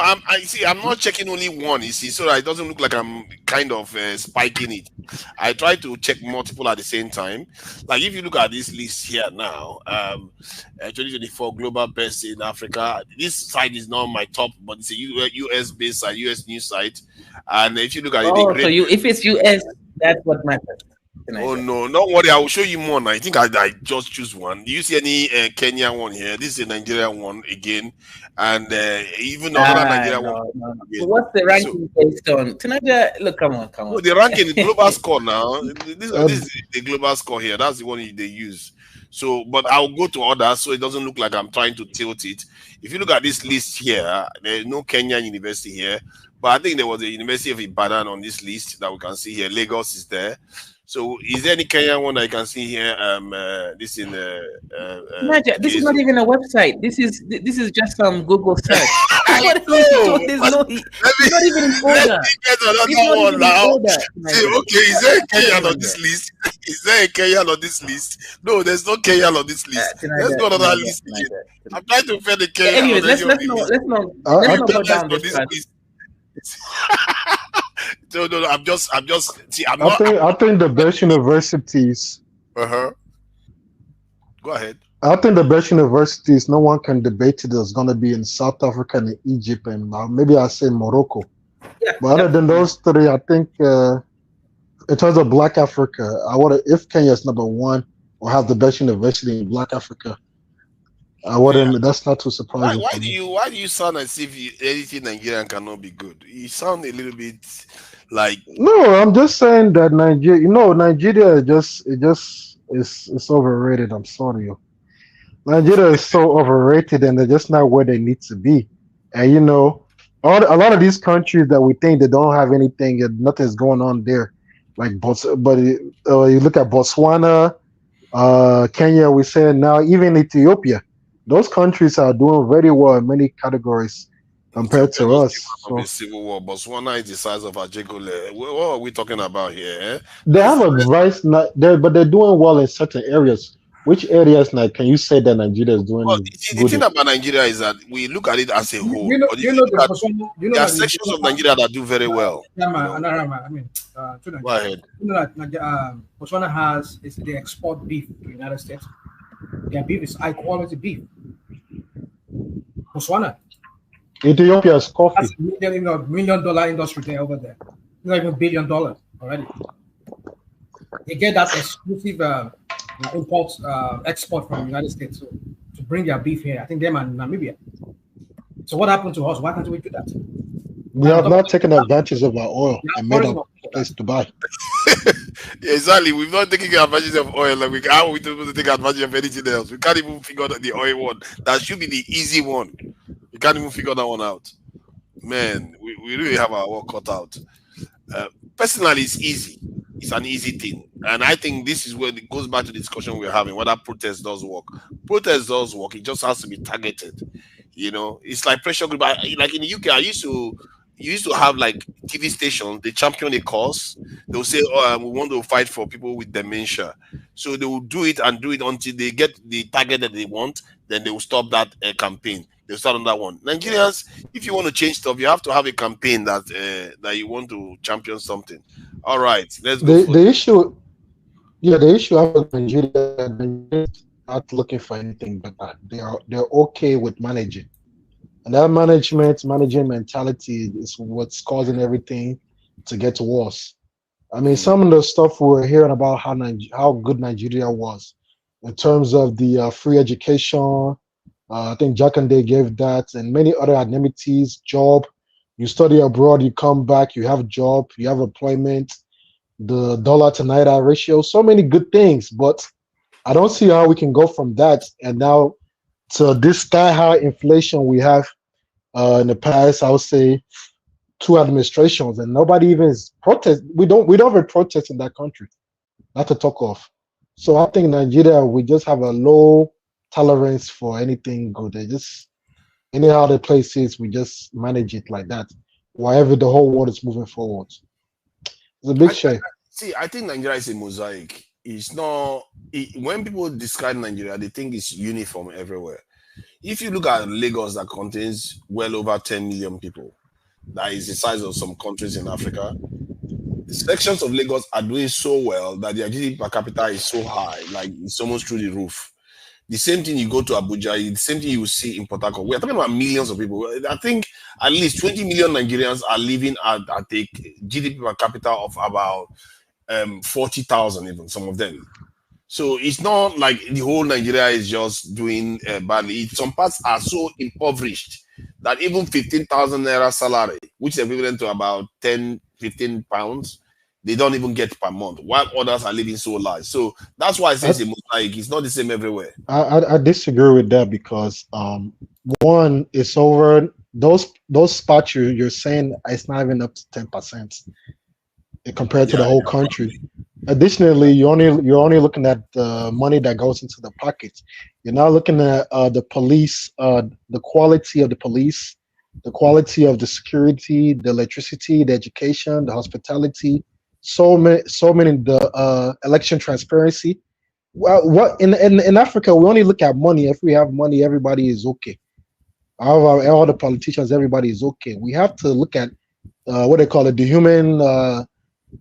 I'm not checking only one. You see, so that it doesn't look like I'm kind of spiking it. I try to check multiple at the same time. Like if you look at this list here now, 2024 global best in Africa. This site is not my top, but it's a US based site, US news site. And if you look at it, if it's US, that's what matters. Oh no, don't worry, I will show you more now. I think I just choose one. Do you see any Kenyan one here? This is a Nigerian one again, and even another Nigerian one. No. So what's the ranking based on? Look, come on. No, the ranking is global score now. This is the global score here. That's the one they use. So, but I'll go to others so it doesn't look like I'm trying to tilt it. If you look at this list here, there's no Kenyan university here, but I think there was a University of Ibadan on this list that we can see here. Lagos is there. So, is there any Kenyan one I can see here? This in this is not even a website. This is just some Google search. It's not even in order. Okay, is there a Kenyan on this list? Is there a Kenyan on this list? No, there's no Kenyan on this list. Let's go to that list again. I'm trying to find the Kenyan. Anyways, let's not go down this list. No, I'm just. See, I think the best universities. Go ahead. I think the best universities, no one can debate it, is going to be in South Africa and Egypt, and maybe I'll say Morocco. Yeah, but other than those three, I think in terms of Black Africa, if Kenya is number one or has the best university in Black Africa, I wouldn't. That's not too surprising. Why do you sound as if anything Nigerian cannot be good? You sound a little bit like. No, I'm just saying that Nigeria. Nigeria is overrated. I'm sorry. Nigeria is so overrated, and they're just not where they need to be. And a lot of these countries that we think they don't have anything, and nothing's going on there. Like, you look at Botswana, Kenya. We say now even Ethiopia. Those countries are doing very well in many categories compared to us. So. Civil war. Botswana is the size of Ajegule. What are we talking about here? Eh? They have a vice, but they're doing well in certain areas. Which areas now can you say that Nigeria is doing? Well, the thing about Nigeria is that we look at it as a whole. There are sections of Nigeria that do very well. Go ahead. Botswana they export beef to the United States. Their beef is high quality beef. Botswana. Ethiopia's coffee. That's $1 million industry there over there. Not even $1 billion already. They get that exclusive export from the United States to bring their beef here. I think them and Namibia. So what happened to us? Why can't we do that? We have not taken advantage of our oil and made a place to buy. Exactly. We've not taken advantage of oil. Like how are we supposed to take advantage of anything else? We can't even figure out the oil one. That should be the easy one. We can't even figure that one out. Man, we really have our work cut out. Personally, it's easy. It's an easy thing. And I think this is where it goes back to the discussion we're having, whether protest does work. Protest does work. It just has to be targeted. It's like pressure group. Like in the UK, you used to have like TV stations, they champion a cause. They'll say, we want to fight for people with dementia. So they will do it until they get the target that they want. Then they will stop that campaign. They'll start on that one. Nigerians, if you want to change stuff, you have to have a campaign that you want to champion something. All right, let's go. The issue of Nigeria, not looking for anything but that. They're okay with managing. And that managing mentality is what's causing everything to get worse. I mean, some of the stuff we were hearing about how good Nigeria was in terms of the free education. I think Jakande gave that, and many other amenities, job. You study abroad, you come back, you have job, you have employment, the dollar to naira ratio, so many good things. But I don't see how we can go from that and now to this sky high inflation we have in the past, I would say 2 administrations, and nobody even is protest. We don't even protest in that country, not to talk of. So I think Nigeria, we just have a low tolerance for anything good. They just anyhow the place is, we just manage it like that. Wherever the whole world is moving forward, it's a big shame. I think Nigeria is a mosaic. It's not. When people describe Nigeria, they think it's uniform everywhere. If you look at Lagos, that contains well over 10 million people, that is the size of some countries in Africa. The sections of Lagos are doing so well that their GDP per capita is so high, like it's almost through the roof. The same thing you go to Abuja, the same thing you see in Port Harcourt. We're talking about millions of people. I think at least 20 million Nigerians are living at a GDP per capita of about 40,000, even some of them. So it's not like the whole Nigeria is just doing badly. Some parts are so impoverished that even 15,000 naira salary, which is equivalent to about 10, 15 pounds, they don't even get per month, while others are living so large. So that's why I say it's a mosaic. It's not the same everywhere. I disagree with that because one is over those spots you're saying it's not even up to 10% compared to the whole country. Additionally, you're only looking at the money that goes into the pockets. You're not looking at the police, the quality of the police, the quality of the security, the electricity, the education, the hospitality. So many the election transparency. Well, what in Africa we only look at money. If we have money, everybody is okay. All the politicians, everybody is okay. We have to look at what they call it, the human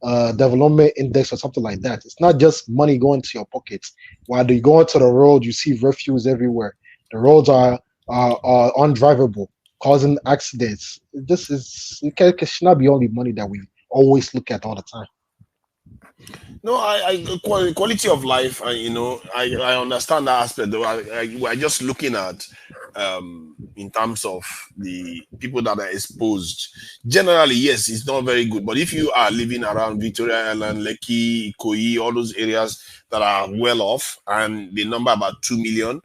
development index or something like that. It's not just money going to your pockets. While you go onto the road, you see refuse everywhere. The roads are undrivable, causing accidents. This is it should not be only money that we always look at all the time. No, quality of life, I understand that aspect. Though we're just looking at in terms of the people that are exposed. Generally, yes, it's not very good. But if you are living around Victoria Island, Lekki, Ikoyi, all those areas that are well off, and the number about 2 million,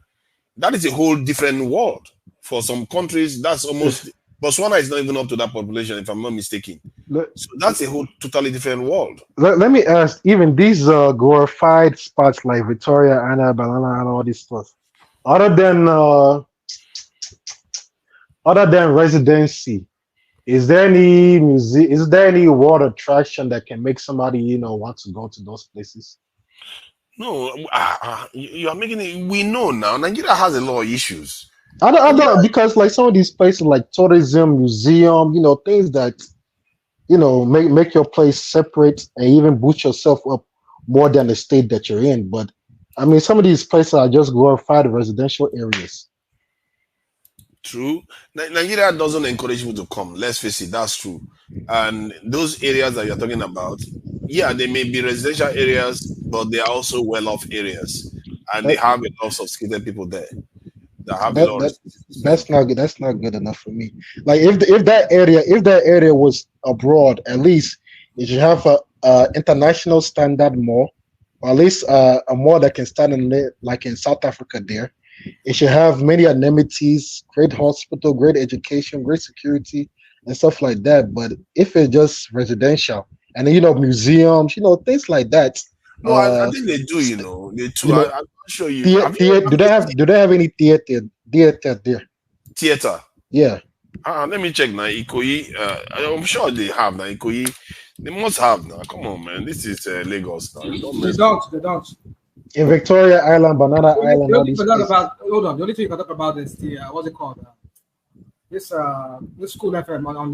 that is a whole different world. For some countries, that's almost Botswana is not even up to that population, if I'm not mistaken. So that's a whole totally different world. Let me ask, even these glorified spots like Victoria, Anna, Banana, and all these stuff, other than residency, is there any museum? Is there any world attraction that can make somebody want to go to those places? No, you are making it. We know now Nigeria has a lot of issues. I don't because like some of these places like tourism, museum, things that make your place separate and even boost yourself up more than the state that you're in. But I mean, some of these places are just glorified residential areas. True. Nigeria doesn't encourage people to come. Let's face it, that's true. And those areas that you're talking about, yeah, they may be residential areas, but they are also well-off areas, and they have a lot of sophisticated people there. That's not good. That's not good enough for me. Like if that area was abroad, at least it should have a international standard mall, or at least a mall that can stand in like in South Africa. There, it should have many amenities, great hospital, great education, great security, and stuff like that. But if it's just residential and museums, things like that. No, I think they do. They do. I'm not sure you. Do they have any theater there? Theater. Yeah. Let me check now. Ikoyi. I'm sure they have now. Ikoyi. They must have now. Come on, man. This is Lagos now. They don't. In Victoria Island, Banana Island. The only thing you can talk about is the what's it called? This school FM on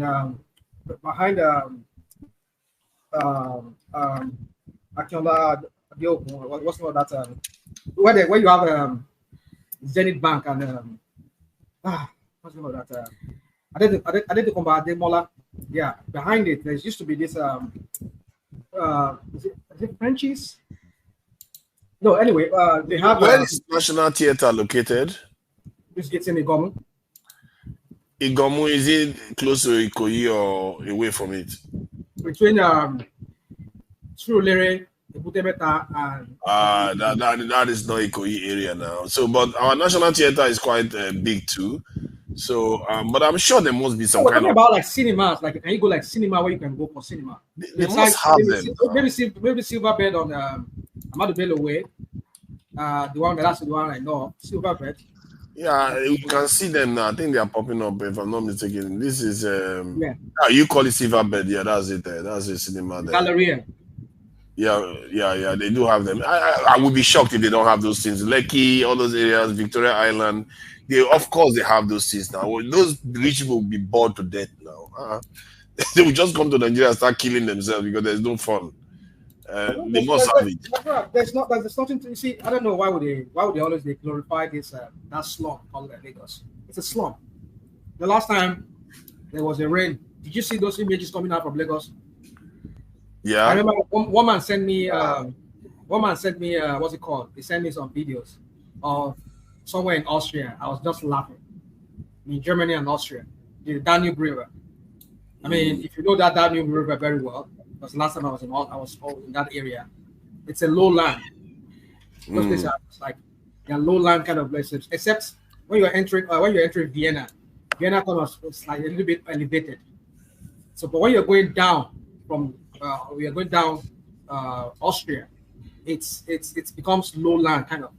behind Akinola, what's called that? Where you have Zenith Bank and what's called that? I did come back Mola. Yeah, behind it there used to be this is it Frenchies? No, anyway, they have. Where is National Theatre located? It's in Igomu. Igomu, is it close to Ikoyi or away from it? Between Surulere, Ebutebeta, and that is not Ikoyi area now. So, but our National Theatre is quite big too. So, but I'm sure there must be some we're kind talking of about like cinemas. Like, can you go like cinema where you can go for cinema? They must have them. Maybe Silverbed on Amadu Bello Way. The one that's the one I know, Silverbed. Yeah, you can see them now. I think they are popping up. If I'm not mistaken, this is you call it Silverbed. Yeah, that's it. That's the cinema there. Galleria. Yeah. They do have them. I would be shocked if they don't have those things. Lekki, all those areas, Victoria Island. Of course, they have those things now. Those rich people will be bored to death now. They will just come to Nigeria and start killing themselves because there's no fun. They must have it. There's nothing to see. I don't know why would they always glorify this that slum called Lagos. It's a slum. The last time there was a rain, did you see those images coming out from Lagos? Yeah. I remember one man sent me what's it called? He sent me some videos of somewhere in Austria. I was just laughing. In Germany and Austria, the Danube River. I mean, if you know that Danube River very well, because last time I was in that area. It's a lowland. Those places are like they're lowland kind of places, except when you're entering Vienna. Vienna kind of is like a little bit elevated. So, but when you're going down from Austria, it becomes lowland kind of.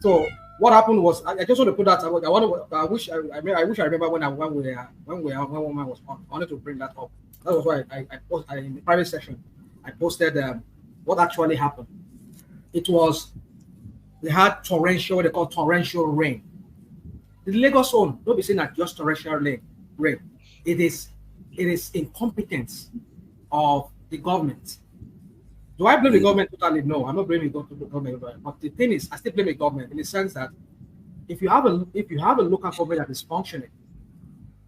So what happened was I just want to put that. I wish I remember when woman was on. I wanted to bring that up. That was why I in the private session I posted what actually happened. It was they had torrential, what they call torrential rain. The Lagos zone, don't be saying that just torrential rain. It is incompetence of the government Do I blame the government totally? No, I'm not blaming the government. But the thing is, I still blame the government in the sense that if you have a local government that is functioning,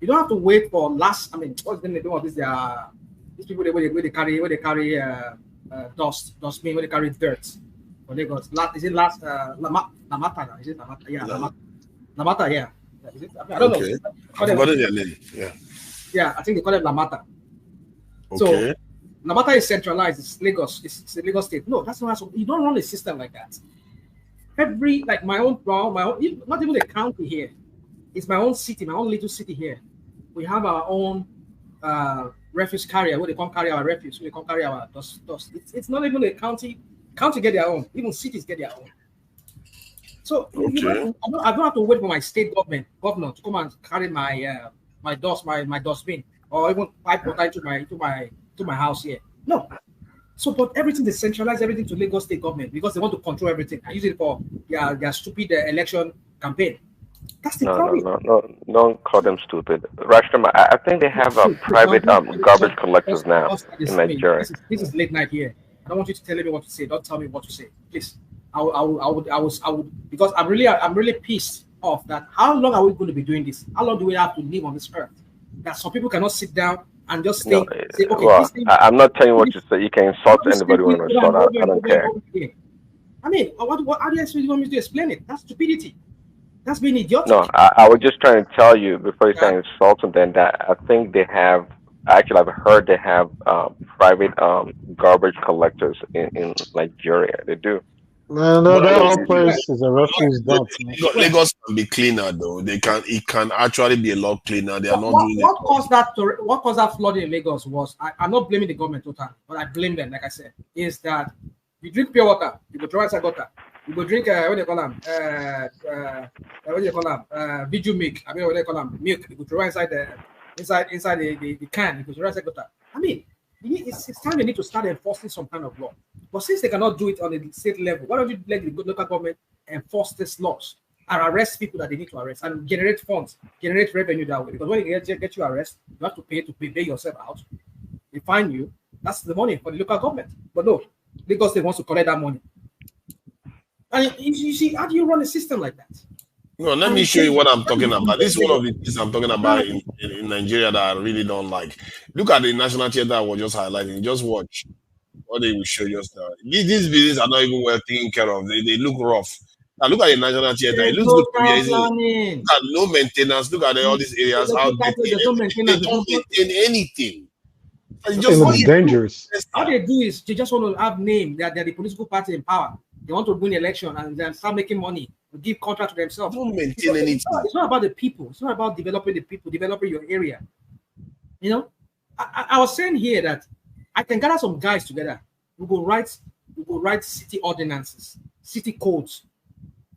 you don't have to wait for last. I mean, what's the name of this? These people where they carry dust mean where they carry dirt. Or they got is it last Lamata? Is it Lamata? Yeah, Lamata. Yeah. Is it? I don't know. I forgot their name. Yeah. Yeah, I think they call it Lamata. Okay. So Lamata is centralized. It's Lagos. It's a Lagos state. No, that's not. You don't run a system like that. Every like my own, not even the county here. It's my own city, my own little city here. We have our own refuse carrier where they come carry our refuse, where they come carry our dust. It's not even a county. County get their own. Even cities get their own. So I don't have to wait for my state governor to come and carry my my dustbin, or even pipe water to my house here. No. So, but everything they centralize everything to Lagos state government because they want to control everything and use it for their stupid election campaign. That's the problem. No, don't call them stupid. Rashtam, I think they have private garbage collectors now in Nigeria. This is late night here. I don't want you to tell me what to say. Don't tell me what to say, please. I would because I'm really pissed off that how long are we going to be doing this? How long do we have to live on this earth? That some people cannot sit down and just say, okay. Well, I'm not telling you what you say. You can insult anybody when you insult. I don't care. I mean, how do you actually want me to explain it? That's stupidity. That's being idiotic. No, I was just trying to tell you before you start insulting them that I think they have. Actually, I've heard they have private garbage collectors in Nigeria. They do. No, that whole place is a refuse dump. Lagos can be cleaner though. It can actually be a lot cleaner. They are not doing what caused that flooding in Lagos was I'm not blaming the government totally, but I blame them. Like I said, is that you drink pure water, you go throw inside gutter, you go drink what do you call them? Viju milk. I mean what do you call them? Milk. You go throw inside the can. You go throw inside gutter. I mean. It's time they need to start enforcing some kind of law. But since they cannot do it on the state level, why don't you let the local government enforce these laws and arrest people that they need to arrest and generate funds, generate revenue that way? Because when you get you arrested, you have to pay yourself out. They fine you. That's the money for the local government. But no, Lagos State wants to collect that money. And you see, how do you run a system like that? No, let me show you what I'm talking about. This is one of the things I'm talking about in Nigeria that I really don't like. Look at the national theater I was just highlighting. Just watch what they will show you just now. These buildings are not even well taken care of. They look rough. Now look at the national theater. It looks good to me. Look at no maintenance. Look at all these areas. How they don't maintain anything. It's just dangerous. All they do is they just want to have name that they're the political party in power. They want to win election and then start making money. Give contract to themselves. Don't maintain anything. It's not about the people. It's not about developing the people, developing your area. You know, I was saying here that I can gather some guys together. We go write city ordinances, city codes.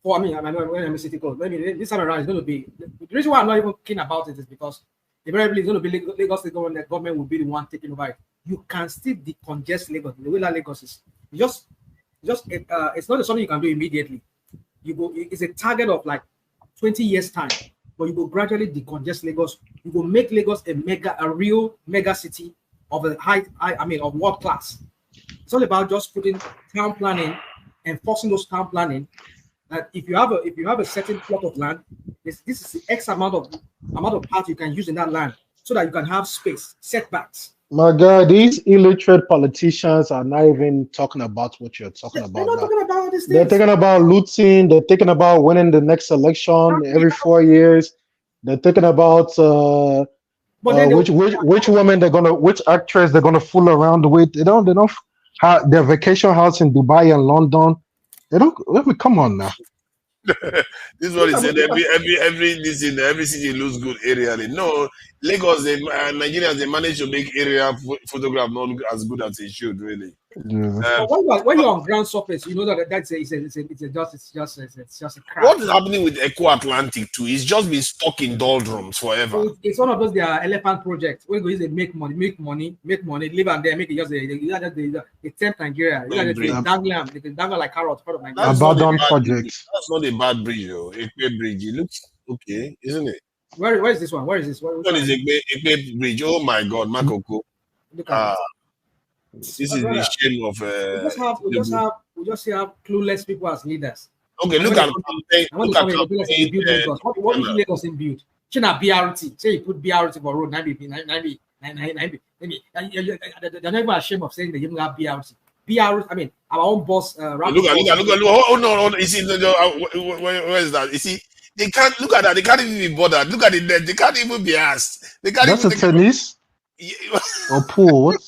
For when I'm city code, maybe this time around it's going to be the reason why I'm not even keen about it is because invariably it's going to be Lagos State government. The government will be the one taking over it. You can still decongest Lagos the way that Lagos is. It's not something you can do immediately. It's a target of like 20 years time, but you go gradually decongest Lagos. You go make Lagos a real mega city of a of world class. It's all about just putting town planning, enforcing those town planning. That if you have a certain plot of land, this is the X amount of part you can use in that land, so that you can have space setbacks. My God, these illiterate politicians are not even talking about what you're talking about. They're not talking about this. They're talking about looting. They're thinking about winning the next election every 4 years. They're thinking about which woman which actress they're gonna fool around with. They don't have their vacation house in Dubai and London. They don't. Let me come on now. This is what he said. Every city looks good aerially. No, Lagos, Nigerians, they manage to make area photograph not look as good as it should, really. Yeah. When you're on ground surface, you know it's just a crap. What is happening with Eco Atlantic too? It's just been stuck in doldrums forever. It's one of those elephant projects where they make money, live and there, make it just they tempt Nigeria. They can dangle like carrots part of Nigeria. Abandoned projects. That's not a bad bridge, though. Ekpe Bridge. It looks okay, isn't it? Where is this one? Where is this? What is Ekpe Bridge? Oh my God, Makoko. Look at it. This is the shame of. We just have clueless people as leaders. Okay, look at what if Lagos in build? Should not BRT. Say you put BRT for road. They're not even ashamed of saying they even have BRT. BRT. I mean, our own boss. Look. Oh no! You see, where is that? You see, they can't look at that. They can't even be bothered. Look at it. They can't even be asked. They can't. That's a tennis or pool. What?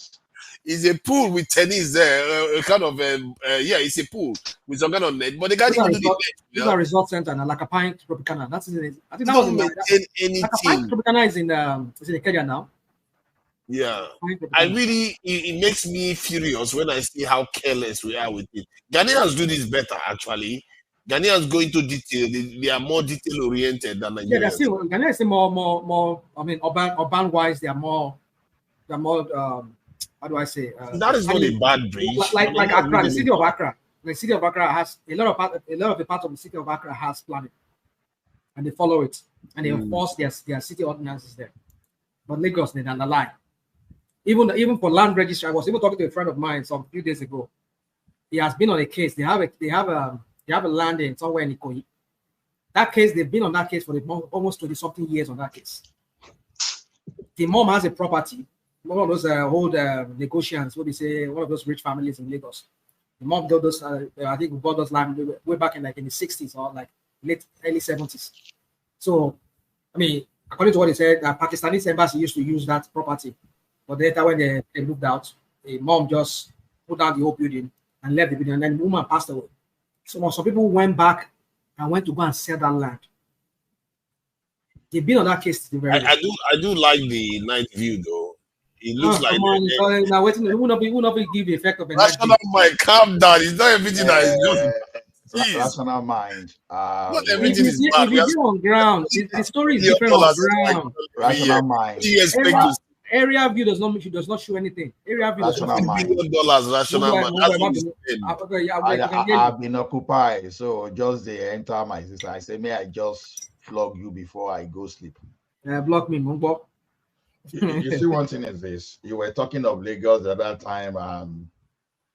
It's a pool with tennis there, kind of it's a pool with some kind of net, but they can't even do the net. These are resort center and like a pint Tropicana. That's it. I think that was anything. Like a pint Tropicana is in Kenya now. Yeah, I really it makes me furious when I see how careless we are with it. Ghanaians do this better actually. Ghanaians go into detail. They are more detail oriented than Nigerians. Yeah, Ghanaians are more. I mean, urban wise, they are more. How do I say? That is not a bad bridge. Like Accra, the city of Accra. The city of Accra has a lot of the part of the city of Accra has planning, and they follow it, and they enforce their city ordinances there. But Lagos, they don't lie. Even for land registry, I was even talking to a friend of mine some few days ago. He has been on a case. They have a land in somewhere in Ikoyi. That case, they've been on that case for almost 20-something years on that case. The mom has a property. One of those old negotiants, what they say, one of those rich families in Lagos. The mom got those, I think we bought those land way back in the 60s or like early 70s. So, I mean, according to what they said, the Pakistani embassy used to use that property. But later when they moved out, the mom just put down the whole building and left the building, and then the woman passed away. So some people went back and went to go and sell that land. They've been on that case. I do like the night view though. It looks like now waiting. We will not be give the effect of a rational mind. Calm down. It's not everything that is just rational mind. Not everything is bad. If you on ground, the story is different on ground. Rational mind. Area view does not show anything. Area view rational mind. Rational mind. I've been occupied, so just they enter my sister. I say, may I just flog you before I go sleep? Block me, Mumbo. You see, one thing is this: you were talking of Lagos at that time.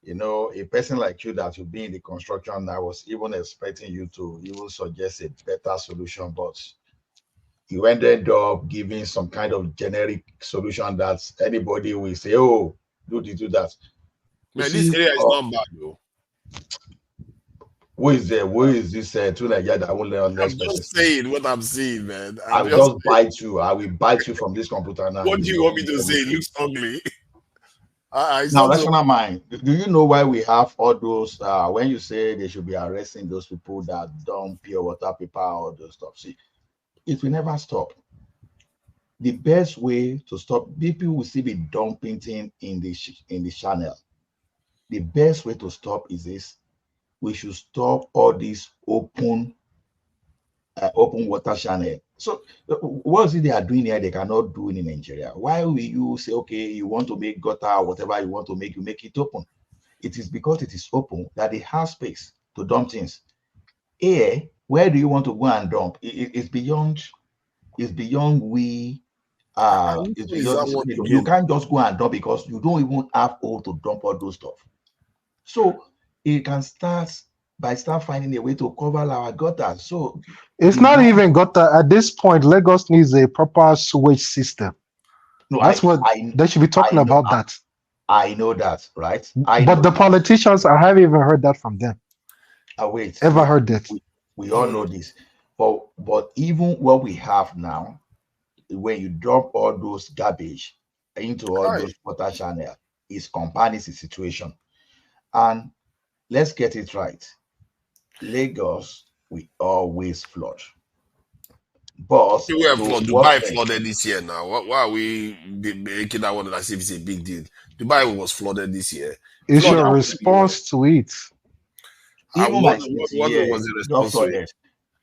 You know, a person like you that would be in the construction, I was even expecting you to even suggest a better solution, but you ended up giving some kind of generic solution that anybody will say, "Oh, do that." Man, this area is not bad, though. Who is there? Who is this two Nigeria that will learn next person? I'm just saying what I'm seeing, man. I will just bite you. I will bite you from this computer now. What do you want me to say? It looks ugly. Now, rational mind. Do you know why we have all those? When you say they should be arresting those people that dump pure water, paper, all those stuff. See, it will never stop. The best way to stop, people will still be dumping things in the channel. The best way to stop is this: we should stop all these open water channel. So what is it they are doing here they cannot do in Nigeria? Why will you say, okay, you want to make gutter or whatever you want to make, you make it open? It is because it is open that they have space to dump things. Here, where do you want to go and dump? It's beyond we. You can't just go and dump because you don't even have hole to dump all those stuff. So it can start finding a way to cover our gutters. So it's not even gutter at this point. Lagos needs a proper sewage system. No, that's they should be talking about. That I know that, right? But the politicians, I haven't even heard that from them. Ever heard that? We all know this, but even what we have now, when you drop all those garbage into all those water channels, is compounding the situation. And let's get it right. Lagos, we always flood. But Dubai flooded this year now. Why are we making that one as if it's a big deal? Dubai was flooded this year. It's your response to it. What was the response to it?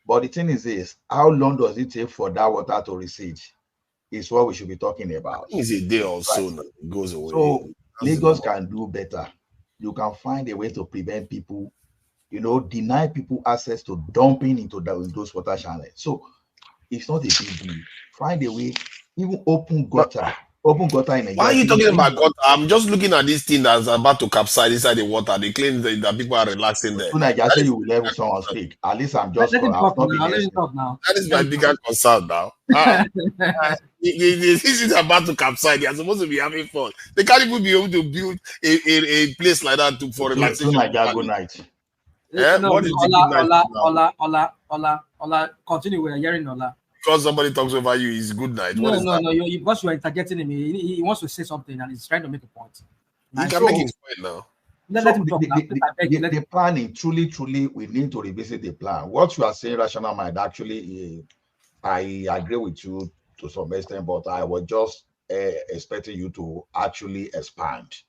But the thing is this: how long does it take for that water to recede? Is what we should be talking about. It's a day or so now. It goes away. So Lagos can do better. You can find a way to prevent people, deny people access to dumping into those water channels. So it's not a big deal. Find a way, even open gutter Open gutter in Nigeria. Why are you talking about gutter? I'm just looking at this thing that's about to capsize inside the water. They claim that people are relaxing there. I say you will let someone speak. At least I'm just. Let him talk now. Let him talk now. That is my bigger concern now. This is about to capsize. They are supposed to be having fun. They can't even be able to build a place like that for relaxation. Good night. Yeah, no, what is the good night? Ola, continue. We're hearing Ola. Because somebody talks over you is good night. No, because you are interjecting him. He wants to say something and he's trying to make a point. He can make his point now. Let him talk. The planning, truly, we need to revisit the plan. What you are saying, rational mind, actually, I agree with you to some extent, but I was just expecting you to actually expand.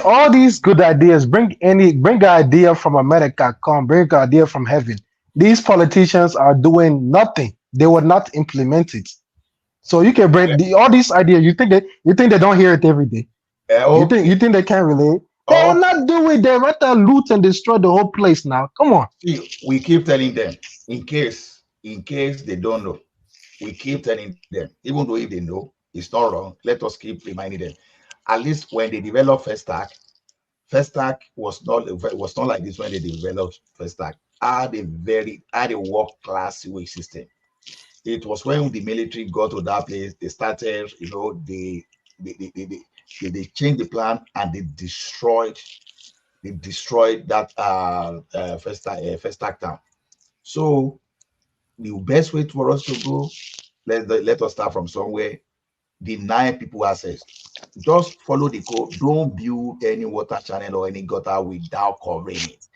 All these good ideas, bring an idea from America, bring an idea from heaven. These politicians are doing nothing. They will not implement it. So you can bring all these ideas. You think they don't hear it every day? You think they can't relate? They will not do it. They rather loot and destroy the whole place now. Come on. We keep telling them in case they don't know. We keep telling them, even though if they know it's not wrong, let us keep reminding them. At least when they developed Festac was not like this when they developed Festac. Had a world-class sewage system. It was when the military got to that place, they started, they changed the plan and they destroyed that Festac town. So the best way for us to go, let us start from somewhere. Deny people access. Just follow the code. Don't build any water channel or any gutter without covering it.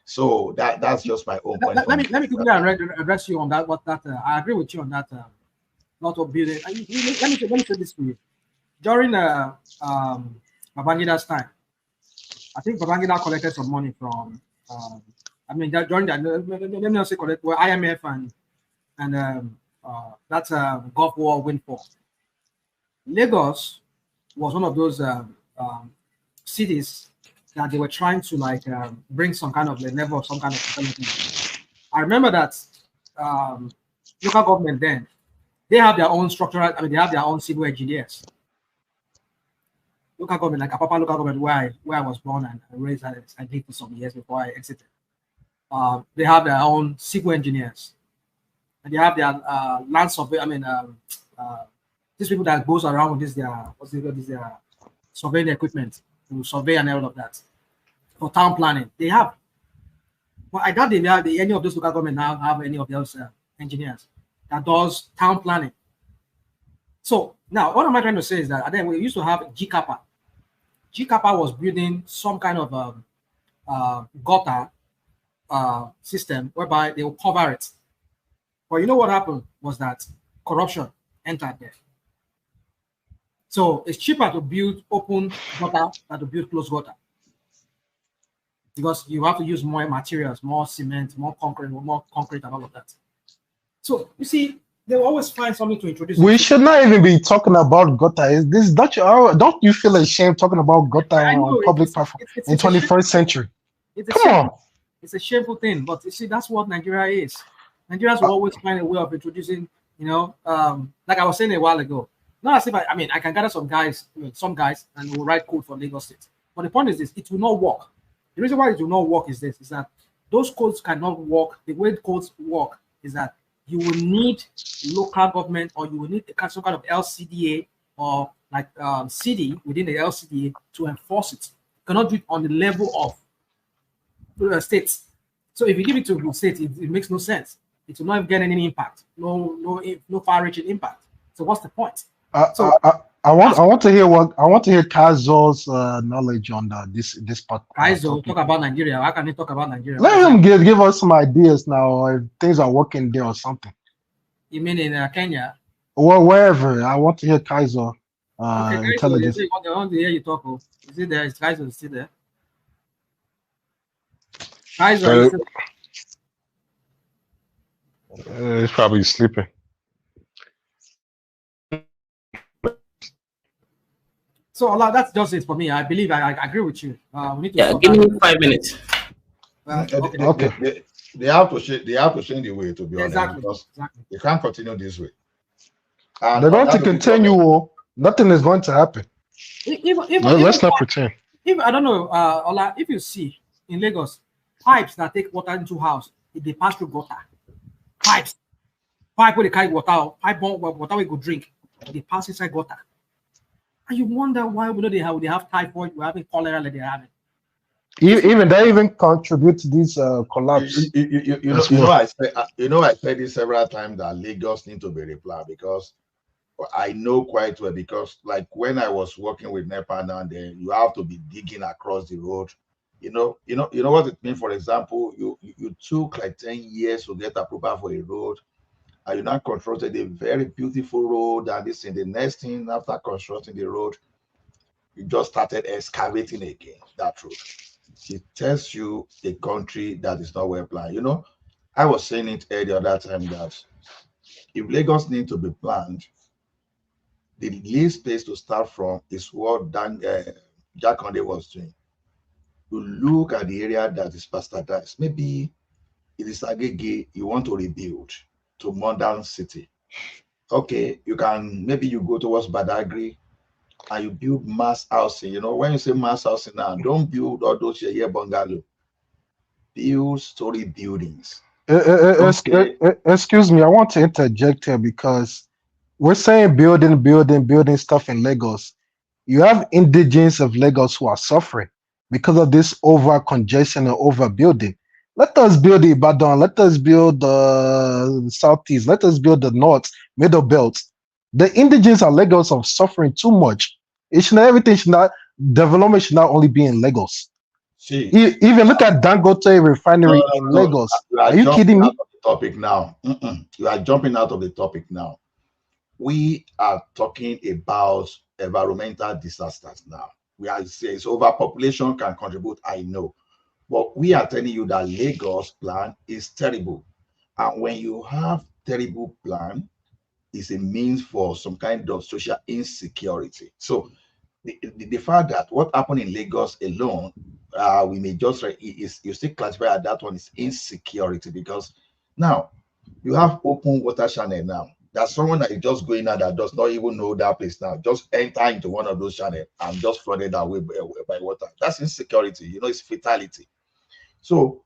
So that's just my own point. Let me quickly address you on that. I agree with you on that. Not of building. Let me say this to you. During Babangida's time, I think Babangida collected some money from. During that, let me not say collect. Well, IMF and that's Gulf War windfall. Lagos was one of those cities that they were trying to bring some kind of level of some kind of development. I remember that local government then, they have their own structural, they have their own civil engineers. Local government, like Apapa local government where I was born and raised, I lived for some years before I exited. They have their own civil engineers. And they have their land survey, these people that goes around with their surveying equipment to survey and all of that for town planning. They have. But I doubt any of those local government now have any of those engineers that does town planning. So now what am I trying to say is that then we used to have GCAPA. GCAPA was building some kind of gutter system whereby they will cover it. But you know what happened was that corruption entered there. So it's cheaper to build open gutter than to build closed gutter. Because you have to use more materials, more cement, more concrete and all of that. So you see, they will always find something to introduce. We should not even be talking about gutter. Don't you feel ashamed talking about gutter on public platform in 21st century? Come on. It's a shameful thing, but you see, that's what Nigeria is. Nigerians will always find a way of introducing, like I was saying a while ago. Not as if I can gather some guys, and will write code for Lagos State. But the point is this: it will not work. The reason why it will not work is that those codes cannot work. The way codes work is that you will need local government, or you will need some kind of LCDA or CD within the LCDA to enforce it. You cannot do it on the level of states. So if you give it to the state, it makes no sense. It will not get any impact. No far-reaching impact. So what's the point? I want to hear Kazo's knowledge on this part. Kazo talk about Nigeria. How can he talk about Nigeria? Let him give us some ideas now, if things are working there or something. You mean in Kenya? Or wherever. I want to hear Kazo intelligence. I want to hear you talk. Is it there? Is Kazo still there? Kazo he's probably sleeping. So that's just it for me. I believe I agree with you. We need to give me 5 minutes. Okay. They have to change the way, to be honest, because they can't continue this way. They're going to continue. Nothing is going to happen. Let's not pretend. If I don't know, Ola, if you see in Lagos, pipes that take water into house, they pass through gutter. Pipe where they carry water, water we go drink, they pass inside gutter. And you wonder why they have typhoid, we're having cholera like they're having. Even they even contribute to this collapse. You know, I said this several times that Lagos need to be replied, because I know quite well, because like when I was working with NEPA now and then, you have to be digging across the road. You know what it means. For example, you took like 10 years to get approval for a road, and you now constructed a very beautiful road, and this in the next thing after constructing the road, you just started excavating again that road. It tells you a country that is not well planned. You know, I was saying it earlier that time that if Lagos need to be planned, the least place to start from is what Jack Conde was doing. You look at the area that is bastardized. Maybe it is Agege, you want to rebuild to modern city. Okay, maybe you go towards Badagry and you build mass housing. You know, when you say mass housing now, don't build all those bungalow. Build story buildings. Excuse me, I want to interject here, because we're saying building stuff in Lagos. You have indigenes of Lagos who are suffering because of this over congestion and overbuilding. Let us build the Ibadan, let us build the Southeast, let us build the North, Middle Belt. The indigenes of Lagos are suffering too much. Development should not only be in Lagos. See, even look at Dangote refinery in Lagos. Are you kidding me? Topic now. You are jumping out of the topic now. We are talking about environmental disasters now. We are saying overpopulation can contribute, I know. But we are telling you that Lagos plan is terrible. And when you have terrible plan, it's a means for some kind of social insecurity. So the fact that what happened in Lagos alone, we may just you still classify that one is insecurity, because now you have open water channel now. There's someone that is just going out that does not even know that place now, just enter into one of those channels and just flooded away by water. That's insecurity, you know, it's fatality. So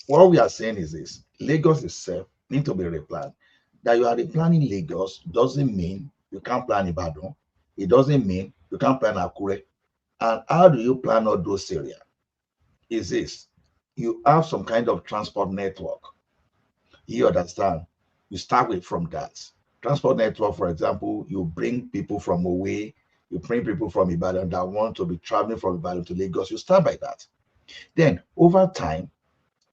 what we are saying is this: Lagos itself need to be replanned. That you are replanning Lagos doesn't mean you can't plan Ibadan. It doesn't mean you can't plan Akure. And how do you plan all those areas? Is this: you have some kind of transport network. You understand? You start from that transport network. For example, you bring people from away, you bring people from Ibadan that want to be traveling from Ibadan to Lagos. You start by that. Then over time,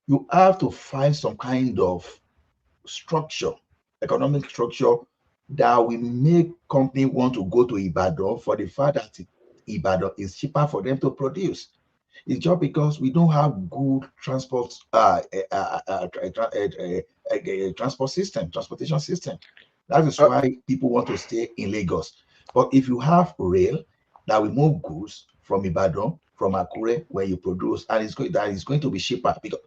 you have to find some kind of structure, economic structure, that will make company want to go to Ibadan for the fact that Ibadan is cheaper for them to produce. It's just because we don't have good transport transportation system. That is why people want to stay in Lagos. But if you have rail that will move goods from Ibadan, from Akure, where you produce, and that is going to be cheaper. Because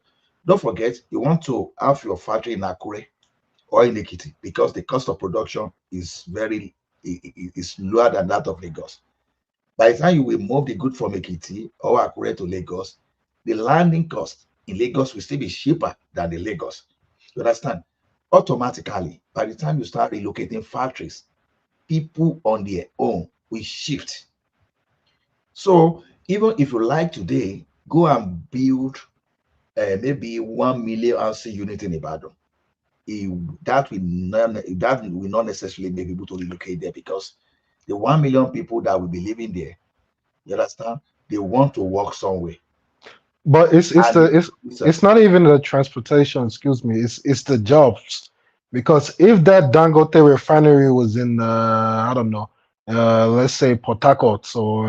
don't forget, you want to have your factory in Akure or in Ekiti, because the cost of production is lower than that of Lagos. By the time you will move the good from Ekiti or Akure to Lagos, the landing cost in Lagos will still be cheaper than the Lagos. You understand? Automatically, by the time you start relocating factories, people on their own will shift. So even if you like today, go and build maybe 1 million RC unit in Ibadan. That will not necessarily make people to relocate there, because the 1 million people that will be living there, you understand, they want to work somewhere. But it's not even the transportation, excuse me, it's the jobs. Because if that Dangote refinery was in I don't know, let's say Port Harcourt or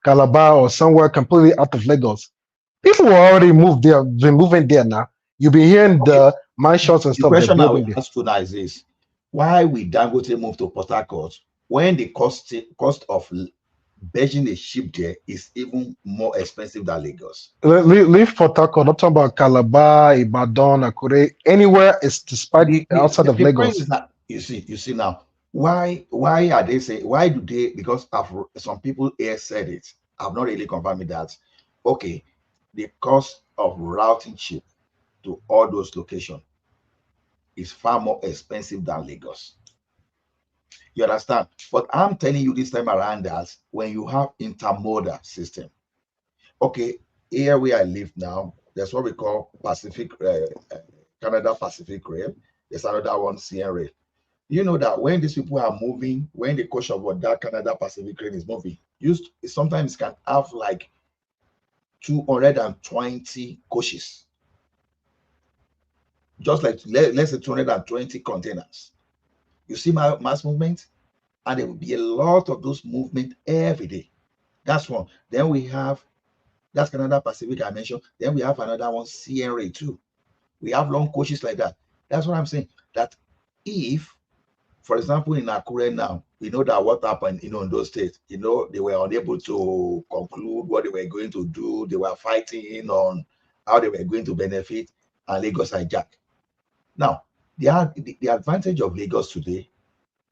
Calabar or somewhere completely out of Lagos, people will already been moving there now. You'll be hearing the mansions and stuff. The question I will ask tonight is this: why will Dangote move to Port Harcourt when the cost of begging a ship there is even more expensive than Lagos? Leave Port Harcourt. Not talking about Calabar, Ibadan, Akure, anywhere is despite outside of Lagos. You see now, Why are they saying, why do they, because some people here said it, I've not really confirmed that, okay, the cost of routing ship to all those locations is far more expensive than Lagos. You understand? But I'm telling you this time around that when you have intermodal system, okay, here where I live now, there's what we call Pacific, Canada Pacific Rail. There's another one, CN Rail. You know that when these people are moving, when the coach of what that Canada Pacific Rail is moving, sometimes can have like 220 coaches. Just like let's say 220 containers. You see my mass movement, and there will be a lot of those movement every day. That's one. Then we have that's Canada Pacific I mentioned. Then we have another one, CNRA too. We have long coaches like that. That's what I'm saying. That if, for example, in Akure now, we know that what happened, in those states, they were unable to conclude what they were going to do. They were fighting on how they were going to benefit, and Lagos hijacked. Now, the advantage of Lagos today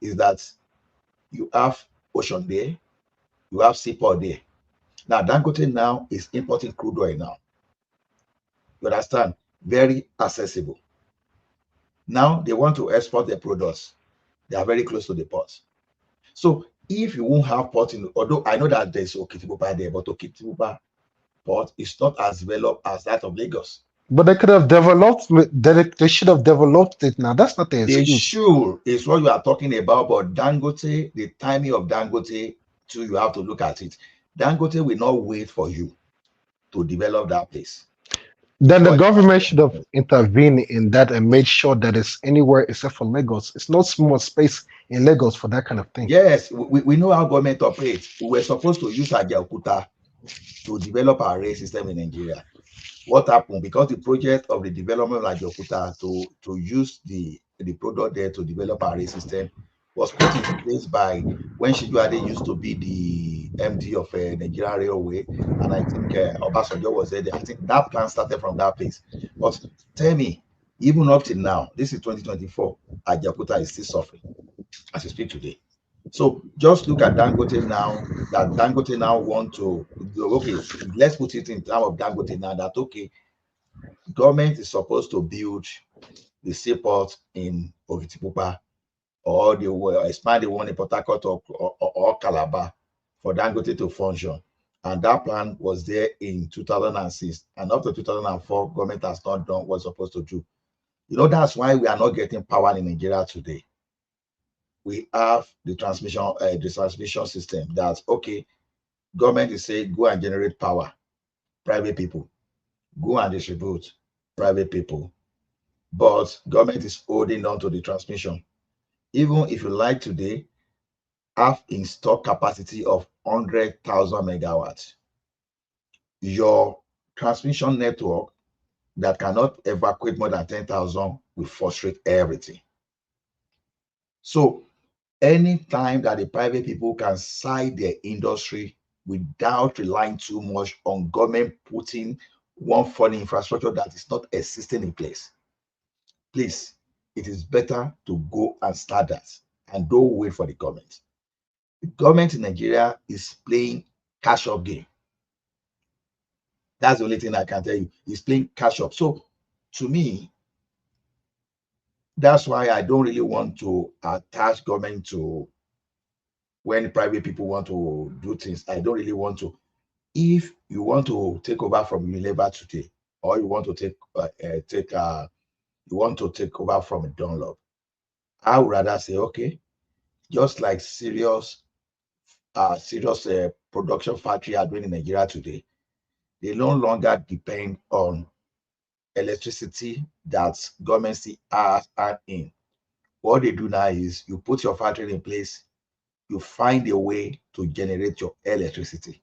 is that you have ocean there, you have seaport there. Now, Dangote now is importing crude oil now. You understand? Very accessible. Now, they want to export their products. They are very close to the ports. So, if you won't have port although I know that there's Okitipupa there, but Okitipupa port is not as developed as that of Lagos. But they could have developed. They should have developed it now. That's not the excuse. They should. Is what you are talking about. But Dangote, the timing of Dangote, too, you have to look at it. Dangote will not wait for you to develop that place. Then the government should have intervened in that and made sure that it's anywhere except for Lagos. It's not small space in Lagos for that kind of thing. Yes, we know how government operates. We were supposed to use Ajaokuta to develop our rail system in Nigeria. What happened? Because the project of the development of Ajaokuta to use the product there to develop our rail system was put in place by when Shijuade used to be the MD of Nigerian Railway, and I think Obasanjo was there. I think that plan started from that place. But tell me, even up till now, this is 2024, Ajaokuta is still suffering as we speak today. So just look at Dangote now, that Dangote now want to, okay, let's put it in terms of Dangote now, that, okay, government is supposed to build the seaport in Okitipupa, or they will expand the one in Port Harcourt or Calabar for Dangote to function. And that plan was there in 2006. And up to 2004, government has not done what it's supposed to do. That's why we are not getting power in Nigeria today. We have the transmission system that's, okay, government is saying, go and generate power, private people. Go and distribute, private people. But government is holding on to the transmission. Even if you like today, have installed capacity of 100,000 megawatts. Your transmission network that cannot evacuate more than 10,000 will frustrate everything. So anytime that the private people can side their industry without relying too much on government putting one funny infrastructure that is not existing in place, please, it is better to go and start that and don't wait for the government. The government in Nigeria is playing cash-up game. That's the only thing I can tell you. It's playing cash-up. So to me, that's why I don't really want to attach government to when private people want to do things. I don't really want to. If you want to take over from Unilever today, or you want to take over from Dunlop, I would rather say, okay, just like serious production factory are doing in Nigeria today, they no longer depend on electricity that government are in. What they do now is you put your factory in place, you find a way to generate your electricity.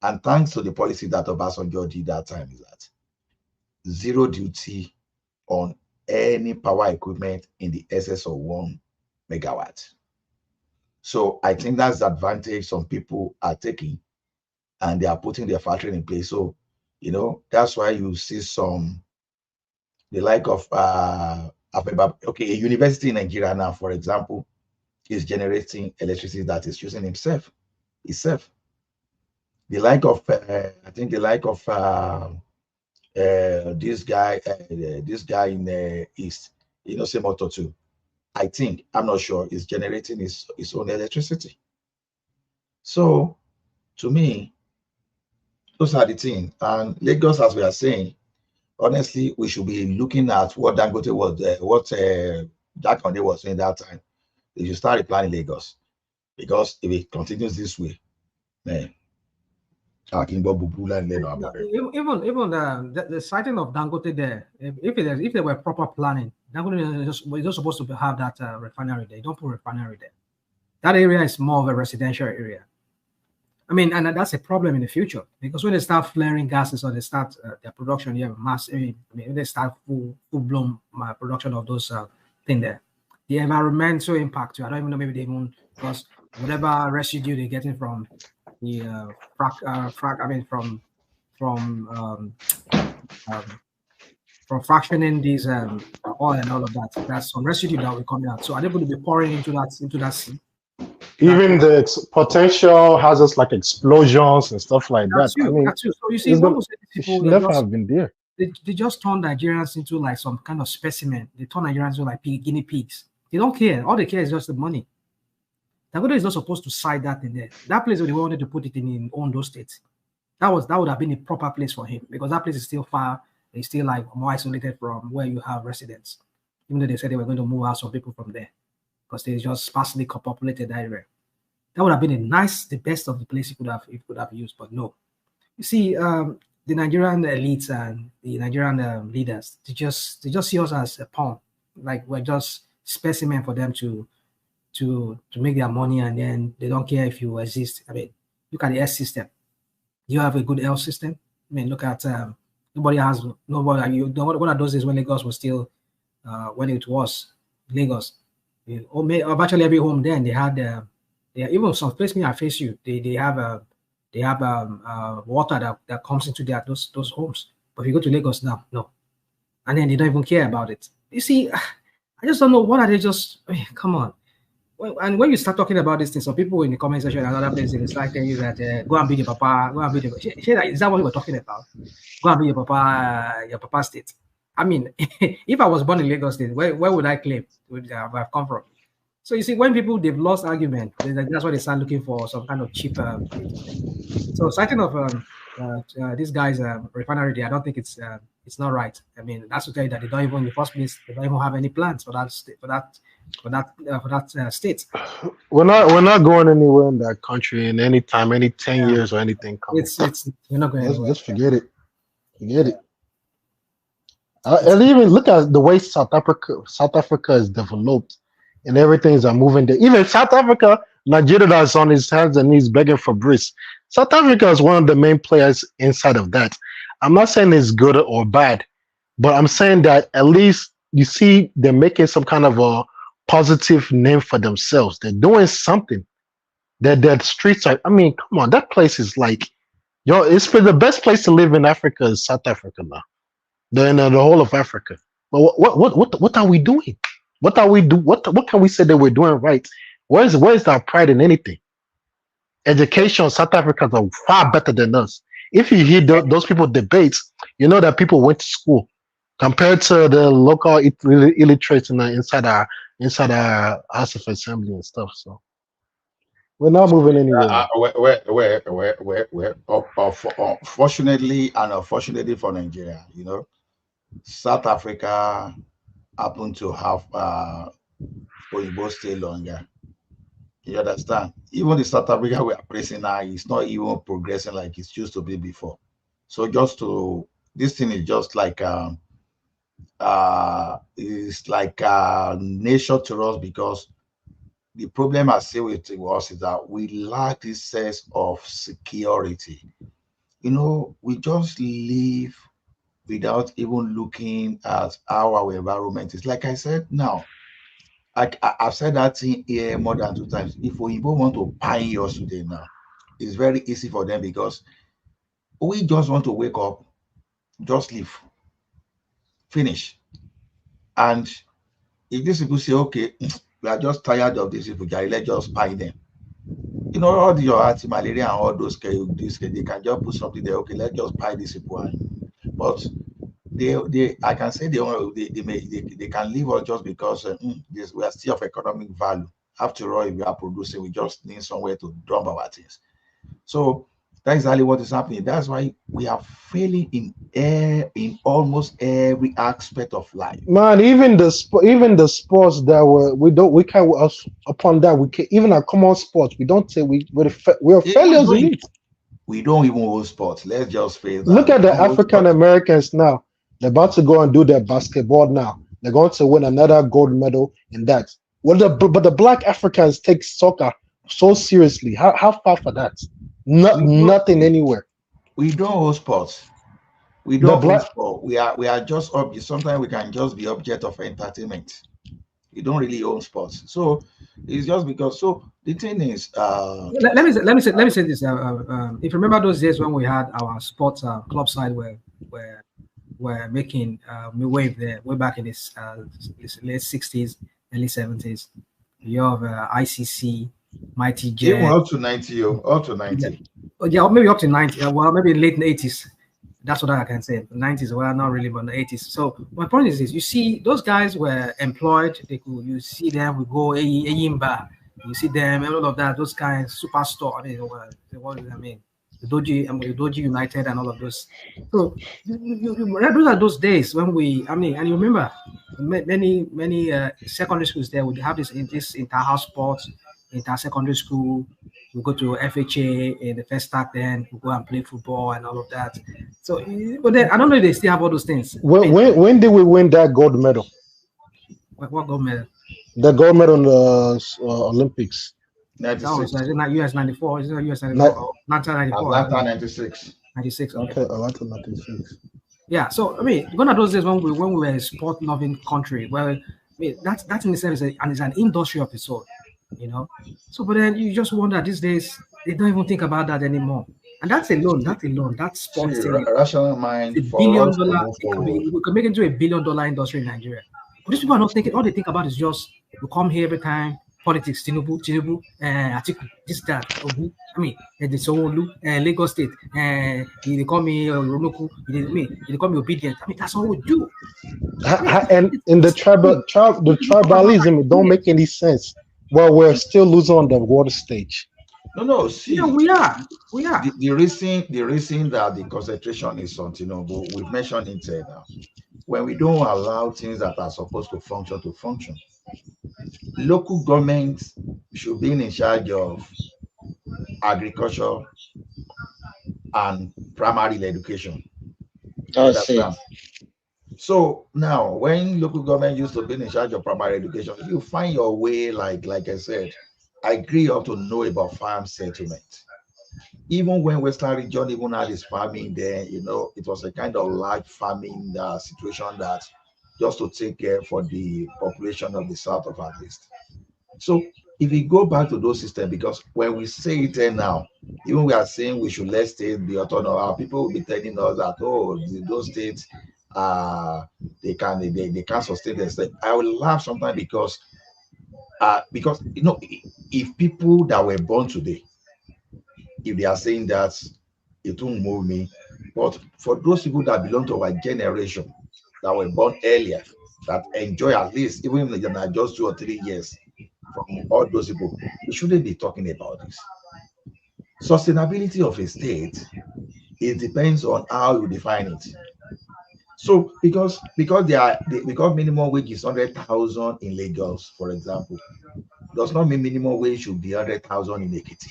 And thanks to the policy that Obasanjo did that time, is that zero duty on any power equipment in the excess of 1 megawatt. So I think that's the advantage some people are taking, and they are putting their factory in place. So, that's why you see the like of, okay, a university in Nigeria now, for example, is generating electricity that is using itself. The like of, I think the like of this guy in the East, same motor too. I think, I'm not sure, is generating his own electricity. So, to me, those are the things. And Lagos, as we are saying, honestly, we should be looking at what Dangote was, Jack Conde was saying that time. They should start replanning Lagos, because if it continues this way, man, even the sighting of Dangote there, if there were proper planning, Dangote was just supposed to have that refinery there. You don't put refinery there. That area is more of a residential area. I mean, and that's a problem in the future, because when they start flaring gases or they start their production, you have mass. I mean, when they start full blown production of those things there, the environmental impact. I don't even know, maybe they even, because whatever residue they're getting from the from fractioning these oil and all of that, that's some residue that will come out. So are they going to be pouring into that sea? Even the potential hazards like explosions and stuff like that. I mean, so you see, what was people never have been there. They just turn Nigerians into like some kind of specimen. They turn Nigerians into like guinea pigs. They don't care. All they care is just the money. Dangote is not supposed to side that in there. That place where they wanted to put it in Ondo State, that would have been a proper place for him, because that place is still far. It's still like more isolated from where you have residents. Even though they said they were going to move out some people from there, because they just sparsely populated that area. That would have been the best of the place he could have used, but no. You see, the Nigerian elites and the Nigerian leaders, they just see us as a pawn, like we're just specimen for them to make their money, and then they don't care if you exist. I mean, look at the health system. You have a good health system. I mean, look at nobody. One of those days when Lagos was still when it was Lagos, virtually every home then they had. Even some place me I face you, they have water that comes into those homes. But if you go to Lagos now, no, and then they don't even care about it. You see, I just don't know, what are they just? I mean, come on. And when you start talking about these things, some people in the comment section and other places, it's like telling you that go and be your papa, go and be the. Is that what we were talking about? Go and be your papa state. I mean, if I was born in Lagos State, where would I claim would have come from? So you see, when they've lost argument, that's why they start looking for some kind of cheaper. So citing of this guy's refinery, I don't think it's not right. I mean, that's to tell you that they don't even, in the first place, they don't even have any plans for that state. We're not going anywhere in that country in any time, any 10 years or anything. We're not going anywhere. Just forget it. Forget it. And even look at the way South Africa is developed, and everything's moving there. Even South Africa, Nigeria that's on his hands and knees begging for breeze. South Africa is one of the main players inside of that. I'm not saying it's good or bad, but I'm saying that at least you see they're making some kind of a positive name for themselves. They're doing something. Their streets are, I mean, come on, that place is like, it's for the best place to live in Africa is South Africa now. In the whole of Africa. But what are we doing? What are we do? What can we say that we're doing right? Where's our pride in anything? Education, South Africans are far better than us. If you hear those people debates, you know that people went to school compared to the local illiterates inside our House of Assembly and stuff. So we're not moving anywhere. Fortunately and unfortunately for Nigeria, South Africa happened to have Oyibo stay longer. You understand? Even the South Africa we are praising now is not even progressing like it used to be before. So this thing is just like it's like nature to us, because the problem I see with us is that we lack this sense of security. We just live without even looking at how our environment is. Like I said, now, I've said that thing here more than 2 times. If we even want to pioneer us today now, it's very easy for them, because we just want to wake up, just live, finish. And if these people say, okay, we are just tired of these people. Let's just buy them. You know, all your anti-malaria and all those they can just put something there. Okay, let's just buy these people. But I can say they can leave us just because we are still of economic value. After all, if we are producing, we just need somewhere to dump our things. So that's exactly what is happening. That's why we are failing in almost every aspect of life. Man, even the sports that we can't upon that we can even our common sports. We don't say we're failures in it. We don't even hold sports. Let's just fail. Look at the African Americans now. They're about to go and do their basketball now. They're going to win another gold medal in that. But the Black Africans take soccer so seriously. How far for that? Nothing anywhere. We don't hold sports. We don't hold sport. We are just objects. Sometimes we can just be object of entertainment. We don't really own sports. So it's just because. So the thing is, let me say this. If you remember those days when we had our sports club side were making wave there way back in this late 60s, early 70s. You have ICC, Mighty Jet. Even up to 90, up to 90. Yeah, maybe up to 90. Well, maybe late 80s. That's what I can say. The 90s, well, not really, but the 80s. So my point is this: you see, those guys were employed. You see them. We go Eyimba. You see them, and all of that. Those guys, superstar. I mean, the Doji United and all of those. So those are those days when and you remember many secondary schools there would have this inter-house sports, inter-secondary school. We go to FHA in the first start, then we go and play football and all of that. So, but then I don't know if they still have all those things. When did we win that gold medal? What gold medal? The gold medal in the Olympics. 96. Is it not US 94? Is it not US 94? 1994. 96. 96. Okay, Atlanta 96. Yeah, so I mean, gone are those days when we were a sport-loving country. Well, I mean, that's in itself and it's an industry of its own, you know. So, but then you just wonder these days they don't even think about that anymore. And that sports thing. Rational mind. $1 billion. We could make it into $1 billion industry in Nigeria. But these people are not thinking. All they think about is just we come here every time. Politics, Tinubu, Atiku, this, that. I mean, the Sowolu, Lagos State, they call me Ronoku, they call me obedient. I mean, that's all we do. And in the tribalism, it don't make any sense. Well, we're still losing on the world stage. No, see. Yeah, we are. The reason that the concentration is on Tinubu, we've mentioned it now. When we don't allow things that are supposed to function, local governments should be in charge of agriculture and primary education. So now, when local government used to be in charge of primary education, you find your way, like I said, I agree up to know about farm settlement. Even when Western region even had its farming there, you know, it was a kind of large farming situation that just to take care for the population of the south of at least. So if we go back to those systems, because when we say it there now, even we are saying we should let states be autonomous, our people will be telling us that those states they can't sustain themselves. I will laugh sometimes because you know, if people that were born today, if they are saying that, it won't move me. But for those people that belong to our generation that were born earlier, that enjoy at least, even if they're not just 2 or 3 years from all those people, we shouldn't be talking about this. Sustainability of a state, it depends on how you define it. So because minimum wage is 100,000 in Lagos, for example, does not mean minimum wage should be 100,000 in Ekiti.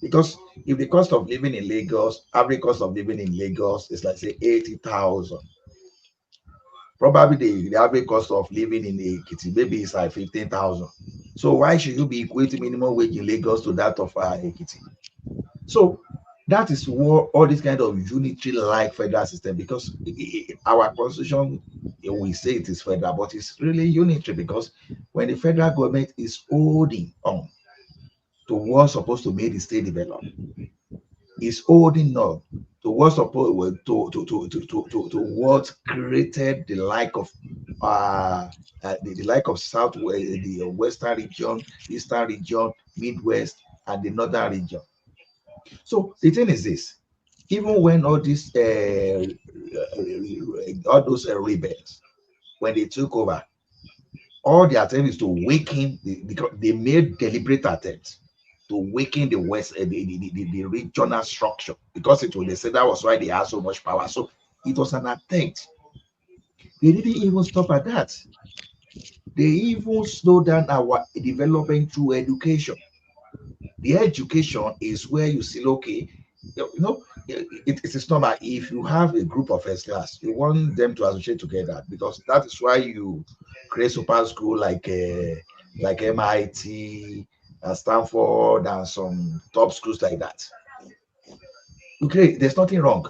Because if the cost of living in Lagos, average cost of living in Lagos is like say 80,000, probably the average cost of living in Ekiti maybe is like 15,000. So why should you be equating minimum wage in Lagos to that of Ekiti? So that is what all this kind of unitary-like federal system, because our constitution, we say it is federal, but it's really unitary, because when the federal government is holding on to what's supposed to make the state develop, is holding on to what's supposed to what created the like of the like of South, the Western region, Eastern region, Midwest, and the Northern region. So the thing is this: even when all these all those rebels, when they took over, all the attempt is to weaken they made deliberate attempts to weaken the West, the regional structure, because they said that was why they had so much power. So it was an attempt. They didn't even stop at that. They even slowed down our development through education. The education is where you see, okay, it is normal. If you have a group of first class, you want them to associate together, because that is why you create super school like MIT, Stanford, and some top schools like that. Okay, there's nothing wrong.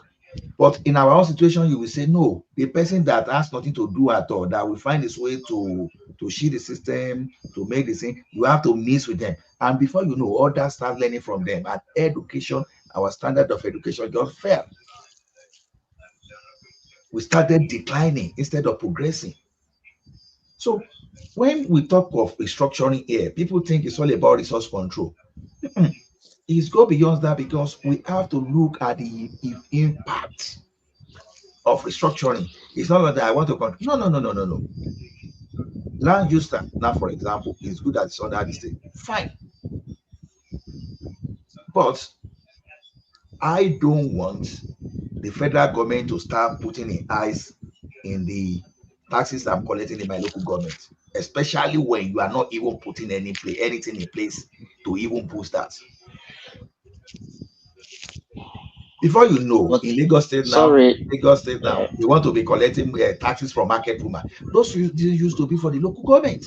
But in our own situation, you will say, no, the person that has nothing to do at all, that will find his way to shield the system, to make the thing, you have to mix with them. And before you know, others start learning from them. And education, our standard of education just fell. We started declining instead of progressing. So when we talk of restructuring here, people think it's all about resource control. It's go beyond that, because we have to look at the impact of restructuring. It's not like that I want to control. No. Land use now, for example, is good at under the state. Fine. But I don't want the federal government to start putting in eyes in the taxes I'm collecting in my local government, especially when you are not even putting anything in place to even boost that. Before you know, in Lagos State now, they want to be collecting taxes from market women. Those used to be for the local government.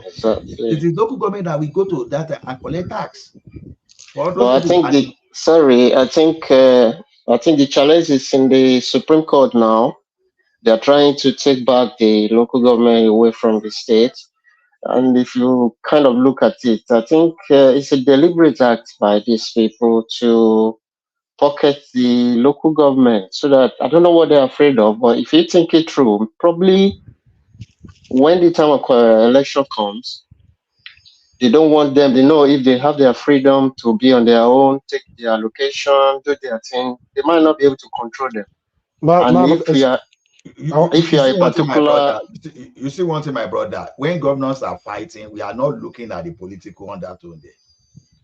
Exactly. It's the local government that we go to that and collect tax. Well, I think the challenge is in the Supreme Court now. They're trying to take back the local government away from the state. And if you kind of look at it, I think it's a deliberate act by these people to pocket the local government, so that, I don't know what they're afraid of, but if you think it through, probably when the time of election comes, they don't want them. They know if they have their freedom to be on their own, take their location, do their thing, they might not be able to control them. If you are a particular, you see one thing, my brother, when governors are fighting, we are not looking at the political undertone there.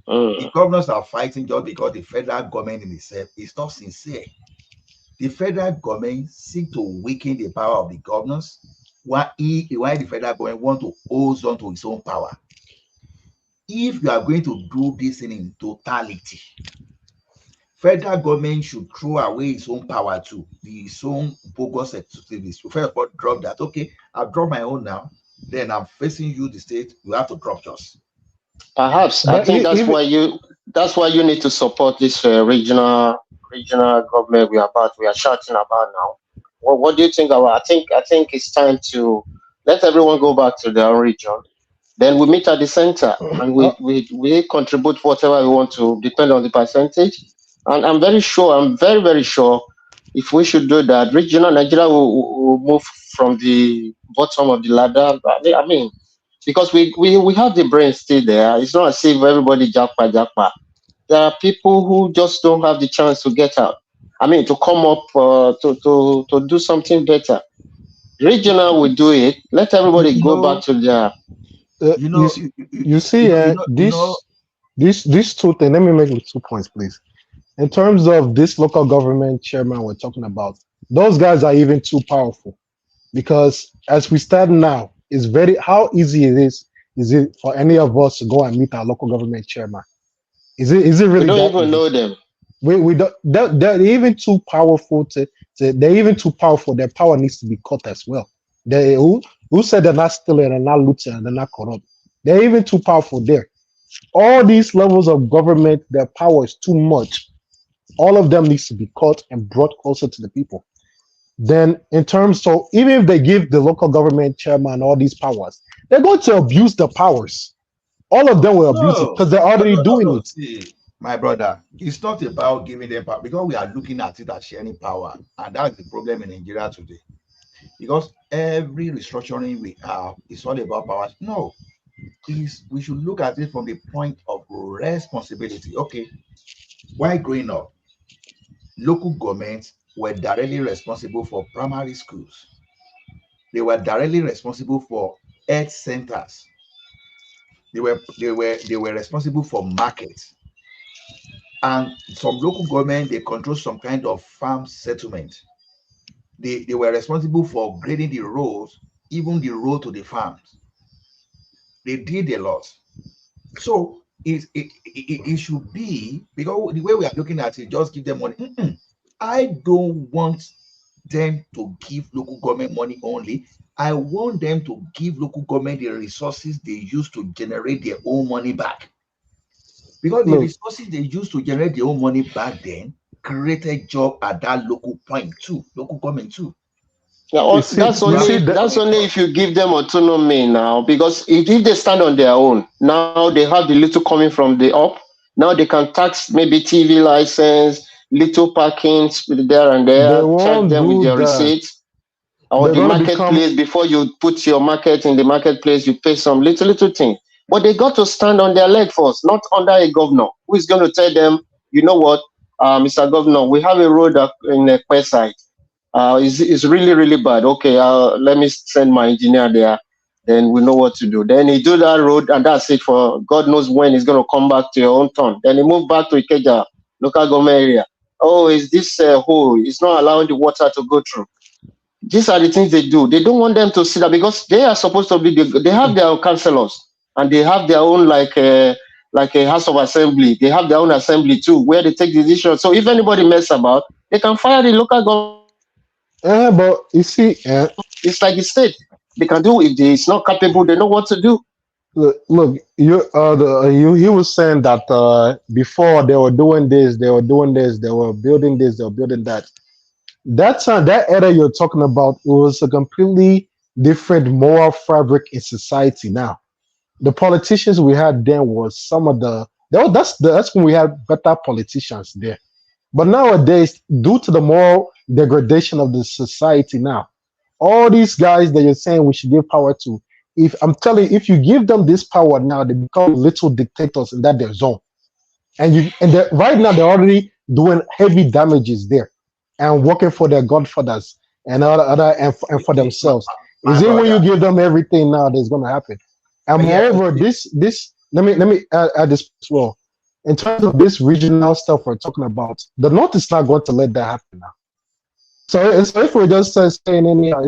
The governors are fighting just because the federal government in itself is not sincere. The federal government seeks to weaken the power of the governors, while the federal government wants to hold on to its own power. If you are going to do this in totality, federal government should throw away its own power too, its own bogus executives. First of all, drop that. Okay, I've dropped my own now. Then I'm facing you, the state. You have to drop yours. Perhaps I think that's why you need to support this regional government we are shouting about now. What do you think about? I think it's time to let everyone go back to their own region. Then we meet at the center and we contribute whatever we want to, depend on the percentage. And I'm very very sure, if we should do that, regional Nigeria will move from the bottom of the ladder. I mean, because we have the brain still there. It's not as if everybody jackpot. There are people who just don't have the chance to get out. I mean, to come up to do something better. Regional will do it. Let everybody go back to their. These two things. Let me make 2 points, please. In terms of this local government chairman we're talking about, those guys are even too powerful, because as we stand now, it's how easy is it for any of us to go and meet our local government chairman? Is it really? We don't even know them. We don't. They're even too powerful they're even too powerful. Their power needs to be cut as well. Who said they're not stealing, they're not looting, and they're not corrupt? They're even too powerful there. All these levels of government, their power is too much. All of them needs to be cut and brought closer to the people. Then so even if they give the local government chairman all these powers, they're going to abuse the powers. All of them will abuse it because they're already doing it. See, my brother, it's not about giving them power, because we are looking at it as sharing power, and that's the problem in Nigeria today. because every restructuring we have is all about power. No, we should look at it from the point of responsibility. Okay, while growing up, local governments were directly responsible for primary schools. They were directly responsible for health centers. They were responsible for markets. And some local government, they control some kind of farm settlement. They were responsible for grading the roads, even the road to the farms. They did a lot. So it should be, because the way we are looking at it, just give them money. I don't want them to give local government money only. I want them to give local government the resources they use to generate their own money back. Because the resources they used to generate their own money back then created job at that local point too, local government too. Yeah, that's only if you give them autonomy now, because if they stand on their own, now they have the little coming from the up. Now they can tax maybe TV license, little parking there and there, charge them with their receipts. Or the marketplace, before you put your market in the marketplace, you pay some little thing. But they got to stand on their leg first, not under a governor who is going to tell them, you know what, Mr. Governor, we have a road in the west side. It's really, really bad. Okay, let me send my engineer there. Then we know what to do. Then he do that road, and that's it for God knows when he's going to come back to your own town. Then he move back to Ikeja, local government area. Oh, is this hole? It's not allowing the water to go through. These are the things they do. They don't want them to see that, because they are supposed to be, they have their own councillors, and they have their own like a House of Assembly. They have their own assembly too, where they take decisions. So if anybody mess about, they can fire the local government. But you see, it's like the state. They can do if it's not capable. They know what to do. Look, he was saying that before they were doing this, they were doing this, they were building this, they were building that. That time, that era you're talking about, it was a completely different moral fabric in society. Now, the politicians we had then was some of that's when we had better politicians there. But nowadays, due to the moral degradation of the society now, all these guys that you're saying we should give power to, if I'm telling you, if you give them this power now, they become little dictators in that their zone. And right now they're already doing heavy damages there and working for their godfathers and and for themselves. Is it when you give them everything now that's gonna happen? And moreover, this let me add this as well. In terms of this regional stuff we're talking about, the North is not going to let that happen now. So if we're just saying anyhow,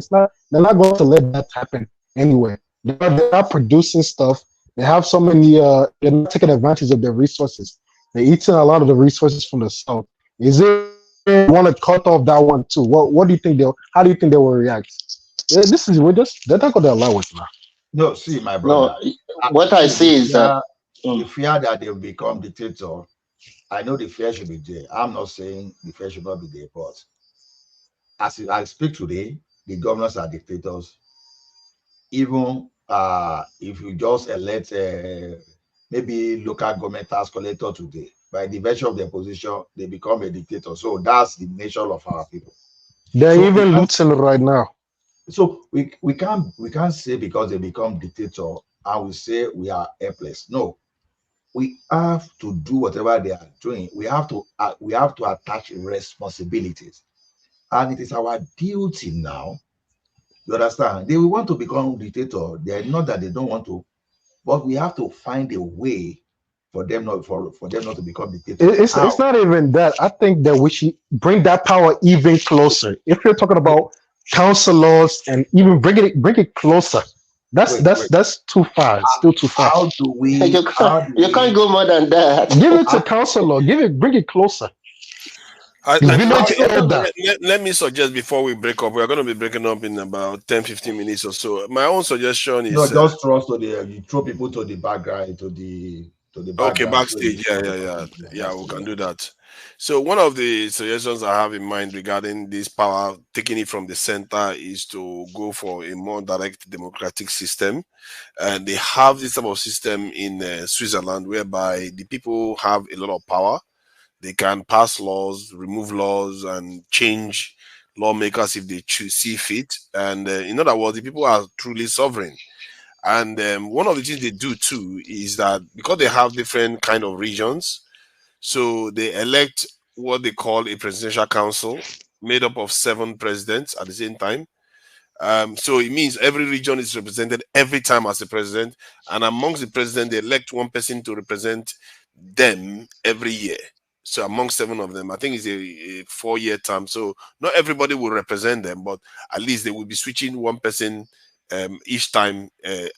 they're not going to let that happen anyway. They're not producing stuff. They have so many, they're not taking advantage of their resources. They're eating a lot of the resources from the South. Is it they want to cut off that one too? What do you think how do you think they will react? They're not going to allow it now. No, see, my brother. No, what I see is that the fear that they'll become dictator, I know the fear should be there. I'm not saying the fear should not be there, but as I speak today, the governors are dictators. Even if you just elect maybe local government tax collector today, by the virtue of their position, they become a dictator. So that's the nature of our people. They're even looting right now. So we can't say because they become dictator and we say we are helpless. No, we have to do whatever they are doing. We have to attach responsibilities, and it is our duty now. You understand? They will want to become dictator. They are not that they don't want to, but we have to find a way for them not to become dictators. It's not even that. I think that we should bring that power even closer. If you're talking about councillors and even bring it closer, that's too far. It's still too far. How do we? You can't go more than that. Give it to councillor. Bring it closer. Let me suggest before we break up, we're going to be breaking up in about 10-15 minutes or so. My own suggestion is just trust to you throw people to the background, to the okay, backstage. Yeah, we can do that. So one of the suggestions I have in mind regarding this power, taking it from the center, is to go for a more direct democratic system. And they have this type of system in Switzerland, whereby the people have a lot of power. They can pass laws, remove laws, and change lawmakers if they choose see fit. And in other words, the people are truly sovereign. And one of the things they do too is that because they have different kind of regions, so they elect what they call a presidential council made up of 7 presidents at the same time. So it means every region is represented every time as a president, and amongst the president, they elect one person to represent them every year. So amongst 7 of them, I think it's a 4-year term. So not everybody will represent them, but at least they will be switching one person each time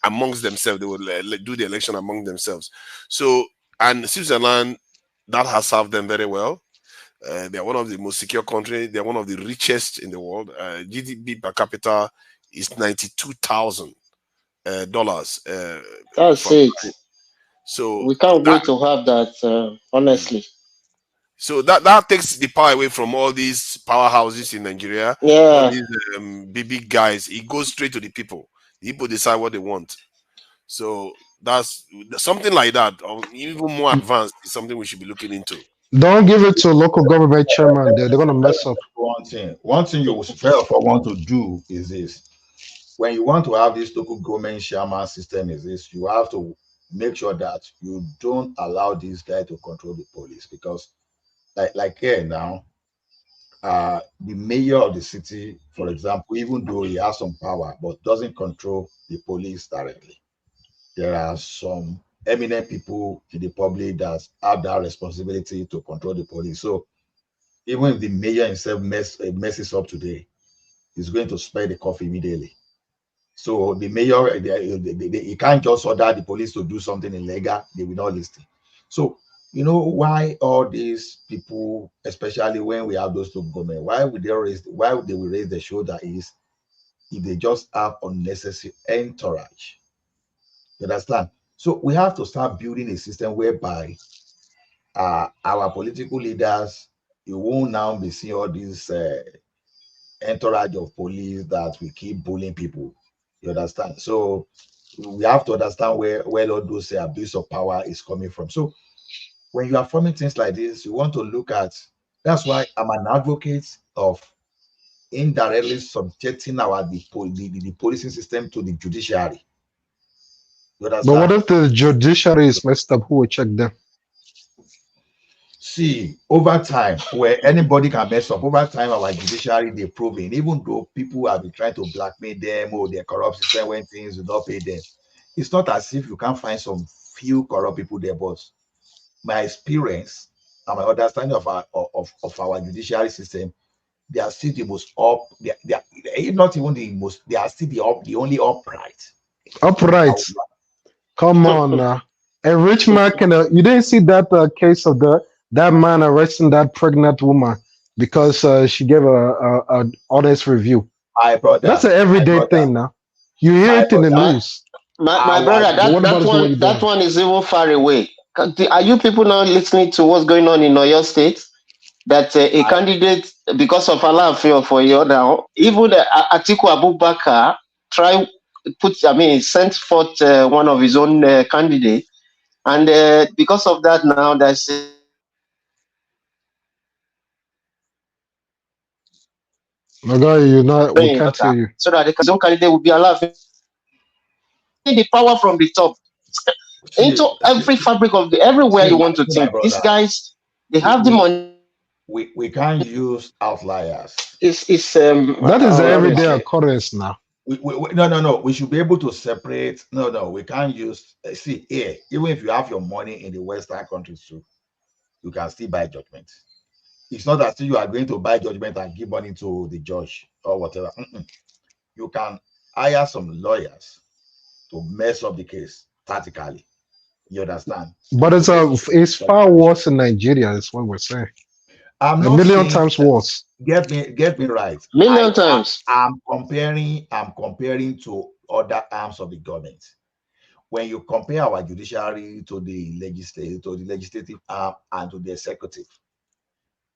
amongst themselves. They will do the election among themselves. So, and Switzerland, that has served them very well. They are one of the most secure countries. They are one of the richest in the world. GDP per capita is $92,000. That's it. So we can't wait to have that, honestly. So that takes the power away from all these powerhouses in Nigeria. Yeah. All these big guys. It goes straight to the people. The people decide what they want. So that's something like that, or even more advanced, is something we should be looking into. Don't give it to a local government chairman. They're going to mess up. One thing you first want to do is this. When you want to have this local government chairman system is this, you have to make sure that you don't allow this guy to control the police, because like here now, the mayor of the city, for example, even though he has some power, but doesn't control the police directly. There are some eminent people in the public that have that responsibility to control the police. So even if the mayor himself messes up today, he's going to spare the coffee immediately. So the mayor, he can't just order the police to do something illegal. They will not listen. So you know why all these people, especially when we have those two government, why would they will raise the shoulder is if they just have unnecessary entourage. You understand? So we have to start building a system whereby our political leaders, you won't now be seeing all these entourage of police that we keep bullying people. You understand? So we have to understand where all those abuse of power is coming from. So when you are forming things like this, you want to look at, that's why I'm an advocate of indirectly subjecting the policing system to the judiciary. You understand? But what if the judiciary is messed up? Who will check them? See, over time, where anybody can mess up, over time, our judiciary, they're proving, even though people have been trying to blackmail them or their corrupt system when things do not pay them, it's not as if you can't find some few corrupt people there, but my experience and my understanding of our judiciary system, they are still the most they are not even the most, they are still the only upright. Upright. Come on now. A rich man can, you didn't see that case of that man arresting that pregnant woman because she gave a honest review. That's an everyday thing now. You hear it in the news. My brother, that one is even far away. Are you people now listening to what's going on in Oyo State? That a candidate, because of Allah for you now, even Atiku Abubakar sent forth one of his own candidates, and because of that now there's my guy, we can't hear you. So that his own candidate will be allowed the power from the top into every fabric of everywhere you want to think. These guys, they have the money. We can't use outliers. That is the everyday occurrence now. No. We should be able to separate. No. We can't use. See here, even if you have your money in the Western countries too, you can still buy judgment. It's not that you are going to buy judgment and give money to the judge or whatever. You can hire some lawyers to mess up the case tactically. You understand? But it's far worse in Nigeria, is what we're saying. I'm a million times worse. Get me right. Million times. I'm comparing to other arms of the government. When you compare our judiciary to the legislative arm and to the executive,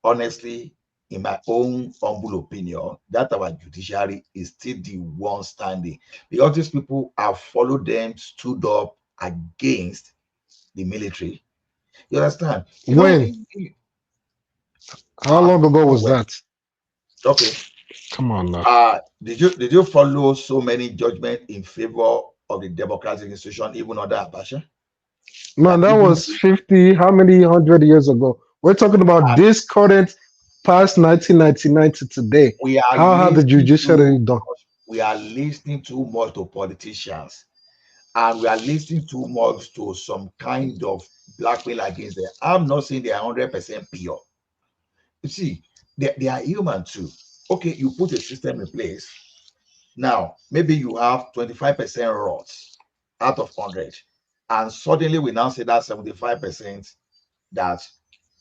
honestly, in my own humble opinion, that our judiciary is still the one standing, because these people have followed them, stood up against the military. You understand? How long ago was that? Okay. Come on now. Did you follow so many judgments in favor of the democratic institution, even under Abacha? Man, that was 50, how many 100 years ago? We're talking about this current, past 1999 to today. How have the judiciary done? We are listening too much to politicians, and we are listening too much to some kind of blackmail against them. I'm not saying they are 100% pure. You see, they are human too. Okay, you put a system in place. Now, maybe you have 25% rots out of 100. And suddenly we now say that 75% that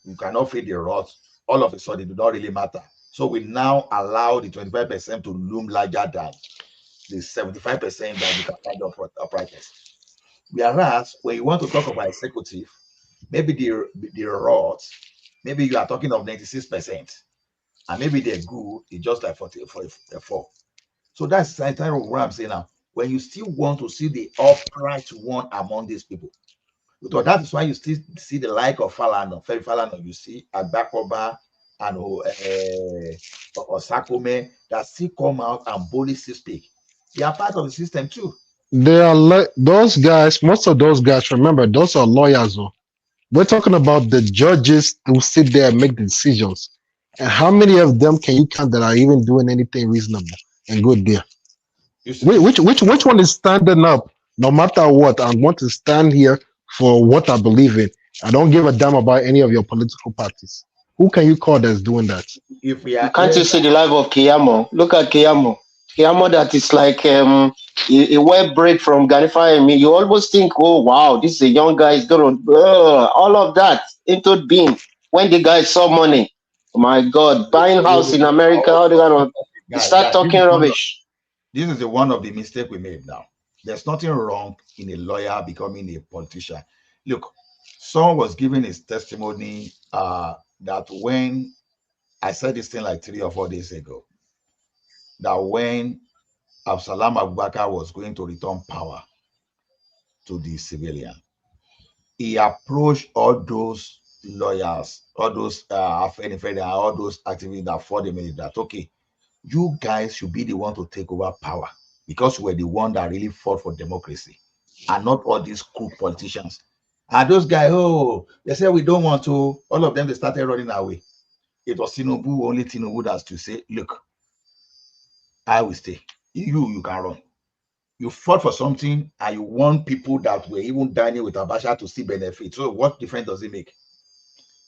you cannot feed the rot, all of a sudden it do not really matter. So we now allow the 25% to loom larger than the 75% that you can find uprightness. Whereas when you want to talk about executive, maybe the rot, maybe you are talking of 96%, and maybe they're good, it's just like 44. So that's entirely what I'm saying now. When you still want to see the upright one among these people, because that is why you still see the like of Falana, Ferry Falana, you see Agbakoba and Osakome that still come out and boldly speak. They are part of the system too. They are like those guys, most of those guys, remember, those are lawyers. Though. We're talking about the judges who sit there and make the decisions. And how many of them can you count that are even doing anything reasonable and good there? Which one is standing up no matter what? I want to stand here for what I believe in. I don't give a damn about any of your political parties. Who can you call that's doing that? If we are, can't you see the life of Keyamo? Look at Keyamo. Keyamo that is like a web break from Ganifa. You always think, oh wow, this is a young guy. Is gonna all of that into being. When the guy saw money, oh my God, buying house in America, how they gonna start talking rubbish? This is one of the mistakes we made now. There's nothing wrong in a lawyer becoming a politician. Look, someone was giving his testimony that when I said this thing like 3 or 4 days ago, that when Absalam Abubakar was going to return power to the civilian, he approached all those lawyers, all those all those activists that fought the military that, okay, you guys should be the one to take over power because we're the one that really fought for democracy and not all these crook politicians. And those guys, oh, they said we don't want to, all of them, they started running away. It was Tinubu, only Tinubu that's to say, look, I will stay. You can run. You fought for something and you want people that were even dining with Abacha to see benefit. So what difference does it make?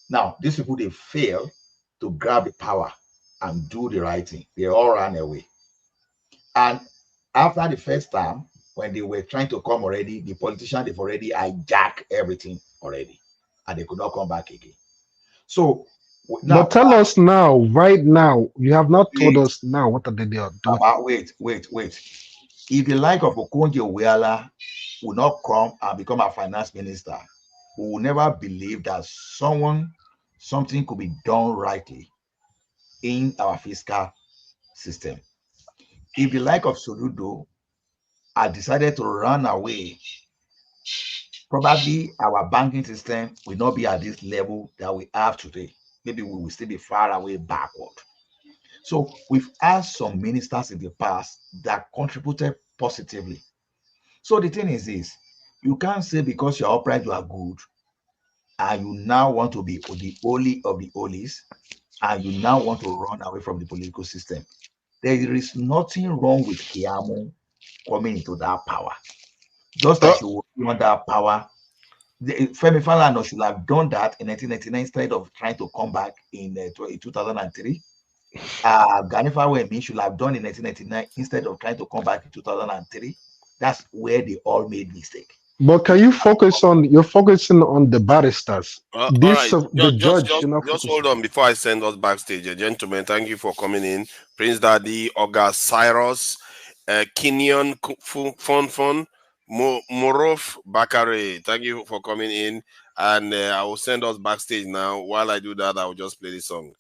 Now, these people, they fail to grab the power and do the right thing. They all ran away. And after the first time, when they were trying to come already, the politicians, they've already hijacked everything already. And they could not come back again. So now, but tell us now, right now, you have not told us now what are they doing. Wait. If the like of Okonjo-Iweala will not come and become a finance minister, we will never believe that something could be done rightly in our fiscal system. If the like of Soludo had decided to run away, probably our banking system will not be at this level that we have today. Maybe we will still be far away backward. So we've had some ministers in the past that contributed positively. So the thing is this, you can't say because you're upright, you are good, and you now want to be the holy of the holies, and you now want to run away from the political system. There is nothing wrong with Keyamo coming into that power. Just like you want that power, Femi Falana should have done that in 1999 instead of trying to come back in 2003. Ganifa Wemi should have done in 1999 instead of trying to come back in 2003. That's where they all made mistake. But can you focus on? You're focusing on the barristers. Just hold on before I send us backstage, gentlemen. Thank you for coming in, Prince Daddy, August Cyrus, Kenyon Fon, Morof Bakare. Thank you for coming in, and I will send us backstage now. While I do that, I will just play the song.